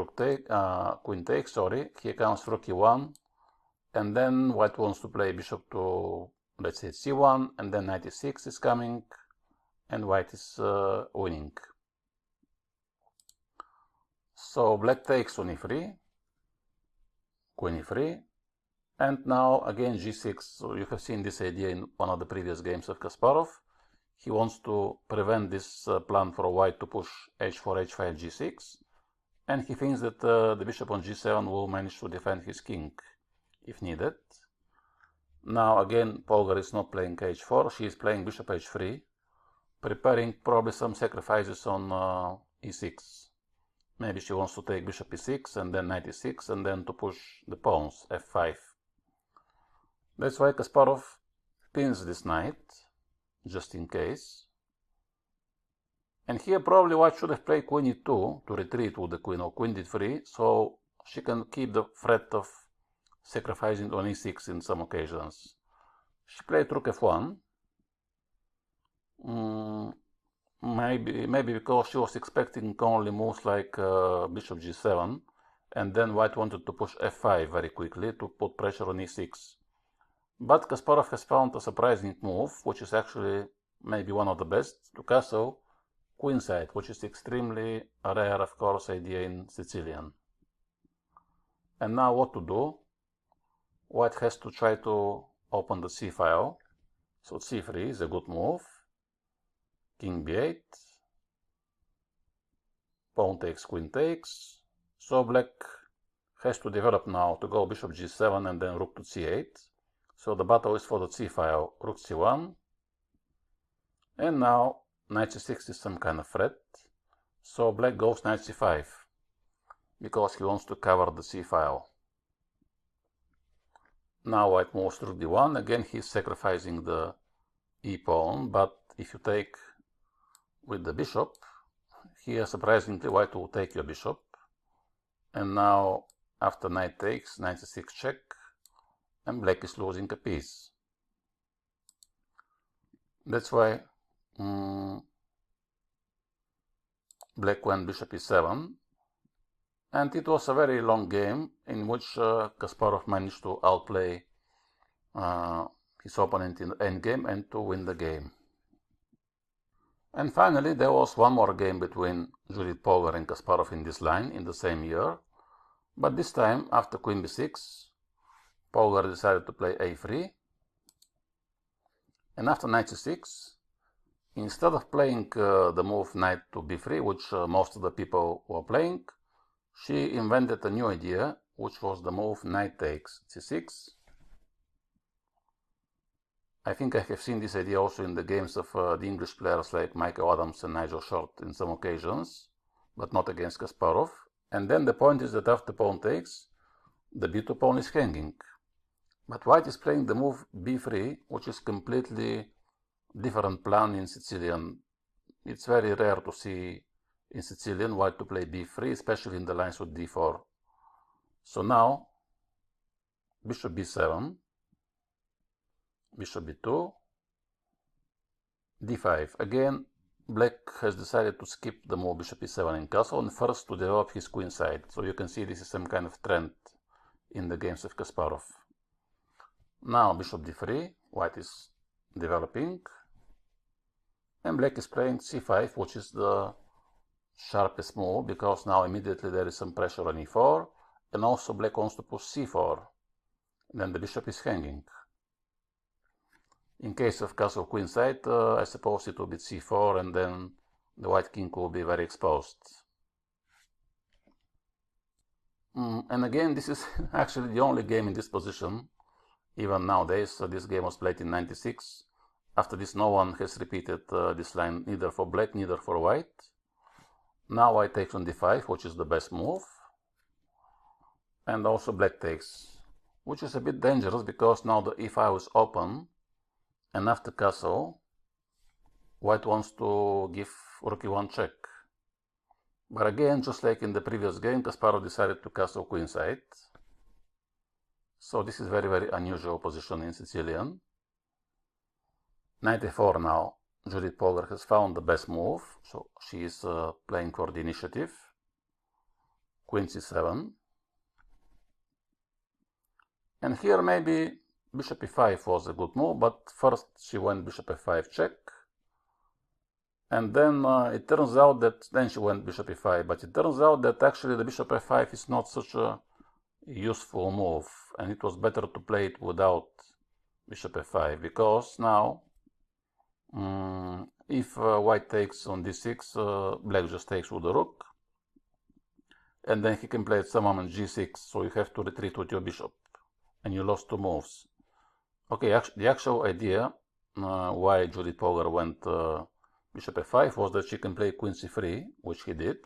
queen takes, here comes rook e1, and then white wants to play bishop to, let's say, c1, and then knight e6 is coming, and white is winning. So black takes on e3, queen e3, and now again g6. So you have seen this idea in one of the previous games of Kasparov. He wants to prevent this plan for white to push h4, h5, g6, and he thinks that the bishop on g7 will manage to defend his king if needed. Now again Polgar is not playing h4, she is playing bishop h3, preparing probably some sacrifices on e6. Maybe she wants to take bishop e6 and then knight e6 and then to push the pawns f5. That's why Kasparov pins this knight, just in case. And here probably white should have played queen e2 to retreat with the queen, or queen d3, so she can keep the threat of sacrificing on e6 in some occasions. She played rook f1. Maybe because she was expecting only moves like bishop g7, and then white wanted to push f5 very quickly to put pressure on e6. But Kasparov has found a surprising move, which is actually maybe one of the best, to castle queenside, which is extremely rare, of course, idea in Sicilian. And now what to do? White has to try to open the c file. So c3 is a good move. King b8. Pawn takes, queen takes. So black has to develop now to go bishop g7 and then rook to c8. So the battle is for the c file, rook c1. And now knight c6 is some kind of threat. So black goes knight c5 because he wants to cover the c file. Now white moves rook d1. Again, he's sacrificing the e pawn, but if you take with the bishop, here surprisingly white will take your bishop. And now after knight takes, knight c6 check, and black is losing a piece. That's why black went bishop e7, and it was a very long game in which Kasparov managed to outplay his opponent in the endgame and to win the game. And finally, there was one more game between Judith Polgar and Kasparov in this line in the same year, but this time after queen b6, Polgar decided to play a3, and after knight c6, instead of playing the move knight to b3, which most of the people were playing, she invented a new idea, which was the move knight takes c6. I think I have seen this idea also in the games of the English players like Michael Adams and Nigel Short in some occasions, but not against Kasparov. And then the point is that after pawn takes, the b2 pawn is hanging. But white is playing the move b3, which is completely different plan in Sicilian. It's very rare to see in Sicilian white to play b3, especially in the lines with d4. So now, bishop b7, bishop b2, d5. Again, black has decided to skip the move bishop e7 in castle and first to develop his queen side. So you can see this is some kind of trend in the games of Kasparov. Now bishop d3, white is developing, and black is playing c5, which is the sharpest move because now immediately there is some pressure on e4, and also black wants to push c4, and then the bishop is hanging. In case of castle queenside, I suppose it will be c4, and then the white king will be very exposed. And again, this is actually the only game in this position, even nowadays. This game was played in '96. After this, no one has repeated this line, neither for black, neither for white. Now white takes on d5, which is the best move. And also black takes, which is a bit dangerous because now the e file is open. And after castle, white wants to give rook e1 check. But again, just like in the previous game, Kasparov decided to castle queenside. So this is very, very unusual position in Sicilian. Knight a4 now. Judith Polgar has found the best move, so she is playing for the initiative. Queen c7. And here maybe bishop e5 was a good move, but first she went bishop f5 check. And then it turns out that, then she went bishop e5, but it turns out that actually the bishop f5 is not such a useful move, and it was better to play it without bishop f5, because now if white takes on d6, black just takes with the rook, and then he can play at some moment g6, so you have to retreat with your bishop, and you lost two moves. Okay, the actual idea why Judith Polgar went bishop f5 was that she can play queen c3, which he did,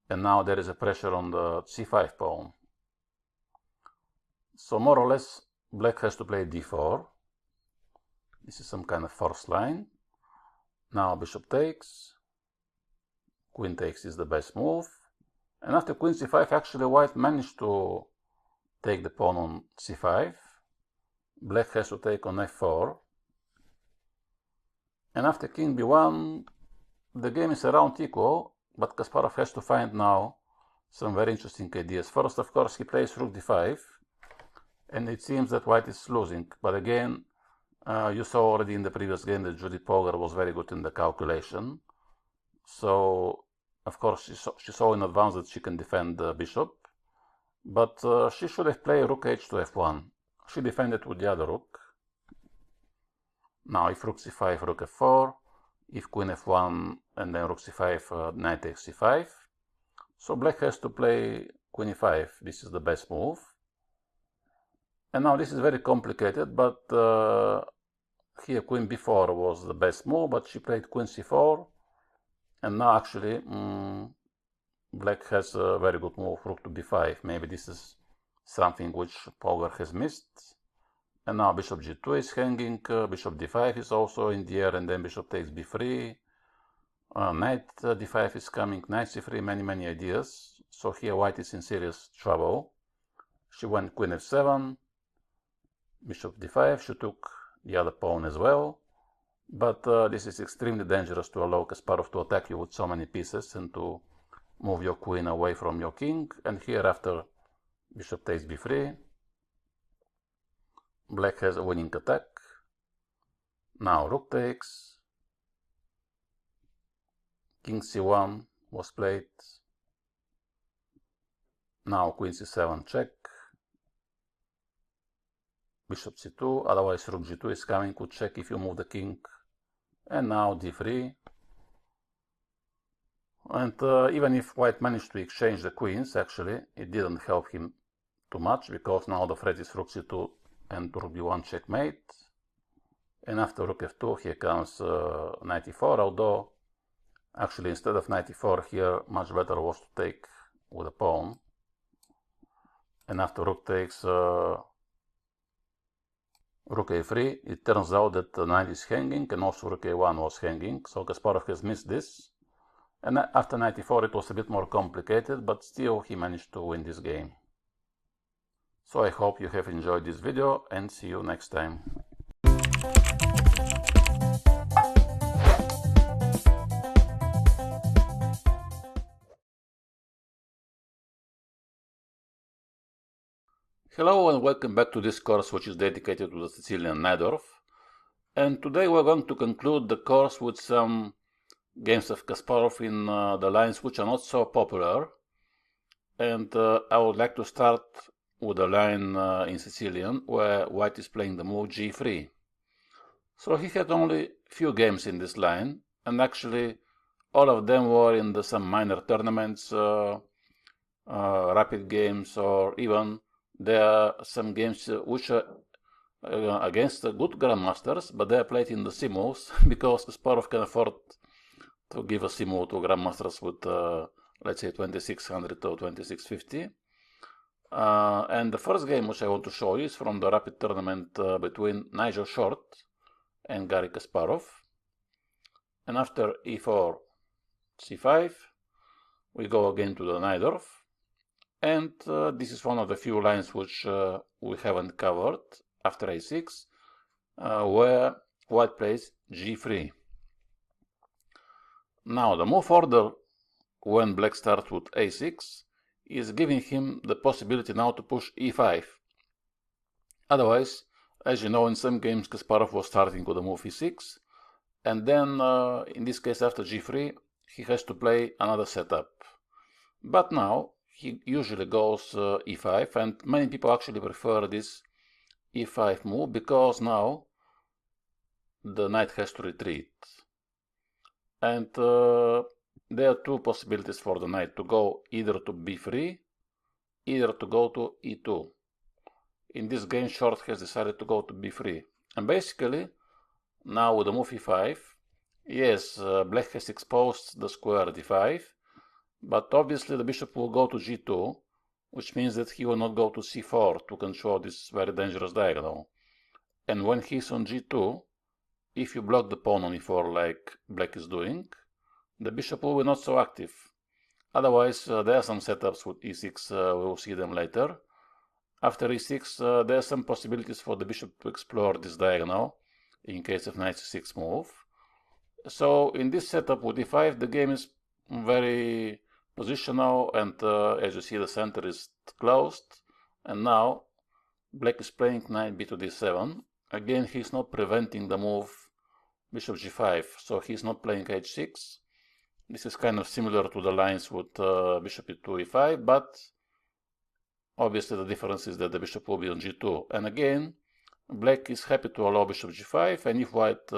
and now there is a pressure on the c5 pawn. So more or less, black has to play d4. This is some kind of forced line. Now bishop takes, queen takes is the best move, and after queen c5, actually white managed to take the pawn on c5. Black has to take on f4, and after king b1, the game is around equal, but Kasparov has to find now some very interesting ideas. First, of course, he plays rook d5, and it seems that white is losing, but again, you saw already in the previous game that Judith Polgar was very good in the calculation. So, of course, she saw in advance that she can defend the bishop, but she should have played rook h to f1. She defended with the other rook. Now, if rook c5, rook f4, if queen f1, and then rook c5, knight takes c5. So black has to play queen e5. This is the best move. And now this is very complicated, but here queen b4 was the best move, but she played queen c4. And now actually black has a very good move, rook to b5. Maybe this is something which Power has missed. And now bishop g2 is hanging, bishop d5 is also in the air, and then bishop takes b3. Knight d5 is coming, knight c3, many ideas. So here white is in serious trouble. She went queen f7, bishop d5, she took the other pawn as well. But this is extremely dangerous to allow Kasparov to attack you with so many pieces and to move your queen away from your king. And here after bishop takes b3, black has a winning attack. Now rook takes, king c1 was played. Now queen c7 check, bishop c2, otherwise rook g2 is coming, could check if you move the king. And now d3. And even if white managed to exchange the queens, actually it didn't help him too much, because now the threat is rook c2 and rook b1 checkmate. And after rook f2 here comes knight e4, although actually instead of knight e4 here much better was to take with a pawn. And after rook takes rook a3, it turns out that the knight is hanging, and also rook a1 was hanging, so Kasparov has missed this. And after knight e4 it was a bit more complicated, but still he managed to win this game. So I hope you have enjoyed this video, and see you next time. Hello and welcome back to this course, which is dedicated to the Sicilian Najdorf. And today we're going to conclude the course with some games of Kasparov in the lines which are not so popular. And I would like to start with a line in Sicilian where white is playing the move g3. So he had only few games in this line, and actually all of them were in some minor tournaments, rapid games, or even there are some games which are against good grandmasters, but they are played in the simuls because Kasparov can afford to give a simul to grandmasters with, let's say, 2600 or 2650. And the first game which I want to show you is from the rapid tournament between Najdorf and Garry Kasparov. And after e4, c5, we go again to the Najdorf. And this is one of the few lines which we haven't covered after a6, where white plays g3. Now the move order when black starts with a6 is giving him the possibility now to push e5. Otherwise, as you know, in some games Kasparov was starting with the move e6, and then in this case after g3 he has to play another setup. But now he usually goes e5, and many people actually prefer this e5 move because now the knight has to retreat. And there are two possibilities for the knight: to go either to b3, either to go to e2. In this game, short has decided to go to b3. And basically, now with the move e5, yes, black has exposed the square d5, but obviously the bishop will go to g2, which means that he will not go to c4 to control this very dangerous diagonal. And when he's on g2, if you block the pawn on e4 like black is doing, the bishop will be not so active. Otherwise, there are some setups with e6, we will see them later. After e6, there are some possibilities for the bishop to explore this diagonal in case of knight c6 move. So in this setup with e5, the game is very positional, and as you see, the center is closed. And now black is playing knight b to d7. Again, he's not preventing the move bishop g5, so he's not playing h6. This is kind of similar to the lines with bishop e2, e5, but obviously the difference is that the bishop will be on g2. And again, black is happy to allow bishop g5, and if white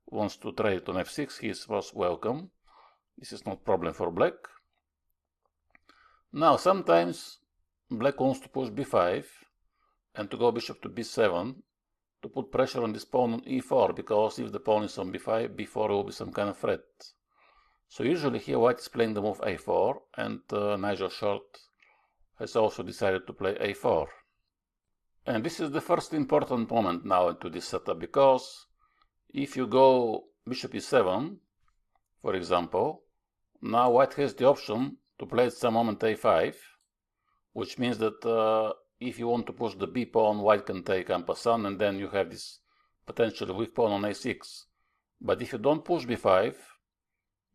wants to trade it on f6, he is most welcome. This is not problem for black. Now, sometimes black wants to push b5 and to go bishop to b7 to put pressure on this pawn on e4, because if the pawn is on b5, b4 will be some kind of threat. So usually here white is playing the move a4, and Nigel Short has also decided to play a4. And this is the first important moment now into this setup, because if you go bishop e7, for example, now white has the option to play at some moment a5, which means that if you want to push the b pawn, white can take en passant, and then you have this potentially weak pawn on a6. But if you don't push b5,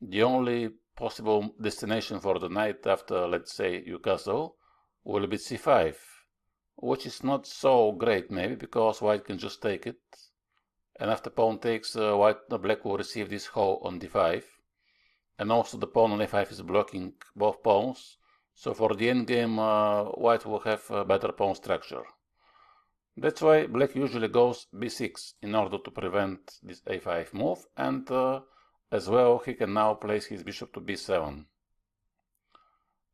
the only possible destination for the knight after, let's say, you castle, will be c5, which is not so great maybe, because white can just take it, and after pawn takes, black will receive this hoe on d5, and also the pawn on a5 is blocking both pawns, so for the endgame white will have a better pawn structure. That's why black usually goes b6 in order to prevent this a5 move, and as well he can now place his bishop to b7.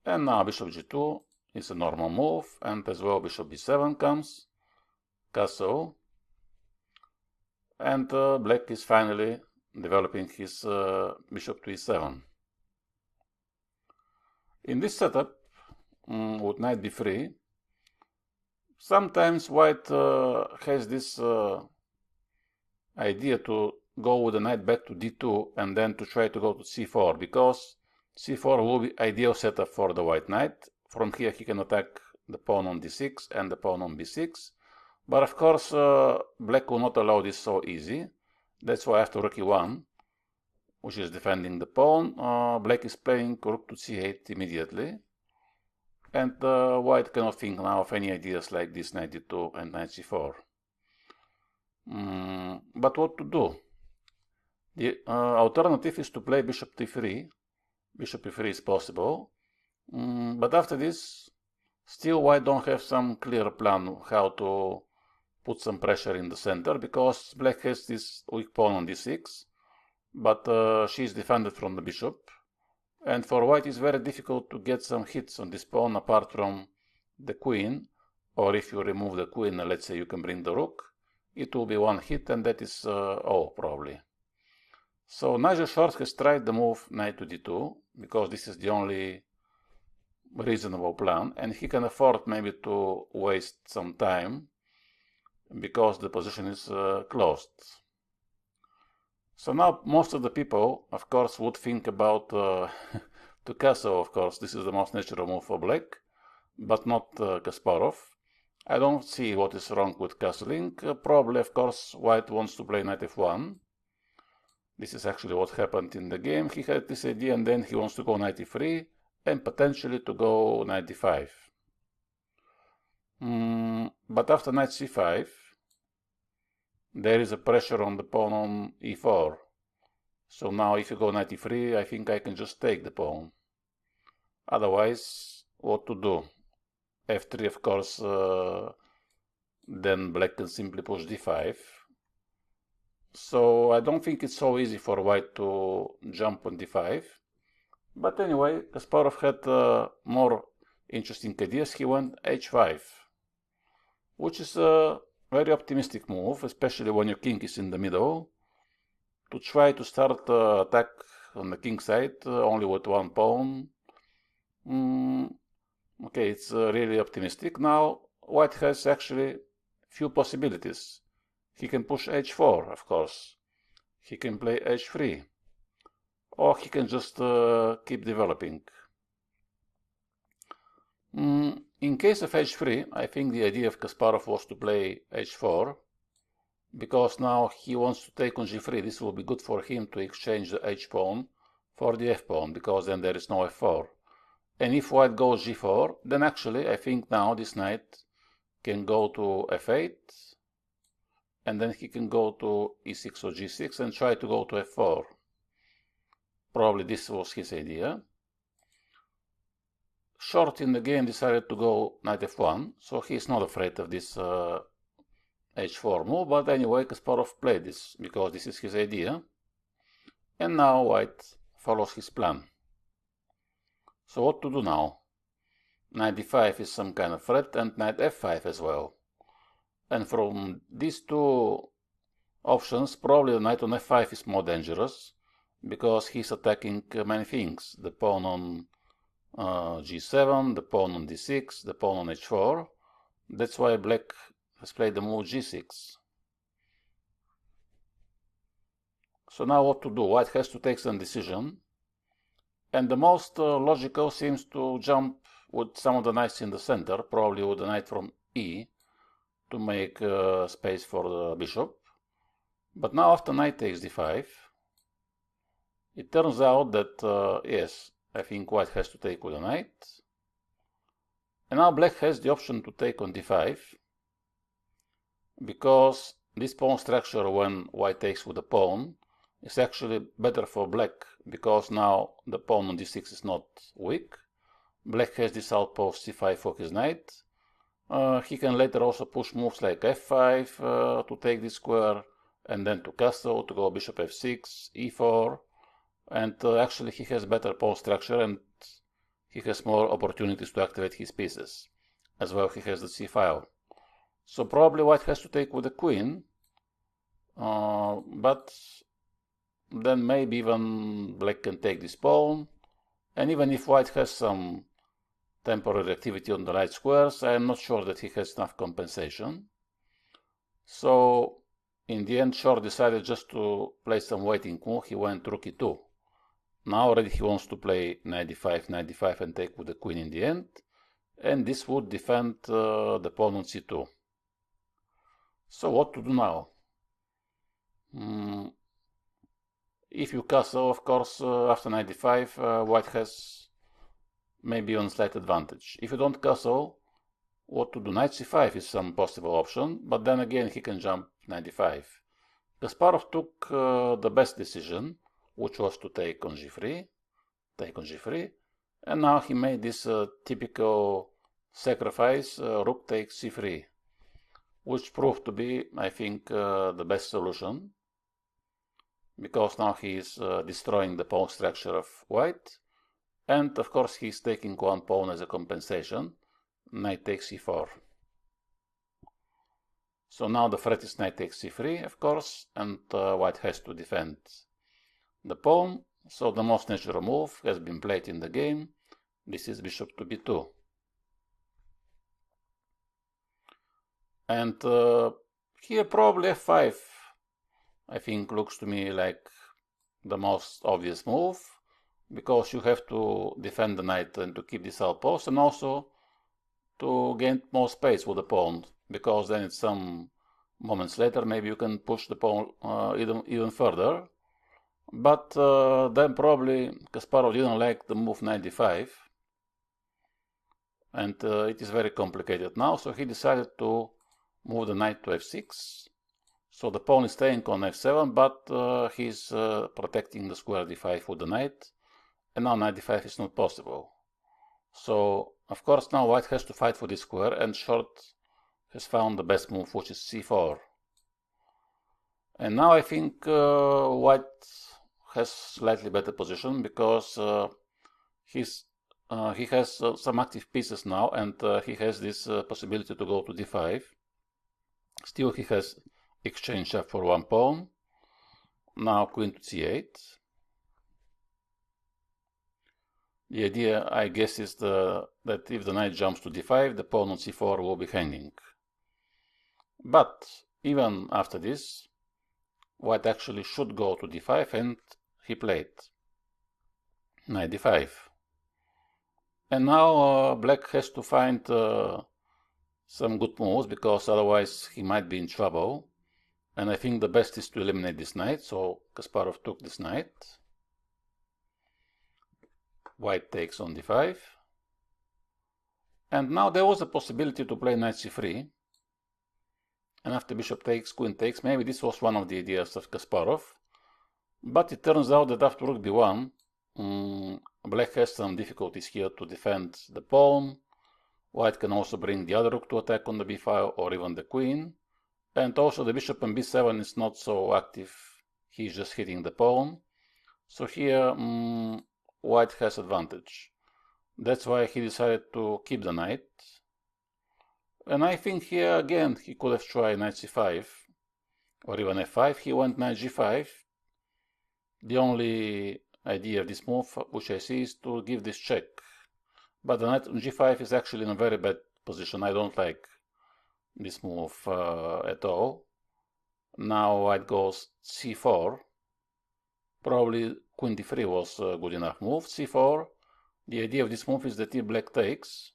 And now bishop g2 is a normal move, and as well bishop b7 comes, castle, and black is finally developing his bishop to e7. In this setup, with knight b3, sometimes white has this idea to go with the knight back to d2 and then to try to go to c4, because c4 will be ideal setup for the white knight. From here he can attack the pawn on d6 and the pawn on b6, but of course black will not allow this so easy. That's why after rook e1, which is defending the pawn, black is playing rook to c8 immediately, and white cannot think now of any ideas like this knight d2 and knight c4. But what to do? The alternative is to play bishop t3. Bishop e3 is possible, but after this, still white don't have some clear plan how to put some pressure in the center, because black has this weak pawn on d6, but she is defended from the bishop, and for white it's very difficult to get some hits on this pawn apart from the queen, or if you remove the queen, let's say you can bring the rook, it will be one hit, and that is all probably. So Nigel Short has tried the move knight to d2, because this is the only reasonable plan, and he can afford maybe to waste some time, because the position is closed. So now most of the people, of course, would think about to castle, of course. This is the most natural move for black, but not Kasparov. I don't see what is wrong with castling. Probably, of course, white wants to play knight f1. This is actually what happened in the game. He had this idea, and then he wants to go knight e3 and potentially to go knight d5. But after knight c5, there is a pressure on the pawn on e4. So now if you go knight e3, I think I can just take the pawn. Otherwise, what to do? f3, of course, then black can simply push d5. So I don't think it's so easy for white to jump on d5. But anyway, Kasparov had more interesting ideas. He went h5, which is a very optimistic move, especially when your king is in the middle, to try to start attack on the king side only with one pawn. Okay, it's really optimistic. Now white has actually few possibilities. He can push h4, of course. He can play h3. Or he can just keep developing. In case of h3, I think the idea of Kasparov was to play h4, because now he wants to take on g3. This will be good for him to exchange the h-pawn for the f-pawn, because then there is no f4. And if white goes g4, then actually I think now this knight can go to f8, and then he can go to e6 or g6 and try to go to f4. probably this was his idea. Short in the game decided to go knight f1, so he's not afraid of this h4 move, but anyway, Kasparov played this because this is his idea. And now white follows his plan. So what to do now? Knight d5 is some kind of threat, and knight f5 as well. And from these two options, probably the knight on f5 is more dangerous, because he's attacking many things. The pawn on g7, the pawn on d6, the pawn on h4. That's why black has played the move g6. So now what to do? White has to take some decision. And the most logical seems to jump with some of the knights in the center, probably with the knight from e, to make space for the bishop. But now after knight takes d5, it turns out that, yes, I think white has to take with a knight. And now black has the option to take on d5, because this pawn structure, when white takes with the pawn, is actually better for black, because now the pawn on d6 is not weak. Black has this outpost c5 for his knight. He can later also push moves like f5 to take this square, and then to castle, to go bishop f6, e4, and actually he has better pawn structure, and he has more opportunities to activate his pieces. As well, he has the c file. So probably white has to take with the queen, but then maybe even black can take this pawn, and even if white has some temporary activity on the right squares, I am not sure that he has enough compensation. So in the end, Short decided just to play some waiting move. He went rook e2. Now already he wants to play knight d5, and take with the queen in the end, and this would defend the pawn on c2. So what to do now? If you castle, of course, after knight d5, white has maybe one slight advantage. If you don't castle, what to do? Knight c5 is some possible option, but then again he can jump knight d5. Kasparov took the best decision, which was to take on g3, and now he made this typical sacrifice, rook takes c3, which proved to be, I think, the best solution, because now he is destroying the pawn structure of white, and of course he is taking one pawn as a compensation. Knight takes c4. So now the threat is knight takes c3, of course, and white has to defend the pawn. So the most natural move has been played in the game. This is bishop to b2. And here probably f5, I think, looks to me like the most obvious move, because you have to defend the knight and to keep this outpost, and also to gain more space with the pawn, because then it's some moments later maybe you can push the pawn even further. But then probably Kasparov didn't like the move knight d5, and it is very complicated now, so he decided to move the knight to f6. So the pawn is staying on f7, but he's protecting the square d5 with the knight, and now knight d5 is not possible. So of course now white has to fight for this square, and Short has found the best move, which is c4. And now I think white has slightly better position, because he has some active pieces now, and he has this possibility to go to d5. Still he has exchange check for one pawn. Now queen to c8. The idea, I guess, is that if the knight jumps to d5, the pawn on c4 will be hanging. But even after this, white actually should go to d5, and he played knight d5. And now black has to find some good moves, because otherwise he might be in trouble. And I think the best is to eliminate this knight, so Kasparov took this knight. White takes on d5. And now there was a possibility to play knight c3. And after bishop takes, queen takes, maybe this was one of the ideas of Kasparov. But it turns out that after rook b1, Black has some difficulties here to defend the pawn. White can also bring the other rook to attack on the b file or even the queen. And also the bishop on b7 is not so active. He's just hitting the pawn. So here White has advantage. That's why he decided to keep the knight. And I think here again he could have tried knight c5 or even f5. He went knight g5. The only idea of this move which I see is to give this check. But the knight on g5 is actually in a very bad position. I don't like this move at all. Now White goes c4. Probably queen d3 was a good enough move. c4. The idea of this move is that if black takes,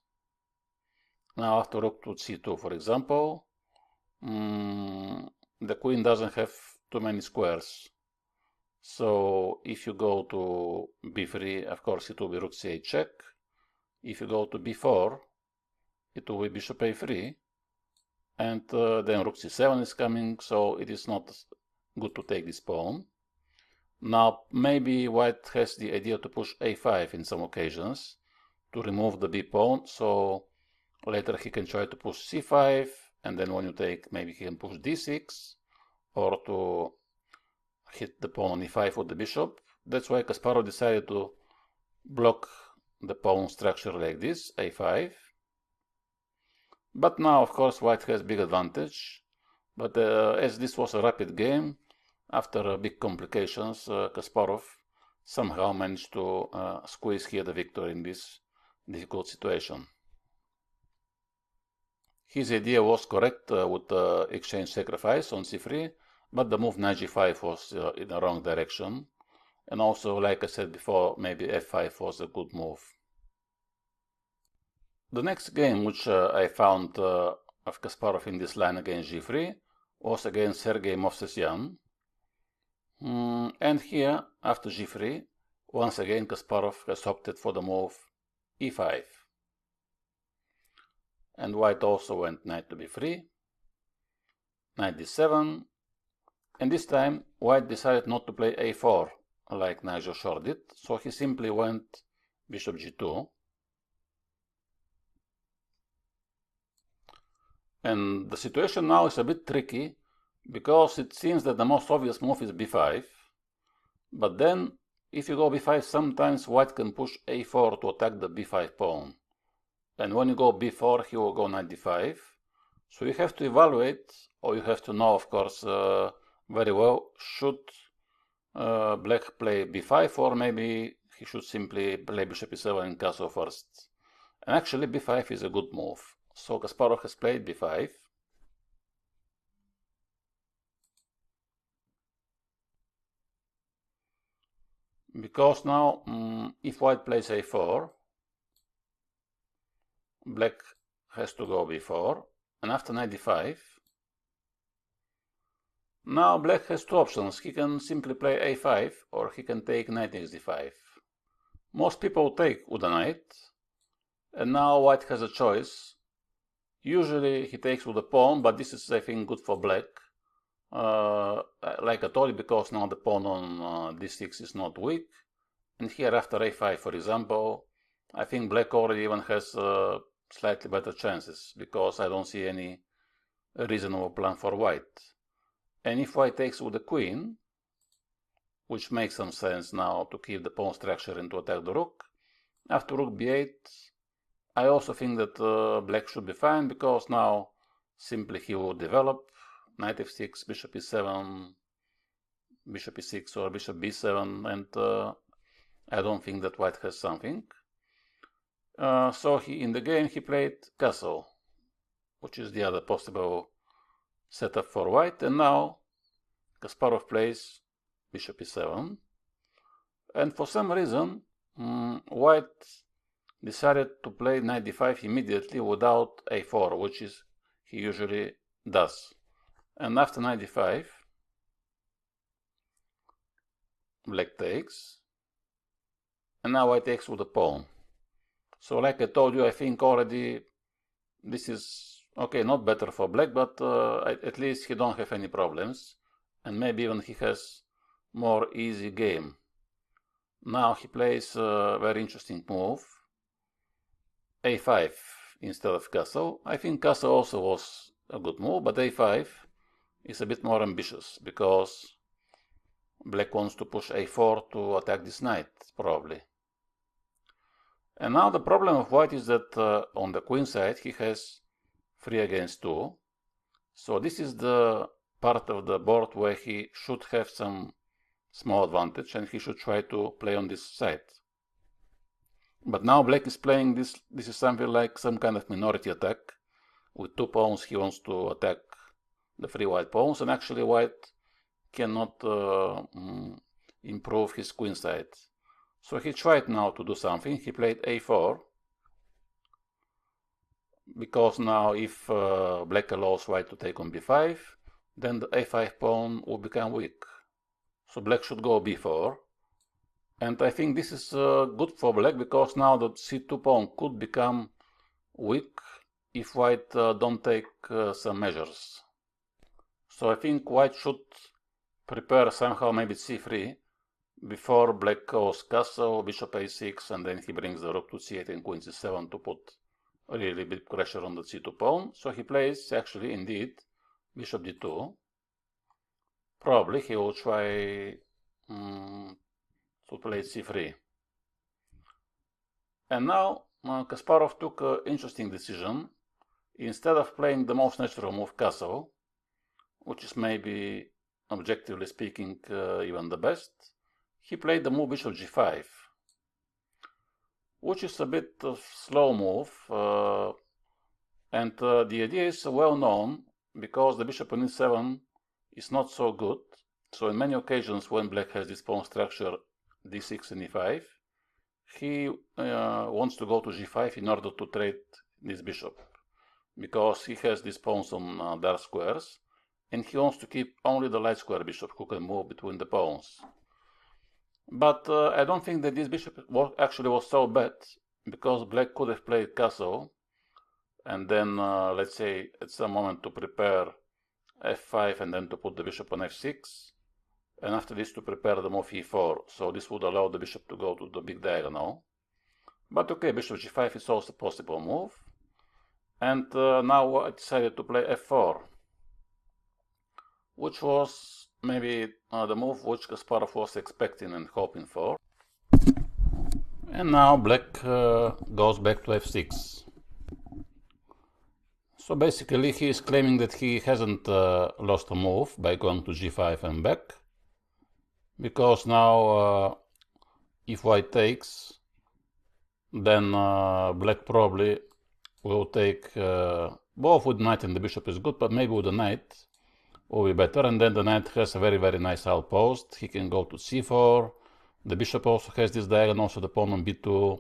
now after rook to c2, for example, the queen doesn't have too many squares. So if you go to b3, of course it will be rook c8 check. If you go to b4, it will be bishop a3, and then rook c7 is coming, so it is not good to take this pawn. Now maybe White has the idea to push a5 in some occasions to remove the b pawn, so later he can try to push c5, and then when you take, maybe he can push d6, or to hit the pawn on e5 with the bishop. That's why Kasparov decided to block the pawn structure like this, a5. But now, of course, White has big advantage. But as this was a rapid game, after big complications, Kasparov somehow managed to squeeze here the victory in this difficult situation. His idea was correct with exchange sacrifice on c3, but the move knight g5 was in the wrong direction. And also, like I said before, maybe f5 was a good move. The next game which I found of Kasparov in this line against g3 was against Sergei Movsesyan. And here, after g3, once again Kasparov has opted for the move e5. And White also went knight to b3, knight d7, and this time White decided not to play a4 like Nigel Shore did, so he simply went bishop g2. And the situation now is a bit tricky, because it seems that the most obvious move is b5, but then if you go b5, sometimes White can push a4 to attack the b5 pawn. And when you go b4, he will go knight d5. So you have to evaluate, or you have to know, of course, very well, should black play b5, or maybe he should simply play bishop e7 in castle first. And actually b5 is a good move. So Kasparov has played b5. Because now, if White plays a4, black has to go b4, and after knight d5, now black has two options. He can simply play a5, or he can take knight takes d5. Most people take with the knight, and now White has a choice. Usually he takes with the pawn, but this is, I think, good for black. Like I told you, because now the pawn on d6 is not weak. And here after a5, for example, I think black already even has slightly better chances, because I don't see any reasonable plan for White. And if White takes with the queen, which makes some sense now to keep the pawn structure and to attack the rook, after rook b8, I also think that black should be fine, because now simply he will develop knight f6, bishop e7, bishop e6 or bishop b7, and I don't think that White has something. So in the game he played castle, which is the other possible setup for White, and now Kasparov plays bishop e7, and for some reason White decided to play knight d5 immediately without a4, which is he usually does. And after knight d5, black takes, and now White takes with the pawn. So like I told you, I think already this is okay, not better for black, but at least he don't have any problems, and maybe even he has more easy game. Now he plays a very interesting move, a5 instead of castle. I think castle also was a good move, but a5 is a bit more ambitious because black wants to push a4 to attack this knight, probably. And now the problem of white is that on the queen side he has 3 against 2. So this is the part of the board where he should have some small advantage and he should try to play on this side. But now black is playing this is something like some kind of minority attack. With 2 pawns he wants to attack the 3 white pawns, and actually white cannot improve his queen side. So he tried now to do something. He played a4, because now if black allows white to take on b5, then the a5 pawn will become weak. So black should go b4. And I think this is good for black, because now the c2 pawn could become weak if white don't take some measures. So I think white should prepare somehow maybe c3 before black goes castle, bishop a6, and then he brings the rook to c8 and queen c7 to put a really big pressure on the c2 pawn. So he plays actually indeed bishop d2. Probably he will try to play c3. And now Kasparov took an interesting decision. Instead of playing the most natural move, castle, which is maybe, objectively speaking, even the best, he played the move bishop g5, which is a bit of slow move, and the idea is well known, because the bishop on e7 is not so good. So in many occasions when black has this pawn structure d6 and e5, he wants to go to g5 in order to trade this bishop, because he has these pawns on dark squares, and he wants to keep only the light square bishop who can move between the pawns. But I don't think that this bishop actually was so bad, because black could have played castle, and then let's say at some moment to prepare f5 and then to put the bishop on f6, and after this to prepare the move e4. So this would allow the bishop to go to the big diagonal. But okay, bishop g5 is also a possible move. And now I decided to play f4, which was maybe the move which Kasparov was expecting and hoping for. And now black goes back to f6. So basically he is claiming that he hasn't lost a move by going to g5 and back, because now if white takes, then black probably will take both with knight and the bishop is good, but maybe with the knight will be better. And then the knight has a very, very nice outpost. He can go to c4. The bishop also has this diagonal, so the pawn on b2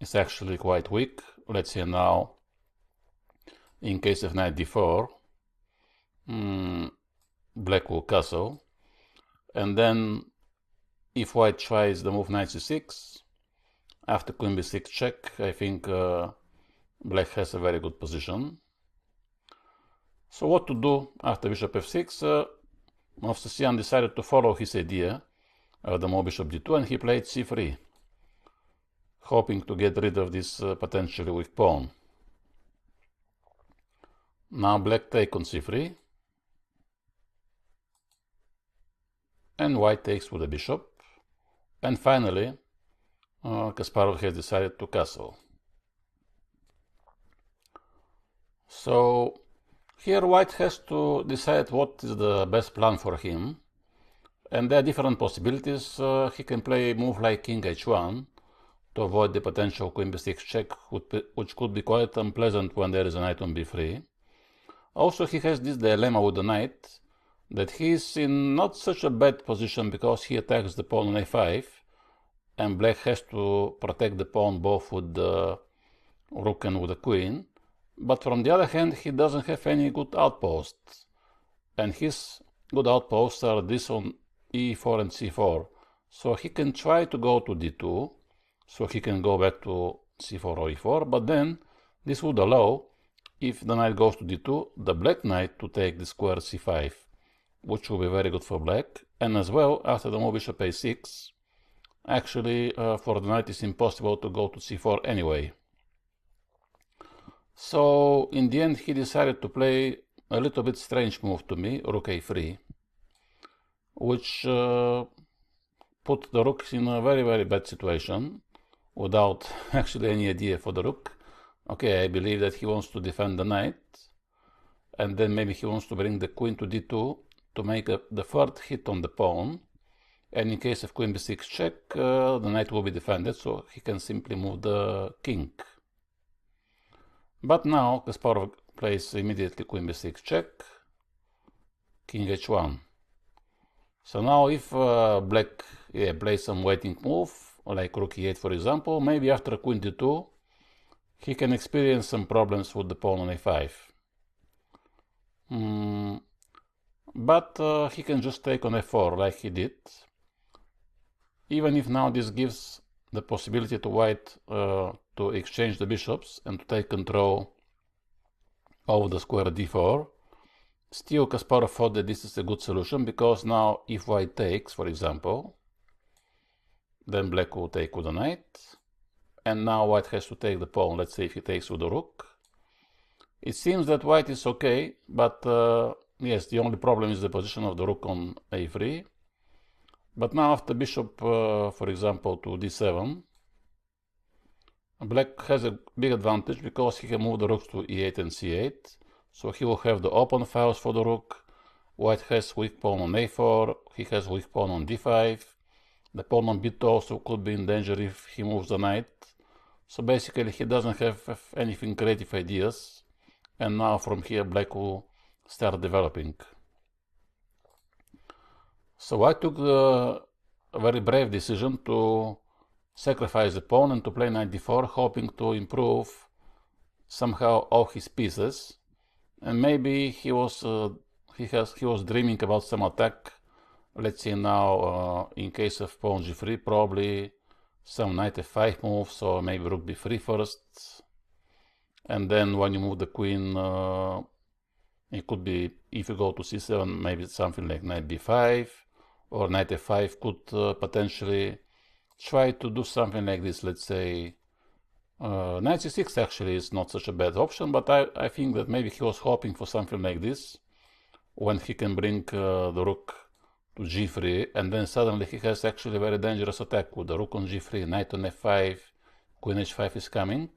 is actually quite weak. Let's see now, in case of knight d4, black will castle. And then if white tries the move knight c6, after queen b6 check, I think black has a very good position. So what to do after bishop f6? Sicilian decided to follow his idea of the move bishop d2, and he played c3, hoping to get rid of this potentially weak pawn. Now black takes on c3, and white takes with the bishop, and finally Kasparov has decided to castle. So here white has to decide what is the best plan for him, and there are different possibilities. He can play a move like king h1 to avoid the potential queen b6 check, which could be quite unpleasant when there is a knight on b3. Also he has this dilemma with the knight, that he is in not such a bad position, because he attacks the pawn on a5, and black has to protect the pawn both with the rook and with the queen. But from the other hand, he doesn't have any good outposts, and his good outposts are this on e4 and c4. So he can try to go to d2, so he can go back to c4 or e4, but then this would allow, if the knight goes to d2, the black knight to take the square c5, which will be very good for black. And as well, after the move bishop a6, actually for the knight it's impossible to go to c4 anyway. So in the end he decided to play a little bit strange move to me, rook a3, which put the rook in a very bad situation without actually any idea for the rook. Okay, I believe that he wants to defend the knight, and then maybe he wants to bring the queen to d2 to make the third hit on the pawn, and in case of queen b6 check, the knight will be defended, so he can simply move the king. But now Kasparov plays immediately queen b6 check, king h1. So now if black plays some waiting move, like rook e8 for example, maybe after queen d2, he can experience some problems with the pawn on a5. But he can just take on f4 like he did. Even if now this gives the possibility to white to exchange the bishops and to take control of the square d4, still Kasparov thought that this is a good solution, because now if white takes, for example, then black will take with the knight, and now white has to take the pawn. Let's say if he takes with the rook. It seems that white is okay, but yes, the only problem is the position of the rook on a3. But now after bishop, for example, to d7, black has a big advantage because he can move the rooks to e8 and c8. So he will have the open files for the rook. White has weak pawn on a4, he has weak pawn on d5. The pawn on b2 also could be in danger if he moves the knight. So basically he doesn't have anything creative ideas. And now from here black will start developing. So I took a very brave decision to sacrifice the pawn and to play knight d4, hoping to improve somehow all his pieces. And maybe he was dreaming about some attack. Let's see now, in case of pawn g3, probably some knight f5 moves, or maybe rook b3 first. And then when you move the queen, it could be, if you go to c7, maybe something like knight b5, or knight f5 could potentially try to do something like this. Let's say knight c6 actually is not such a bad option, but I think that maybe he was hoping for something like this, when he can bring the rook to g3, and then suddenly he has actually a very dangerous attack with the rook on g3, knight on f5, queen h5 is coming.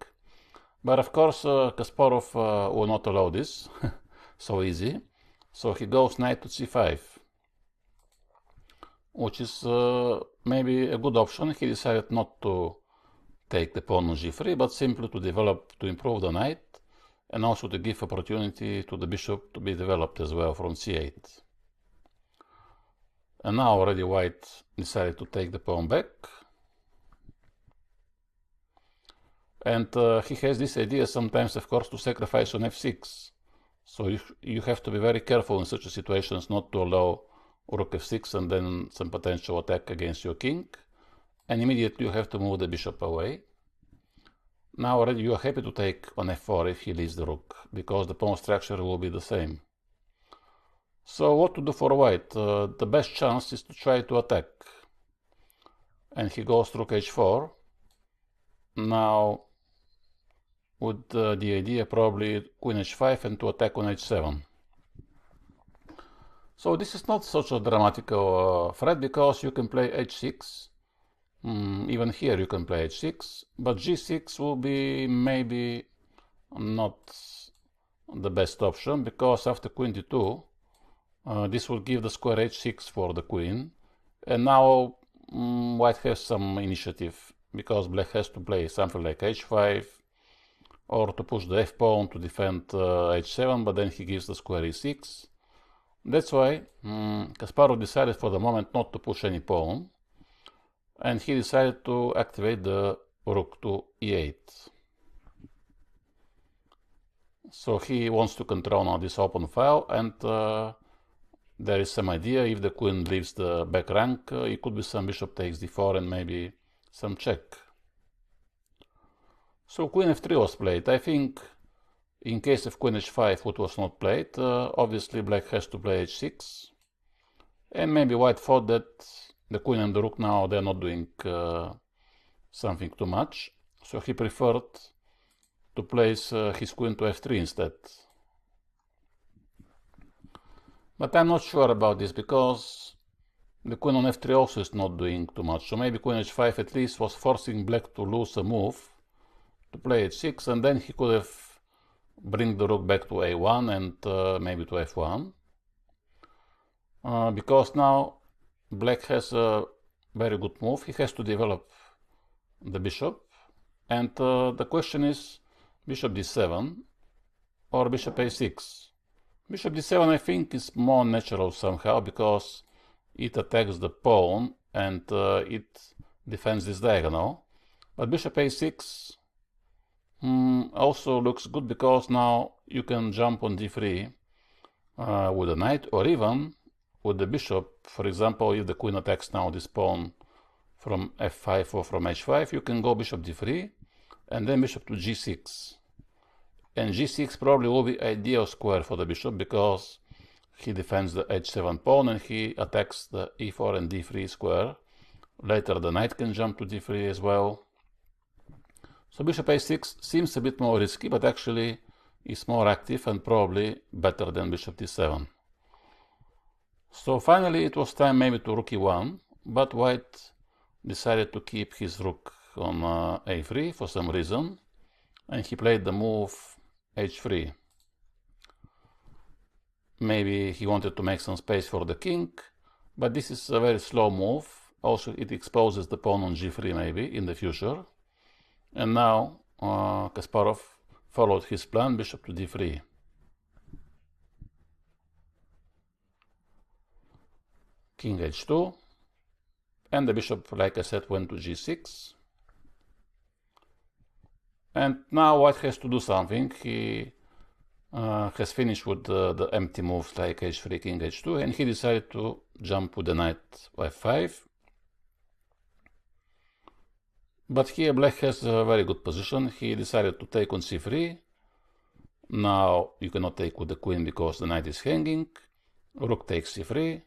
But of course Kasparov will not allow this so easy, so he goes knight to c5, which is maybe a good option. He decided not to take the pawn on g3, but simply to improve the knight, and also to give opportunity to the bishop to be developed as well from c8. And now already white decided to take the pawn back. And he has this idea sometimes, of course, to sacrifice on f6. So you have to be very careful in such situations not to allow rook f6 and then some potential attack against your king. And immediately you have to move the bishop away. Now already you are happy to take on f4 if he leaves the rook, because the pawn structure will be the same. So what to do for white? The best chance is to try to attack. And he goes rook h4. Now with the idea probably queen h5 and to attack on h7. So this is not such a dramatical threat, because you can play h6. Even here you can play h6, but g6 will be maybe not the best option, because after queen d2, this will give the square h6 for the queen, and now white has some initiative, because black has to play something like h5, or to push the f-pawn to defend h7, but then he gives the square e6. That's why Kasparov decided for the moment not to push any pawn, and he decided to activate the rook to e8. So he wants to control now this open file, and there is some idea, if the queen leaves the back rank, it could be some bishop takes d4 and maybe some check. So queen f3 was played. I think in case of queen h5 what was not played, obviously black has to play h6, and maybe white thought that the queen and the rook now, they're not doing something too much. So he preferred to place his queen to f3 instead. But I'm not sure about this, because the queen on f3 also is not doing too much. So maybe queen h5 at least was forcing black to lose a move, to play h6, and then he could have bring the rook back to a1 and maybe to f1. Because now black has a very good move. He has to develop the bishop. And the question is bishop d7 or bishop a6. Bishop d7 I think is more natural somehow, because it attacks the pawn and it defends this diagonal. But bishop a6 also looks good, because now you can jump on d3 with a knight, or even with the bishop. For example, if the queen attacks now this pawn from f5 or from h5, you can go bishop d3 and then bishop to g6. And g6 probably will be ideal square for the bishop, because he defends the h7 pawn and he attacks the e4 and d3 square. Later the knight can jump to d3 as well. So bishop a6 seems a bit more risky, but actually is more active and probably better than bishop d7. So finally it was time maybe to rook e1, but white decided to keep his rook on a3 for some reason, and he played the move h3. Maybe he wanted to make some space for the king, but this is a very slow move. Also it exposes the pawn on g3 maybe in the future. And now Kasparov followed his plan, bishop to d3. King h2, and the bishop, like I said, went to g6. And now white has to do something. He has finished with the empty moves like h3, king h2, and he decided to jump with the knight f5. But here black has a very good position. He decided to take on c3. Now you cannot take with the queen because the knight is hanging. Rook takes c3.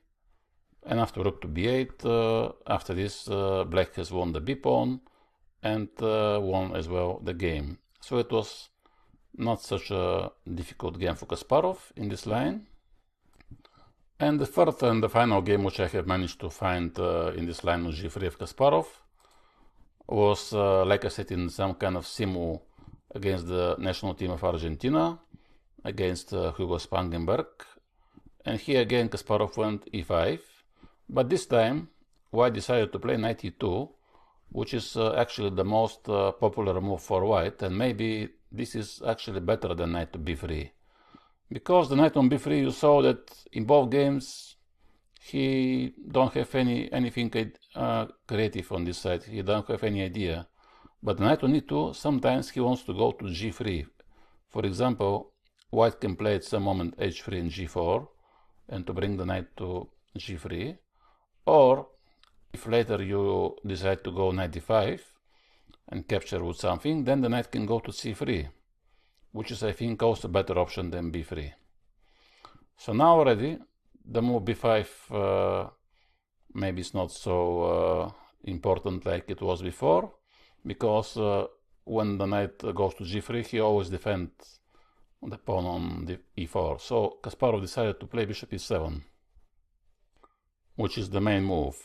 And after rook to b8, after this black has won the b pawn and won as well the game. So it was not such a difficult game for Kasparov in this line. And the third and the final game which I have managed to find in this line on g3 of Kasparov was, like I said, in some kind of simu against the national team of Argentina, against Hugo Spangenberg. And here again Kasparov went e5, but this time white decided to play knight e2, which is actually the most popular move for white, and maybe this is actually better than knight to b3. Because the knight on b3, you saw that in both games he don't have anything creative on this side, he don't have any idea. But the knight on e2, sometimes he wants to go to g3. For example, white can play at some moment h3 and g4, and to bring the knight to g3. Or if later you decide to go knight d5 and capture with something, then the knight can go to c3, which is, I think, also a better option than b3. So now already the move b5 maybe it's not so important like it was before, because when the knight goes to g3, he always defends the pawn on the e4. So Kasparov decided to play bishop e7, which is the main move.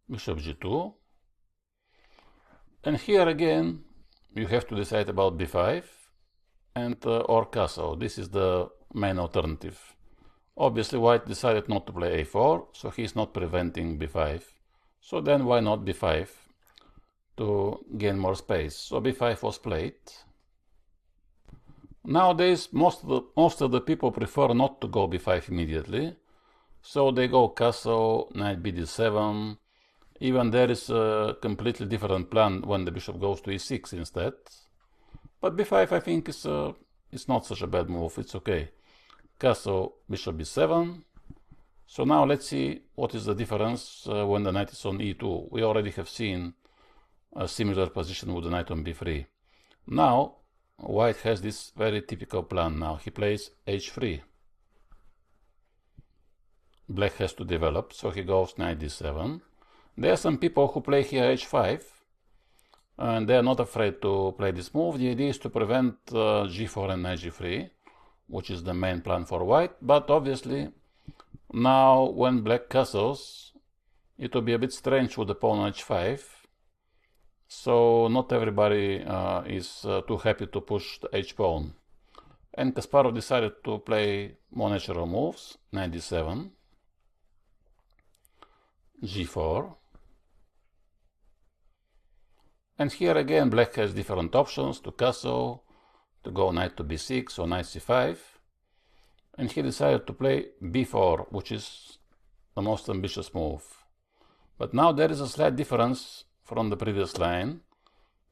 Bishop g2. And here again you have to decide about b5 and or castle. This is the main alternative. Obviously white decided not to play a4, so he's not preventing b5. So then why not b5 to gain more space? So b5 was played. Nowadays most of the people prefer not to go b5 immediately. So they go castle, knight bd7. Even there is a completely different plan when the bishop goes to e6 instead. But b5 I think is not such a bad move, it's okay. Castle, bishop b7. So now let's see what is the difference when the knight is on e2. We already have seen a similar position with the knight on b3. Now white has this very typical plan. Now he plays h3. black has to develop, so he goes knight d7. There are some people who play here h5, and they are not afraid to play this move. The idea is to prevent g4 and knight g3, which is the main plan for white, but obviously now when black castles, it will be a bit strange with the pawn on h5, so not everybody is too happy to push the h-pawn. And Kasparov decided to play more natural moves, knight d7, g4. And here again black has different options to castle, to go knight to b6 or knight c5. And he decided to play b4, which is the most ambitious move. But now there is a slight difference from the previous line,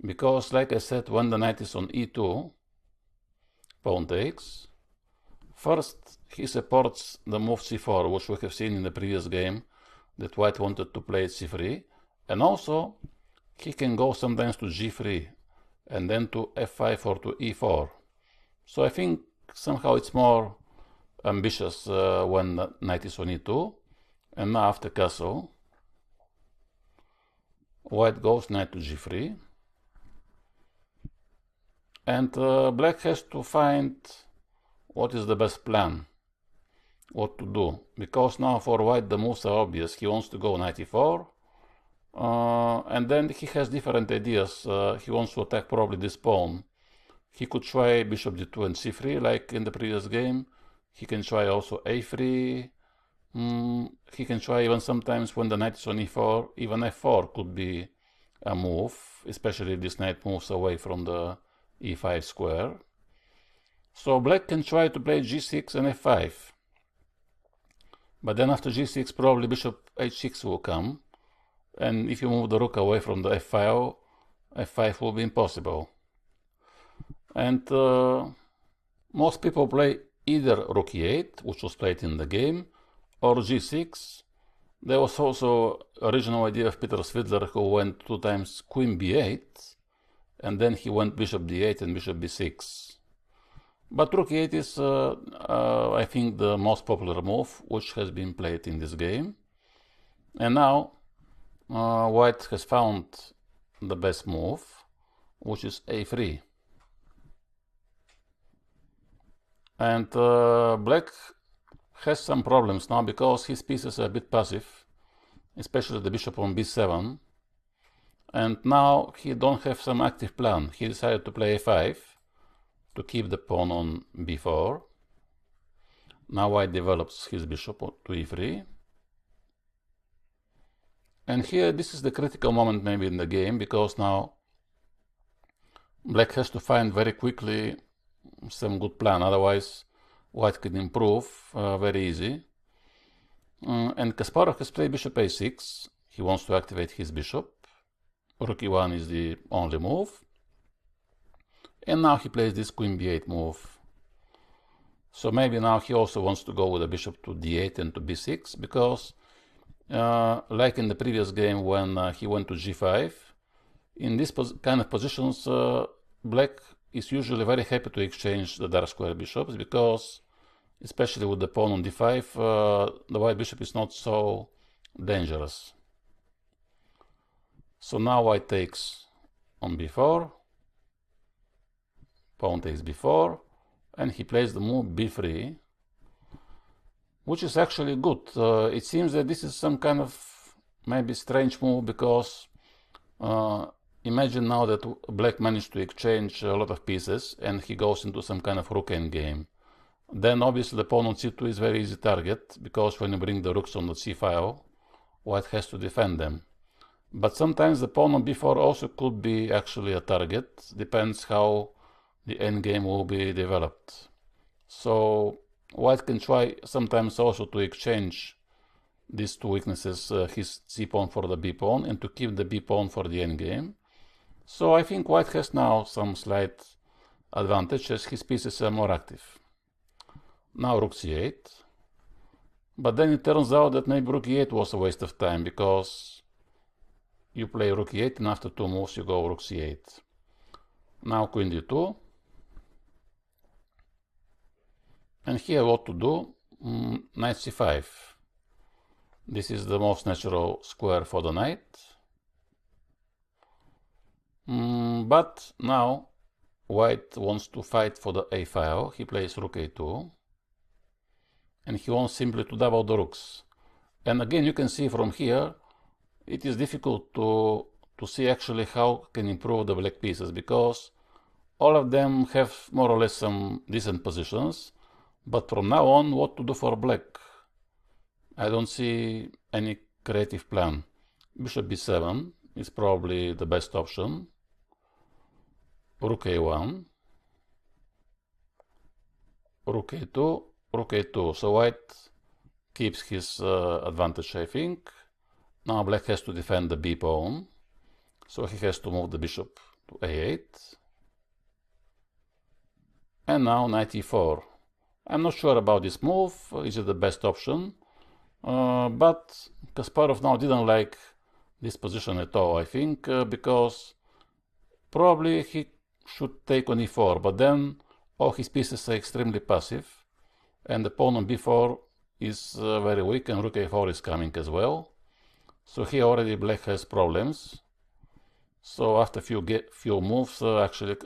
because like I said, when the knight is on e2, pawn takes, first he supports the move c4, which we have seen in the previous game that white wanted to play c3, and also he can go sometimes to g3 and then to f5 or to e4. So I think somehow it's more ambitious when the knight is on e2. And now after castle, white goes knight to g3, and black has to find what is the best plan, what to do, because now for white the moves are obvious. He wants to go knight e4, and then he has different ideas. He wants to attack probably this pawn. He could try bishop d2 and c3 like in the previous game. He can try also a3. He can try even sometimes when the knight is on e4, even f4 could be a move, especially if this knight moves away from the e5 square. So black can try to play g6 and f5. But then after g6 probably bishop h6 will come. And if you move the rook away from the f5, f5 will be impossible. And most people play either rook e8, which was played in the game, or g6. There was also original idea of Peter Svidler, who went 2 times queen b8, and then he went bishop d8 and bishop b6. But rook e8 is, I think, the most popular move which has been played in this game. And now white has found the best move, which is a3. And black has some problems now because his pieces are a bit passive, especially the bishop on b7. And now he don't have some active plan. He decided to play a5 to keep the pawn on b4. Now white develops his bishop to e3. And here this is the critical moment maybe in the game, because now black has to find very quickly some good plan, otherwise white can improve very easy. And Kasparov has played bishop a6. He wants to activate his bishop. Rook e1 is the only move. And now he plays this queen b8 move. So maybe now he also wants to go with a bishop to d8 and to b6, because like in the previous game when he went to g5, in this kind of positions black is usually very happy to exchange the dark square bishops, because especially with the pawn on d5 the white bishop is not so dangerous. So now white takes on b4, pawn takes b4, and he plays the move b3, which is actually good. It seems that this is some kind of maybe strange move, because imagine now that black managed to exchange a lot of pieces and he goes into some kind of rook endgame. Then obviously the pawn on c2 is very easy target, because when you bring the rooks on the c file, white has to defend them. But sometimes the pawn on b4 also could be actually a target, depends how the endgame will be developed. So white can try sometimes also to exchange these two weaknesses, his c-pawn for the b-pawn, and to keep the b-pawn for the endgame. So I think white has now some slight advantage as his pieces are more active. Now rook c8. But then it turns out that maybe rook e8 was a waste of time, because you play rook e8 and after 2 moves you go rook c8. Now queen d2. And here what to do? Knight c5. This is the most natural square for the knight. But now white wants to fight for the a file. He plays rook a2. And he wants simply to double the rooks. And again, you can see from here, it is difficult to see actually how can improve the black pieces, because all of them have more or less some decent positions. But from now on, what to do for black? I don't see any creative plan. Bishop b7 is probably the best option. Rook a1. Rook a2. Rook a2. So white keeps his advantage, I think. Now black has to defend the b pawn. So he has to move the bishop to a8. And now knight e4. I'm not sure about this move. Is it the best option? But Kasparov now didn't like this position at all, I think, because probably he should take on e4, but then all his pieces are extremely passive, and the pawn on b4 is very weak, and rook a4 is coming as well. So here already black has problems. So after few moves, actually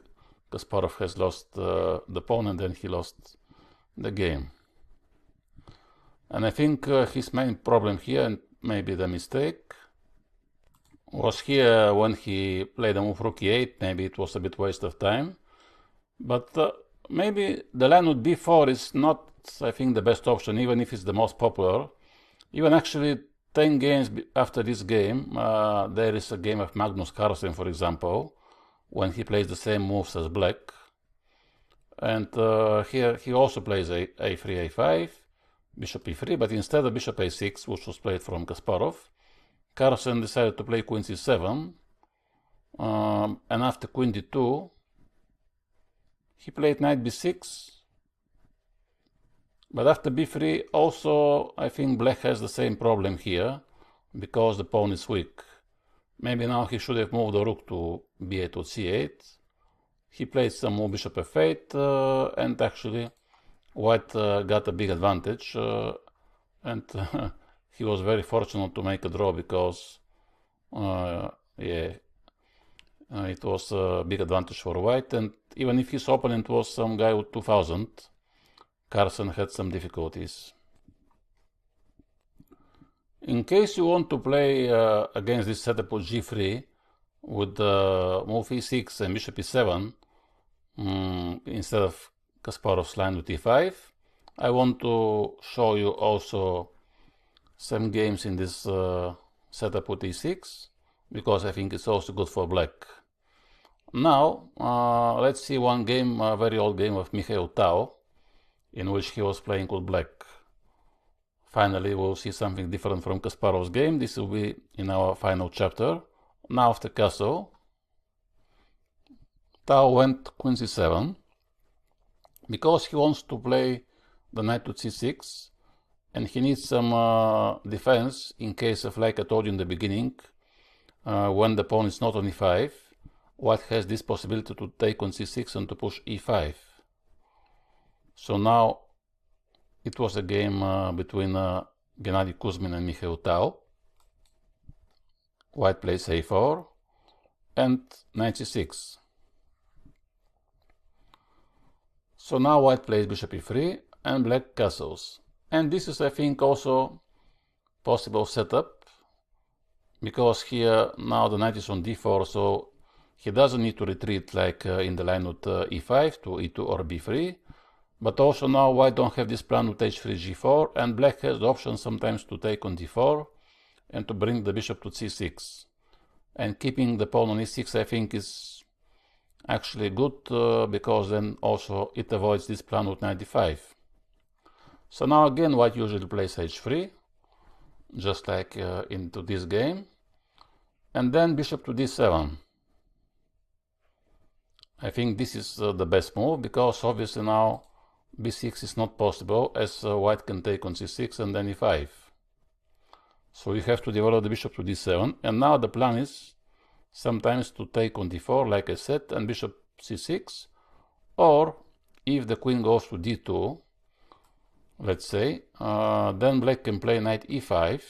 Kasparov has lost the pawn, and then he lost the game. And I think his main problem here, and maybe the mistake, was here when he played the move rook e8. Maybe it was a bit waste of time. But maybe the line with b4 is not, I think, the best option, even if it's the most popular. Even actually 10 games after this game, there is a game of Magnus Carlsen, for example, when he plays the same moves as black. And here he also plays a3, a5, bishop e3, but instead of bishop a6, which was played from Kasparov, Carlsen decided to play queen c7, and after queen d2, he played knight b6, but after b3 also I think black has the same problem here, because the pawn is weak. Maybe now he should have moved the rook to b8 to c8. He played some more bishop f8, and actually white got a big advantage, and he was very fortunate to make a draw, because it was a big advantage for white. And even if his opponent was some guy with 2000, Carlsen had some difficulties. In case you want to play against this setup with g3, with move e6 and bishop e7, instead of Kasparov's line with e5, I want to show you also some games in this setup with e6, because I think it's also good for black. Now, let's see one game, a very old game of Mikhail Tal, in which he was playing with black. Finally, we'll see something different from Kasparov's game. This will be in our final chapter. Now after castle, Tal went queen c7, because he wants to play the knight to c6, and he needs some defense in case of, like I told you in the beginning, when the pawn is not on e5, white has this possibility to take on c6 and to push e5. So now it was a game between Gennady Kuzmin and Mikhail Tal. White plays a4 and knight c6. So now white plays bishop e3 and black castles. And this is, I think, also possible setup, because here now the knight is on d4, so he doesn't need to retreat like in the line with e5 to e2 or b3. But also now white don't have this plan with h3, g4, and black has the option sometimes to take on d4 and to bring the bishop to c6. And keeping the pawn on e6, I think, is actually good, because then also it avoids this plan with knight d5. So now again white usually plays h3, just like into this game, and then bishop to d7. I think this is the best move, because obviously now b6 is not possible, as white can take on c6 and then e5. So you have to develop the bishop to d7, and now the plan is sometimes to take on d4, like I said, and bishop c6, or if the queen goes to d2, let's say, then black can play knight e5,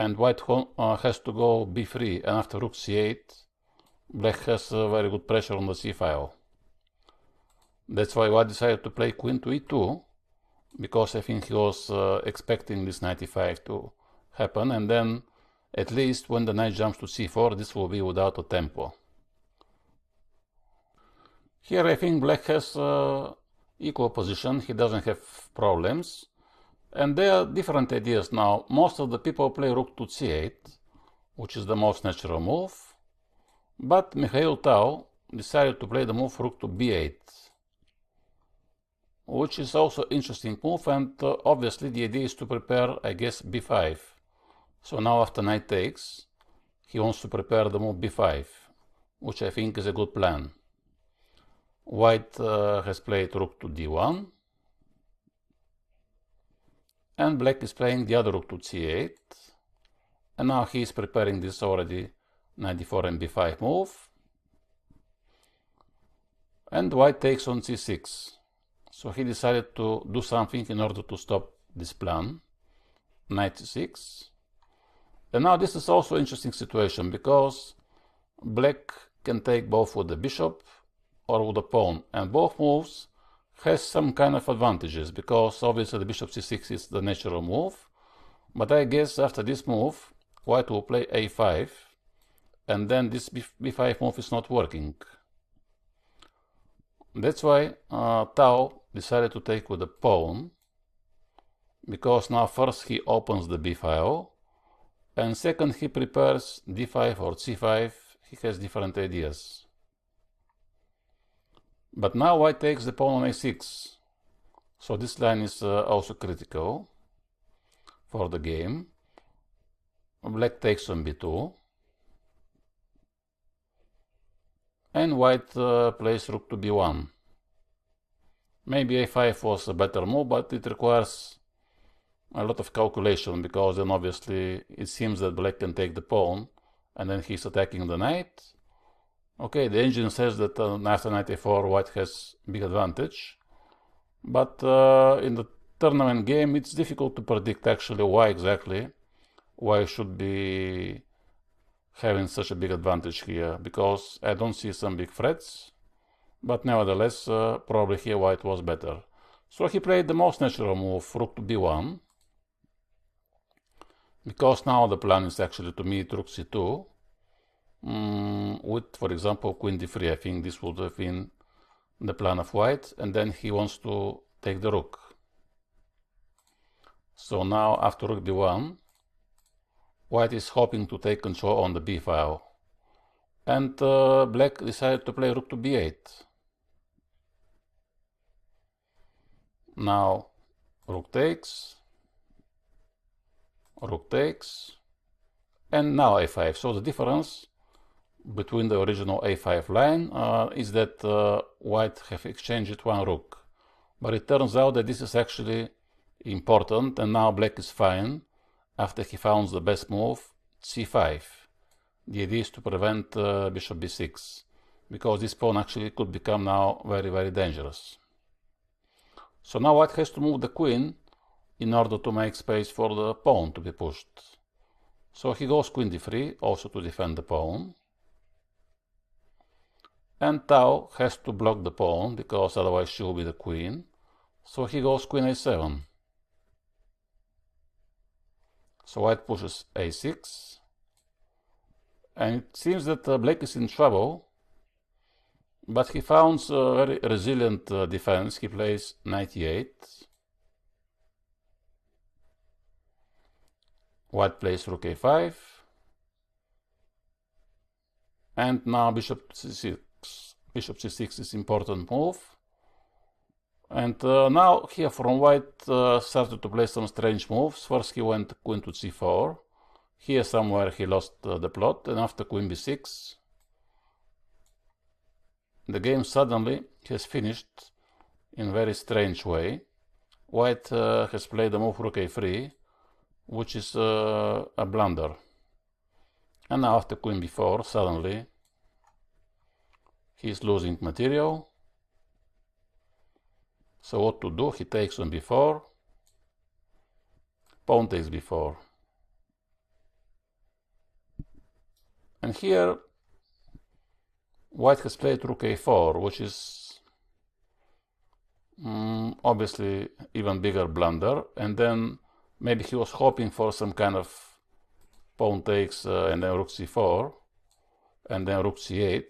and white has to go b3, and after rook c8, black has very good pressure on the c file. That's why white decided to play queen to e2, because I think he was expecting this knight e5 to happen, and then at least when the knight jumps to c4, this will be without a tempo. Here I think black has equal position, he doesn't have problems, and there are different ideas now. Most of the people play rook to c8, which is the most natural move, but Mikhail Tal decided to play the move rook to b8, which is also interesting move, and obviously the idea is to prepare, I guess, b5. So now after knight takes, he wants to prepare the move b5, which I think is a good plan. White has played rook to d1, and black is playing the other rook to c8, and now he is preparing this already knight d4 and b5 move, and white takes on c6. So he decided to do something in order to stop this plan, knight c6. And now this is also an interesting situation, because black can take both with the bishop or with the pawn, and both moves has some kind of advantages, because obviously the bishop c6 is the natural move, but I guess after this move white will play a5, and then this b5 move is not working. That's why Tao decided to take with the pawn, because now first he opens the b file, and second he prepares d5 or c5. He has different ideas. But now white takes the pawn on a6, so this line is also critical for the game. Black takes on b2, and white plays rook to b1. Maybe a5 was a better move, but it requires a lot of calculation, because then obviously it seems that black can take the pawn, and then he's attacking the knight. Okay, the engine says that after knight a4 white has big advantage, but in the tournament game it's difficult to predict actually why exactly white should be having such a big advantage here, because I don't see some big threats, but nevertheless probably here white was better. So he played the most natural move, rook to b1, because now the plan is actually to meet rook c2 with, for example, queen d3. I think this would have been the plan of white, and then he wants to take the rook. So now after rook d1, white is hoping to take control on the b file, and black decided to play rook to b8. Now rook takes, and now a5. So the difference between the original a5 line is that white have exchanged one rook, but it turns out that this is actually important, and now black is fine after he found the best move, c5. The idea is to prevent bishop b6, because this pawn actually could become now very, very dangerous. So now white has to move the queen in order to make space for the pawn to be pushed. So he goes queen d3, also to defend the pawn. And Tao has to block the pawn, because otherwise she will be the queen. So he goes queen a7. So white pushes a6. And it seems that black is in trouble, but he founds a very resilient defense. He plays knight e8. White plays rook a5. And now bishop c6. Bishop c6 is important move. And now here from white started to play some strange moves. First he went queen to c4. Here somewhere he lost the plot, and after queen b6, the game suddenly has finished in a very strange way. White has played the move rook a3, which is a blunder. And now after queen b4, suddenly he is losing material. So what to do? He takes on b4, pawn takes b4. And here white has played rook a4, which is obviously even bigger blunder, and then maybe he was hoping for some kind of pawn takes and then rook c4 and then rook c8,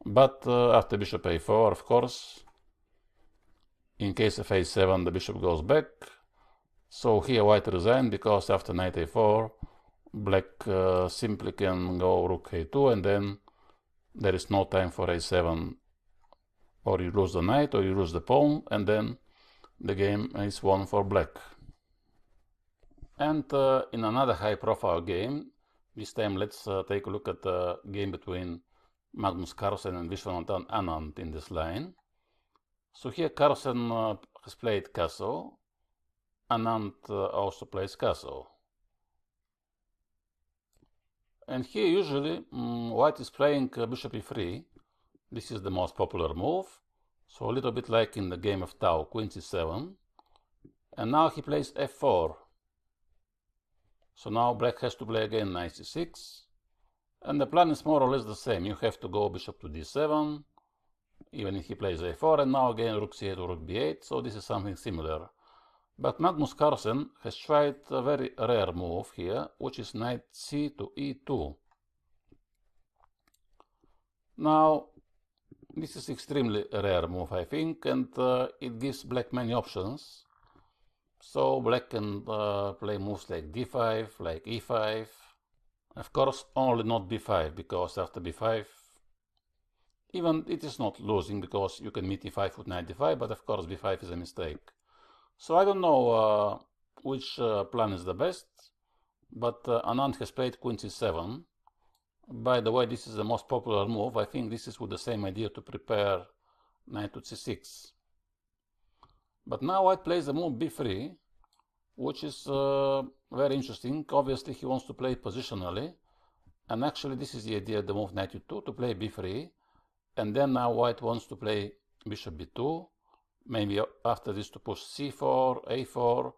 but after bishop a4, of course, in case of a7 the bishop goes back, so here white resigned, because after knight a4 black simply can go rook a2, and then there is no time for a7, or you lose the knight or you lose the pawn, and then the game is won for black. And in another high profile game, this time let's take a look at the game between Magnus Carlsen and Viswanathan Anand in this line. So here Carlsen has played castle, Anand also plays castle. And here usually white is playing bishop e3. This is the most popular move. So a little bit like in the game of Tau, queen c7. And now he plays f4. So now black has to play again knight c6. And the plan is more or less the same. You have to go bishop to d7, even if he plays a4, and now again rook c8 or rook b8. So this is something similar. But Magnus Carlsen has tried a very rare move here, which is knight c to e2. Now, this is extremely rare move, I think, and it gives black many options. So black can play moves like d5, like e5. Of course, only not b5, because after b5, even it is not losing, because you can meet e5 with knight d5, but of course b5 is a mistake. So I don't know which plan is the best, but Anand has played queen c7. By the way, this is the most popular move. I think this is with the same idea to prepare knight to c6. But now white plays the move b3, which is very interesting. Obviously he wants to play positionally, and actually this is the idea of the move knight e2, to play b3, and then now white wants to play bishop b2, maybe after this to push c4, a4,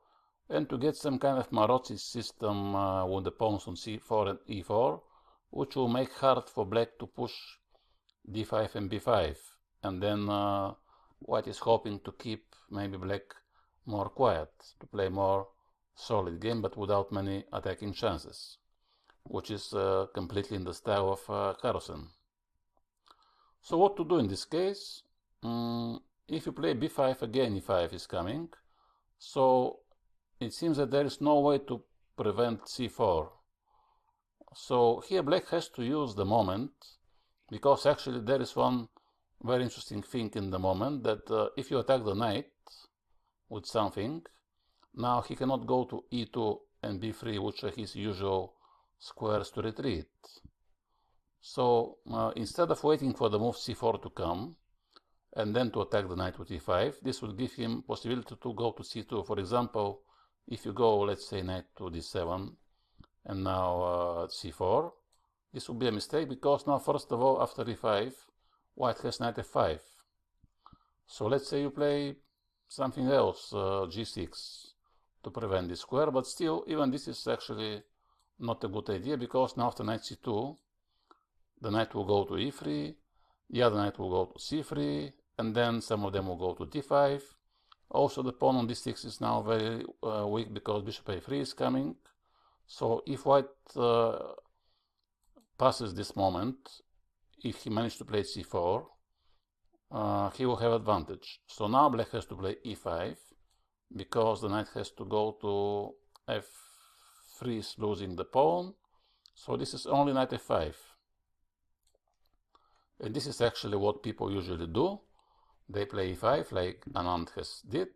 and to get some kind of Marozzi system with the pawns on c4 and e4, which will make hard for black to push d5 and b5. And then white is hoping to keep maybe black more quiet, to play more solid game, but without many attacking chances, which is completely in the style of Carlsen. So what to do in this case? If you play b5, again e5 is coming, so it seems that there is no way to prevent c4. So here black has to use the moment, because actually there is one very interesting thing in the moment, that if you attack the knight with something, now he cannot go to e2 and b3, which are his usual squares to retreat. So instead of waiting for the move c4 to come, and then to attack the knight with e5, this will give him possibility to go to c2. For example, if you go, let's say, knight to d7, and now c4, this will be a mistake, because now first of all, after e5, white has knight f5. So let's say you play something else, g6, to prevent this square, but still, even this is actually not a good idea, because now after knight c2, the knight will go to e3, the other knight will go to c3, and then some of them will go to d5. Also, the pawn on d6 is now very weak, because bishop a3 is coming. So if white passes this moment, if he managed to play c4, he will have advantage. So now black has to play e5, because the knight has to go to f3, is losing the pawn. So this is only knight f5. And this is actually what people usually do. They play e5 like Anand has did,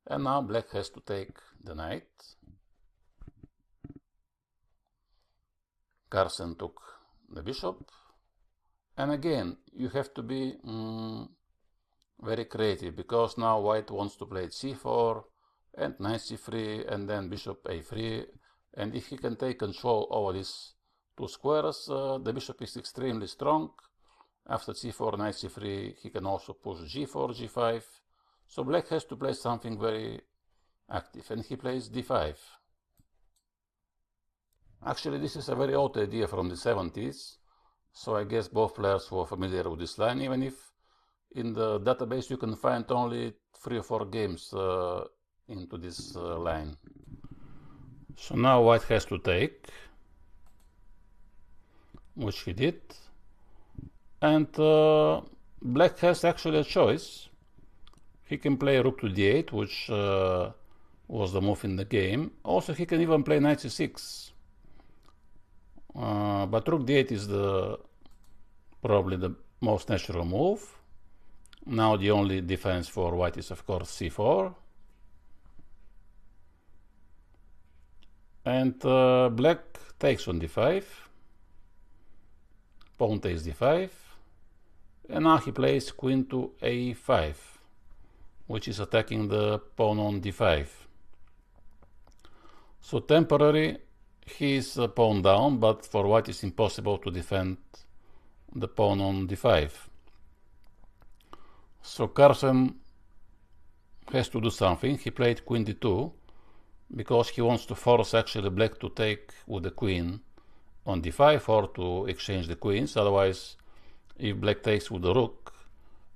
and now black has to take the knight. Carlsen took the bishop, and again you have to be very creative, because now white wants to play c4 and knight c3 and then bishop a3, and if he can take control over these two squares, the bishop is extremely strong. After c4, knight c3, he can also push g4, g5. So black has to play something very active, and he plays d5. Actually, this is a very old idea from the 70s, so I guess both players were familiar with this line, even if in the database you can find only 3 or 4 games into this line. So now white has to take, which he did, and black has actually a choice. He can play rook to d8, which was the move in the game. Also, he can even play knight c6. But rook d8 is probably the most natural move. Now the only defense for white is of course c4. And black takes on d5. Pawn takes d5. And now he plays queen to a5, which is attacking the pawn on d5. So temporarily he is pawn down, but for white it's impossible to defend the pawn on d5. So Carlsen has to do something. He played queen d2 because he wants to force actually black to take with the queen on d5 or to exchange the queens. Otherwise, if black takes with the rook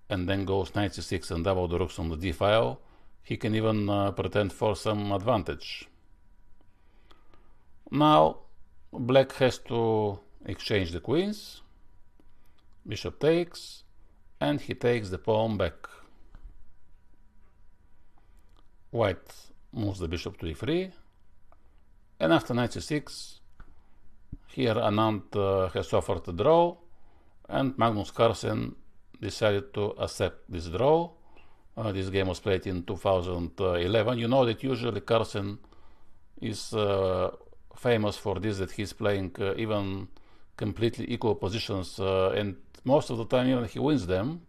and then goes knight c6 and double the rooks on the d file, he can even pretend for some advantage. Now black has to exchange the queens. Bishop takes, and he takes the pawn back. White moves the bishop to e3, and after knight c6, here Anand has offered a draw, and Magnus Carlsen decided to accept this draw. This game was played in 2011. You know that usually Carlsen is famous for this, that he's playing even completely equal positions, and most of the time even he wins them.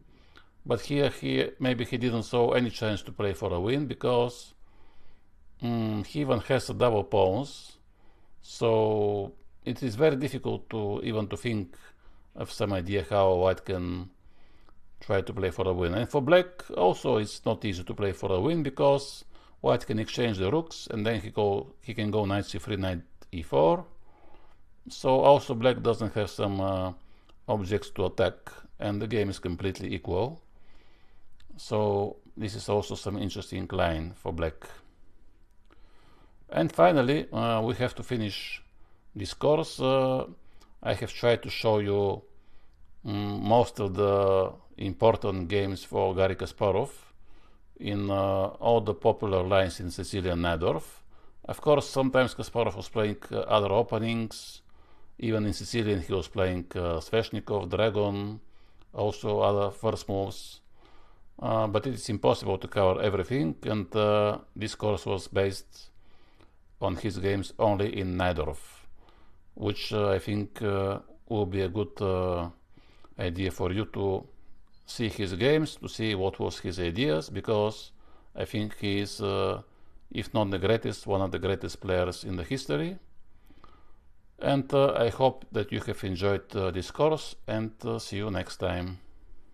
But here maybe he didn't show any chance to play for a win, because he even has a double pawns, so it is very difficult to even to think of some idea how white can try to play for a win. And for black also it's not easy to play for a win, because white can exchange the rooks and then he can go knight c3, knight e4. So also black doesn't have some objects to attack, and the game is completely equal. So this is also some interesting line for black. And finally, we have to finish this course. I have tried to show you most of the important games for Garry Kasparov in all the popular lines in Sicilian Najdorf. Of course, sometimes Kasparov was playing other openings. Even in Sicilian he was playing Sveshnikov, Dragon, also other first moves. But it is impossible to cover everything, and this course was based on his games only in Najdorf, which I think will be a good idea for you to see his games, to see what was his ideas, because I think he is, if not the greatest, one of the greatest players in the history. And I hope that you have enjoyed this course, and see you next time.